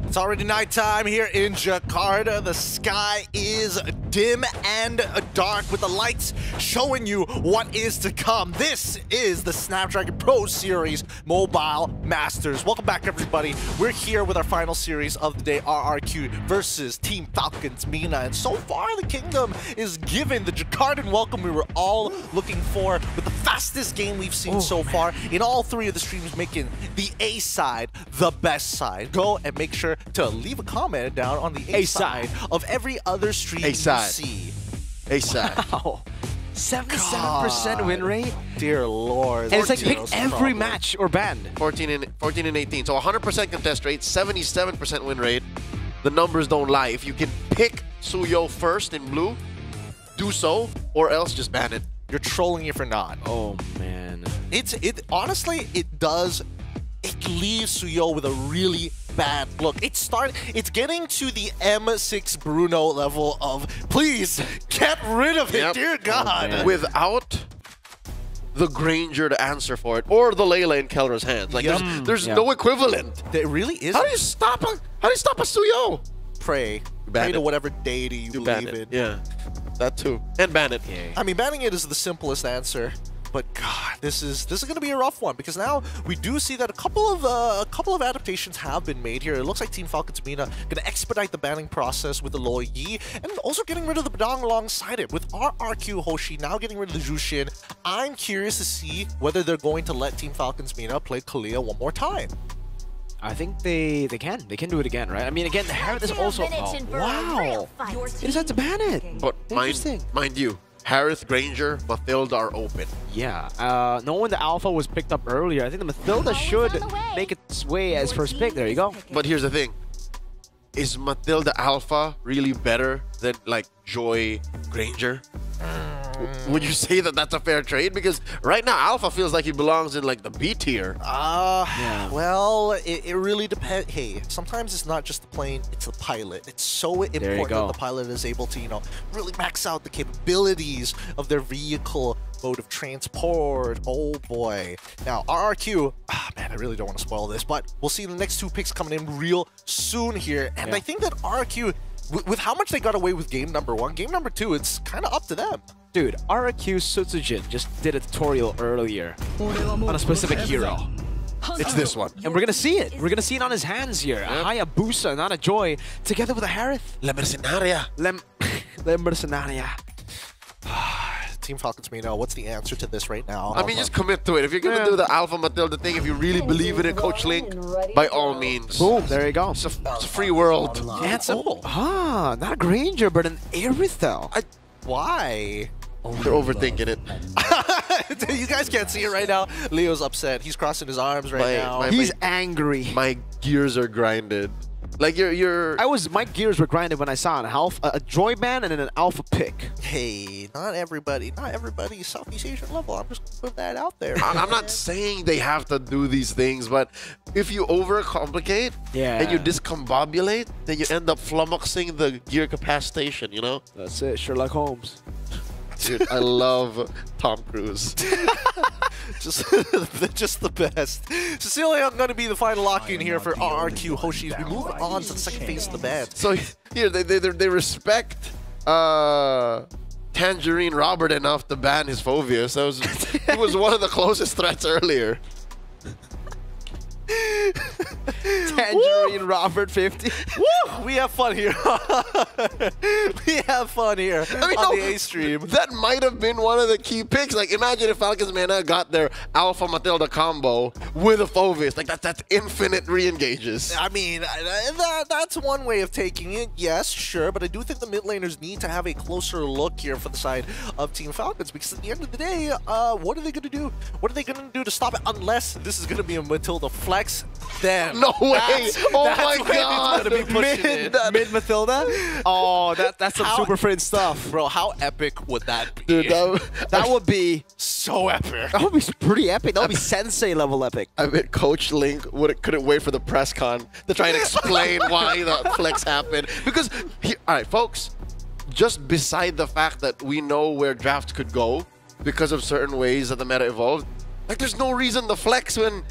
It's already nighttime here in Jakarta. The sky is dim and dark with the lights showing you what is to come. This is the Snapdragon Pro Series Mobile Masters. Welcome back, everybody. We're here with our final series of the day, RRQ versus Team Falcons Mina. And so far, the Kingdom is given the Jakartan welcome we were all looking for with the fastest game we've seen so far in all three of the streams, making the A side the best side. Go and make sure to leave a comment down on the A side of every other stream you see. A side. Wow. 77% win rate? Dear Lord. And it's like pick every match or band. 14 and 18. So 100% contest rate, 77% win rate. The numbers don't lie. If you can pick Suyo first in blue, do so, or else just ban it. You're trolling it for not. Oh man. Honestly, it does. It leaves Suyo with a really bad look. It's getting to the M6 Bruno level of please get rid of it, dear God. Without the Granger to answer for it, or the Layla in Kelra's hands. Like there's no equivalent. There really is. How do you stop a Suyo? Pray to whatever deity you believe in. Yeah, that too. And ban it. Yeah. I mean, banning it is the simplest answer. But God, this is going to be a rough one because now we do see that a couple of adaptations have been made here. It looks like Team Falcons Mina going to expedite the banning process with the Lo Yi and also getting rid of the Badang alongside it with RRQ Hoshi now getting rid of the Jushin. I'm curious to see whether they're going to let Team Falcons Mina play Kalia one more time. I think they can. They can do it again, right? I mean, again, the Harith is also... Oh, wow. They decided to ban it. But mind you, Harith, Granger, Mathilda are open. Yeah. Knowing the Alpha was picked up earlier, I think the Mathilda should make its way as first pick. There you go. But here's the thing. Is Mathilda Alpha really better than, like, Joy Granger? Would you say that that's a fair trade? Because right now, Alpha feels like he belongs in, like, the B tier. Well, it really depends. Hey, sometimes it's not just the plane, it's the pilot. It's so important that the pilot is able to, really max out the capabilities of their vehicle mode of transport. Oh, boy. Now, RRQ, man, I really don't want to spoil this, but we'll see the next two picks coming in real soon here. And I think that RRQ, with how much they got away with game number one, game number two, it's kind of up to them. Dude, RRQ Sutsujin just did a tutorial earlier on a specific hero. It's this one. And we're going to see it. We're going to see it on his hands here. A Hayabusa, not a Joy, together with a Harith. La Mercenaria. La Mercenaria. Team Falcons Mina, what's the answer to this right now? I mean, just commit to it. If you're going to do the Alpha Mathilda thing, if you really believe in it, Coach Link, by all means. Boom, there you go. It's a free world. Yeah, it's simple. Not a Granger, but an Aerithel. Why? They're overthinking it. You guys can't see it right now. Leo's upset. He's crossing his arms right now. He's angry. My gears are grinded. Like my gears were grinded when I saw a Joy ban and then an Alpha pick. Hey, not everybody is Southeast Asian level. I'm just gonna put that out there. I'm not saying they have to do these things, but if you overcomplicate and you discombobulate, then you end up flummoxing the gear capacitation, That's it, Sherlock Holmes. Dude, I love Tom Cruise. just the best. Cecilia, I'm going to be the final lock-in here for RRQ Hoshi as we move on to the second phase of the band. So here, they respect Tangerine Robert enough to ban his Phobius. He was one of the closest threats earlier. Tangerine Robert 50. Woo! We have fun here. We have fun here on the A stream. That might have been one of the key picks. Like, imagine if Falcons Mana got their Alpha Mathilda combo with a Phobius. Like, that's infinite re-engages. I mean, that's one way of taking it. Yes, sure. But I do think the mid laners need to have a closer look here for the side of Team Falcons. Because at the end of the day, what are they going to do? What are they going to do to stop it? Unless this is going to be a Mathilda flex. Then no way! Oh my God! Mid Mathilda? Oh, that's some Super Friend stuff, bro. How epic would that be? Dude, that would be so epic. That would be pretty epic. That would be Sensei level epic. I bet Coach Link couldn't wait for the press con to try and explain why the flex happened. Because all right, folks, just beside the fact that we know where drafts could go because of certain ways that the meta evolved, like there's no reason to flex when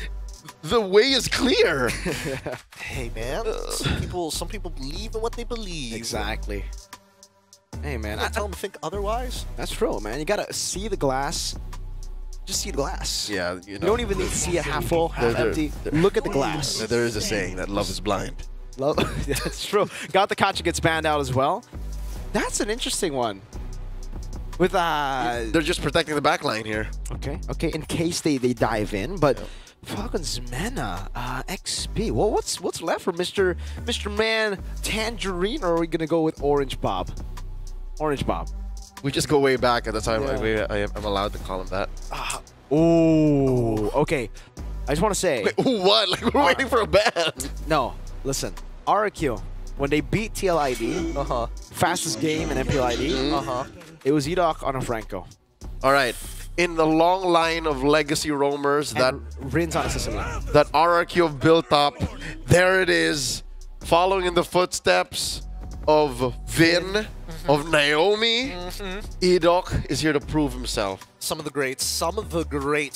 the way is clear. Hey man, some people believe in what they believe. Exactly. Hey man, I tell them to think otherwise. That's true, man. You gotta see the glass. Just see the glass. Yeah, you don't even need to see it half full, half empty. Look at the glass. There is a saying that love is blind. Love, that's true. Got the Kacha gets banned out as well. That's an interesting one. With they're just protecting the back line here. Okay. In case they dive in, but Falcons Mena, XP. Well, what's left for Mr. Man Tangerine, or are we gonna go with Orange Bob? Orange Bob. We just go way back at the time. I'm allowed to call him that. Oh, okay. I just want to say. Wait, what? Like we're waiting for a ban. No, listen. RQ, when they beat TLID, fastest game in MPLID, it was Edoc on a Franco. All right. In the long line of legacy roamers that Rins on a Sicily, that RRQ have built up, there it is, following in the footsteps of Vin, of Naomi. Edoc is here to prove himself. Some of the greats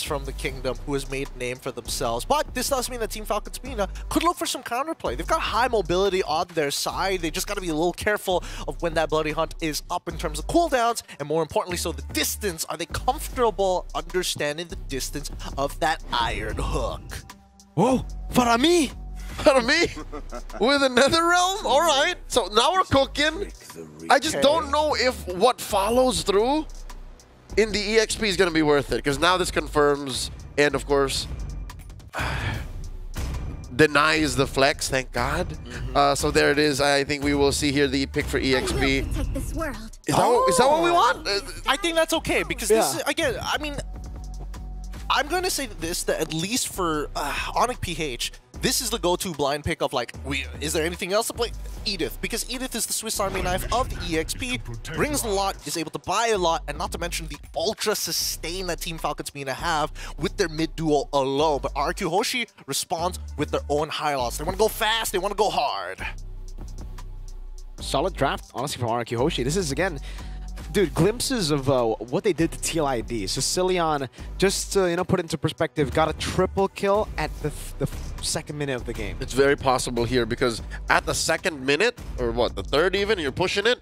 from the kingdom who has made a name for themselves. But this does mean that Team Falcons Mina could look for some counterplay. They've got high mobility on their side. They just got to be a little careful of when that Bloody Hunt is up in terms of cooldowns, and more importantly, so the distance. Are they comfortable understanding the distance of that Iron Hook? Whoa, Farami! With another realm? All right. So now we're cooking. I just don't know if what follows through in the EXP is going to be worth it, because now this confirms and, of course, denies the flex, thank God. So there it is. I think we will see here the pick for EXP. Is that what we want? I think that's okay, because this is, again, I mean, I'm going to say this, that at least for Onyx PH, this is the go-to blind pick of like, is there anything else to play? Edith, because Edith is the Swiss Army knife of the EXP, brings a lot, is able to buy a lot, and not to mention the ultra sustain that Team Falcons Mina have with their mid duo alone. But RQ Hoshi responds with their own highlights. They want to go fast, they want to go hard. Solid draft, honestly, from RQ Hoshi. This is, again, dude, glimpses of what they did to TLID. Sicilian, just to put it into perspective, got a triple kill at the second minute of the game. It's very possible here, because at the second minute, or what, the third even, you're pushing it,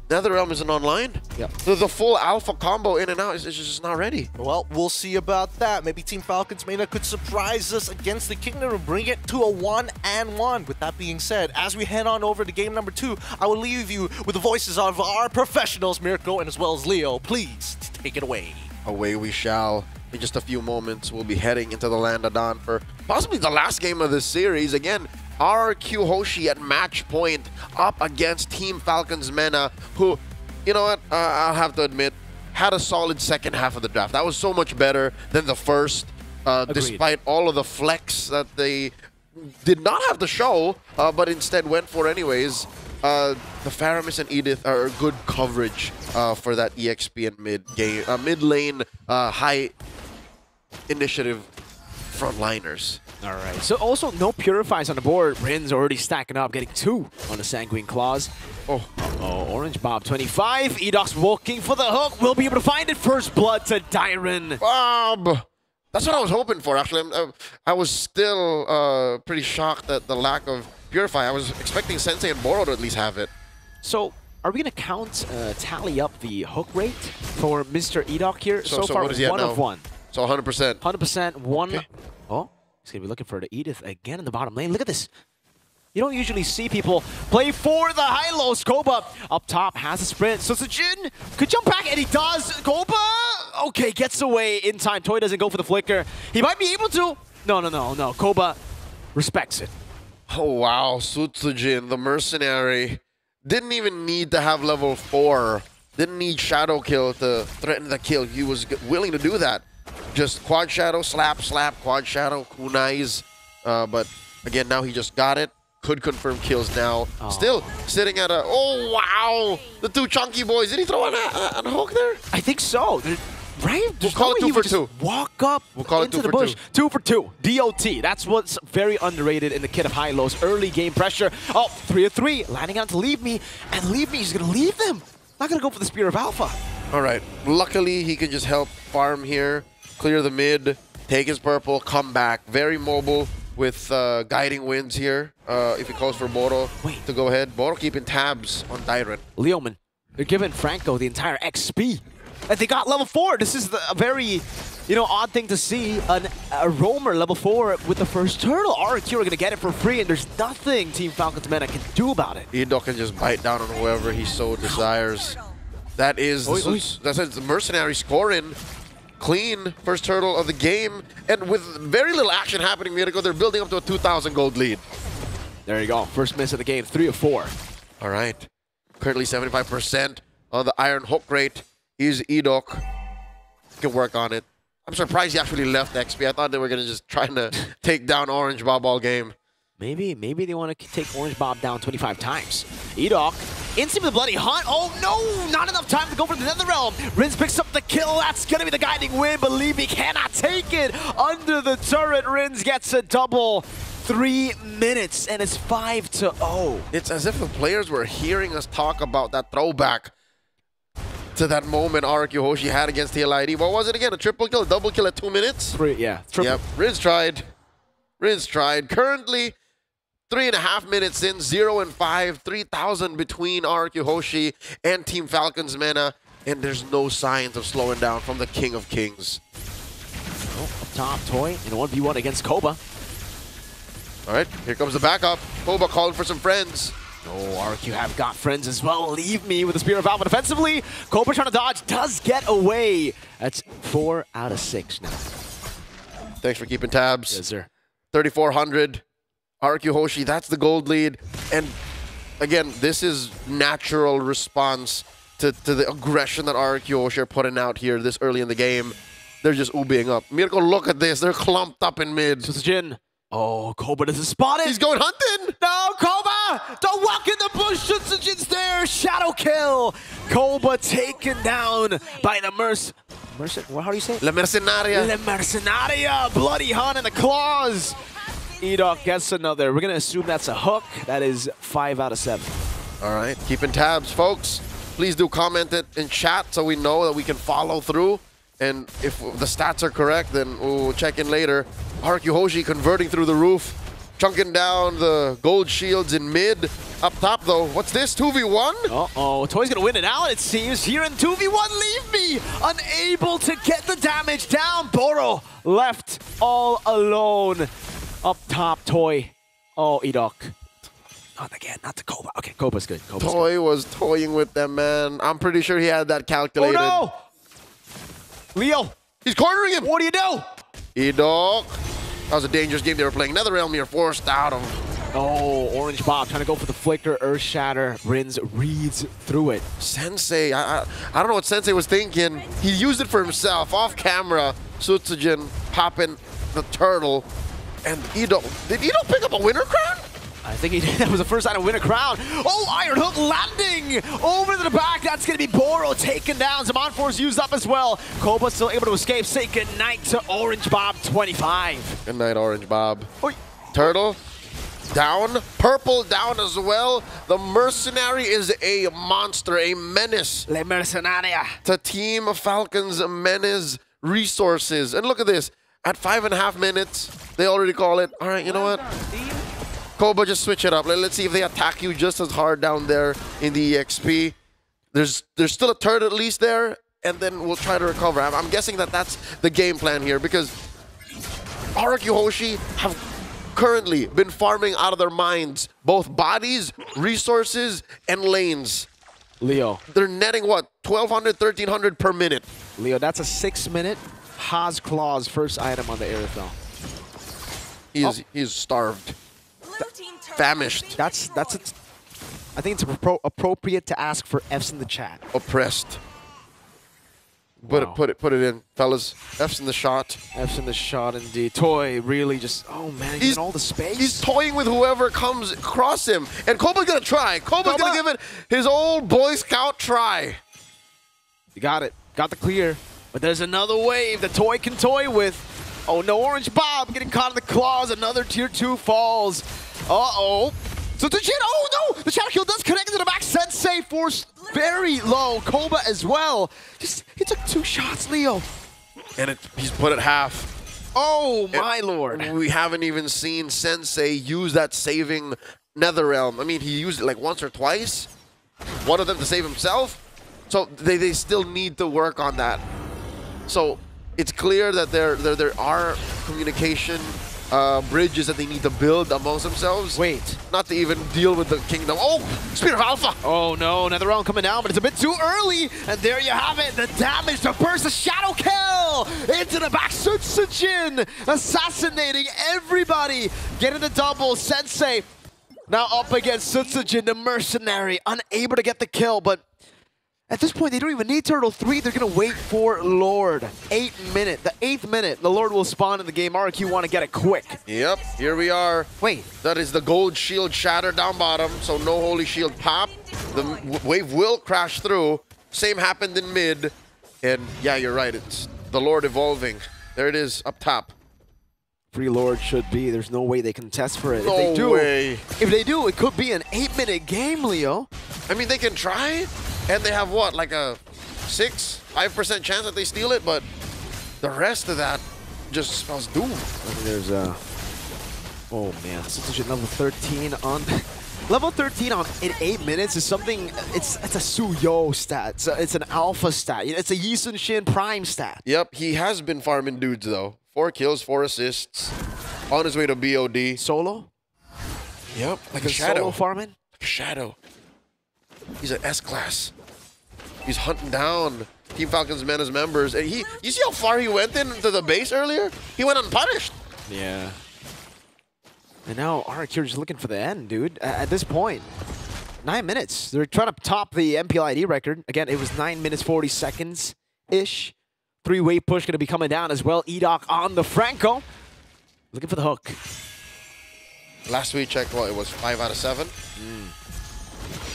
NetherRealm isn't online. So the full alpha combo in and out is just not ready. Well, we'll see about that. Maybe Team Falcons Mina could surprise us against the Kingdom and bring it to a 1-1. With that being said, as we head on over to game number 2, I will leave you with the voices of our professionals, Mirko and as well as Leo. Please take it away. Away we shall. In just a few moments, we'll be heading into the Land of Dawn for possibly the last game of this series. Again, RQ Hoshi at match point up against Team Falcons Mena, who, you know what, I'll have to admit, had a solid second half of the draft. That was so much better than the first, despite all of the flex that they did not have to show, but instead went for anyways. The Faramis and Edith are good coverage for that EXP and mid lane, high initiative frontliners. All right. So also no purifies on the board. Rin's already stacking up, getting 2 on the Sanguine Claws. Oh, Orange Bob 25. Edoc's walking for the hook. Will be able to find it. First blood to Dyron. Bob. That's what I was hoping for, actually. I was still pretty shocked at the lack of Purify. I was expecting Sensei and Boro to at least have it. So, are we going to count, tally up the hook rate for Mr. Edoc here? So far, what is he at 1 now? of 1. So 100%. 100%, 1. Okay. Oh, he's going to be looking for the Edith again in the bottom lane. Look at this. You don't usually see people play for the high-low. Scoba up top has a sprint. So Sujin could jump back, and he does. Scoba, okay, gets away in time. Toy doesn't go for the flicker. He might be able to. No. Koba respects it. Oh, wow. Sutsujin, the mercenary, didn't even need to have level 4. Didn't need Shadow Kill to threaten the kill. He was willing to do that. Just Quad Shadow, slap, Quad Shadow, kunais. But again, now he just got it. Could confirm kills now. Still sitting at a... Oh, wow! The 2 chunky boys. Did he throw a hook there? I think so. Right? We'll call it 2 for 2. Walk up We'll call it into 2 the for bush. 2 for 2. DOT. That's what's very underrated in the kit of high-lows. Early game pressure. Oh, 3 of 3. Lining out to Leave Me. And Leave Me is going to leave them. Not going to go for the Spear of Alpha. All right. Luckily, he can just help farm here, clear the mid, take his purple, come back. Very mobile with guiding winds here. If he calls for Boro to go ahead. Boro keeping tabs on Dyron. Leoman, they're giving Franco the entire XP. And they got level 4. This is a very, odd thing to see. A roamer level 4 with the first turtle. RQ are going to get it for free, and there's nothing Team Falcon's Mena can do about it. Edo can just bite down on whoever he so desires. That is the mercenary scoring. Clean first turtle of the game. And with very little action happening, Miracle, they're building up to a 2,000 gold lead. There you go. First miss of the game, 3 of 4. All right. Currently 75% on the Iron Hook rate. Is Edok. Can work on it. I'm surprised he actually left XP. I thought they were going to just try to take down Orange Bob all game. Maybe they want to take Orange Bob down 25 times. Edok, into the bloody hunt. Oh no, not enough time to go for the Netherrealm. Rins picks up the kill. That's going to be the guiding win. Believe he cannot take it. Under the turret, Rins gets a double. 3 minutes, and it's 5-0. It's as if the players were hearing us talk about that throwback to that moment RQ Hoshi had against TLID. What was it again? A triple kill, a double kill at 2 minutes? Yeah. Triple. Yep. Rins tried. Currently, 3.5 minutes in, 0 and 5, 3,000 between RQ Hoshi and Team Falcon's Mena, and there's no signs of slowing down from the King of Kings. Oh, up top, Toy in a 1v1 against Koba. All right, here comes the backup. Koba calling for some friends. Oh, RQ have got friends as well. Leave Me with the Spear of Alpha defensively. Cobra trying to dodge, does get away. That's 4 out of 6 now. Thanks for keeping tabs. Yes, sir. 3,400. RQ Hoshi, that's the gold lead. And again, this is natural response to the aggression that RQ Hoshi are putting out here this early in the game. They're just oobying up. Mirko, look at this. They're clumped up in mid. Jin. Oh, Koba doesn't spot it. He's going hunting. No, Koba! Don't walk in the bush. Shutsujin's there. Shadow kill. Koba taken down by the how do you say it? La Mercenaria. La Mercenaria. Bloody hunt in the claws. Edok gets another. We're going to assume that's a hook. That is 5 out of 7. All right, keeping tabs, folks. Please do comment it in chat so we know that we can follow through. And if the stats are correct, then we'll check in later. RQ Hoshi converting through the roof, chunking down the gold shields in mid. Up top, though, what's this? 2v1? Uh-oh, Toy's going to win it out, it seems. Here in 2v1, Leave Me, unable to get the damage down. Boro left all alone. Up top, Toy. Oh, Edok. Not again, not to Koba. Okay, Koba's good. Toy was toying with them, man. I'm pretty sure he had that calculated. Oh, no! Leo! He's cornering him! What do you do? Edok. That was a dangerous game they were playing. Netherrealm, you're forced out of. Oh, Orange Bob trying to go for the Flicker, Earth Shatter. Rins reads through it. Sensei, I don't know what Sensei was thinking. He used it for himself, off camera. Sutsujin popping the turtle. And Edo, did Edo pick up a winner crown? I think he did. That was the first time to win a crown. Oh, Iron Hook landing over to the back. That's going to be Boro taken down. Zaman Force used up as well. Koba still able to escape. Say goodnight to Orange Bob 25. Good night, Orange Bob. Oy. Turtle down. Purple down as well. The Mercenary is a monster, a menace. Le Mercenaria. To Team Falcon's menace resources. And look at this. At 5.5 minutes, they already call it. All right, you know what? Koba, just switch it up. Let's see if they attack you just as hard down there in the EXP. There's still a turret at least there, and then we'll try to recover. I'm guessing that that's the game plan here because RQ Hoshi have currently been farming out of their minds both bodies, resources, and lanes. Leo. They're netting what? 1,200, 1,300 per minute. Leo, that's a 6-minute Haas Claws first item on the Aerothel. He's starved. Famished. That's I think it's appropriate to ask for F's in the chat. Oppressed. Wow. Put it in, fellas. F's in the shot. F's in the shot indeed. Toy really just, oh man, he's in all the space. He's toying with whoever comes across him. And Koba's gonna try. Koba's gonna give it his old Boy Scout try. You got it. Got the clear. But there's another wave that Toy can toy with. Oh no, Orange Bob getting caught in the claws. Another tier 2 falls. Uh-oh. So Tajin, oh no! The shadow kill does connect to the back. Sensei forced very low. Koba as well. He took 2 shots, Leo. And he's put it half. Oh my lord. We haven't even seen Sensei use that saving Netherrealm. I mean, he used it like once or twice. One of them to save himself. So they still need to work on that. So it's clear that there are communication bridges that they need to build amongst themselves. Wait. Not to even deal with the kingdom. Oh, Spear of Alpha. Oh no, another round coming down, but it's a bit too early. And there you have it, the damage to burst, the shadow kill into the back. Sutsujin assassinating everybody. Getting the double. Sensei now up against Sutsujin, the mercenary, unable to get the kill, but at this point, they don't even need Turtle 3. They're going to wait for Lord. 8th minute. The 8th minute, the Lord will spawn in the game. RQ want to get it quick. Yep, here we are. Wait. That is the gold shield shattered down bottom, so no holy shield pop. The wave will crash through. Same happened in mid. And yeah, you're right. It's the Lord evolving. There it is, up top. Free Lord should be. There's no way they can test for it. No way. If they do, it could be an 8-minute game, Leo. I mean, they can try. And they have what, like a 5% chance that they steal it, but the rest of that just spells doom. I mean, there's a... Oh man, Sutsujin level 13 on... Level 13 in 8 minutes is something, it's a Suyo stat. It's an alpha stat. It's a Yisun Shin prime stat. Yep, he has been farming dudes though. 4 kills, 4 assists. On his way to BOD. Solo? Yep, like a He's shadow. solo farming? Like a shadow. He's an S-class. He's hunting down Team Falcon's Menace members. And you see how far he went into the base earlier? He went unpunished. Yeah. And now RQ is looking for the end, dude. At this point, 9 minutes. They're trying to top the MPLID record. Again, it was 9 minutes, 40 seconds-ish. 3-way push going to be coming down as well. Edoc on the Franco. Looking for the hook. Last we checked, what, it was 5 out of 7?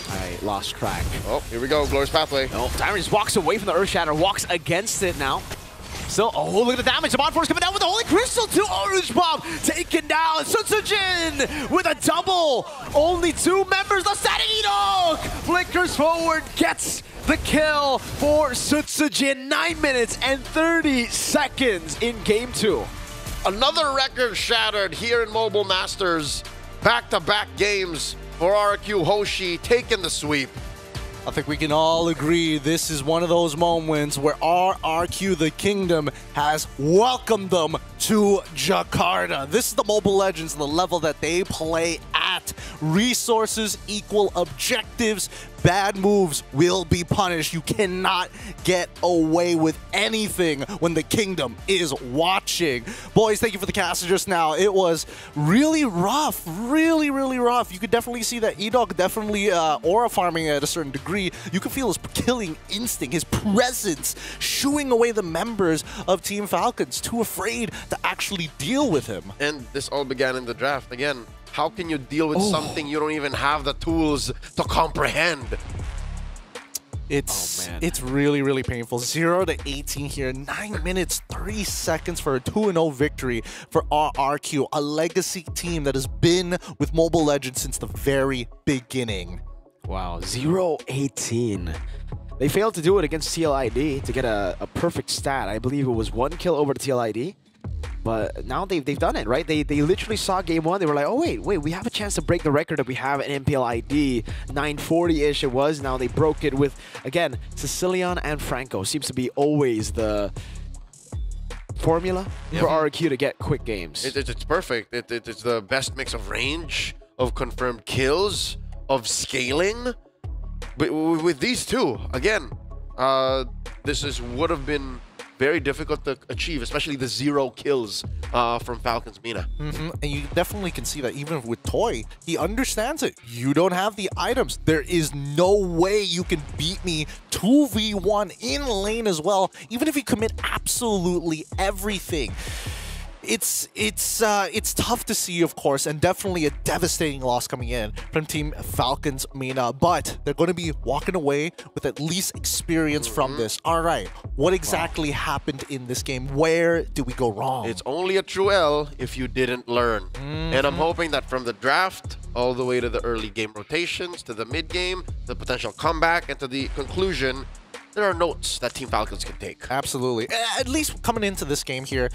I lost track. Oh, here we go. Glorious Pathway. Oh, Tyrant just walks away from the Earth Shatter, walks against it now. Still, oh, look at the damage. The Mod Force coming down with the Holy Crystal to Orange Bomb. Taken down. Sutsujin with a double. Only 2 members left. Standing Edoc flickers forward, gets the kill for Sutsujin. 9 minutes and 30 seconds in game 2. Another record shattered here in Mobile Masters. Back-to-back games for RQ Hoshi taking the sweep. I think we can all agree this is one of those moments where RRQ the Kingdom has welcomed them to Jakarta. This is the Mobile Legends, the level that they play at. Resources equal objectives. Bad moves will be punished. You cannot get away with anything when the Kingdom is watching. Boys, thank you for the cast just now. It was really rough, really rough. You could definitely see that Edoc definitely aura farming at a certain degree. You could feel his killing instinct, his presence, shooing away the members of Team Falcons, too afraid to actually deal with him. And this all began in the draft. Again, how can you deal with something you don't even have the tools to comprehend? It's really painful. 0 to 18 here. 9 minutes, 3 seconds for a 2-0 victory for RRQ, a legacy team that has been with Mobile Legends since the very beginning. Wow, 0-18. They failed to do it against TLID to get a perfect stat. I believe it was 1 kill over to TLID. But now they've done it, right? They literally saw game 1. They were like, oh, wait, we have a chance to break the record that we have at MPLID. 940-ish it was. Now they broke it with, again, Sicilian and Franco. Seems to be always the formula for RQ to get quick games. It's perfect. It's the best mix of range, of confirmed kills, of scaling. But with these two, again, this would have been very difficult to achieve, especially the 0 kills from Falcon's Mina. And you definitely can see that even with Toy, he understands it. You don't have the items. There is no way you can beat me 2v1 in lane as well, even if you commit absolutely everything. It's tough to see, of course, and definitely a devastating loss coming in from Team Falcons MENA, but they're going to be walking away with at least experience from this. All right, what exactly happened in this game? Where did we go wrong? It's only a true L if you didn't learn. And I'm hoping that from the draft all the way to the early game rotations, to the mid game, the potential comeback, and to the conclusion, there are notes that Team Falcons can take. Absolutely. At least coming into this game here,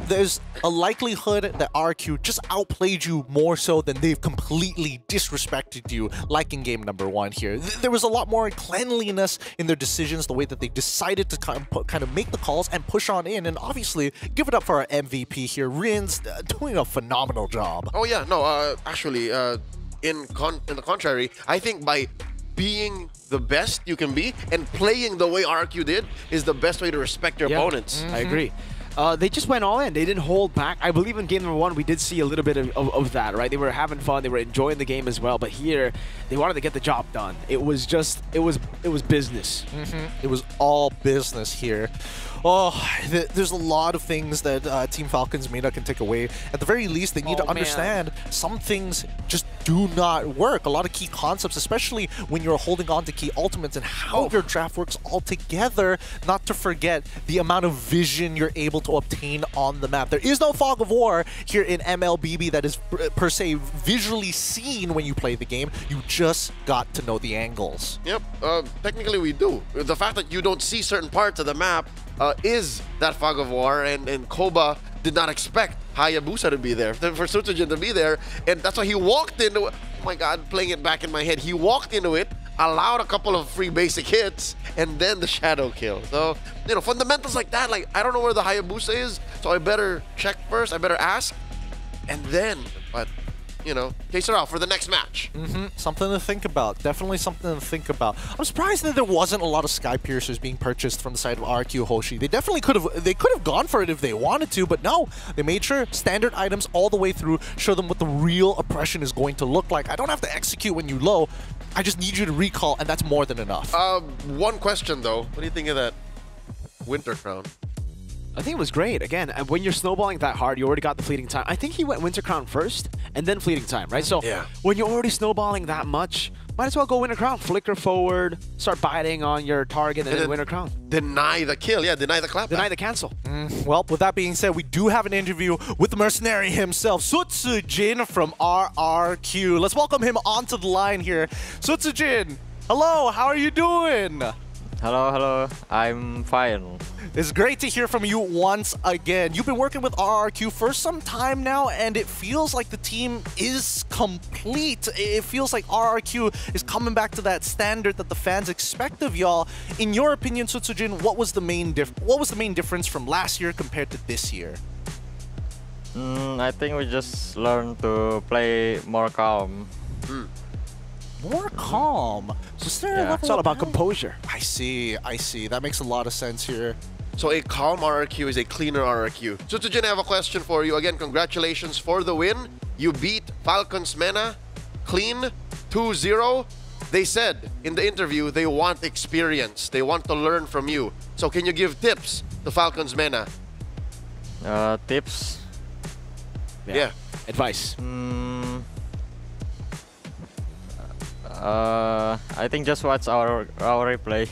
there's a likelihood that RQ just outplayed you more so than they've completely disrespected you, like in game number 1 here. There was a lot more cleanliness in their decisions, the way that they decided to kind of make the calls and push on in. And obviously, give it up for our MVP here. Rin's doing a phenomenal job. Oh yeah, no, actually, in the contrary, I think by being the best you can be and playing the way RQ did is the best way to respect your opponents. I agree. They just went all in. They didn't hold back. I believe in game number 1, we did see a little bit of that, right? They were having fun. They were enjoying the game as well. But here, they wanted to get the job done. It was just, it was business. It was all business here. Oh, there's a lot of things that Team Falcons MENA can take away. At the very least, they need to understand some things just do not work. A lot of key concepts, especially when you're holding on to key ultimates and how your draft works all together. Not to forget the amount of vision you're able to obtain on the map. There is no fog of war here in MLBB that is per se visually seen when you play the game. You just got to know the angles. Yep, technically we do. The fact that you don't see certain parts of the map is that fog of war, and Koba did not expect Hayabusa to be there, for Sutsujin to be there, and that's why he walked into it. Oh my god, playing it back in my head. He walked into it, allowed a couple of free basic hits, and then the shadow kill. So, you know, fundamentals like that, like, I don't know where the Hayabusa is, so I better check first, I better ask, and then, but, you know, case it out for the next match. Something to think about. Definitely something to think about. I'm surprised that there wasn't a lot of Sky Piercers being purchased from the side of RQ Hoshi. They definitely could have gone for it if they wanted to, but no. They made sure standard items all the way through, show them what the real oppression is going to look like. I don't have to execute when you low. I just need you to recall, and that's more than enough. One question though. What do you think of that Winter Crown? I think it was great. Again, when you're snowballing that hard, you already got the fleeting time. I think he went Winter Crown first and then fleeting time, right? So when you're already snowballing that much, might as well go Winter Crown. Flicker forward, start biting on your target, and then Winter Crown. Deny the kill, deny the clap. Deny the cancel. Well, with that being said, we do have an interview with the mercenary himself, Sutsujin from RRQ. Let's welcome him onto the line here. Sutsujin, hello, how are you doing? Hello, I'm fine. It's great to hear from you once again. You've been working with RRQ for some time now, and it feels like the team is complete. It feels like RRQ is coming back to that standard that the fans expect of y'all. In your opinion, Sutsujin, what was the main difference from last year compared to this year? I think we just learned to play more calm. More calm. So it's all about composure. I see. That makes a lot of sense here. So a calm RRQ is a cleaner RRQ. Sutsujin, I have a question for you. Again, congratulations for the win. You beat Falcons MENA clean 2-0. They said in the interview they want experience. They want to learn from you. So can you give tips to Falcons MENA? Tips? Yeah. Advice. I think just watch our replay.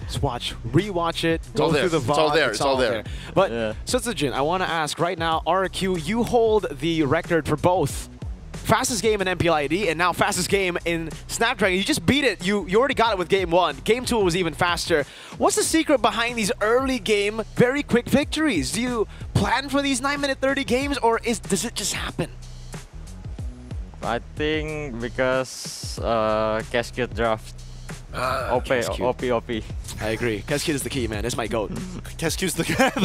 Just rewatch it, all go there. through the VOD. It's all there. But Sutsujin, I want to ask right now, RRQ, you hold the record for both fastest game in MPL ID and now fastest game in Snapdragon. You just beat it. You already got it with game 1. Game 2 was even faster. What's the secret behind these early game, very quick victories? Do you plan for these 9-minute 30 games, or does it just happen? I think because casket draft. OP. I agree. Casket is the key, man. It's my GOAT. Caske's the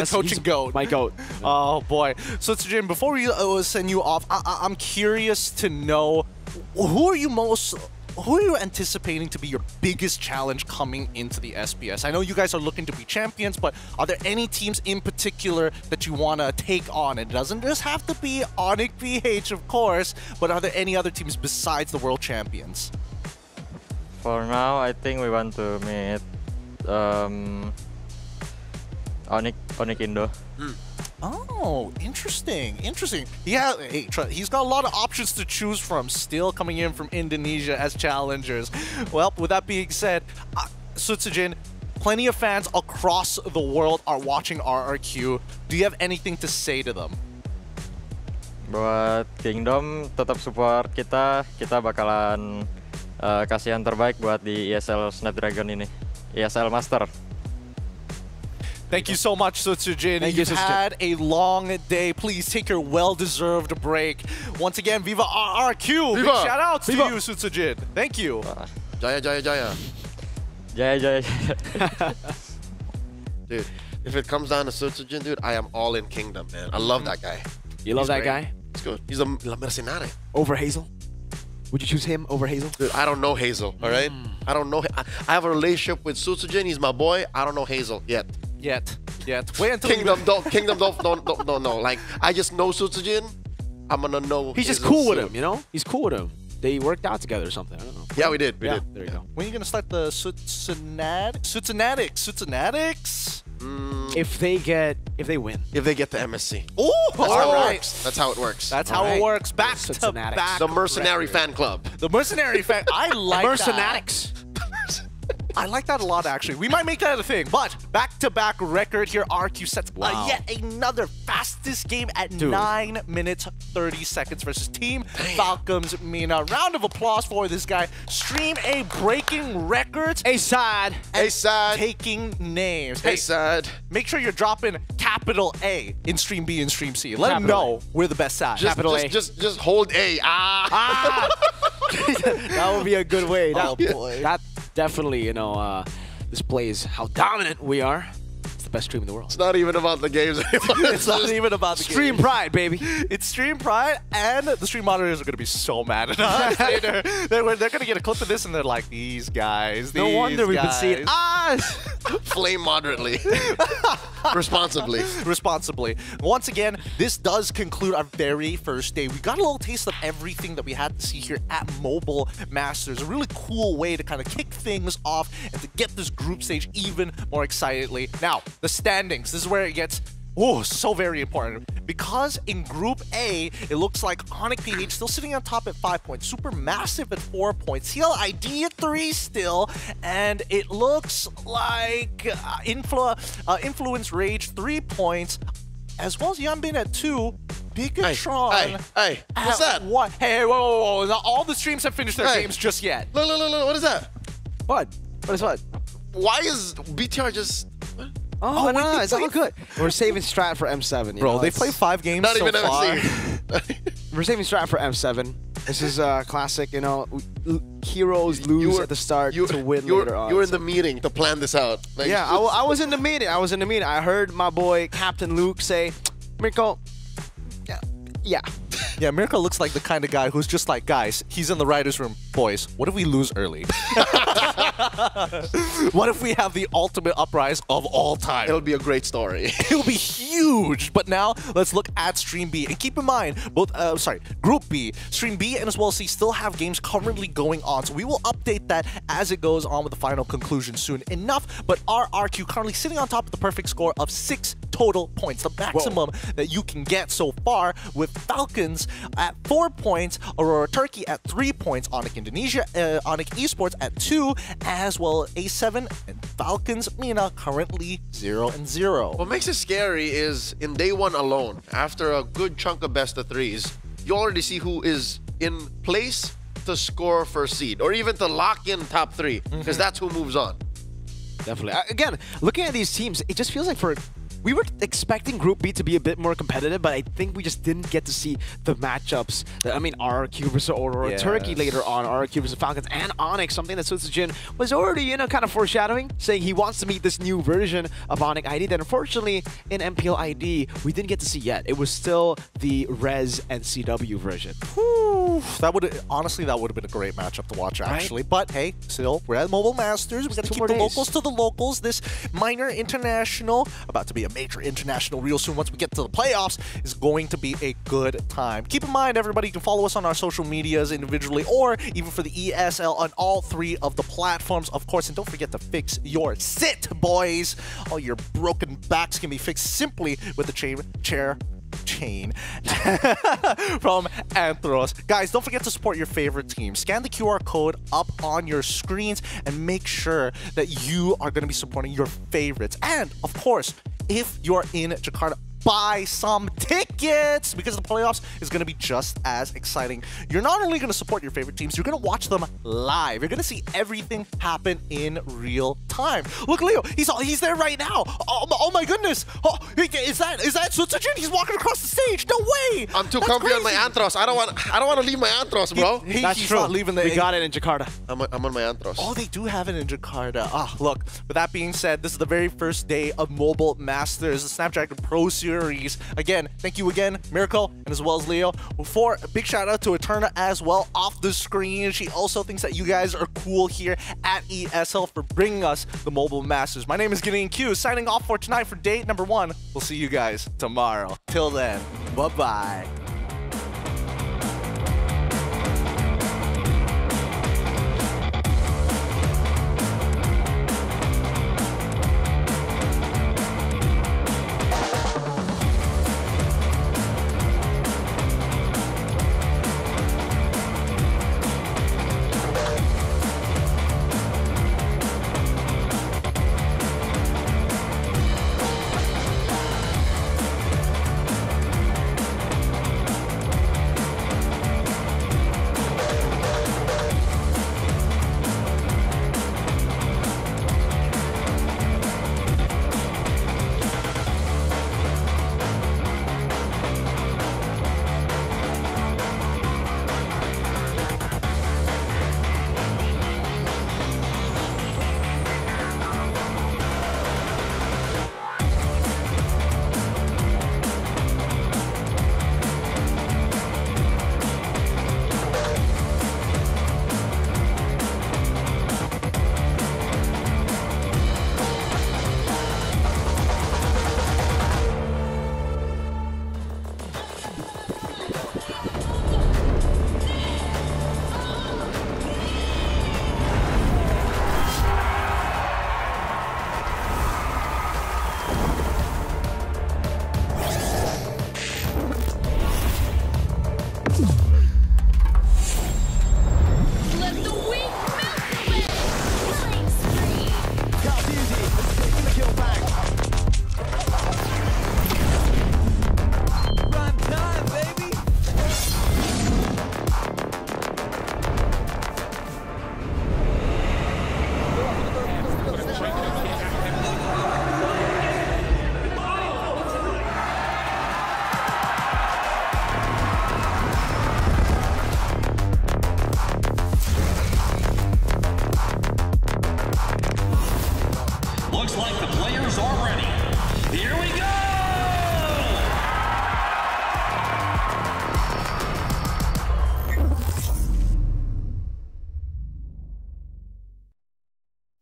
coaching GOAT. My GOAT. Oh, boy. So, Sutsujin, before we send you off, I'm curious to know, who are you anticipating to be your biggest challenge coming into the SPS? I know you guys are looking to be champions, but are there any teams in particular that you want to take on? It doesn't just have to be Onyx PH, of course, but are there any other teams besides the world champions? For now, I think we want to meet Onyx Indo. Oh, interesting, interesting. Yeah, he's got a lot of options to choose from, still coming in from Indonesia as challengers. Well, with that being said, Sutsujin, plenty of fans across the world are watching RRQ. Do you have anything to say to them? Buat Kingdom, tetap support kita. Kita bakalan kasih yang terbaik buat di ESL Snapdragon ini, ESL Master. Thank you so much, Sutsujin. You've had a long day. Please take your well-deserved break. Once again, Viva RRQ. Big shout outs to you, Sutsujin. Thank you. Jaya, Jaya, Jaya. Jaya, Jaya. Dude, if it comes down to Sutsujin, dude, I am all in Kingdom, man. I love that guy. You love that guy? It's good. He's a mercenary. Over Hazel? Would you choose him over Hazel? Dude, I don't know Hazel, all right? I don't know. I have a relationship with Sutsujin. He's my boy. I don't know Hazel yet. Yet. Wait until Kingdom don't know. Like, I just know Sutsujin. I'm gonna know. He's just cool with him, you know? He's cool with him. They worked out together or something. I don't know. Yeah, we did. We did. There you go. When are you gonna start the Sutsunatics? If they win. If they get the MSC. Oh, That's how it works. That's how it works. Back to back. The Mercenary Fan Club. The Mercenary Fan. I like Mercenatics. I like that a lot, actually. We might make that a thing, but back-to-back record here. RQ sets yet another fastest game at 9 minutes 30 seconds versus Team Falcons Mina. Round of applause for this guy. Stream A breaking records. A-side. Taking names. A-side. Make sure you're dropping capital A in Stream B and Stream C. Let them know we're the best side. Just hold A. That would be a good way. Oh, boy. That definitely, displays how dominant we are. It's the best stream in the world. It's not even about the games anymore. It's not even about the Stream games. pride, baby. It's stream pride, and the stream moderators are going to be so mad at us later. They're going to get a clip of this, and they're like, these guys, No wonder we've been seeing flame moderately. Responsibly. Once again, this does conclude our very first day. We got a little taste of everything that we had to see here at Mobile Masters. A really cool way to kind of kick things off and to get this group stage even more excitedly. Now, the standings. This is where it gets so very important. Because in Group A, it looks like Onyx PH still sitting on top at 5 points, Supermassive at 4 points, CLID at 3 still, and it looks like Influence Rage 3 points, as well as Yanbin at 2. Bigatron. Hey, what's that? What? Hey, whoa. Not all the streams have finished their games just yet. Look, what is that? What? What is what? Why is BTR just... Oh, no, it's all good. We're saving strat for M7. Bro, they played 5 games Not so even far. MSC. We're saving strat for M7. This is classic, heroes lose at the start to win later on. You were in the meeting to plan this out. Like, yeah, I was in the meeting. I heard my boy Captain Luke say, Mirko, yeah. Yeah, Mirko looks like the kind of guy who's just like, guys, he's in the writer's room. Boys, what if we lose early? What if we have the ultimate uprise of all time? It'll be a great story. It'll be huge. But now, let's look at Stream B. And keep in mind, Group B, Stream B and as well as C still have games currently going on. So we will update that as it goes on with the final conclusion soon enough. But RRQ currently sitting on top of the perfect score of 6 total points. The maximum that you can get so far, with Falcons at 4 points, Aurora Turkey at 3 points, Onyx Indonesia, Onyx Esports at 2, as well A7 and Falcons Mina currently 0-0. What makes it scary is in day 1 alone, after a good chunk of best of 3s, you already see who is in place to score for seed, or even to lock in top 3, because that's who moves on. Definitely. Again, looking at these teams, it just feels like we were expecting Group B to be a bit more competitive, but I think we just didn't get to see the matchups. I mean, RRQ versus Aurora Turkey later on, RRQ versus Falcons, and Onyx, something that Sutsujin was already, kind of foreshadowing, saying he wants to meet this new version of Onyx ID that unfortunately in MPL ID we didn't get to see yet. It was still the Res and CW version. that would have been a great matchup to watch, actually. Right? But hey, still, we're at Mobile Masters. We got to keep the locals to the locals. This minor international, about to be a major international real soon. Once we get to the playoffs, is going to be a good time. Keep in mind, everybody, you can follow us on our social medias individually, or even for the ESL on all 3 of the platforms, of course. And don't forget to fix your sit, boys. All your broken backs can be fixed simply with the chain from Anthros. Guys, don't forget to support your favorite team. Scan the QR code up on your screens and make sure that you are going to be supporting your favorites. And of course, if you're in Jakarta, buy some tickets, because the playoffs is going to be just as exciting. You're not only going to support your favorite teams, you're going to watch them live. You're going to see everything happen in real time. Look, Leo, he's there right now. Oh my goodness. Oh, is that Sutsujin? He's walking across the stage. No way. I'm too comfy on my Antros. I don't want to leave my Antros, bro. That's true. Not leaving we got it in Jakarta. I'm on my Antros. Oh, they do have it in Jakarta. Ah, look. With that being said, this is the very first day of Mobile Masters, the Snapdragon Pro Series. Again, thank you again, Miracle, and as well as Leo. For a big shout out to Eterna as well off the screen. She also thinks that you guys are cool here at ESL for bringing us the Mobile Masters. My name is Gideon Q, signing off for tonight for date number 1. We'll see you guys tomorrow. Till then, bye-bye.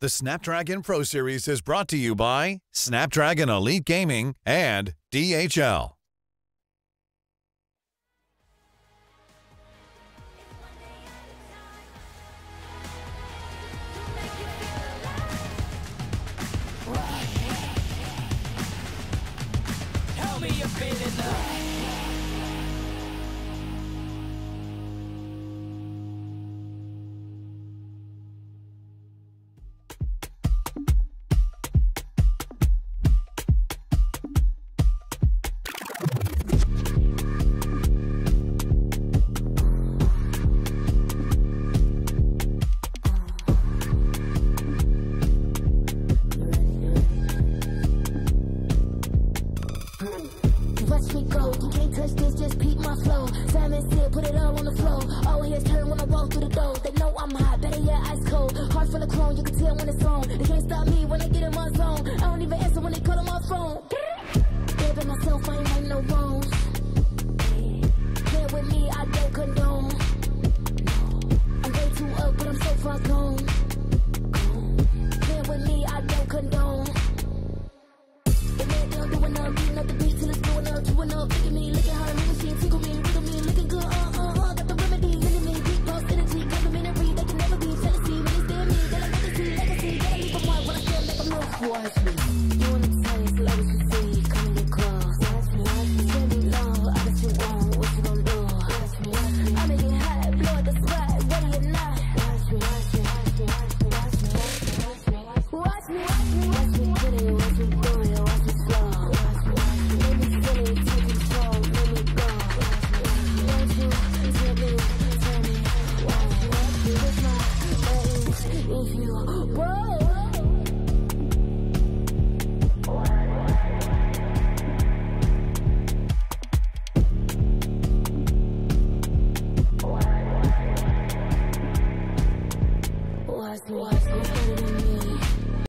The Snapdragon Pro Series is brought to you by Snapdragon Elite Gaming and DHL. Tell me you're feeling love. Watch me go, you can't touch this, just peep my flow. Simon said, put it all on the floor. All hears turn when I walk through the door. They know I'm hot, better yet ice cold. Heart full of chrome, you can tell when it's on. They can't stop me when I get in my zone. I don't even answer when they call on my phone. Baby, myself, I ain't no wrong.